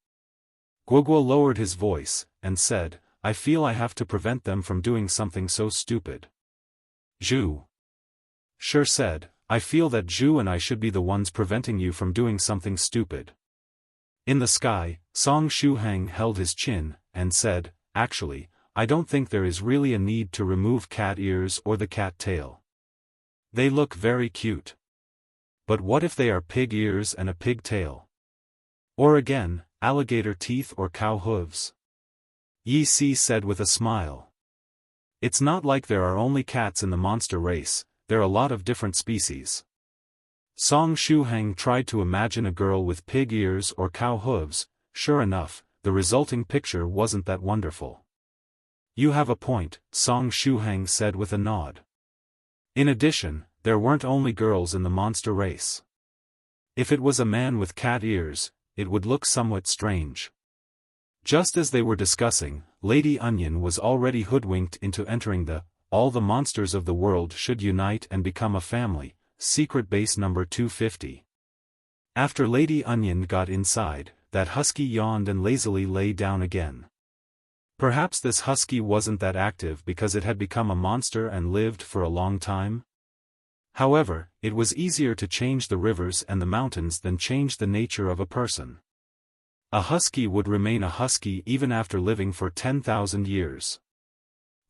Guogua lowered his voice, and said, I feel I have to prevent them from doing something so stupid. Zhu. Shi said, I feel that Zhu and I should be the ones preventing you from doing something stupid. In the sky, Song Shuhang held his chin, and said, actually, I don't think there is really a need to remove cat ears or the cat tail. They look very cute. But what if they are pig ears and a pig tail? Or again, alligator teeth or cow hooves? Yi Si said with a smile. It's not like there are only cats in the monster race, there are a lot of different species. Song Shuhang tried to imagine a girl with pig ears or cow hooves. Sure enough, the resulting picture wasn't that wonderful. You have a point, Song Shuhang said with a nod. In addition, there weren't only girls in the monster race. If it was a man with cat ears, it would look somewhat strange. Just as they were discussing, Lady Onion was already hoodwinked into entering the All the Monsters of the World Should Unite and Become a Family, secret base number 250. After Lady Onion got inside, that husky yawned and lazily lay down again. Perhaps this husky wasn't that active because it had become a monster and lived for a long time? However, it was easier to change the rivers and the mountains than change the nature of a person. A husky would remain a husky even after living for 10,000 years.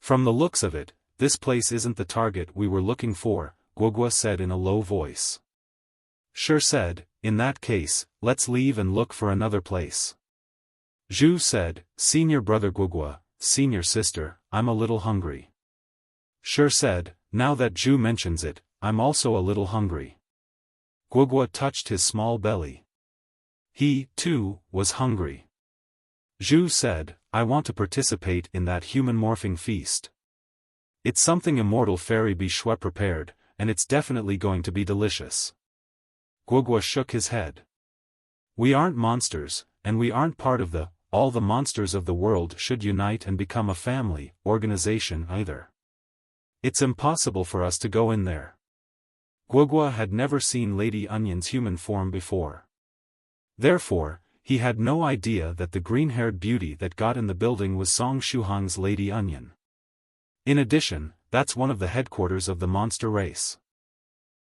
From the looks of it, this place isn't the target we were looking for, Guogua said in a low voice. Shi said, in that case, let's leave and look for another place. Zhu said, Senior Brother Guogua, Senior Sister, I'm a little hungry. Shi said, now that Zhu mentions it, I'm also a little hungry. Guogua touched his small belly. He, too, was hungry. Zhu said, I want to participate in that human morphing feast. It's something immortal Fairy Bichue prepared, and it's definitely going to be delicious. Guogua shook his head. We aren't monsters, and we aren't part of the All the Monsters of the World Should Unite and Become a Family organization either. It's impossible for us to go in there. Guogua had never seen Lady Onion's human form before. Therefore, he had no idea that the green-haired beauty that got in the building was Song Shuhang's Lady Onion. In addition, that's one of the headquarters of the monster race.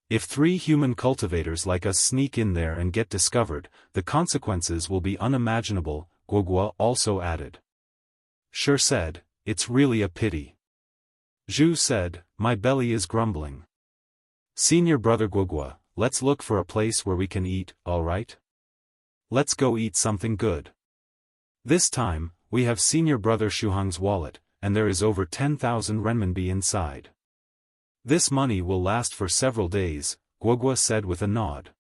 If 3 human cultivators like us sneak in there and get discovered, the consequences will be unimaginable, Guogua also added. Shi said, it's really a pity. Zhu said, my belly is grumbling. Senior Brother Guogua, let's look for a place where we can eat, alright? Let's go eat something good. This time, we have Senior Brother Shuhang's wallet, and there is over 10,000 renminbi inside. This money will last for several days, Guogua said with a nod.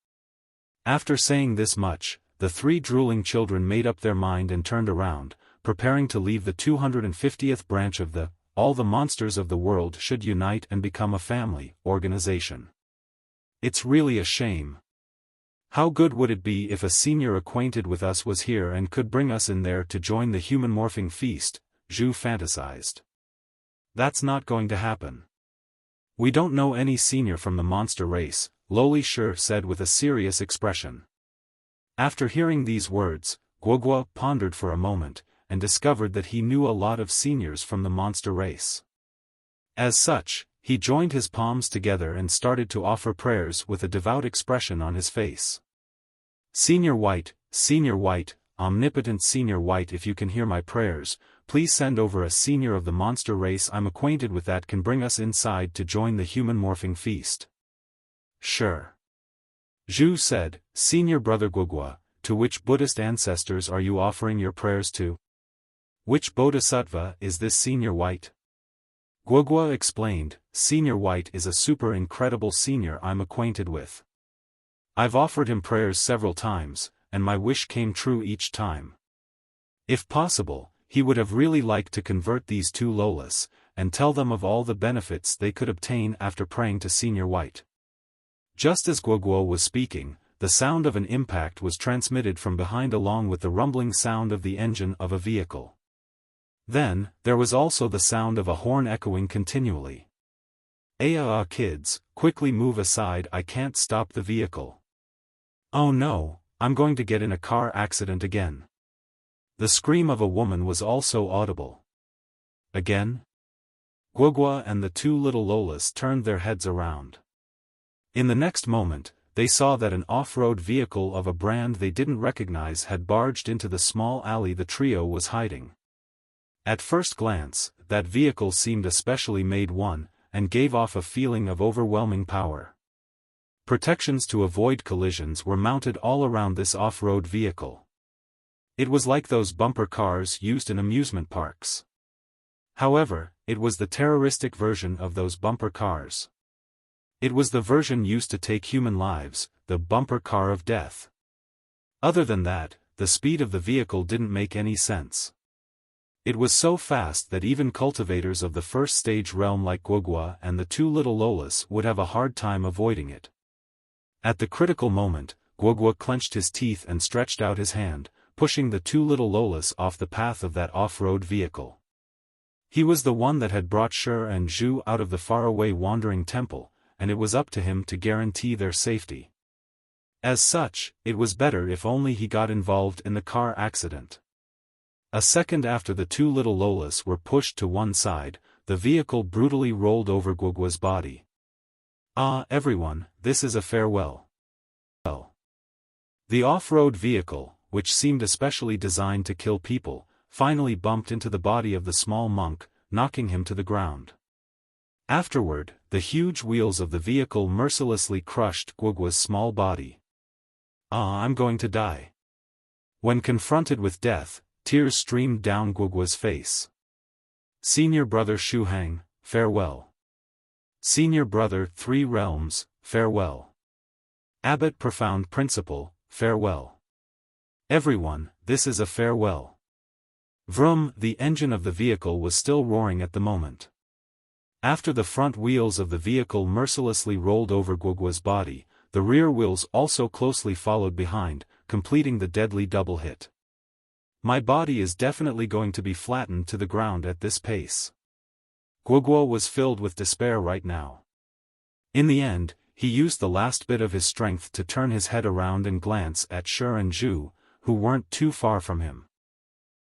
After saying this much, the 3 drooling children made up their mind and turned around, preparing to leave the 250th branch of the All the Monsters of the World Should Unite and Become a Family organization. It's really a shame. How good would it be if a senior acquainted with us was here and could bring us in there to join the human morphing feast, Zhu fantasized. That's not going to happen. We don't know any senior from the monster race, Lowly Shi said with a serious expression. After hearing these words, Guogua pondered for a moment, and discovered that he knew a lot of seniors from the monster race. As such, he joined his palms together and started to offer prayers with a devout expression on his face. Senior White, omnipotent Senior White, if you can hear my prayers, please send over a senior of the monster race I'm acquainted with that can bring us inside to join the human morphing feast. Sure. Zhu said, Senior Brother Guogua, to which Buddhist ancestors are you offering your prayers to? Which bodhisattva is this Senior White? Guogua explained, Senior White is a super incredible senior I'm acquainted with. I've offered him prayers several times, and my wish came true each time. If possible, he would have really liked to convert these two lotus, and tell them of all the benefits they could obtain after praying to Senior White. Just as Guogua was speaking, the sound of an impact was transmitted from behind along with the rumbling sound of the engine of a vehicle. Then, there was also the sound of a horn echoing continually. Kids, quickly move aside, I can't stop the vehicle. Oh no, I'm going to get in a car accident again. The scream of a woman was also audible. Again? Guogua and the two little lolas turned their heads around. In the next moment, they saw that an off-road vehicle of a brand they didn't recognize had barged into the small alley the trio was hiding. At first glance, that vehicle seemed a specially made one, and gave off a feeling of overwhelming power. Protections to avoid collisions were mounted all around this off-road vehicle. It was like those bumper cars used in amusement parks. However, it was the terroristic version of those bumper cars. It was the version used to take human lives, the bumper car of death. Other than that, the speed of the vehicle didn't make any sense. It was so fast that even cultivators of the first stage realm like Guogua and the two little lolas would have a hard time avoiding it. At the critical moment, Guogua clenched his teeth and stretched out his hand, pushing the two little lolas off the path of that off-road vehicle. He was the one that had brought Shi and Zhu out of the faraway wandering temple, and it was up to him to guarantee their safety. As such, it was better if only he got involved in the car accident. A second after the two little lolas were pushed to one side, the vehicle brutally rolled over Guogua's body. Ah, everyone, this is a farewell. The off-road vehicle, which seemed especially designed to kill people, finally bumped into the body of the small monk, knocking him to the ground. Afterward, the huge wheels of the vehicle mercilessly crushed Guogua's small body. Ah, I'm going to die. When confronted with death, tears streamed down Guogua's face. Senior Brother Shuhang, farewell. Senior Brother Three Realms, farewell. Abbot Profound Principle, farewell. Everyone, this is a farewell. Vroom, the engine of the vehicle was still roaring at the moment. After the front wheels of the vehicle mercilessly rolled over Guogua's body, the rear wheels also closely followed behind, completing the deadly double hit. My body is definitely going to be flattened to the ground at this pace. Guogua was filled with despair right now. In the end, he used the last bit of his strength to turn his head around and glance at Shi and Zhu, who weren't too far from him.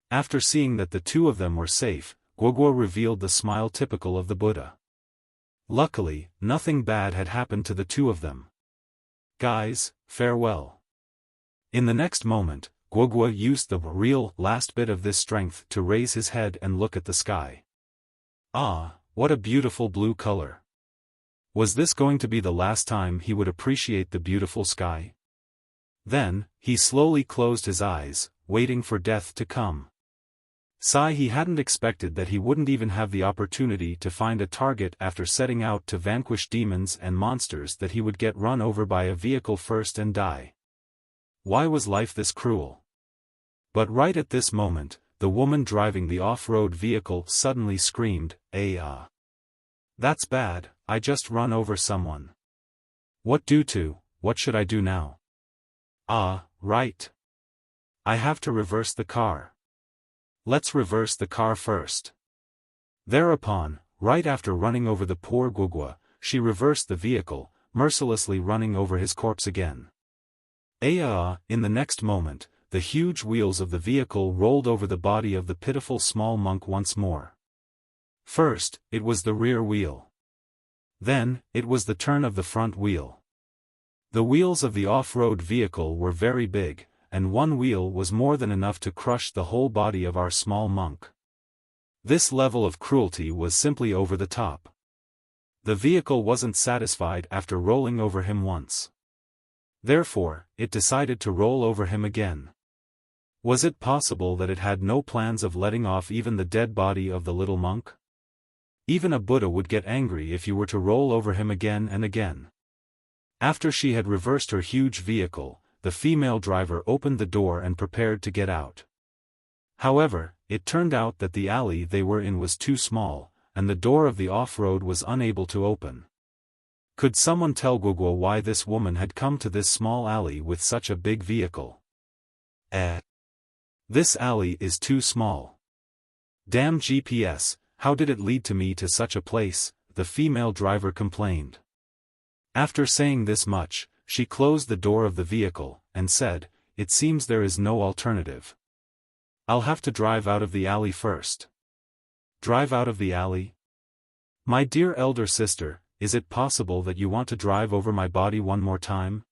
After seeing that the two of them were safe, Guogua revealed the smile typical of the Buddha. Luckily, nothing bad had happened to the two of them. Guys, farewell. In the next moment, Guogua used the real last bit of this strength to raise his head and look at the sky. Ah, what a beautiful blue color. Was this going to be the last time he would appreciate the beautiful sky? Then, he slowly closed his eyes, waiting for death to come. Sigh, he hadn't expected that he wouldn't even have the opportunity to find a target after setting out to vanquish demons and monsters, that he would get run over by a vehicle first and die. Why was life this cruel? But right at this moment, the woman driving the off-road vehicle suddenly screamed, "Ah! That's bad, I just run over someone. What should I do now? Ah, right. I have to reverse the car. Let's reverse the car first." Thereupon, right after running over the poor Guogua, she reversed the vehicle, mercilessly running over his corpse again. In the next moment, the huge wheels of the vehicle rolled over the body of the pitiful small monk once more. First, it was the rear wheel. Then, it was the turn of the front wheel. The wheels of the off-road vehicle were very big, and one wheel was more than enough to crush the whole body of our small monk. This level of cruelty was simply over the top. The vehicle wasn't satisfied after rolling over him once. Therefore, it decided to roll over him again. Was it possible that it had no plans of letting off even the dead body of the little monk? Even a Buddha would get angry if you were to roll over him again and again. After she had reversed her huge vehicle, the female driver opened the door and prepared to get out. However, it turned out that the alley they were in was too small, and the door of the off-road was unable to open. Could someone tell Guoguo why this woman had come to this small alley with such a big vehicle? This alley is too small. Damn GPS, how did it lead me to such a place? The female driver complained. After saying this much, she closed the door of the vehicle, and said, "It seems there is no alternative. I'll have to drive out of the alley first." Drive out of the alley? My dear elder sister, is it possible that you want to drive over my body one more time?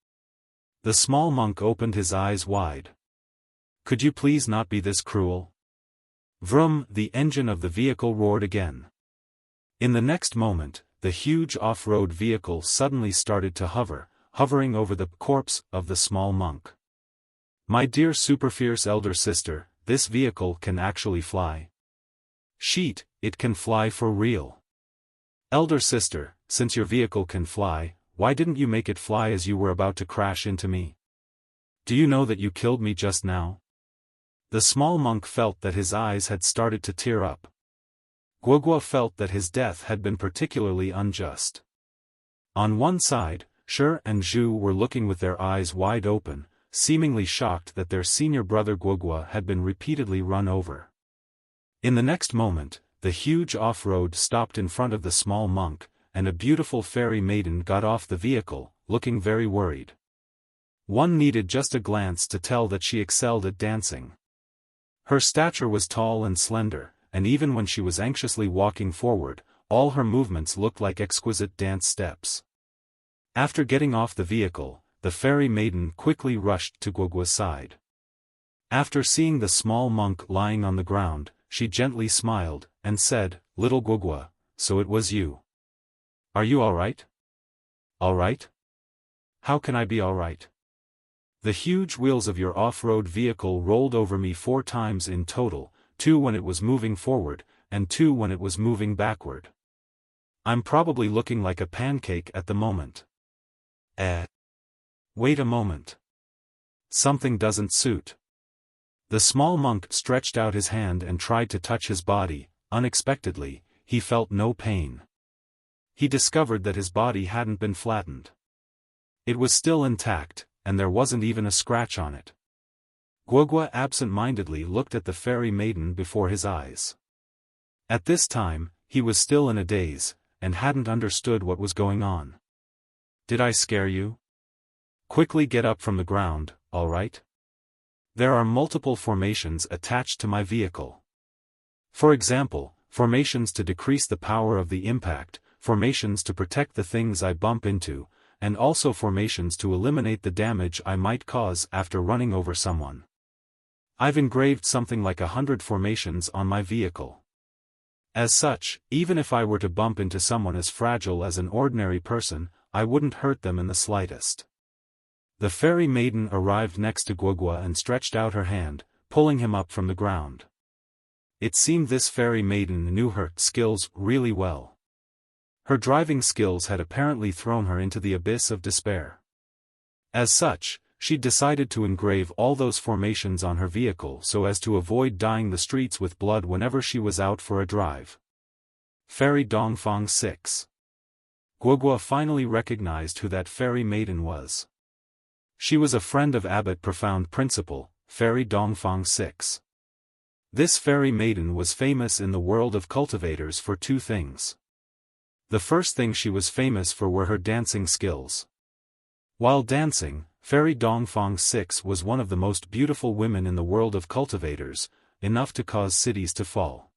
The small monk opened his eyes wide. Could you please not be this cruel? Vroom, the engine of the vehicle roared again. In the next moment, the huge off-road vehicle suddenly started to hover, hovering over the corpse of the small monk. My dear super fierce elder sister, this vehicle can actually fly. Sheet, it can fly for real. Elder sister, since your vehicle can fly, why didn't you make it fly as you were about to crash into me? Do you know that you killed me just now? The small monk felt that his eyes had started to tear up. Guoguo felt that his death had been particularly unjust. On one side, Shi and Zhu were looking with their eyes wide open, seemingly shocked that their senior brother Guoguo had been repeatedly run over. In the next moment, the huge off-road stopped in front of the small monk, and a beautiful fairy maiden got off the vehicle, looking very worried. One needed just a glance to tell that she excelled at dancing. Her stature was tall and slender, and even when she was anxiously walking forward, all her movements looked like exquisite dance steps. After getting off the vehicle, the fairy maiden quickly rushed to Guoguo's side. After seeing the small monk lying on the ground, she gently smiled, and said, "Little Guoguo, so it was you. Are you all right?" "All right? How can I be all right? The huge wheels of your off-road vehicle rolled over me 4 times in total, 2 when it was moving forward, and 2 when it was moving backward. I'm probably looking like a pancake at the moment." Wait a moment. Something doesn't suit. The small monk stretched out his hand and tried to touch his body. Unexpectedly, he felt no pain. He discovered that his body hadn't been flattened. It was still intact, and there wasn't even a scratch on it. Guoguo absent-mindedly looked at the fairy maiden before his eyes. At this time, he was still in a daze, and hadn't understood what was going on. "Did I scare you? Quickly get up from the ground, all right? There are multiple formations attached to my vehicle. For example, formations to decrease the power of the impact, formations to protect the things I bump into, and also formations to eliminate the damage I might cause after running over someone. I've engraved something like 100 formations on my vehicle. As such, even if I were to bump into someone as fragile as an ordinary person, I wouldn't hurt them in the slightest." The fairy maiden arrived next to Guoguo and stretched out her hand, pulling him up from the ground. It seemed this fairy maiden knew her skills really well. Her driving skills had apparently thrown her into the abyss of despair. As such, she decided to engrave all those formations on her vehicle so as to avoid dyeing the streets with blood whenever she was out for a drive. Fairy Dongfang 6. Guoguo finally recognized who that fairy maiden was. She was a friend of Abbot Profound Principle, Fairy Dongfang 6. This fairy maiden was famous in the world of cultivators for 2 things. The first thing she was famous for were her dancing skills. While dancing, Fairy Dongfang 6 was one of the most beautiful women in the world of cultivators, enough to cause cities to fall.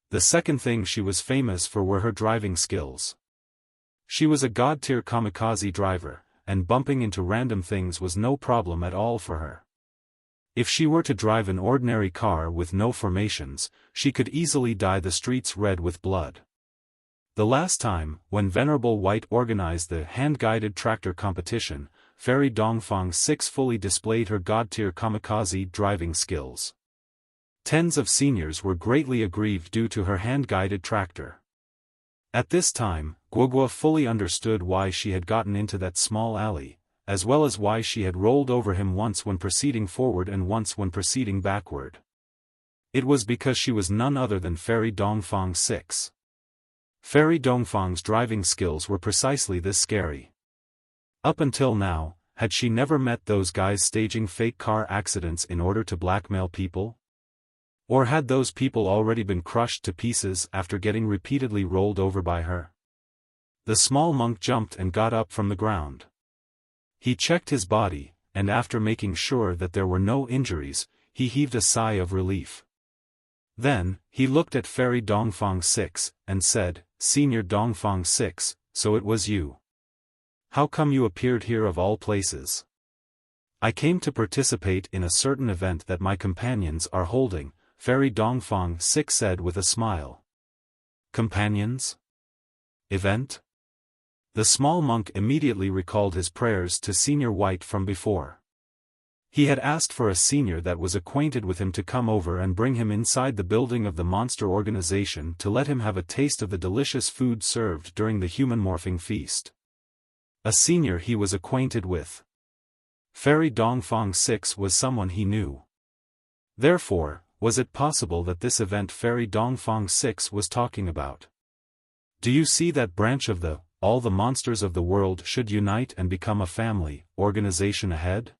The second thing she was famous for were her driving skills. She was a god-tier kamikaze driver, and bumping into random things was no problem at all for her. If she were to drive an ordinary car with no formations, she could easily dye the streets red with blood. The last time, when Venerable White organized the hand-guided tractor competition, Fairy Dongfang 6 fully displayed her god-tier kamikaze driving skills. Tens of seniors were greatly aggrieved due to her hand-guided tractor. At this time, Guogua fully understood why she had gotten into that small alley, as well as why she had rolled over him once when proceeding forward and once when proceeding backward. It was because she was none other than Fairy Dongfang 6. Fairy Dongfang's driving skills were precisely this scary. Up until now, had she never met those guys staging fake car accidents in order to blackmail people? Or had those people already been crushed to pieces after getting repeatedly rolled over by her? The small monk jumped and got up from the ground. He checked his body, and after making sure that there were no injuries, he heaved a sigh of relief. Then, he looked at Fairy Dongfang 6, and said, "Senior Dongfang 6, so it was you. How come you appeared here of all places?" "I came to participate in a certain event that my companions are holding," Fairy Dongfang 6 said with a smile. "Companions? Event?" The small monk immediately recalled his prayers to Senior White from before. He had asked for a senior that was acquainted with him to come over and bring him inside the building of the monster organization to let him have a taste of the delicious food served during the human morphing feast. A senior he was acquainted with. Fairy Dongfang 6 was someone he knew. Therefore, was it possible that this event Fairy Dongfang 6 was talking about? "Do you see that branch of the all the monsters of the world should unite and become a family organization ahead?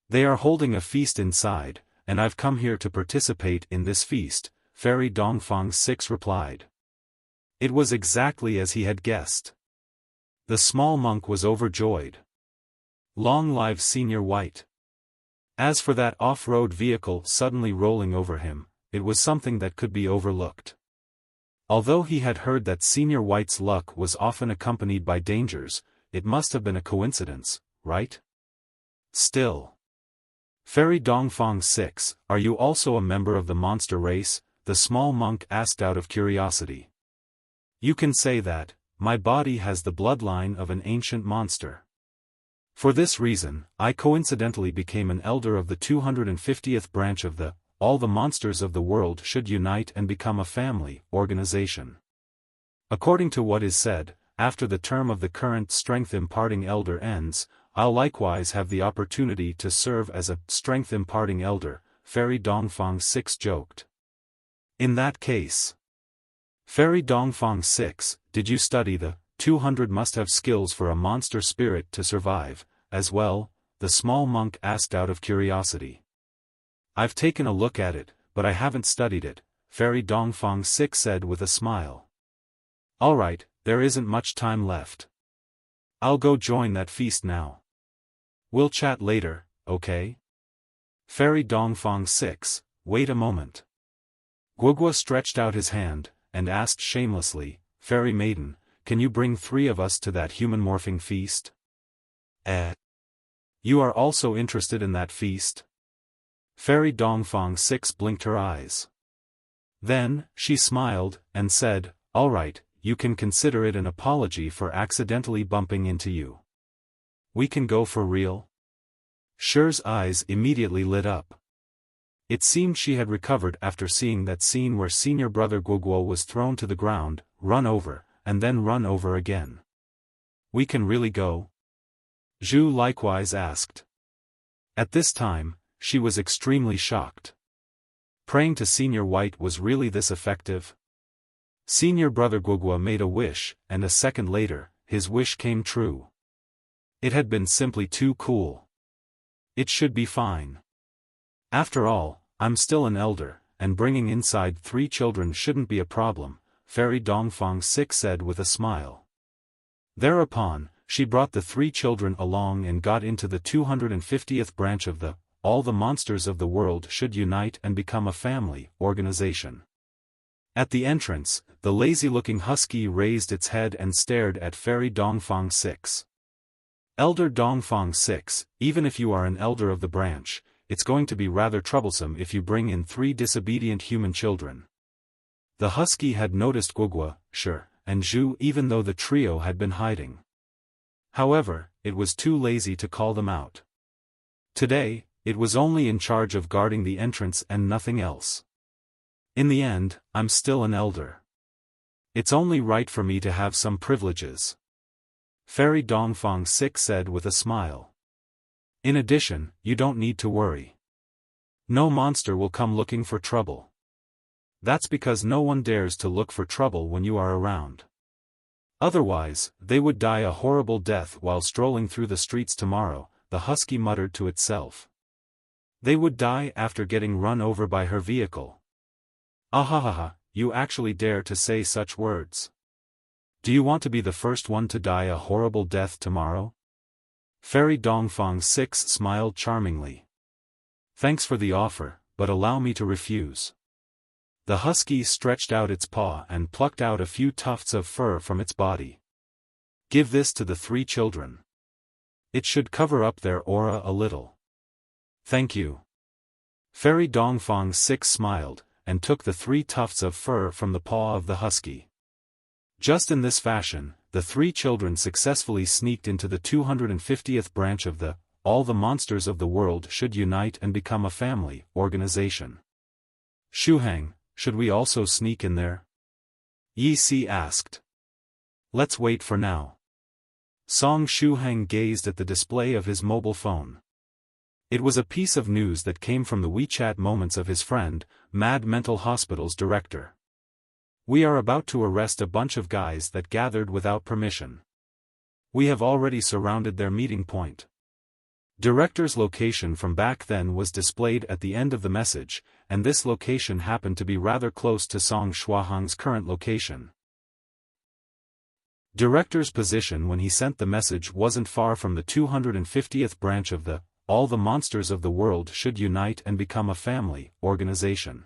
They are holding a feast inside, and I've come here to participate in this feast," Fairy Dongfang 6 replied. It was exactly as he had guessed. The small monk was overjoyed. Long live Senior White. As for that off-road vehicle suddenly rolling over him, it was something that could be overlooked. Although he had heard that Senior White's luck was often accompanied by dangers, it must have been a coincidence, right? Still. "Fairy Dongfang 6, are you also a member of the monster race?" the small monk asked out of curiosity. "You can say that, my body has the bloodline of an ancient monster. For this reason, I coincidentally became an elder of the 250th branch of the All the Monsters of the World Should Unite and Become a Family organization. According to what is said, after the term of the current strength-imparting elder ends, I'll likewise have the opportunity to serve as a strength-imparting elder," Fairy Dongfang 6 joked. "In that case, Fairy Dongfang 6, did you study the 200 must-have skills for a monster spirit to survive, as well?" the small monk asked out of curiosity. "I've taken a look at it, but I haven't studied it," Fairy Dongfang 6 said with a smile. "Alright, there isn't much time left. I'll go join that feast now. We'll chat later, okay?" Fairy Dongfang 6, wait a moment. Guogua stretched out his hand, and asked shamelessly, "Fairy Maiden, can you bring 3 of us to that human morphing feast?" You are also interested in that feast?" Fairy Dongfang 6 blinked her eyes. Then, she smiled, and said, "Alright, you can consider it an apology for accidentally bumping into you. We can go for real?" Sher's eyes immediately lit up. It seemed she had recovered after seeing that scene where Senior Brother Guogua was thrown to the ground, run over, and then run over again. "We can really go?" Zhu likewise asked. At this time, she was extremely shocked. Praying to Senior White was really this effective? Senior Brother Guogua made a wish, and a second later, his wish came true. It had been simply too cool. It should be fine. After all, I'm still an elder, and bringing inside 3 children shouldn't be a problem, Fairy Dongfang 6 said with a smile. Thereupon, she brought the 3 children along and got into the 250th branch of the All the Monsters of the World Should Unite and Become a Family organization. At the entrance, the lazy-looking husky raised its head and stared at Fairy Dongfang 6. "Elder Dongfang 6, even if you are an elder of the branch, it's going to be rather troublesome if you bring in 3 disobedient human children. The husky had noticed Guogua, Shi, and Zhu even though the trio had been hiding. However, it was too lazy to call them out. Today, it was only in charge of guarding the entrance and nothing else. In the end, I'm still an elder. It's only right for me to have some privileges. Fairy Dongfang 6 said with a smile. In addition, you don't need to worry. No monster will come looking for trouble. That's because no one dares to look for trouble when you are around. Otherwise, they would die a horrible death while strolling through the streets tomorrow, the husky muttered to itself. They would die after getting run over by her vehicle. Ahahaha, you actually dare to say such words. Do you want to be the first one to die a horrible death tomorrow? Fairy Dongfang 6 smiled charmingly. Thanks for the offer, but allow me to refuse. The husky stretched out its paw and plucked out a few tufts of fur from its body. Give this to the 3 children. It should cover up their aura a little. Thank you. Fairy Dongfang 6 smiled, and took the 3 tufts of fur from the paw of the husky. Just in this fashion, the 3 children successfully sneaked into the 250th branch of the All the Monsters of the World Should Unite and Become a Family organization. Shuhang, should we also sneak in there? Yi Si asked. Let's wait for now. Song Shuhang gazed at the display of his mobile phone. It was a piece of news that came from the WeChat moments of his friend, Mad Mental Hospital's director. We are about to arrest a bunch of guys that gathered without permission. We have already surrounded their meeting point. Director's location from back then was displayed at the end of the message, and this location happened to be rather close to Song Shuhang's current location. Director's position when he sent the message wasn't far from the 250th branch of the All the Monsters of the World Should Unite and Become a Family organization.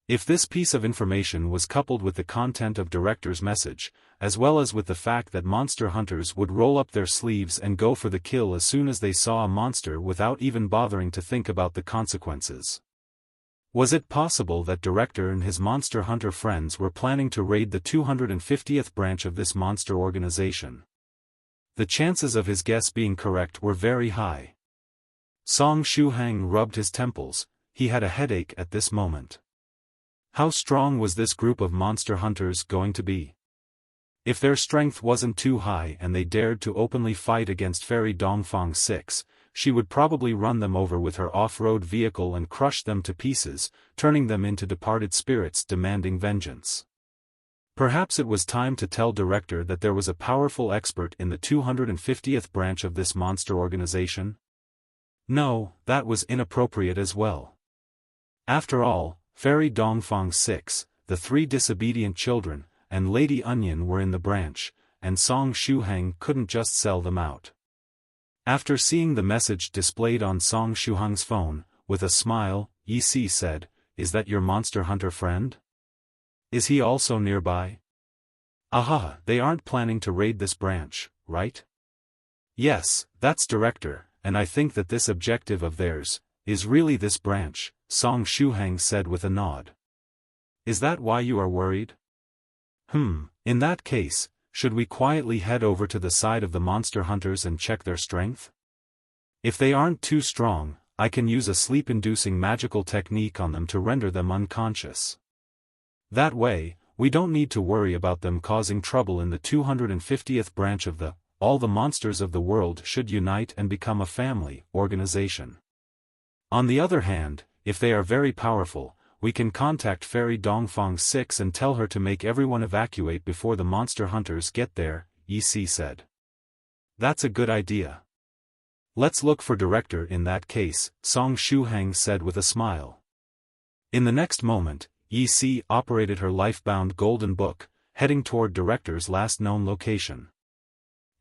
If this piece of information was coupled with the content of Director's message, as well as with the fact that monster hunters would roll up their sleeves and go for the kill as soon as they saw a monster without even bothering to think about the consequences. Was it possible that Director and his monster hunter friends were planning to raid the 250th branch of this monster organization? The chances of his guess being correct were very high. Song Shuhang rubbed his temples. He had a headache at this moment. How strong was this group of monster hunters going to be? If their strength wasn't too high and they dared to openly fight against Fairy Dongfang 6, she would probably run them over with her off-road vehicle and crush them to pieces, turning them into departed spirits demanding vengeance. Perhaps it was time to tell Director that there was a powerful expert in the 250th branch of this monster organization? No, that was inappropriate as well. After all, Fairy Dongfang 6, the 3 disobedient children, and Lady Onion were in the branch, and Song Shuhang couldn't just sell them out. After seeing the message displayed on Song Shuhang's phone, with a smile, Yi Si said, "Is that your monster hunter friend? Is he also nearby?" Aha, they aren't planning to raid this branch, right? Yes, that's Director, and I think that this objective of theirs is really this branch, Song Shuhang said with a nod. Is that why you are worried? In that case, should we quietly head over to the side of the monster hunters and check their strength? If they aren't too strong, I can use a sleep-inducing magical technique on them to render them unconscious. That way, we don't need to worry about them causing trouble in the 250th branch of the All the Monsters of the World Should Unite and Become a Family organization. On the other hand, if they are very powerful, we can contact Fairy Dongfang 6 and tell her to make everyone evacuate before the monster hunters get there, Yi Si said. That's a good idea. Let's look for Director in that case, Song Shuhang said with a smile. In the next moment, Yi Si operated her life-bound golden book, heading toward Director's last known location.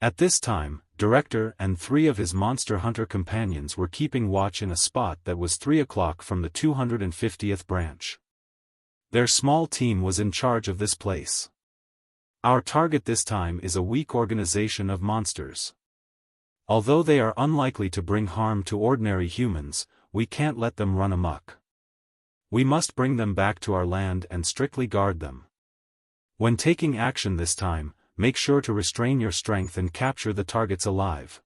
At this time, Director and 3 of his monster hunter companions were keeping watch in a spot that was 3 o'clock from the 250th branch. Their small team was in charge of this place. Our target this time is a weak organization of monsters. Although they are unlikely to bring harm to ordinary humans, we can't let them run amok. We must bring them back to our land and strictly guard them. When taking action this time, make sure to restrain your strength and capture the targets alive.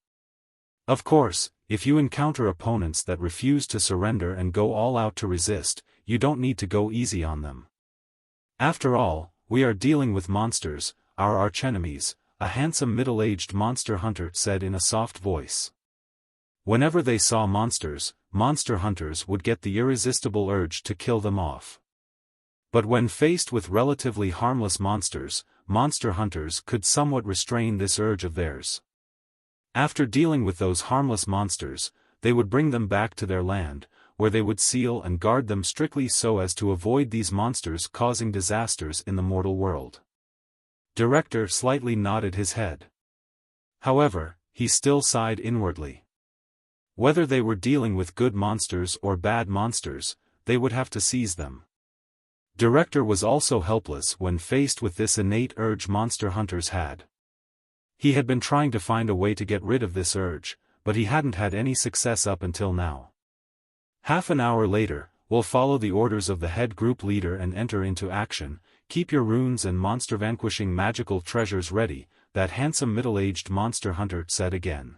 Of course, if you encounter opponents that refuse to surrender and go all out to resist, you don't need to go easy on them. After all, we are dealing with monsters, our archenemies, a handsome middle-aged monster hunter said in a soft voice. Whenever they saw monsters, monster hunters would get the irresistible urge to kill them off. But when faced with relatively harmless monsters, monster hunters could somewhat restrain this urge of theirs. After dealing with those harmless monsters, they would bring them back to their land, where they would seal and guard them strictly so as to avoid these monsters causing disasters in the mortal world. Director slightly nodded his head. However, he still sighed inwardly. Whether they were dealing with good monsters or bad monsters, they would have to seize them. Director was also helpless when faced with this innate urge monster hunters had. He had been trying to find a way to get rid of this urge, but he hadn't had any success up until now. Half an hour later, we'll follow the orders of the head group leader and enter into action. Keep your runes and monster-vanquishing magical treasures ready, that handsome middle-aged monster hunter said again.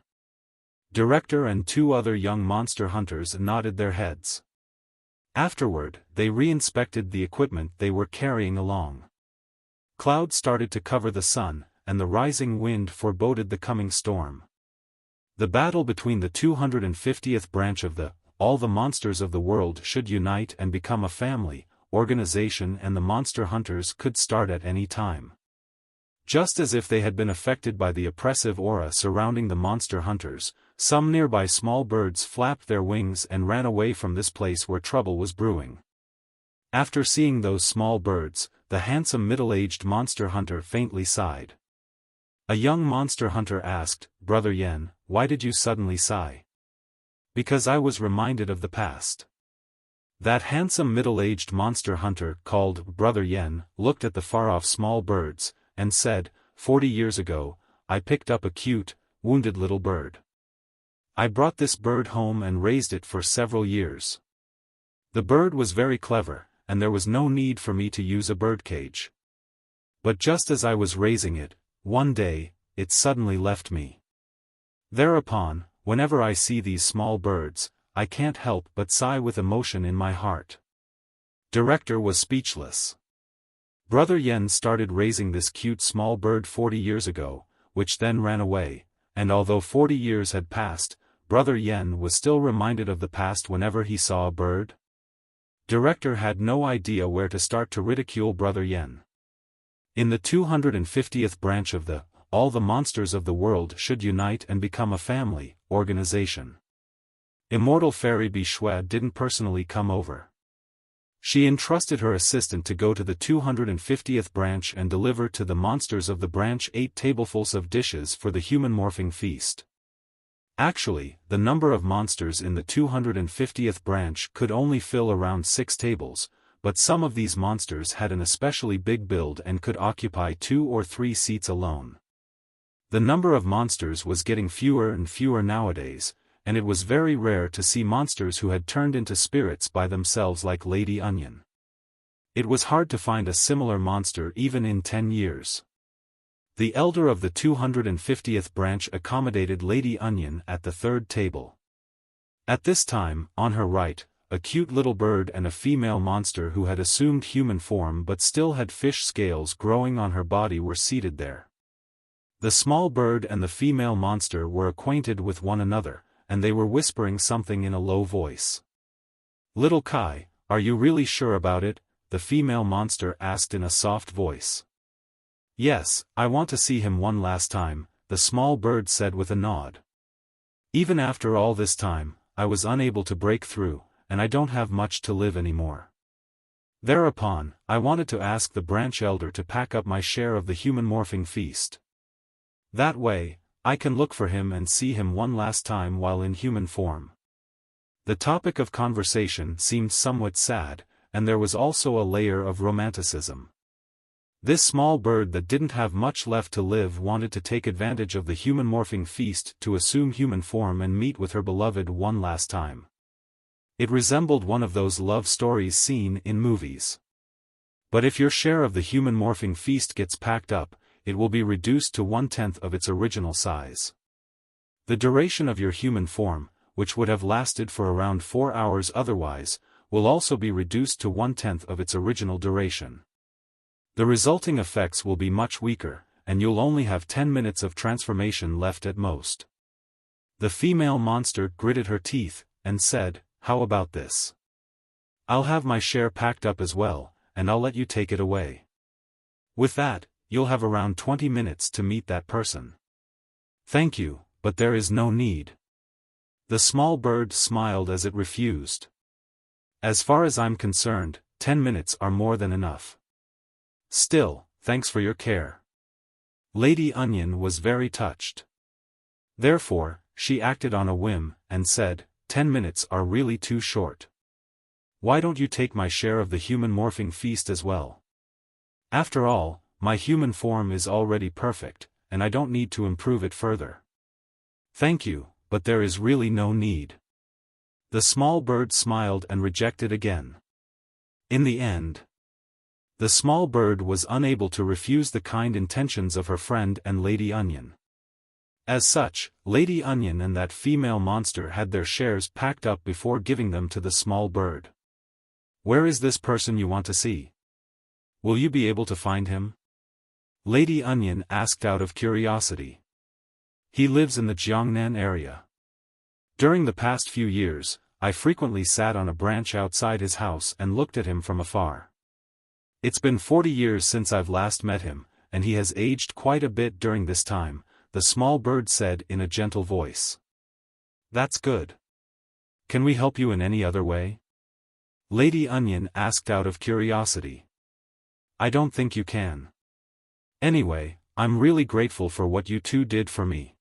Director and two other young monster hunters nodded their heads. Afterward, they re-inspected the equipment they were carrying along. Clouds started to cover the sun, and the rising wind foreboded the coming storm. The battle between the 250th branch of all the monsters of the world should unite and become a family, organization and the monster hunters could start at any time. Just as if they had been affected by the oppressive aura surrounding the monster hunters, some nearby small birds flapped their wings and ran away from this place where trouble was brewing. After seeing those small birds, the handsome middle-aged monster hunter faintly sighed. A young monster hunter asked, "Brother Yen, why did you suddenly sigh?" "Because I was reminded of the past." That handsome middle-aged monster hunter called Brother Yen looked at the far-off small birds, and said, 40 years ago, I picked up a cute, wounded little bird. I brought this bird home and raised it for several years. The bird was very clever, and there was no need for me to use a birdcage. But just as I was raising it, one day, it suddenly left me. Thereupon, whenever I see these small birds, I can't help but sigh with emotion in my heart. Director was speechless. Brother Yen started raising this cute small bird 40 years ago, which then ran away, and although 40 years had passed, Brother Yen was still reminded of the past whenever he saw a bird. Director had no idea where to start to ridicule Brother Yen. In the 250th branch of all the monsters of the world should unite and become a family, organization. Immortal Fairy Bishwe didn't personally come over. She entrusted her assistant to go to the 250th branch and deliver to the monsters of the branch 8 tablefuls of dishes for the human morphing feast. Actually, the number of monsters in the 250th branch could only fill around 6 tables, but some of these monsters had an especially big build and could occupy 2 or 3 seats alone. The number of monsters was getting fewer and fewer nowadays, and it was very rare to see monsters who had turned into spirits by themselves like Lady Onion. It was hard to find a similar monster even in 10 years. The elder of the 250th branch accommodated Lady Onion at the 3rd table. At this time, on her right, a cute little bird and a female monster who had assumed human form but still had fish scales growing on her body were seated there. The small bird and the female monster were acquainted with one another, and they were whispering something in a low voice. "Little Kai, are you really sure about it?" the female monster asked in a soft voice. "Yes, I want to see him one last time," the small bird said with a nod. "Even after all this time, I was unable to break through, and I don't have much to live anymore. Thereupon, I wanted to ask the branch elder to pack up my share of the human morphing feast. That way, I can look for him and see him one last time while in human form." The topic of conversation seemed somewhat sad, and there was also a layer of romanticism. This small bird that didn't have much left to live wanted to take advantage of the human morphing feast to assume human form and meet with her beloved one last time. It resembled one of those love stories seen in movies. But if your share of the human morphing feast gets packed up, it will be reduced to 1/10 of its original size. The duration of your human form, which would have lasted for around 4 hours otherwise, will also be reduced to 1/10 of its original duration. The resulting effects will be much weaker, and you'll only have 10 minutes of transformation left at most. The female monster gritted her teeth, and said, "How about this? I'll have my share packed up as well, and I'll let you take it away. With that, you'll have around 20 minutes to meet that person." "Thank you, but there is no need." The small bird smiled as it refused. "As far as I'm concerned, 10 minutes are more than enough. Still, thanks for your care." Lady Onion was very touched. Therefore, she acted on a whim, and said, 10 minutes are really too short. Why don't you take my share of the human morphing feast as well? After all, my human form is already perfect, and I don't need to improve it further." "Thank you, but there is really no need." The small bird smiled and rejected again. In the end, the small bird was unable to refuse the kind intentions of her friend and Lady Onion. As such, Lady Onion and that female monster had their shares packed up before giving them to the small bird. "Where is this person you want to see? Will you be able to find him?" Lady Onion asked out of curiosity. "He lives in the Jiangnan area. During the past few years, I frequently sat on a branch outside his house and looked at him from afar. It's been 40 years since I've last met him, and he has aged quite a bit during this time," the small bird said in a gentle voice. "That's good. Can we help you in any other way?" Lady Onion asked out of curiosity. "I don't think you can. Anyway, I'm really grateful for what you two did for me.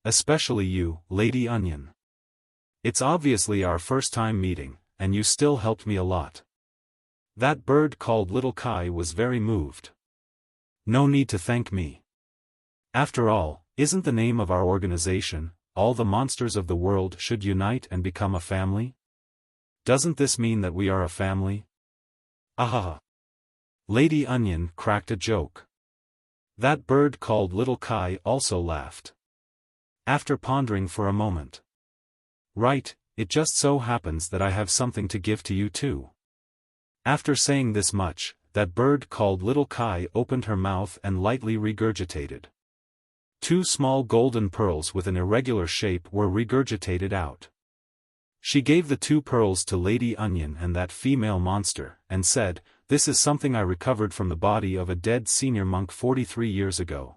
Especially you, Lady Onion. It's obviously our first time meeting, and you still helped me a lot." That bird called Little Kai was very moved. "No need to thank me. After all, isn't the name of our organization, All the Monsters of the World Should Unite and Become a Family? Doesn't this mean that we are a family?" "Ahaha." Lady Onion cracked a joke. That bird called Little Kai also laughed. After pondering for a moment. "Right, it just so happens that I have something to give to you too." After saying this much, that bird called Little Kai opened her mouth and lightly regurgitated. 2 small golden pearls with an irregular shape were regurgitated out. She gave the 2 pearls to Lady Onion and that female monster, and said, "This is something I recovered from the body of a dead senior monk 43 years ago.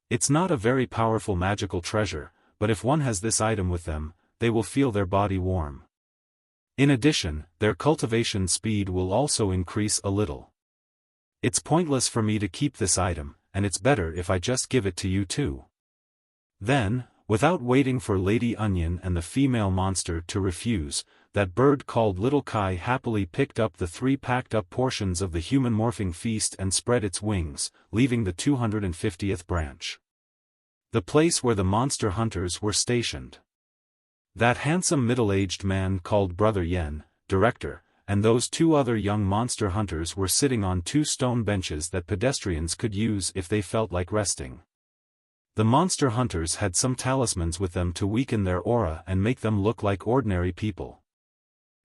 It's not a very powerful magical treasure, but if one has this item with them, they will feel their body warm. In addition, their cultivation speed will also increase a little. It's pointless for me to keep this item, and it's better if I just give it to you too." Then, without waiting for Lady Onion and the female monster to refuse, that bird called Little Kai happily picked up the 3 packed-up portions of the human morphing feast and spread its wings, leaving the 250th branch. The place where the monster hunters were stationed. That handsome middle-aged man called Brother Yen, director, and those 2 other young monster hunters were sitting on 2 stone benches that pedestrians could use if they felt like resting. The monster hunters had some talismans with them to weaken their aura and make them look like ordinary people.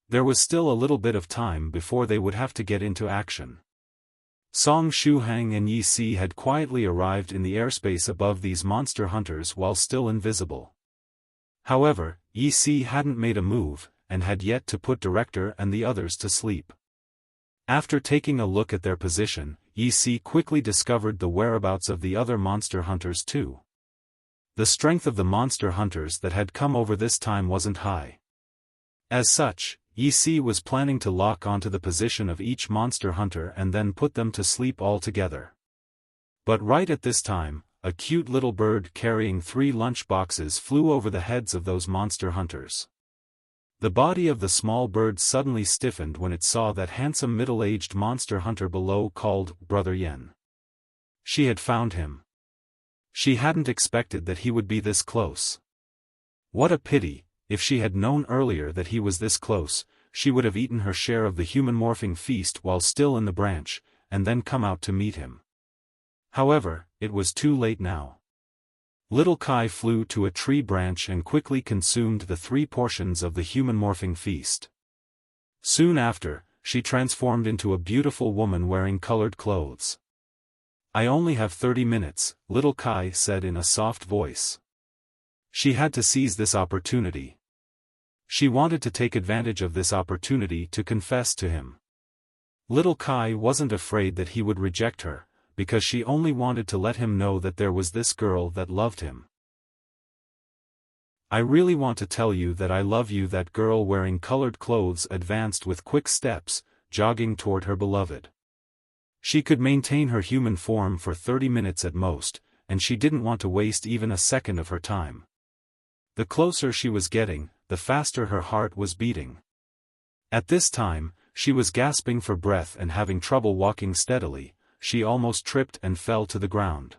There was still a little bit of time before they would have to get into action. Song Shuhang and I had quietly arrived in the airspace above these monster hunters while still invisible. However, I hadn't made a move, and had yet to put Director and the others to sleep. After taking a look at their position, I quickly discovered the whereabouts of the other monster hunters too. The strength of the monster hunters that had come over this time wasn't high. As such, I was planning to lock onto the position of each monster hunter and then put them to sleep all together. But right at this time, a cute little bird carrying 3 lunch boxes flew over the heads of those monster hunters. The body of the small bird suddenly stiffened when it saw that handsome middle-aged monster hunter below called Brother Yen. She had found him. She hadn't expected that he would be this close. What a pity, if she had known earlier that he was this close, she would have eaten her share of the human morphing feast while still in the branch, and then come out to meet him. However, it was too late now. Little Kai flew to a tree branch and quickly consumed the 3 portions of the human morphing feast. Soon after, she transformed into a beautiful woman wearing colored clothes. "I only have 30 minutes, Little Kai said in a soft voice. She had to seize this opportunity. She wanted to take advantage of this opportunity to confess to him. Little Kai wasn't afraid that he would reject her, because she only wanted to let him know that there was this girl that loved him. "I really want to tell you that I love you." That girl wearing colored clothes advanced with quick steps, jogging toward her beloved. She could maintain her human form for 30 minutes at most, and she didn't want to waste even a second of her time. The closer she was getting, the faster her heart was beating. At this time, she was gasping for breath and having trouble walking steadily. She almost tripped and fell to the ground.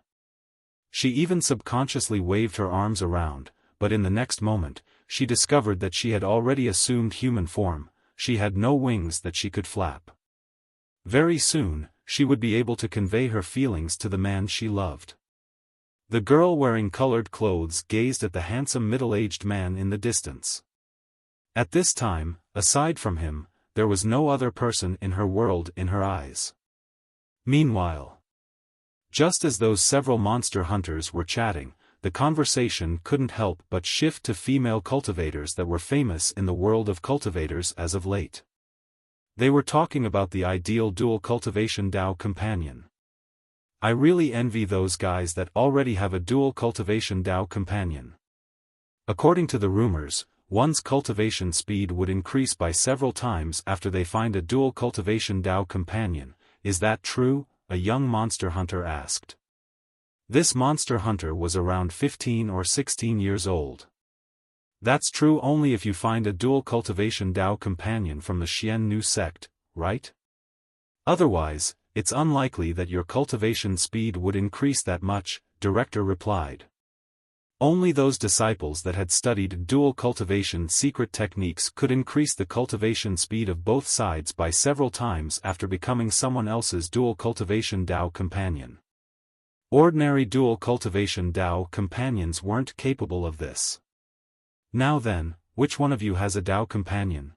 She even subconsciously waved her arms around, but in the next moment, she discovered that she had already assumed human form. She had no wings that she could flap. Very soon, she would be able to convey her feelings to the man she loved. The girl wearing colored clothes gazed at the handsome middle-aged man in the distance. At this time, aside from him, there was no other person in her world in her eyes. Meanwhile, just as those several monster hunters were chatting, the conversation couldn't help but shift to female cultivators that were famous in the world of cultivators as of late. They were talking about the ideal dual cultivation Dao companion. "I really envy those guys that already have a dual cultivation Dao companion. According to the rumors, one's cultivation speed would increase by several times after they find a dual cultivation Dao companion. Is that true?" a young monster hunter asked. This monster hunter was around 15 or 16 years old. "That's true only if you find a dual cultivation Dao companion from the Xian Nu sect, right? Otherwise, it's unlikely that your cultivation speed would increase that much," Director replied. Only those disciples that had studied dual cultivation secret techniques could increase the cultivation speed of both sides by several times after becoming someone else's dual cultivation Dao companion. Ordinary dual cultivation Dao companions weren't capable of this. "Now then, which one of you has a Dao companion?"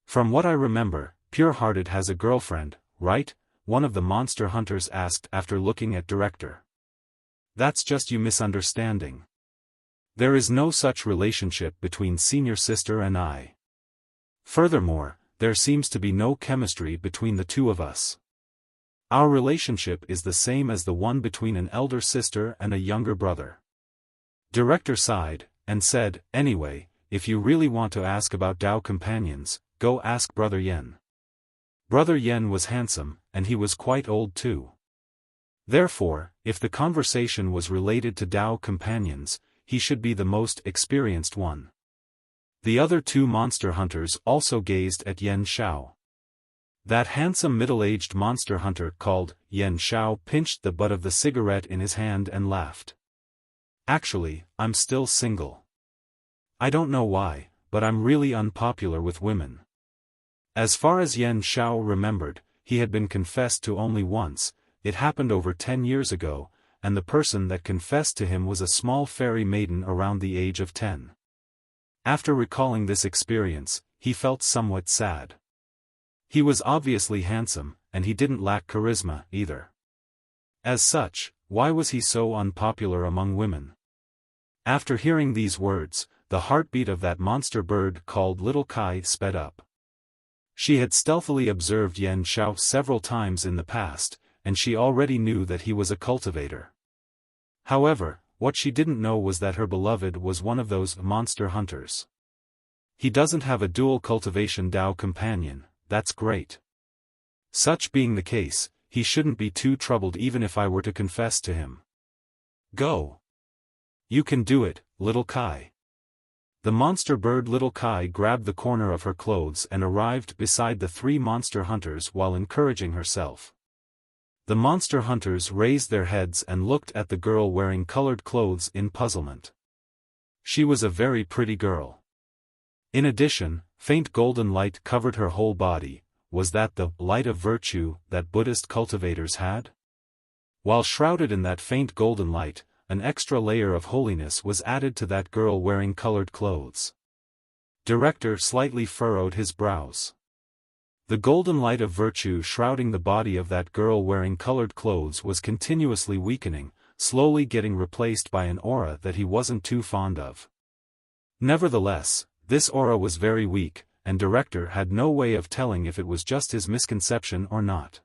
"From what I remember, Pure-Hearted has a girlfriend, right?" one of the monster hunters asked after looking at Director. "That's just you misunderstanding. There is no such relationship between Senior Sister and I. Furthermore, there seems to be no chemistry between the two of us. Our relationship is the same as the one between an elder sister and a younger brother." Director sighed, and said, "Anyway, if you really want to ask about Dao companions, go ask Brother Yen." Brother Yen was handsome, and he was quite old too. Therefore, if the conversation was related to Dao companions, he should be the most experienced one. The other 2 monster hunters also gazed at Yen Shao. That handsome middle-aged monster hunter called Yen Shao pinched the butt of the cigarette in his hand and laughed. "Actually, I'm still single. I don't know why, but I'm really unpopular with women." As far as Yen Shao remembered, he had been confessed to only once. It happened over 10 years ago, and the person that confessed to him was a small fairy maiden around the age of 10. After recalling this experience, he felt somewhat sad. He was obviously handsome, and he didn't lack charisma either. As such, why was he so unpopular among women? After hearing these words, the heartbeat of that monster bird called Little Kai sped up. She had stealthily observed Yen Shao several times in the past, and she already knew that he was a cultivator. However, what she didn't know was that her beloved was one of those monster hunters. "He doesn't have a dual cultivation Dao companion, that's great. Such being the case, he shouldn't be too troubled even if I were to confess to him. Go. You can do it, Little Kai." The monster bird Little Kai grabbed the corner of her clothes and arrived beside the 3 monster hunters while encouraging herself. The monster hunters raised their heads and looked at the girl wearing colored clothes in puzzlement. She was a very pretty girl. In addition, faint golden light covered her whole body. Was that the light of virtue that Buddhist cultivators had? While shrouded in that faint golden light, an extra layer of holiness was added to that girl wearing colored clothes. Director slightly furrowed his brows. The golden light of virtue shrouding the body of that girl wearing colored clothes was continuously weakening, slowly getting replaced by an aura that he wasn't too fond of. Nevertheless, this aura was very weak, and Director had no way of telling if it was just his misconception or not.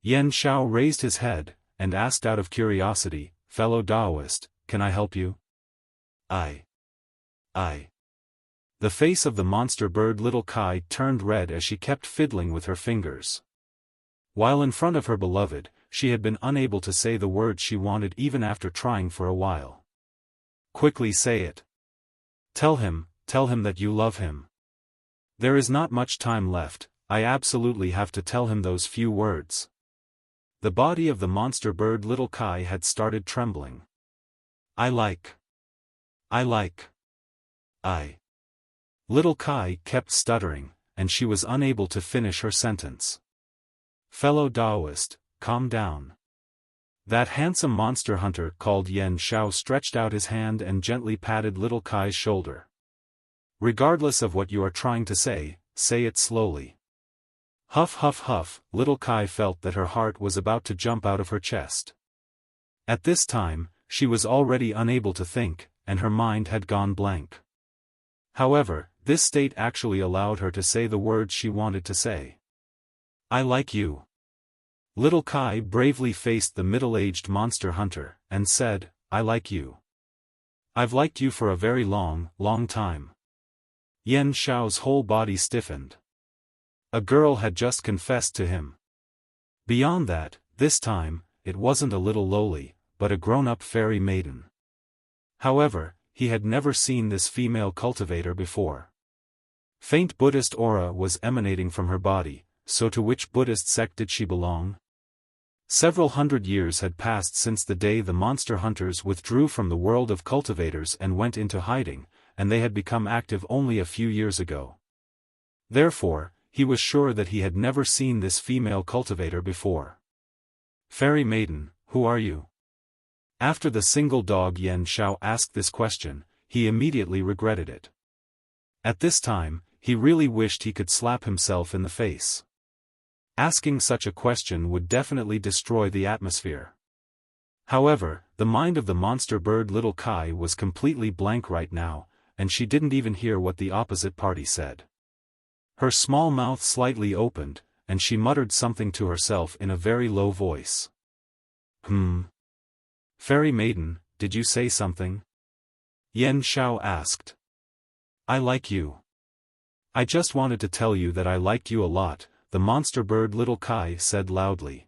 Yen Xiao raised his head, and asked out of curiosity, "Fellow Daoist, can I help you?" I. The face of the monster bird little Kai turned red as she kept fiddling with her fingers. While in front of her beloved, she had been unable to say the words she wanted even after trying for a while. "Quickly say it. Tell him that you love him. There is not much time left, I absolutely have to tell him those few words." The body of the monster bird little Kai had started trembling. I like. Little Kai kept stuttering, and she was unable to finish her sentence. "Fellow Daoist, calm down." That handsome monster hunter called Yen Xiao stretched out his hand and gently patted little Kai's shoulder. "Regardless of what you are trying to say it slowly." Huff huff huff, little Kai felt that her heart was about to jump out of her chest. At this time, she was already unable to think, and her mind had gone blank. However, this state actually allowed her to say the words she wanted to say. "I like you." Little Kai bravely faced the middle-aged monster hunter, and said, "I like you. I've liked you for a very long time." Yen Xiao's whole body stiffened. A girl had just confessed to him. Beyond that, this time, it wasn't a little lowly, but a grown-up fairy maiden. However, he had never seen this female cultivator before. Faint Buddhist aura was emanating from her body, so to which Buddhist sect did she belong? Several hundred years had passed since the day the monster hunters withdrew from the world of cultivators and went into hiding, and they had become active only a few years ago. Therefore, he was sure that he had never seen this female cultivator before. "Fairy maiden, who are you?" After the single dog Yen Xiao asked this question, he immediately regretted it. At this time, he really wished he could slap himself in the face. Asking such a question would definitely destroy the atmosphere. However, the mind of the monster bird little Kai was completely blank right now, and she didn't even hear what the opposite party said. Her small mouth slightly opened, and she muttered something to herself in a very low voice. "Fairy maiden, did you say something?" Yen Xiao asked. "I like you. I just wanted to tell you that I liked you a lot," the monster bird little Kai said loudly.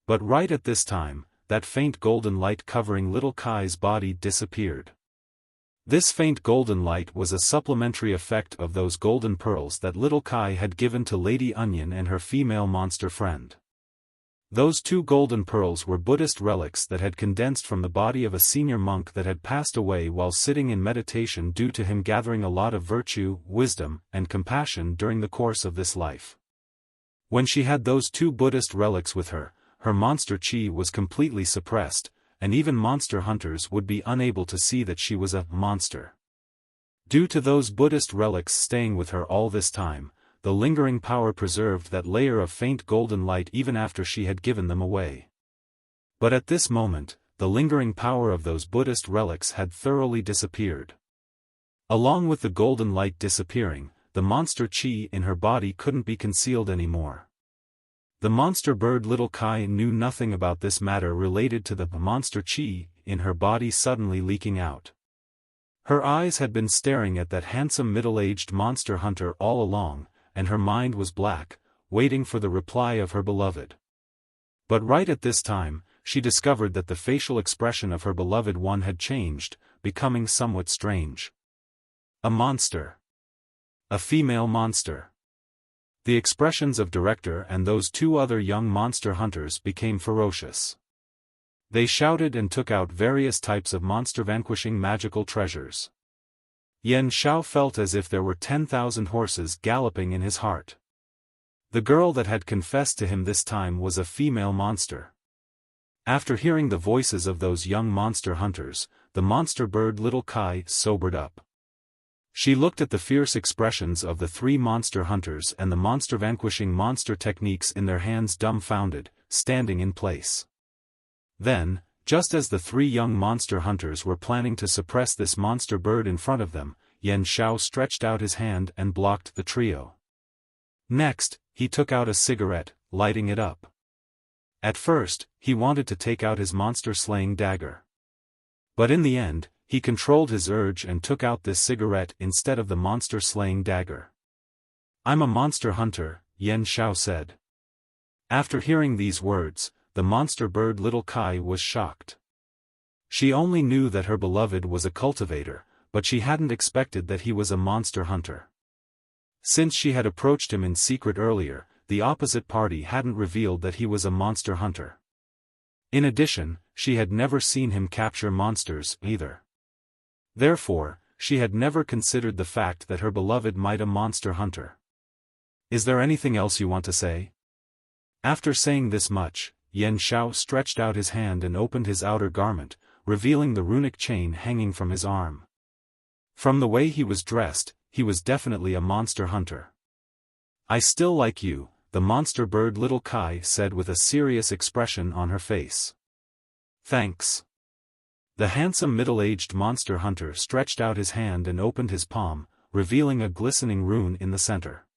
But right at this time, that faint golden light covering little Kai's body disappeared. This faint golden light was a supplementary effect of those golden pearls that little Kai had given to Lady Onion and her female monster friend. Those two golden pearls were Buddhist relics that had condensed from the body of a senior monk that had passed away while sitting in meditation due to him gathering a lot of virtue, wisdom, and compassion during the course of this life. When she had those two Buddhist relics with her, her monster chi was completely suppressed, and even monster hunters would be unable to see that she was a monster. Due to those Buddhist relics staying with her all this time, the lingering power preserved that layer of faint golden light even after she had given them away. But at this moment, the lingering power of those Buddhist relics had thoroughly disappeared. Along with the golden light disappearing, the monster chi in her body couldn't be concealed anymore. The monster bird little Kai knew nothing about this matter related to the monster chi in her body suddenly leaking out. Her eyes had been staring at that handsome middle-aged monster hunter all along, and her mind was black, waiting for the reply of her beloved. But right at this time, she discovered that the facial expression of her beloved one had changed, becoming somewhat strange. A monster. A female monster. The expressions of Director and those two other young monster hunters became ferocious. They shouted and took out various types of monster-vanquishing magical treasures. Yan Shao felt as if there were 10,000 horses galloping in his heart. The girl that had confessed to him this time was a female monster. After hearing the voices of those young monster hunters, the monster bird Little Kai sobered up. She looked at the fierce expressions of the three monster hunters and the monster-vanquishing monster techniques in their hands, dumbfounded, standing in place. Then, just as the three young monster hunters were planning to suppress this monster bird in front of them, Yan Shao stretched out his hand and blocked the trio. Next, he took out a cigarette, lighting it up. At first, he wanted to take out his monster-slaying dagger. But in the end, he controlled his urge and took out this cigarette instead of the monster-slaying dagger. "I'm a monster hunter," Yan Shao said. After hearing these words, the monster bird Little Kai was shocked. She only knew that her beloved was a cultivator, but she hadn't expected that he was a monster hunter. Since she had approached him in secret earlier, the opposite party hadn't revealed that he was a monster hunter. In addition, she had never seen him capture monsters, either. Therefore, she had never considered the fact that her beloved might be a monster hunter. "Is there anything else you want to say?" After saying this much, Yan Shao stretched out his hand and opened his outer garment, revealing the runic chain hanging from his arm. From the way he was dressed, he was definitely a monster hunter. "I still like you," the monster bird Little Kai said with a serious expression on her face. "Thanks." The handsome middle-aged monster hunter stretched out his hand and opened his palm, revealing a glistening rune in the center.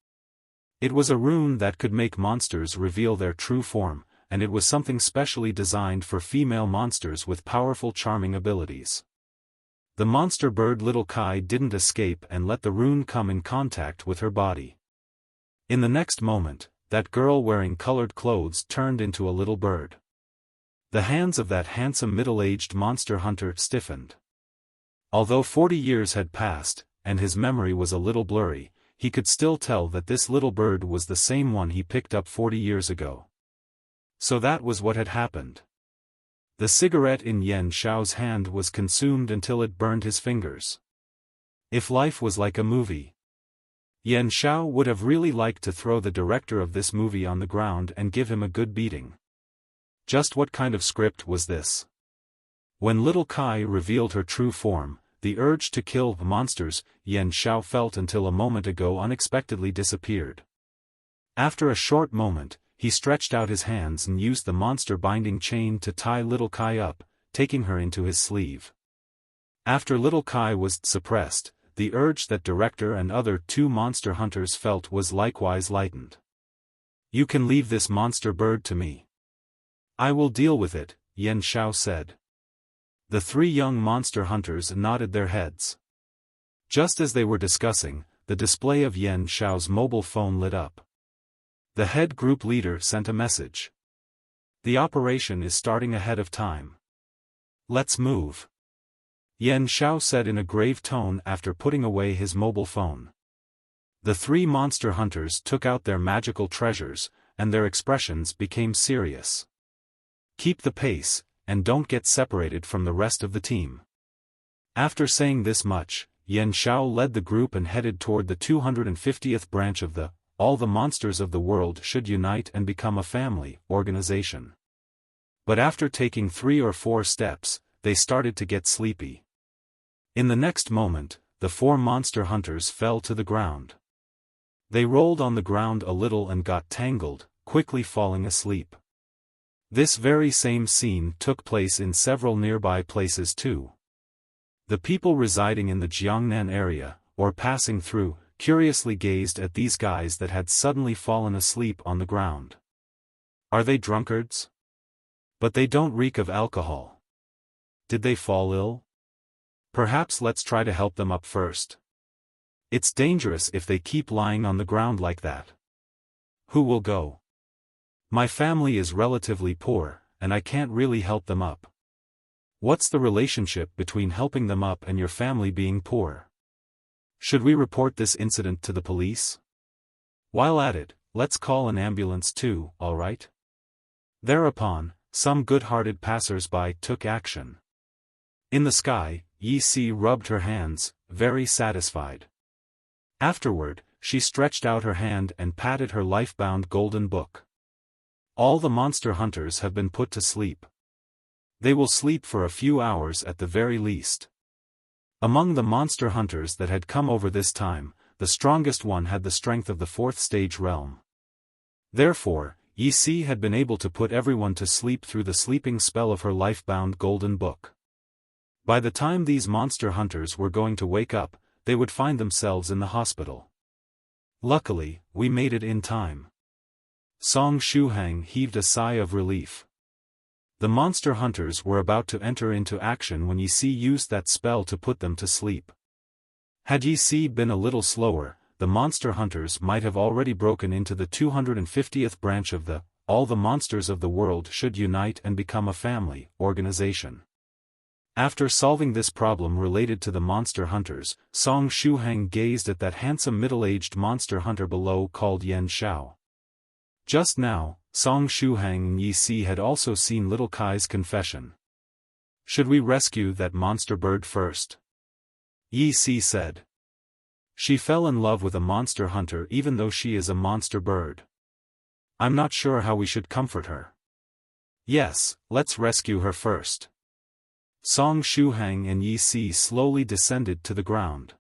It was a rune that could make monsters reveal their true form, and it was something specially designed for female monsters with powerful charming abilities. The monster bird Little Kai didn't escape and let the rune come in contact with her body. In the next moment, that girl wearing colored clothes turned into a little bird. The hands of that handsome middle-aged monster hunter stiffened. Although 40 years had passed, and his memory was a little blurry, he could still tell that this little bird was the same one he picked up 40 years ago. So that was what had happened. The cigarette in Yan Shao's hand was consumed until it burned his fingers. If life was like a movie, Yan Shao would have really liked to throw the director of this movie on the ground and give him a good beating. Just what kind of script was this? When Little Kai revealed her true form, the urge to kill monsters Yan Shao felt until a moment ago unexpectedly disappeared. After a short moment, he stretched out his hands and used the monster binding chain to tie Little Kai up, taking her into his sleeve. After Little Kai was suppressed, the urge that director and other two monster hunters felt was likewise lightened. "You can leave this monster bird to me. I will deal with it," Yan Shao said. The three young monster hunters nodded their heads. Just as they were discussing, the display of Yan Shao's mobile phone lit up. The head group leader sent a message. "The operation is starting ahead of time. Let's move," Yan Shao said in a grave tone after putting away his mobile phone. The three monster hunters took out their magical treasures, and their expressions became serious. "Keep the pace, and don't get separated from the rest of the team." After saying this much, Yan Shao led the group and headed toward the 250th branch of the "All the Monsters of the World Should Unite and Become a Family" organization. But after taking 3 or 4 steps, they started to get sleepy. In the next moment, the 4 monster hunters fell to the ground. They rolled on the ground a little and got tangled, quickly falling asleep. This very same scene took place in several nearby places too. The people residing in the Jiangnan area, or passing through, curiously gazed at these guys that had suddenly fallen asleep on the ground. Are they drunkards? But they don't reek of alcohol. Did they fall ill? Perhaps let's try to help them up first. It's dangerous if they keep lying on the ground like that. Who will go? My family is relatively poor, and I can't really help them up. What's the relationship between helping them up and your family being poor? Should we report this incident to the police? While at it, let's call an ambulance too, alright? Thereupon, some good-hearted passers-by took action. In the sky, Yi Si rubbed her hands, very satisfied. Afterward, she stretched out her hand and patted her life-bound golden book. All the monster hunters have been put to sleep. They will sleep for a few hours at the very least. Among the monster hunters that had come over this time, the strongest one had the strength of the fourth stage realm. Therefore, Yi had been able to put everyone to sleep through the sleeping spell of her life-bound golden book. By the time these monster hunters were going to wake up, they would find themselves in the hospital. Luckily, we made it in time. Song Shuhang heaved a sigh of relief. The monster hunters were about to enter into action when Yi used that spell to put them to sleep. Had Yi been a little slower, the monster hunters might have already broken into the 250th branch of the All the Monsters of the World Should Unite and Become a Family organization. After solving this problem related to the monster hunters, Song Shuhang gazed at that handsome middle-aged monster hunter below called Yan Xiao. Just now, Song Shuhang and Yi had also seen little Kai's confession. Should we rescue that monster bird first? Yi said. She fell in love with a monster hunter even though she is a monster bird. I'm not sure how we should comfort her. Yes, let's rescue her first. Song Shuhang and Yi slowly descended to the ground.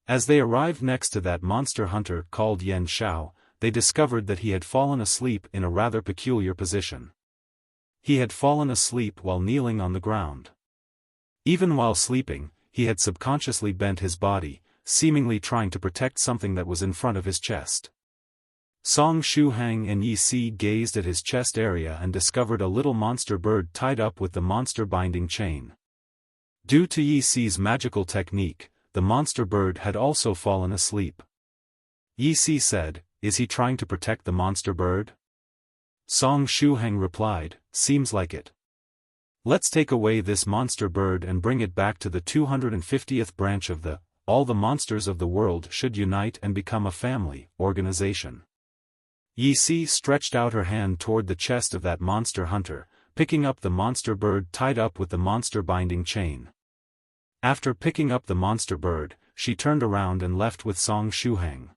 As they arrived next to that monster hunter called Yan Xiao, they discovered that he had fallen asleep in a rather peculiar position. He had fallen asleep while kneeling on the ground. Even while sleeping, he had subconsciously bent his body, seemingly trying to protect something that was in front of his chest. Song Shuhang and Yi gazed at his chest area and discovered a little monster bird tied up with the monster binding chain. Due to Yi's magical technique, the monster bird had also fallen asleep. Yi said, "Is he trying to protect the monster bird?" Song Shuhang replied, "Seems like it. Let's take away this monster bird and bring it back to the 250th branch of the All the Monsters of the World Should Unite and Become a Family organization." Yi stretched out her hand toward the chest of that monster hunter, picking up the monster bird tied up with the monster binding chain. After picking up the monster bird, she turned around and left with Song Shuhang.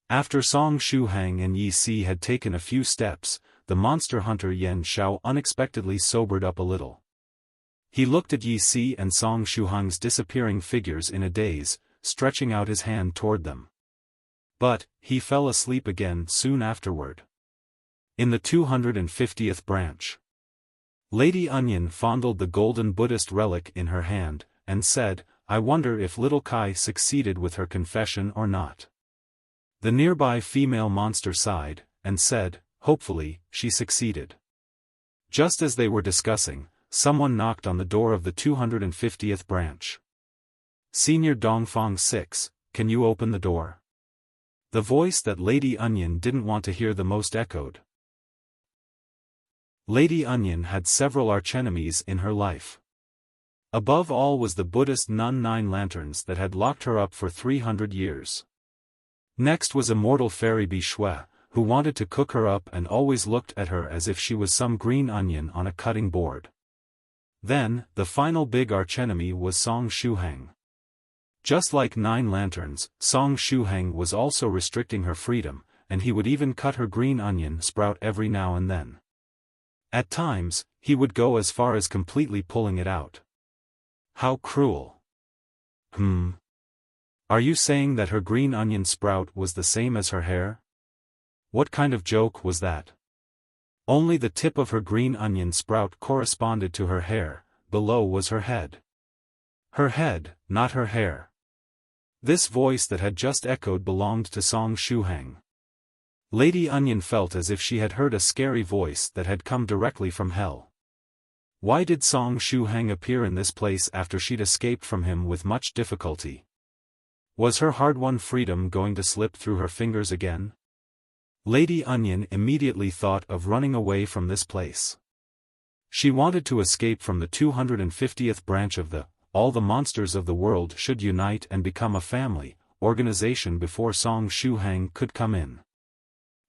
After Song Shuhang and Yi had taken a few steps, the monster hunter Yan Xiao unexpectedly sobered up a little. He looked at Yi and Song Shuhang's disappearing figures in a daze, stretching out his hand toward them. But, he fell asleep again soon afterward. In the 250th branch, Lady Onion fondled the golden Buddhist relic in her hand, and said, "I wonder if little Kai succeeded with her confession or not." The nearby female monster sighed, and said, "Hopefully, she succeeded." Just as they were discussing, someone knocked on the door of the 250th branch. "Senior Dongfang 6, can you open the door?" The voice that Lady Onion didn't want to hear the most echoed. Lady Onion had several archenemies in her life. Above all was the Buddhist nun Nine Lanterns that had locked her up for 300 years. Next was immortal fairy Bi Shui, who wanted to cook her up and always looked at her as if she was some green onion on a cutting board. Then, the final big archenemy was Song Shuhang. Just like Nine Lanterns, Song Shuhang was also restricting her freedom, and he would even cut her green onion sprout every now and then. At times, he would go as far as completely pulling it out. How cruel. Are you saying that her green onion sprout was the same as her hair? What kind of joke was that? Only the tip of her green onion sprout corresponded to her hair, below was her head. Her head, not her hair. This voice that had just echoed belonged to Song Shuhang. Lady Onion felt as if she had heard a scary voice that had come directly from hell. Why did Song Shuhang appear in this place after she'd escaped from him with much difficulty? Was her hard-won freedom going to slip through her fingers again? Lady Onion immediately thought of running away from this place. She wanted to escape from the 250th branch of the All the Monsters of the World Should Unite and Become a Family organization before Song Shuhang could come in.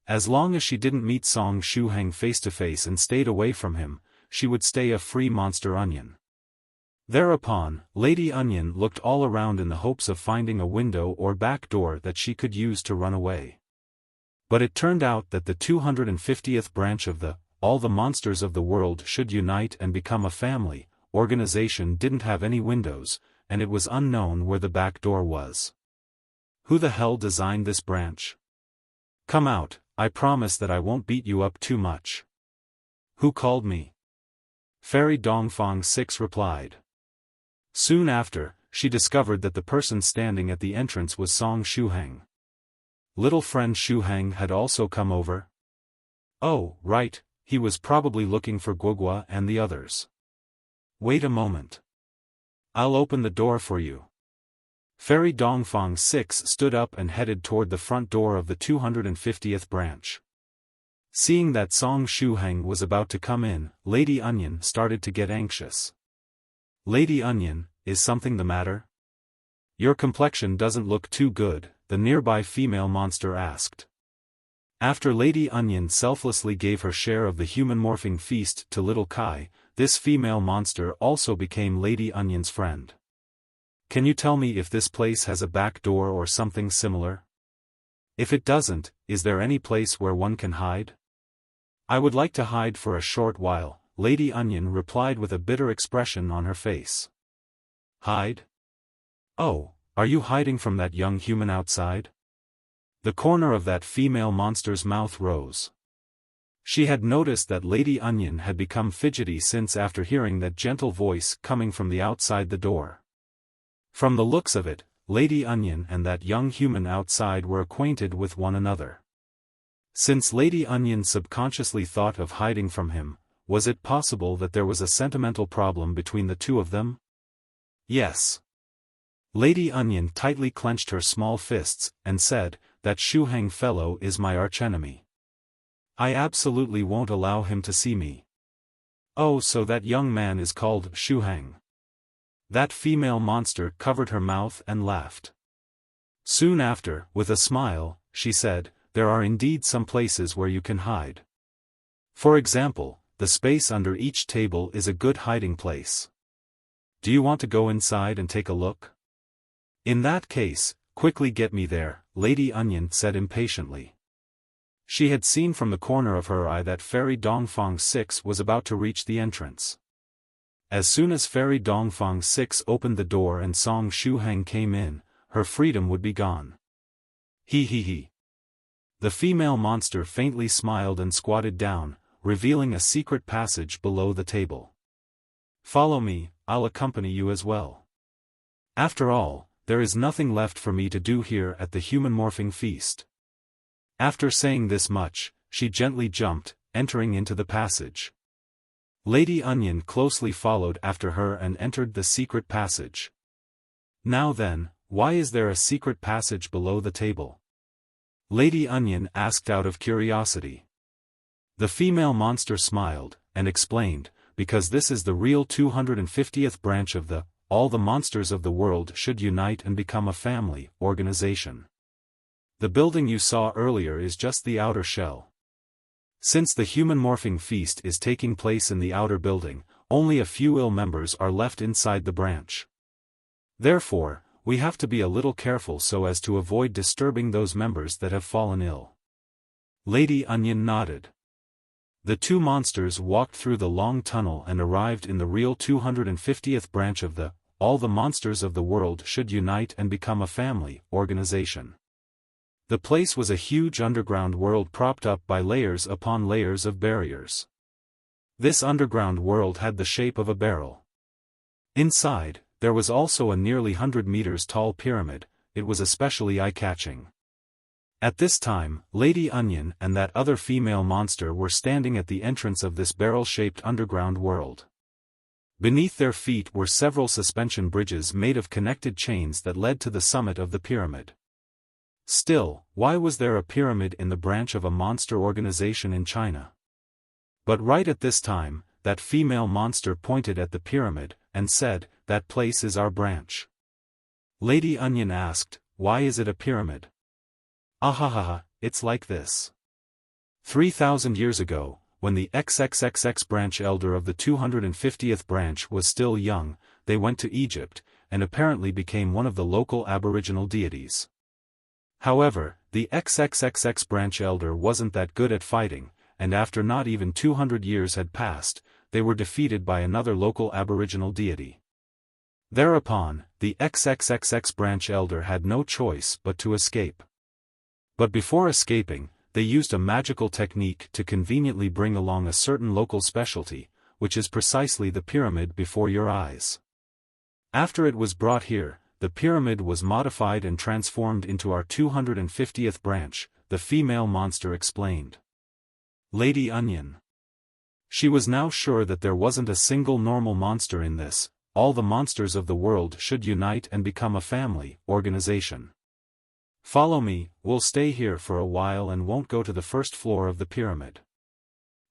As long as she didn't meet Song Shuhang face to face and stayed away from him, she would stay a free monster onion. Thereupon, Lady Onion looked all around in the hopes of finding a window or back door that she could use to run away. But it turned out that the 250th branch of the All the Monsters of the World Should Unite and Become a Family organization didn't have any windows, and it was unknown where the back door was. Who the hell designed this branch? Come out, I promise that I won't beat you up too much. Who called me? Fairy Dongfang 6 replied. Soon after, she discovered that the person standing at the entrance was Song Shuhang. Little friend Shuhang had also come over. Oh, right, he was probably looking for Guogua and the others. Wait a moment. I'll open the door for you. Fairy Dongfang 6 stood up and headed toward the front door of the 250th branch. Seeing that Song Shuhang was about to come in, Lady Onion started to get anxious. Lady Onion, is something the matter? Your complexion doesn't look too good, the nearby female monster asked. After Lady Onion selflessly gave her share of the human morphing feast to little Kai, this female monster also became Lady Onion's friend. Can you tell me if this place has a back door or something similar? If it doesn't, is there any place where one can hide? I would like to hide for a short while, Lady Onion replied with a bitter expression on her face. Hide? Oh, are you hiding from that young human outside? The corner of that female monster's mouth rose. She had noticed that Lady Onion had become fidgety since after hearing that gentle voice coming from the outside the door. From the looks of it, Lady Onion and that young human outside were acquainted with one another. Since Lady Onion subconsciously thought of hiding from him, was it possible that there was a sentimental problem between the two of them? Yes. Lady Onion tightly clenched her small fists, and said, that Shuhang fellow is my archenemy. I absolutely won't allow him to see me. Oh, so that young man is called Shuhang. That female monster covered her mouth and laughed. Soon after, with a smile, she said, there are indeed some places where you can hide. For example, the space under each table is a good hiding place. Do you want to go inside and take a look? In that case, quickly get me there, Lady Onion said impatiently. She had seen from the corner of her eye that Fairy Dongfang 6 was about to reach the entrance. As soon as Fairy Dongfang 6 opened the door and Song Shuhang came in, her freedom would be gone. He. The female monster faintly smiled and squatted down, revealing a secret passage below the table. Follow me, I'll accompany you as well. After all, there is nothing left for me to do here at the human morphing feast. After saying this much, she gently jumped, entering into the passage. Lady Onion closely followed after her and entered the secret passage. Now then, why is there a secret passage below the table? Lady Onion asked out of curiosity. The female monster smiled, and explained, because this is the real 250th branch of the All the Monsters of the World Should Unite and Become a Family organization. The building you saw earlier is just the outer shell. Since the human morphing feast is taking place in the outer building, only a few ill members are left inside the branch. Therefore, we have to be a little careful so as to avoid disturbing those members that have fallen ill. Lady Onion nodded. The two monsters walked through the long tunnel and arrived in the real 250th branch of the All the Monsters of the World Should Unite and Become a Family organization. The place was a huge underground world propped up by layers upon layers of barriers. This underground world had the shape of a barrel. Inside, there was also a nearly 100 meters tall pyramid. It was especially eye-catching. At this time, Lady Onion and that other female monster were standing at the entrance of this barrel-shaped underground world. Beneath their feet were several suspension bridges made of connected chains that led to the summit of the pyramid. Still, why was there a pyramid in the branch of a monster organization in China? But right at this time, that female monster pointed at the pyramid, and said, that place is our branch. Lady Onion asked, why is it a pyramid? Ahahaha, it's like this. 3,000 years ago, when the XXXX branch elder of the 250th branch was still young, they went to Egypt, and apparently became one of the local aboriginal deities. However, the XXXX branch elder wasn't that good at fighting, and after not even 200 years had passed, they were defeated by another local aboriginal deity. Thereupon, the XXXX branch elder had no choice but to escape. But before escaping, they used a magical technique to conveniently bring along a certain local specialty, which is precisely the pyramid before your eyes. After it was brought here, the pyramid was modified and transformed into our 250th branch, the female monster explained. Lady Onion. She was now sure that there wasn't a single normal monster in this, all the monsters of the world should unite and become a family, organization. Follow me, we'll stay here for a while and won't go to the first floor of the pyramid.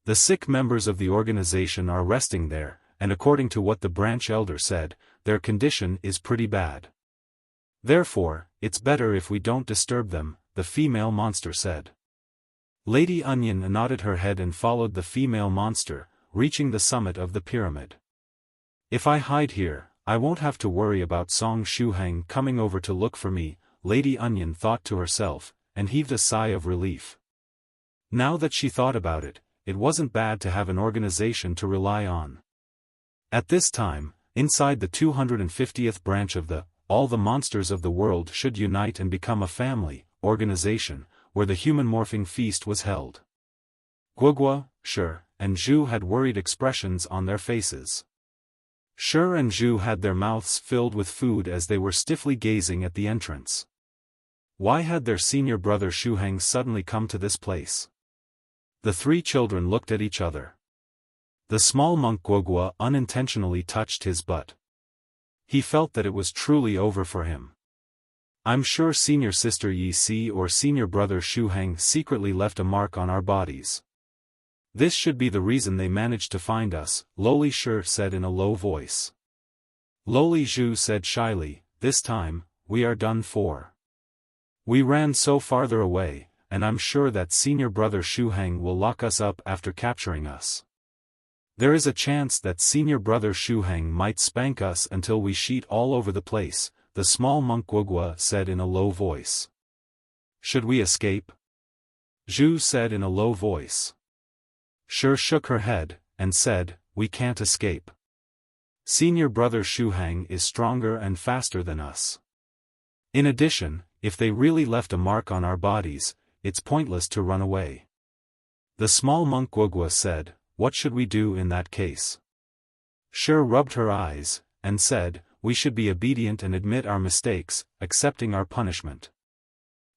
The sick members of the organization are resting there, and according to what the branch elder said, their condition is pretty bad. Therefore, it's better if we don't disturb them, the female monster said. Lady Onion nodded her head and followed the female monster, reaching the summit of the pyramid. If I hide here, I won't have to worry about Song Shuhang coming over to look for me, Lady Onion thought to herself, and heaved a sigh of relief. Now that she thought about it, it wasn't bad to have an organization to rely on. At this time, inside the 250th branch of the All the Monsters of the World Should Unite and Become a Family organization, where the human morphing feast was held. Guogua, Shi, and Zhu had worried expressions on their faces. Shi and Zhu had their mouths filled with food as they were stiffly gazing at the entrance. Why had their senior brother Shuhang suddenly come to this place? The three children looked at each other. The small monk Guogua unintentionally touched his butt. He felt that it was truly over for him. I'm sure senior sister Yi Si or senior brother Shuhang secretly left a mark on our bodies. This should be the reason they managed to find us, Loli Shi said in a low voice. Loli Zhu said shyly, this time, we are done for. We ran so farther away, and I'm sure that senior brother Shuhang will lock us up after capturing us. There is a chance that senior brother Shuhang might spank us until we sheet all over the place, the small monk Guogua said in a low voice. Should we escape? Zhu said in a low voice. Shi shook her head, and said, we can't escape. Senior brother Shuhang is stronger and faster than us. In addition, if they really left a mark on our bodies, it's pointless to run away. The small monk Guogua said, what should we do in that case? Shi rubbed her eyes, and said, we should be obedient and admit our mistakes, accepting our punishment.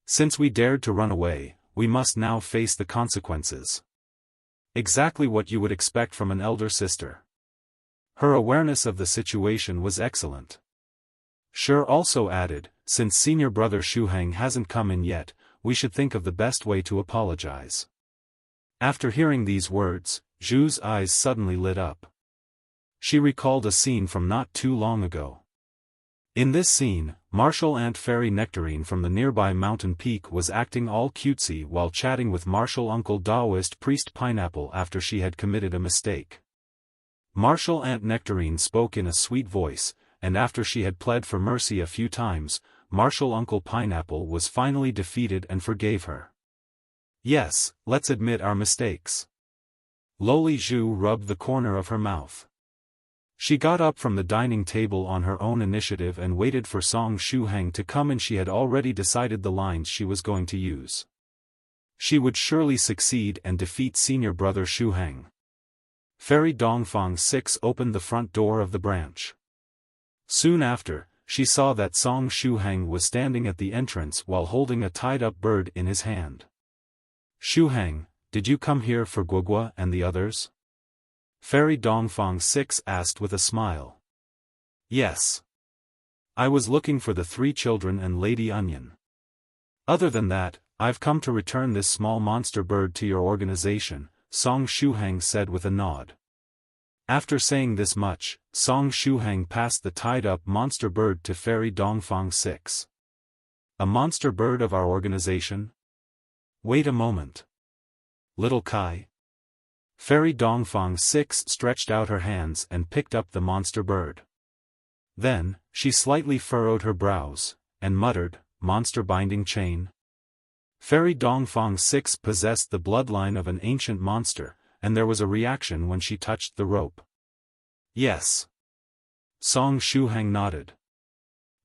Since we dared to run away, we must now face the consequences. Exactly what you would expect from an elder sister. Her awareness of the situation was excellent. Shi also added, since senior brother Shuhang hasn't come in yet, we should think of the best way to apologize. After hearing these words, Zhu's eyes suddenly lit up. She recalled a scene from not too long ago. In this scene, Martial Ant Fairy Nectarine from the nearby mountain peak was acting all cutesy while chatting with Martial Uncle Daoist Priest Pineapple after she had committed a mistake. Martial Ant Nectarine spoke in a sweet voice, and after she had pled for mercy a few times, Martial Uncle Pineapple was finally defeated and forgave her. Yes, let's admit our mistakes. Loli Zhu rubbed the corner of her mouth. She got up from the dining table on her own initiative and waited for Song Shuhang to come, and she had already decided the lines she was going to use. She would surely succeed and defeat senior brother Shuhang. Fairy Dongfang 6 opened the front door of the branch. Soon after, she saw that Song Shuhang was standing at the entrance while holding a tied-up bird in his hand. Shuhang, did you come here for Guogua and the others? Fairy Dongfang 6 asked with a smile. Yes. I was looking for the three children and Lady Onion. Other than that, I've come to return this small monster bird to your organization, Song Shuhang said with a nod. After saying this much, Song Shuhang passed the tied-up monster bird to Fairy Dongfang 6. A monster bird of our organization? Wait a moment. Little Kai? Fairy Dongfang 6 stretched out her hands and picked up the monster bird. Then, she slightly furrowed her brows, and muttered, "Monster binding chain?" Fairy Dongfang 6 possessed the bloodline of an ancient monster, and there was a reaction when she touched the rope. "Yes." Song Shuhang nodded.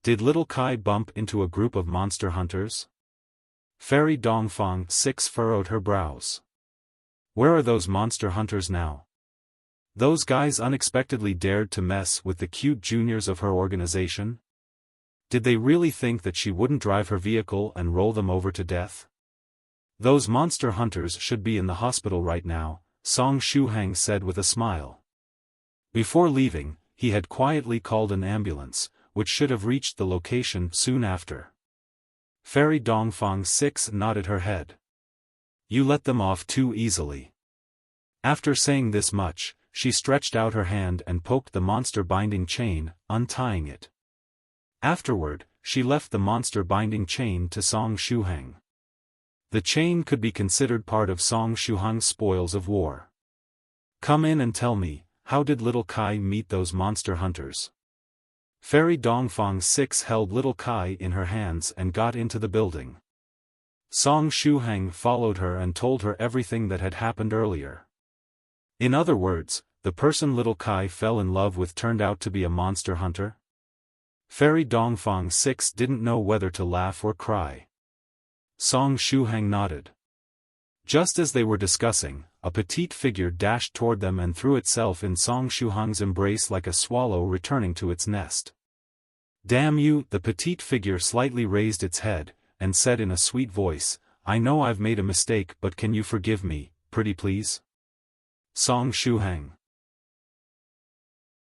"Did little Kai bump into a group of monster hunters?" Fairy Dongfang 6 furrowed her brows. "Where are those monster hunters now? Those guys unexpectedly dared to mess with the cute juniors of her organization? Did they really think that she wouldn't drive her vehicle and roll them over to death? Those monster hunters should be in the hospital right now," Song Shuhang said with a smile. Before leaving, he had quietly called an ambulance, which should have reached the location soon after. Fairy Dongfang 6 nodded her head. "You let them off too easily." After saying this much, she stretched out her hand and poked the monster binding chain, untying it. Afterward, she left the monster binding chain to Song Shuhang. The chain could be considered part of Song Shuhang's spoils of war. "Come in and tell me, how did little Kai meet those monster hunters?" Fairy Dongfang 6 held little Kai in her hands and got into the building. Song Shuhang followed her and told her everything that had happened earlier. In other words, the person little Kai fell in love with turned out to be a monster hunter? Fairy Dongfang 6 didn't know whether to laugh or cry. Song Shuhang nodded. Just as they were discussing, a petite figure dashed toward them and threw itself in Song Shuhang's embrace like a swallow returning to its nest. "Damn you!" The petite figure slightly raised its head, and said in a sweet voice, "I know I've made a mistake, but can you forgive me, pretty please?" Song Shuhang.